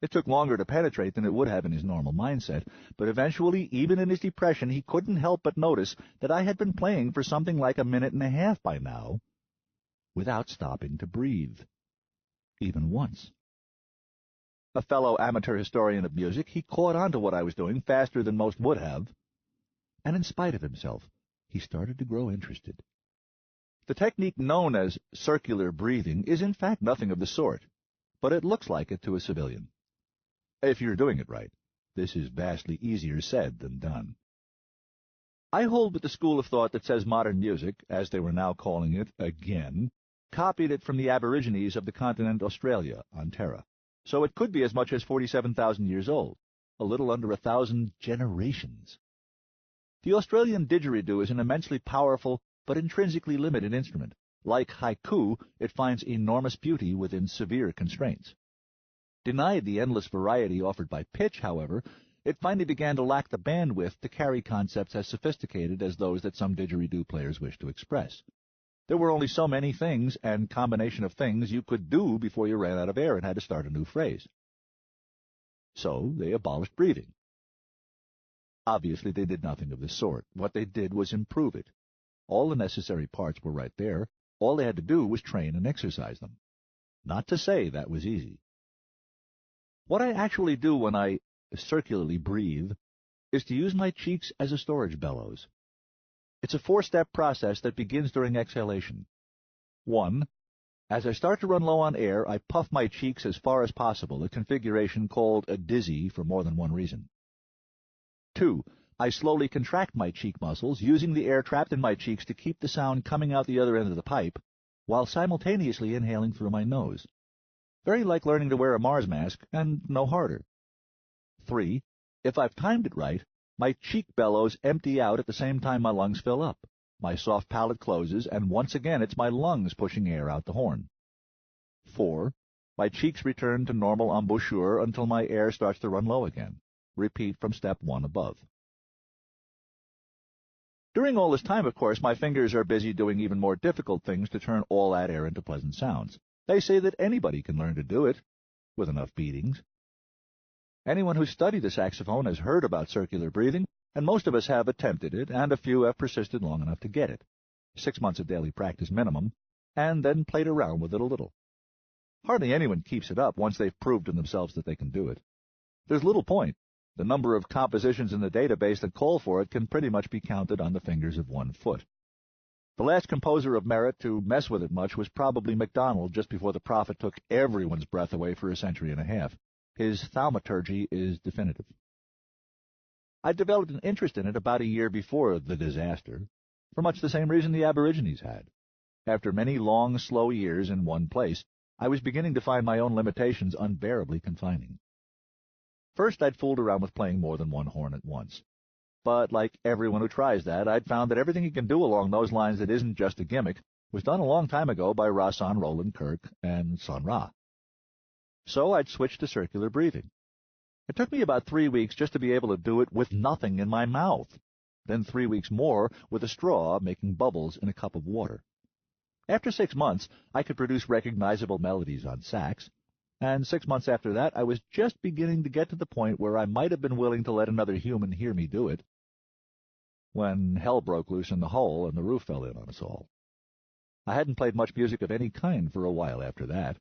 It took longer to penetrate than it would have in his normal mindset, but eventually, even in his depression, he couldn't help but notice that I had been playing for something like a minute and a half by now, without stopping to breathe, even once. A fellow amateur historian of music, he caught on to what I was doing faster than most would have, and in spite of himself, he started to grow interested. The technique known as circular breathing is in fact nothing of the sort, but it looks like it to a civilian. If you're doing it right, this is vastly easier said than done. I hold with the school of thought that says modern music, as they were now calling it again, copied it from the Aborigines of the continent Australia on Terra. So it could be as much as 47,000 years old, a little under 1,000 generations. The Australian didgeridoo is an immensely powerful but intrinsically limited instrument. Like haiku, it finds enormous beauty within severe constraints. Denied the endless variety offered by pitch, however, it finally began to lack the bandwidth to carry concepts as sophisticated as those that some didgeridoo players wish to express. There were only so many things and combination of things you could do before you ran out of air and had to start a new phrase. So they abolished breathing. Obviously, they did nothing of the sort. What they did was improve it. All the necessary parts were right there. All they had to do was train and exercise them. Not to say that was easy. What I actually do when I circularly breathe is to use my cheeks as a storage bellows. It's a 4-step process that begins during exhalation. 1. As I start to run low on air, I puff my cheeks as far as possible, a configuration called a dizzy for more than one reason. 2. I slowly contract my cheek muscles, using the air trapped in my cheeks to keep the sound coming out the other end of the pipe, while simultaneously inhaling through my nose. Very like learning to wear a Mars mask, and no harder. 3. If I've timed it right, my cheek bellows empty out at the same time my lungs fill up. My soft palate closes, and once again it's my lungs pushing air out the horn. 4. My cheeks return to normal embouchure until my air starts to run low again. Repeat from step 1 above. During all this time, of course, my fingers are busy doing even more difficult things to turn all that air into pleasant sounds. They say that anybody can learn to do it, with enough beatings. Anyone who's studied the saxophone has heard about circular breathing, and most of us have attempted it, and a few have persisted long enough to get it. 6 months of daily practice minimum, and then played around with it a little. Hardly anyone keeps it up once they've proved to themselves that they can do it. There's little point. The number of compositions in the database that call for it can pretty much be counted on the fingers of one foot. The last composer of merit to mess with it much was probably MacDonald, just before the prophet took everyone's breath away for a century and a half. His thaumaturgy is definitive. I developed an interest in it about a year before the disaster, for much the same reason the Aborigines had. After many long, slow years in one place, I was beginning to find my own limitations unbearably confining. First, I'd fooled around with playing more than one horn at once. But like everyone who tries that, I'd found that everything you can do along those lines that isn't just a gimmick was done a long time ago by Rahsaan Roland Kirk and Sun Ra. So I'd switched to circular breathing. It took me about 3 weeks just to be able to do it with nothing in my mouth, then 3 weeks more with a straw making bubbles in a cup of water. After 6 months, I could produce recognizable melodies on sax, and 6 months after that, I was just beginning to get to the point where I might have been willing to let another human hear me do it, when hell broke loose in the hole and the roof fell in on us all. I hadn't played much music of any kind for a while after that.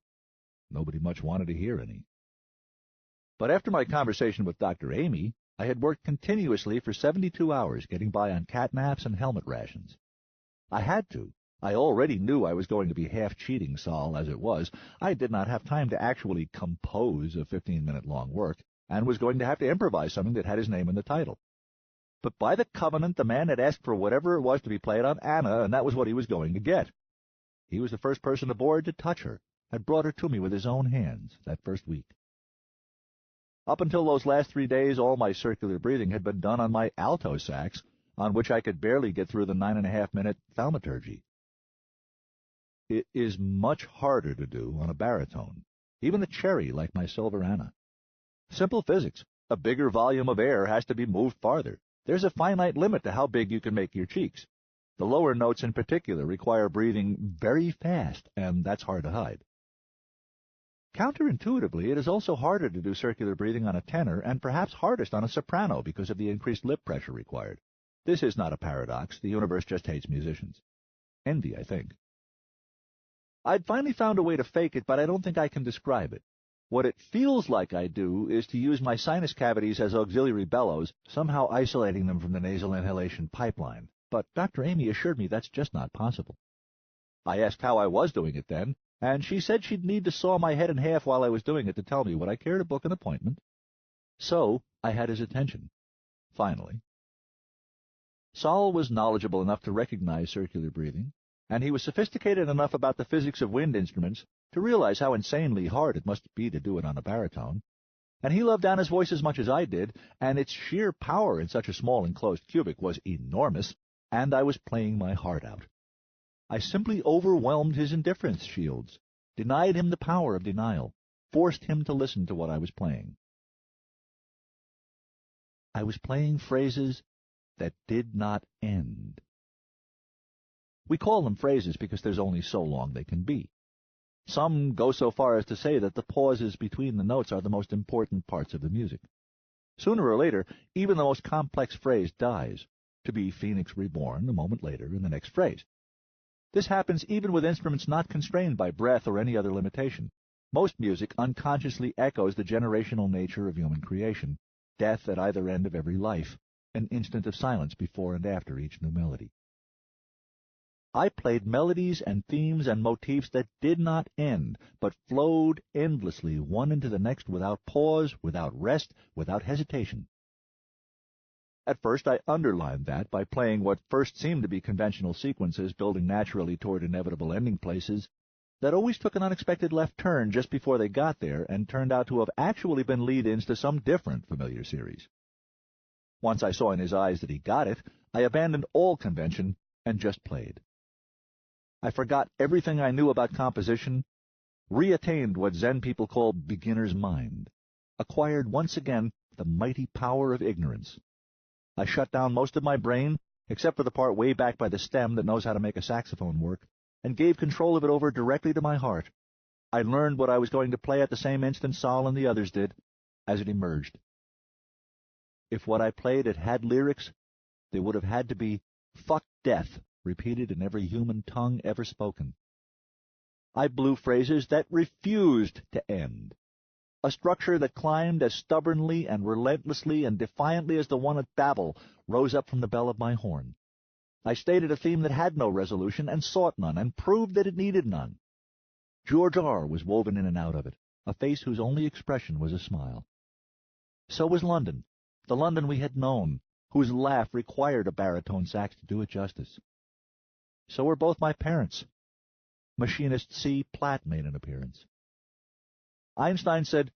Nobody much wanted to hear any. But after my conversation with Dr. Amy, I had worked continuously for 72 hours, getting by on catnaps and helmet rations. I had to. I already knew I was going to be half cheating Sol as it was. I did not have time to actually compose a 15-minute-long work, and was going to have to improvise something that had his name in the title. But by the covenant, the man had asked for whatever it was to be played on Anna, and that was what he was going to get. He was the first person aboard to touch her, had brought her to me with his own hands that first week. Up until those last 3 days, all my circular breathing had been done on my alto sax, on which I could barely get through the 9.5-minute thaumaturgy. It is much harder to do on a baritone, even a cherry like my silver Anna. Simple physics. A bigger volume of air has to be moved farther. There's a finite limit to how big you can make your cheeks. The lower notes in particular require breathing very fast, and that's hard to hide. Counterintuitively, it is also harder to do circular breathing on a tenor, and perhaps hardest on a soprano because of the increased lip pressure required. This is not a paradox. The universe just hates musicians. Envy, I think. I'd finally found a way to fake it, but I don't think I can describe it. What it feels like I do is to use my sinus cavities as auxiliary bellows, somehow isolating them from the nasal inhalation pipeline. But Dr. Amy assured me that's just not possible. I asked how I was doing it then, and she said she'd need to saw my head in half while I was doing it to tell me would I care to book an appointment. So I had his attention, finally. Sol was knowledgeable enough to recognize circular breathing, and he was sophisticated enough about the physics of wind instruments to realize how insanely hard it must be to do it on a baritone. And he loved Anna's voice as much as I did, and its sheer power in such a small enclosed cubic was enormous, and I was playing my heart out. I simply overwhelmed his indifference shields, denied him the power of denial, forced him to listen to what I was playing. I was playing phrases that did not end. We call them phrases because there's only so long they can be. Some go so far as to say that the pauses between the notes are the most important parts of the music. Sooner or later, even the most complex phrase dies, to be Phoenix reborn a moment later in the next phrase. This happens even with instruments not constrained by breath or any other limitation. Most music unconsciously echoes the generational nature of human creation, death at either end of every life, an instant of silence before and after each new melody. I played melodies and themes and motifs that did not end, but flowed endlessly one into the next without pause, without rest, without hesitation. At first I underlined that by playing what first seemed to be conventional sequences building naturally toward inevitable ending places that always took an unexpected left turn just before they got there and turned out to have actually been lead-ins to some different familiar series. Once I saw in his eyes that he got it, I abandoned all convention and just played. I forgot everything I knew about composition, reattained what Zen people call beginner's mind, acquired once again the mighty power of ignorance. I shut down most of my brain, except for the part way back by the stem that knows how to make a saxophone work, and gave control of it over directly to my heart. I learned what I was going to play at the same instant Sol and the others did, as it emerged. If what I played had had lyrics, they would have had to be "fuck death" repeated in every human tongue ever spoken. I blew phrases that refused to end. A structure that climbed as stubbornly and relentlessly and defiantly as the one at Babel rose up from the bell of my horn. I stated a theme that had no resolution and sought none, and proved that it needed none. George R. was woven in and out of it, a face whose only expression was a smile. So was London, the London we had known, whose laugh required a baritone sax to do it justice. So were both my parents. Machinist C. Platt made an appearance. Einstein said,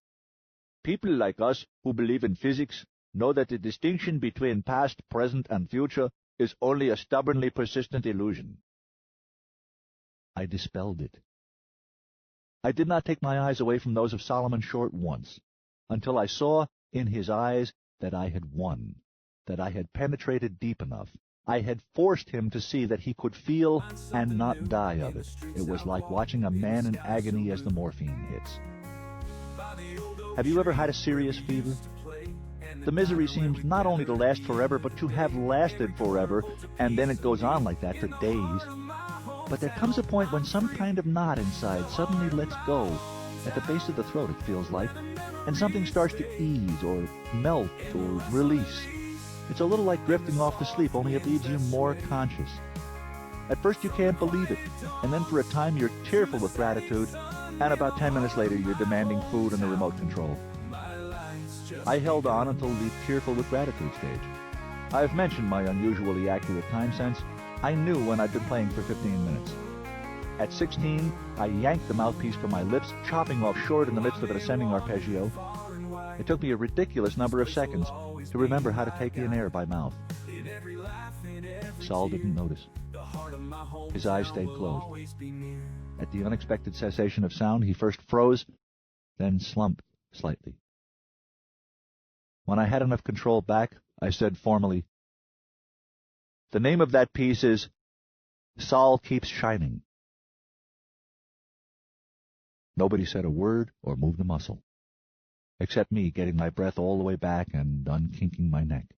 "People like us who believe in physics know that the distinction between past, present, and future is only a stubbornly persistent illusion." I dispelled it. I did not take my eyes away from those of Solomon Short once, until I saw in his eyes that I had won, that I had penetrated deep enough. I had forced him to see that he could feel and not die of it. It was like watching a man in agony as the morphine hits. Have you ever had a serious fever? The misery seems not only to last forever, but to have lasted forever, and then it goes on like that for days. But there comes a point when some kind of knot inside suddenly lets go, at the base of the throat it feels like, and something starts to ease or melt or release. It's a little like drifting off to sleep, only it leaves you more conscious. At first you can't believe it, and then for a time you're tearful with gratitude, and about 10 minutes later you're demanding food and the remote control. I held on until the tearful with gratitude stage. I've mentioned my unusually accurate time sense. I knew when I'd been playing for 15 minutes. At 16, I yanked the mouthpiece from my lips, chopping off short in the midst of an ascending arpeggio. It took me a ridiculous number of seconds to remember how to take in air by mouth. Sol didn't notice. His eyes stayed closed. At the unexpected cessation of sound, he first froze, then slumped slightly. When I had enough control back, I said formally, "The name of that piece is Sol Keeps Shining." Nobody said a word or moved a muscle, except me getting my breath all the way back and unkinking my neck.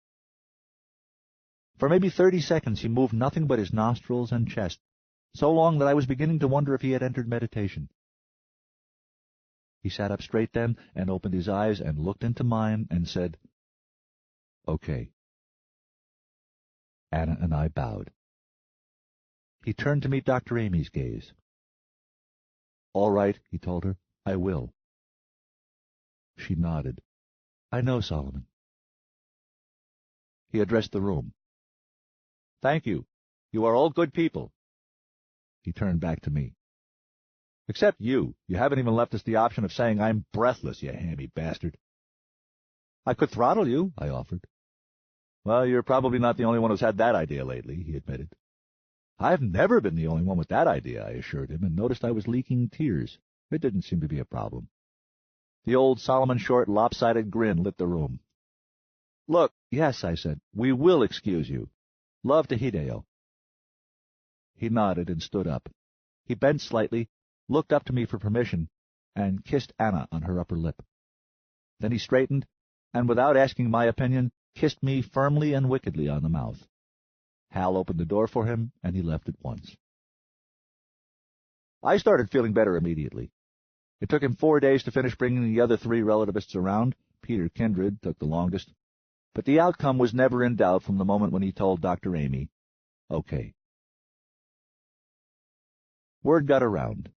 For maybe 30 seconds he moved nothing but his nostrils and chest, so long that I was beginning to wonder if he had entered meditation. He sat up straight then and opened his eyes and looked into mine and said, "Okay." Anna and I bowed. He turned to meet Dr. Amy's gaze. "All right," he told her, "I will." She nodded. "I know, Solomon." He addressed the room. "Thank you. You are all good people." He turned back to me. "Except you. You haven't even left us the option of saying I'm breathless, you hammy bastard." "I could throttle you," I offered. "Well, you're probably not the only one who's had that idea lately," he admitted. "I've never been the only one with that idea," I assured him, and noticed I was leaking tears. It didn't seem to be a problem. The old Solomon Short lopsided grin lit the room. "Look, yes," I said, "we will excuse you. Love to Hideo." He nodded and stood up. He bent slightly, looked up to me for permission, and kissed Anna on her upper lip. Then he straightened, and without asking my opinion, kissed me firmly and wickedly on the mouth. Hal opened the door for him, and he left at once. I started feeling better immediately. It took him 4 days to finish bringing the other 3 relativists around. Peter Kindred took the longest. But the outcome was never in doubt from the moment when he told Dr. Amy, "Okay." Word got around.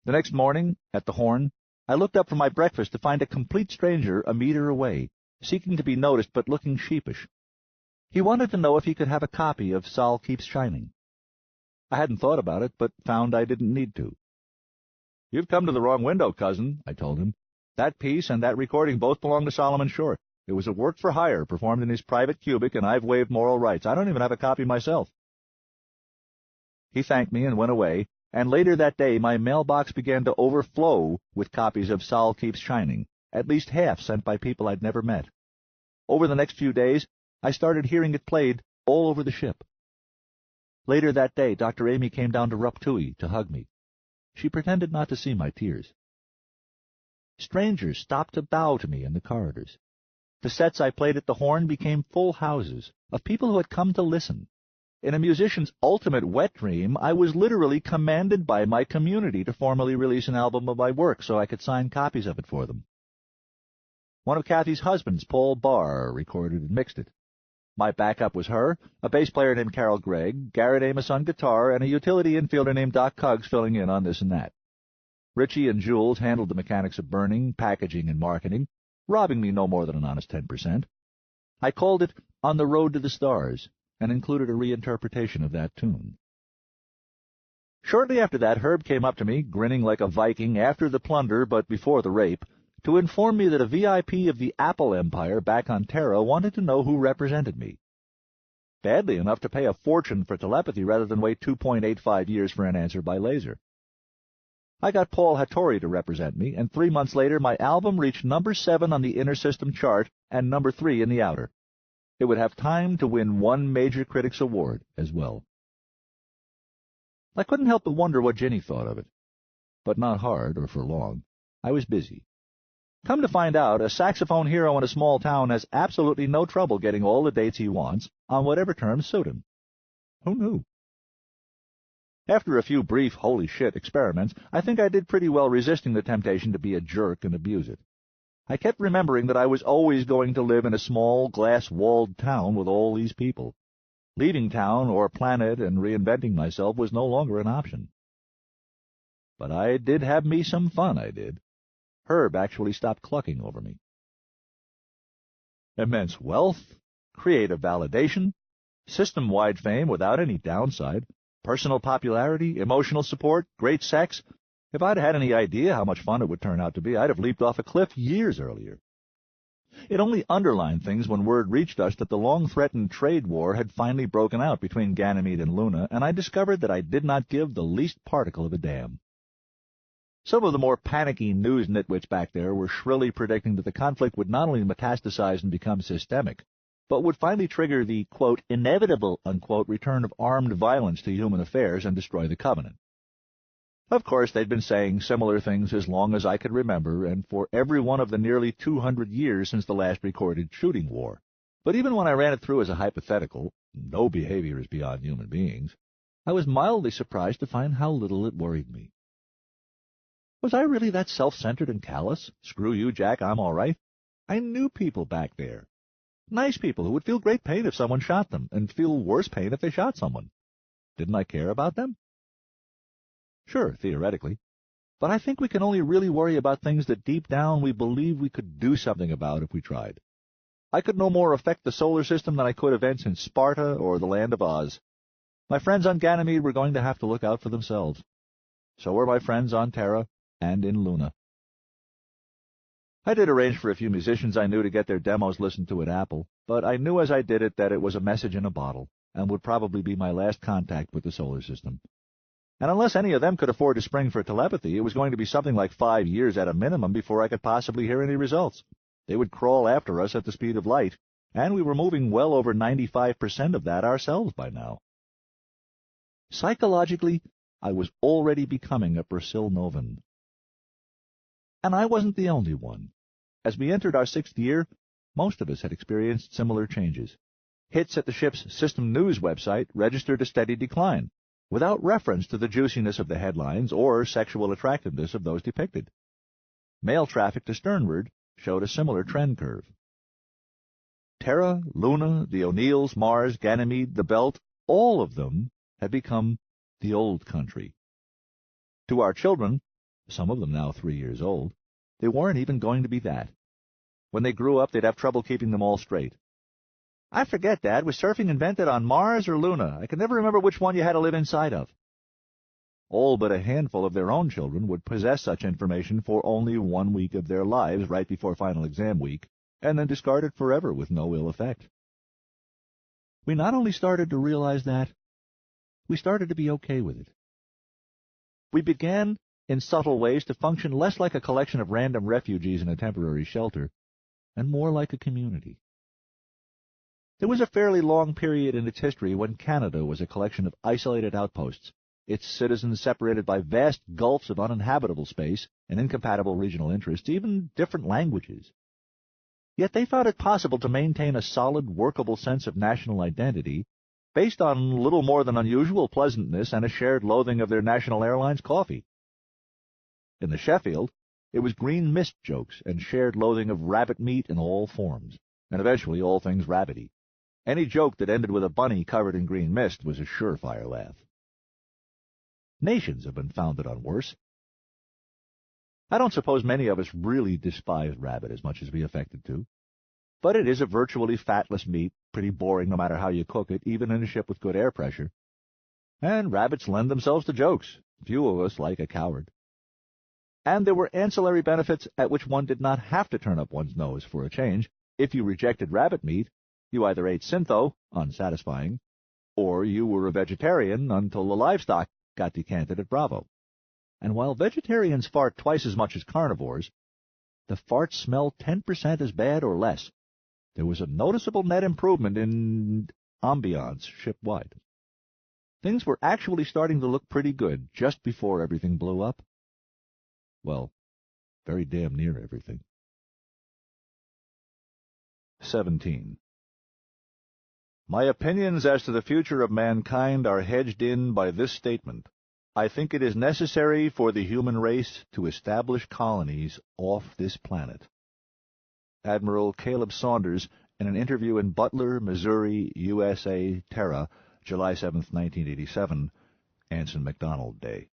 The next morning, at the Horn, I looked up for my breakfast to find a complete stranger a meter away, seeking to be noticed but looking sheepish. He wanted to know if he could have a copy of Sol Keeps Shining. I hadn't thought about it, but found I didn't need to. "You've come to the wrong window, cousin," I told him. "That piece and that recording both belong to Solomon Short. It was a work for hire, performed in his private cubic, and I've waived moral rights. I don't even have a copy myself." He thanked me and went away, and later that day my mailbox began to overflow with copies of Sol Keeps Shining, at least half sent by people I'd never met. Over the next few days, I started hearing it played all over the ship. Later that day, Dr. Amy came down to Ruptui to hug me. She pretended not to see my tears. Strangers stopped to bow to me in the corridors. The sets I played at the Horn became full houses of people who had come to listen. In a musician's ultimate wet dream, I was literally commanded by my community to formally release an album of my work so I could sign copies of it for them. One of Kathy's husbands, Paul Barr, recorded and mixed it. My backup was her, a bass player named Carol Gregg, Garrett Amos on guitar, and a utility infielder named Doc Cuggs filling in on this and that. Richie and Jules handled the mechanics of burning, packaging, and marketing, robbing me no more than an honest 10%. I called it On the Road to the Stars, and included a reinterpretation of that tune. Shortly after that, Herb came up to me, grinning like a Viking after the plunder but before the rape, to inform me that a VIP of the Apple Empire back on Terra wanted to know who represented me. Badly enough to pay a fortune for telepathy rather than wait 2.85 years for an answer by laser. I got Paul Hattori to represent me, and 3 months later my album reached number 7 on the Inner System chart and number 3 in the Outer. It would have time to win one major critics award as well. I couldn't help but wonder what Ginny thought of it. But not hard, or for long. I was busy. Come to find out, a saxophone hero in a small town has absolutely no trouble getting all the dates he wants, on whatever terms suit him. Who knew? After a few brief holy shit experiments, I think I did pretty well resisting the temptation to be a jerk and abuse it. I kept remembering that I was always going to live in a small, glass-walled town with all these people. Leaving town or planet and reinventing myself was no longer an option. But I did have me some fun, I did. Herb actually stopped clucking over me. Immense wealth, creative validation, system-wide fame without any downside, personal popularity, emotional support, great sex. If I'd had any idea how much fun it would turn out to be, I'd have leaped off a cliff years earlier. It only underlined things when word reached us that the long-threatened trade war had finally broken out between Ganymede and Luna, and I discovered that I did not give the least particle of a damn. Some of the more panicky news nitwits back there were shrilly predicting that the conflict would not only metastasize and become systemic, but would finally trigger the, quote, inevitable, unquote, return of armed violence to human affairs and destroy the Covenant. Of course, they'd been saying similar things as long as I could remember, and for every one of the nearly 200 years since the last recorded shooting war. But even when I ran it through as a hypothetical, no behavior is beyond human beings, I was mildly surprised to find how little it worried me. Was I really that self-centered and callous? Screw you, Jack, I'm all right. I knew people back there. Nice people who would feel great pain if someone shot them, and feel worse pain if they shot someone. Didn't I care about them? Sure, theoretically. But I think we can only really worry about things that deep down we believe we could do something about if we tried. I could no more affect the solar system than I could events in Sparta or the Land of Oz. My friends on Ganymede were going to have to look out for themselves. So were my friends on Terra and in Luna. I did arrange for a few musicians I knew to get their demos listened to at Apple, but I knew as I did it that it was a message in a bottle, and would probably be my last contact with the solar system. And unless any of them could afford to spring for telepathy, it was going to be something like 5 years at a minimum before I could possibly hear any results. They would crawl after us at the speed of light, and we were moving well over 95% of that ourselves by now. Psychologically, I was already becoming a Priscilla Novan. And I wasn't the only one. As we entered our 6th year, most of us had experienced similar changes. Hits at the ship's system news website registered a steady decline, without reference to the juiciness of the headlines or sexual attractiveness of those depicted. Mail traffic to sternward showed a similar trend curve. Terra, Luna, the O'Neills, Mars, Ganymede, the Belt, all of them had become the old country. To our children, some of them now 3 years old, they weren't even going to be that. When they grew up, they'd have trouble keeping them all straight. I forget, Dad. Was surfing invented on Mars or Luna? I can never remember which one you had to live inside of. All but a handful of their own children would possess such information for only 1 week of their lives right before final exam week, and then discard it forever with no ill effect. We not only started to realize that, we started to be okay with it. We began, in subtle ways, to function less like a collection of random refugees in a temporary shelter, and more like a community. There was a fairly long period in its history when Canada was a collection of isolated outposts, its citizens separated by vast gulfs of uninhabitable space and incompatible regional interests, even different languages. Yet they found it possible to maintain a solid, workable sense of national identity based on little more than unusual pleasantness and a shared loathing of their national airline's coffee. In the Sheffield, it was green mist jokes and shared loathing of rabbit meat in all forms, and eventually all things rabbity. Any joke that ended with a bunny covered in green mist was a surefire laugh. Nations have been founded on worse. I don't suppose many of us really despise rabbit as much as we affected to, but it is a virtually fatless meat, pretty boring no matter how you cook it, even in a ship with good air pressure. And rabbits lend themselves to jokes. Few of us like a coward. And there were ancillary benefits at which one did not have to turn up one's nose for a change. If you rejected rabbit meat, you either ate syntho, unsatisfying, or you were a vegetarian until the livestock got decanted at Bravo. And while vegetarians fart twice as much as carnivores, the farts smell 10% as bad or less. There was a noticeable net improvement in ambiance ship-wide. Things were actually starting to look pretty good just before everything blew up. Well, very damn near everything. 17. My opinions as to the future of mankind are hedged in by this statement. I think it is necessary for the human race to establish colonies off this planet. Admiral Caleb Saunders in an interview in Butler, Missouri, USA, Terra, July 7, 1987, Anson MacDonald Day.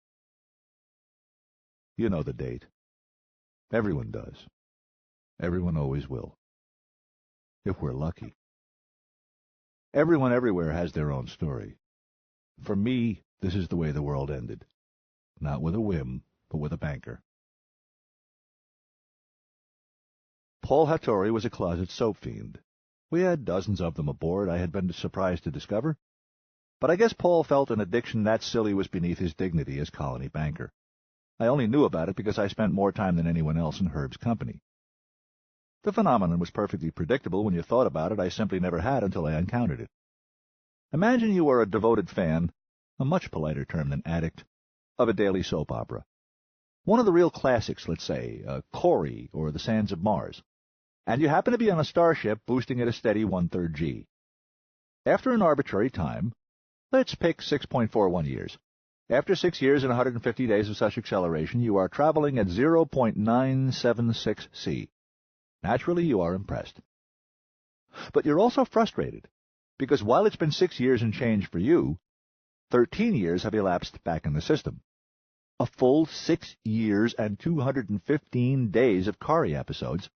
You know the date. Everyone does. Everyone always will. If we're lucky. Everyone everywhere has their own story. For me, this is the way the world ended. Not with a whim, but with a banker. Paul Hattori was a closet soap fiend. We had dozens of them aboard, I had been surprised to discover. But I guess Paul felt an addiction that silly was beneath his dignity as colony banker. I only knew about it because I spent more time than anyone else in Herb's company. The phenomenon was perfectly predictable when you thought about it. I simply never had until I encountered it. Imagine you are a devoted fan, a much politer term than addict, of a daily soap opera. One of the real classics, let's say, Corey or The Sands of Mars. And you happen to be on a starship boosting at a steady 1/3 G. After an arbitrary time, let's pick 6.41 years. After 6 years and 150 days of such acceleration, you are traveling at 0.976 C. Naturally, you are impressed. But you're also frustrated, because while it's been 6 years and change for you, 13 years have elapsed back in the system. A full 6 years and 215 days of Kari episodes,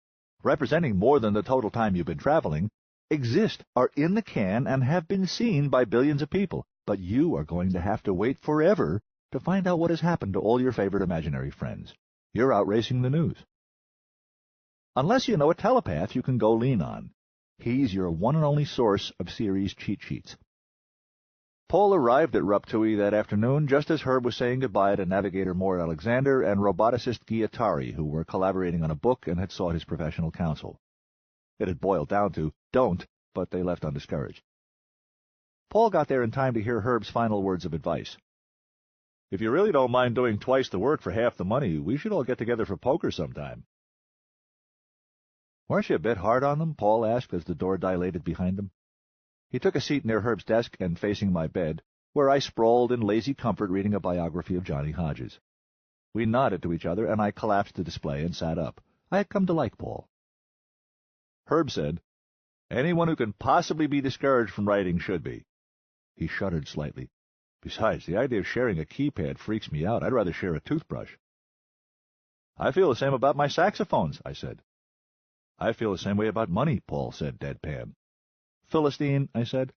representing more than the total time you've been traveling, exist, are in the can, and have been seen by billions of people. But you are going to have to wait forever to find out what has happened to all your favorite imaginary friends. You're out racing the news. Unless you know a telepath you can go lean on. He's your one and only source of series cheat sheets. Paul arrived at Ruptui that afternoon just as Herb was saying goodbye to navigator Mort Alexander and roboticist Guiatari, who were collaborating on a book and had sought his professional counsel. It had boiled down to, don't, but they left undiscouraged. Paul got there in time to hear Herb's final words of advice. If you really don't mind doing twice the work for half the money, we should all get together for poker sometime. Weren't you a bit hard on them? Paul asked as the door dilated behind them. He took a seat near Herb's desk and facing my bed, where I sprawled in lazy comfort reading a biography of Johnny Hodges. We nodded to each other, and I collapsed the display and sat up. I had come to like Paul. Herb said, anyone who can possibly be discouraged from writing should be. He shuddered slightly. Besides, the idea of sharing a keypad freaks me out. I'd rather share a toothbrush. I feel the same about my saxophones, I said. I feel the same way about money, Paul said deadpan. Philistine, I said.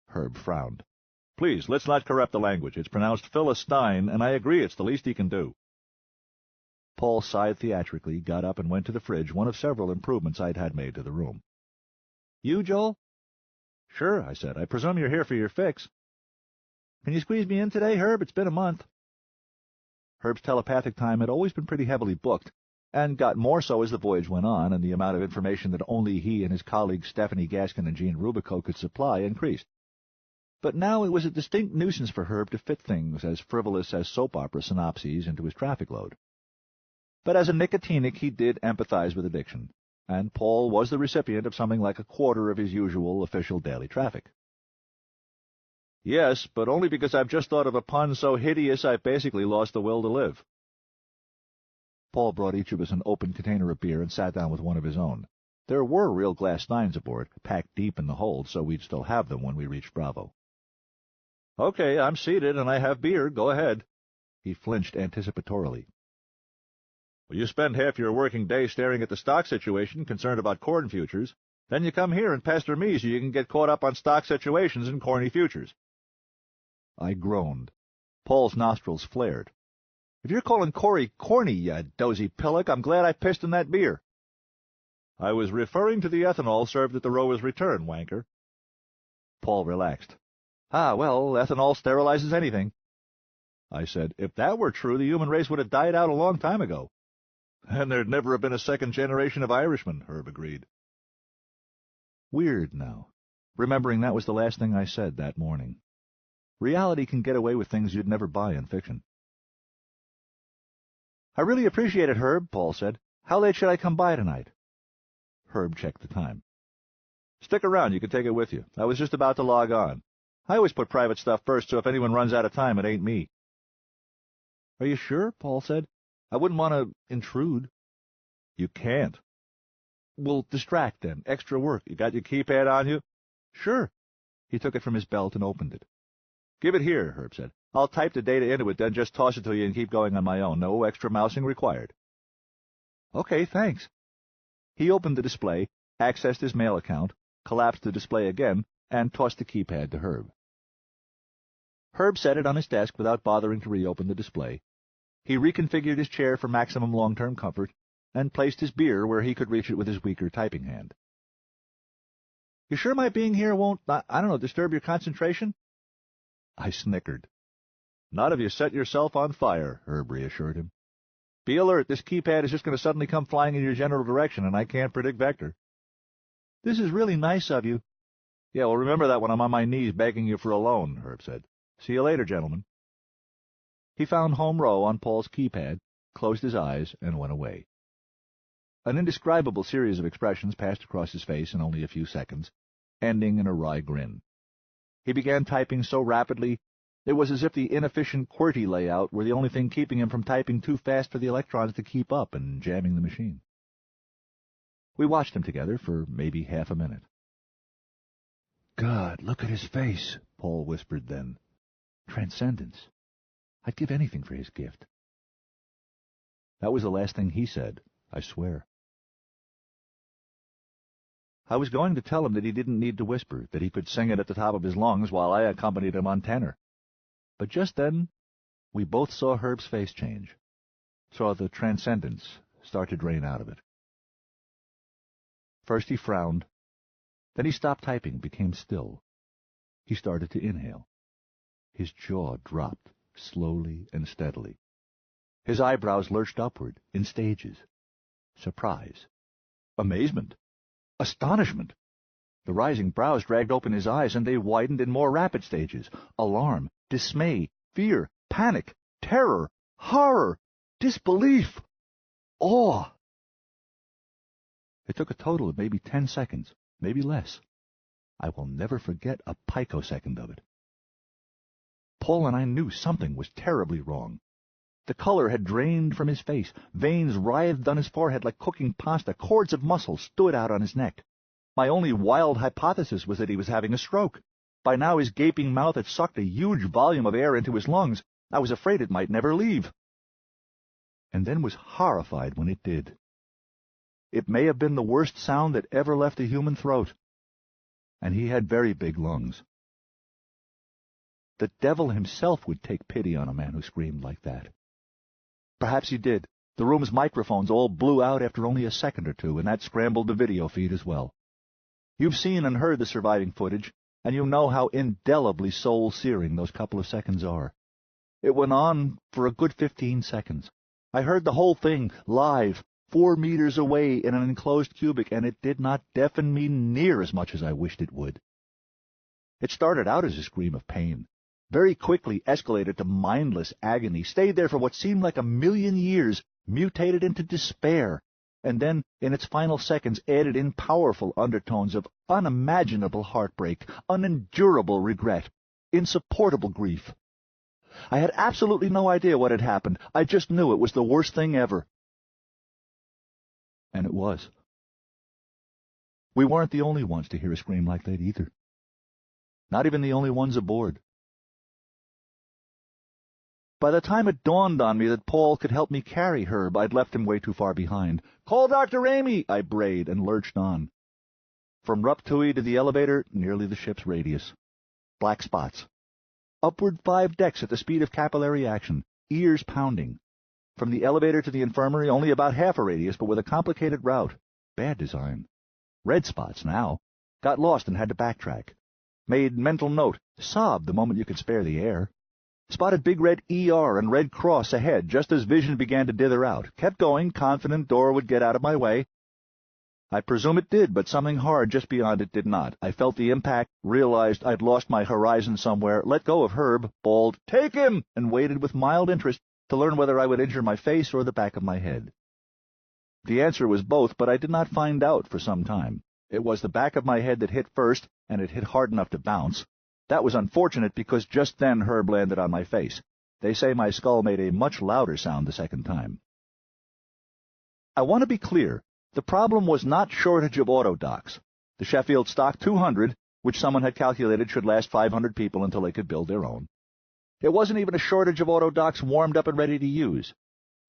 Herb frowned. Please, let's not corrupt the language. It's pronounced Philistine, and I agree it's the least he can do. Paul sighed theatrically, got up, and went to the fridge, one of several improvements I'd had made to the room. You, Joel? Sure, I said. I presume you're here for your fix. Can you squeeze me in today, Herb? It's been a month. Herb's telepathic time had always been pretty heavily booked, and got more so as the voyage went on, and the amount of information that only he and his colleagues Stephanie Gaskin and Jean Rubico could supply increased. But now it was a distinct nuisance for Herb to fit things as frivolous as soap opera synopses into his traffic load. But as a nicotinic, he did empathize with addiction, and Paul was the recipient of something like a quarter of his usual official daily traffic. Yes, but only because I've just thought of a pun so hideous I've basically lost the will to live. Paul brought each of us an open container of beer and sat down with one of his own. There were real glass steins aboard, packed deep in the hold, so we'd still have them when we reached Bravo. Okay, I'm seated, and I have beer. Go ahead. He flinched anticipatorily. Well, you spend half your working day staring at the stock situation, concerned about corn futures. Then you come here and pester me so you can get caught up on stock situations and corny futures. I groaned. Paul's nostrils flared. If you're calling Corey corny, you dozy pillock, I'm glad I pissed in that beer. I was referring to the ethanol served at the rower's return, wanker. Paul relaxed. Ah, well, ethanol sterilizes anything. I said, if that were true, the human race would have died out a long time ago. And there'd never have been a second generation of Irishmen, Herb agreed. Weird now, remembering that was the last thing I said that morning. Reality can get away with things you'd never buy in fiction. I really appreciate it, Herb, Paul said. How late should I come by tonight? Herb checked the time. Stick around, you can take it with you. I was just about to log on. I always put private stuff first, so if anyone runs out of time, it ain't me. Are you sure? Paul said. I wouldn't want to intrude. You can't. We'll distract, then. Extra work. You got your keypad on you? Sure. He took it from his belt and opened it. Give it here, Herb said. I'll type the data into it, then just toss it to you and keep going on my own. No extra mousing required. Okay, thanks. He opened the display, accessed his mail account, collapsed the display again, and tossed the keypad to Herb. Herb set it on his desk without bothering to reopen the display. He reconfigured his chair for maximum long-term comfort, and placed his beer where he could reach it with his weaker typing hand. You sure my being here won't, disturb your concentration? I snickered. Not if you set yourself on fire, Herb reassured him. Be alert, this keypad is just going to suddenly come flying in your general direction, and I can't predict vector. This is really nice of you. Yeah, well, remember that when I'm on my knees begging you for a loan, Herb said. See you later, gentlemen. He found home row on Paul's keypad, closed his eyes, and went away. An indescribable series of expressions passed across his face in only a few seconds, ending in a wry grin. He began typing so rapidly, it was as if the inefficient QWERTY layout were the only thing keeping him from typing too fast for the electrons to keep up and jamming the machine. We watched him together for maybe half a minute. God, look at his face, Paul whispered then. Transcendence. I'd give anything for his gift. That was the last thing he said, I swear. I was going to tell him that he didn't need to whisper, that he could sing it at the top of his lungs while I accompanied him on tenor. But just then, we both saw Herb's face change, saw the transcendence start to drain out of it. First he frowned, then he stopped typing, became still. He started to inhale. His jaw dropped, slowly and steadily. His eyebrows lurched upward, in stages. Surprise. Amazement. Astonishment. The rising brows dragged open his eyes, and they widened in more rapid stages. Alarm, dismay, fear, panic, terror, horror, disbelief, awe. It took a total of maybe 10 seconds, maybe less. I will never forget a picosecond of it. Paul and I knew something was terribly wrong. The color had drained from his face. Veins writhed on his forehead like cooking pasta. Cords of muscle stood out on his neck. My only wild hypothesis was that he was having a stroke. By now his gaping mouth had sucked a huge volume of air into his lungs. I was afraid it might never leave. And then was horrified when it did. It may have been the worst sound that ever left a human throat. and he had very big lungs. The devil himself would take pity on a man who screamed like that. Perhaps he did. The room's microphones all blew out after only a second or two, and that scrambled the video feed as well. You've seen and heard the surviving footage, and you know how indelibly soul-searing those couple of seconds are. It went on for a good 15 seconds. I heard the whole thing, live, 4 meters away in an enclosed cubic, and it did not deafen me near as much as I wished it would. It started out as a scream of pain, very quickly escalated to mindless agony, stayed there for what seemed like 1,000,000 years, mutated into despair, and then, in its final seconds, added in powerful undertones of unimaginable heartbreak, unendurable regret, insupportable grief. I had absolutely no idea what had happened. I just knew it was the worst thing ever. And it was. We weren't the only ones to hear a scream like that either. Not even the only ones aboard. By the time it dawned on me that Paul could help me carry Herb, I'd left him way too far behind. "Call Dr. Amy!" I brayed and lurched on. From Ruptui to the elevator, nearly the ship's radius. Black spots. Upward 5 decks at the speed of capillary action, ears pounding. From the elevator to the infirmary, only about half a radius, but with a complicated route. Bad design. Red spots now. Got lost and had to backtrack. Made mental note. Sobbed the moment you could spare the air. Spotted big red ER and Red Cross ahead just as vision began to dither out. Kept going, confident door would get out of my way. I presume it did, but something hard just beyond it did not. I felt the impact, realized I'd lost my horizon somewhere, let go of Herb, bawled, "Take him!" and waited with mild interest to learn whether I would injure my face or the back of my head. The answer was both, but I did not find out for some time. It was the back of my head that hit first, and it hit hard enough to bounce. That was unfortunate because just then Herb landed on my face. They say my skull made a much louder sound the second time. I want to be clear. The problem was not shortage of autodocs. The Sheffield stocked 200, which someone had calculated should last 500 people until they could build their own. It wasn't even a shortage of autodocs warmed up and ready to use.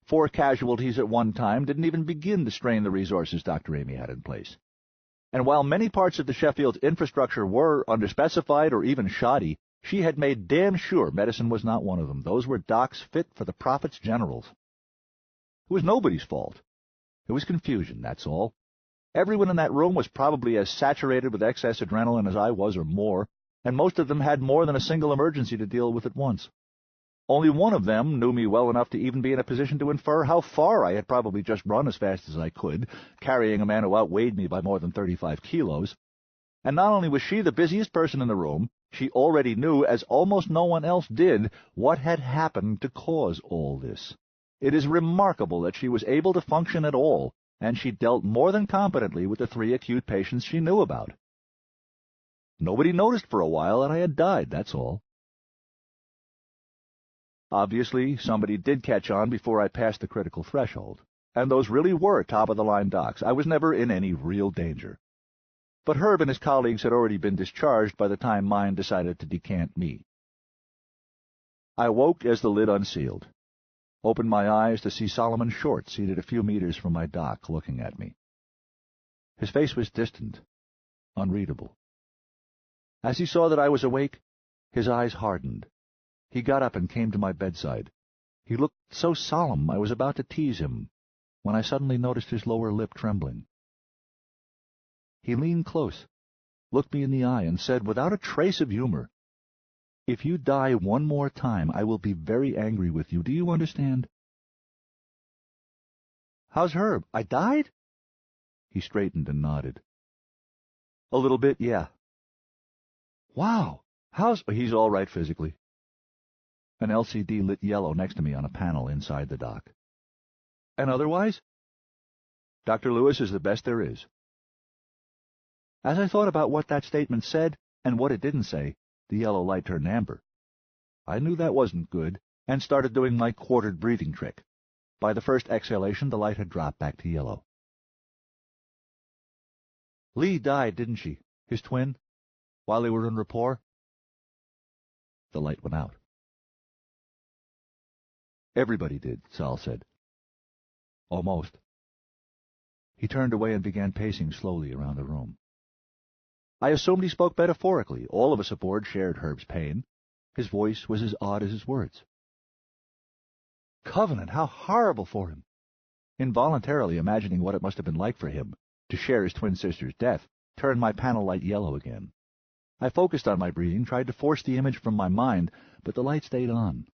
4 casualties at one time didn't even begin to strain the resources Dr. Amy had in place. And while many parts of the Sheffield's infrastructure were underspecified or even shoddy, she had made damn sure medicine was not one of them. Those were docs fit for the prophet's generals. It was nobody's fault. It was confusion, that's all. Everyone in that room was probably as saturated with excess adrenaline as I was or more, and most of them had more than a single emergency to deal with at once. Only one of them knew me well enough to even be in a position to infer how far I had probably just run as fast as I could, carrying a man who outweighed me by more than 35 kilos. And not only was she the busiest person in the room, she already knew, as almost no one else did, what had happened to cause all this. It is remarkable that she was able to function at all, and she dealt more than competently with the 3 acute patients she knew about. Nobody noticed for a while that I had died, that's all. Obviously, somebody did catch on before I passed the critical threshold, and those really were top-of-the-line docs. I was never in any real danger. But Herb and his colleagues had already been discharged by the time mine decided to decant me. I woke as the lid unsealed, opened my eyes to see Solomon Short seated a few meters from my dock looking at me. His face was distant, unreadable. As he saw that I was awake, his eyes hardened. He got up and came to my bedside. He looked so solemn I was about to tease him, when I suddenly noticed his lower lip trembling. He leaned close, looked me in the eye, and said without a trace of humor, "If you die one more time, I will be very angry with you. Do you understand?" "How's Herb? I died?" He straightened and nodded. "A little bit, yeah." "Wow! He's all right physically." An LCD lit yellow next to me on a panel inside the dock. "And otherwise?" "Dr. Lewis is the best there is." As I thought about what that statement said and what it didn't say, the yellow light turned amber. I knew that wasn't good, and started doing my quartered breathing trick. By the first exhalation, the light had dropped back to yellow. "Lee died, didn't she? His twin? While they were in rapport?" The light went out. "Everybody did," Sal said. "Almost." He turned away and began pacing slowly around the room. I assumed he spoke metaphorically. All of us aboard shared Herb's pain. His voice was as odd as his words. Covenant, how horrible for him! Involuntarily imagining what it must have been like for him to share his twin sister's death, turned my panel light yellow again. I focused on my breathing, tried to force the image from my mind, but the light stayed on.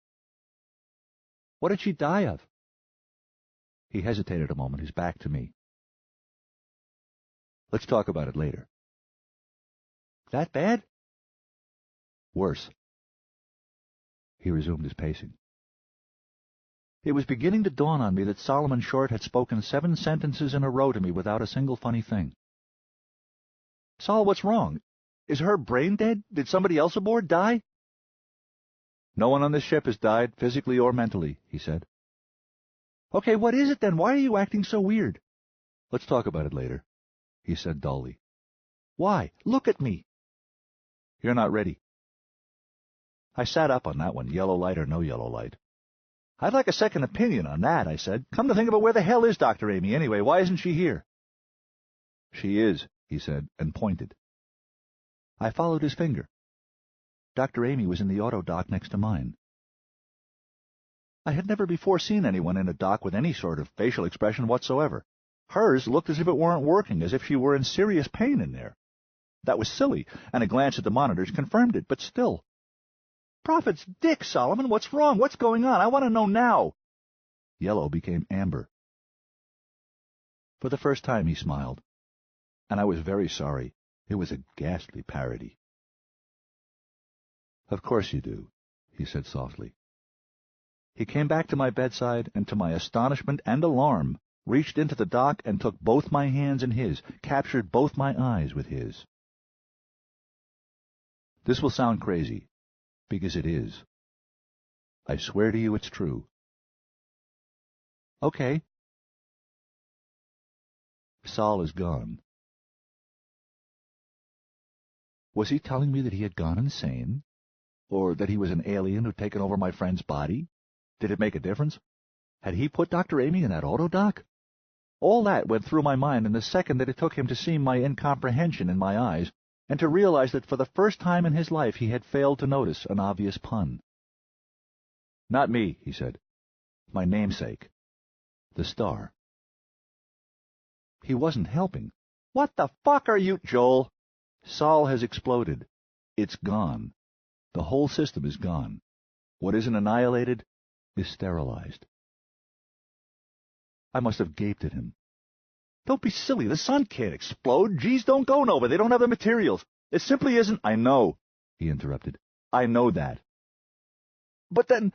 What did she die of? He hesitated a moment, his back to me. Let's talk about it later. That bad? Worse. He resumed his pacing. It was beginning to dawn on me that Solomon Short had spoken 7 sentences in a row to me without a single funny thing. Sol, what's wrong? Is her brain dead? Did somebody else aboard die? No one on this ship has died, physically or mentally, he said. Okay, what is it then? Why are you acting so weird? Let's talk about it later, he said dully. Why? Look at me. You're not ready. I sat up on that one, yellow light or no yellow light. I'd like a second opinion on that, I said. Come to think of it, where the hell is Dr. Amy anyway? Why isn't she here? She is, he said, and pointed. I followed his finger. Dr. Amy was in the auto dock next to mine. I had never before seen anyone in a dock with any sort of facial expression whatsoever. Hers looked as if it weren't working, as if she were in serious pain in there. That was silly, and a glance at the monitors confirmed it, but still. Prophet's dick, Solomon, what's wrong? What's going on? I want to know now. Yellow became amber. For the first time he smiled, and I was very sorry. It was a ghastly parody. Of course you do, he said softly. He came back to my bedside, and to my astonishment and alarm, reached into the dock and took both my hands in his, captured both my eyes with his. This will sound crazy, because it is. I swear to you it's true. Okay. Sol is gone. Was he telling me that he had gone insane? Or that he was an alien who'd taken over my friend's body? Did it make a difference? Had he put Dr. Amy in that auto dock? All that went through my mind in the second that it took him to see my incomprehension in my eyes, and to realize that for the first time in his life he had failed to notice an obvious pun. Not me, he said. My namesake. The star. He wasn't helping. What the fuck are you, Joel? Sol has exploded. It's gone. The whole system is gone. What isn't annihilated is sterilized. I must have gaped at him. Don't be silly. The sun can't explode. G's don't go nowhere. They don't have the materials. It simply isn't. I know, he interrupted. I know that. But then,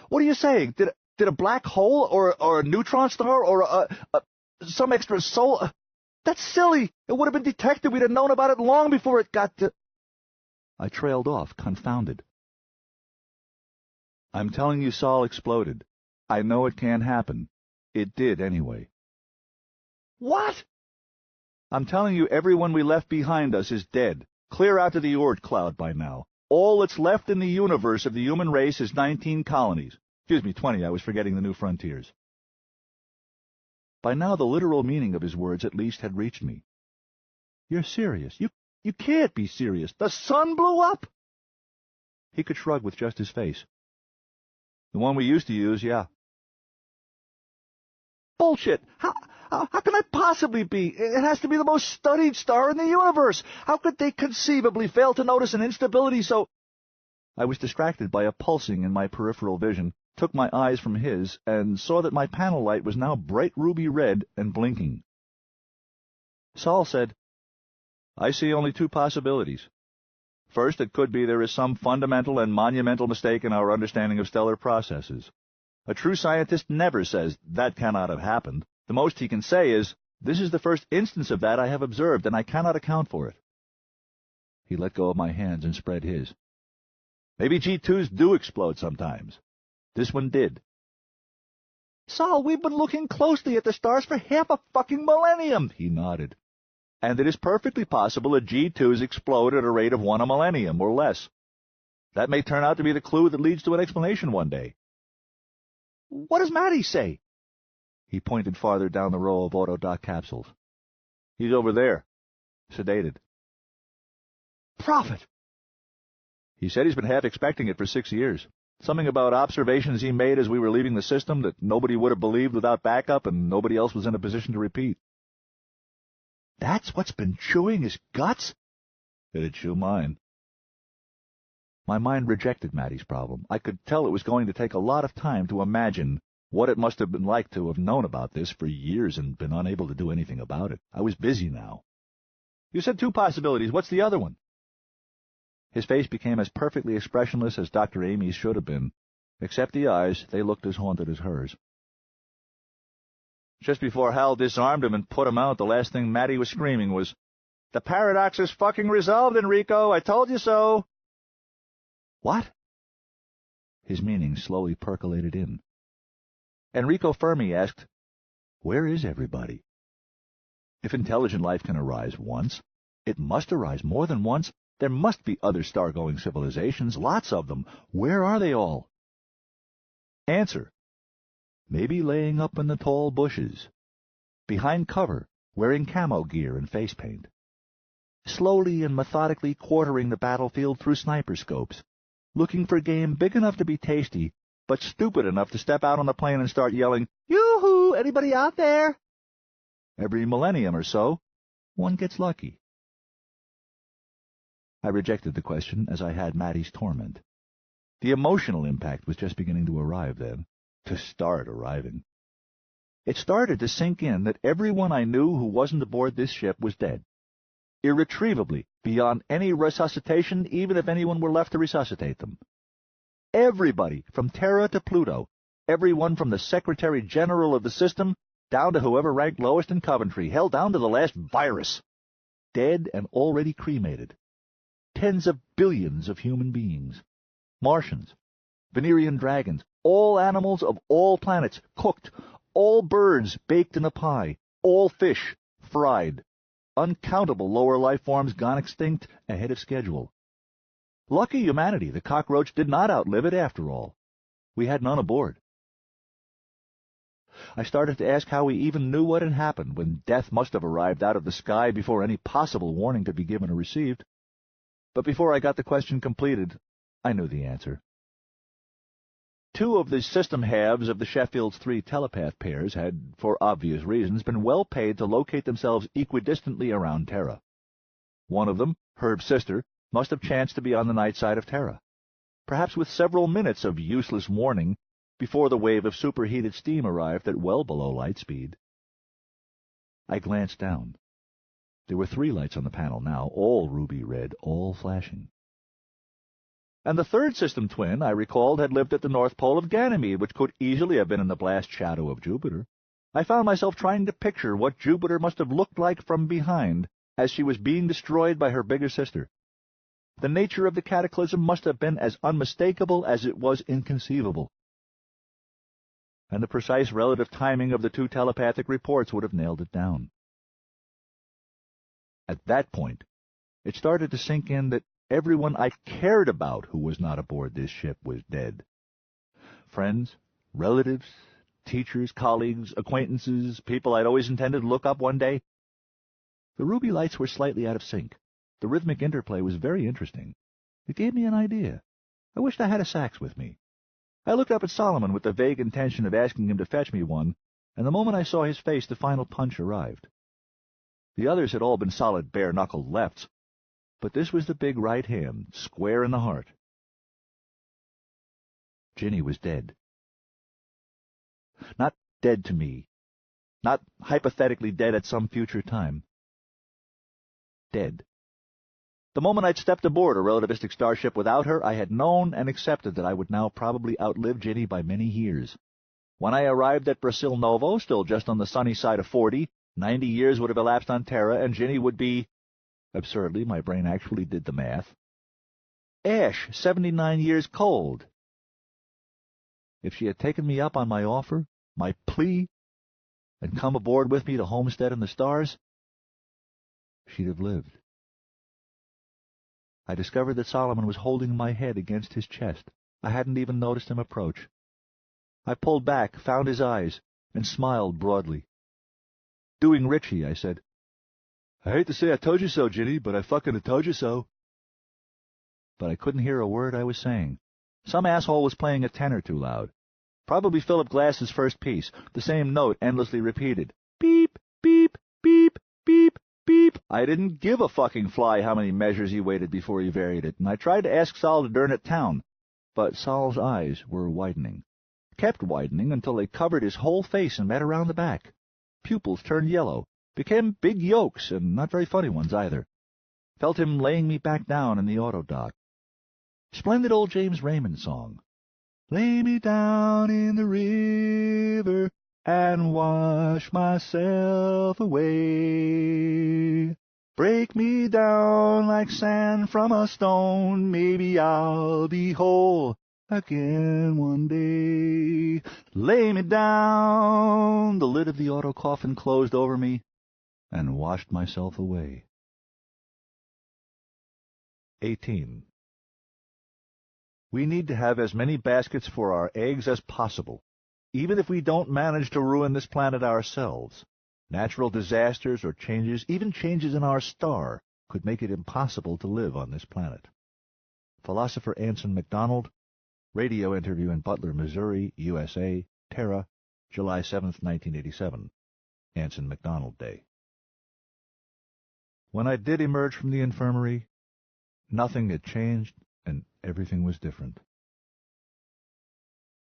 what are you saying? Did a black hole or a neutron star or some extra soul? That's silly. It would have been detected. We'd have known about it long before it got to... I trailed off, confounded. I'm telling you Sol exploded. I know it can't happen. It did anyway. What? I'm telling you everyone we left behind us is dead. Clear out to the Oort cloud by now. All that's left in the universe of the human race is 19 colonies. Excuse me, 20. I was forgetting the new frontiers. By now the literal meaning of his words at least had reached me. You're serious. You can't be serious. The sun blew up? He could shrug with just his face. The one we used to use, yeah. Bullshit! How can I possibly be? It has to be the most studied star in the universe. How could they conceivably fail to notice an instability so... I was distracted by a pulsing in my peripheral vision, took my eyes from his, and saw that my panel light was now bright ruby red and blinking. Sol said, I see only 2 possibilities. First, it could be there is some fundamental and monumental mistake in our understanding of stellar processes. A true scientist never says, that cannot have happened. The most he can say is, this is the first instance of that I have observed, and I cannot account for it. He let go of my hands and spread his. Maybe G2s do explode sometimes. This one did. Sol, we've been looking closely at the stars for half a fucking millennium, he nodded. And it is perfectly possible that G2s explode at a rate of 1 a millennium or less. That may turn out to be the clue that leads to an explanation one day. What does Matty say? He pointed farther down the row of autodock capsules. He's over there, sedated. prophet! He said he's been half expecting it for 6 years. Something about observations he made as we were leaving the system that nobody would have believed without backup and nobody else was in a position to repeat. That's what's been chewing his guts? It'd chew mine. My mind rejected Mattie's problem. I could tell it was going to take a lot of time to imagine what it must have been like to have known about this for years and been unable to do anything about it. I was busy now. You said 2 possibilities. What's the other one? His face became as perfectly expressionless as Dr. Amy's should have been, except the eyes. They looked as haunted as hers. Just before Hal disarmed him and put him out, the last thing Mattie was screaming was, "The paradox is fucking resolved, Enrico! I told you so!" What? His meaning slowly percolated in. Enrico Fermi asked, "Where is everybody?" If intelligent life can arise once, it must arise more than once. There must be other star-going civilizations, lots of them. Where are they all? Answer. Maybe laying up in the tall bushes, behind cover, wearing camo gear and face paint, slowly and methodically quartering the battlefield through sniper scopes, looking for game big enough to be tasty, but stupid enough to step out on the plane and start yelling, "Yoo-hoo! Anybody out there?" Every millennium or so, one gets lucky. I rejected the question as I had Mattie's torment. The emotional impact was just beginning to arrive then, to start arriving. It started to sink in that everyone I knew who wasn't aboard this ship was dead. Irretrievably, beyond any resuscitation, even if anyone were left to resuscitate them. Everybody, from Terra to Pluto, everyone from the Secretary General of the system down to whoever ranked lowest in Coventry, hell, down to the last virus. Dead and already cremated. Tens of billions of human beings. Martians, Venerian dragons, all animals of all planets cooked, all birds baked in a pie, all fish fried, uncountable lower life forms gone extinct ahead of schedule. Lucky humanity, the cockroach did not outlive it after all. We had none aboard. I started to ask how we even knew what had happened when death must have arrived out of the sky before any possible warning could be given or received. But before I got the question completed, I knew the answer. 2 of the system halves of the Sheffield's 3 telepath pairs had, for obvious reasons, been well paid to locate themselves equidistantly around Terra. One of them, Herb's sister, must have chanced to be on the night side of Terra, perhaps with several minutes of useless warning before the wave of superheated steam arrived at well below light speed. I glanced down. There were 3 lights on the panel now, all ruby red, all flashing. And the 3rd system twin, I recalled, had lived at the North Pole of Ganymede, which could easily have been in the blast shadow of Jupiter. I found myself trying to picture what Jupiter must have looked like from behind as she was being destroyed by her bigger sister. The nature of the cataclysm must have been as unmistakable as it was inconceivable. And the precise relative timing of the 2 telepathic reports would have nailed it down. At that point, it started to sink in that everyone I cared about who was not aboard this ship was dead. Friends, relatives, teachers, colleagues, acquaintances, people I'd always intended to look up one day. The ruby lights were slightly out of sync. The rhythmic interplay was very interesting. It gave me an idea. I wished I had a sax with me. I looked up at Solomon with the vague intention of asking him to fetch me one, and the moment I saw his face, the final punch arrived. The others had all been solid, bare-knuckled lefts, but this was the big right hand, square in the heart. Ginny was dead. Not dead to me. Not hypothetically dead at some future time. Dead. The moment I'd stepped aboard a relativistic starship without her, I had known and accepted that I would now probably outlive Ginny by many years. When I arrived at Brasil Novo, still just on the sunny side of 40, 90 years would have elapsed on Terra, and Ginny would be... Absurdly, my brain actually did the math. Ash, 79 years cold. If she had taken me up on my offer, my plea, and come aboard with me to Homestead in the Stars, she'd have lived. I discovered that Solomon was holding my head against his chest. I hadn't even noticed him approach. I pulled back, found his eyes, and smiled broadly. Doing Richie, I said, "I hate to say I told you so, Ginny, but I fucking told you so." but I couldn't hear a word I was saying. Some asshole was playing a tenor too loud. Probably Philip Glass's first piece, the same note endlessly repeated. Beep, beep, beep, beep, beep. I didn't give a fucking fly how many measures he waited before he varied it, and I tried to ask Sol to turn it down, but Sol's eyes were widening. Kept widening until they covered his whole face and met around the back. Pupils turned yellow, became big yolks, and not very funny ones either. Felt him laying me back down in the auto dock. Splendid old James Raymond song. Lay me down in the river and wash myself away. Break me down like sand from a stone, maybe I'll be whole again one day. Lay me down. The lid of the auto coffin closed over me and washed myself away. 18. We need to have as many baskets for our eggs as possible, even if we don't manage to ruin this planet ourselves. Natural disasters or changes, even changes in our star, could make it impossible to live on this planet. Philosopher Anson MacDonald, radio interview in Butler, Missouri, USA, Terra, July 7, 1987. Anson MacDonald Day. When I did emerge from the infirmary, nothing had changed, and everything was different.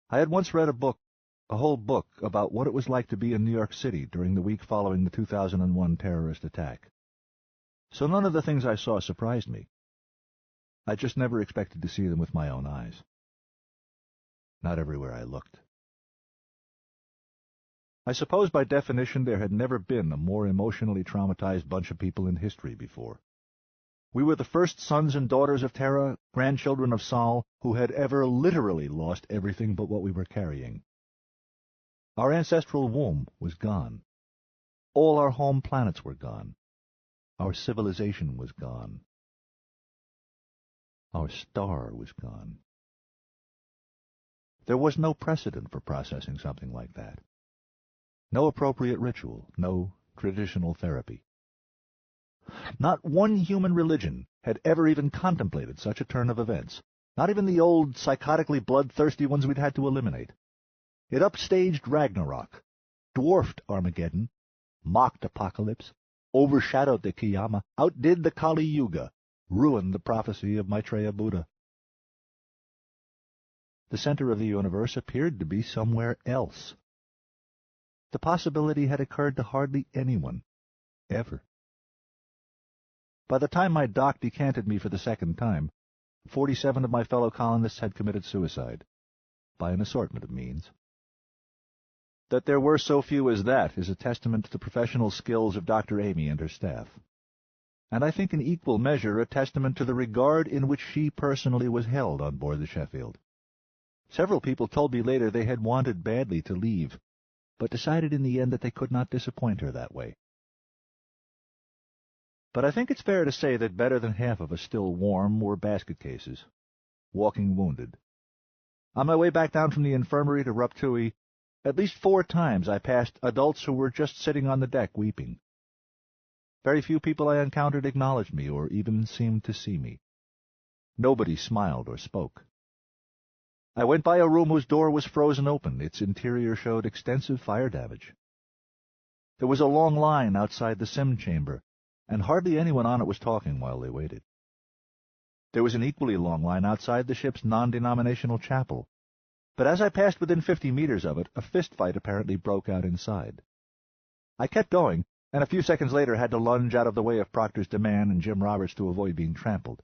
I had once read a whole book, about what it was like to be in New York City during the week following the 2001 terrorist attack. So none of the things I saw surprised me. I just never expected to see them with my own eyes. Not everywhere I looked. I suppose by definition there had never been a more emotionally traumatized bunch of people in history before. We were the first sons and daughters of Terra, grandchildren of Sol, who had ever literally lost everything but what we were carrying. Our ancestral womb was gone. All our home planets were gone. Our civilization was gone. Our star was gone. There was no precedent for processing something like that. No appropriate ritual, no traditional therapy. Not one human religion had ever even contemplated such a turn of events, not even the old, psychotically bloodthirsty ones we'd had to eliminate. It upstaged Ragnarok, dwarfed Armageddon, mocked Apocalypse, overshadowed the Kiyama, outdid the Kali Yuga, ruined the prophecy of Maitreya Buddha. The center of the universe appeared to be somewhere else. The possibility had occurred to hardly anyone, ever. By the time my doc decanted me for the second time, 47 of my fellow colonists had committed suicide, by an assortment of means. That there were so few as that is a testament to the professional skills of Dr. Amy and her staff, and I think in equal measure a testament to the regard in which she personally was held on board the Sheffield. Several people told me later they had wanted badly to leave, but decided in the end that they could not disappoint her that way. But I think it's fair to say that better than half of us still warm were basket cases, walking wounded. On my way back down from the infirmary to Ruptui, at least 4 times I passed adults who were just sitting on the deck weeping. Very few people I encountered acknowledged me or even seemed to see me. Nobody smiled or spoke. I went by a room whose door was frozen open. Its interior showed extensive fire damage. There was a long line outside the sim chamber, and hardly anyone on it was talking while they waited. There was an equally long line outside the ship's non-denominational chapel, but as I passed within 50 meters of it, a fist fight apparently broke out inside. I kept going, and a few seconds later had to lunge out of the way of Proctor's Demand and Jim Roberts to avoid being trampled.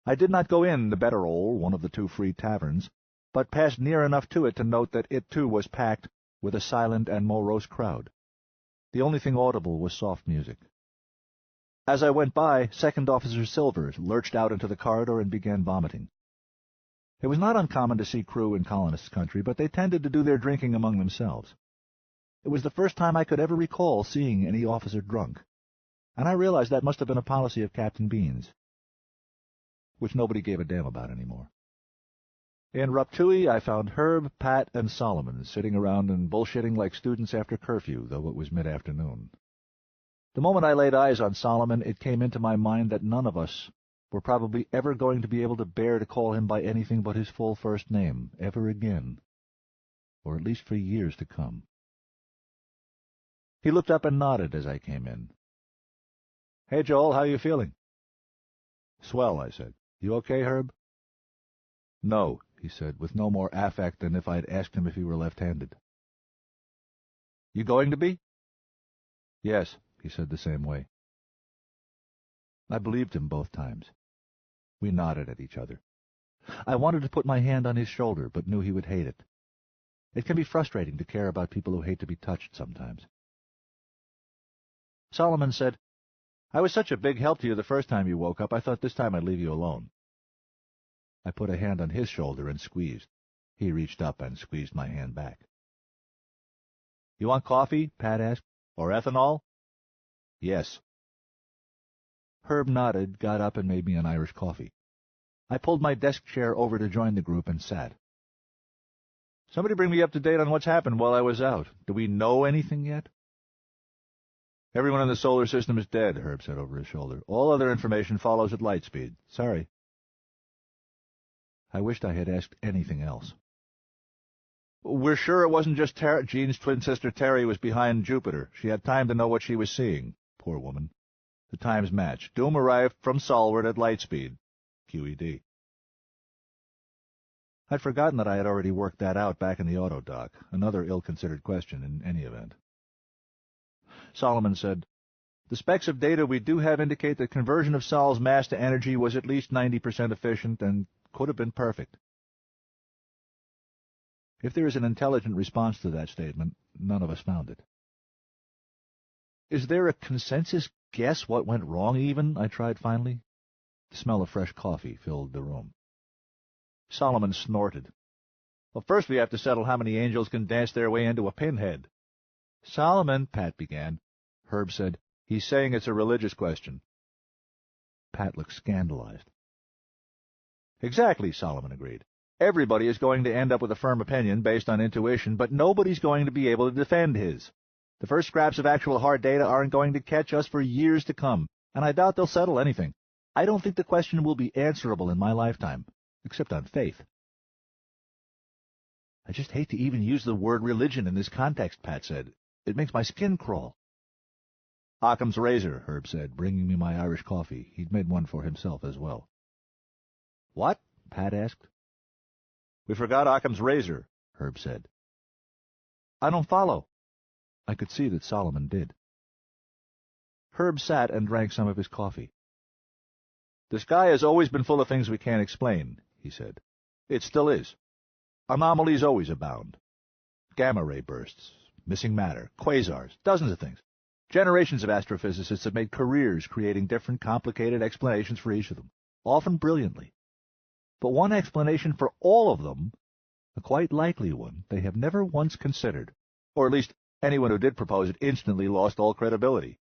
I did not go in the Betterole, one of the 2 free taverns, but passed near enough to it to note that it too was packed with a silent and morose crowd. The only thing audible was soft music. As I went by, Second Officer Silver lurched out into the corridor and began vomiting. It was not uncommon to see crew in colonists' country, but they tended to do their drinking among themselves. It was the first time I could ever recall seeing any officer drunk, and I realized that must have been a policy of Captain Bean's, which nobody gave a damn about anymore. In Ruptui, I found Herb, Pat, and Solomon sitting around and bullshitting like students after curfew, though it was mid-afternoon. The moment I laid eyes on Solomon, it came into my mind that none of us were probably ever going to be able to bear to call him by anything but his full first name ever again, or at least for years to come. He looked up and nodded as I came in. "Hey, Joel, how you feeling?" "Swell," I said. "You okay, Herb?" "No," he said, with no more affect than if I'd asked him if he were left-handed. "You going to be?" "Yes," he said the same way. I believed him both times. We nodded at each other. I wanted to put my hand on his shoulder, but knew he would hate it. It can be frustrating to care about people who hate to be touched sometimes. Solomon said, "I was such a big help to you the first time you woke up, I thought this time I'd leave you alone." I put a hand on his shoulder and squeezed. He reached up and squeezed my hand back. "You want coffee?" Pat asked. "Or ethanol?" "Yes." Herb nodded, got up, and made me an Irish coffee. I pulled my desk chair over to join the group and sat. "Somebody bring me up to date on what's happened while I was out. Do we know anything yet?" "Everyone in the solar system is dead," Herb said over his shoulder. "All other information follows at light speed. Sorry." I wished I had asked anything else. "We're sure it wasn't just Jean's twin sister Terry was behind Jupiter. She had time to know what she was seeing. Poor woman. The times match. Doom arrived from Solward at light speed. QED." I'd forgotten that I had already worked that out back in the auto dock, another ill-considered question in any event. Solomon said, "The specs of data we do have indicate that conversion of Sol's mass to energy was at least 90% efficient and could have been perfect." If there is an intelligent response to that statement, none of us found it. "Is there a consensus guess what went wrong, even?" I tried finally. The smell of fresh coffee filled the room. Solomon snorted. "Well, first we have to settle how many angels can dance their way into a pinhead." "Solomon," Pat began. Herb said, "He's saying it's a religious question." Pat looked scandalized. "Exactly," Solomon agreed. "Everybody is going to end up with a firm opinion based on intuition, but nobody's going to be able to defend his. The first scraps of actual hard data aren't going to catch us for years to come, and I doubt they'll settle anything. I don't think the question will be answerable in my lifetime, except on faith." "I just hate to even use the word religion in this context," Pat said. "It makes my skin crawl." "Occam's razor," Herb said, bringing me my Irish coffee. He'd made one for himself as well. "What?" Pat asked. "We forgot Occam's razor," Herb said. "I don't follow." I could see that Solomon did. Herb sat and drank some of his coffee. "The sky has always been full of things we can't explain," he said. "It still is. Anomalies always abound. Gamma-ray bursts, missing matter, quasars, dozens of things. Generations of astrophysicists have made careers creating different complicated explanations for each of them, often brilliantly. But one explanation for all of them, a quite likely one, they have never once considered, or at least anyone who did propose it instantly lost all credibility."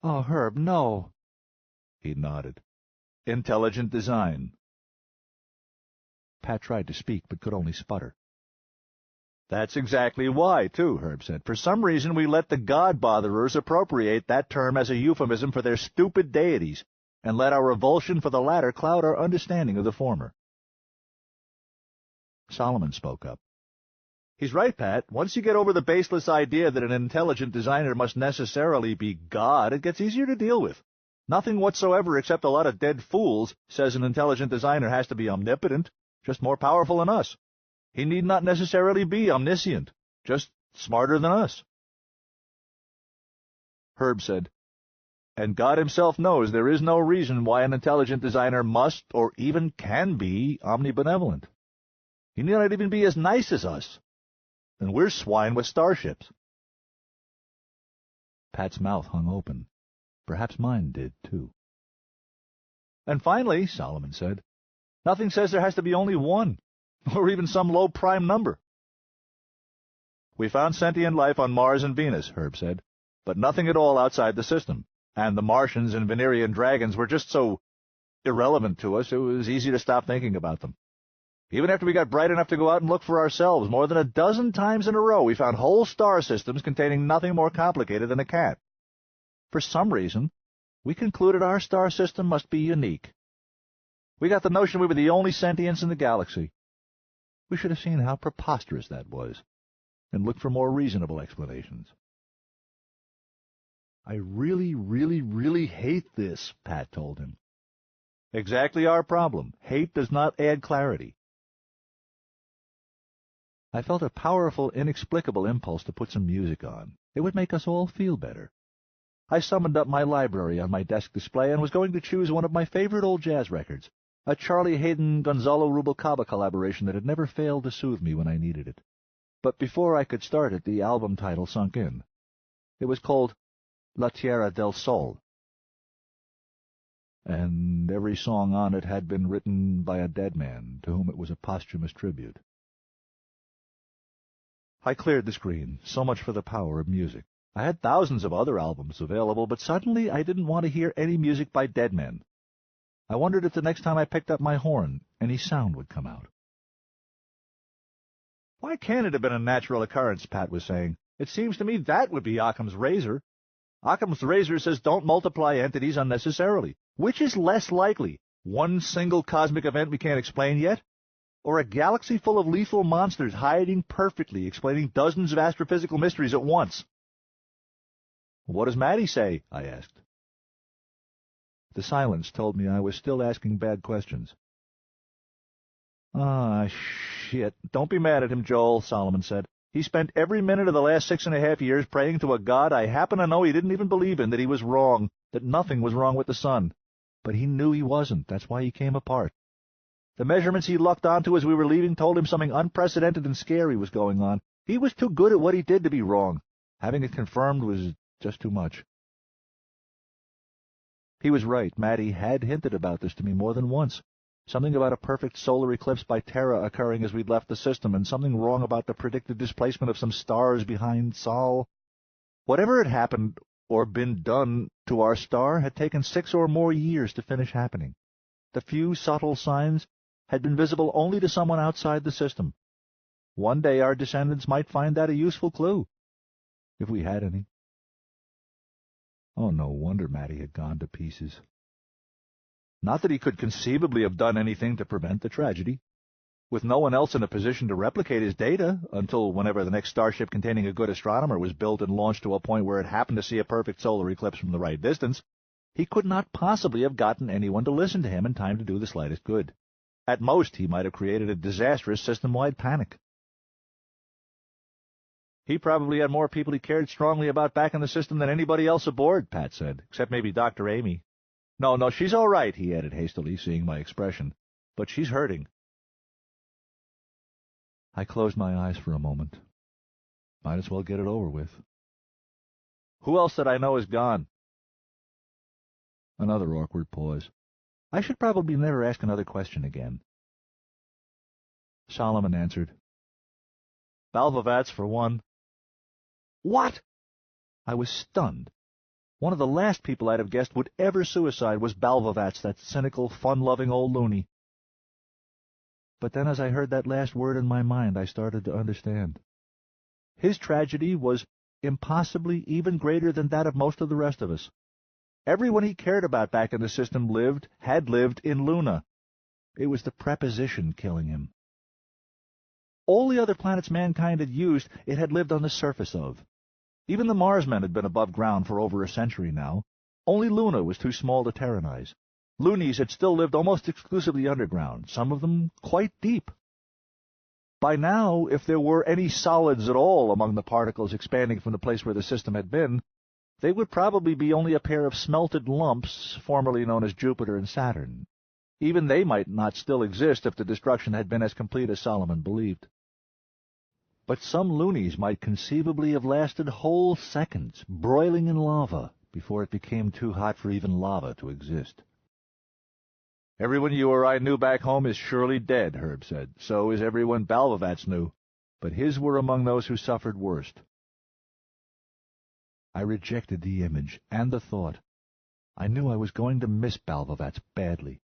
"Oh, Herb, no." He nodded. "Intelligent design." Pat tried to speak, but could only sputter. "That's exactly why, too," Herb said. "For some reason we let the God-botherers appropriate that term as a euphemism for their stupid deities, and let our revulsion for the latter cloud our understanding of the former." Solomon spoke up. "He's right, Pat. Once you get over the baseless idea that an intelligent designer must necessarily be God, it gets easier to deal with. Nothing whatsoever except a lot of dead fools says an intelligent designer has to be omnipotent, just more powerful than us. He need not necessarily be omniscient, just smarter than us." Herb said, "And God himself knows there is no reason why an intelligent designer must or even can be omnibenevolent. He need not even be as nice as us. And we're swine with starships." Pat's mouth hung open. Perhaps mine did, too. "And finally," Solomon said, "nothing says there has to be only one, or even some low prime number." "We found sentient life on Mars and Venus," Herb said, "but nothing at all outside the system. And the Martians and Venerian dragons were just so irrelevant to us, it was easy to stop thinking about them. Even after we got bright enough to go out and look for ourselves, more than a dozen times in a row we found whole star systems containing nothing more complicated than a cat. For some reason, We concluded our star system must be unique. We got the notion we were the only sentients in the galaxy. We should have seen how preposterous that was, and looked for more reasonable explanations. I really hate this, Pat told him. Exactly our problem. Hate does not add clarity. I felt a powerful, inexplicable impulse to put some music on. It would make us all feel better. I summoned up my library on my desk display and was going to choose one of my favorite old jazz records, a Charlie Haydn-Gonzalo Rubalcaba collaboration that had never failed to soothe me when I needed it. But before I could start it, the album title sunk in. It was called La Tierra del Sol, and every song on it had been written by a dead man to whom it was a posthumous tribute. I cleared the screen. So much for the power of music. I had thousands of other albums available, but suddenly I didn't want to hear any music by dead men. I wondered if the next time I picked up my horn, any sound would come out. Why can't it have been a natural occurrence, Pat was saying. It seems to me that would be Occam's razor. Occam's razor says don't multiply entities unnecessarily. Which is less likely? One single cosmic event we can't explain yet? Or a galaxy full of lethal monsters hiding perfectly, explaining dozens of astrophysical mysteries at once? What does Maddie say? I asked. The silence told me I was still asking bad questions. Ah, shit. Don't be mad at him, Joel, Solomon said. He spent every minute of the last 6.5 years praying to a god I happen to know he didn't even believe in, that he was wrong, that nothing was wrong with the sun. But he knew he wasn't. That's why he came apart. The measurements he lucked onto as we were leaving told him something unprecedented and scary was going on. He was too good at what he did to be wrong. Having it confirmed was just too much. He was right. Maddie had hinted about this to me more than once. Something about a perfect solar eclipse by Terra occurring as we'd left the system, and something wrong about the predicted displacement of some stars behind Sol. Whatever had happened or been done to our star had taken 6 or more years to finish happening. The few subtle signs had been visible only to someone outside the system. One day our descendants might find that a useful clue, if we had any. Oh, no wonder Matty had gone to pieces. Not that he could conceivably have done anything to prevent the tragedy. With no one else in a position to replicate his data, until whenever the next starship containing a good astronomer was built and launched to a point where it happened to see a perfect solar eclipse from the right distance, he could not possibly have gotten anyone to listen to him in time to do the slightest good. At most, he might have created a disastrous system-wide panic. He probably had more people he cared strongly about back in the system than anybody else aboard, Pat said, except maybe Dr. Amy. No, she's all right, he added hastily, seeing my expression. But she's hurting. I closed my eyes for a moment. Might as well get it over with. Who else that I know is gone? Another awkward pause. I should probably never ask another question again. Solomon answered. Balvavats, for one. What? I was stunned. One of the last people I'd have guessed would ever suicide was Balvavats, that cynical, fun-loving old loony. But then as I heard that last word in my mind, I started to understand. His tragedy was impossibly even greater than that of most of the rest of us. Everyone he cared about back in the system had lived in Luna. It was the preposition killing him. All the other planets mankind had used, it had lived on the surface of. Even the Marsmen had been above ground for over a century now. Only Luna was too small to terranize. Loonies had still lived almost exclusively underground, some of them quite deep. By now, if there were any solids at all among the particles expanding from the place where the system had been, they would probably be only a pair of smelted lumps, formerly known as Jupiter and Saturn. Even they might not still exist if the destruction had been as complete as Solomon believed. But some loonies might conceivably have lasted whole seconds, broiling in lava, before it became too hot for even lava to exist. Everyone you or I knew back home is surely dead, Herb said. So is everyone Balvavats knew, but his were among those who suffered worst. I rejected the image and the thought. I knew I was going to miss Balvavats badly.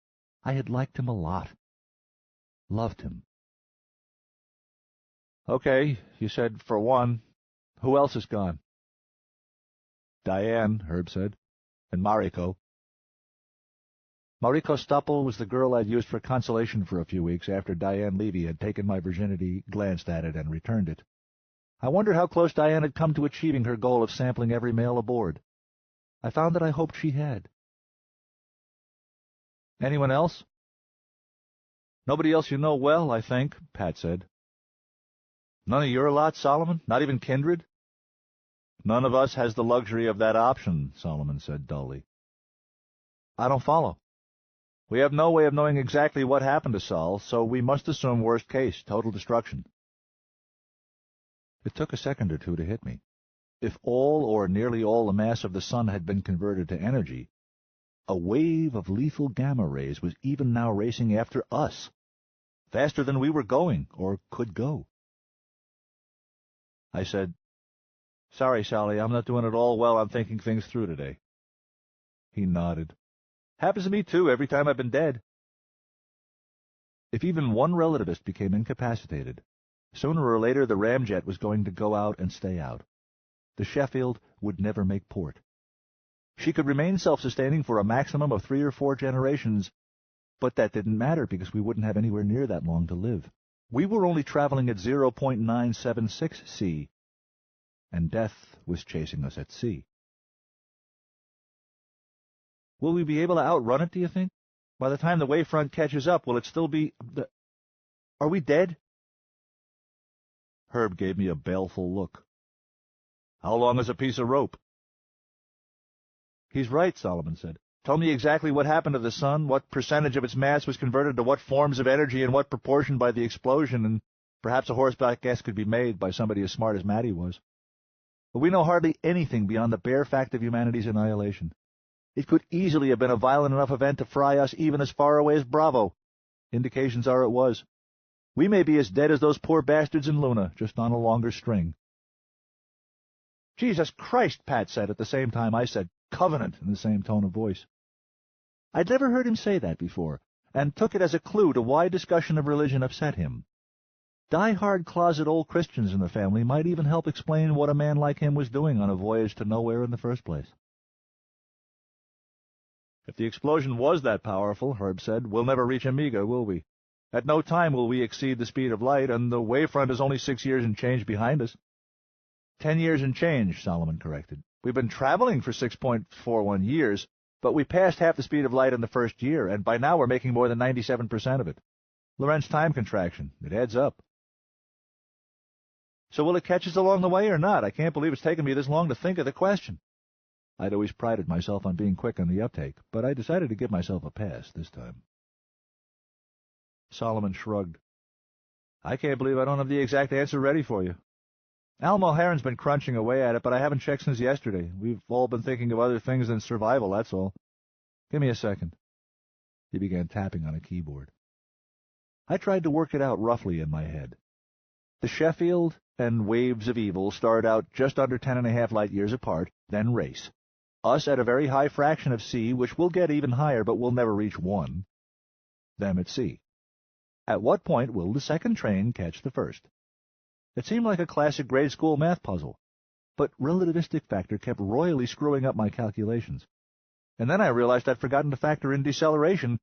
I had liked him a lot. Loved him. Okay, you said for one. Who else is gone? Diane, Herb said, and Mariko. Mariko Stoppel was the girl I'd used for consolation for a few weeks after Diane Levy had taken my virginity, glanced at it, and returned it. I wondered how close Diane had come to achieving her goal of sampling every male aboard. I found that I hoped she had. Anyone else? Nobody else you know well, I think, Pat said. None of your lot, Solomon? Not even kindred? None of us has the luxury of that option, Solomon said dully. I don't follow. We have no way of knowing exactly what happened to Sol, so we must assume worst case, total destruction. It took a second or two to hit me. If all or nearly all the mass of the sun had been converted to energy, a wave of lethal gamma rays was even now racing after us, faster than we were going, or could go. I said, Sorry, Sally, I'm not doing it all well on thinking things through today. He nodded. Happens to me, too, every time I've been dead. If even one relativist became incapacitated, sooner or later the ramjet was going to go out and stay out. The Sheffield would never make port. She could remain self-sustaining for a maximum of 3 or 4 generations, but that didn't matter because we wouldn't have anywhere near that long to live. We were only traveling at 0.976 C, and death was chasing us at sea. Will we be able to outrun it, do you think? By the time the wavefront catches up, will it still be... Are we dead? Herb gave me a baleful look. How long is a piece of rope? He's right, Solomon said. Tell me exactly what happened to the sun, what percentage of its mass was converted to what forms of energy, and what proportion by the explosion, and perhaps a horseback guess could be made by somebody as smart as Matty was. But we know hardly anything beyond the bare fact of humanity's annihilation. It could easily have been a violent enough event to fry us even as far away as Bravo. Indications are it was. We may be as dead as those poor bastards in Luna, just on a longer string. Jesus Christ, Pat said at the same time I said covenant in the same tone of voice. I'd never heard him say that before, and took it as a clue to why discussion of religion upset him. Die-hard closet old Christians in the family might even help explain what a man like him was doing on a voyage to nowhere in the first place. If the explosion was that powerful, Herb said, we'll never reach Amiga, will we? At no time will we exceed the speed of light, and the wavefront is only 6 years and change behind us. 10 years and change, Solomon corrected. We've been traveling for 6.41 years, but we passed half the speed of light in the first year, and by now we're making more than 97% of it. Lorentz time contraction. It adds up. So will it catch us along the way or not? I can't believe it's taken me this long to think of the question. I'd always prided myself on being quick on the uptake, but I decided to give myself a pass this time. Solomon shrugged. I can't believe I don't have the exact answer ready for you. Al Mulheron's been crunching away at it, but I haven't checked since yesterday. We've all been thinking of other things than survival, that's all. Give me a second. He began tapping on a keyboard. I tried to work it out roughly in my head. The Sheffield and Waves of Evil start out just under 10.5 light-years apart, then race. Us at a very high fraction of C, which will get even higher, but will never reach 1. Them at C. At what point will the second train catch the first? It seemed like a classic grade school math puzzle, but relativistic factor kept royally screwing up my calculations. And then I realized I'd forgotten to factor in deceleration.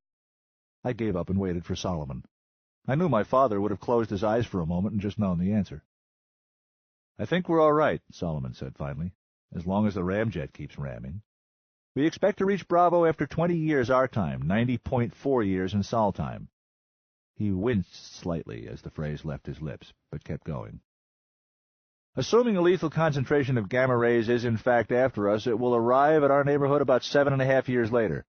I gave up and waited for Solomon. I knew my father would have closed his eyes for a moment and just known the answer. I think we're all right, Solomon said finally, as long as the ramjet keeps ramming. We expect to reach Bravo after 20 years our time, 90.4 years in Sol time. He winced slightly as the phrase left his lips, but kept going. Assuming a lethal concentration of gamma rays is in fact after us, it will arrive at our neighborhood about 7.5 years later.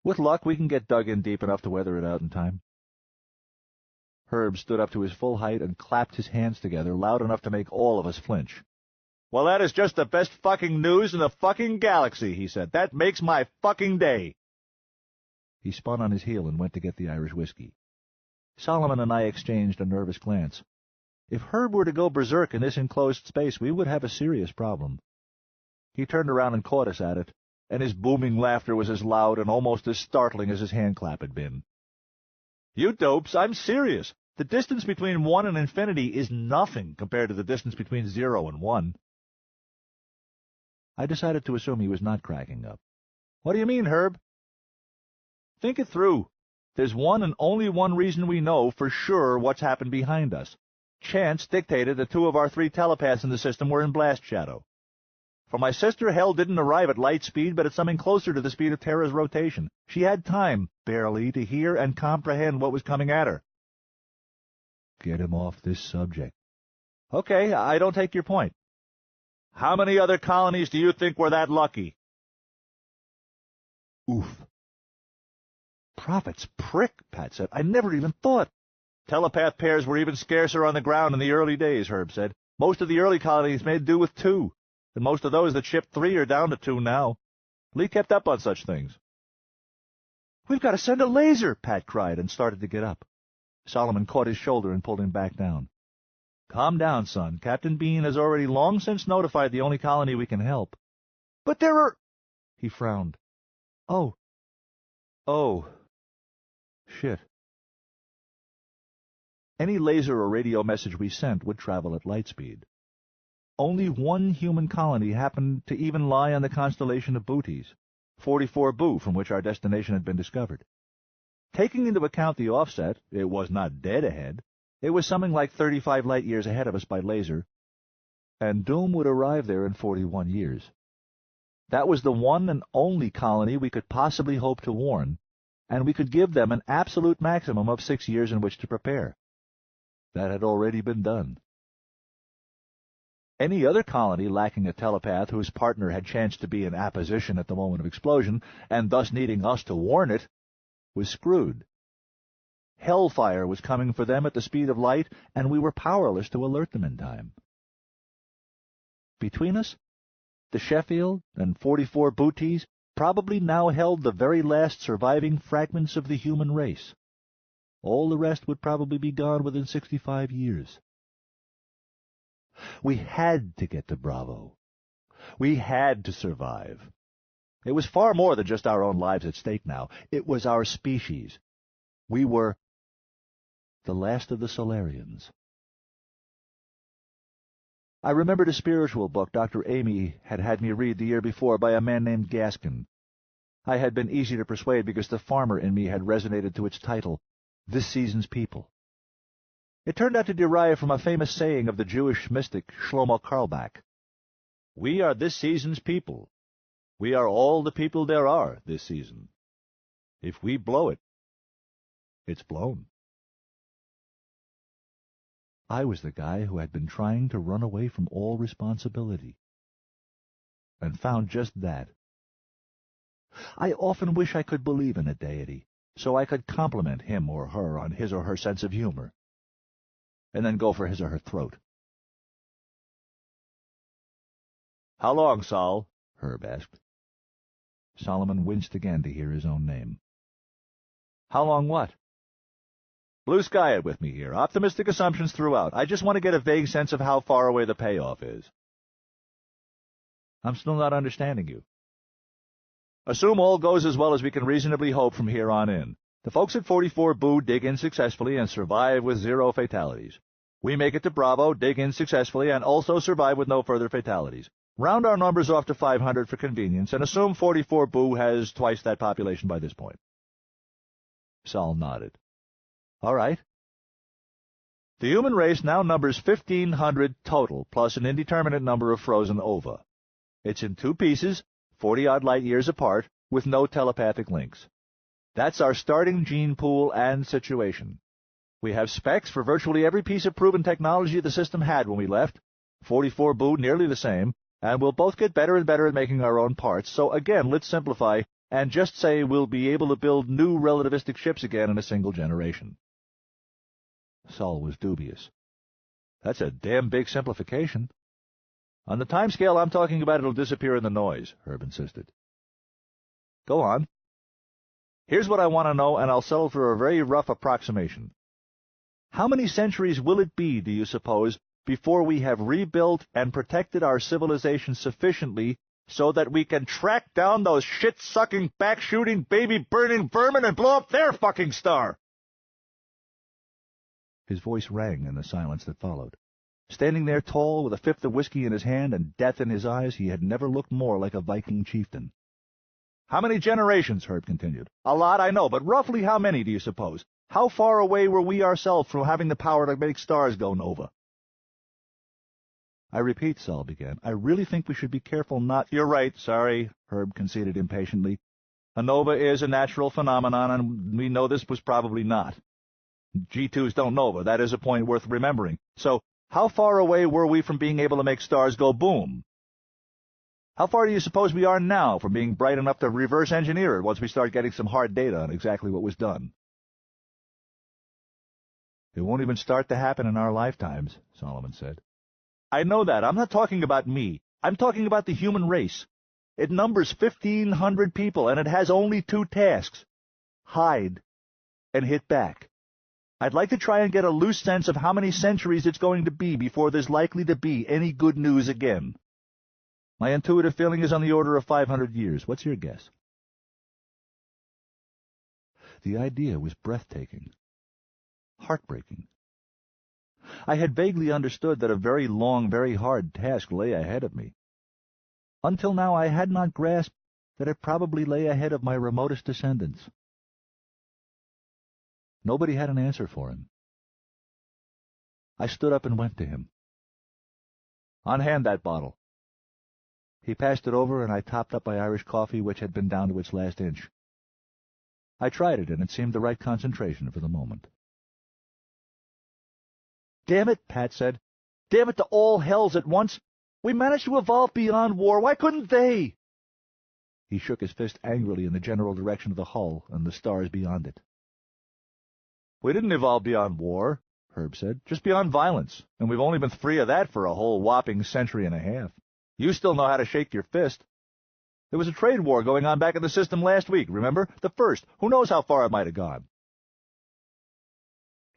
With luck, we can get dug in deep enough to weather it out in time. Herb stood up to his full height and clapped his hands together loud enough to make all of us flinch. Well, that is just the best fucking news in the fucking galaxy, he said. That makes my fucking day. He spun on his heel and went to get the Irish whiskey. Solomon and I exchanged a nervous glance. If Herb were to go berserk in this enclosed space, we would have a serious problem. He turned around and caught us at it, and his booming laughter was as loud and almost as startling as his handclap had been. You dopes, I'm serious. The distance between 1 and infinity is nothing compared to the distance between 0 and 1. I decided to assume he was not cracking up. What do you mean, Herb? Think it through. There's one and only one reason we know for sure what's happened behind us. Chance dictated that 2 of our 3 telepaths in the system were in blast shadow. For my sister, hell didn't arrive at light speed, but at something closer to the speed of Terra's rotation. She had time, barely, to hear and comprehend what was coming at her. Get him off this subject. Okay, I don't take your point. How many other colonies do you think were that lucky? Oof. Prophet's prick, Pat said. I never even thought. Telepath pairs were even scarcer on the ground in the early days, Herb said. Most of the early colonies made do with 2, and most of those that shipped 3 are down to 2 now. Lee kept up on such things. We've got to send a laser, Pat cried, and started to get up. Solomon caught his shoulder and pulled him back down. Calm down, son. Captain Bean has already long since notified the only colony we can help. But there are... He frowned. Oh. Shit. Any laser or radio message we sent would travel at light speed. Only one human colony happened to even lie on the constellation of Bootes, 44 Bu, from which our destination had been discovered. Taking into account the offset, it was not dead ahead. It was something like 35 light-years ahead of us by laser, and Doom would arrive there in 41 years. That was the one and only colony we could possibly hope to warn, and we could give them an absolute maximum of 6 years in which to prepare. That had already been done. Any other colony lacking a telepath whose partner had chanced to be in apposition at the moment of explosion, and thus needing us to warn it, was screwed. Hellfire was coming for them at the speed of light, and we were powerless to alert them in time. Between us, the Sheffield and 44 Bootes probably now held the very last surviving fragments of the human race. All the rest would probably be gone within 65 years. We had to get to Bravo. We had to survive. It was far more than just our own lives at stake now. It was our species. We were the last of the Solarians. I remembered a spiritual book Dr. Amy had me read the year before by a man named Gaskin. I had been easy to persuade because the farmer in me had resonated to its title, This Season's People. It turned out to derive from a famous saying of the Jewish mystic Shlomo Carlebach. We are this season's people. We are all the people there are this season. If we blow it, it's blown. I was the guy who had been trying to run away from all responsibility, and found just that. I often wish I could believe in a deity, so I could compliment him or her on his or her sense of humor, and then go for his or her throat. How long, Sol? Herb asked. Solomon winced again to hear his own name. How long what? Blue sky it with me here. Optimistic assumptions throughout. I just want to get a vague sense of how far away the payoff is. I'm still not understanding you. Assume all goes as well as we can reasonably hope from here on in. The folks at 44 Bu dig in successfully and survive with 0 fatalities. We make it to Bravo, dig in successfully, and also survive with no further fatalities. Round our numbers off to 500 for convenience, and assume 44 Bu has twice that population by this point. Sol nodded. All right. The human race now numbers 1,500 total, plus an indeterminate number of frozen ova. It's in 2 pieces, 40-odd light-years apart, with no telepathic links. That's our starting gene pool and situation. We have specs for virtually every piece of proven technology the system had when we left, 44 Bu nearly the same, and we'll both get better and better at making our own parts, so again, let's simplify and just say we'll be able to build new relativistic ships again in a single generation. Sol was dubious. That's a damn big simplification. On the timescale I'm talking about, it'll disappear in the noise, Herb insisted. Go on. Here's what I want to know, and I'll settle for a very rough approximation. How many centuries will it be, do you suppose, before we have rebuilt and protected our civilization sufficiently so that we can track down those shit-sucking, back-shooting, baby-burning vermin and blow up their fucking star? His voice rang in the silence that followed. Standing there tall, with a fifth of whiskey in his hand and death in his eyes, he had never looked more like a Viking chieftain. How many generations? Herb continued. A lot, I know, but roughly how many do you suppose? How far away were we ourselves from having the power to make stars go nova? I repeat, Sol began, I really think we should be careful not— You're right, sorry, Herb conceded impatiently. A nova is a natural phenomenon, and we know this was probably not. G2s don't nova, that is a point worth remembering. So, how far away were we from being able to make stars go boom? How far do you suppose we are now from being bright enough to reverse engineer it once we start getting some hard data on exactly what was done? It won't even start to happen in our lifetimes, Solomon said. I know that. I'm not talking about me. I'm talking about the human race. It numbers 1,500 people, and it has only 2 tasks. Hide and hit back. I'd like to try and get a loose sense of how many centuries it's going to be before there's likely to be any good news again. My intuitive feeling is on the order of 500 years. What's your guess? The idea was breathtaking. Heartbreaking. I had vaguely understood that a very long, very hard task lay ahead of me. Until now I had not grasped that it probably lay ahead of my remotest descendants. Nobody had an answer for him. I stood up and went to him. Unhand that bottle. He passed it over, and I topped up my Irish coffee, which had been down to its last inch. I tried it, and it seemed the right concentration for the moment. Damn it, Pat said. Damn it to all hells at once. We managed to evolve beyond war. Why couldn't they? He shook his fist angrily in the general direction of the hull and the stars beyond it. We didn't evolve beyond war, Herb said, just beyond violence, and we've only been free of that for a whole whopping century and a half. You still know how to shake your fist. There was a trade war going on back in the system last week, remember? The first. Who knows how far it might have gone?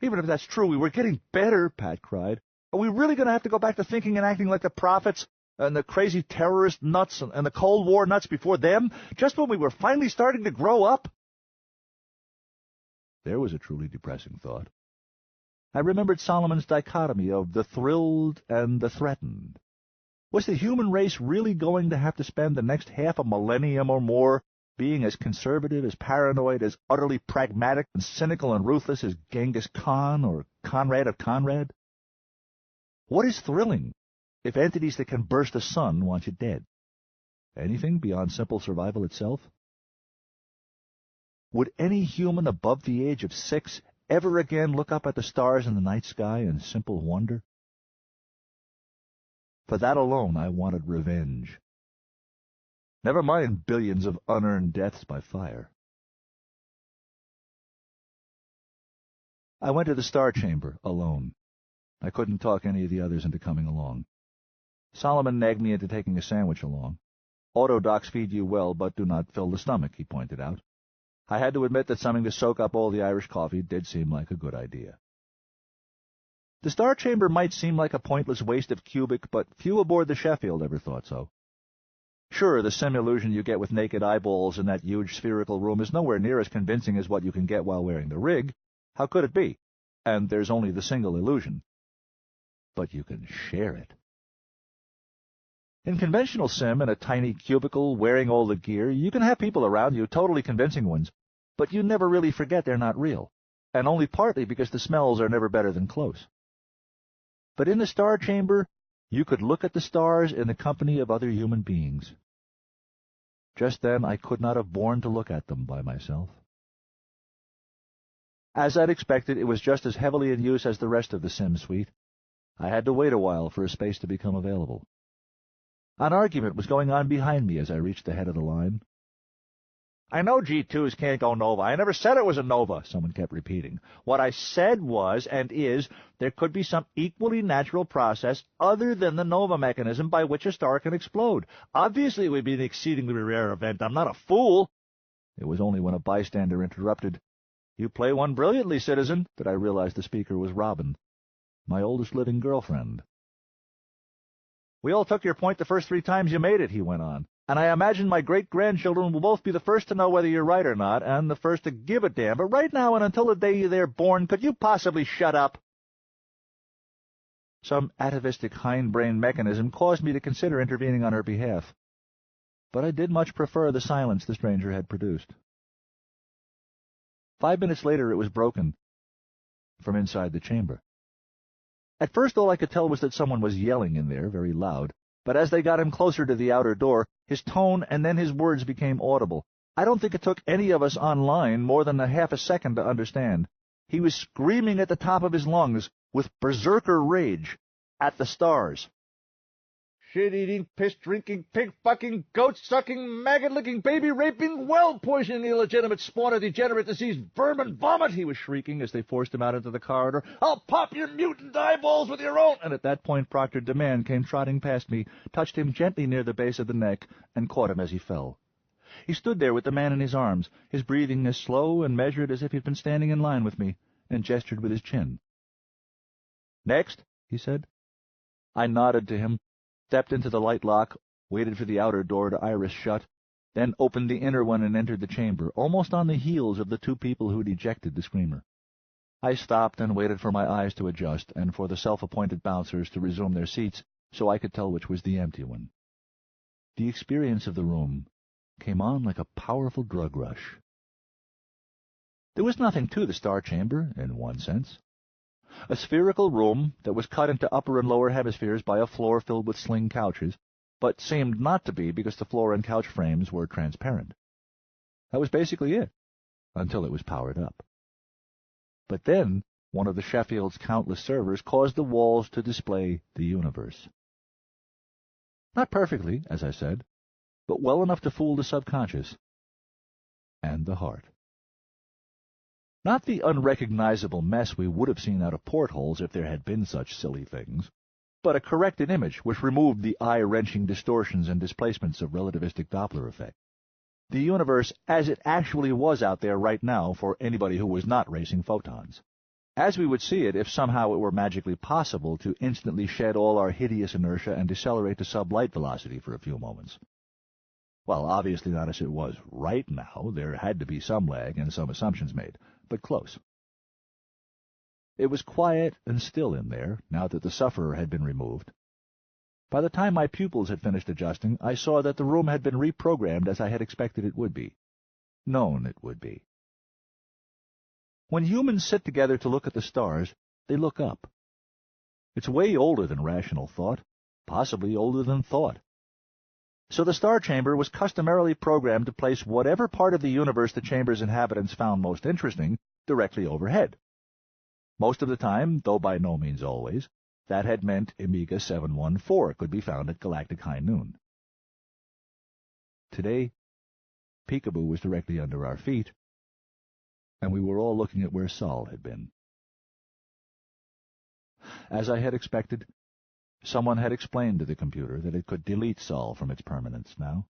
Even if that's true, we were getting better, Pat cried. Are we really going to have to go back to thinking and acting like the prophets and the crazy terrorist nuts and the Cold War nuts before them, just when we were finally starting to grow up? There was a truly depressing thought. I remembered Solomon's dichotomy of the thrilled and the threatened. Was the human race really going to have to spend the next half a millennium or more being as conservative, as paranoid, as utterly pragmatic and cynical and ruthless as Genghis Khan or Conrad of Conrad? What is thrilling if entities that can burst a sun want you dead? Anything beyond simple survival itself? Would any human above the age of 6 ever again look up at the stars in the night sky in simple wonder? For that alone I wanted revenge. Never mind billions of unearned deaths by fire. I went to the star chamber, alone. I couldn't talk any of the others into coming along. Solomon nagged me into taking a sandwich along. Autodocs feed you well, but do not fill the stomach, he pointed out. I had to admit that something to soak up all the Irish coffee did seem like a good idea. The star chamber might seem like a pointless waste of cubic, but few aboard the Sheffield ever thought so. Sure, the sim-illusion you get with naked eyeballs in that huge spherical room is nowhere near as convincing as what you can get while wearing the rig. How could it be? And there's only the single illusion. But you can share it. In conventional sim, in a tiny cubicle, wearing all the gear, you can have people around you, totally convincing ones, but you never really forget they're not real, and only partly because the smells are never better than close. But in the star chamber, you could look at the stars in the company of other human beings. Just then, I could not have borne to look at them by myself. As I'd expected, it was just as heavily in use as the rest of the sim suite. I had to wait a while for a space to become available. An argument was going on behind me as I reached the head of the line. I know G2s can't go nova. I never said it was a nova, someone kept repeating. What I said was, and is, there could be some equally natural process other than the nova mechanism by which a star can explode. Obviously it would be an exceedingly rare event. I'm not a fool. It was only when a bystander interrupted, You play one brilliantly, citizen, that I realized the speaker was Robin, my oldest living girlfriend. We all took your point the first 3 times you made it, he went on. And I imagine my great-grandchildren will both be the first to know whether you're right or not, and the first to give a damn. But right now and until the day they're born, could you possibly shut up? Some atavistic hindbrain mechanism caused me to consider intervening on her behalf. but I did much prefer the silence the stranger had produced. 5 minutes later it was broken from inside the chamber. At first all I could tell was that someone was yelling in there, very loud, but as they got him closer to the outer door, his tone and then his words became audible. I don't think it took any of us online more than a half a second to understand. He was screaming at the top of his lungs, with berserker rage, at the stars. Shit-eating, piss-drinking, pig-fucking, goat-sucking, maggot-licking, baby-raping, well-poisoning, illegitimate spawn of degenerate disease, vermin vomit, he was shrieking as they forced him out into the corridor. I'll pop your mutant eyeballs with your own... And at that point Proctor Demand came trotting past me, touched him gently near the base of the neck, and caught him as he fell. He stood there with the man in his arms, his breathing as slow and measured as if he'd been standing in line with me, and gestured with his chin. "Next," he said. I nodded to him, stepped into the light lock, waited for the outer door to iris shut, then opened the inner one and entered the chamber, almost on the heels of the 2 people who'd ejected the screamer. I stopped and waited for my eyes to adjust, and for the self-appointed bouncers to resume their seats, so I could tell which was the empty one. The experience of the room came on like a powerful drug rush. There was nothing to the star chamber, in one sense. A spherical room that was cut into upper and lower hemispheres by a floor filled with sling couches, but seemed not to be because the floor and couch frames were transparent. That was basically it, until it was powered up. But then one of the Sheffield's countless servers caused the walls to display the universe. Not perfectly, as I said, but well enough to fool the subconscious and the heart. Not the unrecognizable mess we would have seen out of portholes if there had been such silly things, but a corrected image which removed the eye-wrenching distortions and displacements of relativistic Doppler effect. The universe as it actually was out there right now for anybody who was not racing photons. As we would see it if somehow it were magically possible to instantly shed all our hideous inertia and decelerate to sublight velocity for a few moments. Well, obviously not as it was right now. There had to be some lag and some assumptions made, but close. It was quiet and still in there, now that the sufferer had been removed. By the time my pupils had finished adjusting, I saw that the room had been reprogrammed as I had expected it would be. Known it would be. When humans sit together to look at the stars, they look up. It's way older than rational thought, possibly older than thought. So the star chamber was customarily programmed to place whatever part of the universe the chamber's inhabitants found most interesting directly overhead. Most of the time, though by no means always, that had meant Omega 714 could be found at galactic high noon. Today, Peekaboo was directly under our feet, and we were all looking at where Sol had been. As I had expected, someone had explained to the computer that it could delete Sol from its permanence now.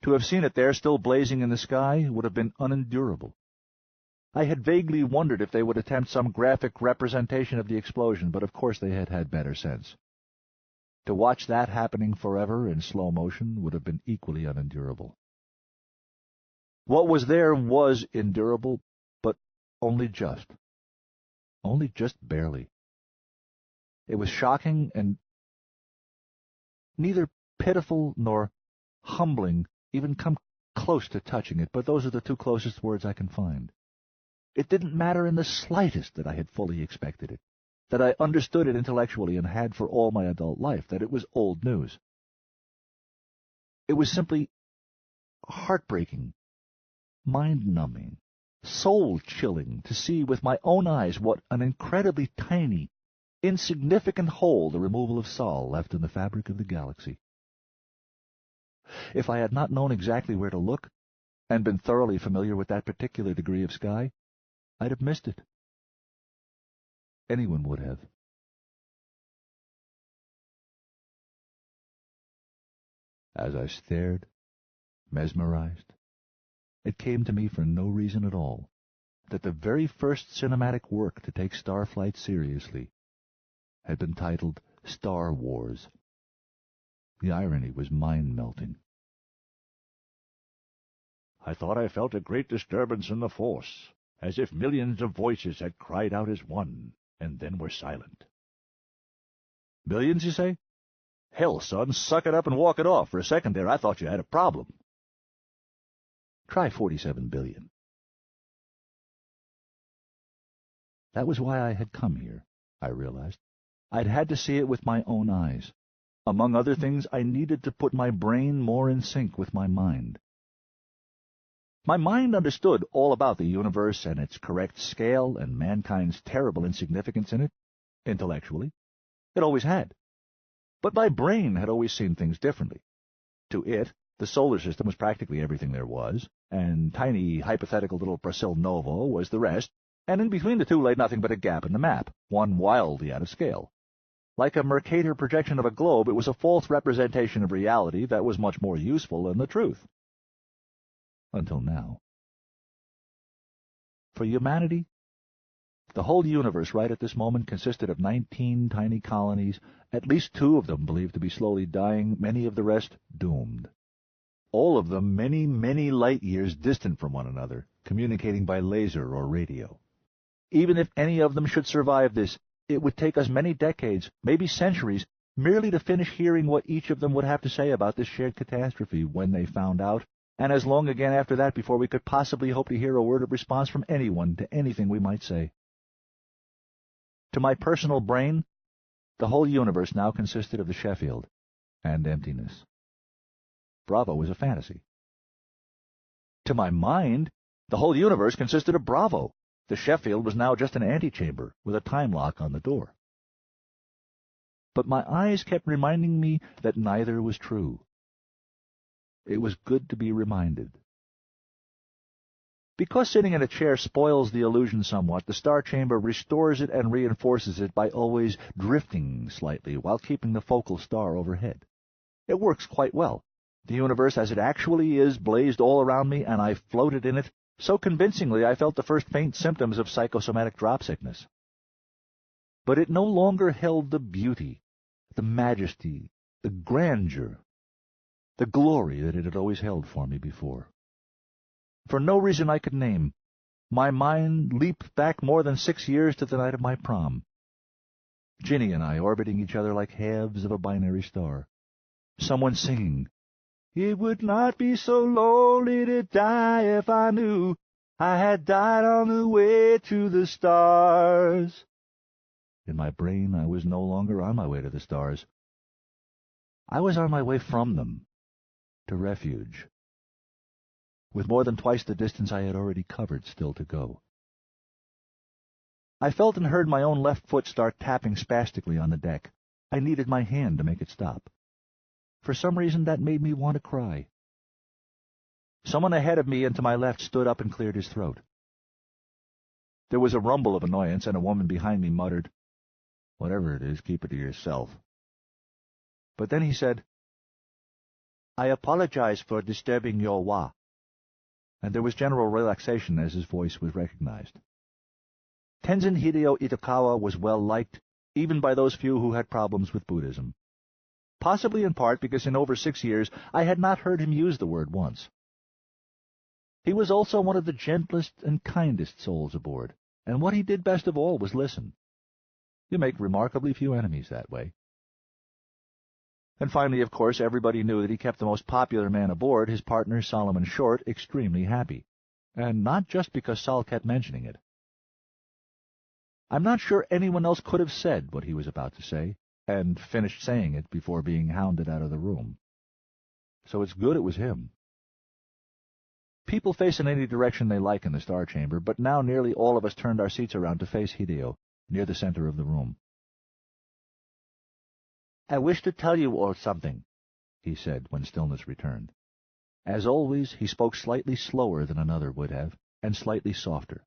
To have seen it there still blazing in the sky would have been unendurable. I had vaguely wondered if they would attempt some graphic representation of the explosion, but of course they had had better sense. To watch that happening forever in slow motion would have been equally unendurable. What was there was endurable, but only just barely. It was shocking and neither pitiful nor humbling even come close to touching it, but those are the 2 closest words I can find. It didn't matter in the slightest that I had fully expected it, that I understood it intellectually and had for all my adult life, that it was old news. It was simply heartbreaking, mind-numbing, soul-chilling to see with my own eyes what an incredibly tiny, insignificant hole the removal of Sol left in the fabric of the galaxy. If I had not known exactly where to look, and been thoroughly familiar with that particular degree of sky, I'd have missed it. Anyone would have. As I stared, mesmerized, it came to me for no reason at all that the very first cinematic work to take starflight seriously had been titled Star Wars. The irony was mind-melting. I thought I felt a great disturbance in the force, as if millions of voices had cried out as one, and then were silent. Billions, you say? Hell, son, suck it up and walk it off. For a second there, I thought you had a problem. Try 47 billion. That was why I had come here, I realized. I'd had to see it with my own eyes. Among other things, I needed to put my brain more in sync with my mind. My mind understood all about the universe and its correct scale and mankind's terrible insignificance in it, intellectually. It always had. But my brain had always seen things differently. To it, the solar system was practically everything there was, and tiny, hypothetical little Brasil Novo was the rest, and in between the two lay nothing but a gap in the map, one wildly out of scale. Like a Mercator projection of a globe, it was a false representation of reality that was much more useful than the truth. Until now. For humanity, the whole universe right at this moment consisted of 19 tiny colonies, at least 2 of them believed to be slowly dying, many of the rest doomed. All of them many, many light years distant from one another, communicating by laser or radio. Even if any of them should survive this, it would take us many decades, maybe centuries, merely to finish hearing what each of them would have to say about this shared catastrophe when they found out, and as long again after that before we could possibly hope to hear a word of response from anyone to anything we might say. To my personal brain, the whole universe now consisted of the Sheffield and emptiness. Bravo was a fantasy. To my mind, the whole universe consisted of Bravo. The Sheffield was now just an antechamber with a time lock on the door. But my eyes kept reminding me that neither was true. It was good to be reminded. Because sitting in a chair spoils the illusion somewhat, the star chamber restores it and reinforces it by always drifting slightly while keeping the focal star overhead. It works quite well. The universe as it actually is blazed all around me, and I floated in it so convincingly I felt the first faint symptoms of psychosomatic drop sickness. But it no longer held the beauty, the majesty, the grandeur, the glory that it had always held for me before. For no reason I could name, my mind leaped back more than 6 years to the night of my prom. Ginny and I orbiting each other like halves of a binary star. Someone singing, "It would not be so lonely to die if I knew I had died on the way to the stars." In my brain, I was no longer on my way to the stars. I was on my way from them, to refuge, with more than twice the distance I had already covered still to go. I felt and heard my own left foot start tapping spastically on the deck. I needed my hand to make it stop. For some reason, that made me want to cry. Someone ahead of me and to my left stood up and cleared his throat. There was a rumble of annoyance, and a woman behind me muttered, "Whatever it is, keep it to yourself." But then he said, "I apologize for disturbing your wa," and there was general relaxation as his voice was recognized. Tenzin Hideo Itokawa was well liked, even by those few who had problems with Buddhism. Possibly in part because in over 6 years I had not heard him use the word once. He was also one of the gentlest and kindest souls aboard, and what he did best of all was listen. You make remarkably few enemies that way. And finally, of course, everybody knew that he kept the most popular man aboard, his partner Solomon Short, extremely happy. And not just because Sol kept mentioning it. I'm not sure anyone else could have said what he was about to say, and finished saying it before being hounded out of the room. So it's good it was him. People face in any direction they like in the star chamber, but now nearly all of us turned our seats around to face Hideo, near the center of the room. "I wish to tell you all something," he said when stillness returned. As always, he spoke slightly slower than another would have, and slightly softer.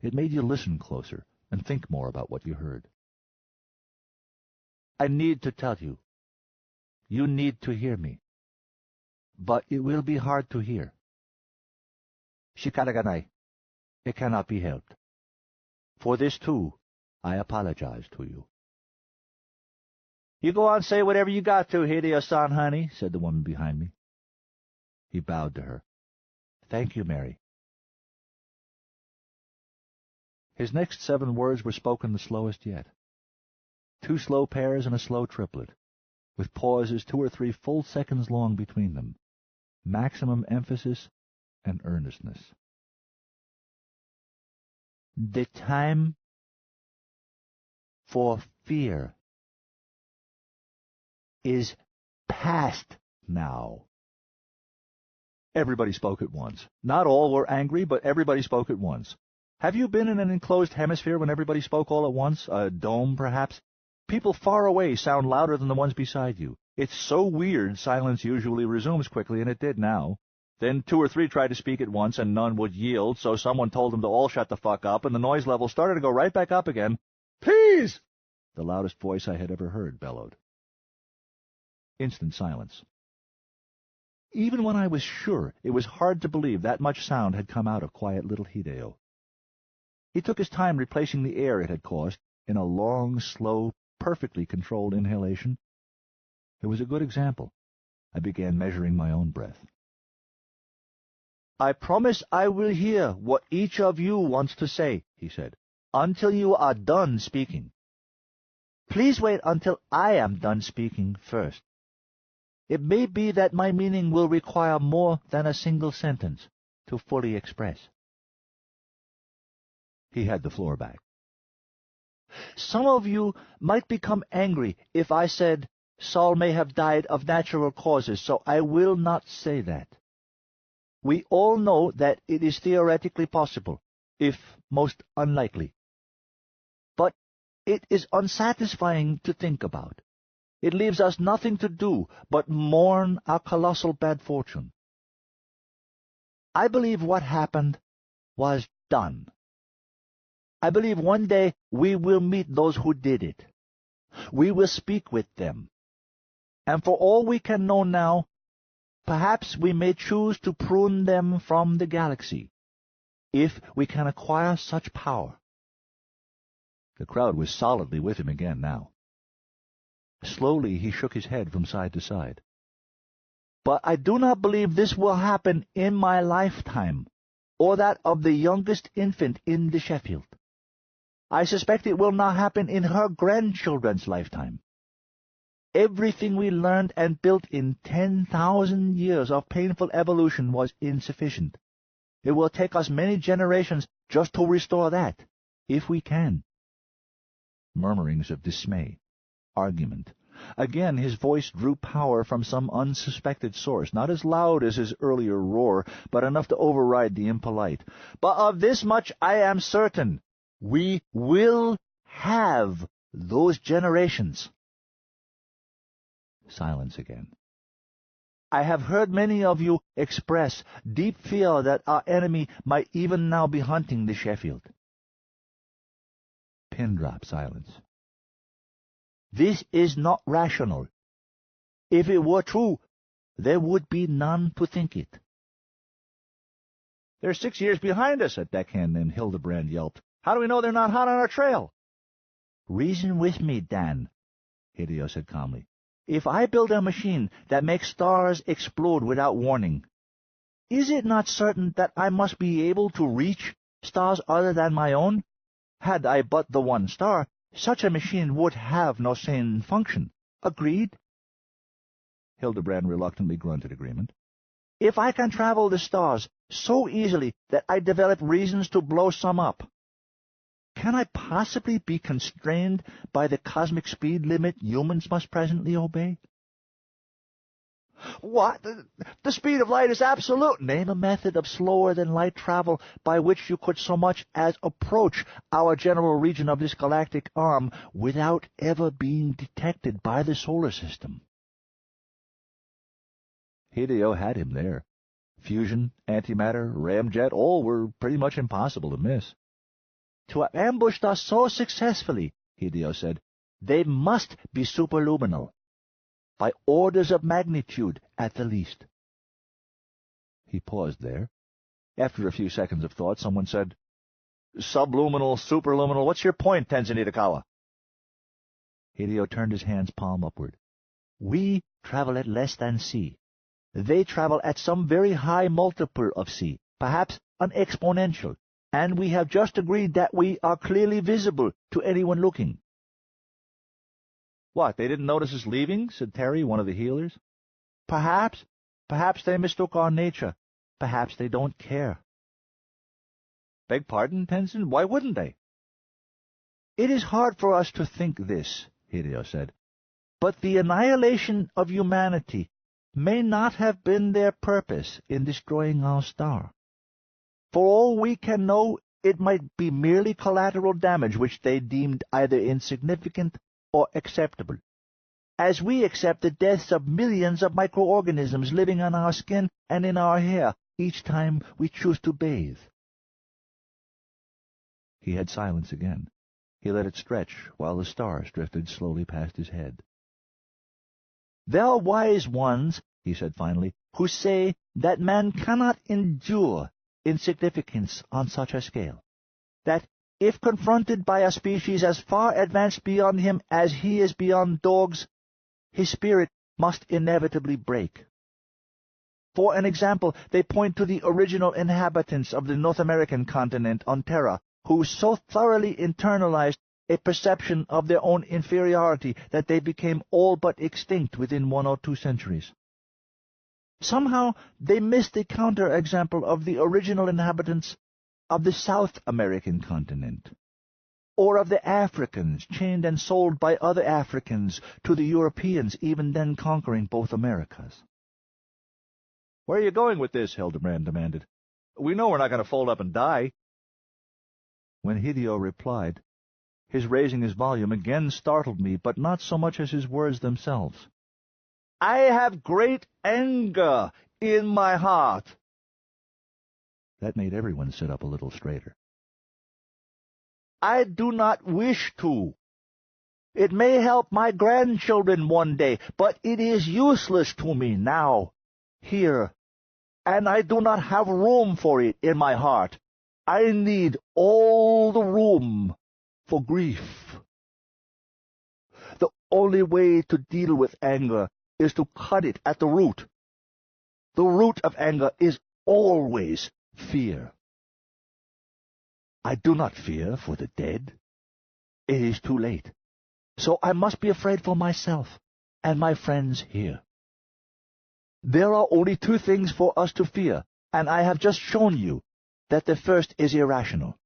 It made you listen closer and think more about what you heard. "I need to tell you. You need to hear me. But it will be hard to hear. Shikaraganai. It cannot be helped. For this, too, I apologize to you." "You go on, say whatever you got to, Hideo-san, honey," said the woman behind me. He bowed to her. "Thank you, Mary." His next 7 words were spoken the slowest yet. 2 slow pairs and a slow triplet, with pauses 2 or 3 full seconds long between them, maximum emphasis and earnestness. The time for fear is past now. Everybody spoke at once. Not all were angry, but everybody spoke at once. Have you been in an enclosed hemisphere when everybody spoke all at once? A dome, perhaps? People far away sound louder than the ones beside you. It's so weird, silence usually resumes quickly, and it did now. Then 2 or 3 tried to speak at once, and none would yield, so someone told them to all shut the fuck up, and the noise level started to go right back up again. Please! The loudest voice I had ever heard bellowed. Instant silence. Even when I was sure, it was hard to believe that much sound had come out of quiet little Hideo. He took his time replacing the air it had caused in a long, slow, perfectly controlled inhalation. It was a good example. I began measuring my own breath. I promise I will hear what each of you wants to say, he said, until you are done speaking. Please wait until I am done speaking first. It may be that my meaning will require more than a single sentence to fully express. He had the floor back. Some of you might become angry if I said Saul may have died of natural causes, so I will not say that. We all know that it is theoretically possible, if most unlikely. But it is unsatisfying to think about. It leaves us nothing to do but mourn our colossal bad fortune. I believe what happened was done. I believe one day we will meet those who did it. We will speak with them. And for all we can know now, perhaps we may choose to prune them from the galaxy, if we can acquire such power. The crowd was solidly with him again now. Slowly he shook his head from side to side. But I do not believe this will happen in my lifetime, or that of the youngest infant in the Sheffield. I suspect it will not happen in her grandchildren's lifetime. Everything we learned and built in 10,000 years of painful evolution was insufficient. It will take us many generations just to restore that, if we can. Murmurings of dismay. Argument. Again his voice drew power from some unsuspected source, not as loud as his earlier roar, but enough to override the impolite. But of this much I am certain. We will have those generations. Silence again. I have heard many of you express deep fear that our enemy might even now be hunting the Sheffield. Pin drop silence. This is not rational. If it were true, there would be none to think it. They're 6 years behind us, a deckhand named Hildebrand yelped. How do we know they're not hot on our trail? Reason with me, Dan, Hideo said calmly. If I build a machine that makes stars explode without warning, is it not certain that I must be able to reach stars other than my own? Had I but the one star, such a machine would have no sane function. Agreed? Hildebrand reluctantly grunted agreement. If I can travel the stars so easily that I develop reasons to blow some up, can I possibly be constrained by the cosmic speed limit humans must presently obey? What? The speed of light is absolute. Name a method of slower-than-light travel by which you could so much as approach our general region of this galactic arm without ever being detected by the solar system. Hideo had him there. Fusion, antimatter, ramjet, all were pretty much impossible to miss. To have ambushed us so successfully, Hideo said, they must be superluminal. By orders of magnitude, at the least. He paused there. After a few seconds of thought, someone said, Subluminal, superluminal, what's your point, Tenzin Itokawa? Hideo turned his hands palm upward. We travel at less than c. They travel at some very high multiple of c, perhaps an exponential, and we have just agreed that we are clearly visible to anyone looking. What, they didn't notice us leaving? Said Terry, one of the healers. Perhaps. Perhaps they mistook our nature. Perhaps they don't care. Beg pardon, Tenzin? Why wouldn't they? It is hard for us to think this, Hideo said, but the annihilation of humanity may not have been their purpose in destroying our star. For all we can know, it might be merely collateral damage which they deemed either insignificant or acceptable, as we accept the deaths of millions of microorganisms living on our skin and in our hair each time we choose to bathe. He had silence again. He let it stretch while the stars drifted slowly past his head. There are wise ones, he said finally, who say that man cannot endure insignificance on such a scale, that if confronted by a species as far advanced beyond him as he is beyond dogs, his spirit must inevitably break. For an example, they point to the original inhabitants of the North American continent on Terra, who so thoroughly internalized a perception of their own inferiority that they became all but extinct within 1 or 2 centuries. Somehow they missed the counter-example of the original inhabitants of the South American continent, or of the Africans chained and sold by other Africans to the Europeans, even then conquering both Americas. "Where are you going with this?" Hildebrand demanded. "We know we're not going to fold up and die." When Hideo replied, his raising his volume again startled me, but not so much as his words themselves. "I have great anger in my heart." That made everyone sit up a little straighter. "I do not wish to. It may help my grandchildren one day, but it is useless to me now, here, and I do not have room for it in my heart. I need all the room for grief. The only way to deal with anger is to cut it at the root. The root of anger is always fear. I do not fear for the dead. It is too late. So I must be afraid for myself and my friends here. There are only 2 things for us to fear, and I have just shown you that the first is irrational.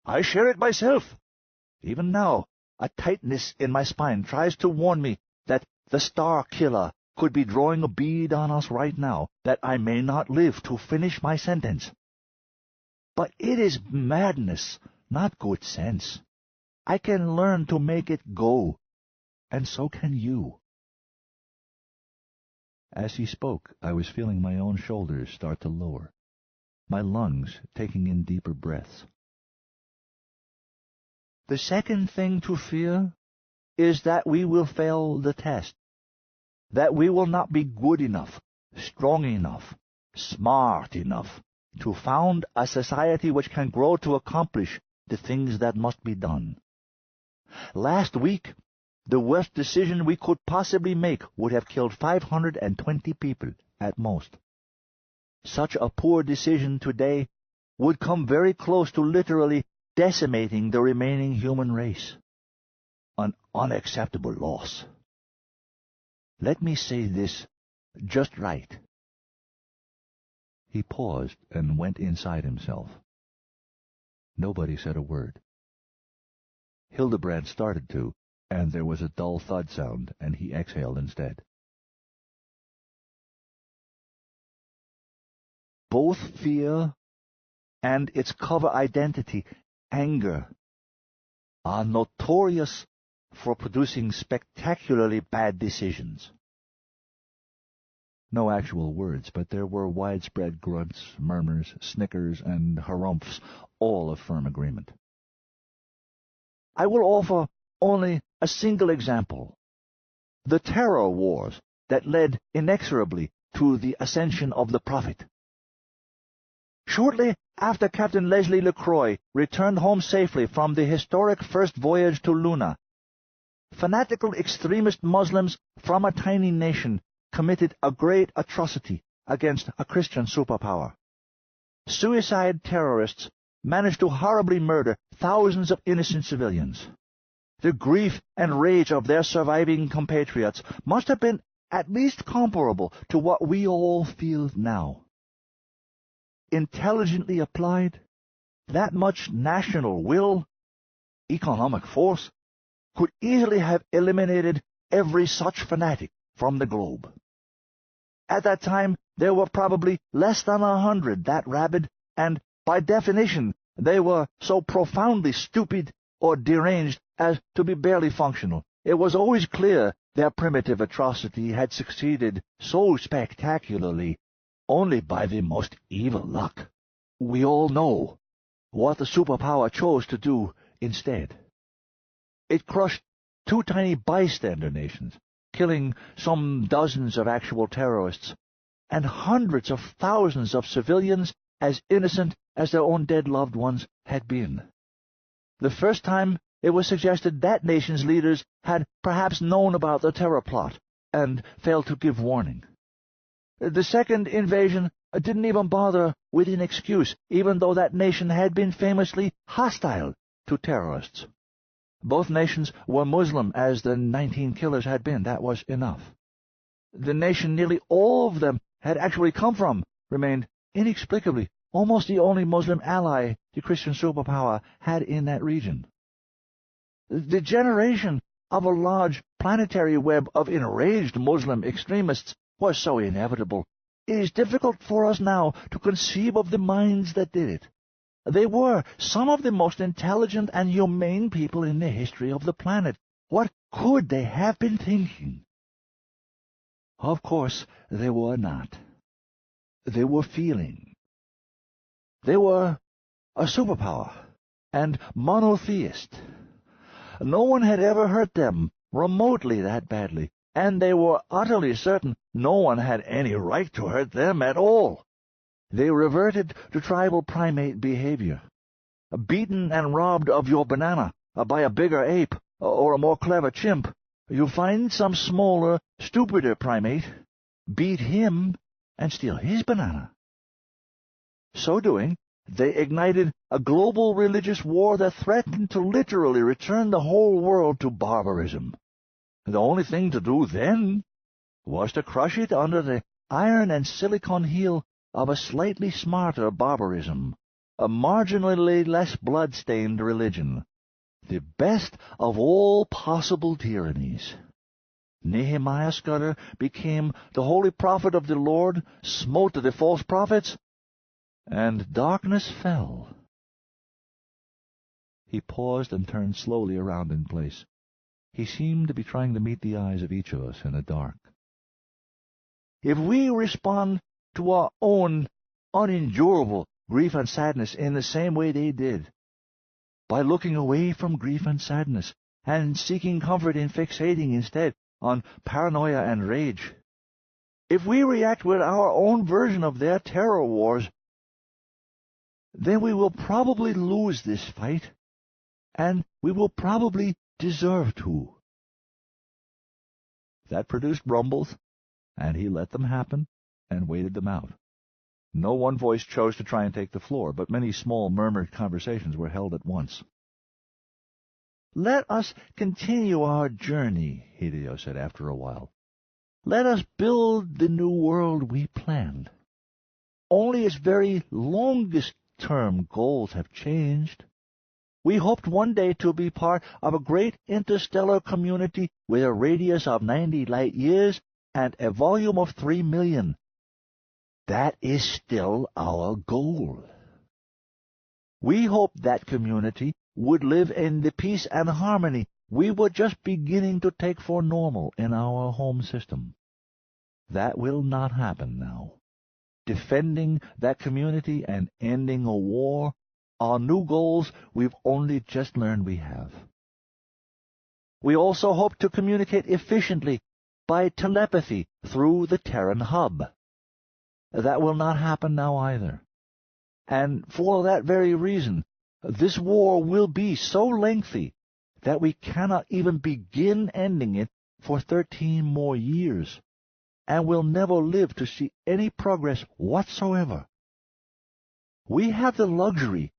I share it myself. Even now, a tightness in my spine tries to warn me that the Star Killer could be drawing a bead on us right now, that I may not live to finish my sentence. But it is madness, not good sense. I can learn to make it go, and so can you." As he spoke, I was feeling my own shoulders start to lower, my lungs taking in deeper breaths. "The second thing to fear is that we will fail the test, that we will not be good enough, strong enough, smart enough to found a society which can grow to accomplish the things that must be done. Last week, the worst decision we could possibly make would have killed 520 people at most. Such a poor decision today would come very close to literally decimating the remaining human race. An unacceptable loss. Let me say this just right." He paused and went inside himself. Nobody said a word. Hildebrand started to, and there was a dull thud sound, and he exhaled instead. Both fear and its cover identity, anger, are notorious for producing spectacularly bad decisions. No actual words, but there were widespread grunts, murmurs, snickers, and harumphs, all of firm agreement. I will offer only a single example: the terror wars that led inexorably to the ascension of the Prophet. Shortly after Captain Leslie LeCroy returned home safely from the historic first voyage to Luna, fanatical extremist Muslims from a tiny nation committed a great atrocity against a Christian superpower. Suicide terrorists managed to horribly murder thousands of innocent civilians. The grief and rage of their surviving compatriots must have been at least comparable to what we all feel now. Intelligently applied, that much national will, economic force, could easily have eliminated every such fanatic from the globe. At that time, there were probably less than 100 that rabid, and by definition, they were so profoundly stupid or deranged as to be barely functional. It was always clear their primitive atrocity had succeeded so spectacularly only by the most evil luck. We all know what the superpower chose to do instead. It crushed 2 tiny bystander nations, killing some dozens of actual terrorists, and hundreds of thousands of civilians as innocent as their own dead loved ones had been. The first time it was suggested that nation's leaders had perhaps known about the terror plot and failed to give warning. The second invasion didn't even bother with an excuse, even though that nation had been famously hostile to terrorists. Both nations were Muslim, as the 19 killers had been. That was enough. The nation nearly all of them had actually come from remained inexplicably almost the only Muslim ally the Christian superpower had in that region. The generation of a large planetary web of enraged Muslim extremists was so inevitable. It is difficult for us now to conceive of the minds that did it. They were some of the most intelligent and humane people in the history of the planet. What could they have been thinking? Of course, they were not. They were feeling. They were a superpower and monotheist. No one had ever hurt them remotely that badly, and they were utterly certain no one had any right to hurt them at all. They reverted to tribal primate behavior. Beaten and robbed of your banana by a bigger ape or a more clever chimp, you find some smaller, stupider primate, beat him, and steal his banana. So doing, they ignited a global religious war that threatened to literally return the whole world to barbarism. The only thing to do then was to crush it under the iron and silicon heel of a slightly smarter barbarism, a marginally less blood-stained religion, the best of all possible tyrannies. Nehemiah Scudder became the holy prophet of the Lord, smote the false prophets, and darkness fell. He paused and turned slowly around in place. He seemed to be trying to meet the eyes of each of us in the dark. If we respond to our own unendurable grief and sadness in the same way they did, by looking away from grief and sadness and seeking comfort in fixating instead on paranoia and rage, if we react with our own version of their terror wars, then we will probably lose this fight, and we will probably deserve to. That produced rumbles, and he let them happen and waited them out. No one voice chose to try and take the floor, but many small murmured conversations were held at once. "Let us continue our journey," Hideo said after a while. "Let us build the new world we planned. Only its very longest-term goals have changed. We hoped one day to be part of a great interstellar community with a radius of 90 light-years and a volume of 3 million. That is still our goal. We hoped that community would live in the peace and harmony we were just beginning to take for normal in our home system. That will not happen now. Defending that community and ending a war are new goals we've only just learned we have. We also hope to communicate efficiently by telepathy through the Terran hub. That will not happen now either. And for that very reason, this war will be so lengthy that we cannot even begin ending it for 13 more years, and will never live to see any progress whatsoever. We have the luxury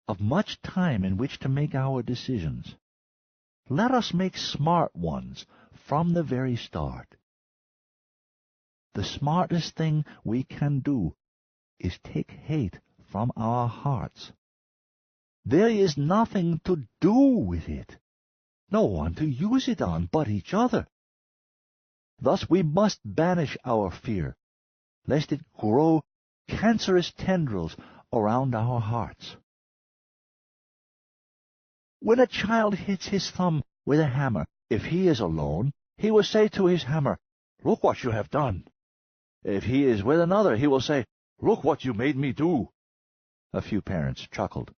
of much time in which to make our decisions. Let us make smart ones from the very start. The smartest thing we can do is take hate from our hearts. There is nothing to do with it, no one to use it on but each other. Thus we must banish our fear, lest it grow cancerous tendrils around our hearts. When a child hits his thumb with a hammer, if he is alone, he will say to his hammer, "Look what you have done." If he is with another, he will say, "Look what you made me do." A few parents chuckled.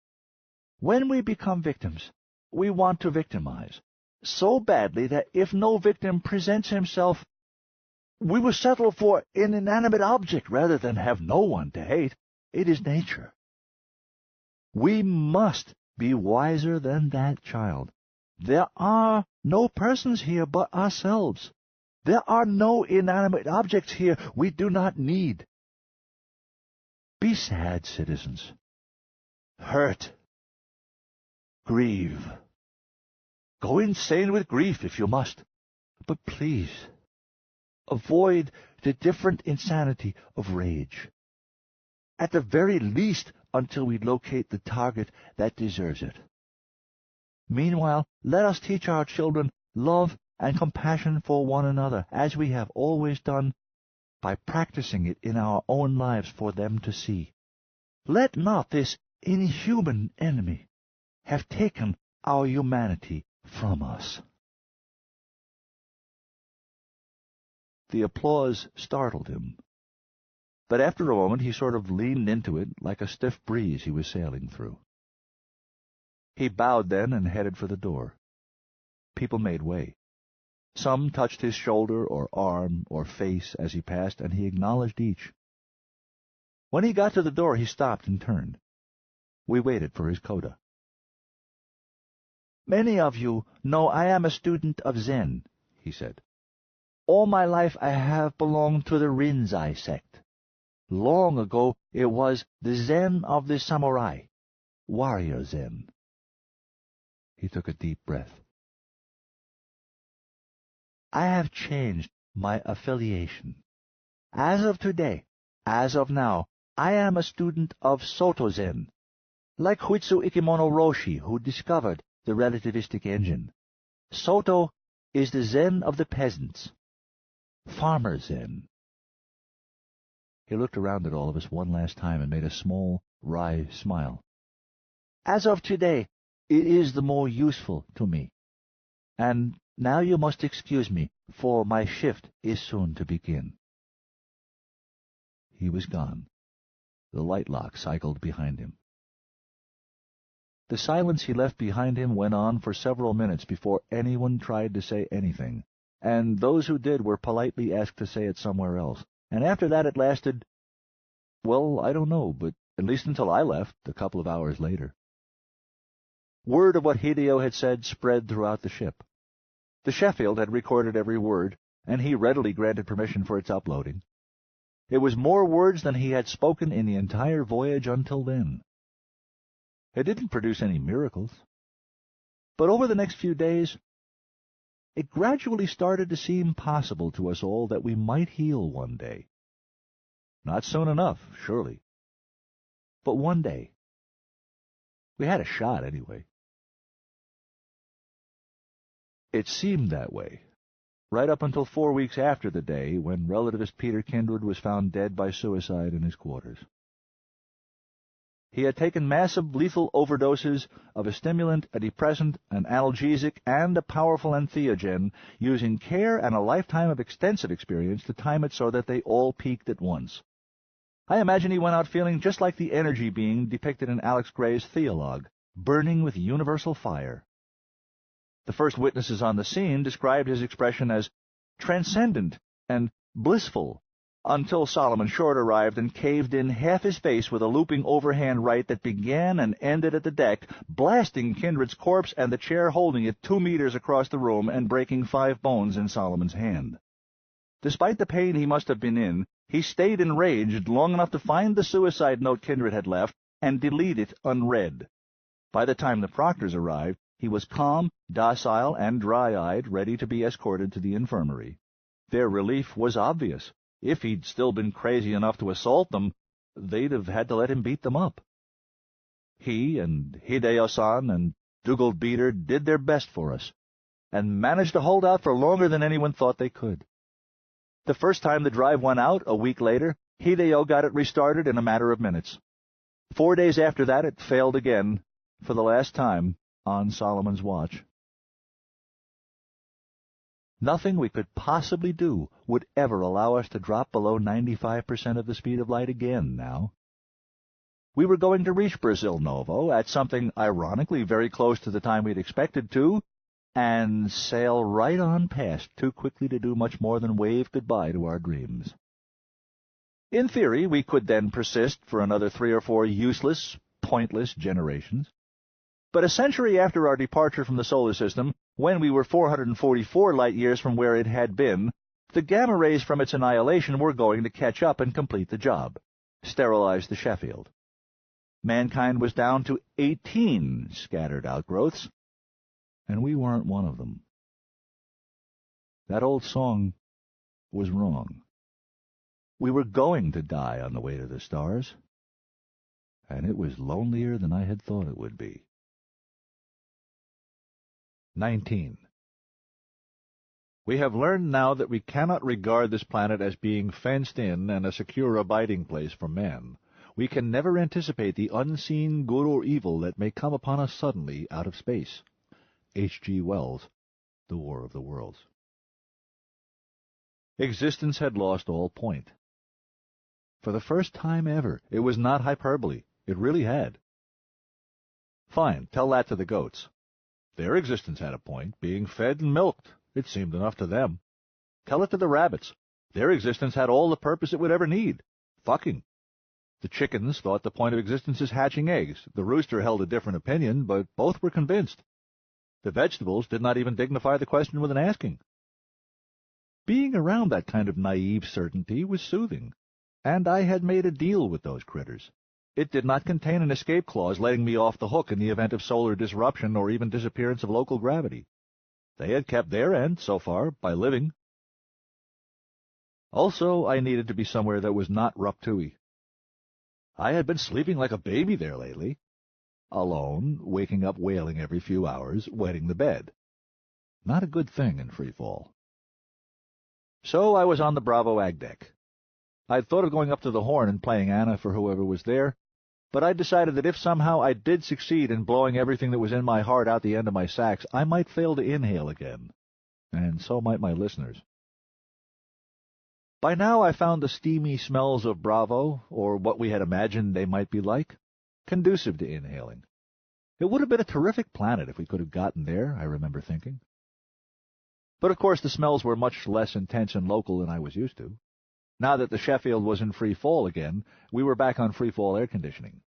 When we become victims, we want to victimize so badly that if no victim presents himself, we will settle for an inanimate object rather than have no one to hate. It is nature. We must be wiser than that child. There are no persons here but ourselves. There are no inanimate objects here we do not need. Be sad, citizens. Hurt. Grieve. Go insane with grief if you must. But please, avoid the different insanity of rage. At the very least, until we locate the target that deserves it. Meanwhile, let us teach our children love and compassion for one another, as we have always done, by practicing it in our own lives for them to see. Let not this inhuman enemy have taken our humanity from us. The applause startled him, but after a moment he sort of leaned into it like a stiff breeze he was sailing through. He bowed then and headed for the door. People made way. Some touched his shoulder or arm or face as he passed, and he acknowledged each. When he got to the door, he stopped and turned. We waited for his coda. "Many of you know I am a student of Zen," he said. "All my life I have belonged to the Rinzai sect. Long ago it was the Zen of the samurai, warrior Zen." He took a deep breath. "I have changed my affiliation. As of today, as of now, I am a student of Soto Zen, like Huitsu Ikimono Roshi, who discovered the relativistic engine. Soto is the Zen of the peasants, farmer Zen." He looked around at all of us one last time and made a small, wry smile. "As of today, it is the more useful to me. And now you must excuse me, for my shift is soon to begin." He was gone. The light lock cycled behind him. The silence he left behind him went on for several minutes before anyone tried to say anything, and those who did were politely asked to say it somewhere else. And after that it lasted, well, I don't know, but at least until I left, a couple of hours later. Word of what Hideo had said spread throughout the ship. The Sheffield had recorded every word, and he readily granted permission for its uploading. It was more words than he had spoken in the entire voyage until then. It didn't produce any miracles. But over the next few days, it gradually started to seem possible to us all that we might heal one day. Not soon enough, surely. But one day. We had a shot, anyway. It seemed that way, right up until 4 weeks after the day when relativist Peter Kindred was found dead by suicide in his quarters. He had taken massive lethal overdoses of a stimulant, a depressant, an analgesic, and a powerful entheogen, using care and a lifetime of extensive experience to time it so that they all peaked at once. I imagine he went out feeling just like the energy being depicted in Alex Gray's Theologue, burning with universal fire. The first witnesses on the scene described his expression as transcendent and blissful, until Solomon Short arrived and caved in half his face with a looping overhand right that began and ended at the deck, blasting Kindred's corpse and the chair holding it 2 meters across the room and breaking 5 bones in Solomon's hand. Despite the pain he must have been in, he stayed enraged long enough to find the suicide note Kindred had left and delete it unread. By the time the Proctors arrived, He was calm, docile, and dry-eyed, ready to be escorted to the infirmary. Their relief was obvious. If he'd still been crazy enough to assault them, they'd have had to let him beat them up. He and Hideo-san and Dugald Beater did their best for us, and managed to hold out for longer than anyone thought they could. The first time the drive went out, a week later, Hideo got it restarted in a matter of minutes. 4 days after that, it failed again, for the last time, on Solomon's watch. Nothing we could possibly do would ever allow us to drop below 95% of the speed of light again now. We were going to reach Brazil Novo at something ironically very close to the time we'd expected to, and sail right on past too quickly to do much more than wave goodbye to our dreams. In theory, we could then persist for another 3 or 4 useless, pointless generations. But a century after our departure from the solar system, when we were 444 light-years from where it had been, the gamma rays from its annihilation were going to catch up and complete the job, sterilize the Sheffield. Mankind was down to 18 scattered outgrowths, and we weren't one of them. That old song was wrong. We were going to die on the way to the stars, and it was lonelier than I had thought it would be. 19. We have learned now that we cannot regard this planet as being fenced in and a secure abiding place for man. We can never anticipate the unseen good or evil that may come upon us suddenly out of space. H.G. Wells, The War of the Worlds. Existence had lost all point. For the first time ever, it was not hyperbole. It really had. Fine, tell that to the goats. Their existence had a point, being fed and milked. It seemed enough to them. Tell it to the rabbits. Their existence had all the purpose it would ever need. Fucking. The chickens thought the point of existence is hatching eggs. The rooster held a different opinion, but both were convinced. The vegetables did not even dignify the question with an asking. Being around that kind of naive certainty was soothing, and I had made a deal with those critters. It did not contain an escape clause letting me off the hook in the event of solar disruption or even disappearance of local gravity. They had kept their end, so far, by living. Also, I needed to be somewhere that was not Ruptui. I had been sleeping like a baby there lately. Alone, waking up wailing every few hours, wetting the bed. Not a good thing in free fall. So I was on the Bravo Ag deck. I'd thought of going up to the Horn and playing Anna for whoever was there, but I decided that if somehow I did succeed in blowing everything that was in my heart out the end of my sacs, I might fail to inhale again, and so might my listeners. By now I found the steamy smells of Bravo, or what we had imagined they might be like, conducive to inhaling. It would have been a terrific planet if we could have gotten there, I remember thinking. But of course the smells were much less intense and local than I was used to. Now that the Sheffield was in free fall again, we were back on free fall air conditioning.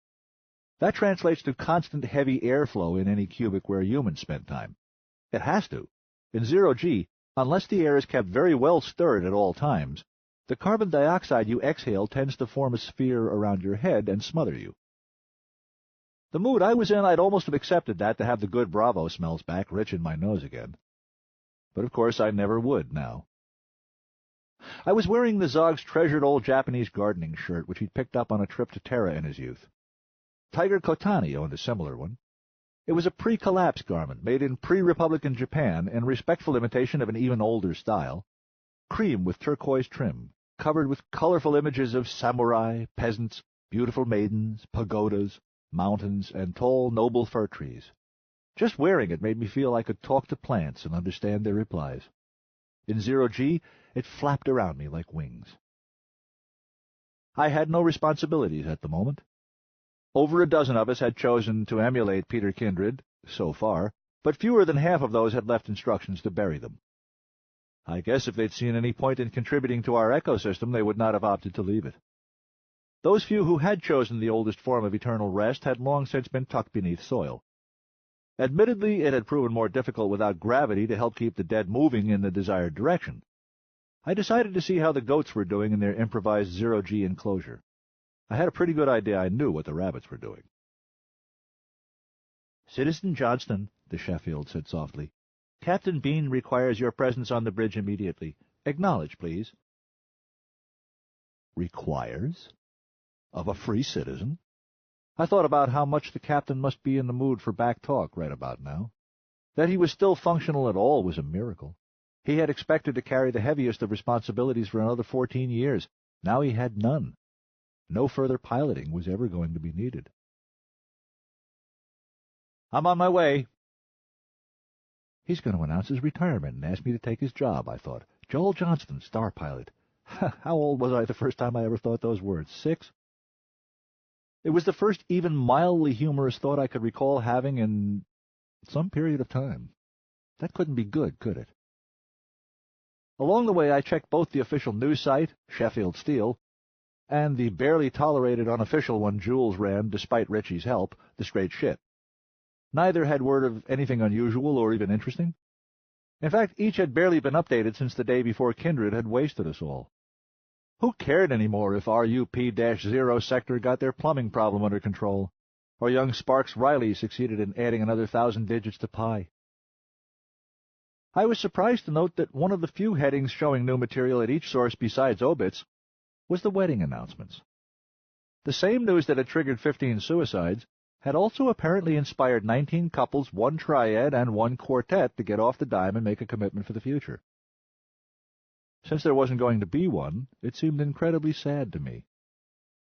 That translates to constant heavy airflow in any cubic where humans spend time. It has to. In 0G, unless the air is kept very well stirred at all times, the carbon dioxide you exhale tends to form a sphere around your head and smother you. The mood I was in, I'd almost have accepted that to have the good Bravo smells back rich in my nose again. But of course I never would now. I was wearing the Zog's treasured old Japanese gardening shirt, which he'd picked up on a trip to Terra in his youth. Tiger Kotani owned a similar one. It was a pre-collapse garment made in pre-Republican Japan in respectful imitation of an even older style, cream with turquoise trim, covered with colorful images of samurai, peasants, beautiful maidens, pagodas, mountains, and tall, noble fir trees. Just wearing it made me feel I could talk to plants and understand their replies. In 0G, it flapped around me like wings. I had no responsibilities at the moment. Over a dozen of us had chosen to emulate Peter Kindred, so far, but fewer than half of those had left instructions to bury them. I guess if they'd seen any point in contributing to our ecosystem, they would not have opted to leave it. Those few who had chosen the oldest form of eternal rest had long since been tucked beneath soil. Admittedly, it had proven more difficult without gravity to help keep the dead moving in the desired direction. I decided to see how the goats were doing in their improvised 0G enclosure. I had a pretty good idea I knew what the rabbits were doing. "Citizen Johnston," the Sheffield said softly, "Captain Bean requires your presence on the bridge immediately. Acknowledge, please." Requires? Of a free citizen? I thought about how much the captain must be in the mood for back talk right about now. That he was still functional at all was a miracle. He had expected to carry the heaviest of responsibilities for another 14 years. Now he had none. No further piloting was ever going to be needed. "I'm on my way." He's going to announce his retirement and ask me to take his job, I thought. Joel Johnston, star pilot. How old was I the first time I ever thought those words? 6? It was the first even mildly humorous thought I could recall having in some period of time. That couldn't be good, could it? Along the way, I checked both the official news site, Sheffield Steel, and the barely tolerated unofficial one Jules ran, despite Richie's help, The Straight Shit. Neither had word of anything unusual or even interesting. In fact, each had barely been updated since the day before Kindred had wasted us all. Who cared anymore if RUP-0 sector got their plumbing problem under control, or young Sparks Riley succeeded in adding another 1,000 digits to pi? I was surprised to note that one of the few headings showing new material at each source besides obits was the wedding announcements. The same news that had triggered 15 suicides had also apparently inspired 19 couples, 1 triad, and 1 quartet to get off the dime and make a commitment for the future. Since there wasn't going to be one, it seemed incredibly sad to me.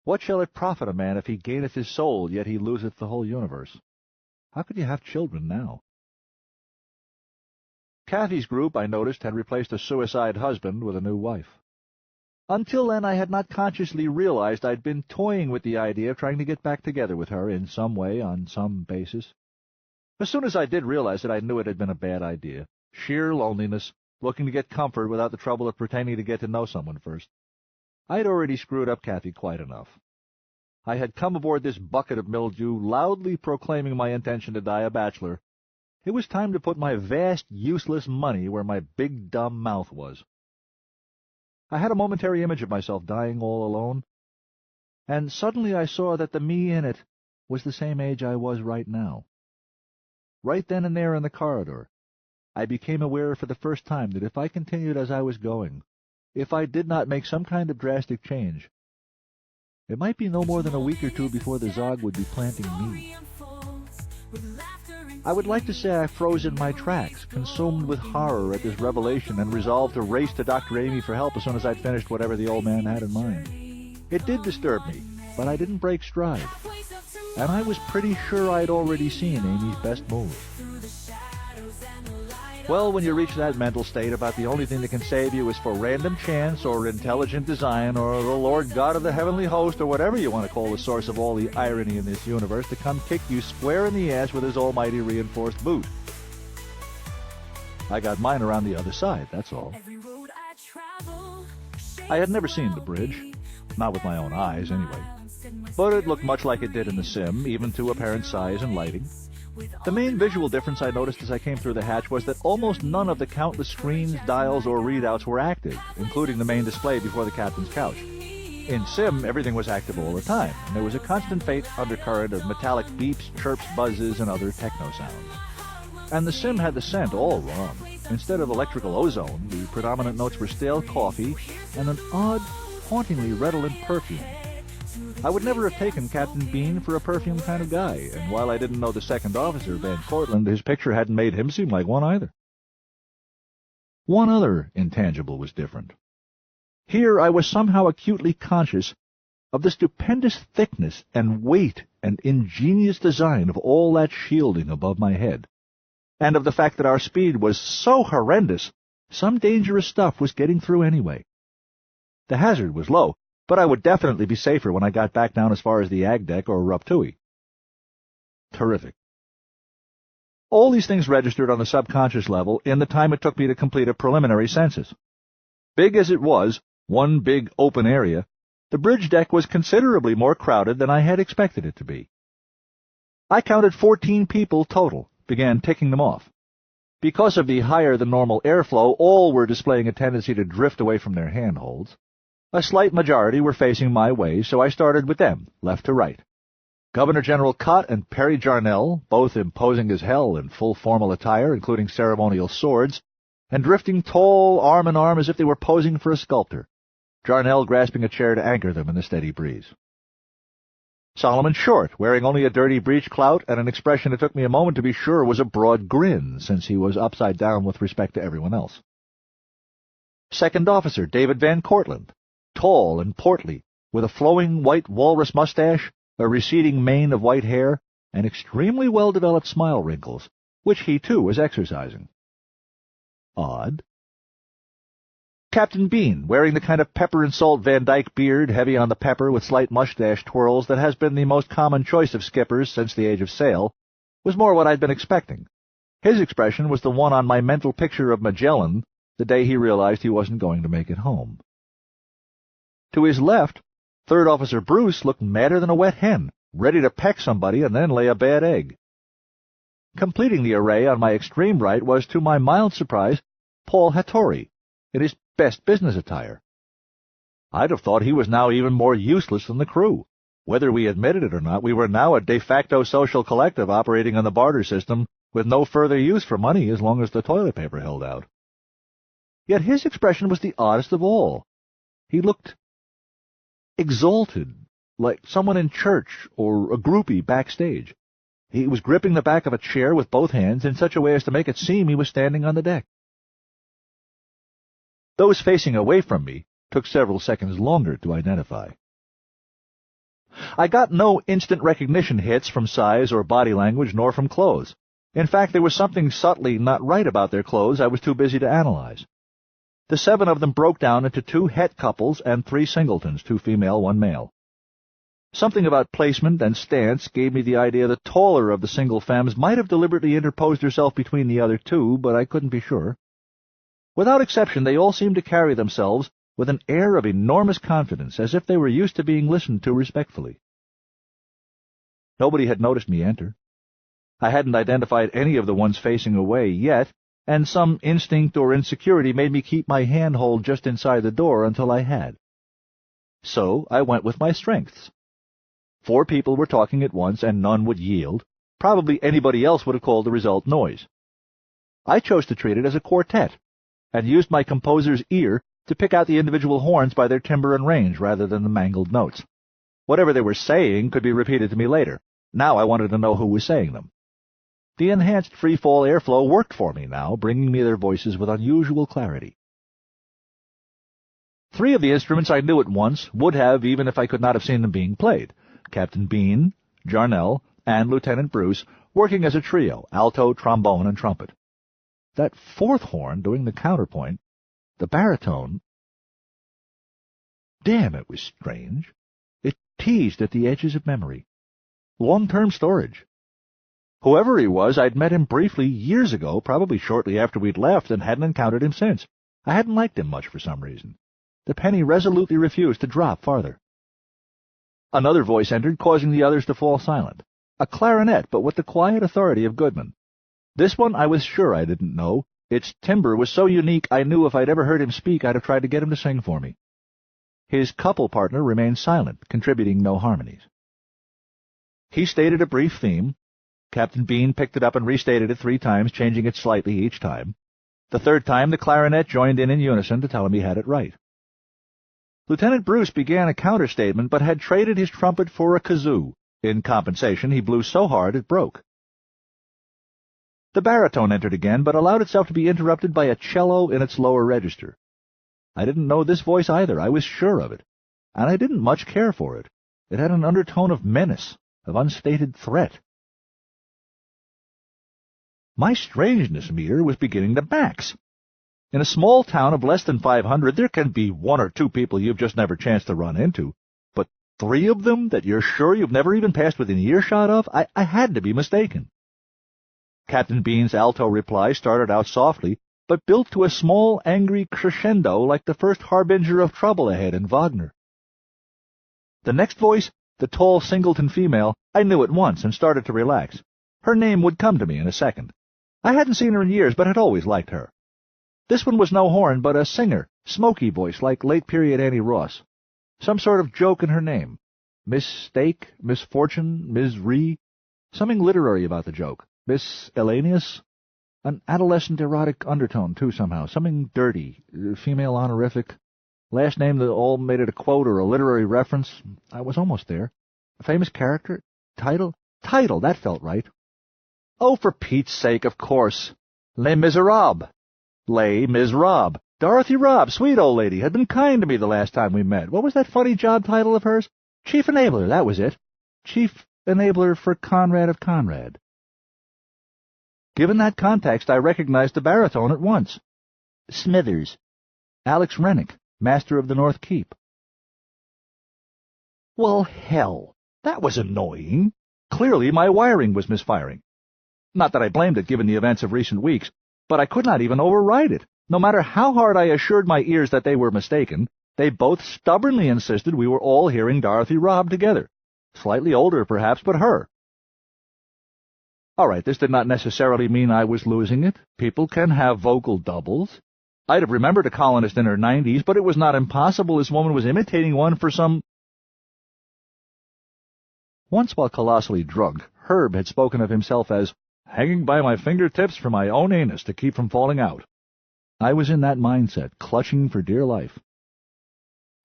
What shall it profit a man if he gaineth his soul, yet he loseth the whole universe? How could you have children now? Kathy's group, I noticed, had replaced a suicide husband with a new wife. Until then, I had not consciously realized I'd been toying with the idea of trying to get back together with her in some way, on some basis. As soon as I did realize it, I knew it had been a bad idea. Sheer loneliness, looking to get comfort without the trouble of pretending to get to know someone first. I had already screwed up Kathy quite enough. I had come aboard this bucket of mildew, loudly proclaiming my intention to die a bachelor. It was time to put my vast, useless money where my big, dumb mouth was. I had a momentary image of myself dying all alone, and suddenly I saw that the me in it was the same age I was right now. Right then and there in the corridor, I became aware for the first time that if I continued as I was going, if I did not make some kind of drastic change, it might be no more than a week or two before the Zog would be planting me. I would like to say I froze in my tracks, consumed with horror at this revelation, and resolved to race to Dr. Amy for help as soon as I'd finished whatever the old man had in mind. It did disturb me, but I didn't break stride, and I was pretty sure I'd already seen Amy's best move. Well, when you reach that mental state, about the only thing that can save you is for random chance or intelligent design or the Lord God of the heavenly host or whatever you want to call the source of all the irony in this universe to come kick you square in the ass with his almighty reinforced boot. I got mine around the other side, that's all. I had never seen the bridge, not with my own eyes anyway, but it looked much like it did in the sim, even to apparent size and lighting. The main visual difference I noticed as I came through the hatch was that almost none of the countless screens, dials, or readouts were active, including the main display before the captain's couch. In Sim, everything was active all the time, and there was a constant faint undercurrent of metallic beeps, chirps, buzzes, and other techno sounds. And the Sim had the scent all wrong. Instead of electrical ozone, the predominant notes were stale coffee and an odd, hauntingly redolent perfume. I would never have taken Captain Bean for a perfume kind of guy, and while I didn't know the second officer, Van Cortlandt, his picture hadn't made him seem like one either. One other intangible was different. Here I was somehow acutely conscious of the stupendous thickness and weight and ingenious design of all that shielding above my head, and of the fact that our speed was so horrendous, some dangerous stuff was getting through anyway. The hazard was low, but I would definitely be safer when I got back down as far as the ag deck or Ruptui. Terrific. All these things registered on the subconscious level in the time it took me to complete a preliminary census. Big as it was, one big open area, the bridge deck was considerably more crowded than I had expected it to be. I counted 14 people total, began ticking them off. Because of the higher-than-normal airflow, all were displaying a tendency to drift away from their handholds. A slight majority were facing my way, so I started with them, left to right. Governor-General Cott and Perry Jarnell, both imposing as hell in full formal attire, including ceremonial swords, and drifting tall, arm in arm as if they were posing for a sculptor, Jarnell grasping a chair to anchor them in the steady breeze. Solomon Short, wearing only a dirty breech-clout and an expression it took me a moment to be sure was a broad grin, since he was upside down with respect to everyone else. Second Officer David Van Cortlandt, tall and portly, with a flowing white walrus mustache, a receding mane of white hair, and extremely well-developed smile wrinkles, which he too was exercising. Odd. Captain Bean, wearing the kind of pepper-and-salt Van Dyke beard, heavy on the pepper with slight mustache twirls that has been the most common choice of skippers since the age of sail, was more what I'd been expecting. His expression was the one on my mental picture of Magellan the day he realized he wasn't going to make it home. To his left, Third Officer Bruce looked madder than a wet hen, ready to peck somebody and then lay a bad egg. Completing the array on my extreme right was, to my mild surprise, Paul Hattori, in his best business attire. I'd have thought he was now even more useless than the crew. Whether we admitted it or not, we were now a de facto social collective operating on the barter system with no further use for money as long as the toilet paper held out. Yet his expression was the oddest of all. He looked exalted, like someone in church or a groupie backstage. He was gripping the back of a chair with both hands in such a way as to make it seem he was standing on the deck. Those facing away from me took several seconds longer to identify. I got no instant recognition hits from size or body language nor from clothes. In fact, there was something subtly not right about their clothes I was too busy to analyze. The 7 of them broke down into 2 het couples and 3 singletons, 2 female, 1 male. Something about placement and stance gave me the idea the taller of the single femmes might have deliberately interposed herself between the other 2, but I couldn't be sure. Without exception, they all seemed to carry themselves with an air of enormous confidence, as if they were used to being listened to respectfully. Nobody had noticed me enter. I hadn't identified any of the ones facing away yet, and some instinct or insecurity made me keep my handhold just inside the door until I had. So I went with my strengths. 4 people were talking at once, and none would yield. Probably anybody else would have called the result noise. I chose to treat it as a quartet, and used my composer's ear to pick out the individual horns by their timbre and range rather than the mangled notes. Whatever they were saying could be repeated to me later. Now I wanted to know who was saying them. The enhanced free-fall airflow worked for me now, bringing me their voices with unusual clarity. 3 of the instruments I knew at once, would have even if I could not have seen them being played. Captain Bean, Jarnell, and Lieutenant Bruce, working as a trio, alto, trombone, and trumpet. That 4th horn doing the counterpoint, the baritone. Damn, it was strange. It teased at the edges of memory. Long-term storage. Whoever he was, I'd met him briefly years ago, probably shortly after we'd left, and hadn't encountered him since. I hadn't liked him much for some reason. The penny resolutely refused to drop farther. Another voice entered, causing the others to fall silent. A clarinet, but with the quiet authority of Goodman. This one I was sure I didn't know. Its timbre was so unique I knew if I'd ever heard him speak I'd have tried to get him to sing for me. His couple partner remained silent, contributing no harmonies. He stated a brief theme. Captain Bean picked it up and restated it 3 times, changing it slightly each time. The 3rd time the clarinet joined in unison to tell him he had it right. Lieutenant Bruce began a counterstatement, but had traded his trumpet for a kazoo. In compensation, he blew so hard it broke. The baritone entered again, but allowed itself to be interrupted by a cello in its lower register. I didn't know this voice either, I was sure of it, and I didn't much care for it. It had an undertone of menace, of unstated threat. My strangeness meter was beginning to max. In a small town of less than 500, there can be 1 or 2 people you've just never chanced to run into, but 3 of them that you're sure you've never even passed within earshot of? I had to be mistaken. Captain Bean's alto reply started out softly, but built to a small, angry crescendo like the first harbinger of trouble ahead in Wagner. The next voice, the tall singleton female, I knew at once and started to relax. Her name would come to me in a second. I hadn't seen her in years, but had always liked her. This one was no horn, but a singer, smoky voice like late-period Annie Ross. Some sort of joke in her name. Mistake, misfortune, misery, something literary about the joke. Miscellaneous? An adolescent erotic undertone, too, somehow. Something dirty, female honorific. Last name that all made it a quote or a literary reference. I was almost there. A famous character? Title? Title, that felt right. Oh, for Pete's sake, of course. Les Miserables. Les Miserables. Dorothy Robb, sweet old lady, had been kind to me the last time we met. What was that funny job title of hers? Chief Enabler, that was it. Chief Enabler for Conrad of Conrad. Given that context, I recognized the baritone at once. Smithers. Alex Rennick, master of the North Keep. Well, hell, that was annoying. Clearly my wiring was misfiring. Not that I blamed it, given the events of recent weeks, but I could not even override it. No matter how hard I assured my ears that they were mistaken, they both stubbornly insisted we were all hearing Dorothy Robb together. Slightly older, perhaps, but her. All right, this did not necessarily mean I was losing it. People can have vocal doubles. I'd have remembered a colonist in her 90s, but it was not impossible this woman was imitating one for some... Once, while colossally drunk, Herb had spoken of himself as hanging by my fingertips for my own anus to keep from falling out. I was in that mindset, clutching for dear life.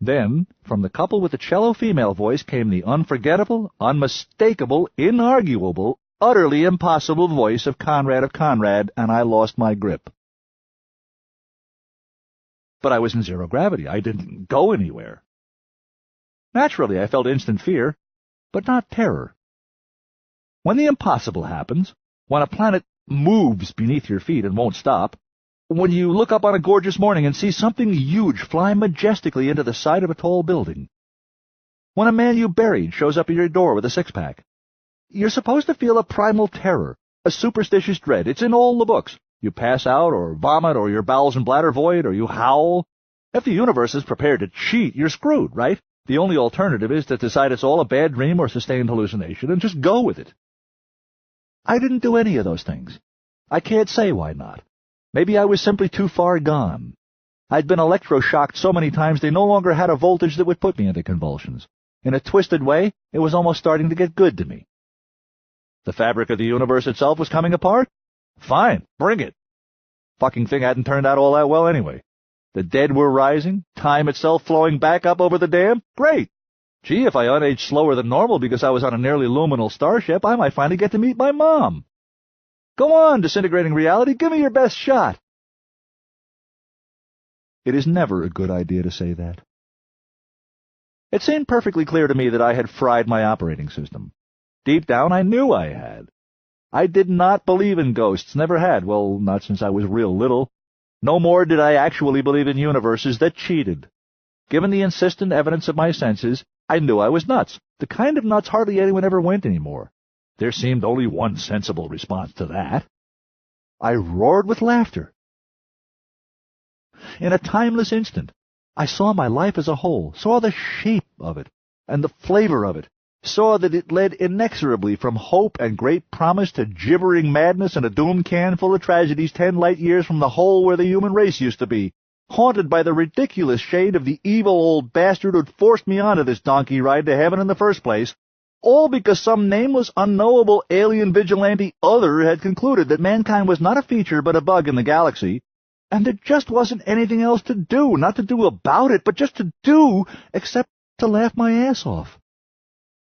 Then, from the couple with the cello female voice came the unforgettable, unmistakable, inarguable, utterly impossible voice of Conrad, and I lost my grip. But I was in zero gravity. I didn't go anywhere. Naturally, I felt instant fear, but not terror. When the impossible happens, when a planet moves beneath your feet and won't stop, when you look up on a gorgeous morning and see something huge fly majestically into the side of a tall building, when a man you buried shows up at your door with a six-pack, you're supposed to feel a primal terror, a superstitious dread. It's in all the books. You pass out, or vomit, or your bowels and bladder void, or you howl. If the universe is prepared to cheat, you're screwed, right? The only alternative is to decide it's all a bad dream or sustained hallucination and just go with it. I didn't do any of those things. I can't say why not. Maybe I was simply too far gone. I'd been electroshocked so many times they no longer had a voltage that would put me into convulsions. In a twisted way, it was almost starting to get good to me. The fabric of the universe itself was coming apart? Fine, bring it. Fucking thing hadn't turned out all that well anyway. The dead were rising, time itself flowing back up over the dam? Great! Gee, if I unaged slower than normal because I was on a nearly luminal starship, I might finally get to meet my mom. Go on, disintegrating reality, give me your best shot. It is never a good idea to say that. It seemed perfectly clear to me that I had fried my operating system. Deep down, I knew I had. I did not believe in ghosts, never had, well, not since I was real little. No more did I actually believe in universes that cheated. Given the insistent evidence of my senses, I knew I was nuts, the kind of nuts hardly anyone ever went anymore. There seemed only one sensible response to that. I roared with laughter. In a timeless instant, I saw my life as a whole, saw the shape of it, and the flavor of it, saw that it led inexorably from hope and great promise to gibbering madness and a doom can full of tragedies 10 light years from the hole where the human race used to be, haunted by the ridiculous shade of the evil old bastard who'd forced me onto this donkey ride to heaven in the first place, all because some nameless, unknowable alien vigilante other had concluded that mankind was not a feature but a bug in the galaxy, and there just wasn't anything else to do, not to do about it, but just to do, except to laugh my ass off.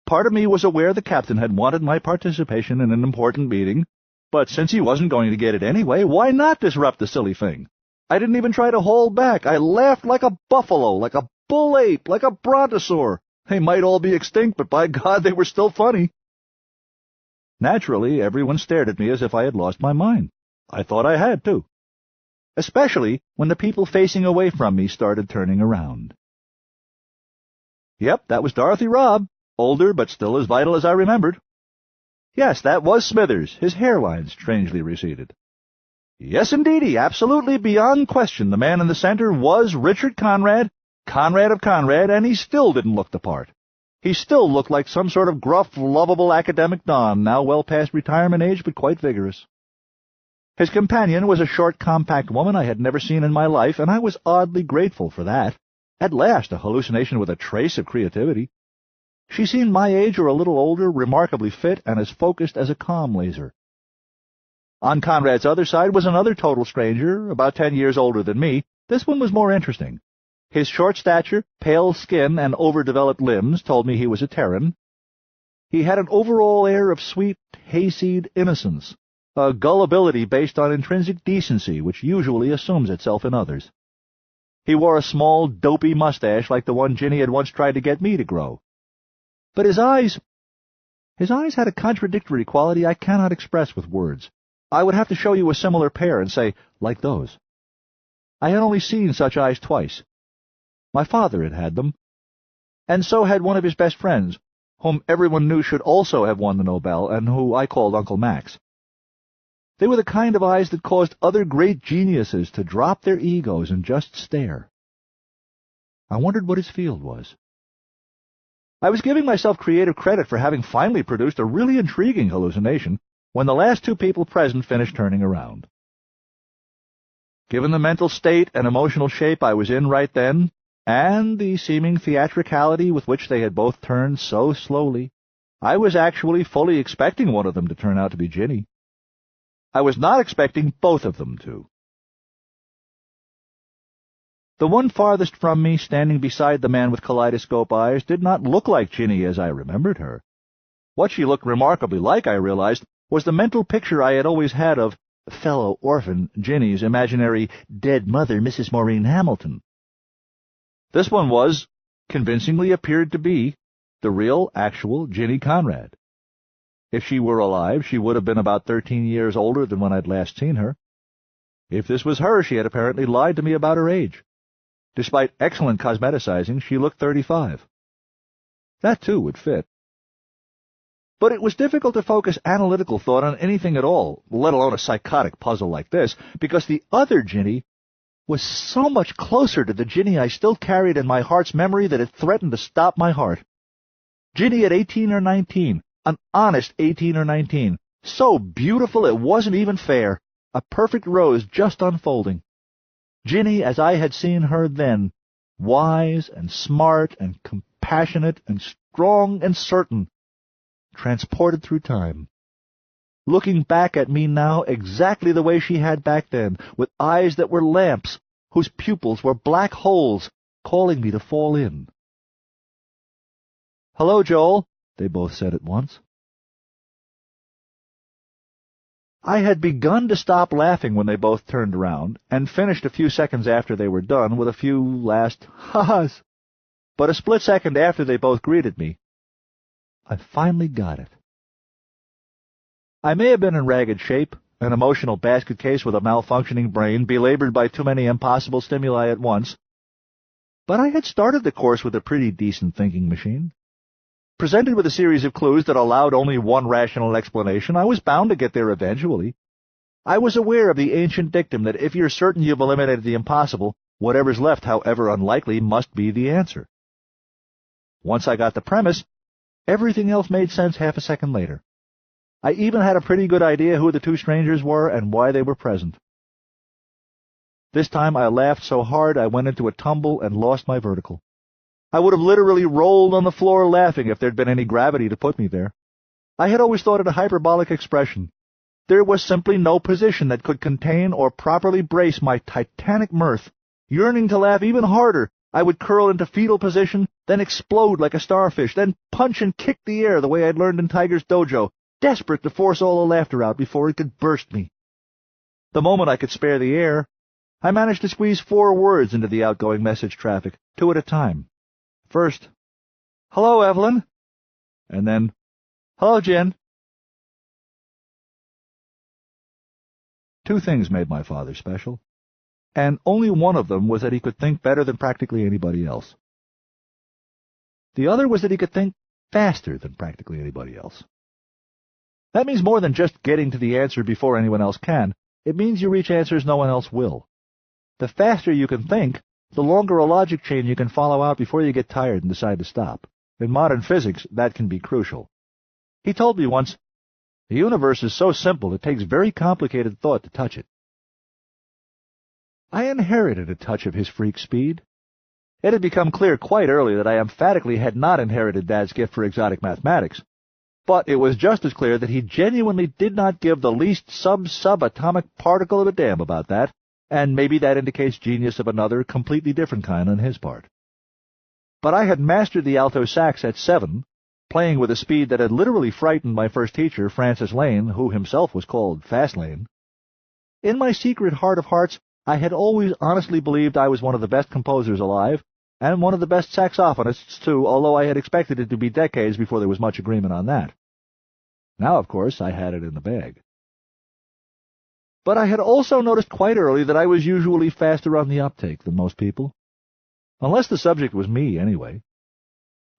Part of me was aware the captain had wanted my participation in an important meeting, but since he wasn't going to get it anyway, why not disrupt the silly thing? I didn't even try to hold back. I laughed like a buffalo, like a bull ape, like a brontosaur. They might all be extinct, but by God, they were still funny. Naturally, everyone stared at me as if I had lost my mind. I thought I had, too. Especially when the people facing away from me started turning around. Yep, that was Dorothy Robb, older but still as vital as I remembered. Yes, that was Smithers, his hairline strangely receded. Yes, indeedy, absolutely beyond question, the man in the center was Richard Conrad, Conrad of Conrad, and he still didn't look the part. He still looked like some sort of gruff, lovable academic don, now well past retirement age but quite vigorous. His companion was a short, compact woman I had never seen in my life, and I was oddly grateful for that. At last, a hallucination with a trace of creativity. She seemed my age or a little older, remarkably fit, and as focused as a comm laser. On Conrad's other side was another total stranger, about 10 years older than me. This one was more interesting. His short stature, pale skin, and overdeveloped limbs told me he was a Terran. He had an overall air of sweet, hayseed innocence, a gullibility based on intrinsic decency which usually assumes itself in others. He wore a small, dopey mustache like the one Ginny had once tried to get me to grow. But his eyes had a contradictory quality I cannot express with words. I would have to show you a similar pair and say, like those. I had only seen such eyes twice. My father had had them, and so had one of his best friends, whom everyone knew should also have won the Nobel, and who I called Uncle Max. They were the kind of eyes that caused other great geniuses to drop their egos and just stare. I wondered what his field was. I was giving myself creative credit for having finally produced a really intriguing hallucination when the last two people present finished turning around. Given the mental state and emotional shape I was in right then, and the seeming theatricality with which they had both turned so slowly, I was actually fully expecting one of them to turn out to be Ginny. I was not expecting both of them to. The one farthest from me, standing beside the man with kaleidoscope eyes, did not look like Ginny as I remembered her. What she looked remarkably like, I realized, was the mental picture I had always had of fellow orphan Ginny's imaginary dead mother, Mrs. Maureen Hamilton. This one convincingly appeared to be, the real, actual Ginny Conrad. If she were alive, she would have been about 13 years older than when I'd last seen her. If this was her, she had apparently lied to me about her age. Despite excellent cosmeticizing, she looked 35. That, too, would fit. But it was difficult to focus analytical thought on anything at all, let alone a psychotic puzzle like this, because the other Ginny was so much closer to the Ginny I still carried in my heart's memory that it threatened to stop my heart. Ginny at 18 or 19, an honest 18 or 19, so beautiful it wasn't even fair, a perfect rose just unfolding. Ginny as I had seen her then, wise and smart and compassionate and strong and certain, transported through time. Looking back at me now exactly the way she had back then, with eyes that were lamps, whose pupils were black holes, calling me to fall in. "Hello, Joel," they both said at once. I had begun to stop laughing when they both turned around, and finished a few seconds after they were done with a few last ha-has. But a split second after they both greeted me, I finally got it. I may have been in ragged shape, an emotional basket case with a malfunctioning brain, belabored by too many impossible stimuli at once, but I had started the course with a pretty decent thinking machine. Presented with a series of clues that allowed only one rational explanation, I was bound to get there eventually. I was aware of the ancient dictum that if you're certain you've eliminated the impossible, whatever's left, however unlikely, must be the answer. Once I got the premise, everything else made sense half a second later. I even had a pretty good idea who the two strangers were and why they were present. This time I laughed so hard I went into a tumble and lost my vertical. I would have literally rolled on the floor laughing if there'd been any gravity to put me there. I had always thought it a hyperbolic expression. There was simply no position that could contain or properly brace my titanic mirth. Yearning to laugh even harder, I would curl into fetal position, then explode like a starfish, then punch and kick the air the way I'd learned in Tiger's dojo, desperate to force all the laughter out before it could burst me. The moment I could spare the air, I managed to squeeze 4 words into the outgoing message traffic, 2 at a time. First, "Hello, Evelyn," and then, "Hello, Jen." 2 things made my father special, and only one of them was that he could think better than practically anybody else. The other was that he could think faster than practically anybody else. That means more than just getting to the answer before anyone else can. It means you reach answers no one else will. The faster you can think, the longer a logic chain you can follow out before you get tired and decide to stop. In modern physics, that can be crucial. He told me once, "The universe is so simple it takes very complicated thought to touch it." I inherited a touch of his freak speed. It had become clear quite early that I emphatically had not inherited Dad's gift for exotic mathematics. But it was just as clear that he genuinely did not give the least sub-atomic particle of a damn about that, and maybe that indicates genius of another, completely different kind on his part. But I had mastered the alto sax at 7, playing with a speed that had literally frightened my first teacher, Francis Lane, who himself was called Fast Lane. In my secret heart of hearts, I had always honestly believed I was one of the best composers alive, and one of the best saxophonists, too, although I had expected it to be decades before there was much agreement on that. Now, of course, I had it in the bag. But I had also noticed quite early that I was usually faster on the uptake than most people. Unless the subject was me, anyway.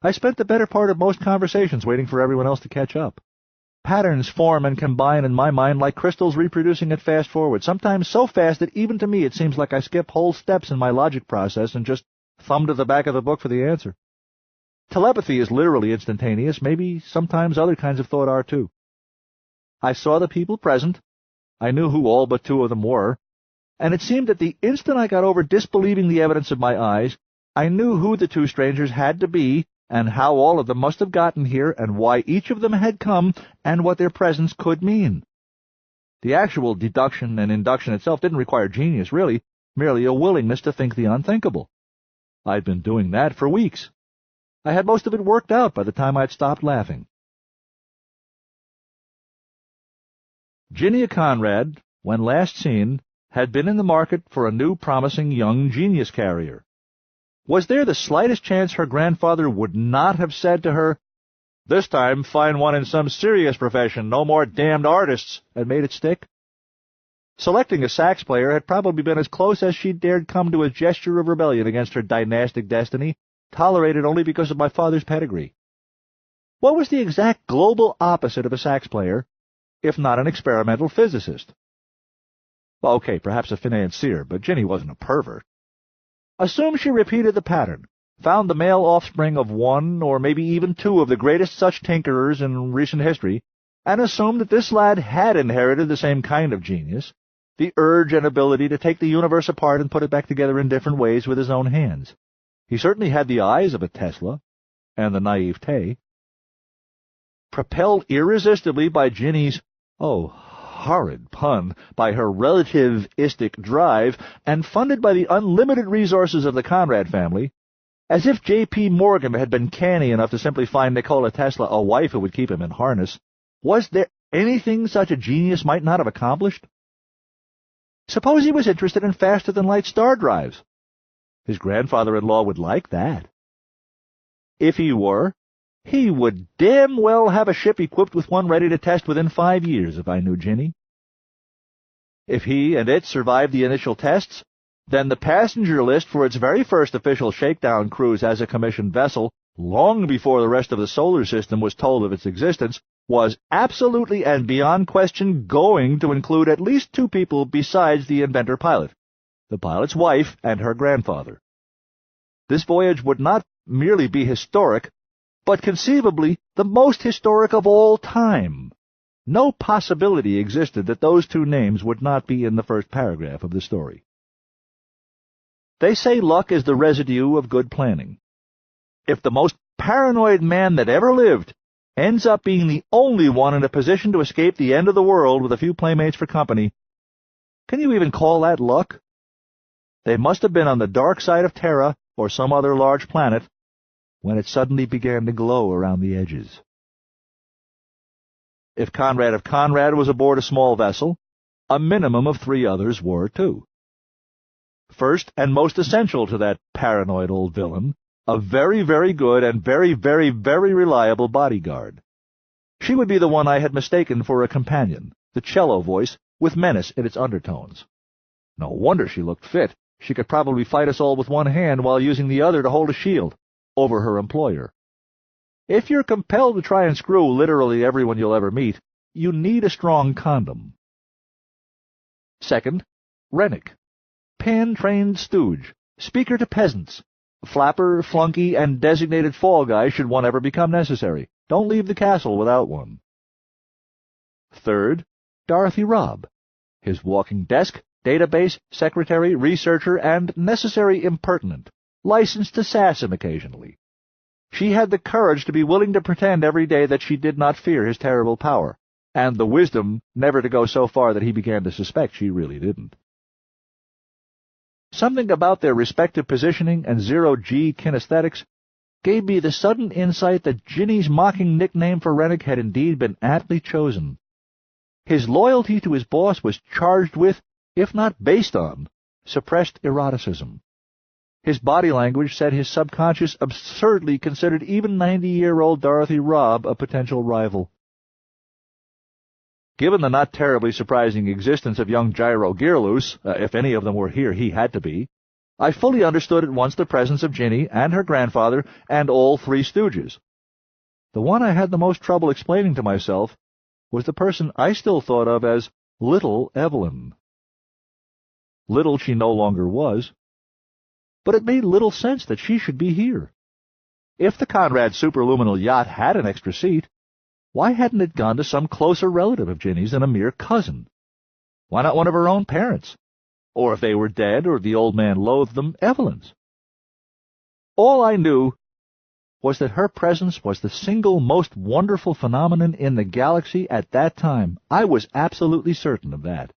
I spent the better part of most conversations waiting for everyone else to catch up. Patterns form and combine in my mind like crystals reproducing at fast forward, sometimes so fast that even to me it seems like I skip whole steps in my logic process and just thumb to the back of the book for the answer. Telepathy is literally instantaneous. Maybe sometimes other kinds of thought are too. I saw the people present. I knew who all but 2 of them were, and it seemed that the instant I got over disbelieving the evidence of my eyes, I knew who the 2 strangers had to be, and how all of them must have gotten here, and why each of them had come, and what their presence could mean. The actual deduction and induction itself didn't require genius, really, merely a willingness to think the unthinkable. I'd been doing that for weeks. I had most of it worked out by the time I'd stopped laughing. Ginnia Conrad, when last seen, had been in the market for a new promising young genius carrier. Was there the slightest chance her grandfather would not have said to her, "This time find one in some serious profession, no more damned artists," and made it stick? Selecting a sax player had probably been as close as she dared come to a gesture of rebellion against her dynastic destiny, tolerated only because of my father's pedigree. What was the exact global opposite of a sax player, if not an experimental physicist? Well, okay, perhaps a financier, but Ginny wasn't a pervert. Assume she repeated the pattern, found the male offspring of 1 or maybe even 2 of the greatest such tinkerers in recent history, and assume that this lad had inherited the same kind of genius, the urge and ability to take the universe apart and put it back together in different ways with his own hands. He certainly had the eyes of a Tesla, and the naivete. Propelled irresistibly by Ginny's, horrid pun, by her relativistic drive, and funded by the unlimited resources of the Conrad family, as if J.P. Morgan had been canny enough to simply find Nikola Tesla a wife who would keep him in harness, was there anything such a genius might not have accomplished? Suppose he was interested in faster-than-light star drives. His grandfather-in-law would like that. If he were, he would damn well have a ship equipped with one ready to test within 5 years, if I knew Ginny. If he and it survived the initial tests, then the passenger list for its very first official shakedown cruise as a commissioned vessel, long before the rest of the solar system was told of its existence, was absolutely and beyond question going to include at least 2 people besides the inventor-pilot, the pilot's wife and her grandfather. This voyage would not merely be historic, but conceivably the most historic of all time. No possibility existed that those 2 names would not be in the first paragraph of the story. They say luck is the residue of good planning. If the most paranoid man that ever lived ends up being the only one in a position to escape the end of the world with a few playmates for company, can you even call that luck? They must have been on the dark side of Terra, or some other large planet, when it suddenly began to glow around the edges. If Conrad of Conrad was aboard a small vessel, a minimum of 3 others were too. First, and most essential to that paranoid old villain, a very, very good and very, very, very reliable bodyguard. She would be the one I had mistaken for a companion, the cello voice, with menace in its undertones. No wonder she looked fit. She could probably fight us all with one hand while using the other to hold a shield over her employer. If you're compelled to try and screw literally everyone you'll ever meet, you need a strong condom. Second, Rennick. Pan-trained stooge, speaker to peasants, flapper, flunky, and designated fall guy should one ever become necessary. Don't leave the castle without one. Third, Dorothy Robb. His walking desk, database, secretary, researcher, and necessary impertinent. licensed to sass him occasionally. She had the courage to be willing to pretend every day that she did not fear his terrible power, and the wisdom never to go so far that he began to suspect she really didn't. Something about their respective positioning and zero-G kinesthetics gave me the sudden insight that Ginny's mocking nickname for Rennick had indeed been aptly chosen. His loyalty to his boss was charged with, if not based on, suppressed eroticism. His body language said his subconscious absurdly considered even 90-year-old Dorothy Robb a potential rival. Given the not terribly surprising existence of young Gyro Gearloose, if any of them were here he had to be, I fully understood at once the presence of Ginny and her grandfather and all three stooges. The one I had the most trouble explaining to myself was the person I still thought of as Little Evelyn. Little she no longer was, but it made little sense that she should be here. If the Conrad superluminal yacht had an extra seat, why hadn't it gone to some closer relative of Ginny's than a mere cousin? Why not one of her own parents? Or if they were dead or the old man loathed them, Evelyn's. All I knew was that her presence was the single most wonderful phenomenon in the galaxy at that time. I was absolutely certain of that.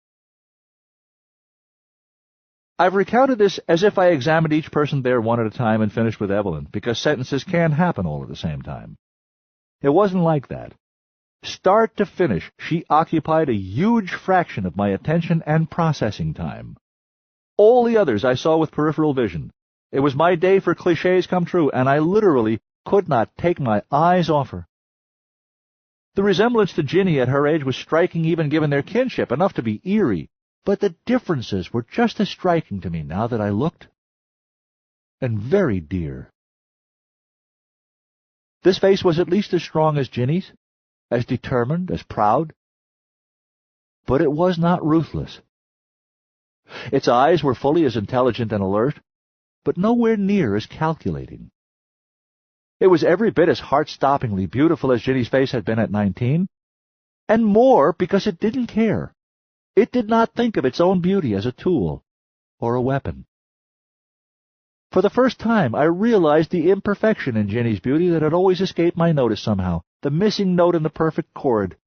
I've recounted this as if I examined each person there one at a time and finished with Evelyn, because sentences can happen all at the same time. It wasn't like that. Start to finish, she occupied a huge fraction of my attention and processing time. All the others I saw with peripheral vision. It was my day for clichés come true, and I literally could not take my eyes off her. The resemblance to Ginny at her age was striking even given their kinship, enough to be eerie, but the differences were just as striking to me now that I looked, and very dear. This face was at least as strong as Ginny's, as determined, as proud, but it was not ruthless. Its eyes were fully as intelligent and alert, but nowhere near as calculating. It was every bit as heart-stoppingly beautiful as Ginny's face had been at 19, and more because it didn't care. It did not think of its own beauty as a tool or a weapon. For the first time, I realized the imperfection in Ginny's beauty that had always escaped my notice somehow, the missing note in the perfect chord.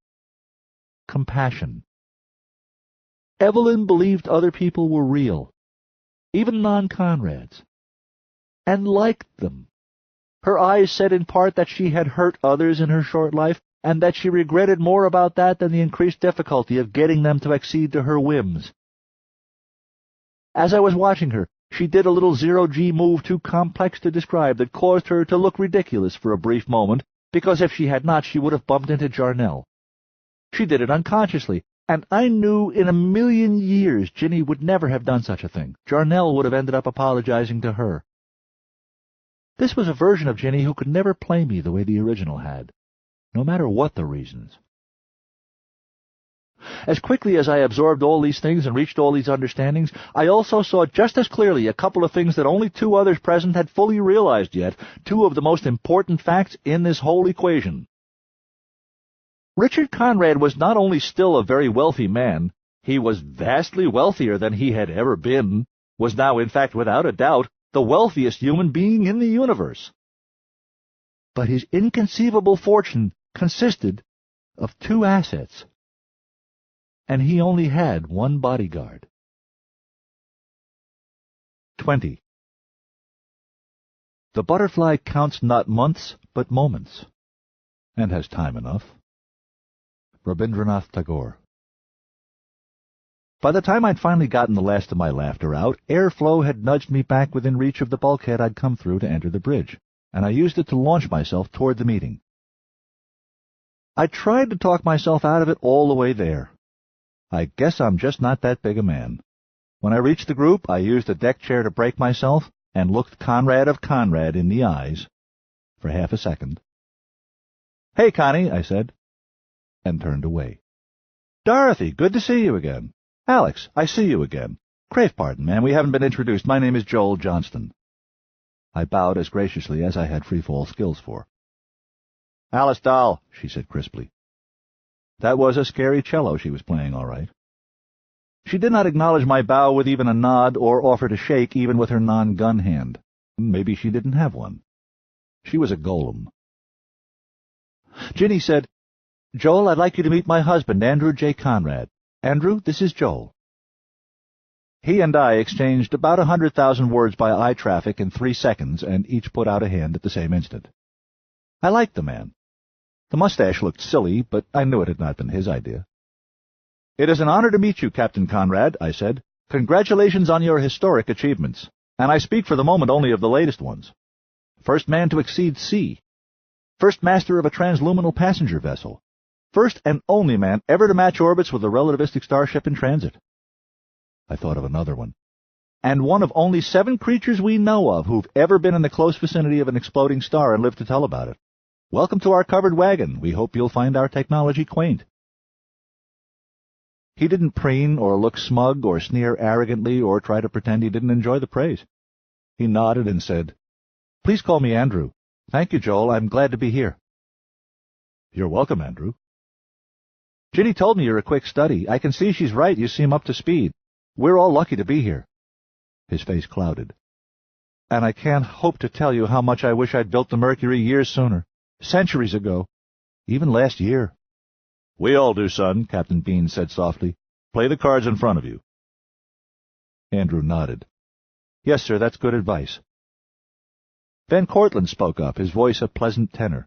Compassion. Evelyn believed other people were real, even non-Conrads, and liked them. Her eyes said in part that she had hurt others in her short life, and that she regretted more about that than the increased difficulty of getting them to accede to her whims. As I was watching her, she did a little zero-G move too complex to describe that caused her to look ridiculous for a brief moment, because if she had not, she would have bumped into Jarnell. She did it unconsciously, and I knew in a million years Ginny would never have done such a thing. Jarnell would have ended up apologizing to her. This was a version of Ginny who could never play me the way the original had, no matter what the reasons. As quickly as I absorbed all these things and reached all these understandings, I also saw just as clearly a couple of things that only two others present had fully realized yet, two of the most important facts in this whole equation. Richard Conrad was not only still a very wealthy man, he was vastly wealthier than he had ever been, was now, in fact, without a doubt, the wealthiest human being in the universe. But his inconceivable fortune consisted of two assets, and he only had one bodyguard. 20. The butterfly counts not months, but moments, and has time enough. Rabindranath Tagore. By the time I'd finally gotten the last of my laughter out, airflow had nudged me back within reach of the bulkhead I'd come through to enter the bridge, and I used it to launch myself toward the meeting. I tried to talk myself out of it all the way there. I guess I'm just not that big a man. When I reached the group, I used a deck chair to brake myself and looked Conrad of Conrad in the eyes for half a second. "Hey, Connie," I said, and turned away. "Dorothy, good to see you again. Alex, I see you again. Crave pardon, man, we haven't been introduced. My name is Joel Johnston." I bowed as graciously as I had free-fall skills for. "Alice Dahl," she said crisply. That was a scary cello she was playing, all right. She did not acknowledge my bow with even a nod or offer to shake even with her non-gun hand. Maybe she didn't have one. She was a golem. Ginny said, "Joel, I'd like you to meet my husband, Andrew J. Conrad. Andrew, this is Joel." He and I exchanged about 100,000 words by eye traffic in 3 seconds, and each put out a hand at the same instant. I liked the man. The mustache looked silly, but I knew it had not been his idea. "It is an honor to meet you, Captain Conrad," I said. "Congratulations on your historic achievements, and I speak for the moment only of the latest ones. First man to exceed C. First master of a transluminal passenger vessel. First and only man ever to match orbits with a relativistic starship in transit." I thought of another one. "And one of only 7 creatures we know of who've ever been in the close vicinity of an exploding star and lived to tell about it. Welcome to our covered wagon. We hope you'll find our technology quaint." He didn't preen or look smug or sneer arrogantly or try to pretend he didn't enjoy the praise. He nodded and said, "Please call me Andrew." "Thank you, Joel. I'm glad to be here." "You're welcome, Andrew." "Ginny told me you're a quick study. I can see she's right. You seem up to speed. We're all lucky to be here." His face clouded. "And I can't hope to tell you how much I wish I'd built the Mercury years sooner. Centuries ago. Even last year." "We all do, son," Captain Bean said softly. "Play the cards in front of you." Andrew nodded. "Yes, sir, that's good advice." Van Cortlandt spoke up, his voice a pleasant tenor.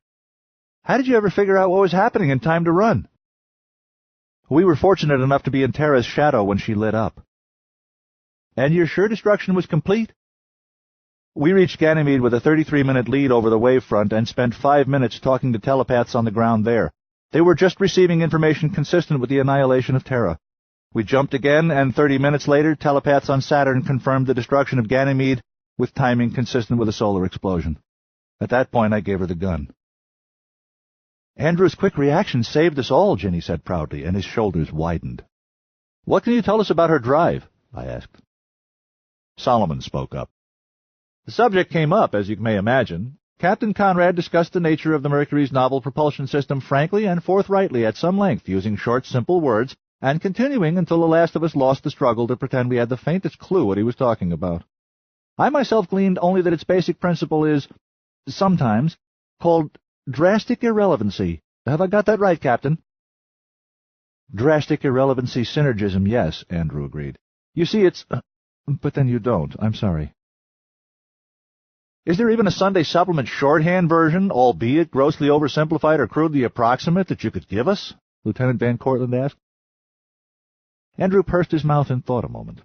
"How did you ever figure out what was happening in time to run?" "We were fortunate enough to be in Terra's shadow when she lit up." "And you're sure destruction was complete?" "We reached Ganymede with a 33-minute lead over the wavefront and spent 5 minutes talking to telepaths on the ground there. They were just receiving information consistent with the annihilation of Terra. We jumped again, and 30 minutes later, telepaths on Saturn confirmed the destruction of Ganymede with timing consistent with a solar explosion. At that point, I gave her the gun." "Andrew's quick reaction saved us all," Ginny said proudly, and his shoulders widened. "What can you tell us about her drive?" I asked. Solomon spoke up. "The subject came up, as you may imagine. Captain Conrad discussed the nature of the Mercury's novel propulsion system frankly and forthrightly at some length, using short, simple words, and continuing until the last of us lost the struggle to pretend we had the faintest clue what he was talking about. I myself gleaned only that its basic principle is, sometimes, called drastic irrelevancy. Have I got that right, Captain?" "Drastic irrelevancy synergism, yes," Andrew agreed. "You see, it's... but then you don't. I'm sorry." "Is there even a Sunday supplement shorthand version, albeit grossly oversimplified or crudely approximate, that you could give us?" Lieutenant Van Cortlandt asked. Andrew pursed his mouth and thought a moment.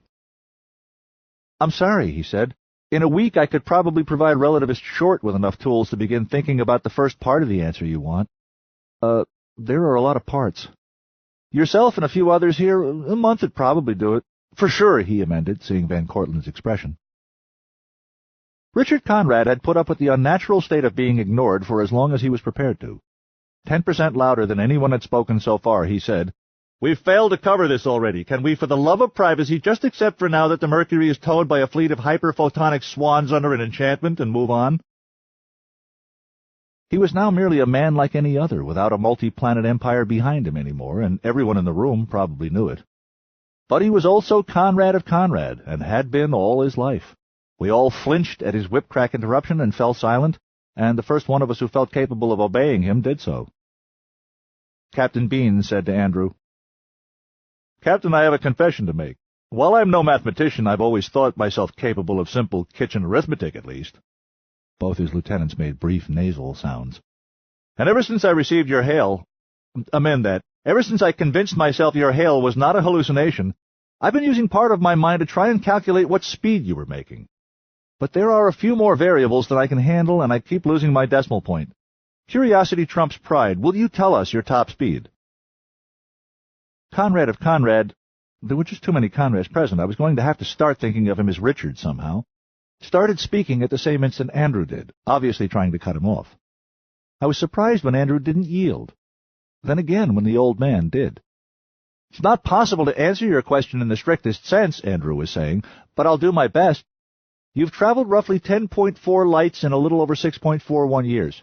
"I'm sorry," he said. "In a week I could probably provide Relativist Short with enough tools to begin thinking about the first part of the answer you want. There are a lot of parts. Yourself and a few others here, a month would probably do it. For sure," he amended, seeing Van Cortlandt's expression. Richard Conrad had put up with the unnatural state of being ignored for as long as he was prepared to. 10% louder than anyone had spoken so far, he said, "We've failed to cover this already. Can we, for the love of privacy, just accept for now that the Mercury is towed by a fleet of hyperphotonic swans under an enchantment and move on?" He was now merely a man like any other, without a multi-planet empire behind him anymore, and everyone in the room probably knew it. But he was also Conrad of Conrad, and had been all his life. We all flinched at his whip-crack interruption and fell silent, and the first one of us who felt capable of obeying him did so. Captain Bean said to Andrew, "Captain, I have a confession to make. While I'm no mathematician, I've always thought myself capable of simple kitchen arithmetic, at least." Both his lieutenants made brief nasal sounds. "And ever since I received your hail— amend that, ever since I convinced myself your hail was not a hallucination, I've been using part of my mind to try and calculate what speed you were making. But there are a few more variables than I can handle, and I keep losing my decimal point. Curiosity trumps pride. Will you tell us your top speed?" Conrad of Conrad— there were just too many Conrads present. I was going to have to start thinking of him as Richard somehow— started speaking at the same instant Andrew did, obviously trying to cut him off. I was surprised when Andrew didn't yield. Then again when the old man did. "It's not possible to answer your question in the strictest sense," Andrew was saying, "but I'll do my best. You've traveled roughly 10.4 lights in a little over 6.41 years.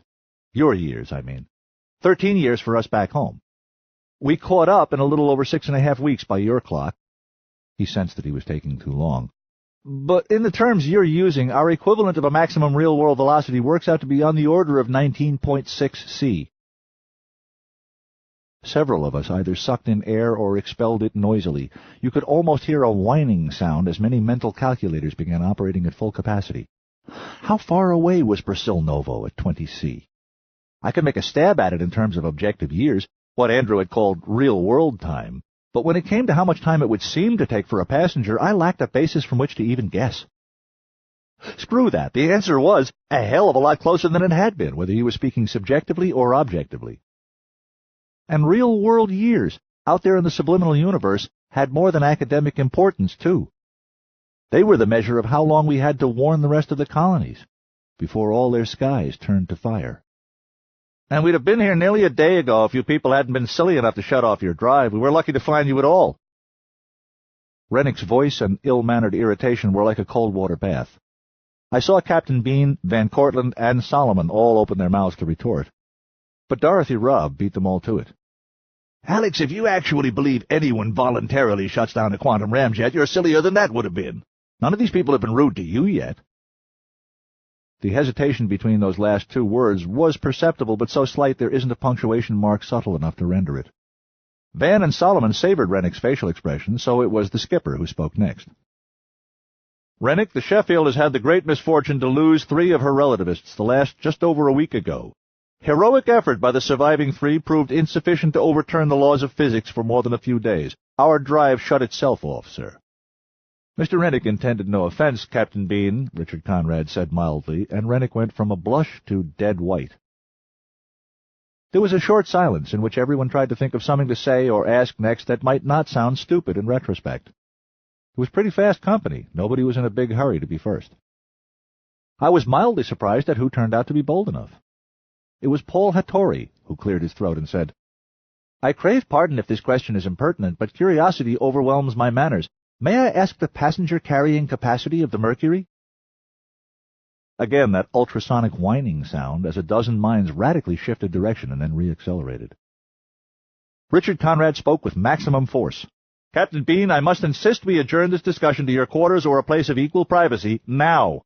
Your years, I mean. 13 years for us back home. We caught up in a little over 6.5 weeks by your clock." He sensed that he was taking too long. But in the terms you're using, our equivalent of a maximum real-world velocity works out to be on the order of 19.6 c. Several of us either sucked in air or expelled it noisily. You could almost hear a whining sound as many mental calculators began operating at full capacity. How far away was Novo at 20 c? I could make a stab at it in terms of objective years, what Andrew had called real-world time. But when it came to how much time it would seem to take for a passenger, I lacked a basis from which to even guess. Screw that. The answer was a hell of a lot closer than it had been, whether he was speaking subjectively or objectively. And real-world years, out there in the subliminal universe, had more than academic importance, too. They were the measure of how long we had to warn the rest of the colonies before all their skies turned to fire. And we'd have been here nearly a day ago if you people hadn't been silly enough to shut off your drive. We were lucky to find you at all. Rennick's voice and ill-mannered irritation were like a cold water bath. I saw Captain Bean, Van Cortlandt, and Solomon all open their mouths to retort. But Dorothy Robb beat them all to it. Alex, if you actually believe anyone voluntarily shuts down a quantum ramjet, you're sillier than that would have been. None of these people have been rude to you yet. The hesitation between those last two words was perceptible, but so slight there isn't a punctuation mark subtle enough to render it. Van and Solomon savored Rennick's facial expression, so it was the skipper who spoke next. Rennick, the Sheffield has had the great misfortune to lose 3 of her relativists, the last just over a week ago. Heroic effort by the surviving 3 proved insufficient to overturn the laws of physics for more than a few days. Our drive shut itself off, sir. Mr. Rennick intended no offense, Captain Bean, Richard Conrad said mildly, and Rennick went from a blush to dead white. There was a short silence in which everyone tried to think of something to say or ask next that might not sound stupid in retrospect. It was pretty fast company. Nobody was in a big hurry to be first. I was mildly surprised at who turned out to be bold enough. It was Paul Hattori, who cleared his throat and said, I crave pardon if this question is impertinent, but curiosity overwhelms my manners. May I ask the passenger-carrying capacity of the Mercury? Again, that ultrasonic whining sound as a dozen minds radically shifted direction and then reaccelerated. Richard Conrad spoke with maximum force. Captain Bean, I must insist we adjourn this discussion to your quarters or a place of equal privacy, now.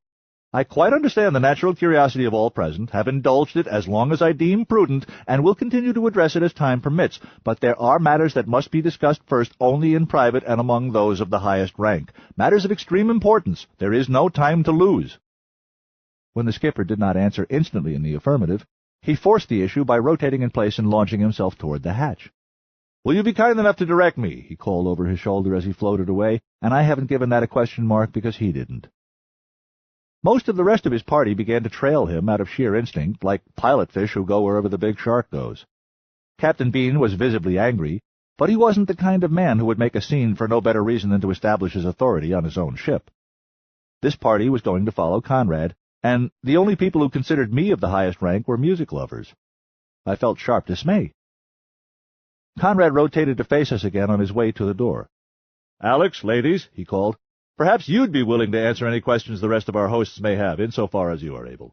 I quite understand the natural curiosity of all present, have indulged it as long as I deem prudent, and will continue to address it as time permits, but there are matters that must be discussed first only in private and among those of the highest rank. Matters of extreme importance. There is no time to lose. When the skipper did not answer instantly in the affirmative, he forced the issue by rotating in place and launching himself toward the hatch. Will you be kind enough to direct me? He called over his shoulder as he floated away, and I haven't given that a question mark because he didn't. Most of the rest of his party began to trail him out of sheer instinct, like pilot fish who go wherever the big shark goes. Captain Bean was visibly angry, but he wasn't the kind of man who would make a scene for no better reason than to establish his authority on his own ship. This party was going to follow Conrad, and the only people who considered me of the highest rank were music lovers. I felt sharp dismay. Conrad rotated to face us again on his way to the door. Alex, ladies, he called. Perhaps you'd be willing to answer any questions the rest of our hosts may have, insofar as you are able.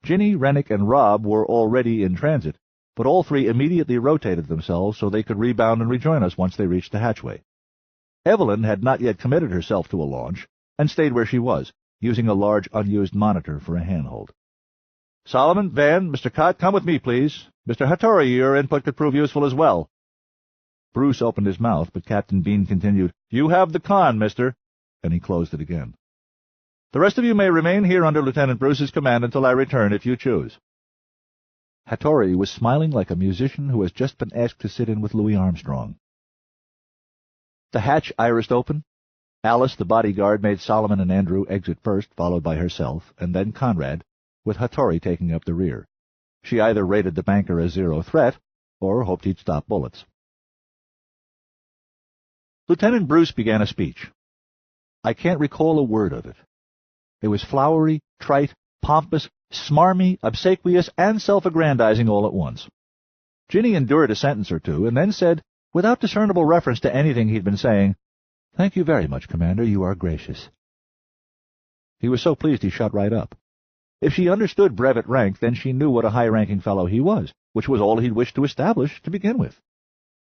Ginny, Rennick, and Robb were already in transit, but all 3 immediately rotated themselves so they could rebound and rejoin us once they reached the hatchway. Evelyn had not yet committed herself to a launch, and stayed where she was, using a large unused monitor for a handhold. Solomon, Van, Mr. Cott, come with me, please. Mr. Hattori, your input could prove useful as well. Bruce opened his mouth, but Captain Bean continued, You have the con, mister, and he closed it again. The rest of you may remain here under Lieutenant Bruce's command until I return, if you choose. Hattori was smiling like a musician who has just been asked to sit in with Louis Armstrong. The hatch irised open. Alice, the bodyguard, made Solomon and Andrew exit first, followed by herself, and then Conrad, with Hattori taking up the rear. She either rated the banker as zero threat, or hoped he'd stop bullets. Lieutenant Bruce began a speech. I can't recall a word of it. It was flowery, trite, pompous, smarmy, obsequious, and self-aggrandizing all at once. Ginny endured a sentence or two, and then said, without discernible reference to anything he'd been saying, Thank you very much, Commander, you are gracious. He was so pleased he shut right up. If she understood brevet rank, then she knew what a high-ranking fellow he was, which was all he'd wished to establish to begin with.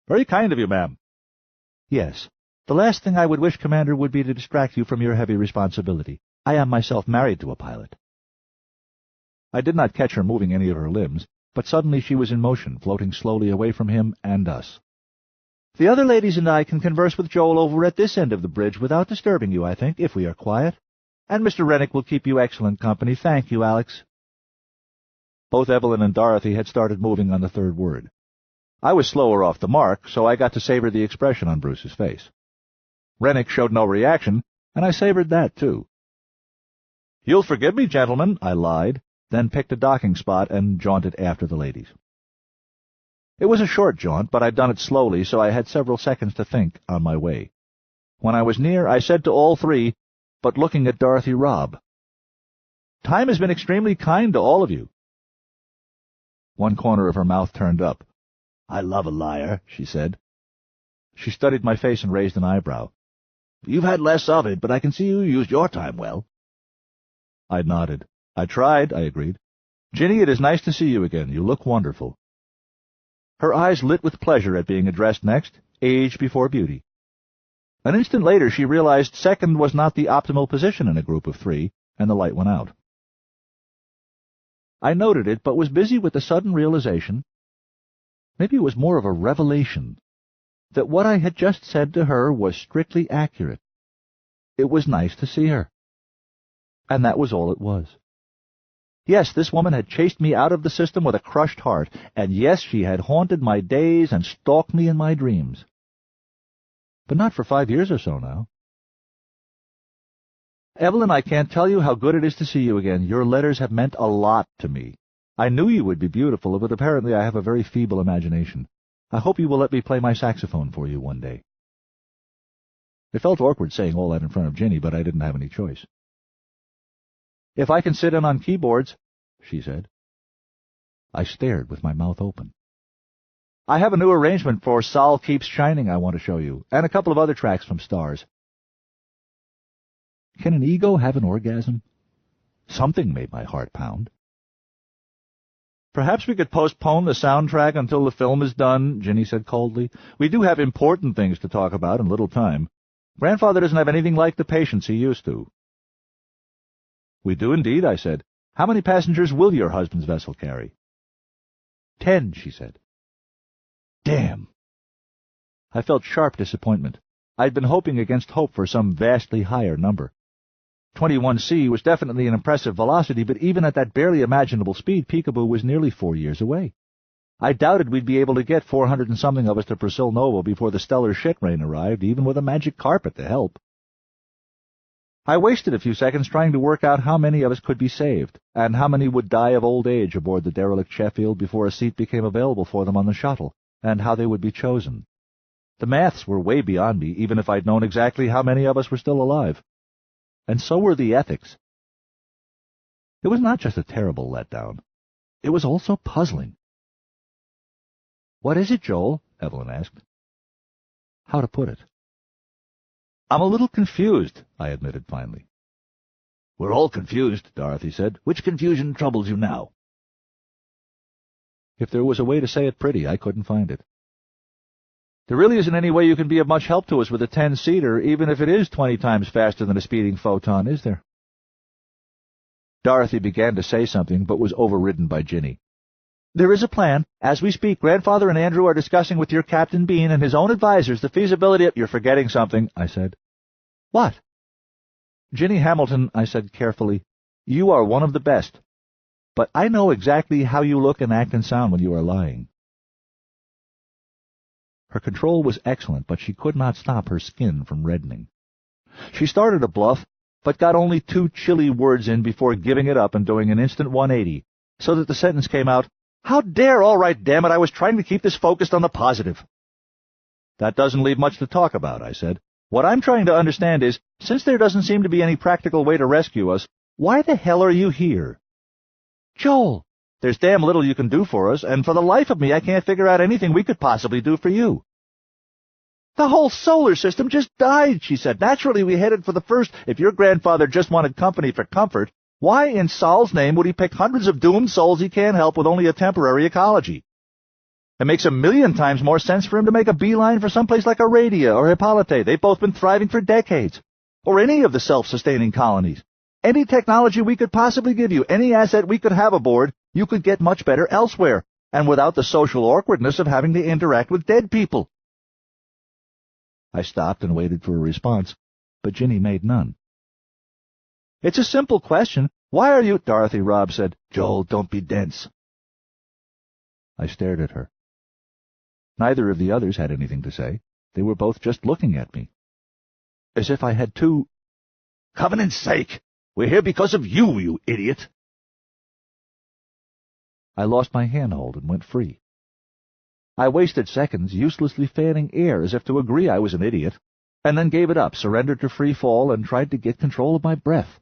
Very kind of you, ma'am. Yes, The last thing I would wish, Commander, would be to distract you from your heavy responsibility. I am myself married to a pilot." I did not catch her moving any of her limbs, but suddenly she was in motion, floating slowly away from him and us. "The other ladies and I can converse with Joel over at this end of the bridge without disturbing you, I think, if we are quiet. And Mr. Rennick will keep you excellent company. Thank you, Alex." Both Evelyn and Dorothy had started moving on the third word. I was slower off the mark, so I got to savor the expression on Bruce's face. Rennick showed no reaction, and I savored that, too. "You'll forgive me, gentlemen," I lied, then picked a docking spot and jaunted after the ladies. It was a short jaunt, but I'd done it slowly, so I had several seconds to think on my way. When I was near, I said to all three, but looking at Dorothy Robb, "Time has been extremely kind to all of you." One corner of her mouth turned up. "I love a liar," she said. She studied my face and raised an eyebrow. "You've had less of it, but I can see you used your time well." I nodded. "I tried," I agreed. "Ginny, it is nice to see you again. You look wonderful." Her eyes lit with pleasure at being addressed next, age before beauty. An instant later she realized second was not the optimal position in a group of three, and the light went out. I noted it, but was busy with the sudden realization, maybe it was more of a revelation, that what I had just said to her was strictly accurate. It was nice to see her. And that was all it was. Yes, this woman had chased me out of the system with a crushed heart, and yes, she had haunted my days and stalked me in my dreams. But not for 5 years or so now. "Evelyn, I can't tell you how good it is to see you again. Your letters have meant a lot to me. I knew you would be beautiful, but apparently I have a very feeble imagination. I hope you will let me play my saxophone for you one day." It felt awkward saying all that in front of Ginny, but I didn't have any choice. "If I can sit in on keyboards," she said. I stared with my mouth open. "I have a new arrangement for Sol Keeps Shining I want to show you, and a couple of other tracks from Stars." Can an ego have an orgasm? Something made my heart pound. "Perhaps we could postpone the soundtrack until the film is done," Ginny said coldly. "We do have important things to talk about in little time. Grandfather doesn't have anything like the patience he used to." "We do indeed," I said. "How many passengers will your husband's vessel carry?" 10, she said. Damn! I felt sharp disappointment. I'd been hoping against hope for some vastly higher number. 21C was definitely an impressive velocity, but even at that barely imaginable speed, Peekaboo was nearly 4 years away. I doubted we'd be able to get 400-and-something of us to Brazil Nova before the stellar shit rain arrived, even with a magic carpet to help. I wasted a few seconds trying to work out how many of us could be saved, and how many would die of old age aboard the derelict Sheffield before a seat became available for them on the shuttle, and how they would be chosen. The maths were way beyond me, even if I'd known exactly how many of us were still alive. And so were the ethics. It was not just a terrible letdown. It was also puzzling. "What is it, Joel?" Evelyn asked. How to put it? "I'm a little confused," I admitted finally. "We're all confused," Dorothy said. "Which confusion troubles you now?" If there was a way to say it pretty, I couldn't find it. "There really isn't any way you can be of much help to us with a 10-seater, even if it is 20 times faster than a speeding photon, is there?" Dorothy began to say something, but was overridden by Ginny. "There is a plan. As we speak, Grandfather and Andrew are discussing with your Captain Bean and his own advisors the feasibility of—" "You're forgetting something," I said. "What?" "Ginny Hamilton," I said carefully, "you are one of the best. But I know exactly how you look and act and sound when you are lying." Her control was excellent, but she could not stop her skin from reddening. She started a bluff, but got only 2 chilly words in before giving it up and doing an instant 180, so that the sentence came out, "How dare, all right, damn it, I was trying to keep this focused on the positive." "That doesn't leave much to talk about," I said. "What I'm trying to understand is, since there doesn't seem to be any practical way to rescue us, why the hell are you here?" "Joel, there's damn little you can do for us, and for the life of me I can't figure out anything we could possibly do for you." "The whole solar system just died," she said. "Naturally we headed for the first. If your grandfather just wanted company for comfort, why in Sol's name would he pick hundreds of doomed souls he can't help with only a temporary ecology?" It makes 1,000,000 times more sense for him to make a beeline for someplace like Aradia or Hippolyte. They've both been thriving for decades. Or any of the self-sustaining colonies. Any technology we could possibly give you, any asset we could have aboard, you could get much better elsewhere, and without the social awkwardness of having to interact with dead people. I stopped and waited for a response, but Ginny made none. It's a simple question. Why are you— Dorothy Robb said, "Joel, don't be dense." I stared at her. Neither of the others had anything to say. They were both just looking at me. As if I had two— "Covenant's sake! We're here because of you, you idiot!" I lost my handhold and went free. I wasted seconds uselessly fanning air as if to agree I was an idiot, and then gave it up, surrendered to free fall, and tried to get control of my breath.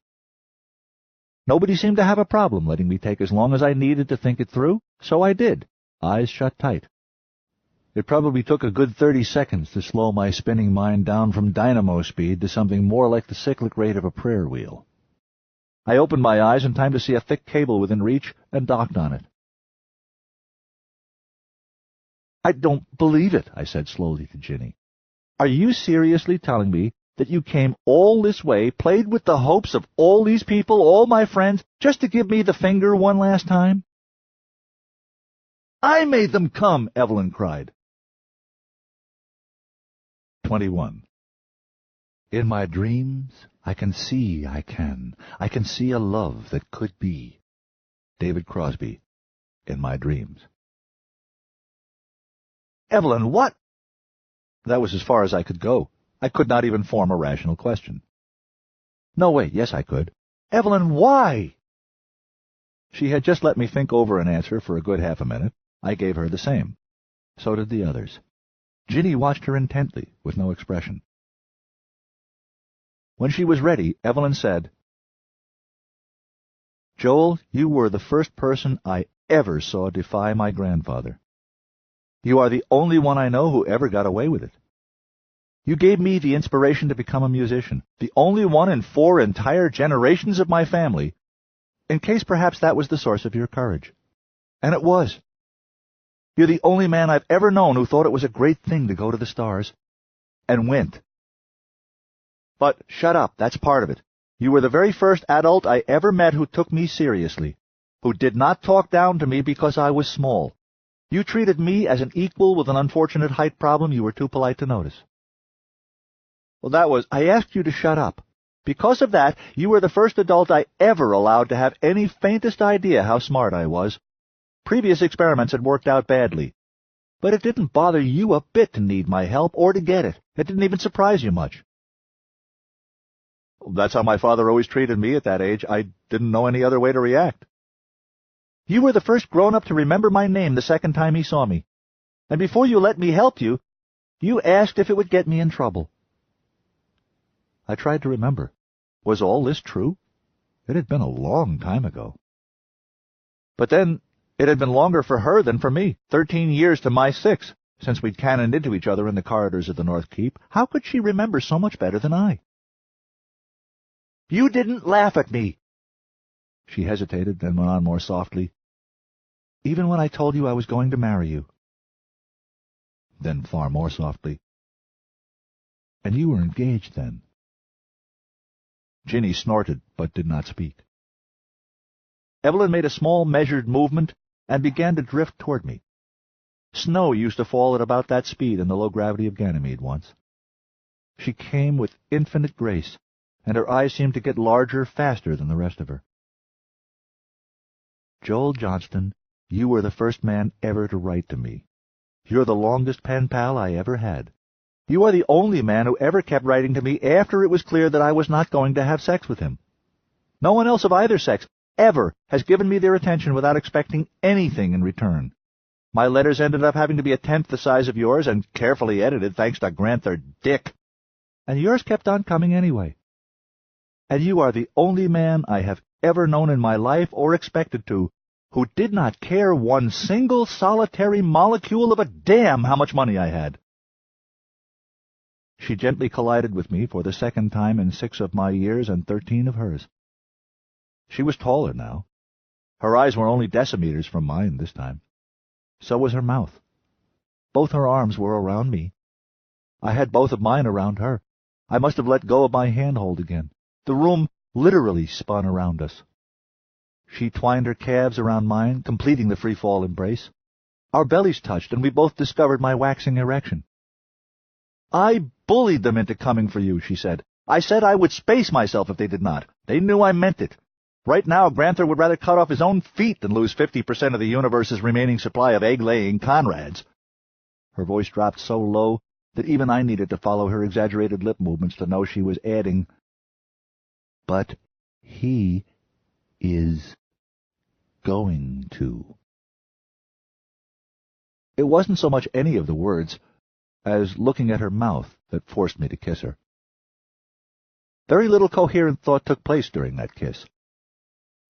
Nobody seemed to have a problem letting me take as long as I needed to think it through, so I did, eyes shut tight. It probably took a good 30 seconds to slow my spinning mind down from dynamo speed to something more like the cyclic rate of a prayer wheel. I opened my eyes in time to see a thick cable within reach and docked on it. "I don't believe it," I said slowly to Ginny. "Are you seriously telling me that you came all this way, played with the hopes of all these people, all my friends, just to give me the finger one last time?" "I made them come!" Evelyn cried. 21. In my dreams, I can see I can see a love that could be. David Crosby, In My Dreams. "Evelyn, what—" That was as far as I could go. I could not even form a rational question. No, wait, yes I could. "Evelyn, why?" She had just let me think over an answer for a good half a minute. I gave her the same. So did the others. Ginny watched her intently, with no expression. When she was ready, Evelyn said, "Joel, you were the first person I ever saw defy my grandfather. You are the only one I know who ever got away with it. You gave me the inspiration to become a musician, the only one in 4 entire generations of my family, in case perhaps that was the source of your courage. And it was. You're the only man I've ever known who thought it was a great thing to go to the stars, and went. But shut up, that's part of it. You were the very first adult I ever met who took me seriously, who did not talk down to me because I was small. You treated me as an equal with an unfortunate height problem you were too polite to notice. Well, that was— I asked you to shut up. Because of that, you were the first adult I ever allowed to have any faintest idea how smart I was. Previous experiments had worked out badly. But it didn't bother you a bit to need my help or to get it. It didn't even surprise you much. That's how my father always treated me at that age. I didn't know any other way to react. You were the first grown-up to remember my name the second time he saw me. And before you let me help you, you asked if it would get me in trouble. I tried to remember. Was all this true? It had been a long time ago. But then, it had been longer for her than for me, 13 years to my 6, since we'd cannoned into each other in the corridors of the North Keep. How could she remember so much better than I? You didn't laugh at me. She hesitated, then went on more softly. Even when I told you I was going to marry you. Then far more softly. And you were engaged then. Ginny snorted, but did not speak. Evelyn made a small, measured movement and began to drift toward me. Snow used to fall at about that speed in the low gravity of Ganymede once. She came with infinite grace, and her eyes seemed to get larger faster than the rest of her. Joel Johnston, you were the first man ever to write to me. You're the longest pen pal I ever had. You are the only man who ever kept writing to me after it was clear that I was not going to have sex with him. No one else of either sex ever has given me their attention without expecting anything in return. My letters ended up having to be 1/10 the size of yours and carefully edited thanks to Granther Dick. And yours kept on coming anyway. And you are the only man I have ever known in my life or expected to who did not care one single solitary molecule of a damn how much money I had. She gently collided with me for the second time in 6 of my years and 13 of hers. She was taller now. Her eyes were only decimeters from mine this time. So was her mouth, Both her arms were around me. I had both of mine around her. I must have let go of my handhold again. The room literally spun around us. She twined her calves around mine, completing the free-fall embrace. Our bellies touched, and we both discovered my waxing erection. "I bullied them into coming for you," she said. "I said I would space myself if they did not. They knew I meant it. Right now, Granther would rather cut off his own feet than lose 50% of the universe's remaining supply of egg-laying Conrads." Her voice dropped so low that even I needed to follow her exaggerated lip movements to know she was adding, "But he is going to." It wasn't so much any of the words as looking at her mouth that forced me to kiss her. Very little coherent thought took place during that kiss.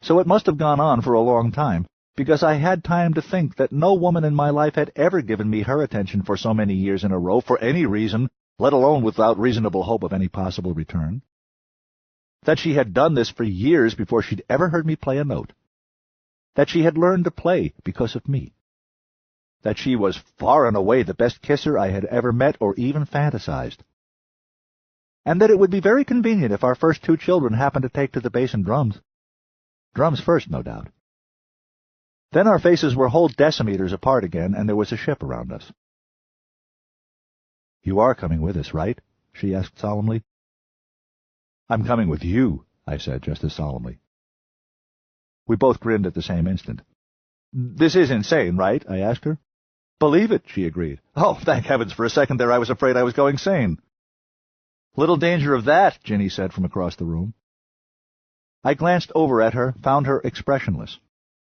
So it must have gone on for a long time, because I had time to think that no woman in my life had ever given me her attention for so many years in a row for any reason, let alone without reasonable hope of any possible return. That she had done this for years before she'd ever heard me play a note. That she had learned to play because of me. That she was far and away the best kisser I had ever met or even fantasized. And that it would be very convenient if our first 2 children happened to take to the bass and drums. Drums first, no doubt. Then our faces were whole decimeters apart again, and there was a ship around us. "You are coming with us, right?" she asked solemnly. "I'm coming with you," I said just as solemnly. We both grinned at the same instant. "This is insane, right?" I asked her. "Believe it," she agreed. "Oh, thank heavens, for a second there I was afraid I was going sane." "Little danger of that," Ginny said from across the room. I glanced over at her, found her expressionless.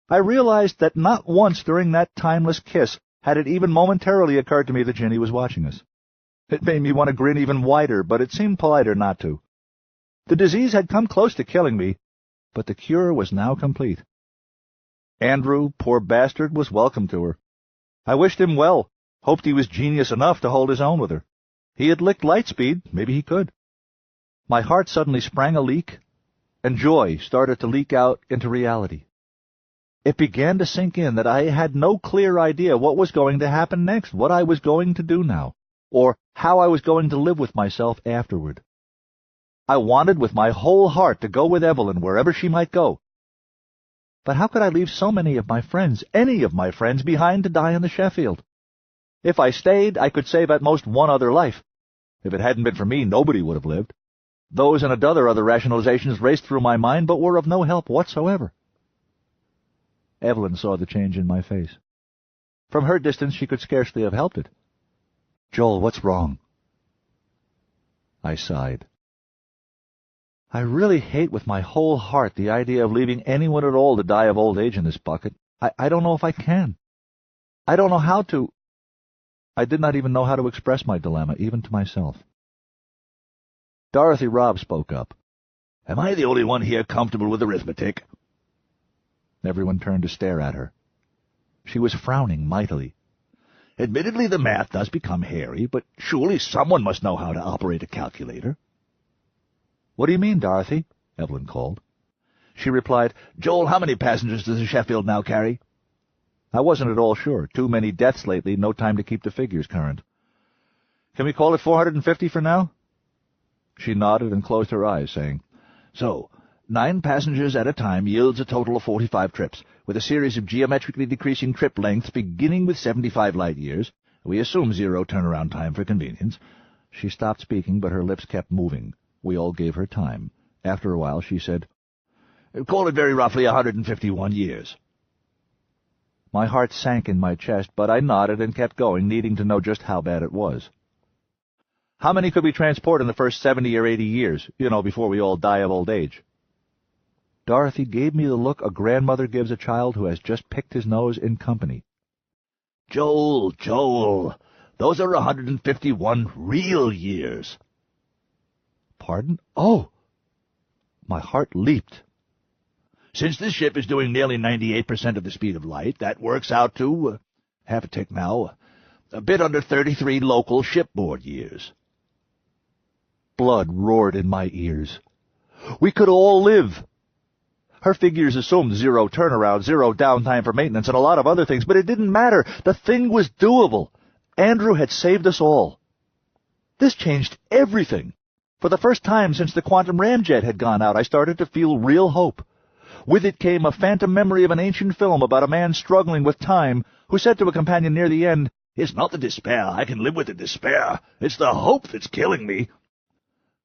I realized that not once during that timeless kiss had it even momentarily occurred to me that Ginny was watching us. It made me want to grin even wider, but it seemed politer not to. The disease had come close to killing me, but the cure was now complete. Andrew, poor bastard, was welcome to her. I wished him well, hoped he was genius enough to hold his own with her. He had licked Lightspeed, maybe he could. My heart suddenly sprang a leak, and joy started to leak out into reality. It began to sink in that I had no clear idea what was going to happen next, what I was going to do now, or how I was going to live with myself afterward. I wanted with my whole heart to go with Evelyn wherever she might go. But how could I leave so many of my friends, any of my friends, behind to die in the Sheffield? If I stayed, I could save at most one other life. If it hadn't been for me, nobody would have lived. Those and a dozen other rationalizations raced through my mind, but were of no help whatsoever. Evelyn saw the change in my face. From her distance, she could scarcely have helped it. "Joel, what's wrong?" I sighed. I really hate with my whole heart the idea of leaving anyone at all to die of old age in this bucket. I don't know if I can. I don't know how to. I did not even know how to express my dilemma, even to myself. Dorothy Robb spoke up. "Am I the only one here comfortable with arithmetic?" Everyone turned to stare at her. She was frowning mightily. "Admittedly, the math does become hairy, but surely someone must know how to operate a calculator." "What do you mean, Dorothy?" Evelyn called. She replied, "Joel, how many passengers does the Sheffield now carry?" I wasn't at all sure. Too many deaths lately, no time to keep the figures current. "Can we call it 450 for now?" She nodded and closed her eyes, saying, "So, 9 passengers at a time yields a total of 45 trips, with a series of geometrically decreasing trip lengths beginning with 75 light-years. We assume 0 turnaround time for convenience." She stopped speaking, but her lips kept moving. We all gave her time. After a while, she said, "Call it very roughly 151 years. My heart sank in my chest, but I nodded and kept going, needing to know just how bad it was. "How many could we transport in the first 70 or 80 years, before we all die of old age?" Dorothy gave me the look a grandmother gives a child who has just picked his nose in company. Joel, those are 151 real years." "Pardon? Oh!" My heart leaped. "Since this ship is doing nearly 98% of the speed of light, that works out to, have a tick now, a bit under 33 local shipboard years." Blood roared in my ears. We could all live. Her figures assumed 0 turnaround, 0 downtime for maintenance, and a lot of other things, but it didn't matter. The thing was doable. Andrew had saved us all. This changed everything. For the first time since the quantum ramjet had gone out, I started to feel real hope. With it came a phantom memory of an ancient film about a man struggling with time who said to a companion near the end, "It's not the despair. I can live with the despair. It's the hope that's killing me."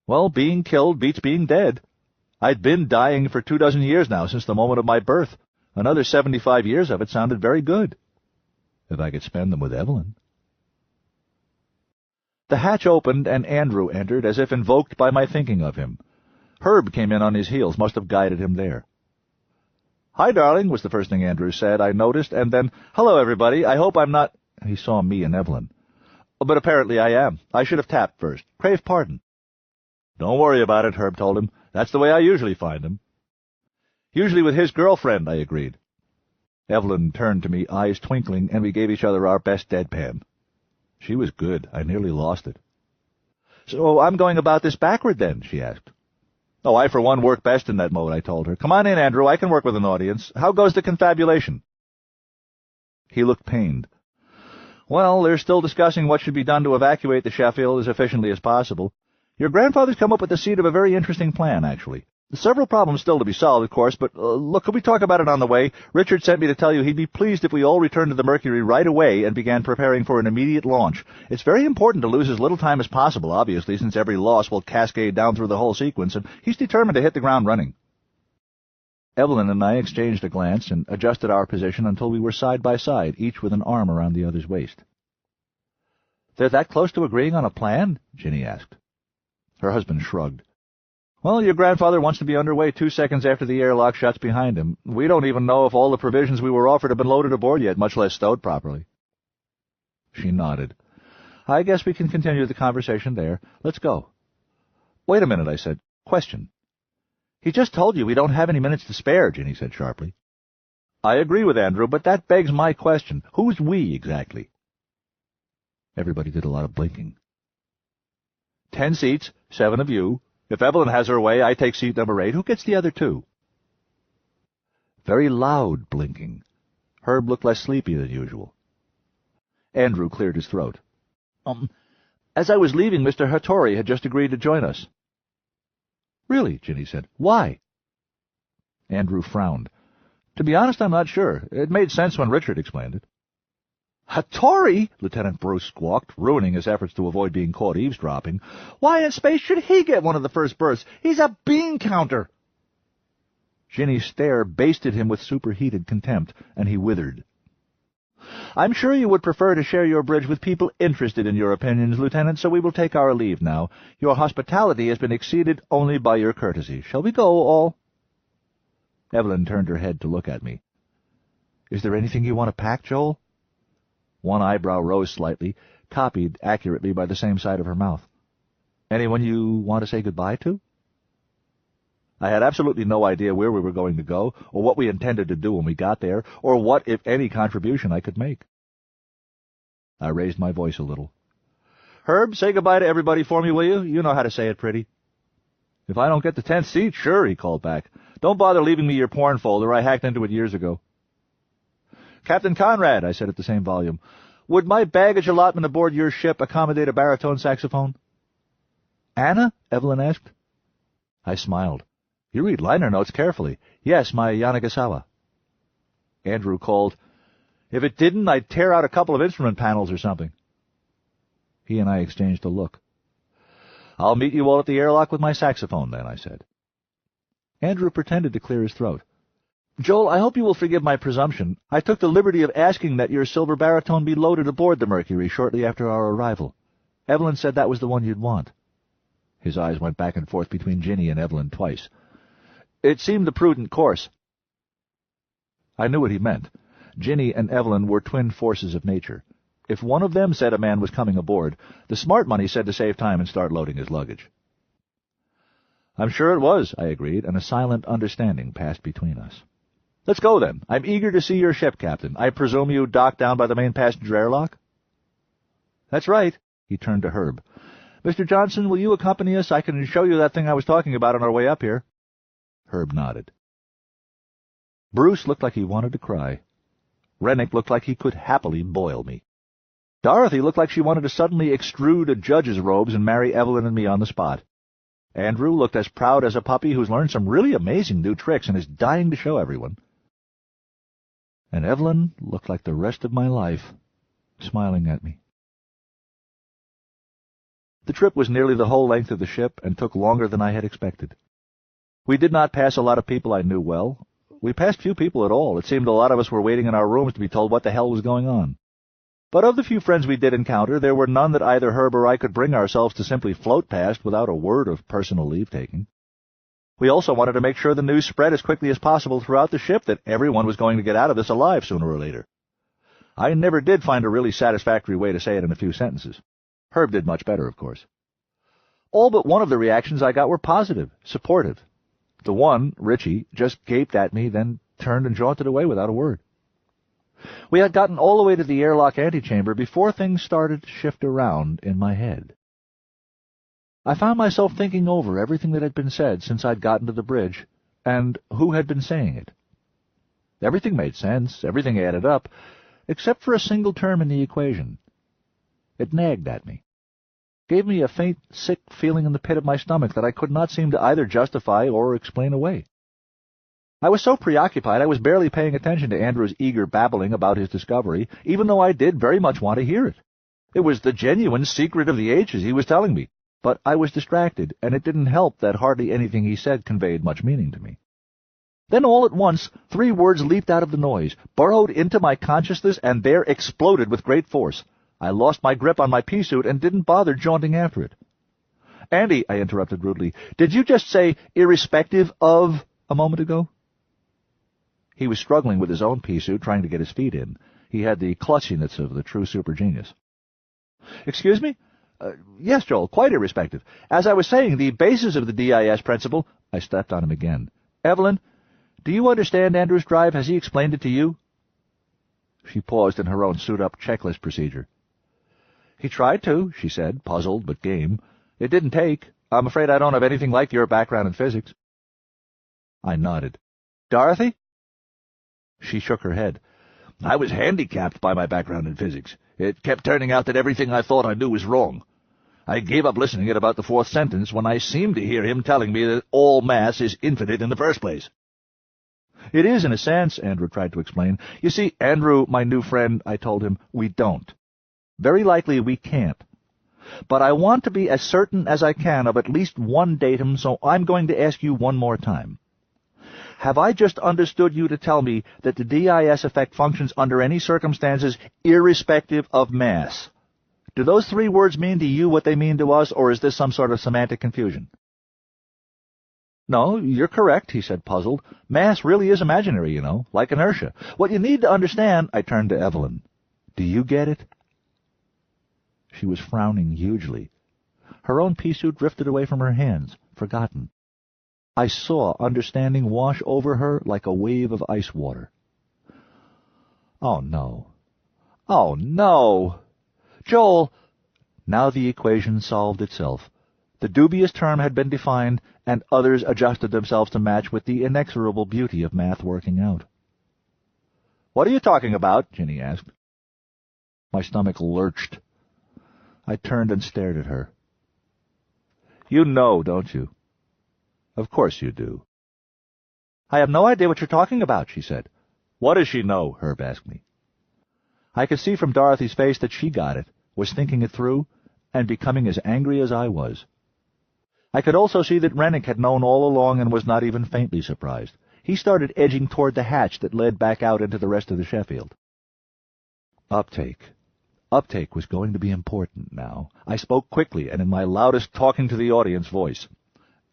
Well, being killed beats being dead. I'd been dying for 24 years now since the moment of my birth. Another 75 years of it sounded very good, if I could spend them with Evelyn. The hatch opened, and Andrew entered, as if invoked by my thinking of him. Herb came in on his heels, must have guided him there. "Hi, darling," was the first thing Andrew said, I noticed, and then, "Hello, everybody. I hope I'm not—" He saw me and Evelyn. "But apparently I am. I should have tapped first. Crave pardon." "Don't worry about it," Herb told him. "That's the way I usually find him." "Usually with his girlfriend," I agreed. Evelyn turned to me, eyes twinkling, and we gave each other our best deadpan. She was good. I nearly lost it. "So I'm going about this backward, then?" she asked. "Oh, I for one work best in that mode," I told her. "Come on in, Andrew. I can work with an audience. How goes the confabulation?" He looked pained. "Well, they're still discussing what should be done to evacuate the Sheffield as efficiently as possible. Your grandfather's come up with the seed of a very interesting plan, actually. Several problems still to be solved, of course, but look, could we talk about it on the way? Richard sent me to tell you he'd be pleased if we all returned to the Mercury right away and began preparing for an immediate launch. It's very important to lose as little time as possible, obviously, since every loss will cascade down through the whole sequence, and he's determined to hit the ground running." Evelyn and I exchanged a glance and adjusted our position until we were side by side, each with an arm around the other's waist. "They're that close to agreeing on a plan?" Ginny asked. Her husband shrugged. "Well, your grandfather wants to be underway 2 seconds after the airlock shuts behind him. We don't even know if all the provisions we were offered have been loaded aboard yet, much less stowed properly." She nodded. "I guess we can continue the conversation there. Let's go." "Wait a minute," I said. "Question." "He just told you we don't have any minutes to spare," Ginny said sharply. "I agree with Andrew, but that begs my question. Who's we, exactly?" Everybody did a lot of blinking. 10 seats, 7 of you. If Evelyn has her way, I take seat number 8. Who gets the other 2? Very loud blinking. Herb looked less sleepy than usual. Andrew cleared his throat. As I was leaving, Mr. Hattori had just agreed to join us." "Really?" Ginny said. "Why?" Andrew frowned. "To be honest, I'm not sure. It made sense when Richard explained it." "Hattori!" Lieutenant Bruce squawked, ruining his efforts to avoid being caught eavesdropping. "Why in space should he get one of the first berths? He's a bean counter!" Ginny's stare basted him with superheated contempt, and he withered. "I'm sure you would prefer to share your bridge with people interested in your opinions, Lieutenant, so we will take our leave now. Your hospitality has been exceeded only by your courtesy. Shall we go, all?" Evelyn turned her head to look at me. "Is there anything you want to pack, Joel?" One eyebrow rose slightly, copied accurately by the same side of her mouth. "Anyone you want to say goodbye to?" I had absolutely no idea where we were going to go, or what we intended to do when we got there, or what, if any, contribution I could make. I raised my voice a little. "Herb, say goodbye to everybody for me, will you? You know how to say it pretty." "If I don't get the 10th seat, sure," he called back. "Don't bother leaving me your porn folder. I hacked into it years ago." "Captain Conrad," I said at the same volume, "would my baggage allotment aboard your ship accommodate a baritone saxophone?" "Anna?" Evelyn asked. I smiled. "You read liner notes carefully." "Yes, my Yanagasawa." Andrew called, "If it didn't, I'd tear out a couple of instrument panels or something." He and I exchanged a look. "I'll meet you all at the airlock with my saxophone, then," I said. Andrew pretended to clear his throat. "Joel, I hope you will forgive my presumption. I took the liberty of asking that your silver baritone be loaded aboard the Mercury shortly after our arrival. Evelyn said that was the one you'd want." His eyes went back and forth between Ginny and Evelyn twice. "It seemed the prudent course." I knew what he meant. Ginny and Evelyn were twin forces of nature. If one of them said a man was coming aboard, the smart money said to save time and start loading his luggage. "I'm sure it was," I agreed, and a silent understanding passed between us. "Let's go, then. I'm eager to see your ship, Captain. I presume you docked down by the main passenger airlock?" "That's right." He turned to Herb. "Mr. Johnson, will you accompany us? I can show you that thing I was talking about on our way up here." Herb nodded. Bruce looked like he wanted to cry. Rennick looked like he could happily boil me. Dorothy looked like she wanted to suddenly extrude a judge's robes and marry Evelyn and me on the spot. Andrew looked as proud as a puppy who's learned some really amazing new tricks and is dying to show everyone. And Evelyn looked like the rest of my life, smiling at me. The trip was nearly the whole length of the ship and took longer than I had expected. We did not pass a lot of people I knew well. We passed few people at all. It seemed a lot of us were waiting in our rooms to be told what the hell was going on. But of the few friends we did encounter, there were none that either Herb or I could bring ourselves to simply float past without a word of personal leave-taking. We also wanted to make sure the news spread as quickly as possible throughout the ship that everyone was going to get out of this alive sooner or later. I never did find a really satisfactory way to say it in a few sentences. Herb did much better, of course. All but one of the reactions I got were positive, supportive. The one, Richie, just gaped at me, then turned and jaunted away without a word. We had gotten all the way to the airlock antechamber before things started to shift around in my head. I found myself thinking over everything that had been said since I'd gotten to the bridge, and who had been saying it. Everything made sense, everything added up, except for a single term in the equation. It nagged at me, gave me a faint, sick feeling in the pit of my stomach that I could not seem to either justify or explain away. I was so preoccupied I was barely paying attention to Andrew's eager babbling about his discovery, even though I did very much want to hear it. It was the genuine secret of the ages he was telling me, but I was distracted, and it didn't help that hardly anything he said conveyed much meaning to me. Then all at once, 3 words leaped out of the noise, burrowed into my consciousness, and there exploded with great force. I lost my grip on my pea suit and didn't bother jaunting after it. "Andy," I interrupted rudely, "did you just say irrespective of a moment ago?" He was struggling with his own pea suit, trying to get his feet in. He had the clutchiness of the true super genius. "Excuse me? Yes, Joel, quite irrespective. As I was saying, the basis of the DIS principle—" I stepped on him again. "Evelyn, do you understand Andrew's drive? Has he explained it to you?" She paused in her own suit-up checklist procedure. "He tried to," she said, puzzled but game. "It didn't take. I'm afraid I don't have anything like your background in physics." I nodded. "Dorothy?" She shook her head. "I was handicapped by my background in physics. It kept turning out that everything I thought I knew was wrong. I gave up listening at about the 4th sentence when I seemed to hear him telling me that all mass is infinite in the first place." "It is, in a sense," Andrew tried to explain. "You see, Andrew, my new friend," I told him, "we don't. Very likely we can't. But I want to be as certain as I can of at least one datum, so I'm going to ask you one more time. Have I just understood you to tell me that the DIS effect functions under any circumstances irrespective of mass? Do those 3 words mean to you what they mean to us, or is this some sort of semantic confusion?" "No, you're correct," he said, puzzled. "Mass really is imaginary, you know, like inertia. What you need to understand—" I turned to Evelyn. "Do you get it?" She was frowning hugely. Her own pea suit drifted away from her hands, forgotten. I saw understanding wash over her like a wave of ice water. "Oh, no. Oh, no! Joel!" Now the equation solved itself. The dubious term had been defined, and others adjusted themselves to match with the inexorable beauty of math working out. "What are you talking about?" Ginny asked. My stomach lurched. I turned and stared at her. "You know, don't you?" "Of course you do." "I have no idea what you're talking about," she said. "What does she know?" Herb asked me. I could see from Dorothy's face that she got it, was thinking it through, and becoming as angry as I was. I could also see that Rennick had known all along and was not even faintly surprised. He started edging toward the hatch that led back out into the rest of the Sheffield. Uptake. Uptake was going to be important now. I spoke quickly and in my loudest talking-to-the-audience voice.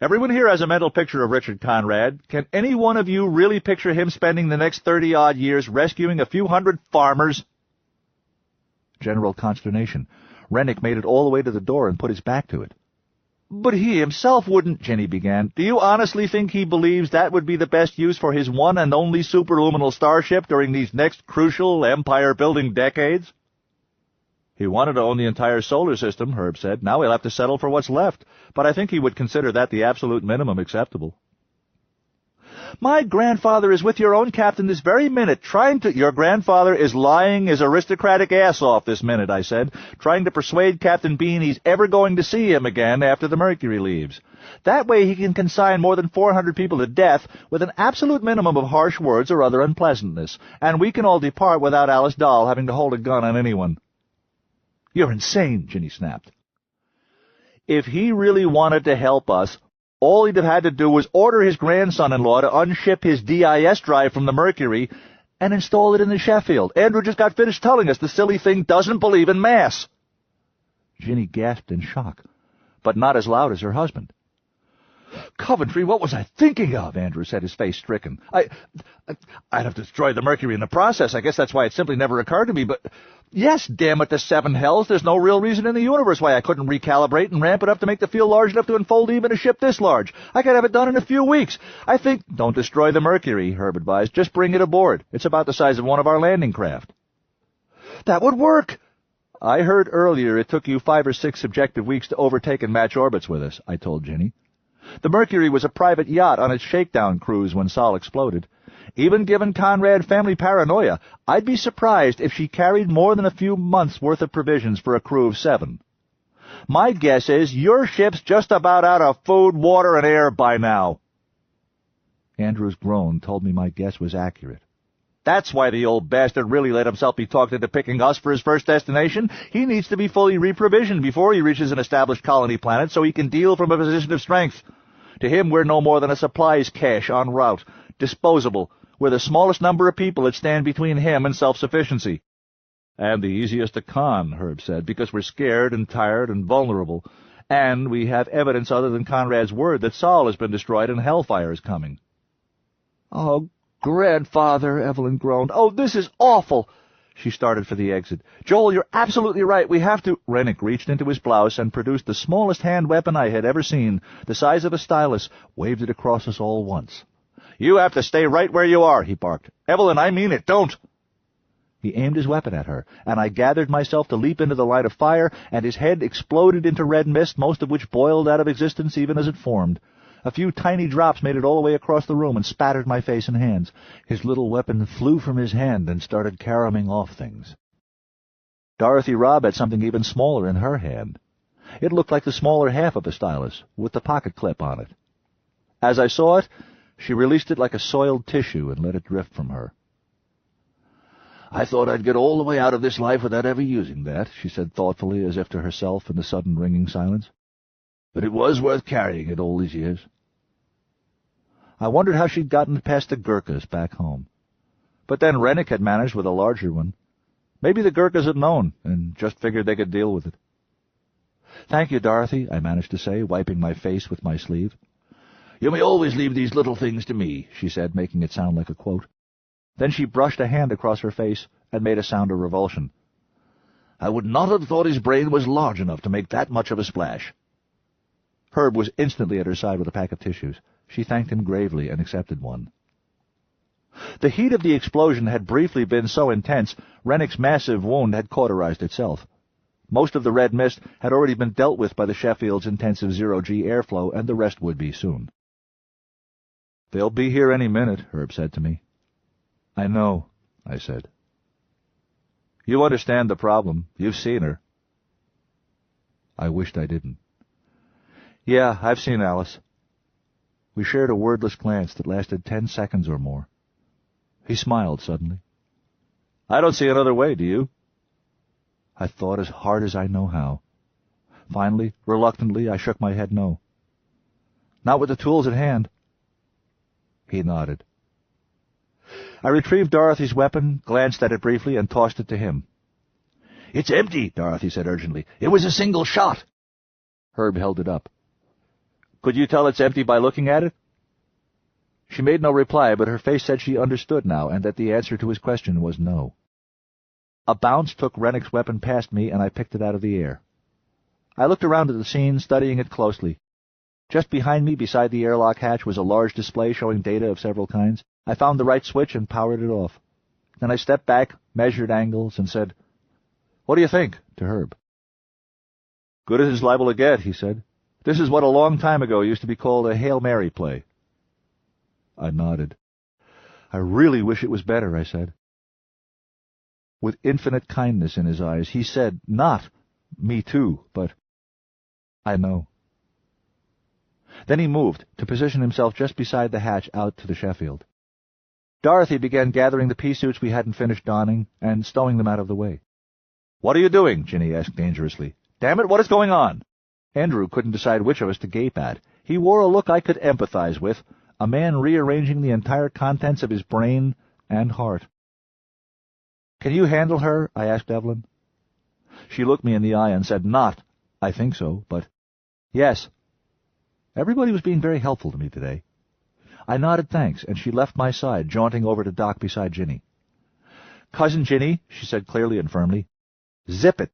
"Everyone here has a mental picture of Richard Conrad. Can any one of you really picture him spending the next 30-odd years rescuing a few hundred farmers?" General consternation. Rennick made it all the way to the door and put his back to it. "But he himself wouldn't," Jenny began. "Do you honestly think he believes that would be the best use for his one and only superluminal starship during these next crucial empire-building decades?" "He wanted to own the entire solar system," Herb said. "Now he'll have to settle for what's left. But I think he would consider that the absolute minimum acceptable." My grandfather is with your own captain this very minute, trying to— Your grandfather is lying his aristocratic ass off this minute, I said, trying to persuade Captain Bean he's ever going to see him again after the Mercury leaves. That way he can consign more than 400 people to death with an absolute minimum of harsh words or other unpleasantness, and we can all depart without Alice Dahl having to hold a gun on anyone. You're insane, Ginny snapped. If he really wanted to help us, all he'd have had to do was order his grandson-in-law to unship his DIS drive from the Mercury and install it in the Sheffield. Andrew just got finished telling us the silly thing doesn't believe in mass. Ginny gasped in shock, but not as loud as her husband. Coventry, what was I thinking of? Andrew said, his face stricken. I'd have destroyed the Mercury in the process. I guess that's why it simply never occurred to me, but— Yes, damn it, the seven hells. There's no real reason in the universe why I couldn't recalibrate and ramp it up to make the field large enough to enfold even a ship this large. I could have it done in a few weeks. I think— Don't destroy the Mercury, Herb advised. Just bring it aboard. It's about the size of one of our landing craft. That would work. I heard earlier it took you 5 or 6 subjective weeks to overtake and match orbits with us, I told Ginny. The Mercury was a private yacht on its shakedown cruise when Sol exploded. Even given Conrad family paranoia, I'd be surprised if she carried more than a few months' worth of provisions for a crew of 7. My guess is your ship's just about out of food, water, and air by now. Andrew's groan told me my guess was accurate. That's why the old bastard really let himself be talked into picking us for his first destination. He needs to be fully reprovisioned before he reaches an established colony planet so he can deal from a position of strength. To him, we're no more than a supplies cache en route, disposable. We're the smallest number of people that stand between him and self-sufficiency. And the easiest to con, Herb said, because we're scared and tired and vulnerable. And we have evidence other than Conrad's word that Sol has been destroyed and hellfire is coming. Oh, Grandfather, Evelyn groaned. Oh, this is awful. She started for the exit. Joel, you're absolutely right. We have to— Rennick reached into his blouse and produced the smallest hand weapon I had ever seen, the size of a stylus, waved it across us all once. You have to stay right where you are, he barked. Evelyn, I mean it, don't. He aimed his weapon at her, and I gathered myself to leap into the line of fire, and his head exploded into red mist, most of which boiled out of existence even as it formed. A few tiny drops made it all the way across the room and spattered my face and hands. His little weapon flew from his hand and started caroming off things. Dorothy Robb had something even smaller in her hand. It looked like the smaller half of a stylus, with the pocket clip on it. As I saw it, she released it like a soiled tissue and let it drift from her. I thought I'd get all the way out of this life without ever using that, she said thoughtfully, as if to herself in the sudden ringing silence. But it was worth carrying it all these years. I wondered how she'd gotten past the Gurkhas back home. But then Rennick had managed with a larger one. Maybe the Gurkhas had known, and just figured they could deal with it. Thank you, Dorothy, I managed to say, wiping my face with my sleeve. You may always leave these little things to me, she said, making it sound like a quote. Then she brushed a hand across her face and made a sound of revulsion. I would not have thought his brain was large enough to make that much of a splash. Herb was instantly at her side with a pack of tissues. She thanked him gravely and accepted one. The heat of the explosion had briefly been so intense, Rennick's massive wound had cauterized itself. Most of the red mist had already been dealt with by the Sheffield's intensive zero-G airflow, and the rest would be soon. They'll be here any minute, Herb said to me. I know, I said. You understand the problem. You've seen her. I wished I didn't. Yeah, I've seen Alice. We shared a wordless glance that lasted 10 seconds or more. He smiled suddenly. I don't see another way, do you? I thought as hard as I know how. Finally, reluctantly, I shook my head no. Not with the tools at hand. He nodded. I retrieved Dorothy's weapon, glanced at it briefly, and tossed it to him. It's empty, Dorothy said urgently. It was a single shot. Herb held it up. Could you tell it's empty by looking at it? She made no reply, but her face said she understood now, and that the answer to his question was no. A bounce took Rennick's weapon past me, and I picked it out of the air. I looked around at the scene, studying it closely. Just behind me, beside the airlock hatch, was a large display showing data of several kinds. I found the right switch and powered it off. Then I stepped back, measured angles, and said, What do you think? To Herb. Good as it's liable to get, he said. This is what a long time ago used to be called a Hail Mary play. I nodded. I really wish it was better, I said. With infinite kindness in his eyes, he said, not, me too, but I know. Then he moved to position himself just beside the hatch out to the Sheffield. Dorothy began gathering the pea suits we hadn't finished donning and stowing them out of the way. "What are you doing?" Ginny asked dangerously. "Damn it, what is going on?" Andrew couldn't decide which of us to gape at. He wore a look I could empathize with, a man rearranging the entire contents of his brain and heart. "Can you handle her?" I asked Evelyn. She looked me in the eye and said, "Not. I think so, but yes." Everybody was being very helpful to me today. I nodded thanks, and she left my side, jaunting over to dock beside Ginny. "Cousin Ginny," she said clearly and firmly, "zip it."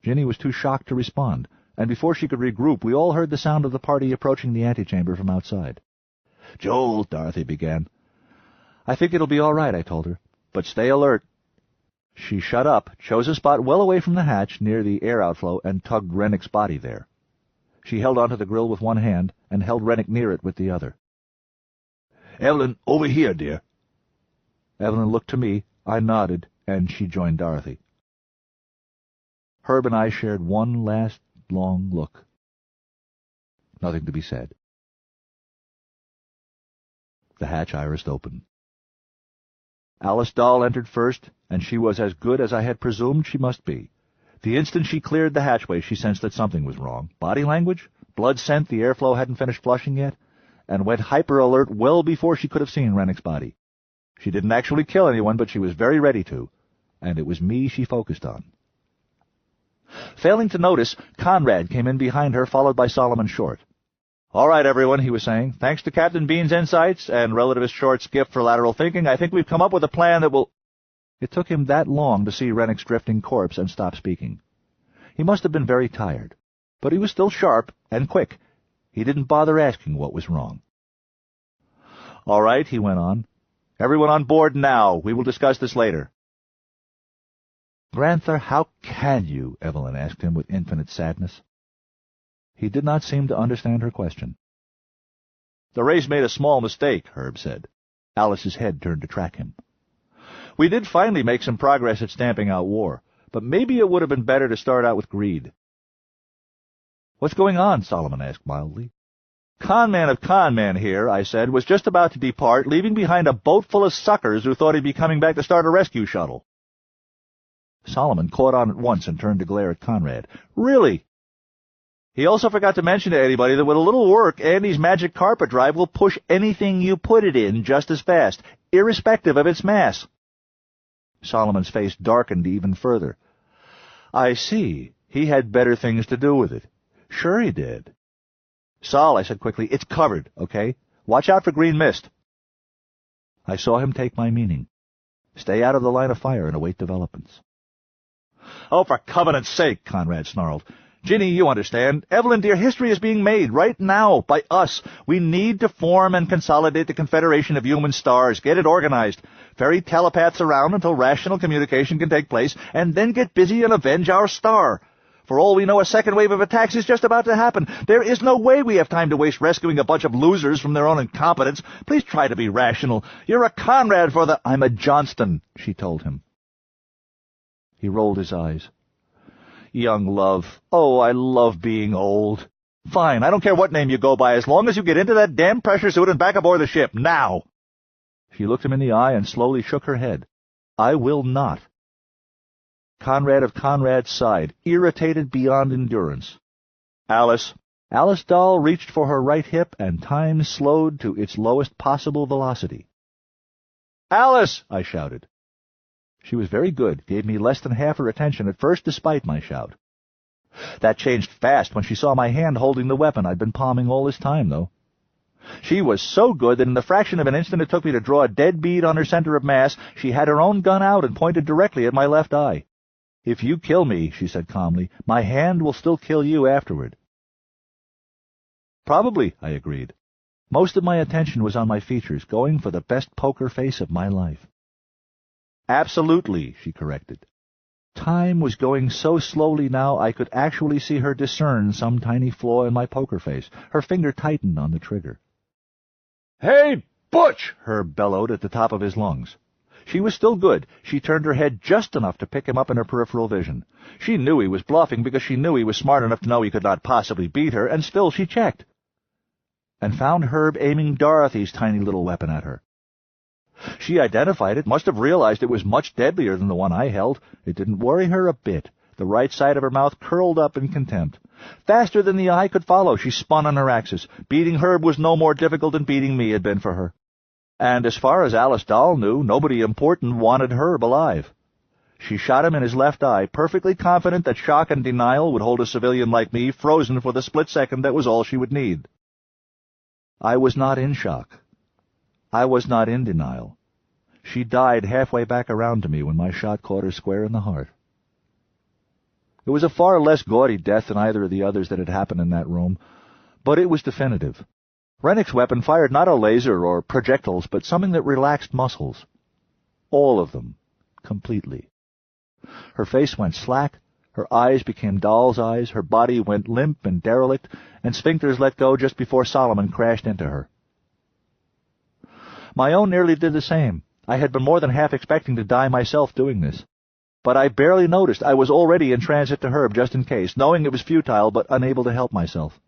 Ginny was too shocked to respond, and before she could regroup, we all heard the sound of the party approaching the antechamber from outside. "Joel," Dorothy began. "I think it'll be all right," I told her, "but stay alert." She shut up, chose a spot well away from the hatch near the air outflow, and tugged Rennick's body there. She held onto the grill with one hand and held Rennick near it with the other. "Evelyn, over here, dear." Evelyn looked to me, I nodded, and she joined Dorothy. Herb and I shared one last long look. Nothing to be said. The hatch irised open. Alice Dahl entered first, and she was as good as I had presumed she must be. The instant she cleared the hatchway, she sensed that something was wrong. Body language? Blood scent the airflow hadn't finished flushing yet? And went hyper-alert well before she could have seen Rennick's body. She didn't actually kill anyone, but she was very ready to, and it was me she focused on. Failing to notice, Conrad came in behind her, followed by Solomon Short. "All right, everyone," he was saying. "Thanks to Captain Bean's insights and Relativist Short's gift for lateral thinking, I think we've come up with a plan that will—" It took him that long to see Rennick's drifting corpse and stop speaking. He must have been very tired, but he was still sharp and quick. He didn't bother asking what was wrong. "All right," he went on. "Everyone on board now. We will discuss this later." "Granther, how can you?" Evelyn asked him with infinite sadness. He did not seem to understand her question. "The race made a small mistake," Herb said. Alice's head turned to track him. "We did finally make some progress at stamping out war, but maybe it would have been better to start out with greed." "What's going on?" Solomon asked mildly. "Conman of Conman here," I said, "was just about to depart, leaving behind a boat full of suckers who thought he'd be coming back to start a rescue shuttle." Solomon caught on at once and turned to glare at Conrad. "Really? He also forgot to mention to anybody that with a little work, Andy's magic carpet drive will push anything you put it in just as fast, irrespective of its mass." Solomon's face darkened even further. "I see. He had better things to do with it." "Sure he did." "Sol," I said quickly, "it's covered, okay? Watch out for green mist." I saw him take my meaning. Stay out of the line of fire and await developments. "Oh, for covenant's sake," Conrad snarled. "Ginny, you understand. Evelyn, dear, history is being made right now by us. We need to form and consolidate the Confederation of Human Stars, get it organized, ferry telepaths around until rational communication can take place, and then get busy and avenge our star. For all we know, a second wave of attacks is just about to happen. There is no way we have time to waste rescuing a bunch of losers from their own incompetence. Please try to be rational. You're a Conrad for the—" "I'm a Johnston," she told him. He rolled his eyes. "Young love. Oh, I love being old. Fine, I don't care what name you go by, as long as you get into that damn pressure suit and back aboard the ship, now." She looked him in the eye and slowly shook her head. "I will not." Conrad of Conrad sighed, irritated beyond endurance. "Alice." Alice Dahl reached for her right hip, and time slowed to its lowest possible velocity. "Alice!" I shouted. She was very good, gave me less than half her attention at first despite my shout. That changed fast when she saw my hand holding the weapon I'd been palming all this time, though. She was so good that in the fraction of an instant it took me to draw a dead bead on her center of mass, she had her own gun out and pointed directly at my left eye. "If you kill me," she said calmly, "my hand will still kill you afterward." "Probably," I agreed. Most of my attention was on my features, going for the best poker face of my life. "Absolutely," she corrected. Time was going so slowly now I could actually see her discern some tiny flaw in my poker face. Her finger tightened on the trigger. "Hey, Butch!" Herb bellowed at the top of his lungs. She was still good. She turned her head just enough to pick him up in her peripheral vision. She knew he was bluffing because she knew he was smart enough to know he could not possibly beat her, and still she checked. And found Herb aiming Dorothy's tiny little weapon at her. She identified it, must have realized it was much deadlier than the one I held. It didn't worry her a bit. The right side of her mouth curled up in contempt. Faster than the eye could follow, she spun on her axis. Beating Herb was no more difficult than beating me had been for her. And as far as Alice Dahl knew, nobody important wanted Herb alive. She shot him in his left eye, perfectly confident that shock and denial would hold a civilian like me frozen for the split second that was all she would need. I was not in shock. I was not in denial. She died halfway back around to me when my shot caught her square in the heart. It was a far less gaudy death than either of the others that had happened in that room, but it was definitive. Rennick's weapon fired not a laser or projectiles, but something that relaxed muscles. All of them. Completely. Her face went slack, her eyes became doll's eyes, her body went limp and derelict, and sphincters let go just before Solomon crashed into her. My own nearly did the same. I had been more than half expecting to die myself doing this. But I barely noticed. I was already in transit to Herb just in case, knowing it was futile but unable to help myself.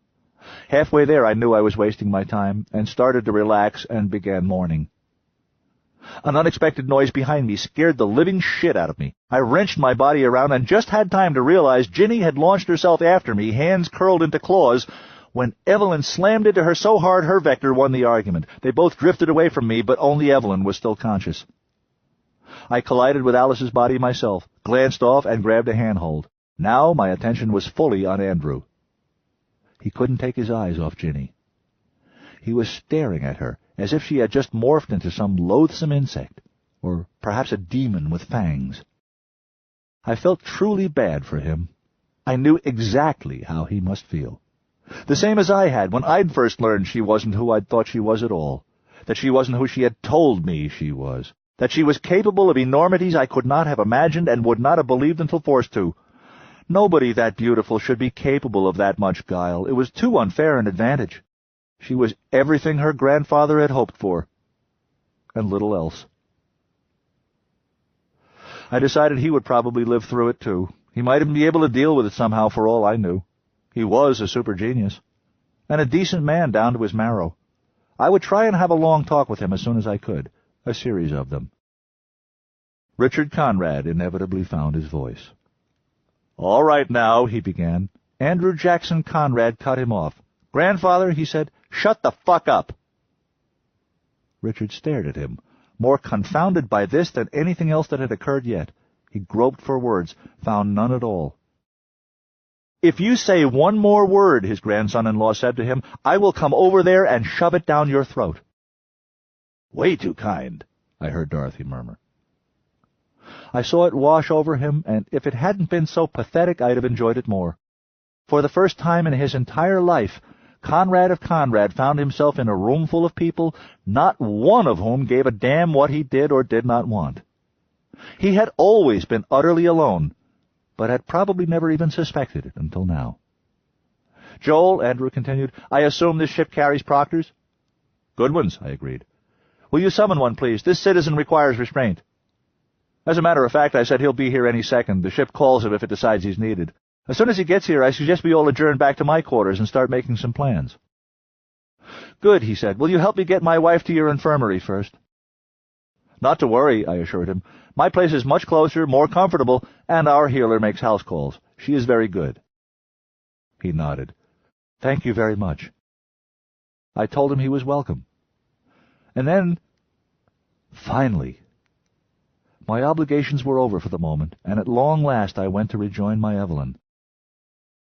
Halfway there I knew I was wasting my time, and started to relax and began mourning. An unexpected noise behind me scared the living shit out of me. I wrenched my body around and just had time to realize Ginny had launched herself after me, hands curled into claws, when Evelyn slammed into her so hard her vector won the argument. They both drifted away from me, but only Evelyn was still conscious. I collided with Alice's body myself, glanced off, and grabbed a handhold. Now my attention was fully on Andrew. He couldn't take his eyes off Ginny. He was staring at her, as if she had just morphed into some loathsome insect, or perhaps a demon with fangs. I felt truly bad for him. I knew exactly how he must feel. The same as I had when I'd first learned she wasn't who I'd thought she was at all, that she wasn't who she had told me she was, that she was capable of enormities I could not have imagined and would not have believed until forced to. Nobody that beautiful should be capable of that much guile. It was too unfair an advantage. She was everything her grandfather had hoped for, and little else. I decided he would probably live through it, too. He might even be able to deal with it somehow, for all I knew. He was a super genius, and a decent man down to his marrow. I would try and have a long talk with him as soon as I could, a series of them. Richard Conrad inevitably found his voice. "All right now," he began. Andrew Jackson Conrad cut him off. "Grandfather," he said, "shut the fuck up." Richard stared at him, more confounded by this than anything else that had occurred yet. He groped for words, found none at all. "If you say one more word," his grandson-in-law said to him, "I will come over there and shove it down your throat." "Way too kind," I heard Dorothy murmur. I saw it wash over him, and if it hadn't been so pathetic, I'd have enjoyed it more. For the first time in his entire life, Conrad of Conrad found himself in a room full of people, not one of whom gave a damn what he did or did not want. He had always been utterly alone, but had probably never even suspected it until now. "Joel," Andrew continued, "I assume this ship carries proctors?" "Good ones," I agreed. "Will you summon one, please? This citizen requires restraint." "As a matter of fact," I said, "he'll be here any second. The ship calls him if it decides he's needed. As soon as he gets here, I suggest we all adjourn back to my quarters and start making some plans." "Good," he said. "Will you help me get my wife to your infirmary first?" "Not to worry," I assured him. "My place is much closer, more comfortable, and our healer makes house calls. She is very good." He nodded. "Thank you very much." I told him he was welcome. And then, finally, my obligations were over for the moment, and at long last I went to rejoin my Evelyn.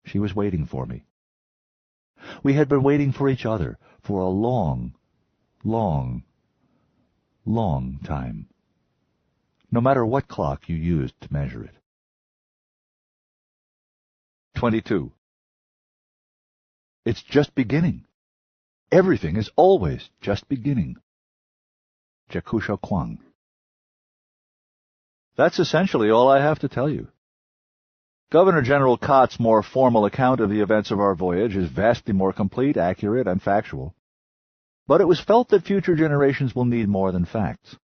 She was waiting for me. We had been waiting for each other for a long, long, long time, no matter what clock you used to measure it. 22. It's just beginning. Everything is always just beginning. Jakusho Kwang. That's essentially all I have to tell you. Governor General Cott's more formal account of the events of our voyage is vastly more complete, accurate, and factual. But it was felt that future generations will need more than facts.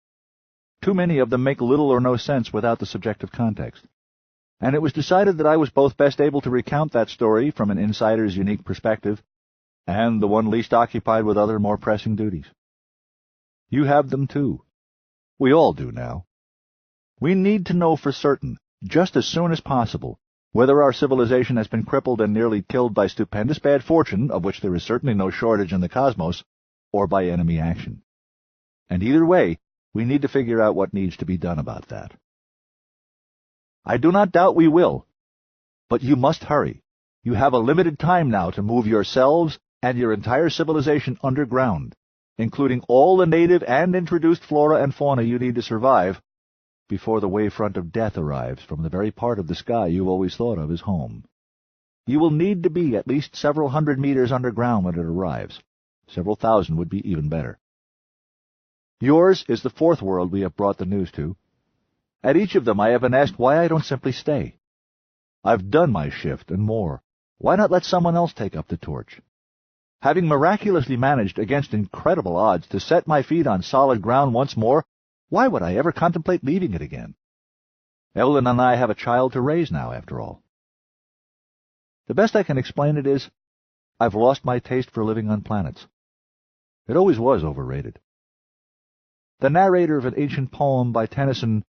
Too many of them make little or no sense without the subjective context. And it was decided that I was both best able to recount that story from an insider's unique perspective and the one least occupied with other more pressing duties. You have them too. We all do now. We need to know for certain, just as soon as possible, whether our civilization has been crippled and nearly killed by stupendous bad fortune, of which there is certainly no shortage in the cosmos, or by enemy action. And either way, we need to figure out what needs to be done about that. I do not doubt we will, but you must hurry. You have a limited time now to move yourselves and your entire civilization underground, including all the native and introduced flora and fauna you need to survive, before the wavefront of death arrives from the very part of the sky you've always thought of as home. You will need to be at least several hundred meters underground when it arrives. Several thousand would be even better. Yours is the fourth world we have brought the news to. At each of them I have been asked why I don't simply stay. I've done my shift and more. Why not let someone else take up the torch? Having miraculously managed against incredible odds to set my feet on solid ground once more, why would I ever contemplate leaving it again? Evelyn and I have a child to raise now, after all. The best I can explain it is, I've lost my taste for living on planets. It always was overrated. The narrator of an ancient poem by Tennyson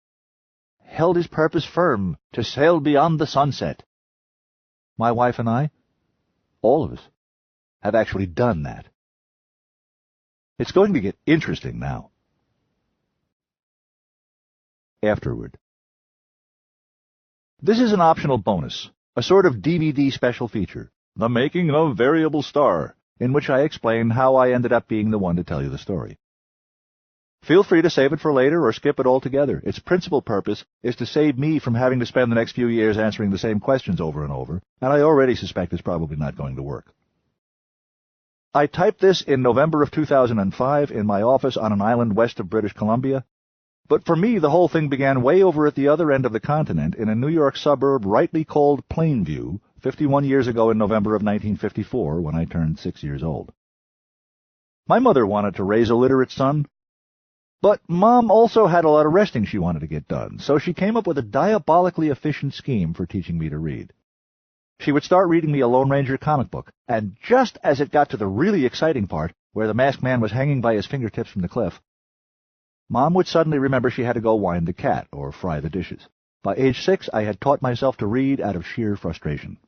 held his purpose firm to sail beyond the sunset. My wife and I, all of us, have actually done that. It's going to get interesting now. Afterward. This is an optional bonus, a sort of DVD special feature, The Making of Variable Star, in which I explain how I ended up being the one to tell you the story. Feel free to save it for later or skip it altogether. Its principal purpose is to save me from having to spend the next few years answering the same questions over and over, and I already suspect it's probably not going to work. I typed this in November of 2005 in my office on an island west of British Columbia, but for me the whole thing began way over at the other end of the continent in a New York suburb rightly called Plainview, 51 years ago in November of 1954, when I turned 6 years old. My mother wanted to raise a literate son, but Mom also had a lot of resting she wanted to get done, so she came up with a diabolically efficient scheme for teaching me to read. She would start reading me a Lone Ranger comic book, and just as it got to the really exciting part, where the masked man was hanging by his fingertips from the cliff, Mom would suddenly remember she had to go wind the cat or fry the dishes. By age 6, I had taught myself to read out of sheer frustration.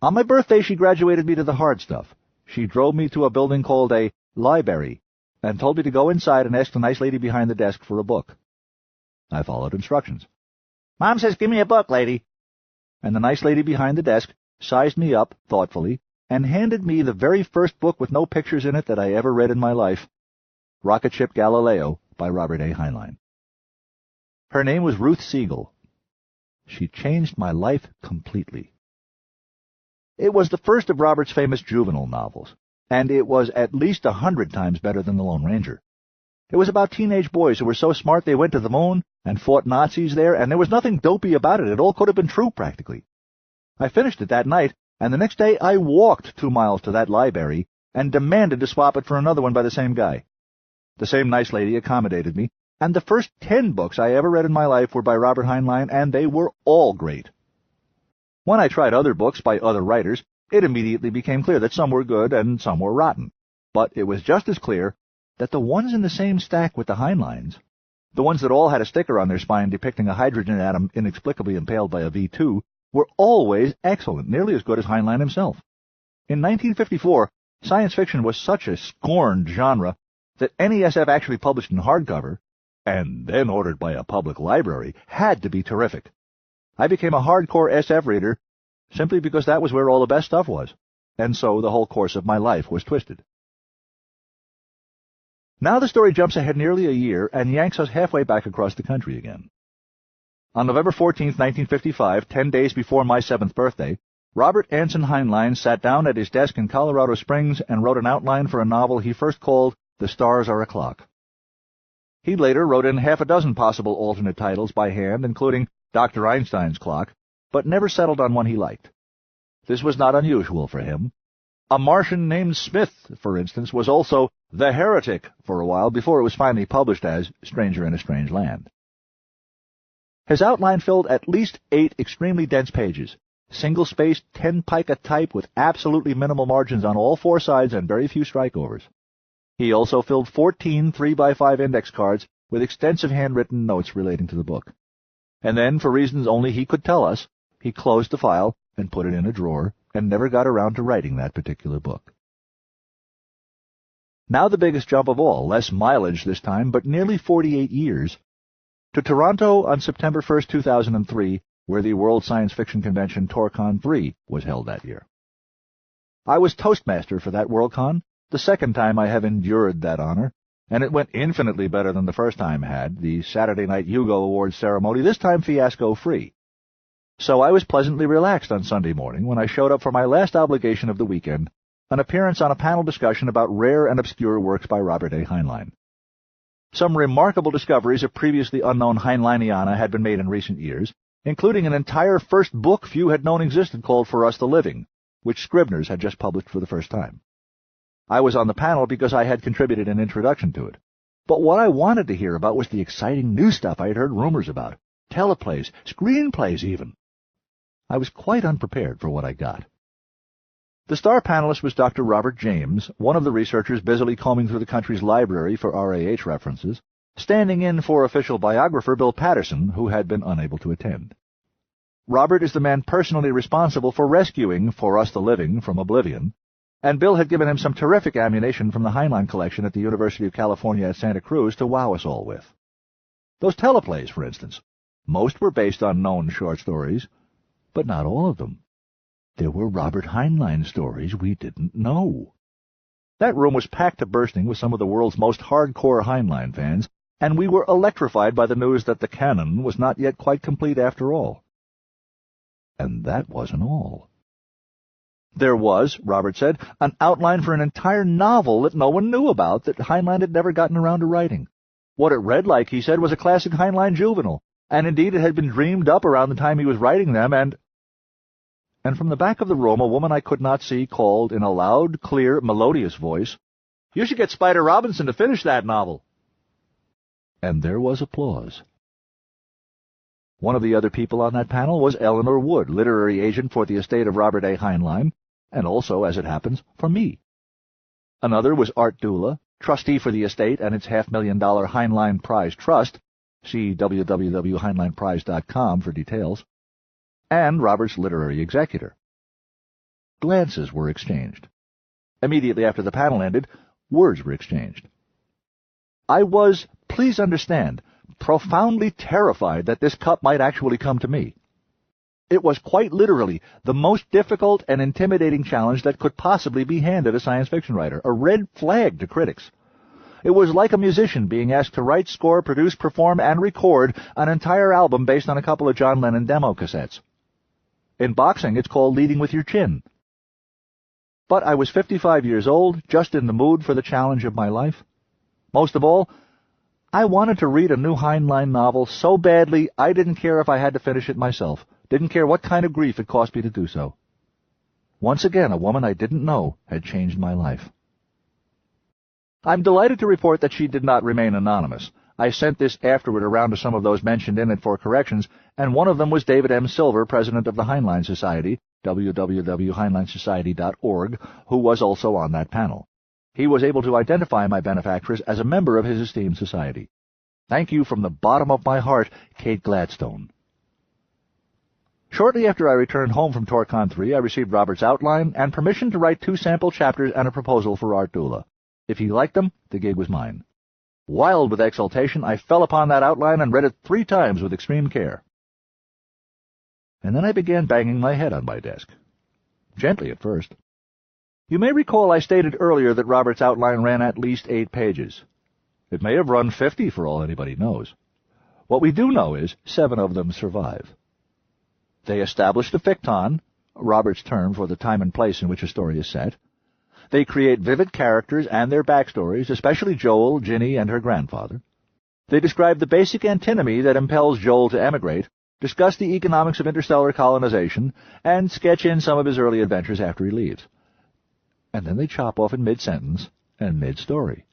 On my birthday, she graduated me to the hard stuff. She drove me to a building called a library and told me to go inside and ask the nice lady behind the desk for a book. I followed instructions. "Mom says give me a book, lady." And the nice lady behind the desk sized me up thoughtfully and handed me the very first book with no pictures in it that I ever read in my life, Rocket Ship Galileo by Robert A. Heinlein. Her name was Ruth Siegel. She changed my life completely. It was the first of Robert's famous juvenile novels, and it was at least 100 times better than The Lone Ranger. It was about teenage boys who were so smart they went to the moon and fought Nazis there, and there was nothing dopey about it. It all could have been true, practically. I finished it that night, and the next day I walked 2 miles to that library and demanded to swap it for another one by the same guy. The same nice lady accommodated me, and the first 10 books I ever read in my life were by Robert Heinlein, and they were all great. When I tried other books by other writers, it immediately became clear that some were good and some were rotten. But it was just as clear that the ones in the same stack with the Heinleins, the ones that all had a sticker on their spine depicting a hydrogen atom inexplicably impaled by a V2, were always excellent, nearly as good as Heinlein himself. In 1954, science fiction was such a scorned genre that any SF actually published in hardcover, and then ordered by a public library, had to be terrific. I became a hardcore SF reader simply because that was where all the best stuff was, and so the whole course of my life was twisted. Now the story jumps ahead nearly a year and yanks us halfway back across the country again. On November 14, 1955, 10 days before my 7th birthday, Robert Anson Heinlein sat down at his desk in Colorado Springs and wrote an outline for a novel he first called The Stars Are a Clock. He later wrote in half a dozen possible alternate titles by hand, including Dr. Einstein's Clock, but never settled on one he liked. This was not unusual for him. A Martian named Smith, for instance, was also The Heretic for a while before it was finally published as Stranger in a Strange Land. His outline filled at least 8 extremely dense pages, single-spaced 10-pica type with absolutely minimal margins on all 4 sides and very few strikeovers. He also filled 14 3x5 index cards with extensive handwritten notes relating to the book. And then, for reasons only he could tell us, he closed the file and put it in a drawer and never got around to writing that particular book. Now the biggest jump of all, less mileage this time, but nearly 48 years, to Toronto on September 1st, 2003, where the World Science Fiction Convention TorCon 3 was held that year. I was Toastmaster for that Worldcon, the second time I have endured that honor, and it went infinitely better than the first time had, the Saturday night Hugo Awards ceremony, this time fiasco-free. So I was pleasantly relaxed on Sunday morning when I showed up for my last obligation of the weekend, an appearance on a panel discussion about rare and obscure works by Robert A. Heinlein. Some remarkable discoveries of previously unknown Heinleiniana had been made in recent years, including an entire first book few had known existed called For Us the Living, which Scribner's had just published for the first time. I was on the panel because I had contributed an introduction to it. But what I wanted to hear about was the exciting new stuff I had heard rumors about. Teleplays, screenplays even. I was quite unprepared for what I got. The star panelist was Dr. Robert James, one of the researchers busily combing through the country's library for RAH references, standing in for official biographer Bill Patterson, who had been unable to attend. Robert is the man personally responsible for rescuing For Us the Living from oblivion, and Bill had given him some terrific ammunition from the Heinlein collection at the University of California at Santa Cruz to wow us all with. Those teleplays, for instance. Most were based on known short stories, but not all of them. There were Robert Heinlein stories we didn't know. That room was packed to bursting with some of the world's most hardcore Heinlein fans, and we were electrified by the news that the canon was not yet quite complete after all. And that wasn't all. There was, Robert said, an outline for an entire novel that no one knew about that Heinlein had never gotten around to writing. What it read like, he said, was a classic Heinlein juvenile, and indeed it had been dreamed up around the time he was writing them, and from the back of the room a woman I could not see called, in a loud, clear, melodious voice, "You should get Spider Robinson to finish that novel." And there was applause. One of the other people on that panel was Eleanor Wood, literary agent for the estate of Robert A. Heinlein, and also, as it happens, for me. Another was Art Dula, trustee for the estate and its $500,000 Heinlein Prize Trust. See www.heinleinprize.com for details. And Robert's literary executor. Glances were exchanged. Immediately after the panel ended, words were exchanged. I was, please understand, profoundly terrified that this cup might actually come to me. It was quite literally the most difficult and intimidating challenge that could possibly be handed a science fiction writer, a red flag to critics. It was like a musician being asked to write, score, produce, perform, and record an entire album based on a couple of John Lennon demo cassettes. In boxing, it's called leading with your chin. But I was 55 years old, just in the mood for the challenge of my life. Most of all, I wanted to read a new Heinlein novel so badly I didn't care if I had to finish it myself, didn't care what kind of grief it cost me to do so. Once again, a woman I didn't know had changed my life. I'm delighted to report that she did not remain anonymous. I sent this afterward around to some of those mentioned in it for corrections, and one of them was David M. Silver, president of the Heinlein Society, www.heinleinsociety.org, who was also on that panel. He was able to identify my benefactress as a member of his esteemed society. Thank you from the bottom of my heart, Kate Gladstone. Shortly after I returned home from TorCon 3, I received Robert's outline and permission to write 2 sample chapters and a proposal for Art Dula. If he liked them, the gig was mine. Wild with exultation, I fell upon that outline and read it 3 times with extreme care. And then I began banging my head on my desk. Gently at first. You may recall I stated earlier that Robert's outline ran at least 8 pages. It may have run 50 for all anybody knows. What we do know is 7 of them survive. They established a ficton, Robert's term for the time and place in which a story is set. They create vivid characters and their backstories, especially Joel, Ginny, and her grandfather. They describe the basic antinomy that impels Joel to emigrate, discuss the economics of interstellar colonization, and sketch in some of his early adventures after he leaves. and then they chop off in mid-sentence and mid-story.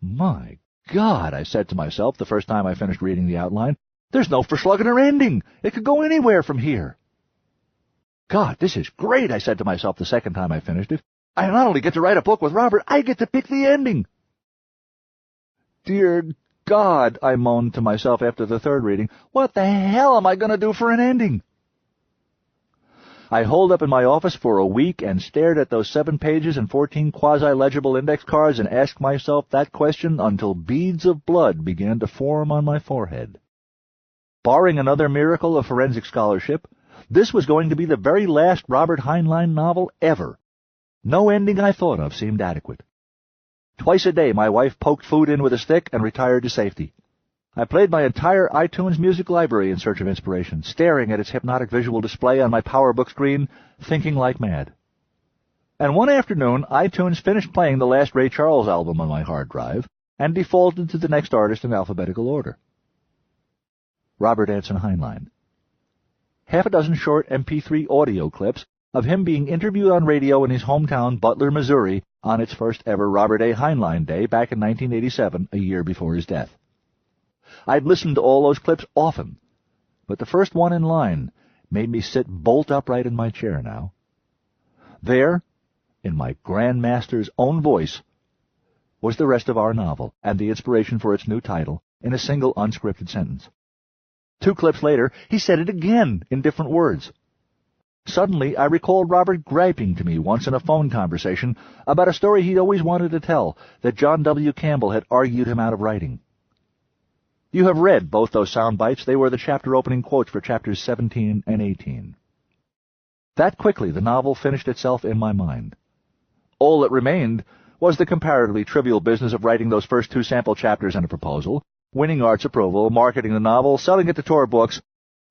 My God, I said to myself the first time I finished reading the outline, there's no Verschlugginer ending. It could go anywhere from here. God, this is great, I said to myself the second time I finished it. I not only get to write a book with Robert, I get to pick the ending. Dear God, I moaned to myself after the third reading, what the hell am I going to do for an ending? I holed up in my office for a week and stared at those 7 pages and 14 quasi-legible index cards and asked myself that question until beads of blood began to form on my forehead. Barring another miracle of forensic scholarship, this was going to be the very last Robert Heinlein novel ever. No ending I thought of seemed adequate. Twice a day my wife poked food in with a stick and retired to safety. I played my entire iTunes music library in search of inspiration, staring at its hypnotic visual display on my PowerBook screen, thinking like mad. And one afternoon, iTunes finished playing the last Ray Charles album on my hard drive and defaulted to the next artist in alphabetical order. Robert Anson Heinlein. Half a dozen short MP3 audio clips of him being interviewed on radio in his hometown, Butler, Missouri, on its first ever Robert A. Heinlein Day back in 1987, a year before his death. I'd listened to all those clips often, but the first one in line made me sit bolt upright in my chair now. There, in my Grandmaster's own voice, was the rest of our novel and the inspiration for its new title in a single unscripted sentence. 2 clips later, he said it again in different words. Suddenly, I recalled Robert griping to me once in a phone conversation about a story he'd always wanted to tell that John W. Campbell had argued him out of writing. You have read both those sound bites. They were the chapter opening quotes for chapters 17 and 18. That quickly, the novel finished itself in my mind. All that remained was the comparatively trivial business of writing those first 2 sample chapters and a proposal, winning Art's approval, marketing the novel, selling it to Tor Books.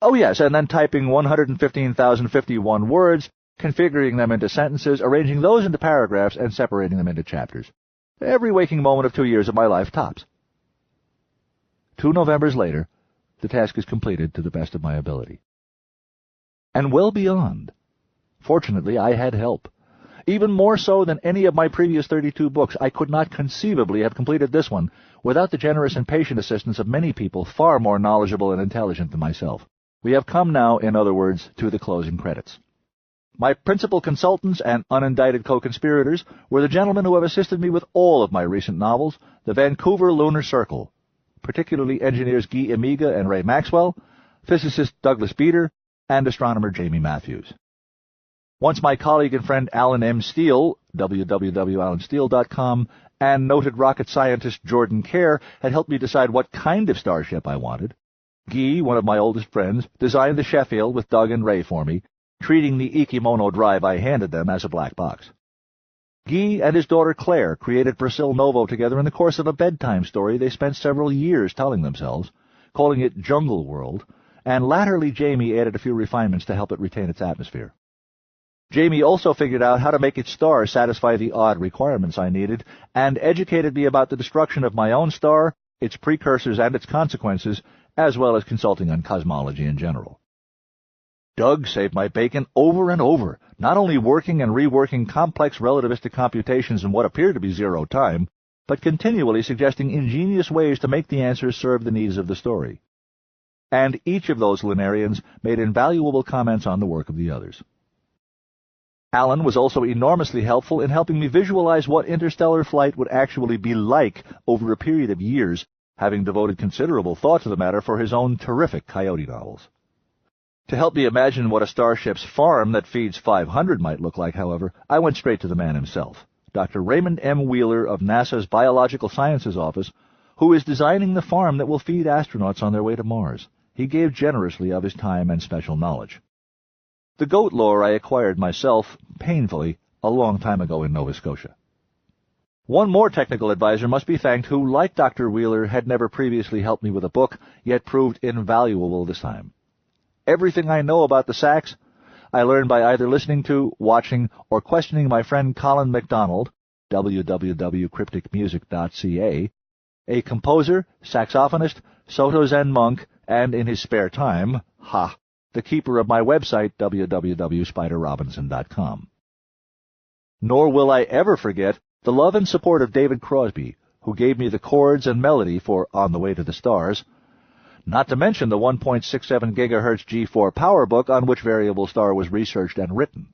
Oh yes, and then typing 115,051 words, configuring them into sentences, arranging those into paragraphs, and separating them into chapters. Every waking moment of 2 years of my life tops. 2 Novembers later, the task is completed to the best of my ability. And well beyond. Fortunately, I had help. Even more so than any of my previous 32 books, I could not conceivably have completed this one without the generous and patient assistance of many people far more knowledgeable and intelligent than myself. We have come now, in other words, to the closing credits. My principal consultants and unindicted co-conspirators were the gentlemen who have assisted me with all of my recent novels, the Vancouver Lunar Circle, particularly engineers Guy Amiga and Ray Maxwell, physicist Douglas Beater, and astronomer Jamie Matthews. Once my colleague and friend Alan M. Steele, www.alansteele.com, and noted rocket scientist Jordan Kerr had helped me decide what kind of starship I wanted, Guy, one of my oldest friends, designed the Sheffield with Doug and Ray for me, treating the Ikimono drive I handed them as a black box. Guy and his daughter Claire created Brazil Novo together in the course of a bedtime story they spent several years telling themselves, calling it Jungle World, and latterly Jamie added a few refinements to help it retain its atmosphere. Jamie also figured out how to make its star satisfy the odd requirements I needed, and educated me about the destruction of my own star, its precursors and its consequences, as well as consulting on cosmology in general. Doug saved my bacon over and over, not only working and reworking complex relativistic computations in what appeared to be zero time, but continually suggesting ingenious ways to make the answers serve the needs of the story. And each of those Lunarians made invaluable comments on the work of the others. Alan was also enormously helpful in helping me visualize what interstellar flight would actually be like over a period of years, having devoted considerable thought to the matter for his own terrific Coyote novels. To help me imagine what a starship's farm that feeds 500 might look like, however, I went straight to the man himself, Dr. Raymond M. Wheeler of NASA's Biological Sciences Office, who is designing the farm that will feed astronauts on their way to Mars. He gave generously of his time and special knowledge. The goat lore I acquired myself, painfully, a long time ago in Nova Scotia. One more technical advisor must be thanked who, like Dr. Wheeler, had never previously helped me with a book, yet proved invaluable this time. Everything I know about the sax, I learned by either listening to, watching, or questioning my friend Colin MacDonald, www.crypticmusic.ca, a composer, saxophonist, Soto Zen monk, and in his spare time, the keeper of my website, www.spiderrobinson.com. Nor will I ever forget the love and support of David Crosby, who gave me the chords and melody for On the Way to the Stars, not to mention the 1.67 GHz G4 power book on which Variable Star was researched and written.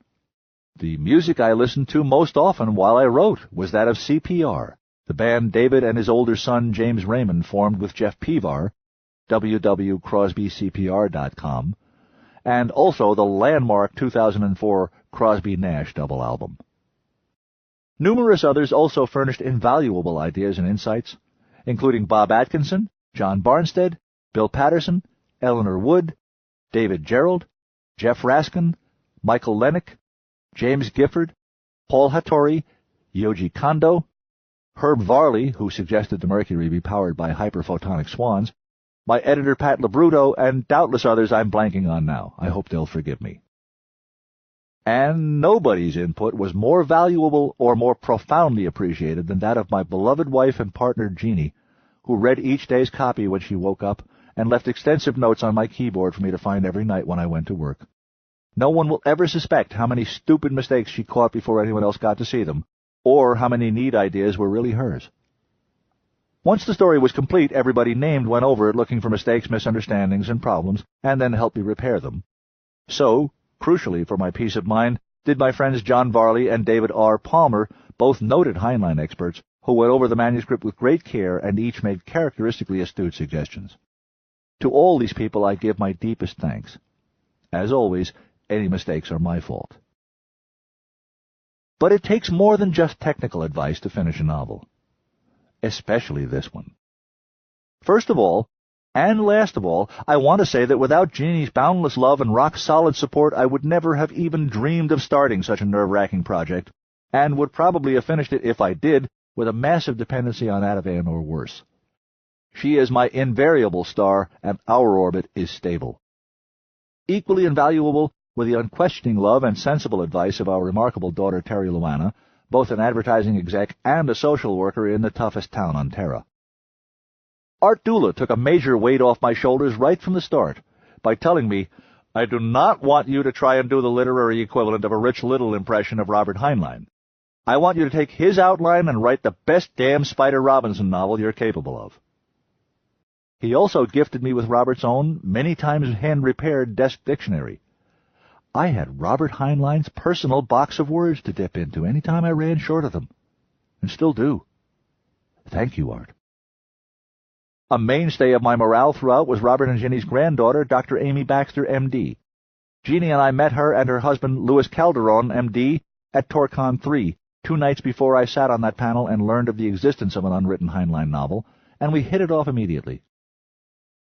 The music I listened to most often while I wrote was that of CPR, the band David and his older son James Raymond formed with Jeff Pevar, www.crosbycpr.com, and also the landmark 2004 Crosby-Nash double album. Numerous others also furnished invaluable ideas and insights, including Bob Atkinson, John Barnstead, Bill Patterson, Eleanor Wood, David Gerald, Jeff Raskin, Michael Lennick, James Gifford, Paul Hattori, Yoji Kondo, Herb Varley, who suggested the Mercury be powered by hyperphotonic swans, my editor Pat Labruto, and doubtless others I'm blanking on now. I hope they'll forgive me. And nobody's input was more valuable or more profoundly appreciated than that of my beloved wife and partner Jeannie, who read each day's copy when she woke up and left extensive notes on my keyboard for me to find every night when I went to work. No one will ever suspect how many stupid mistakes she caught before anyone else got to see them, or how many neat ideas were really hers. Once the story was complete, everybody named went over it looking for mistakes, misunderstandings, and problems, and then helped me repair them. So, crucially for my peace of mind, did my friends John Varley and David R. Palmer, both noted Heinlein experts, who went over the manuscript with great care and each made characteristically astute suggestions. To all these people I give my deepest thanks. As always, any mistakes are my fault. But it takes more than just technical advice to finish a novel. Especially this one. First of all, and last of all, I want to say that without Jeannie's boundless love and rock-solid support, I would never have even dreamed of starting such a nerve-wracking project, and would probably have finished it, if I did, with a massive dependency on Ativan or worse. She is my invariable star, and our orbit is stable. Equally invaluable were the unquestioning love and sensible advice of our remarkable daughter Terry Luana, both an advertising exec and a social worker in the toughest town on Terra. Art Dula took a major weight off my shoulders right from the start by telling me, I do not want you to try and do the literary equivalent of a Rich Little impression of Robert Heinlein. I want you to take his outline and write the best damn Spider Robinson novel you're capable of. He also gifted me with Robert's own, many times hand-repaired desk dictionary. I had Robert Heinlein's personal box of words to dip into any time I ran short of them, and still do. Thank you, Art. A mainstay of my morale throughout was Robert and Jeannie's granddaughter, Dr. Amy Baxter, M.D. Jeannie and I met her and her husband, Louis Calderon, M.D., at TorCon 3, 2 nights before I sat on that panel and learned of the existence of an unwritten Heinlein novel, and we hit it off immediately.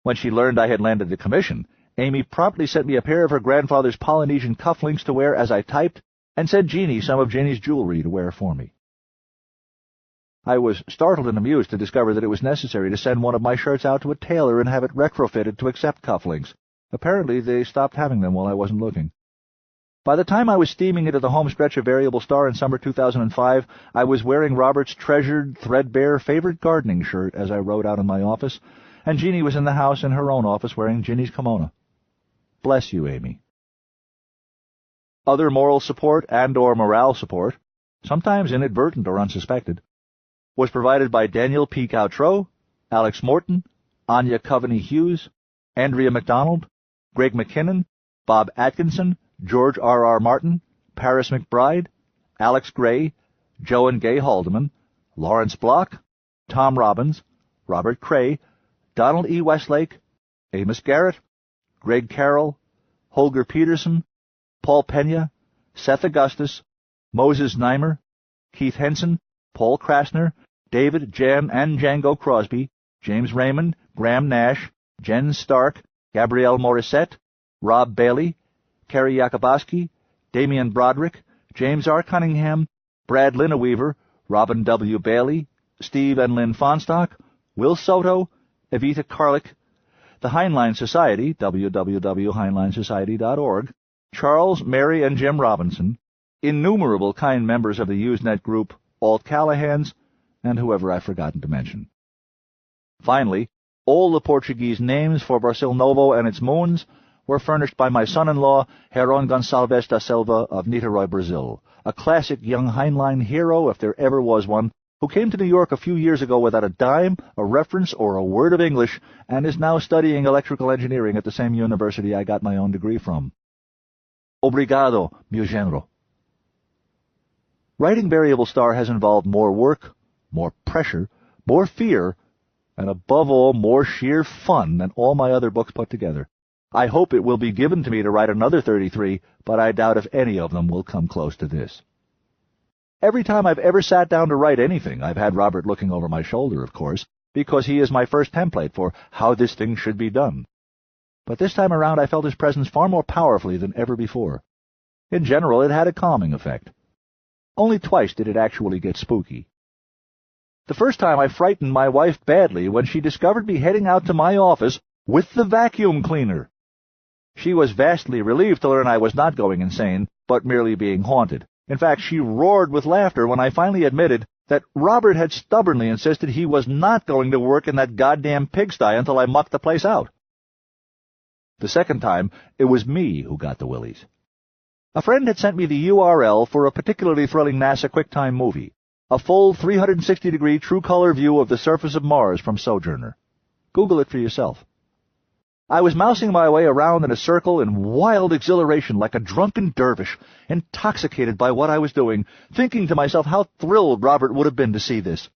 When she learned I had landed the commission, Amy promptly sent me a pair of her grandfather's Polynesian cufflinks to wear as I typed, and sent Jeannie some of Jeannie's jewelry to wear for me. I was startled and amused to discover that it was necessary to send one of my shirts out to a tailor and have it retrofitted to accept cufflinks. Apparently they stopped having them while I wasn't looking. By the time I was steaming into the home stretch of Variable Star in summer 2005, I was wearing Robert's treasured, threadbare favorite gardening shirt as I rode out in my office, and Jeannie was in the house in her own office wearing Ginny's kimono. Bless you, Amy. Other moral support and/or morale support, sometimes inadvertent or unsuspected, was provided by Daniel P. Gautreaux, Alex Morton, Anya Coveney Hughes, Andrea MacDonald, Greg McKinnon, Bob Atkinson, George R. Martin, Paris McBride, Alex Gray, Joe and Gay Haldeman, Lawrence Block, Tom Robbins, Robert Cray, Donald E. Westlake, Amos Garrett, Greg Carroll, Holger Peterson, Paul Pena, Seth Augustus, Moses Neimer, Keith Henson, Paul Krasner, David, Jan, and Django Crosby, James Raymond, Graham Nash, Jen Stark, Gabrielle Morissette, Rob Bailey, Kerry Yakuboski, Damian Broderick, James R. Cunningham, Brad Lineweaver, Robin W. Bailey, Steve and Lynn Fonstock, Will Soto, Evita Karlik, the Heinlein Society, www.heinleinsociety.org, Charles, Mary, and Jim Robinson, innumerable kind members of the Usenet group, Alt Callahans, and whoever I've forgotten to mention. Finally, all the Portuguese names for Brasil Novo and its moons, were furnished by my son-in-law, Heron Gonçalves da Silva of Niterói, Brazil, a classic young Heinlein hero, if there ever was one, who came to New York a few years ago without a dime, a reference, or a word of English, and is now studying electrical engineering at the same university I got my own degree from. Obrigado, meu genro. Writing Variable Star has involved more work, more pressure, more fear, and above all, more sheer fun than all my other books put together. I hope it will be given to me to write another 33, but I doubt if any of them will come close to this. Every time I've ever sat down to write anything, I've had Robert looking over my shoulder, of course, because he is my first template for how this thing should be done. But this time around I felt his presence far more powerfully than ever before. In general, it had a calming effect. Only twice did it actually get spooky. The first time I frightened my wife badly when she discovered me heading out to my office with the vacuum cleaner. She was vastly relieved to learn I was not going insane, but merely being haunted. In fact, she roared with laughter when I finally admitted that Robert had stubbornly insisted he was not going to work in that goddamn pigsty until I mucked the place out. The second time, it was me who got the willies. A friend had sent me the URL for a particularly thrilling NASA QuickTime movie, a full 360-degree true-color view of the surface of Mars from Sojourner. Google it for yourself. I was mousing my way around in a circle in wild exhilaration like a drunken dervish, intoxicated by what I was doing, thinking to myself how thrilled Robert would have been to see this.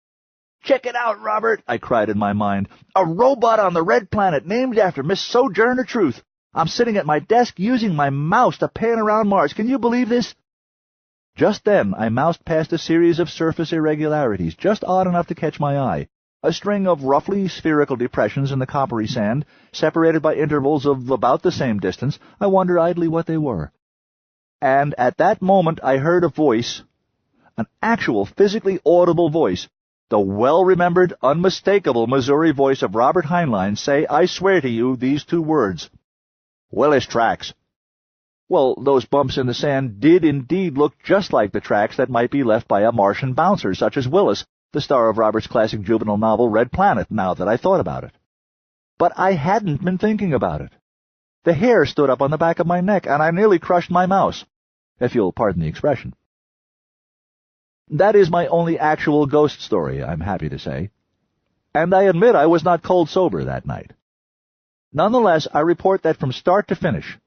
"Check it out, Robert," I cried in my mind. "A robot on the red planet named after Miss Sojourner Truth. I'm sitting at my desk using my mouse to pan around Mars. Can you believe this?" Just then I moused past a series of surface irregularities, just odd enough to catch my eye. A string of roughly spherical depressions in the coppery sand, separated by intervals of about the same distance. I wondered idly what they were. And at that moment I heard a voice, an actual physically audible voice, the well-remembered, unmistakable Missouri voice of Robert Heinlein say, I swear to you, these two words: "Willis tracks." Well, those bumps in the sand did indeed look just like the tracks that might be left by a Martian bouncer, such as Willis, the star of Robert's classic juvenile novel Red Planet, now that I thought about it. But I hadn't been thinking about it. The hair stood up on the back of my neck, and I nearly crushed my mouse, if you'll pardon the expression. That is my only actual ghost story, I'm happy to say. And I admit I was not cold sober that night. Nonetheless, I report that from start to finish,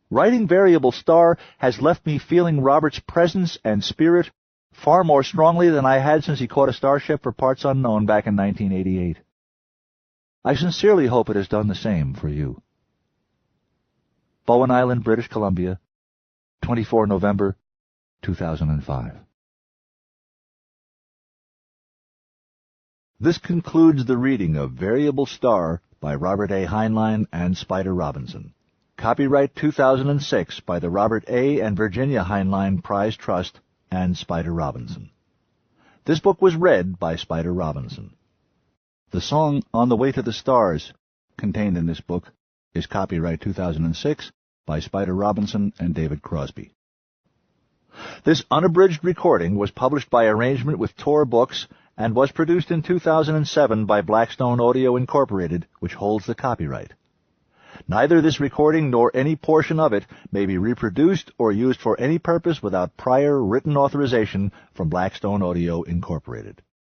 writing Variable Star has left me feeling Robert's presence and spirit far more strongly than I had since he caught a starship for parts unknown back in 1988. I sincerely hope it has done the same for you. Bowen Island, British Columbia, 24 November, 2005. This concludes the reading of Variable Star by Robert A. Heinlein and Spider Robinson. Copyright 2006 by the Robert A. and Virginia Heinlein Prize Trust and Spider Robinson. This book was read by Spider Robinson. The song On the Way to the Stars, contained in this book, is copyright 2006 by Spider Robinson and David Crosby. This unabridged recording was published by arrangement with Tor Books and was produced in 2007 by Blackstone Audio Incorporated, which holds the copyright. Neither this recording nor any portion of it may be reproduced or used for any purpose without prior written authorization from Blackstone Audio Incorporated.